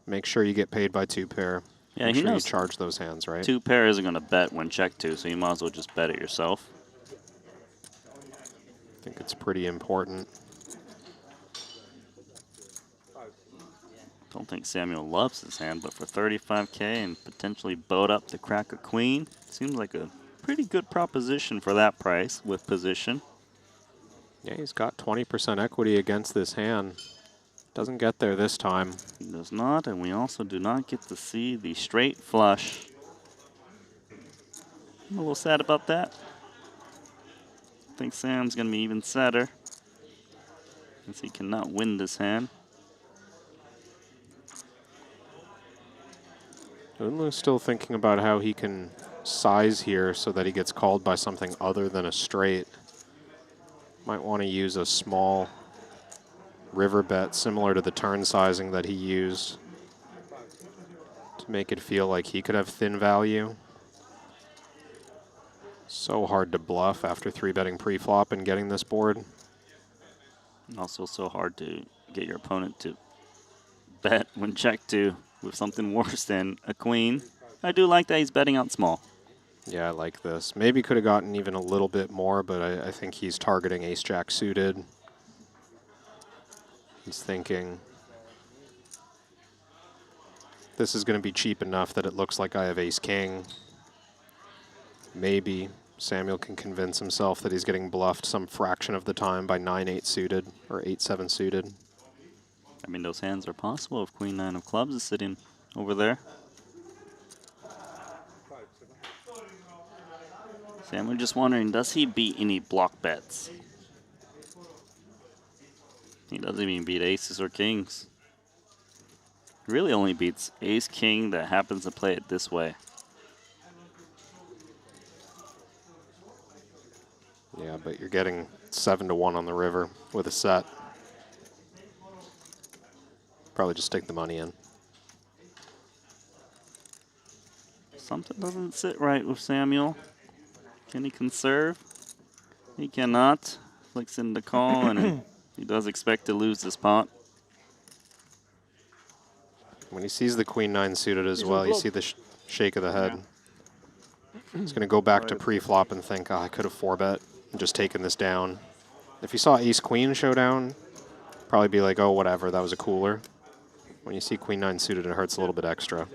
Make sure you get paid by 2-pair. Yeah, Make he sure you knows charge those hands, right? 2-pair isn't going to bet when check 2, so you might as well just bet it yourself. I think it's pretty important. Don't think Samuel loves his hand, but for 35K and potentially boat up to crack a queen, seems like a pretty good proposition for that price with position. Yeah, he's got 20% equity against this hand. Doesn't get there this time. He does not, and we also do not get to see the straight flush. I'm a little sad about that. I think Sam's going to be even sadder, since he cannot win this hand. Unlu's still thinking about how he can size here so that he gets called by something other than a straight. Might want to use a small river bet similar to the turn sizing that he used to make it feel like he could have thin value. So hard to bluff after 3-betting pre-flop and getting this board. Also so hard to get your opponent to bet when check 2 with something worse than a queen. I do like that he's betting out small. Yeah, I like this. Maybe could have gotten even a little bit more, but I think he's targeting ace-jack suited. He's thinking, this is going to be cheap enough that it looks like I have ace-king. Maybe Samuel can convince himself that he's getting bluffed some fraction of the time by 9-8 suited or 8-7 suited. I mean, those hands are possible if queen 9 of clubs is sitting over there. Samuel just wondering, does he beat any block bets? He doesn't even beat aces or kings. He really only beats ace-king that happens to play it this way. Yeah, but you're getting 7-1 on the river with a set. Probably just stick the money in. Something doesn't sit right with Samuel. Can he conserve? He cannot. Flicks in the call, and he does expect to lose this pot. When he sees the queen 9 suited as well, you see the shake of the head. He's going to go back to pre-flop and think, oh, I could have 4-bet and just taken this down. If he saw ace-queen showdown, probably be like, oh, whatever, that was a cooler. When you see queen 9 suited, it hurts a little bit extra.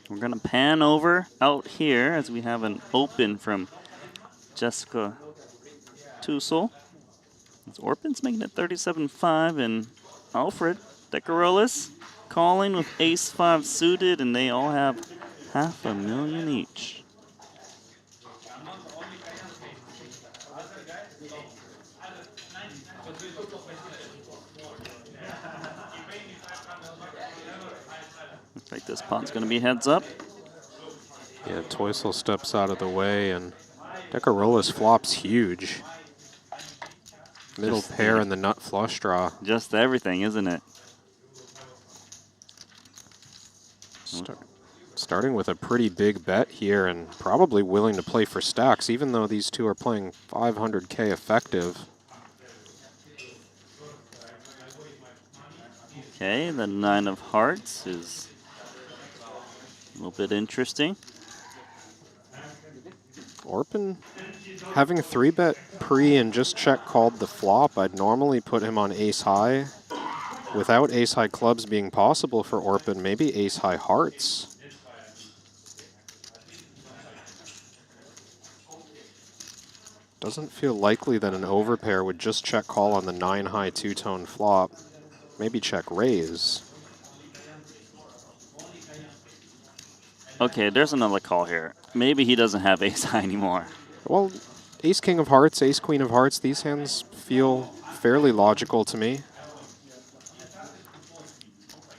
We're going to pan over out here as we have an open from Jessica Tussel. Orpin's making it 37-5, and Alfred Decarolis calling with ace-5 suited, and they all have $500,000 each. Looks like this pot's going to be heads up. Yeah, Teusel steps out of the way, and Decarolis flops huge. Middle Just pair and the nut flush draw. Just everything, isn't it? Starting with a pretty big bet here and probably willing to play for stacks, even though these two are playing 500K effective. Okay, the 9 of hearts is a little bit interesting. Orpin having a 3-bet pre and just check called the flop. I'd normally put him on ace high. Without ace high clubs being possible for Orpin, maybe ace high hearts. Doesn't feel likely that an overpair would just check call on the 9 high 2-tone flop. Maybe check raise. Okay, there's another call here. Maybe he doesn't have ace high anymore. Well, ace king of hearts, ace queen of hearts, these hands feel fairly logical to me.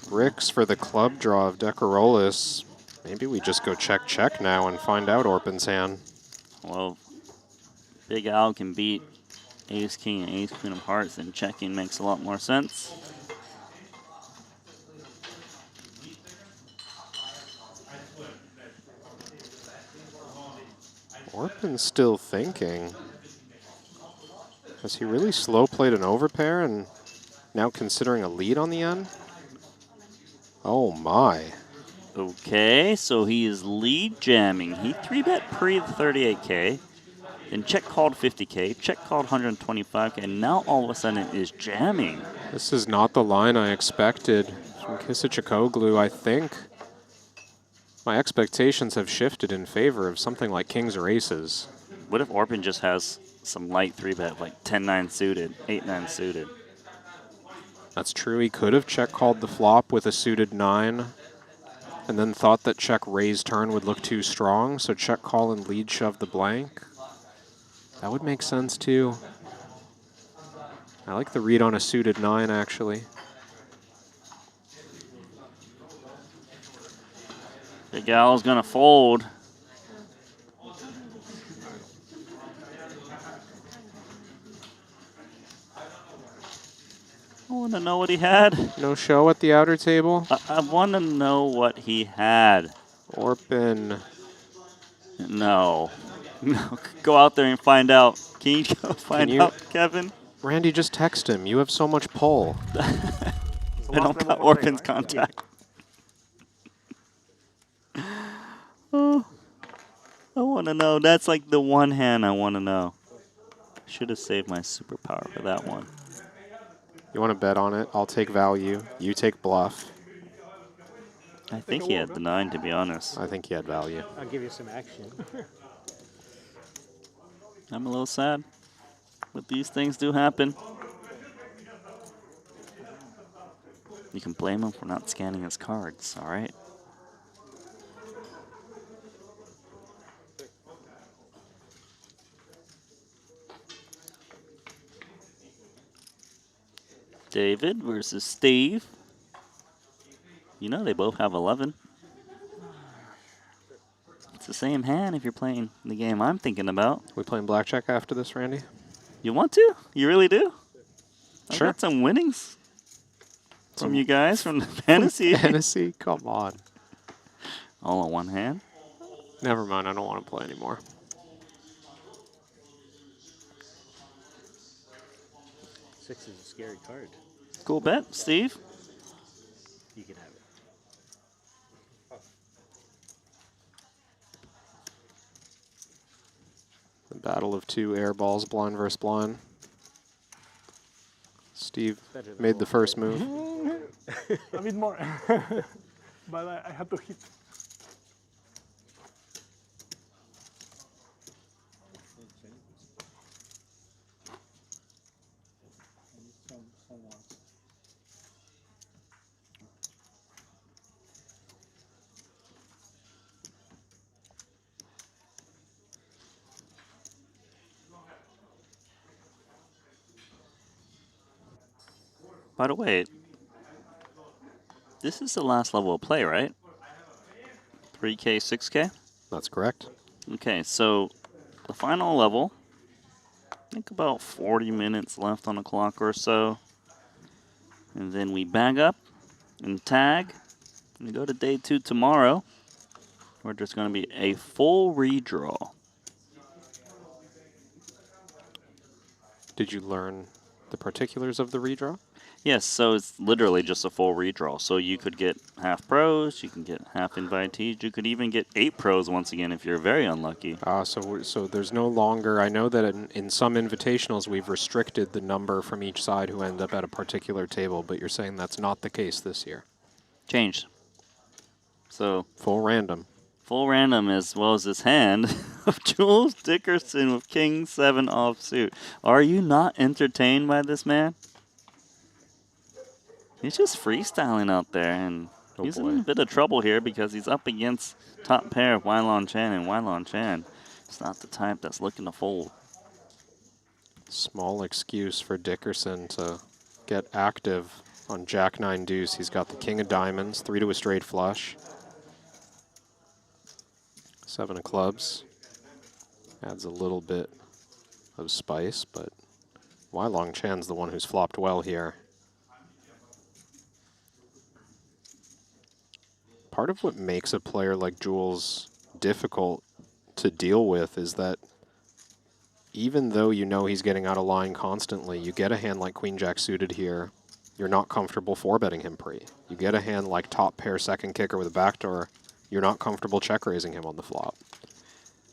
Ricks for the club draw of Decarolis. Maybe we just go check now and find out Orpin's hand. Well, Big Al can beat ace king and ace queen of hearts, and checking makes a lot more sense. Orpin's still thinking. Has he really slow played an overpair and now considering a lead on the end? Oh my. Okay, so he is lead jamming. He 3-bet pre the 38K, then check called 50K, check called 125K, and now all of a sudden is jamming. This is not the line I expected from Kisichakoglu, I think. My expectations have shifted in favor of something like kings or aces. What if Orpin just has some light 3-bet, like 10-9 suited, 8-9 suited? That's true. He could have check called the flop with a suited 9 and then thought that check raise turn would look too strong, so check call and lead shove the blank. That would make sense too. I like the read on a suited 9 actually. Big Al's gonna fold. I want to know what he had. No show at the outer table? I want to know what he had. Orpin. No. No. Go out there and find out. Can you go find out, Kevin? Randy, just text him. You have so much pull. I don't got Orpin's contact. Oh, I want to know. That's like the one hand I want to know. Should have saved my superpower for that one. You want to bet on it? I'll take value. You take bluff. I think he had the 9, to be honest. I think he had value. I'll give you some action. I'm a little sad, but these things do happen. You can blame him for not scanning his cards, all right? David versus Steve. You know they both have 11. It's the same hand if you're playing the game I'm thinking about. We playing blackjack after this, Randy? You want to? You really do? Sure. I got some winnings from you guys from the fantasy. Fantasy? Come on. All on one hand? Never mind, I don't want to play anymore. Six is a scary card. Cool bet, Steve. You can have it. The battle of two air balls, blind versus blind. Steve made the first move. A bit more. But I had to hit. By the way, this is the last level of play, right? 3K, 6K? That's correct. Okay, so the final level, I think about 40 minutes left on the clock or so. And then we bag up and tag We go to day 2 tomorrow, where there's going to be a full redraw. Did you learn the particulars of the redraw? Yes, so it's literally just a full redraw. So you could get half pros, you can get half invitees, you could even get 8 pros once again if you're very unlucky. So there's no longer, I know that in some invitationals we've restricted the number from each side who end up at a particular table, but you're saying that's not the case this year. Changed. So full random. Full random as well as this hand of Jules Dickerson with King 7 offsuit. Are you not entertained by this man? He's just freestyling out there, and he's in a bit of trouble here because he's up against top pair of Weilon Chan, and Weilon Chan is not the type that's looking to fold. Small excuse for Dickerson to get active on Jack-9 deuce. He's got the king of diamonds, 3 to a straight flush. 7 of clubs. Adds a little bit of spice, but Weilon Chan's the one who's flopped well here. Part of what makes a player like Jules difficult to deal with is that even though you know he's getting out of line constantly, you get a hand like Queen Jack suited here, you're not comfortable 4-betting him pre. You get a hand like top pair second kicker with a backdoor, you're not comfortable check raising him on the flop.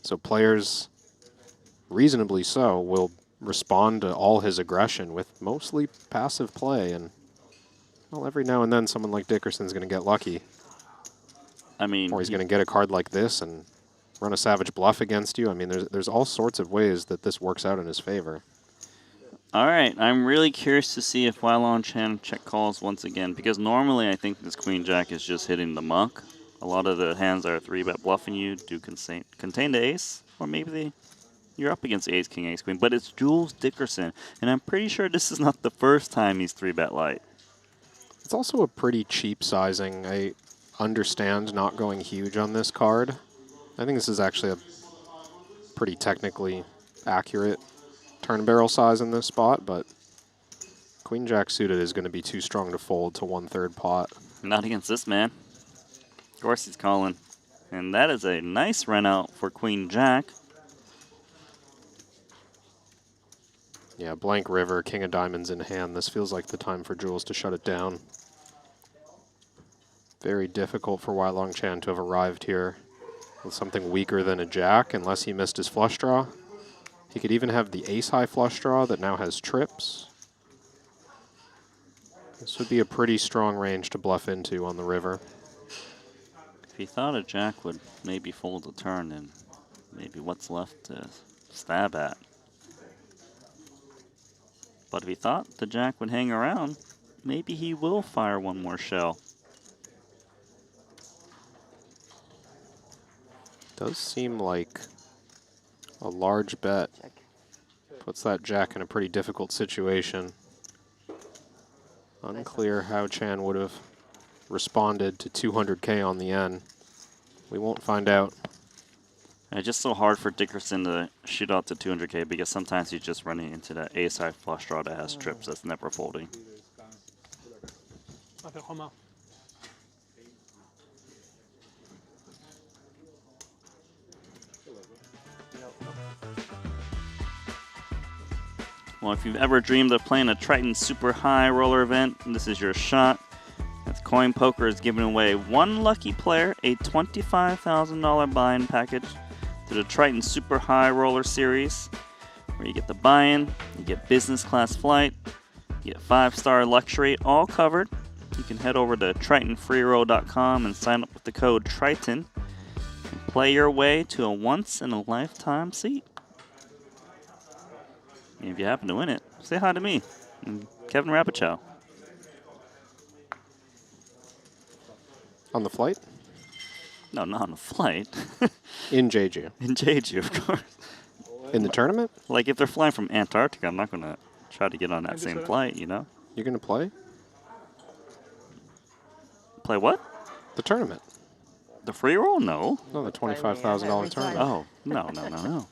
So players, reasonably so, will respond to all his aggression with mostly passive play, and well, every now and then someone like Dickerson's going to get lucky. I mean, or he's going to get a card like this and run a savage bluff against you. I mean, there's all sorts of ways that this works out in his favor. All right, I'm really curious to see if Weilon Chan check calls once again, because normally I think this Queen Jack is just hitting the muck. A lot of the hands that are 3-bet bluffing you do contain the ace, or maybe you're up against ace, king, ace, queen, but it's Jules Dickerson, and I'm pretty sure this is not the first time he's 3-bet light. It's also a pretty cheap sizing. I understand not going huge on this card. I think this is actually a pretty technically accurate turn barrel size in this spot, but Queen Jack suited is going to be too strong to fold to 1/3 pot. Not against this man. Of course he's calling. And that is a nice run out for Queen Jack. Yeah, blank river, king of diamonds in hand. This feels like the time for Jules to shut it down. Very difficult for Weilon Chan to have arrived here with something weaker than a jack, unless he missed his flush draw. He could even have the ace-high flush draw that now has trips. This would be a pretty strong range to bluff into on the river. If he thought a jack would maybe fold a turn, then maybe what's left to stab at. But if he thought the jack would hang around, maybe he will fire one more shell. Does seem like a large bet puts that jack in a pretty difficult situation. Unclear how Chan would have responded to 200K on the end. We won't find out. It's just so hard for Dickerson to shoot out to 200K because sometimes he's just running into that ace-high flush draw that has trips that's never folding. Well, if you've ever dreamed of playing a Triton Super High Roller event, this is your shot. As CoinPoker is giving away one lucky player a $25,000 buy-in package to the Triton Super High Roller Series, where you get the buy-in, you get business class flight, you get 5-star luxury, all covered. You can head over to TritonFreeRoll.com and sign up with the code Triton and play your way to a once-in-a-lifetime seat. And if you happen to win it, say hi to me, and Kevin Rapichow. On the flight? No, not on the flight. In Jeju. In Jeju, of course. In the tournament? Like, if they're flying from Antarctica, I'm not going to try to get on that same flight, you know? You're going to play? Play what? The tournament. The free roll? No. No, the $25,000 tournament. Oh, no.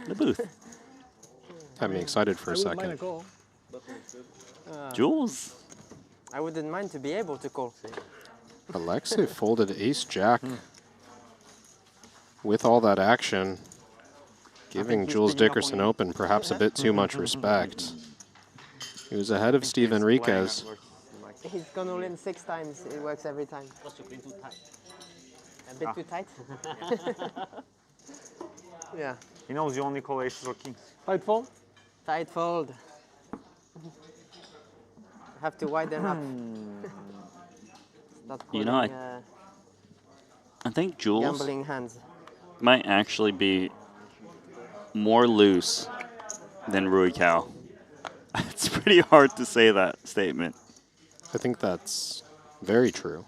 The booth. Had me excited for a second. Jules. I wouldn't mind to be able to call. Alexei folded ace-jack with all that action, giving Jules Dickerson Open perhaps a bit too much respect. He was ahead of Steve Enriquez. He's gone all in 6 times. It works every time. A bit too tight? Yeah. He knows you only call aces or kings. Tight fold? Tight fold. Have to widen up. Stop You know, calling, I think Jules gambling hands. might actually be more loose than Rui Cao. It's pretty hard to say that statement. I think that's very true.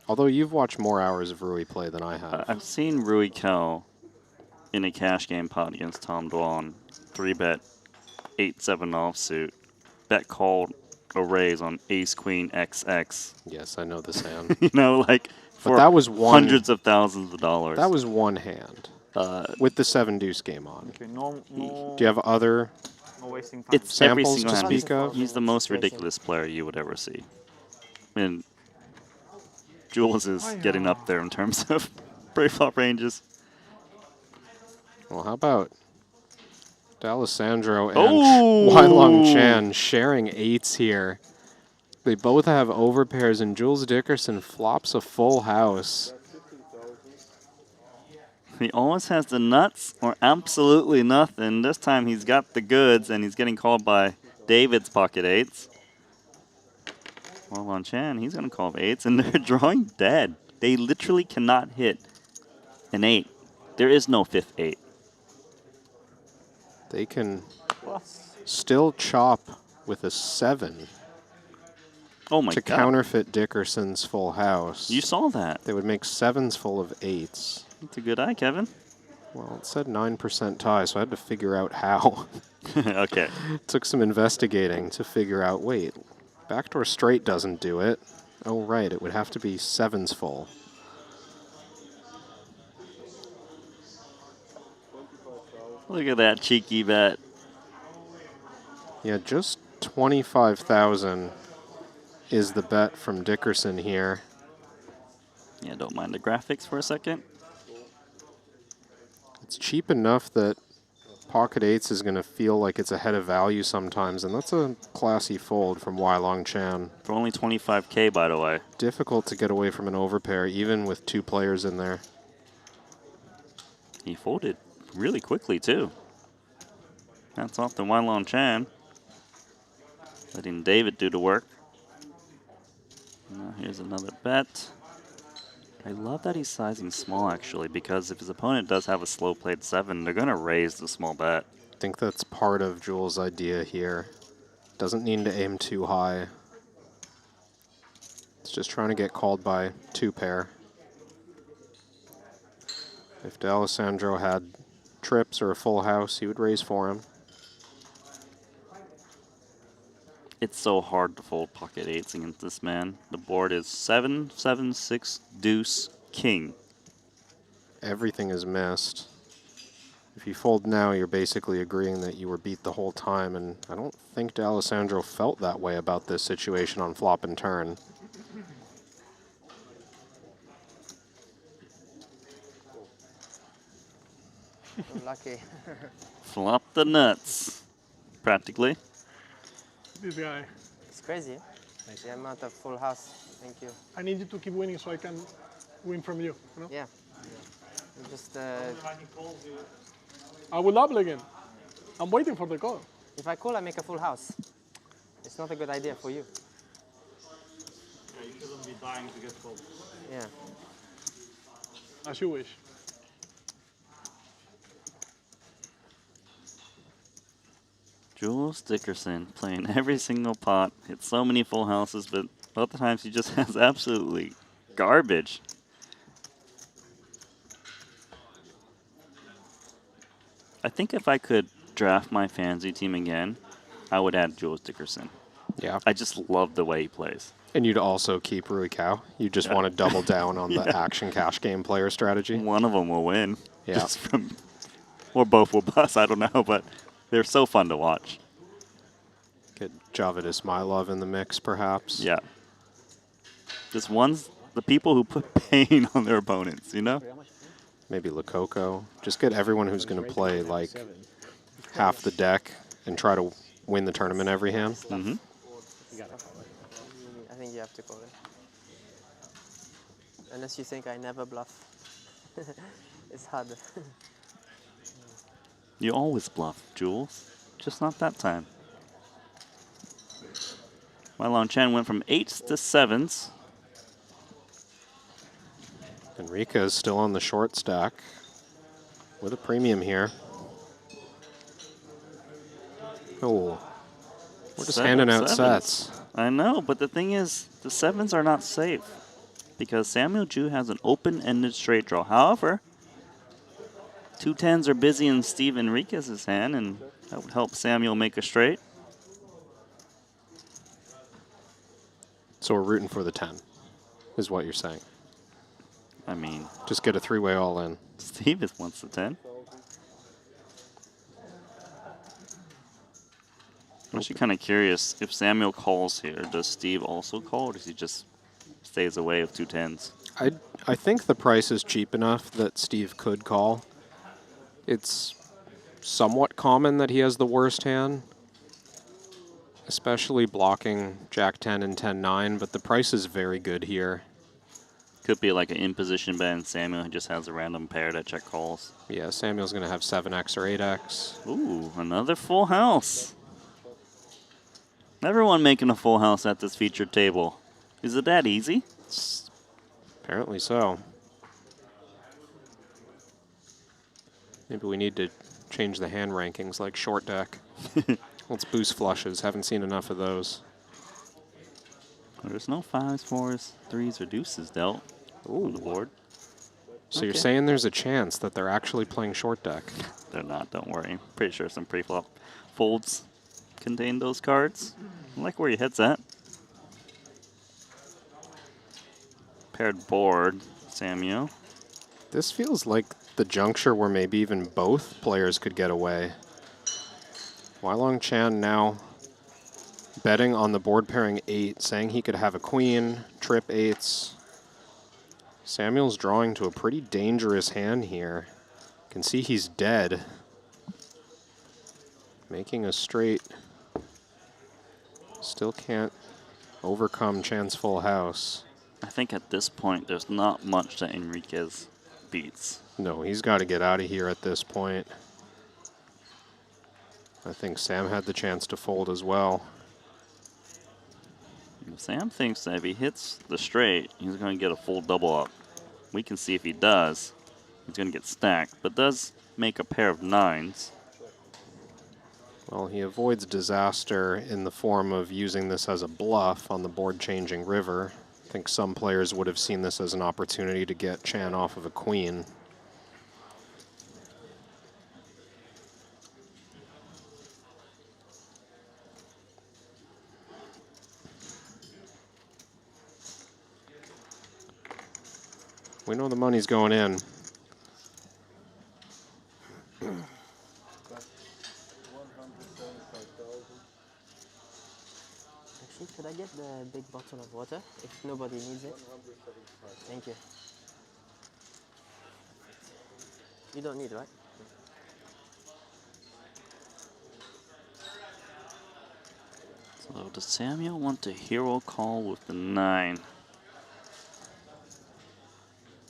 Although you've watched more hours of Rui play than I have. I've seen Rui Cao in a cash game pot against Tom Dwan, 3-bet 8-7 offsuit, bet called a raise on Ace Queen XX. Yes, I know this hand. You know, like for that was hundreds of thousands of dollars. That was one hand with the 7-deuce game on. Okay, Do you have other wasting time. It's every samples single to hand. speak of? He's the most ridiculous player you would ever see. And Jules is getting up there in terms of pre-flop ranges. Well, how about D'Alessandro and Oh! Wai Long Chan sharing 8s here? They both have overpairs, and Jules Dickerson flops a full house. He always has the nuts or absolutely nothing. This time he's got the goods, and he's getting called by David's pocket 8s. Well, on Chan, he's going to call 8s, and they're drawing dead. They literally cannot hit an 8. There is no 5th 8. They can still chop with a 7. Oh my to God. counterfeit Dickerson's full house. You saw that. They would make 7s full of 8s. That's a good eye, Kevin. Well, it said 9% tie, so I had to figure out how. Okay. Took some investigating to figure out, wait, backdoor straight doesn't do it. Oh, right, it would have to be 7s full. Look at that cheeky bet. Yeah, just 25,000 is the bet from Dickerson here. Yeah, don't mind the graphics for a second. It's cheap enough that pocket 8s is going to feel like it's ahead of value sometimes, and that's a classy fold from Wai Long Chan. For only 25K, by the way. Difficult to get away from an overpair, even with 2 players in there. He folded really quickly, too. That's off the Wai Long Chan. Letting David do the work. Now here's another bet. I love that he's sizing small, actually, because if his opponent does have a slow-played 7, they're going to raise the small bet. I think that's part of Jules' idea here. Doesn't need to aim too high. It's just trying to get called by 2 pair. If D'Alessandro had trips or a full house, he would raise for him. It's so hard to fold pocket 8s against this man. The board is 7, 7, 6, deuce, king. Everything is missed. If you fold now, you're basically agreeing that you were beat the whole time, and I don't think D'Alessandro felt that way about this situation on flop and turn. Lucky. Flop the nuts, practically. This guy. It's crazy. The amount of full house. Thank you. I need you to keep winning so I can win from you. You know? Yeah. You just. I will double again. I'm waiting for the call. If I call, I make a full house. It's not a good idea for you. Yeah, you shouldn't be dying to get called. Yeah. As you wish. Jules Dickerson playing every single pot, hits so many full houses, but other times he just has absolutely garbage. I think if I could draft my fantasy team again, I would add Jules Dickerson. Yeah. I just love the way he plays. And you'd also keep Rui Cao. You just want to double down on the Yeah. action cash game player strategy. One of them will win. Yeah. Just from, or both will bust, I don't know, but they're so fun to watch. Get Javid Ismailov in the mix, perhaps. Yeah. Just one's the people who put pain on their opponents, you know? Maybe Lococo. Just get everyone who's going to play like half the deck and try to win the tournament every hand. Mm-hmm. I think you have to call it. Unless you think I never bluff. It's hard. You always bluff, Jules. Just not that time. Wylon Chen went from 8s to 7s. Enrique is still on the short stack with a premium here. Oh, we're just handing out sets. I know, but the thing is, the 7s are not safe because Samuel Ju has an open-ended straight draw. However, 2 10s are busy in Steve Enriquez's hand, and that would help Samuel make a straight. So we're rooting for the 10, is what you're saying. I mean, just get a 3-way all in. Steve just wants the 10. I'm actually kind of curious, if Samuel calls here, does Steve also call, or does he just stays away of 2 10s? I think the price is cheap enough that Steve could call. It's somewhat common that he has the worst hand, especially blocking Jack 10 and 10-9, but the price is very good here. Could be like an in-position bet, and Samuel just has a random pair that check calls. Yeah, Samuel's going to have 7x or 8x. Ooh, another full house. Everyone making a full house at this featured table. Is it that easy? Apparently so. Maybe we need to change the hand rankings like short deck. Let's boost flushes. Haven't seen enough of those. There's no 5s, 4s, 3s, or deuces dealt on the board. So you're saying there's a chance that they're actually playing short deck? They're not, don't worry. Pretty sure some pre-flop folds contain those cards. I like where your head's at. Paired board, Samuel. This feels like the juncture where maybe even both players could get away. Wylon Chan now betting on the board pairing 8, saying he could have a queen, trip 8s. Samuel's drawing to a pretty dangerous hand here. Can see he's dead. Making a straight. Still can't overcome Chan's full house. I think at this point, there's not much that Enriquez beats. No, he's got to get out of here at this point. I think Sam had the chance to fold as well. Sam thinks that if he hits the straight, he's going to get a full double up. We can see if he does, he's going to get stacked, but does make a pair of 9s. Well, he avoids disaster in the form of using this as a bluff on the board-changing river. I think some players would have seen this as an opportunity to get Chan off of a queen. We know the money's going in. Actually, could I get the big bottle of water if nobody needs it? Thank you. You don't need, right? So does Samuel want to hero call with the 9?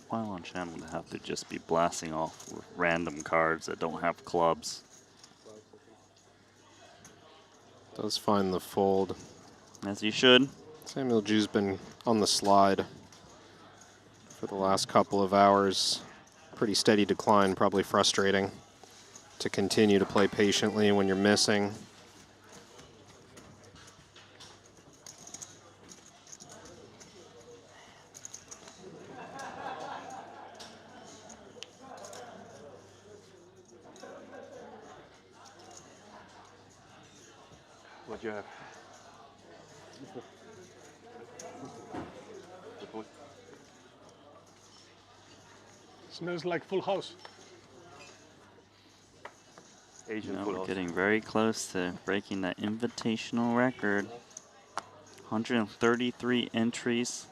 Wylon Chan would have to just be blasting off with random cards that don't have clubs. Does find the fold. As you should. Samuel Ju's been on the slide for the last couple of hours. Pretty steady decline, probably frustrating to continue to play patiently when you're missing. What you have? Smells like full house. Asian Now full we're house. getting very close to breaking that invitational record. 133 entries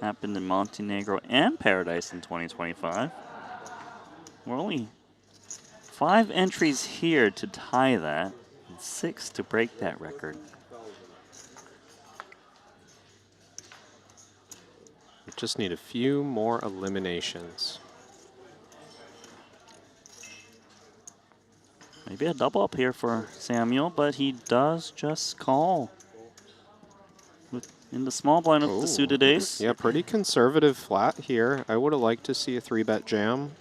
happened in Montenegro and Paradise in 2025. We're only 5 entries here to tie that, and 6 to break that record. We just need a few more eliminations. Maybe a double up here for Samuel, but he does just call. In the small blind with the suited ace. Yeah, pretty conservative flat here. I would have liked to see a 3-bet jam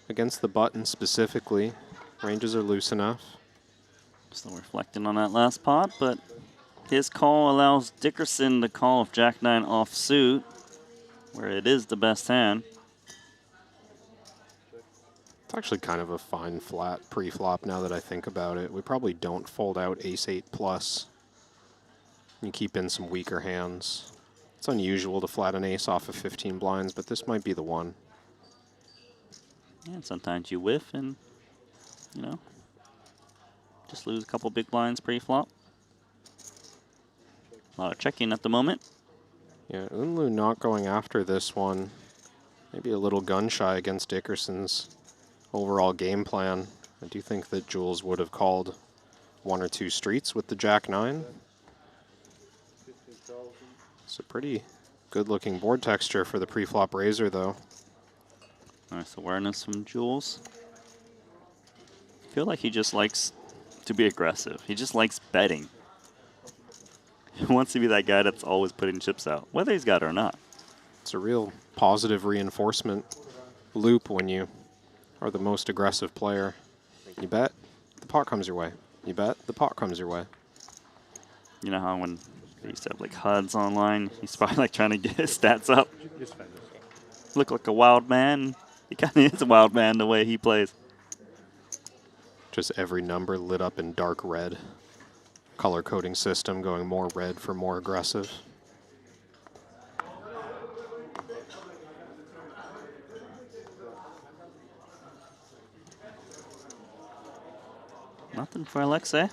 against the button specifically. Ranges are loose enough. Still reflecting on that last pot, but his call allows Dickerson to call if Jack-9 offsuit, where it is the best hand. It's actually kind of a fine flat pre-flop now that I think about it. We probably don't fold out ace-8 plus. You keep in some weaker hands. It's unusual to flat an ace off of 15 blinds, but this might be the one. And sometimes you whiff and, you know, just lose a couple big blinds pre-flop. A lot of checking at the moment. Yeah, Unlu not going after this one. Maybe a little gun shy against Dickerson's overall game plan. I do think that Jules would have called 1 or 2 streets with the Jack-9. It's a pretty good-looking board texture for the pre-flop raiser, though. Nice awareness from Jules. I feel like he just likes to be aggressive. He just likes betting. He wants to be that guy that's always putting chips out, whether he's got it or not. It's a real positive reinforcement loop when you are the most aggressive player. You bet, the pot comes your way. You bet, the pot comes your way. You know how when they used to have like HUDs online, he's probably like trying to get his stats up. Look like a wild man. He kind of is a wild man the way he plays. Just every number lit up in dark red. Color coding system going more red for more aggressive. Nothing for Alexei.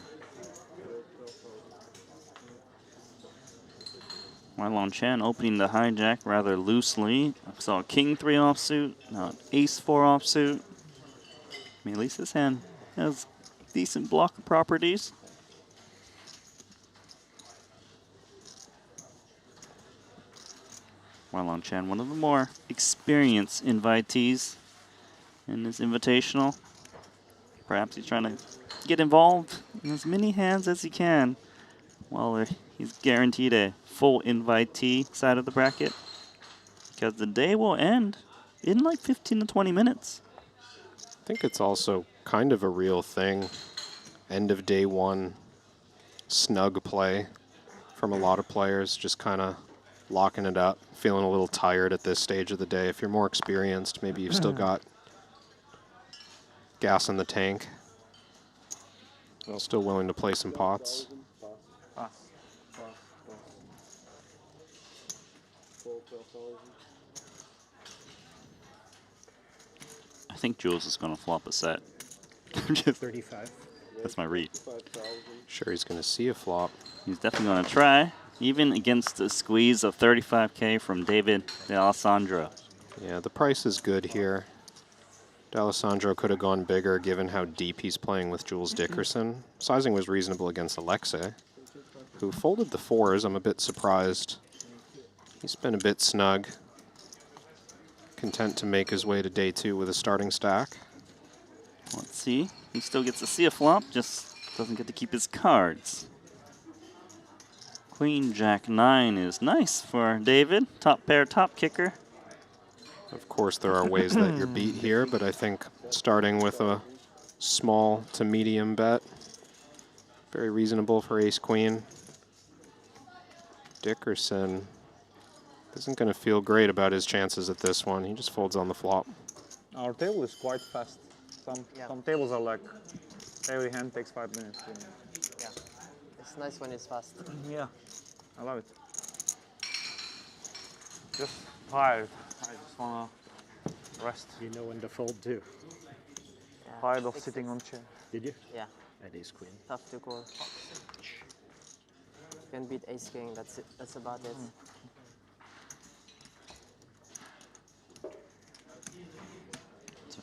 Wylon Chen opening the hijack rather loosely. I saw King 3 offsuit, now Ace 4 offsuit. I mean, at least this hand has decent blocker properties. Wylon Chen, one of the more experienced invitees in this invitational. Perhaps he's trying to get involved in as many hands as he can while he's guaranteed a full invitee side of the bracket, because the day will end in like 15 to 20 minutes. I think it's also kind of a real thing. End of day one, snug play from a lot of players, just kind of locking it up, feeling a little tired at this stage of the day. If you're more experienced, maybe you've still got gas in the tank. Still willing to play some pots. I think Jules is going to flop a set. 35. That's my read. Sure, he's going to see a flop. He's definitely going to try, even against the squeeze of 35K from David D'Alessandro. Yeah, the price is good here. D'Alessandro could have gone bigger given how deep he's playing with Jules Dickerson. Sizing was reasonable against Alexei, who folded the 4s. I'm a bit surprised. He's been a bit snug. Content to make his way to day 2 with a starting stack. Let's see. He still gets to see a flop, just doesn't get to keep his cards. Queen Jack 9 is nice for David. Top pair, top kicker. Of course, there are ways that you're beat here, but I think starting with a small to medium bet, very reasonable for ace-queen. Dickerson isn't going to feel great about his chances at this one. He just folds on the flop. Our table is quite fast. Some tables are like every hand takes 5 minutes. Yeah, it's nice when it's fast. Yeah, I love it. Just tired. I just wanna rest. You know when to fold too. Yeah. Tired of sitting on chair. Did you? Yeah. At ace queen. Tough to call. You can beat ace king. That's it. That's about it.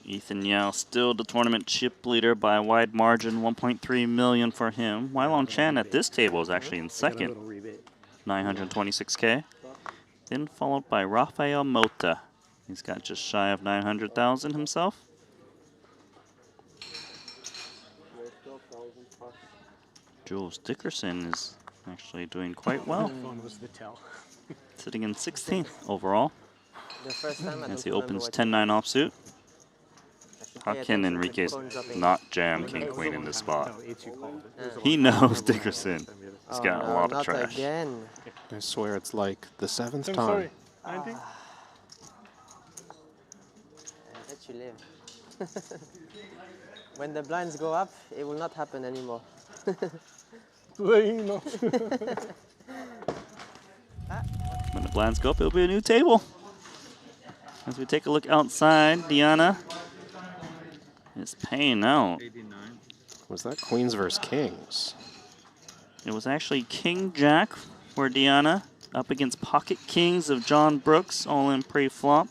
Ethan Yao still the tournament chip leader by a wide margin, 1.3 million for him. Weilong Chan at this table is actually in second, 926K. Then followed by Rafael Mota. He's got just shy of 900,000 himself. Jules Dickerson is actually doing quite well. Fun was the tell. Sitting in 16th overall. The first time I As don't he opens remember 10-9 offsuit. How pay can attention to Enriquez phone dropping. not jam King Queen in this spot? He knows Dickerson. He's got a no, lot of not trash. again. I swear it's like the 7th I'm time. sorry. 90? I let you live. When the blinds go up, it will not happen anymore. When the blinds go up, it'll be a new table. As we take a look outside, Diana is paying out. Was that Queens versus Kings? It was actually King Jack for Diana up against Pocket Kings of John Brooks, all in pre-flop.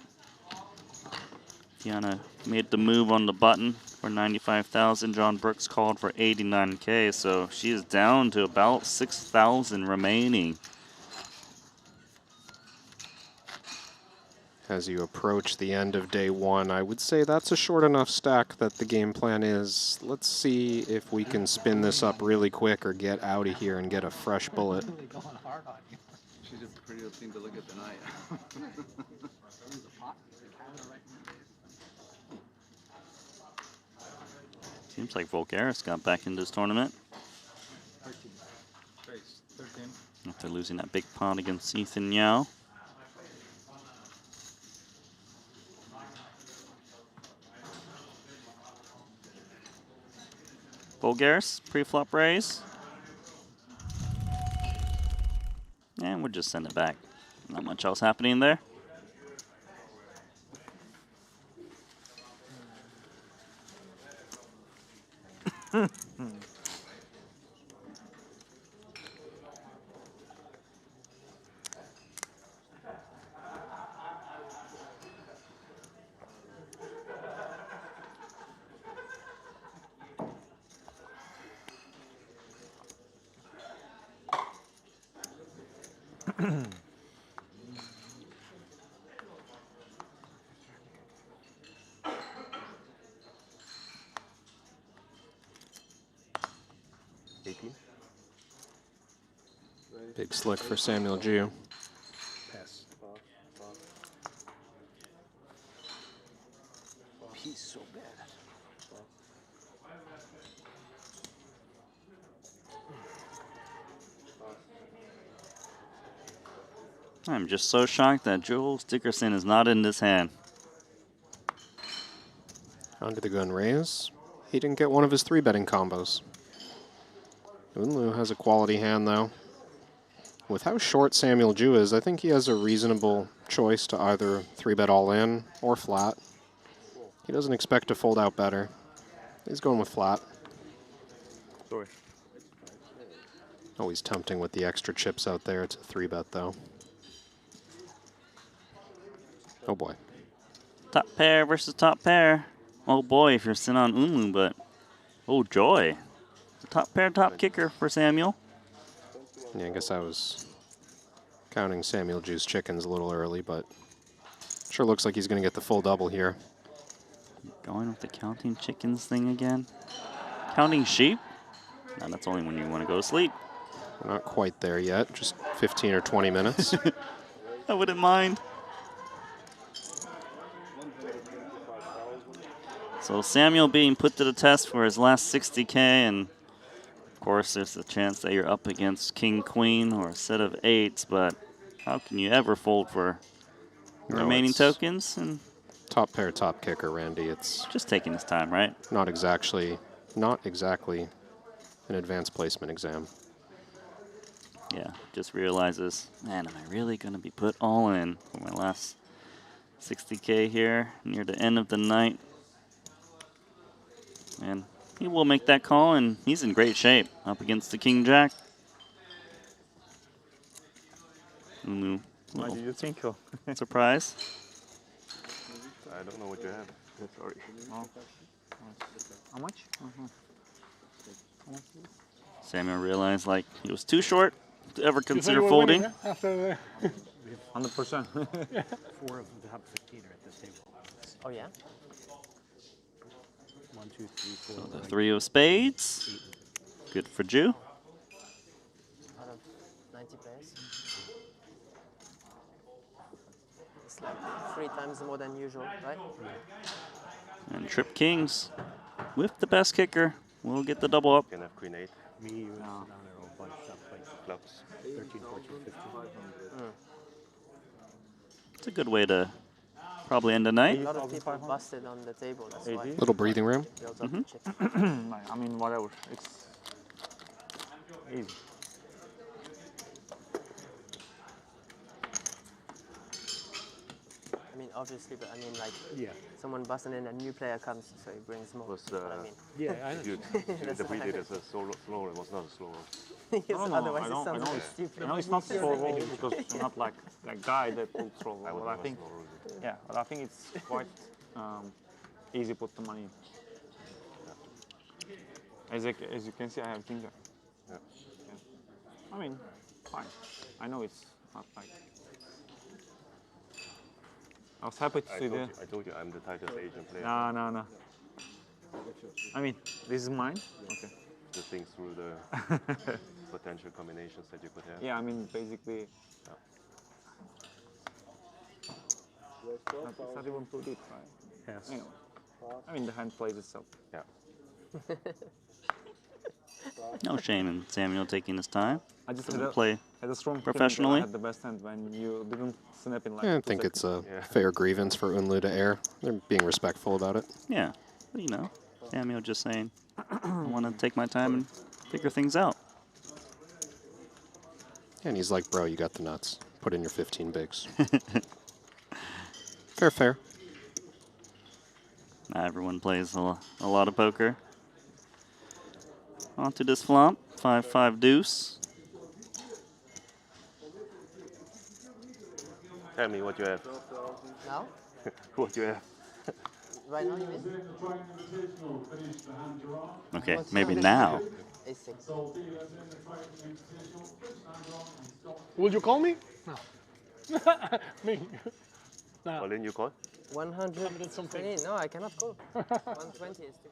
Diana made the move on the button for 95,000. John Brooks called for 89K, so she is down to about 6,000 remaining. As you approach the end of day one, I would say that's a short enough stack that the game plan is, let's see if we can spin this up really quick or get out of here and get a fresh bullet. She's a pretty thing to look at tonight. Seems like Volgaris got back into this tournament 13. after losing that big pot against Ethan Yao. Volgaris, pre-flop raise. And we'll just send it back. Not much else happening there. Big slick for Samuel Jeju. Pass. He's so bad. I'm just so shocked that Jules Dickerson is not in this hand. Under the gun raise. He didn't get one of his 3-betting combos. Unlu has a quality hand, though. With how short Samuel Jeju is, I think he has a reasonable choice to either 3-bet all in or flat. He doesn't expect to fold out better. He's going with flat. Sorry. Always tempting with the extra chips out there. It's a 3-bet, though. Oh, boy. Top pair versus top pair. Oh boy, if you're sitting on Unlu, but oh joy. The top pair, top kicker for Samuel. Yeah, I guess I was counting Samuel Jeju's chickens a little early, but sure looks like he's going to get the full double here. Going with the counting chickens thing again. Counting sheep? No, that's only when you want to go to sleep. We're not quite there yet, just 15 or 20 minutes. I wouldn't mind. So Samuel being put to the test for his last 60K, and of course there's a chance that you're up against King Queen or a set of 8s, but how can you ever fold for the remaining it's tokens? And top pair, top kicker, Randy. It's just taking his time, right? Not exactly an advanced placement exam. Yeah, just realizes, man, am I really going to be put all in for my last 60K here near the end of the night? And he will make that call, and he's in great shape up against the King Jack. What do you think of? Surprise. I don't know what you have. Sorry. Oh. How much? Samuel realized like he was too short to ever You thought consider you were folding. winning, huh? After 100%. 4 of the top 15 are at this table. Oh yeah. 1, 2, 3, 4. So the 3 of spades. Good for Jew. Out of 90 players. It's like 3 times more than usual, right? And trip kings with the best kicker. We'll get the double up. Can have queen 8. Me, you, and down there all bunched up like Clubs. 13, 14, 15. It's a good way to probably end the night. A lot of people busted on the table, that's why. Little breathing room. Built up the chips. I mean, whatever. It's easy. I mean, obviously, but I mean, like, Yeah. someone busting in, a new player comes, so he brings more. Was, That's what I mean. Yeah, I know. You That's what I interpreted mean. as a slow roll. It was not a slow roll. Yes, otherwise I it know, sounds I know, very it's, stupid. I know it's not slow roll because you're not like that guy that pulls slow roll. But I think, yeah, but I think it's quite easy put the money. As you can see, I have king jack. Yeah. I mean, fine. I know it's not like. I was happy to see the. I told you I'm the tightest Asian player. No. I mean, this is mine. Okay. To think through the potential combinations that you could have. Yeah, I mean, basically. It's not even too deep, right? Yes. Anyway, I mean, the hand plays itself. Yeah. No shame in Samuel taking his time. I just Doesn't had play a strong professionally. I had the best hand when you didn't snap in like. I 2 think it's seconds. a fair grievance for Unlu to air. They're being respectful about it. Yeah, but you know, Samuel just saying, I want to take my time and figure things out. And he's like, bro, you got the nuts. Put in your 15 bigs. Fair. Not everyone plays a lot of poker. On to this flop, 5-5 deuce. Tell me what you have. Now? What you have. Right now, you mean? Okay, maybe now. A6. Will you call me? No. Me. No. Well, then you call? 100 something. No, I cannot call. 120 is too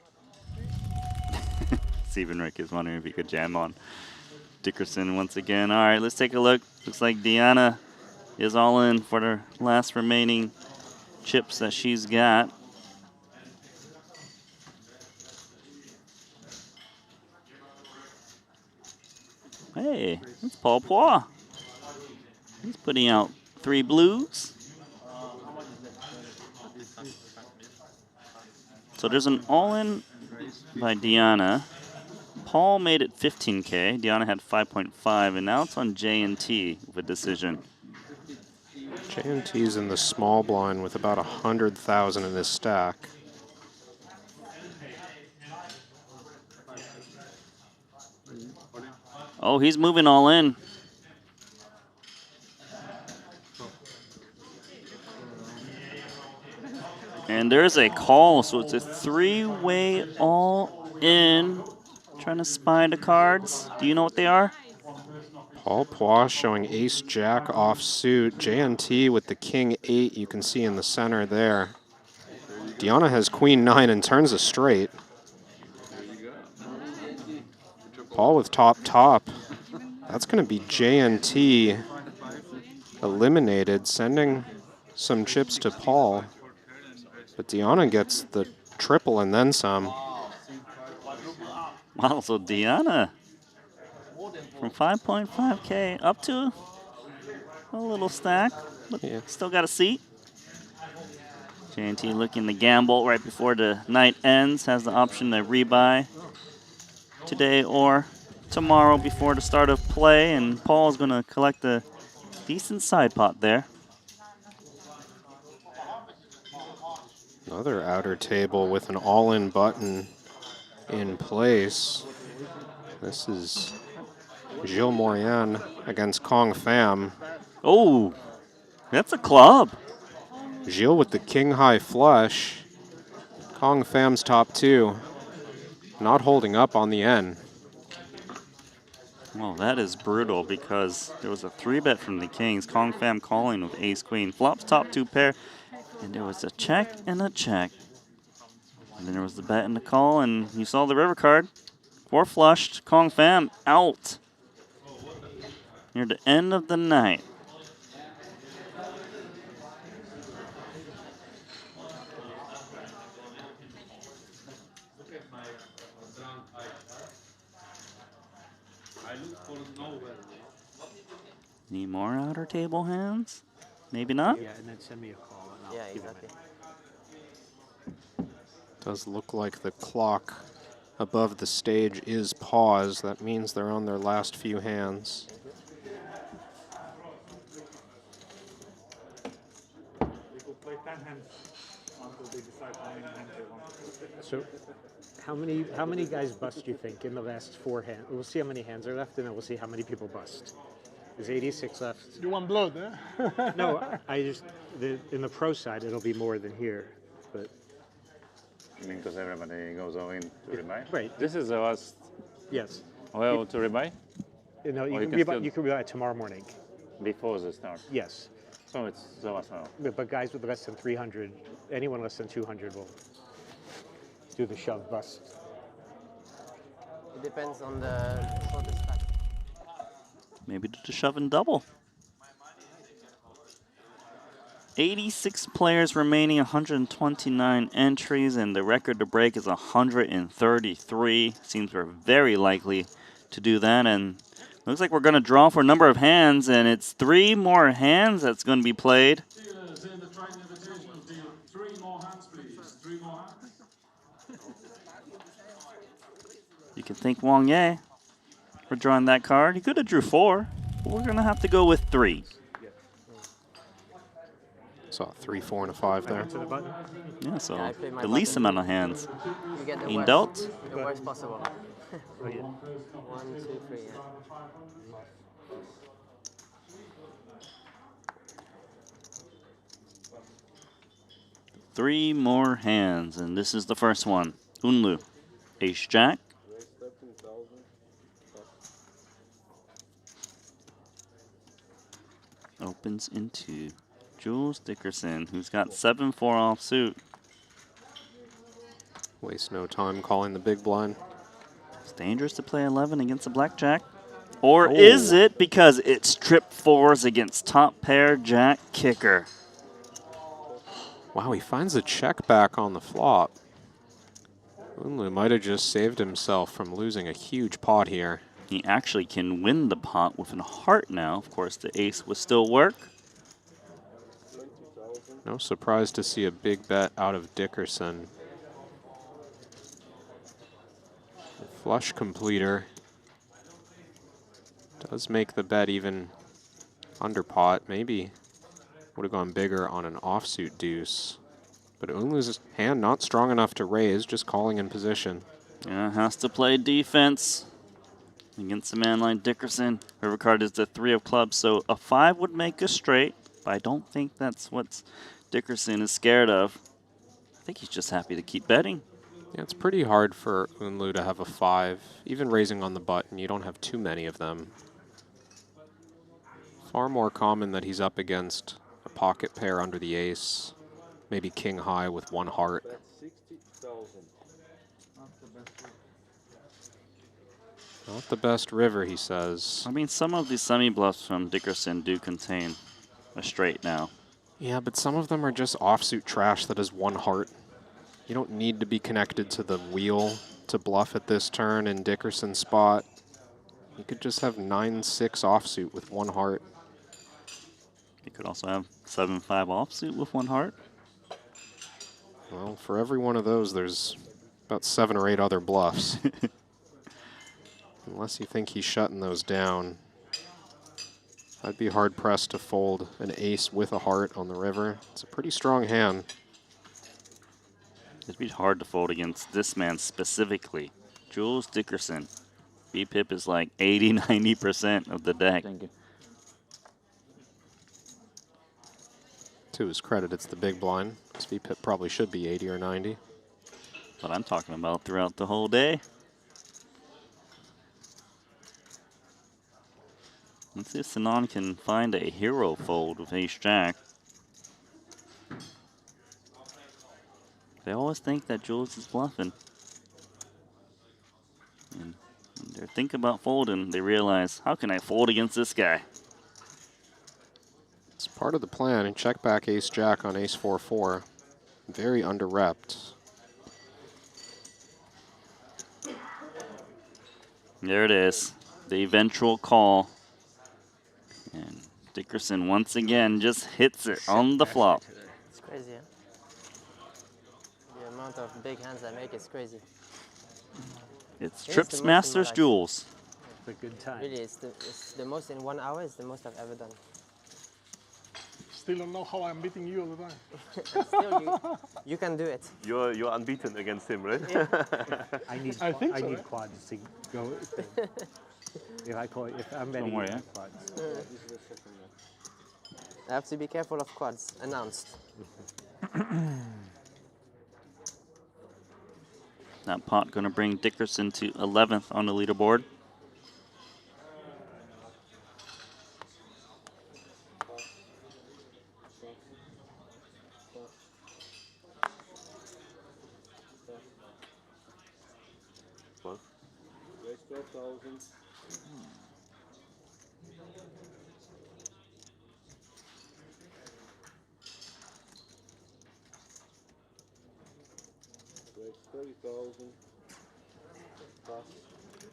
much. Steven Rick is wondering if he could jam on Dickerson once again. All right, let's take a look. Looks like Deanna is all in for the last remaining chips that she's got. Hey, that's Paul Poir. He's putting out 3 blues. So there's an all-in by Deanna. Paul made it 15K. Deanna had 5.5, and now it's on J&T with a decision. J&T's in the small blind with about 100,000 in his stack. Oh, he's moving all in. And there's a call, so it's a 3-way all in. Trying to spy the cards. Do you know what they are? Paul Poir showing ace-jack offsuit. J&T with the king-8 you can see in the center there. Deanna has queen-9 and turns a straight. Paul with top. That's going to be J&T eliminated, sending some chips to Paul. But Deanna gets the triple and then some. Wow, so Deanna from 5.5K up to a little stack, but still got a seat. J&T looking to gamble right before the night ends, has the option to rebuy today or tomorrow before the start of play, and Paul's going to collect a decent side pot there. Another outer table with an all-in button in place. This is Gilles Morin against Kong Pham. Oh, that's a club. Gilles with the king-high flush. Kong Fam's top two. Not holding up on the end. Well, that is brutal because there was a 3-bet from the Kings. Kong Fam calling with ace-queen. Flops top two pair. And there was a check and a check. And then there was the bet and the call. And you saw the river card. 4 flushed. Kong Fam out. Near the end of the night. Need more outer table hands? Maybe not? Yeah, and then send me a call. And I'll Yeah, give him exactly. Does look like the clock above the stage is paused. That means they're on their last few hands. They could play 10 hands until they decide how many hands they want. So, how many guys bust do you think in the last 4 hands? We'll see how many hands are left, and then we'll see how many people bust. There's 86 left. You want blood, eh? No, I just in the pro side it'll be more than here, but You mean because everybody goes all in to rebuy? right. This is the last. Yes. Well, to rebuy? You know, Or you you can can rebuy, still- you can rebuy tomorrow morning. Before the start. Yes. So it's the last round. But guys with less than 300, anyone less than 200 will do the shove bust. It depends on the shortest stack. Maybe to shove and double. 86 players remaining, 129 entries, and the record to break is 133. Seems we're very likely to do that, and looks like we're going to draw for a number of hands, and it's 3 more hands that's going to be played. Dealers in the Triton Invitational deal. 3 more hands, please. 3 more hands. You can thank Wang Ye for drawing that card. He could have drew 4, but we're going to have to go with 3. Saw 3, 4, and a 5 there. Yeah, so Yeah, I played my the least button. amount of hands. You get the Being worst, dealt. the worst possible. 1, 2, 3, yeah. 3 more hands, and this is the first one. Unlu, Ace Jack. Opens into Jules Dickerson, who's got 7-4 offsuit. Waste no time calling the big blind. It's dangerous to play 11 against a blackjack. Or is it because it's trip 4s against top pair Jack Kicker? Wow, he finds a check back on the flop. Unlu might have just saved himself from losing a huge pot here. He actually can win the pot with a heart now. Of course, the ace would still work. No surprise to see a big bet out of Dickerson. The flush completer does make the bet even under pot. Maybe would have gone bigger on an offsuit deuce. But Unlu's hand not strong enough to raise, just calling in position. Yeah, has to play defense against a man like Dickerson. River card is the 3 of clubs, so a 5 would make a straight, but I don't think that's what Dickerson is scared of. I think he's just happy to keep betting. Yeah, it's pretty hard for Unlu to have a 5. Even raising on the button, you don't have too many of them. Far more common that he's up against a pocket pair under the ace. Maybe king high with 1 heart. Not the best river, he says. I mean, some of the semi-bluffs from Dickerson do contain a straight now. Yeah, but some of them are just offsuit trash that has 1 heart. You don't need to be connected to the wheel to bluff at this turn in Dickerson's spot. You could just have 9-6 offsuit with 1 heart. You could also have 7-5 offsuit with 1 heart. Well, for every one of those, there's about 7 or 8 other bluffs. Unless you think he's shutting those down, I'd be hard-pressed to fold an ace with a heart on the river. It's a pretty strong hand. It'd be hard to fold against this man specifically. Jules Dickerson. BPIP is like 80-90% of the deck. Thank you. To his credit, it's the big blind. His VPIP probably should be 80 or 90. what I'm talking about throughout the whole day. Let's see if Sinan can find a hero fold with ace-jack. They always think that Jules is bluffing. And when they're thinking about folding, they realize, how can I fold against this guy? It's part of the plan. And check back ace-jack on ace-4-4. Very under-repped. There it is. The eventual call. And Dickerson once again just hits it on the flop. It's crazy, huh? The amount of big hands I make is crazy. It's It is Trips the most in my Masters life. Jules. It's a good time. Really, it's the most in 1 hour. It's the most I've ever done. Still don't know how I'm beating you all the time. Still, you can do it. You're unbeaten against him, right? Yeah. I need I think so, need right? quads to go. If I'm betting, worry, quads. I have to be careful of quads. Announced. That pot going to bring Dickerson to 11th on the leaderboard.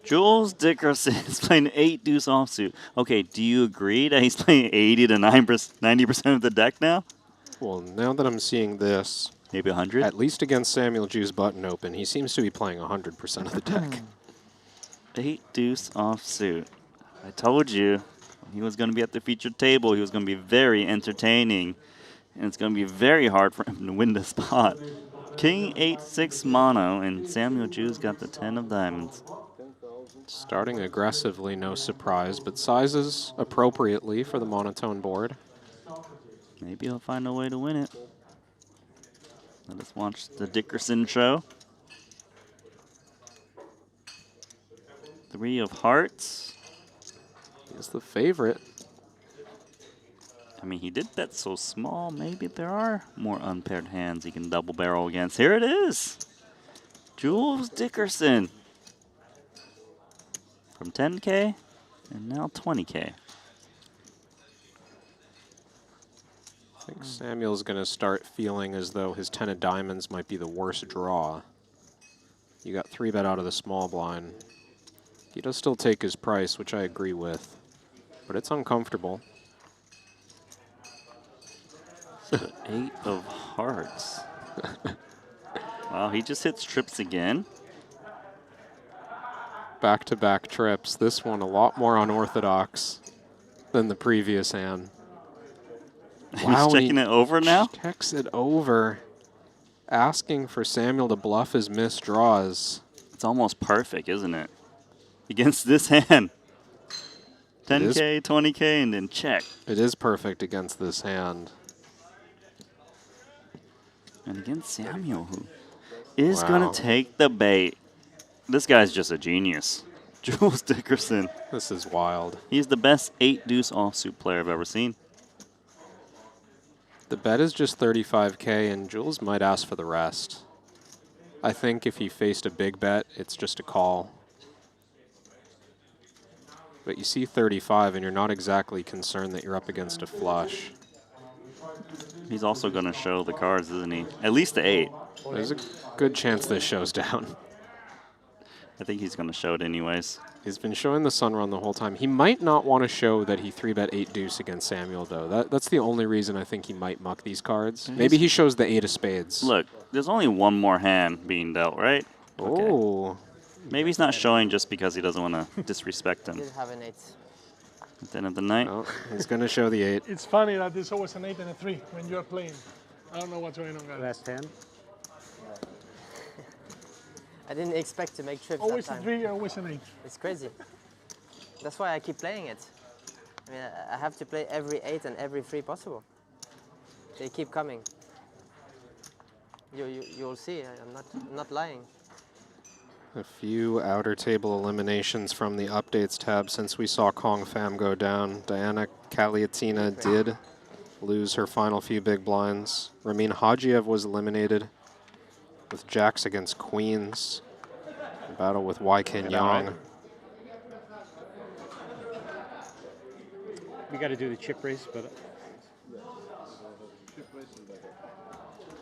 Jules Dickerson is playing 8 deuce offsuit. Okay, do you agree that he's playing 80 to 90% of the deck now? Well, now that I'm seeing this, maybe 100. At least against Samuel Jew's button open, he seems to be playing 100% of the deck. 8 deuce offsuit. I told you he was going to be at the featured table. He was going to be very entertaining, and it's going to be very hard for him to win the spot. King 8-6 mono, and Samuel Jew's got the 10 of diamonds. Starting aggressively, no surprise, but sizes appropriately for the monotone board. Maybe he'll find a way to win it. Let us watch the Dickerson show. 3 of hearts. He's the favorite. I mean, he did that so small. Maybe there are more unpaired hands he can double barrel against. Here it is. Jules Dickerson. From 10K and now 20K. I think Samuel's going to start feeling as though his 10 of diamonds might be the worst draw. You got 3-bet out of the small blind. He does still take his price, which I agree with, but it's uncomfortable. 8 of hearts. Wow, he just hits trips again. Back-to-back trips. This one a lot more unorthodox than the previous hand. Wow, he's checking it over now? Checks it over. Asking for Samuel to bluff his missed draws. It's almost perfect, isn't it? Against this hand. 10K, 20K, and then check. It is perfect against this hand. And against Samuel, who is going to take the bait. This guy's just a genius. Jules Dickerson. This is wild. He's the best 8 deuce offsuit player I've ever seen. The bet is just 35K, and Jules might ask for the rest. I think if he faced a big bet, it's just a call. But you see 35, and you're not exactly concerned that you're up against a flush. He's also going to show the cards, isn't he? At least the 8. There's a good chance this shows down. I think he's going to show it anyways. He's been showing the sun run the whole time. He might not want to show that he 3-bet 8 deuce against Samuel, though. That's the only reason I think he might muck these cards. Maybe he shows the 8 of spades. Look, there's only one more hand being dealt, right? Oh. Maybe he's not showing just because he doesn't want to disrespect him. Did have an 8. At the end of the night. Oh, he's going to show the 8. It's funny that there's always an 8 and a 3 when you're playing. I don't know what's going on, guys. Last hand. I didn't expect to make trips Always that a time. 3, always an 8. It's crazy. That's why I keep playing it. I mean, I have to play every 8 and every 3 possible. They keep coming. You'll see. I'm not lying. A few outer table eliminations from the updates tab since we saw Kong Pham go down. Diana Kaliatina did lose her final few big blinds. Ramin Hajiev was eliminated with jacks against queens. Battle with Wai Ken Yang. We got to do the chip race, but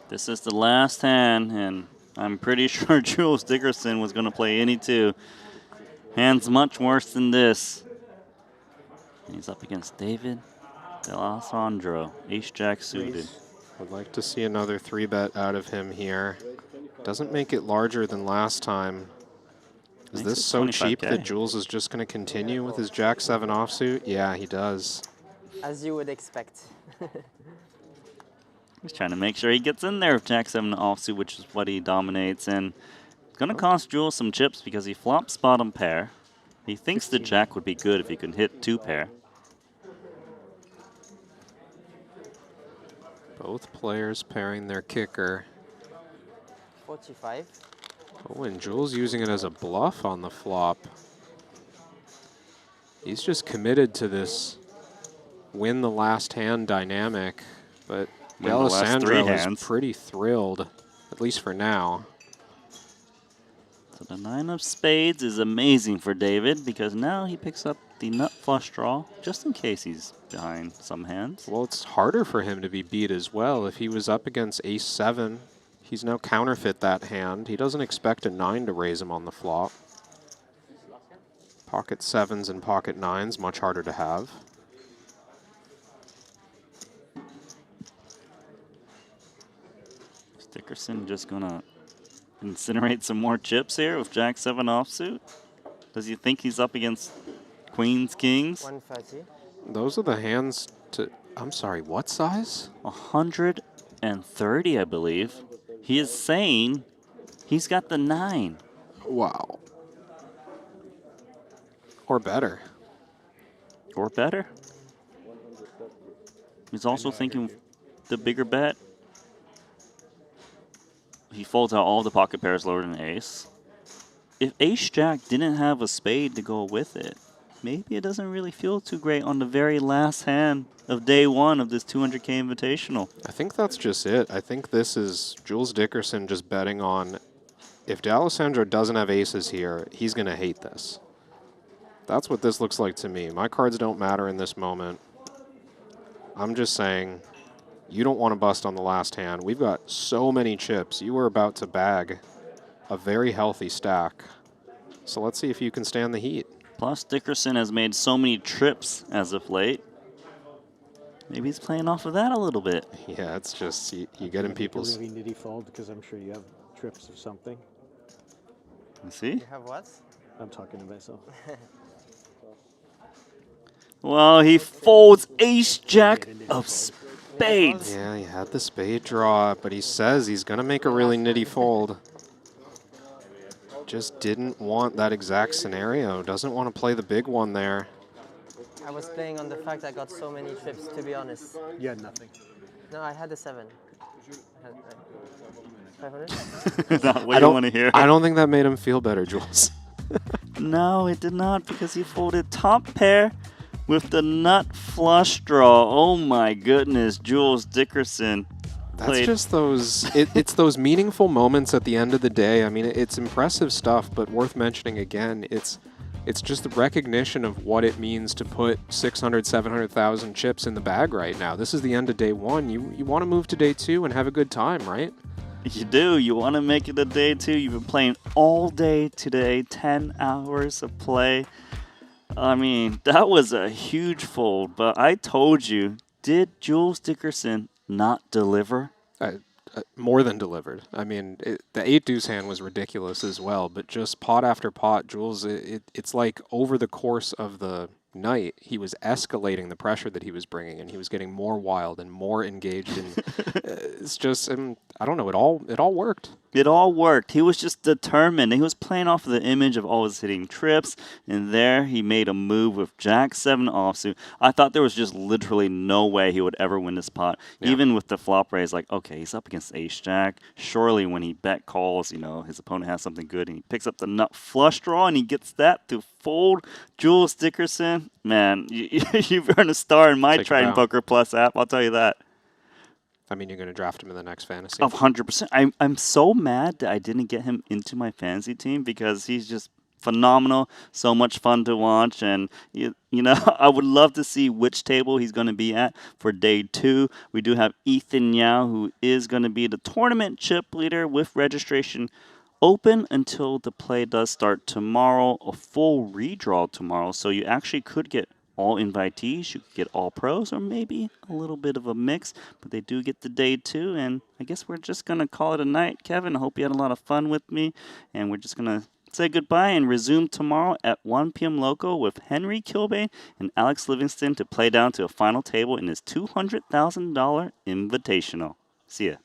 This is the last hand, and I'm pretty sure Jules Dickerson was going to play any two. Hands much worse than this. And he's up against David D'Alessandro, ace-jack suited. I'd like to see another 3-bet out of him here. Doesn't make it larger than last time. Is this so cheap that Jules is just going to continue with his Jack-7 offsuit? Yeah, he does. As you would expect. He's trying to make sure he gets in there with Jack-7 offsuit, which is what he dominates. And it's going to cost Jules some chips because he flops bottom pair. He thinks the Jack would be good if he can hit 2-pair. Both players pairing their kicker. 45. Oh, and Jules using it as a bluff on the flop. He's just committed to this win the last hand dynamic, but D'Alessandro is pretty thrilled, at least for now. So the 9 of spades is amazing for David because now he picks up the nut flush draw just in case he's behind some hands. Well, it's harder for him to be beat as well. If he was up against ace-7, he's now counterfeit that hand. He doesn't expect a 9 to raise him on the flop. Pocket 7s and pocket 9s, much harder to have. Dickerson just gonna incinerate some more chips here with Jack-7 offsuit. Does he think he's up against Queens, Kings? 130. Those are the hands to, I'm sorry, what size? 130, I believe. He is saying he's got the 9. Wow. Or better. Or better. He's also thinking the bigger bet. He folds out all the pocket pairs lower than ace. If ace-jack didn't have a spade to go with it, maybe it doesn't really feel too great on the very last hand of day 1 of this 200K Invitational. I think that's just it. I think this is Jules Dickerson just betting on, if D'Alessandro doesn't have aces here, he's going to hate this. That's what this looks like to me. My cards don't matter in this moment. I'm just saying, you don't want to bust on the last hand. We've got so many chips. You were about to bag a very healthy stack. So let's see if you can stand the heat. Plus, Dickerson has made so many trips as of late. Maybe he's playing off of that a little bit. Yeah, it's just, you get in people's... really nitty fold because I'm sure you have trips of something. You see? You have what? I'm talking to myself. Well, he folds ace-jack of spades. Yeah, he had the spade draw, but he says he's going to make a really nitty fold. Just didn't want that exact scenario. Doesn't want to play the big one there. I was playing on the fact I got so many trips, to be honest. You had nothing. No, I had a 7. I had 500? Not what you want to hear. I don't think that made him feel better, Jules. No, it did not, because he folded top pair with the nut flush draw. Oh my goodness, Jules Dickerson. That's just those, it's those meaningful moments at the end of the day. I mean, it's impressive stuff, but worth mentioning again, it's just the recognition of what it means to put 600, 700,000 chips in the bag right now. This is the end of day 1. You want to move to day 2 and have a good time, right? You do. You want to make it a day 2. You've been playing all day today, 10 hours of play. I mean, that was a huge fold, but I told you, did Jules Dickerson not deliver? More than delivered. I mean, the 8-deuce hand was ridiculous as well, but just pot after pot, Jules, it's like over the course of the night, he was escalating the pressure that he was bringing, and he was getting more wild and more engaged. And it's just, I don't know, it all worked. It all worked. He was just determined. He was playing off of the image of always hitting trips, and there he made a move with Jack-7 offsuit. I thought there was just literally no way he would ever win this pot. Yeah. Even with the flop raise, like, okay, he's up against Ace-Jack. Surely when he bet calls, you know, his opponent has something good, and he picks up the nut flush draw, and he gets that to fold. Jules Dickerson, man, you've earned a star in my Triton Poker Plus app, I'll tell you that. I mean, you're going to draft him in the next fantasy. 100%. I'm so mad that I didn't get him into my fantasy team because he's just phenomenal, so much fun to watch, and you know, I would love to see which table he's going to be at for day 2. We do have Ethan Yao, who is going to be the tournament chip leader with registration open until the play does start tomorrow, a full redraw tomorrow, so you actually could get all invitees, you could get all pros, or maybe a little bit of a mix, but they do get the day 2, and I guess we're just going to call it a night. Kevin, I hope you had a lot of fun with me, and we're just going to say goodbye and resume tomorrow at 1 p.m. local with Henry Kilbane and Alex Livingston to play down to a final table in his $200,000 Invitational. See ya.